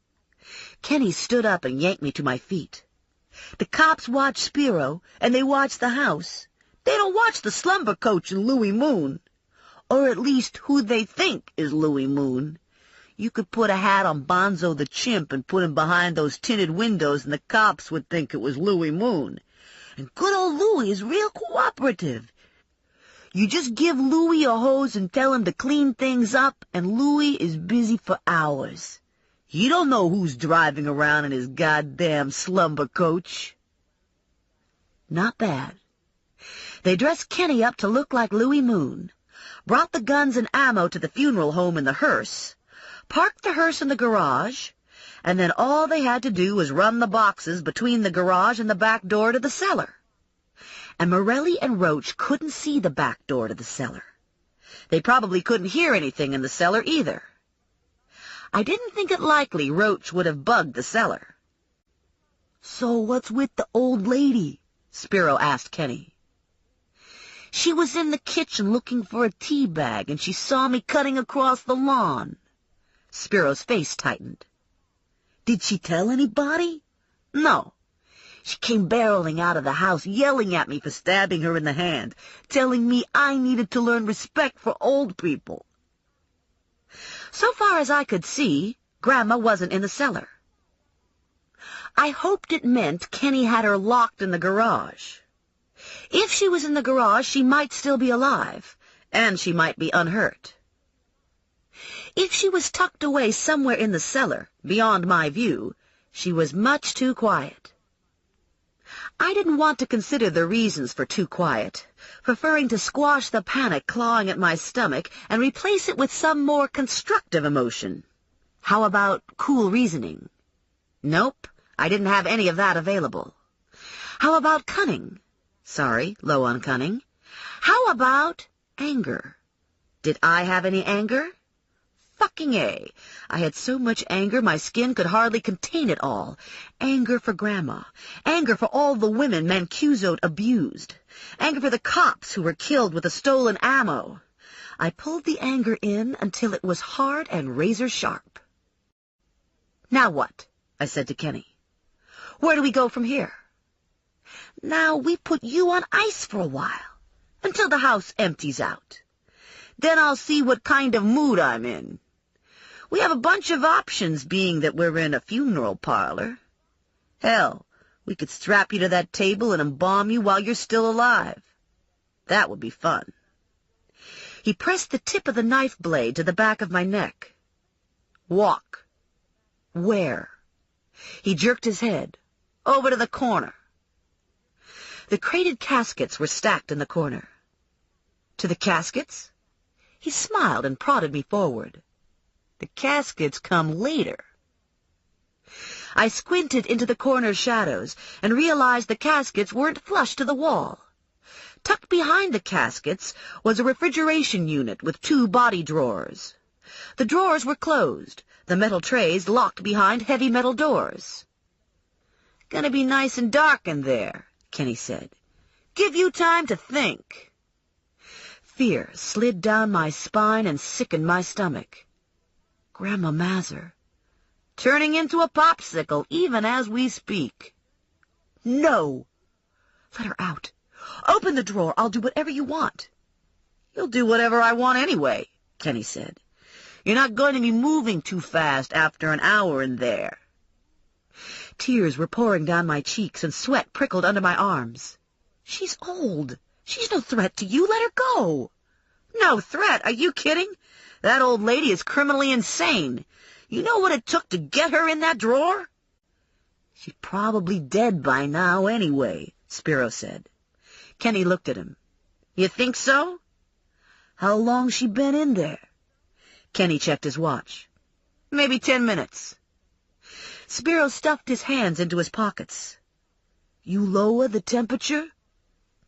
S2: Kenny stood up and yanked me to my feet. The cops watch Spiro, and they watch the house. They don't watch the slumber coach and Louis Moon. Or at least who they think is Louis Moon. You could put a hat on Bonzo the chimp and put him behind those tinted windows, and the cops would think it was Louis Moon. And good old Louis is real cooperative. You just give Louis a hose and tell him to clean things up, and Louis is busy for hours. You don't know who's driving around in his goddamn slumber coach. Not bad. They dressed Kenny up to look like Louis Moon, brought the guns and ammo to the funeral home in the hearse, parked the hearse in the garage, and then all they had to do was run the boxes between the garage and the back door to the cellar. And Morelli and Roach couldn't see the back door to the cellar. They probably couldn't hear anything in the cellar either. I didn't think it likely Roach would have bugged the cellar. So what's with the old lady? Spiro asked Kenny. She was in the kitchen looking for a tea bag, and she saw me cutting across the lawn. Spiro's face tightened. Did she tell anybody? No. She came barreling out of the house, yelling at me for stabbing her in the hand, telling me I needed to learn respect for old people. So far as I could see, Grandma wasn't in the cellar. I hoped it meant Kenny had her locked in the garage. If she was in the garage, she might still be alive, and she might be unhurt. If she was tucked away somewhere in the cellar, beyond my view, she was much too quiet. I didn't want to consider the reasons for too quiet, preferring to squash the panic clawing at my stomach and replace it with some more constructive emotion. How about cool reasoning? Nope, I didn't have any of that available. How about cunning? Sorry, low on cunning. How about anger? Did I have any anger? Fucking A. I had so much anger my skin could hardly contain it all. Anger for Grandma. Anger for all the women Mancuso abused. Anger for the cops who were killed with the stolen ammo. I pulled the anger in until it was hard and razor sharp. Now what? I said to Kenny. Where do we go from here? Now we put you on ice for a while, until the house empties out. Then I'll see what kind of mood I'm in. We have a bunch of options, being that we're in a funeral parlor. Hell, We could strap you to that table and embalm you while you're still alive. That would be fun. He pressed the tip of the knife blade to the back of my neck. Walk. Where? He jerked his head. Over to the corner. The crated caskets were stacked in the corner. To the caskets? He smiled and prodded me forward. The caskets come later. I squinted into the corner's shadows and realized the caskets weren't flush to the wall. Tucked behind the caskets was a refrigeration unit with 2 body drawers. The drawers were closed, the metal trays locked behind heavy metal doors. "Gonna be nice and dark in there," Kenny said. "Give you time to think." Fear slid down my spine and sickened my stomach. Grandma Mazur. Turning into a popsicle even as we speak. "No!" "Let her out. Open the drawer. I'll do whatever you want." "You'll do whatever I want anyway," Kenny said. "You're not going to be moving too fast after an hour in there." Tears were pouring down my cheeks and sweat prickled under my arms. "She's old. She's no threat to you. Let her go." "No threat? Are you kidding? That old lady is criminally insane. You know what it took to get her in that drawer?" "She's probably dead by now anyway," Spiro said. Kenny looked at him. "You think so?" "How long's she been in there?" Kenny checked his watch. "Maybe 10 minutes." Spiro stuffed his hands into his pockets. "You lower the temperature?"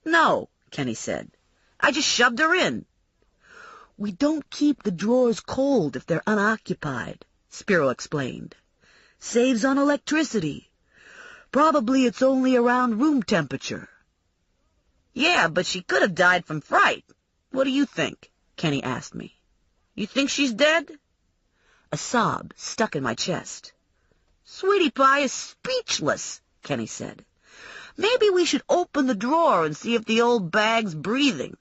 S2: "No," Kenny said. "I just shoved her in." "We don't keep the drawers cold if they're unoccupied," Spiro explained. "Saves on electricity. Probably it's only around room temperature." "Yeah, but she could have died from fright. What do you think?" Kenny asked me. "You think she's dead?" A sob stuck in my chest. "Sweetie Pie is speechless," Kenny said. "Maybe we should open the drawer and see if the old bag's breathing."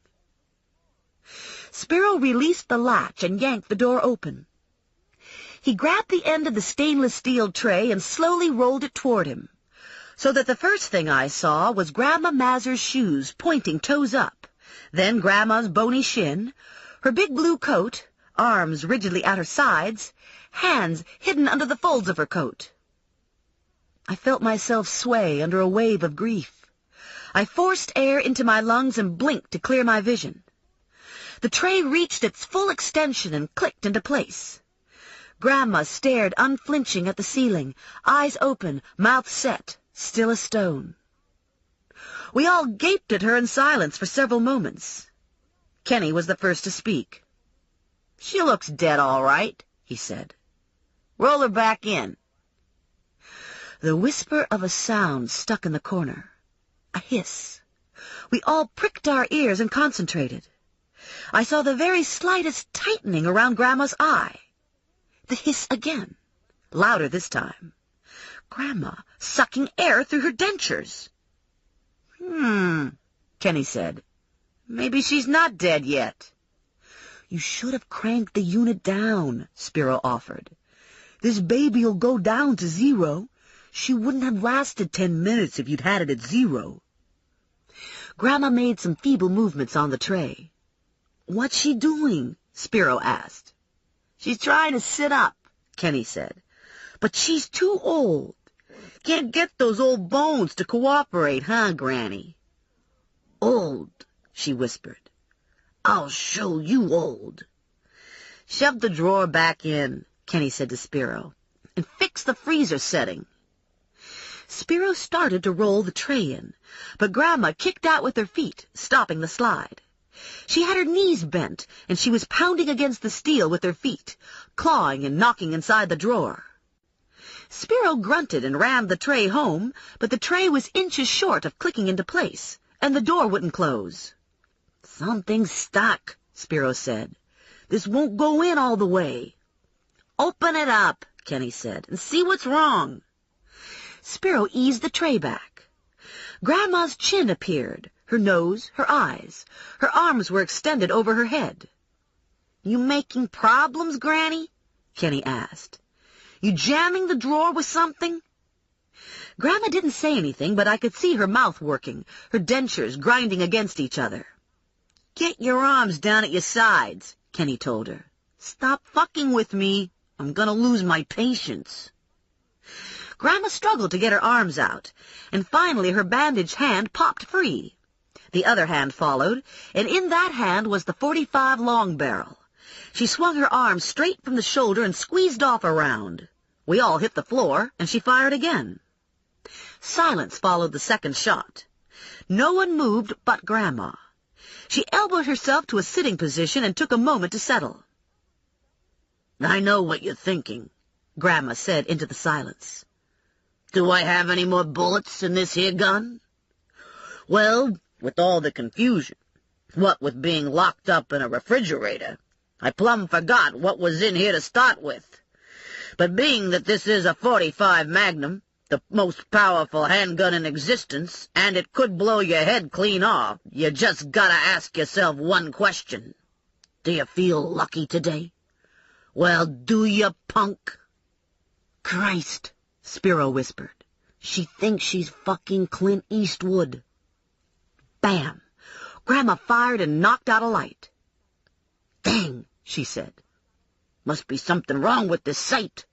S2: Spiro released the latch and yanked the door open. He grabbed the end of the stainless steel tray and slowly rolled it toward him, so that the first thing I saw was Grandma Mazur's shoes pointing toes up, then Grandma's bony shin, her big blue coat, arms rigidly at her sides, hands hidden under the folds of her coat. I felt myself sway under a wave of grief. I forced air into my lungs and blinked to clear my vision. The tray reached its full extension and clicked into place. Grandma stared unflinching at the ceiling, eyes open, mouth set, still a stone. We all gaped at her in silence for several moments. Kenny was the first to speak. "She looks dead all right," he said. "Roll her back in." The whisper of a sound stuck in the corner. A hiss. We all pricked our ears and concentrated. I saw the very slightest tightening around Grandma's eye. The hiss again, louder this time. Grandma sucking air through her dentures. Kenny said. "Maybe she's not dead yet." "You should have cranked the unit down," Spiro offered. "This baby'll go down to 0. She wouldn't have lasted 10 minutes if you'd had it at 0. Grandma made some feeble movements on the tray. "What's she doing?" Spiro asked. "She's trying to sit up," Kenny said. "But she's too old. Can't get those old bones to cooperate, huh, Granny?" "Old," she whispered. "I'll show you old." "Shove the drawer back in," Kenny said to Spiro, "and fix the freezer setting." Spiro started to roll the tray in, but Grandma kicked out with her feet, stopping the slide. She had her knees bent, and she was pounding against the steel with her feet, clawing and knocking inside the drawer. Spiro grunted and rammed the tray home, but the tray was inches short of clicking into place, and the door wouldn't close. "Something's stuck," Spiro said. "This won't go in all the way." "Open it up," Kenny said, "and see what's wrong." Spiro eased the tray back. Grandma's chin appeared, her nose, her eyes. Her arms were extended over her head. "You making problems, Granny?" Kenny asked. "You jamming the drawer with something?" Grandma didn't say anything, but I could see her mouth working, her dentures grinding against each other. "Get your arms down at your sides," Kenny told her. "Stop fucking with me. I'm gonna lose my patience." Grandma struggled to get her arms out, and finally her bandaged hand popped free. The other hand followed, and in that hand was the .45 long barrel. She swung her arm straight from the shoulder and squeezed off a round. We all hit the floor, and she fired again. Silence followed the second shot. No one moved but Grandma. She elbowed herself to a sitting position and took a moment to settle. "I know what you're thinking," Grandma said into the silence. "Do I have any more bullets in this here gun? Well, with all the confusion, what with being locked up in a refrigerator, I plumb forgot what was in here to start with. But being that this is a .45 Magnum, the most powerful handgun in existence, and it could blow your head clean off, you just gotta ask yourself one question. Do you feel lucky today? Well, do you, punk?" "Christ," Spiro whispered. "She thinks she's fucking Clint Eastwood." Bam! Grandma fired and knocked out a light. "Dang," she said. "Must be something wrong with this sight."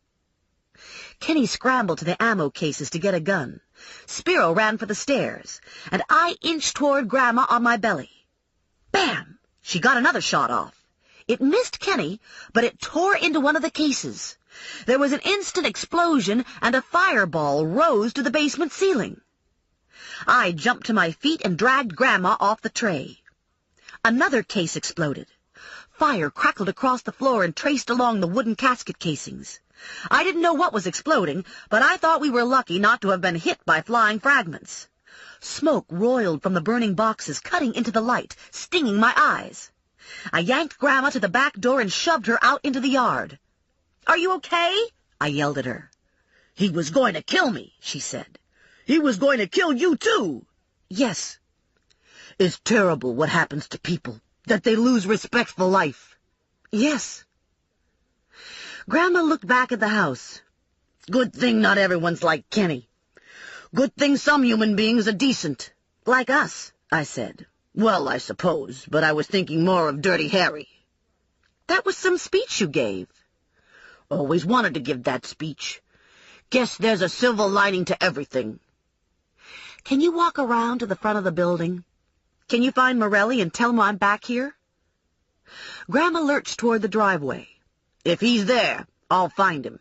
S2: Kenny scrambled to the ammo cases to get a gun. Spiro ran for the stairs, and I inched toward Grandma on my belly. Bam! She got another shot off. It missed Kenny, but it tore into one of the cases. There was an instant explosion, and a fireball rose to the basement ceiling. I jumped to my feet and dragged Grandma off the tray. Another case exploded. Fire crackled across the floor and traced along the wooden casket casings. I didn't know what was exploding, but I thought we were lucky not to have been hit by flying fragments. Smoke roiled from the burning boxes, cutting into the light, stinging my eyes. I yanked Grandma to the back door and shoved her out into the yard. "Are you okay?" I yelled at her. "He was going to kill me," she said. "He was going to kill you, too." "Yes." "It's terrible what happens to people, that they lose respect for life." "Yes." Grandma looked back at the house. "Good thing not everyone's like Kenny. Good thing some human beings are decent." "Like us," I said. "Well, I suppose, but I was thinking more of Dirty Harry." "That was some speech you gave." "Always wanted to give that speech. Guess there's a silver lining to everything." "Can you walk around to the front of the building? Can you find Morelli and tell him I'm back here?" Grandma lurched toward the driveway. "If he's there, I'll find him."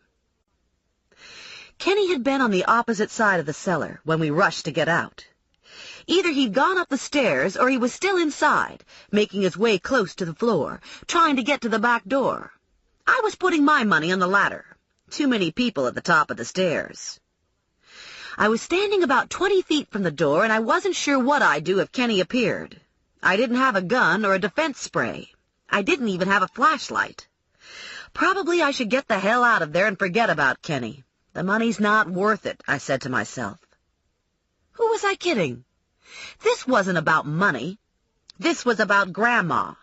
S2: Kenny had been on the opposite side of the cellar when we rushed to get out. Either he'd gone up the stairs or he was still inside, making his way close to the floor, trying to get to the back door. I was putting my money on the latter. Too many people at the top of the stairs. I was standing about 20 feet from the door, and I wasn't sure what I'd do if Kenny appeared. I didn't have a gun or a defense spray. I didn't even have a flashlight. Probably I should get the hell out of there and forget about Kenny. The money's not worth it, I said to myself. Who was I kidding? This wasn't about money. This was about Grandma.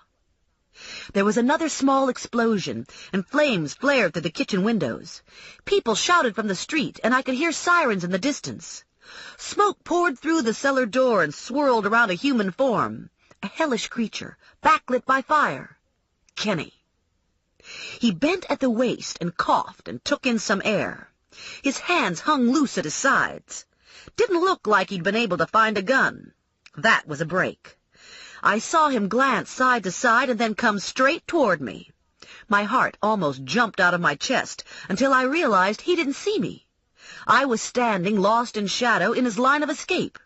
S2: There was another small explosion, and flames flared through the kitchen windows. People shouted from the street, and I could hear sirens in the distance. Smoke poured through the cellar door and swirled around a human form, a hellish creature, backlit by fire. Kenny. He bent at the waist and coughed and took in some air. His hands hung loose at his sides. Didn't look like he'd been able to find a gun. That was a break. I saw him glance side to side and then come straight toward me. My heart almost jumped out of my chest until I realized he didn't see me. I was standing lost in shadow in his line of escape.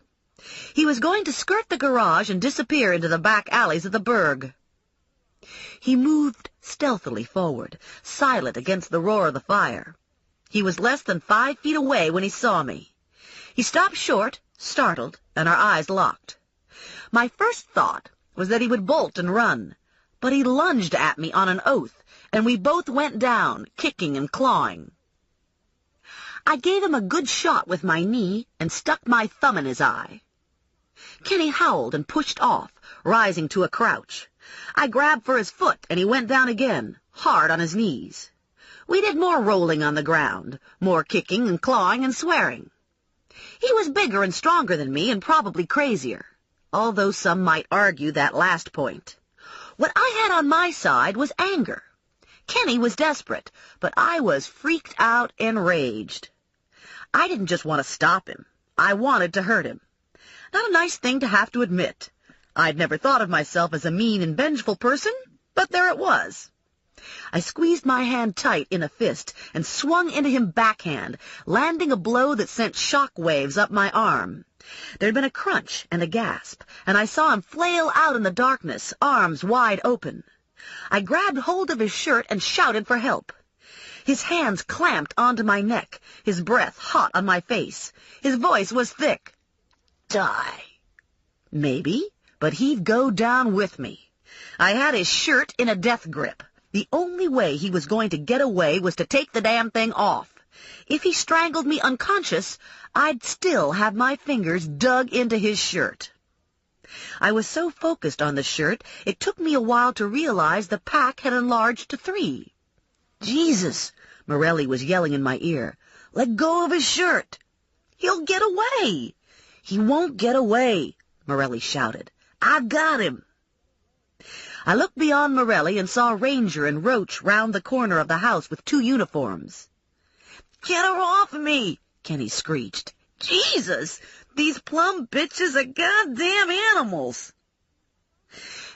S2: He was going to skirt the garage and disappear into the back alleys of the burg. He moved stealthily forward, silent against the roar of the fire. He was less than 5 feet away when he saw me. He stopped short, startled, and our eyes locked. My first thought was that he would bolt and run, but he lunged at me on an oath, and we both went down, kicking and clawing. I gave him a good shot with my knee and stuck my thumb in his eye. Kenny howled and pushed off, rising to a crouch. I grabbed for his foot, and he went down again, hard on his knees. We did more rolling on the ground, more kicking and clawing and swearing. He was bigger and stronger than me and probably crazier, although some might argue that last point. What I had on my side was anger. Kenny was desperate, but I was freaked out and raged. I didn't just want to stop him. I wanted to hurt him. Not a nice thing to have to admit. I'd never thought of myself as a mean and vengeful person, but there it was. I squeezed my hand tight in a fist and swung into him backhand, landing a blow that sent shock waves up my arm. There'd been a crunch and a gasp, and I saw him flail out in the darkness, arms wide open. I grabbed hold of his shirt and shouted for help. His hands clamped onto my neck, his breath hot on my face. His voice was thick. Die. Maybe, but he'd go down with me. I had his shirt in a death grip. The only way he was going to get away was to take the damn thing off. If he strangled me unconscious, I'd still have my fingers dug into his shirt. I was so focused on the shirt, it took me a while to realize the pack had enlarged to 3. Jesus, Morelli was yelling in my ear. Let go of his shirt. He'll get away. He won't get away, Morelli shouted. I've got him. I looked beyond Morelli and saw Ranger and Roach round the corner of the house with 2 uniforms. Get her off of me, Kenny screeched. Jesus, these Plum bitches are goddamn animals.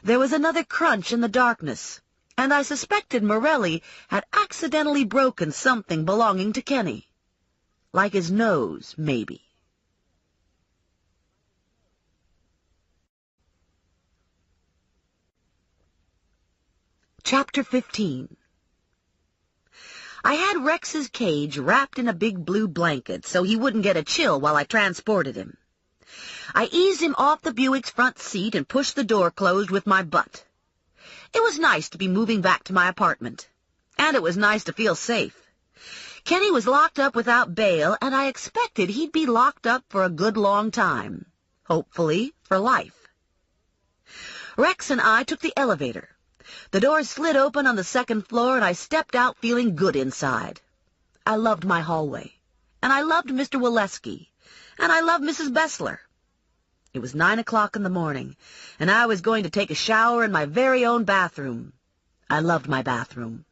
S2: There was another crunch in the darkness, and I suspected Morelli had accidentally broken something belonging to Kenny. Like his nose, maybe. Chapter 15. I had Rex's cage wrapped in a big blue blanket so he wouldn't get a chill while I transported him. I eased him off the Buick's front seat and pushed the door closed with my butt. It was nice to be moving back to my apartment, and it was nice to feel safe. Kenny was locked up without bail, and I expected he'd be locked up for a good long time, hopefully for life. Rex and I took the elevator. The door slid open on the 2nd floor, and I stepped out feeling good inside. I loved my hallway, and I loved Mr. Waleski, and I loved Mrs. Bessler. It was 9 o'clock in the morning, and I was going to take a shower in my very own bathroom. I loved my bathroom.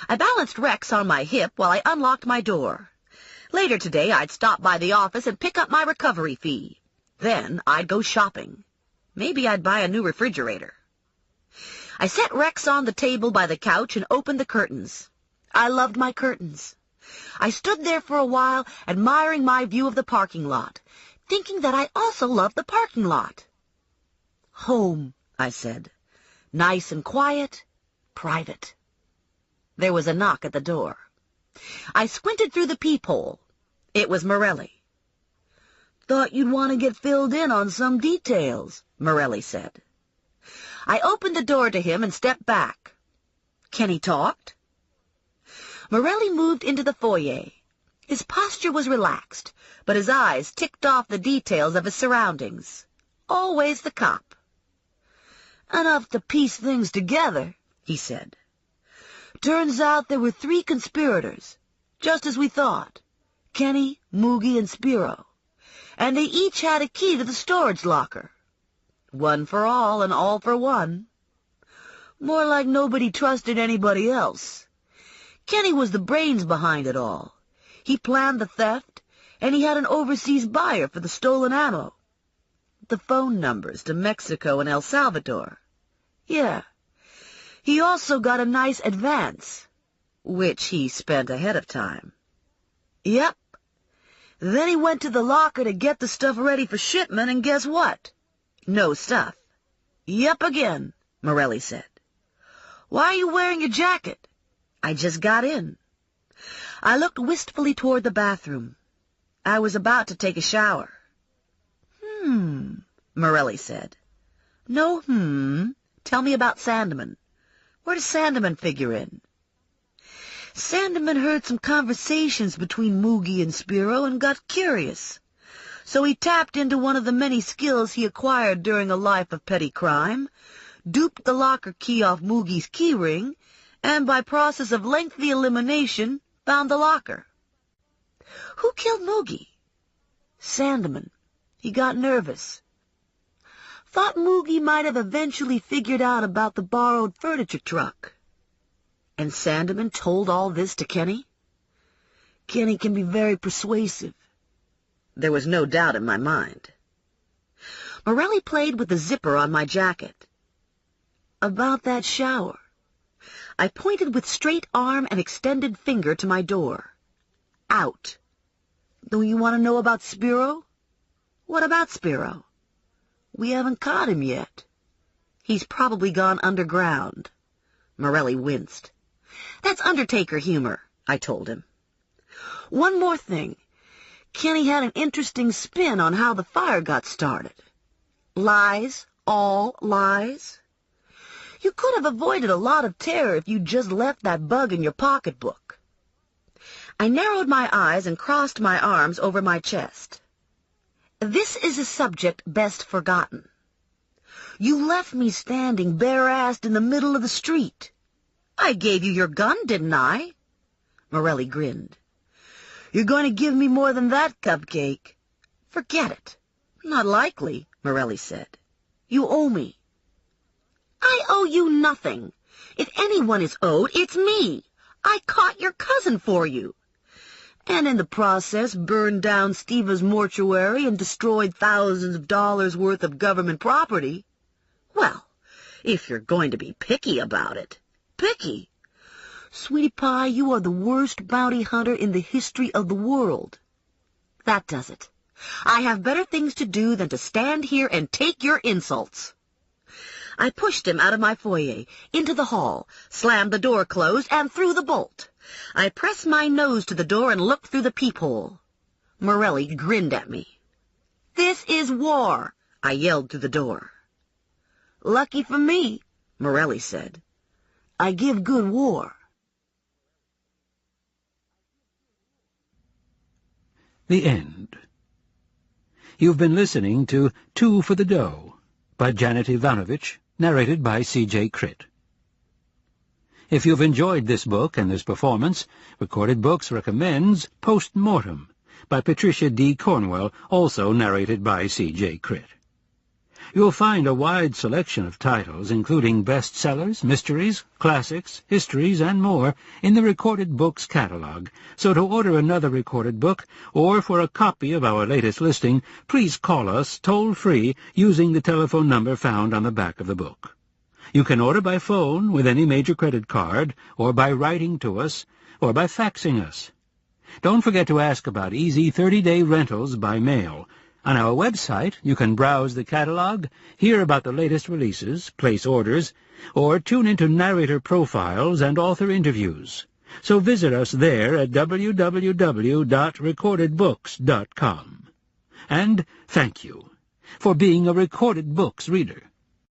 S2: I balanced Rex on my hip while I unlocked my door. Later today, I'd stop by the office and pick up my recovery fee. Then I'd go shopping. Maybe I'd buy a new refrigerator. I set Rex on the table by the couch and opened the curtains. I loved my curtains. I stood there for a while, admiring my view of the parking lot, thinking that I also loved the parking lot. Home, I said. Nice and quiet, private. There was a knock at the door. I squinted through the peephole. It was Morelli. Thought you'd want to get filled in on some details, Morelli said. I opened the door to him and stepped back. Kenny talked. Morelli moved into the foyer. His posture was relaxed, but his eyes ticked off the details of his surroundings. Always the cop. Enough to piece things together, he said. Turns out there were 3 conspirators, just as we thought. Kenny, Moogie, and Spiro. And they each had a key to the storage locker. One for all and all for one. More like nobody trusted anybody else. Kenny was the brains behind it all. He planned the theft, and he had an overseas buyer for the stolen ammo. The phone numbers to Mexico and El Salvador. Yeah. He also got a nice advance, which he spent ahead of time. Yep. Then he went to the locker to get the stuff ready for shipment, and guess what? No stuff. Yep again, Morelli said. Why are you wearing your jacket? I just got in. I looked wistfully toward the bathroom. I was about to take a shower. Morelli said. No, Tell me about Sandeman. Where does Sandeman figure in? Sandeman heard some conversations between Moogie and Spiro and got curious. So he tapped into one of the many skills he acquired during a life of petty crime, duped the locker key off Moogie's keyring, and by process of lengthy elimination, found the locker. Who killed Moogie? Sandeman. He got nervous. Thought Moogie might have eventually figured out about the borrowed furniture truck. And Sandeman told all this to Kenny? Kenny can be very persuasive. There was no doubt in my mind. Morelli played with the zipper on my jacket. About that shower. I pointed with straight arm and extended finger to my door. Out. Do you want to know about Spiro? What about Spiro? We haven't caught him yet. He's probably gone underground. Morelli winced. That's Undertaker humor, I told him. One more thing. Kenny had an interesting spin on how the fire got started. Lies, all lies. You could have avoided a lot of terror if you'd just left that bug in your pocketbook. I narrowed my eyes and crossed my arms over my chest. This is a subject best forgotten. You left me standing bare-assed in the middle of the street. I gave you your gun, didn't I? Morelli grinned. You're going to give me more than that, Cupcake. Forget it. Not likely, Morelli said. You owe me. I owe you nothing. If anyone is owed, it's me. I caught your cousin for you. And in the process burned down Steva's mortuary and destroyed thousands of dollars worth of government property. Well, if you're going to be picky about it. Picky? Sweetie Pie, you are the worst bounty hunter in the history of the world. That does it. I have better things to do than to stand here and take your insults. I pushed him out of my foyer, into the hall, slammed the door closed, and threw the bolt. I pressed my nose to the door and looked through the peephole. Morelli grinned at me. This is war, I yelled through the door. Lucky for me, Morelli said. I give good war.
S1: The end. You've been listening to Two for the Dough by Janet Evanovich, narrated by C.J. Critt. If you've enjoyed this book and this performance, Recorded Books recommends Post Mortem by Patricia D. Cornwell, also narrated by C.J. Critt. You'll find a wide selection of titles, including bestsellers, mysteries, classics, histories, and more, in the Recorded Books catalog, so to order another recorded book, or for a copy of our latest listing, please call us toll-free using the telephone number found on the back of the book. You can order by phone with any major credit card, or by writing to us, or by faxing us. Don't forget to ask about easy 30-day rentals by mail. On our website, you can browse the catalog, hear about the latest releases, place orders, or tune into narrator profiles and author interviews. So visit us there at www.recordedbooks.com. And thank you for being a Recorded Books reader.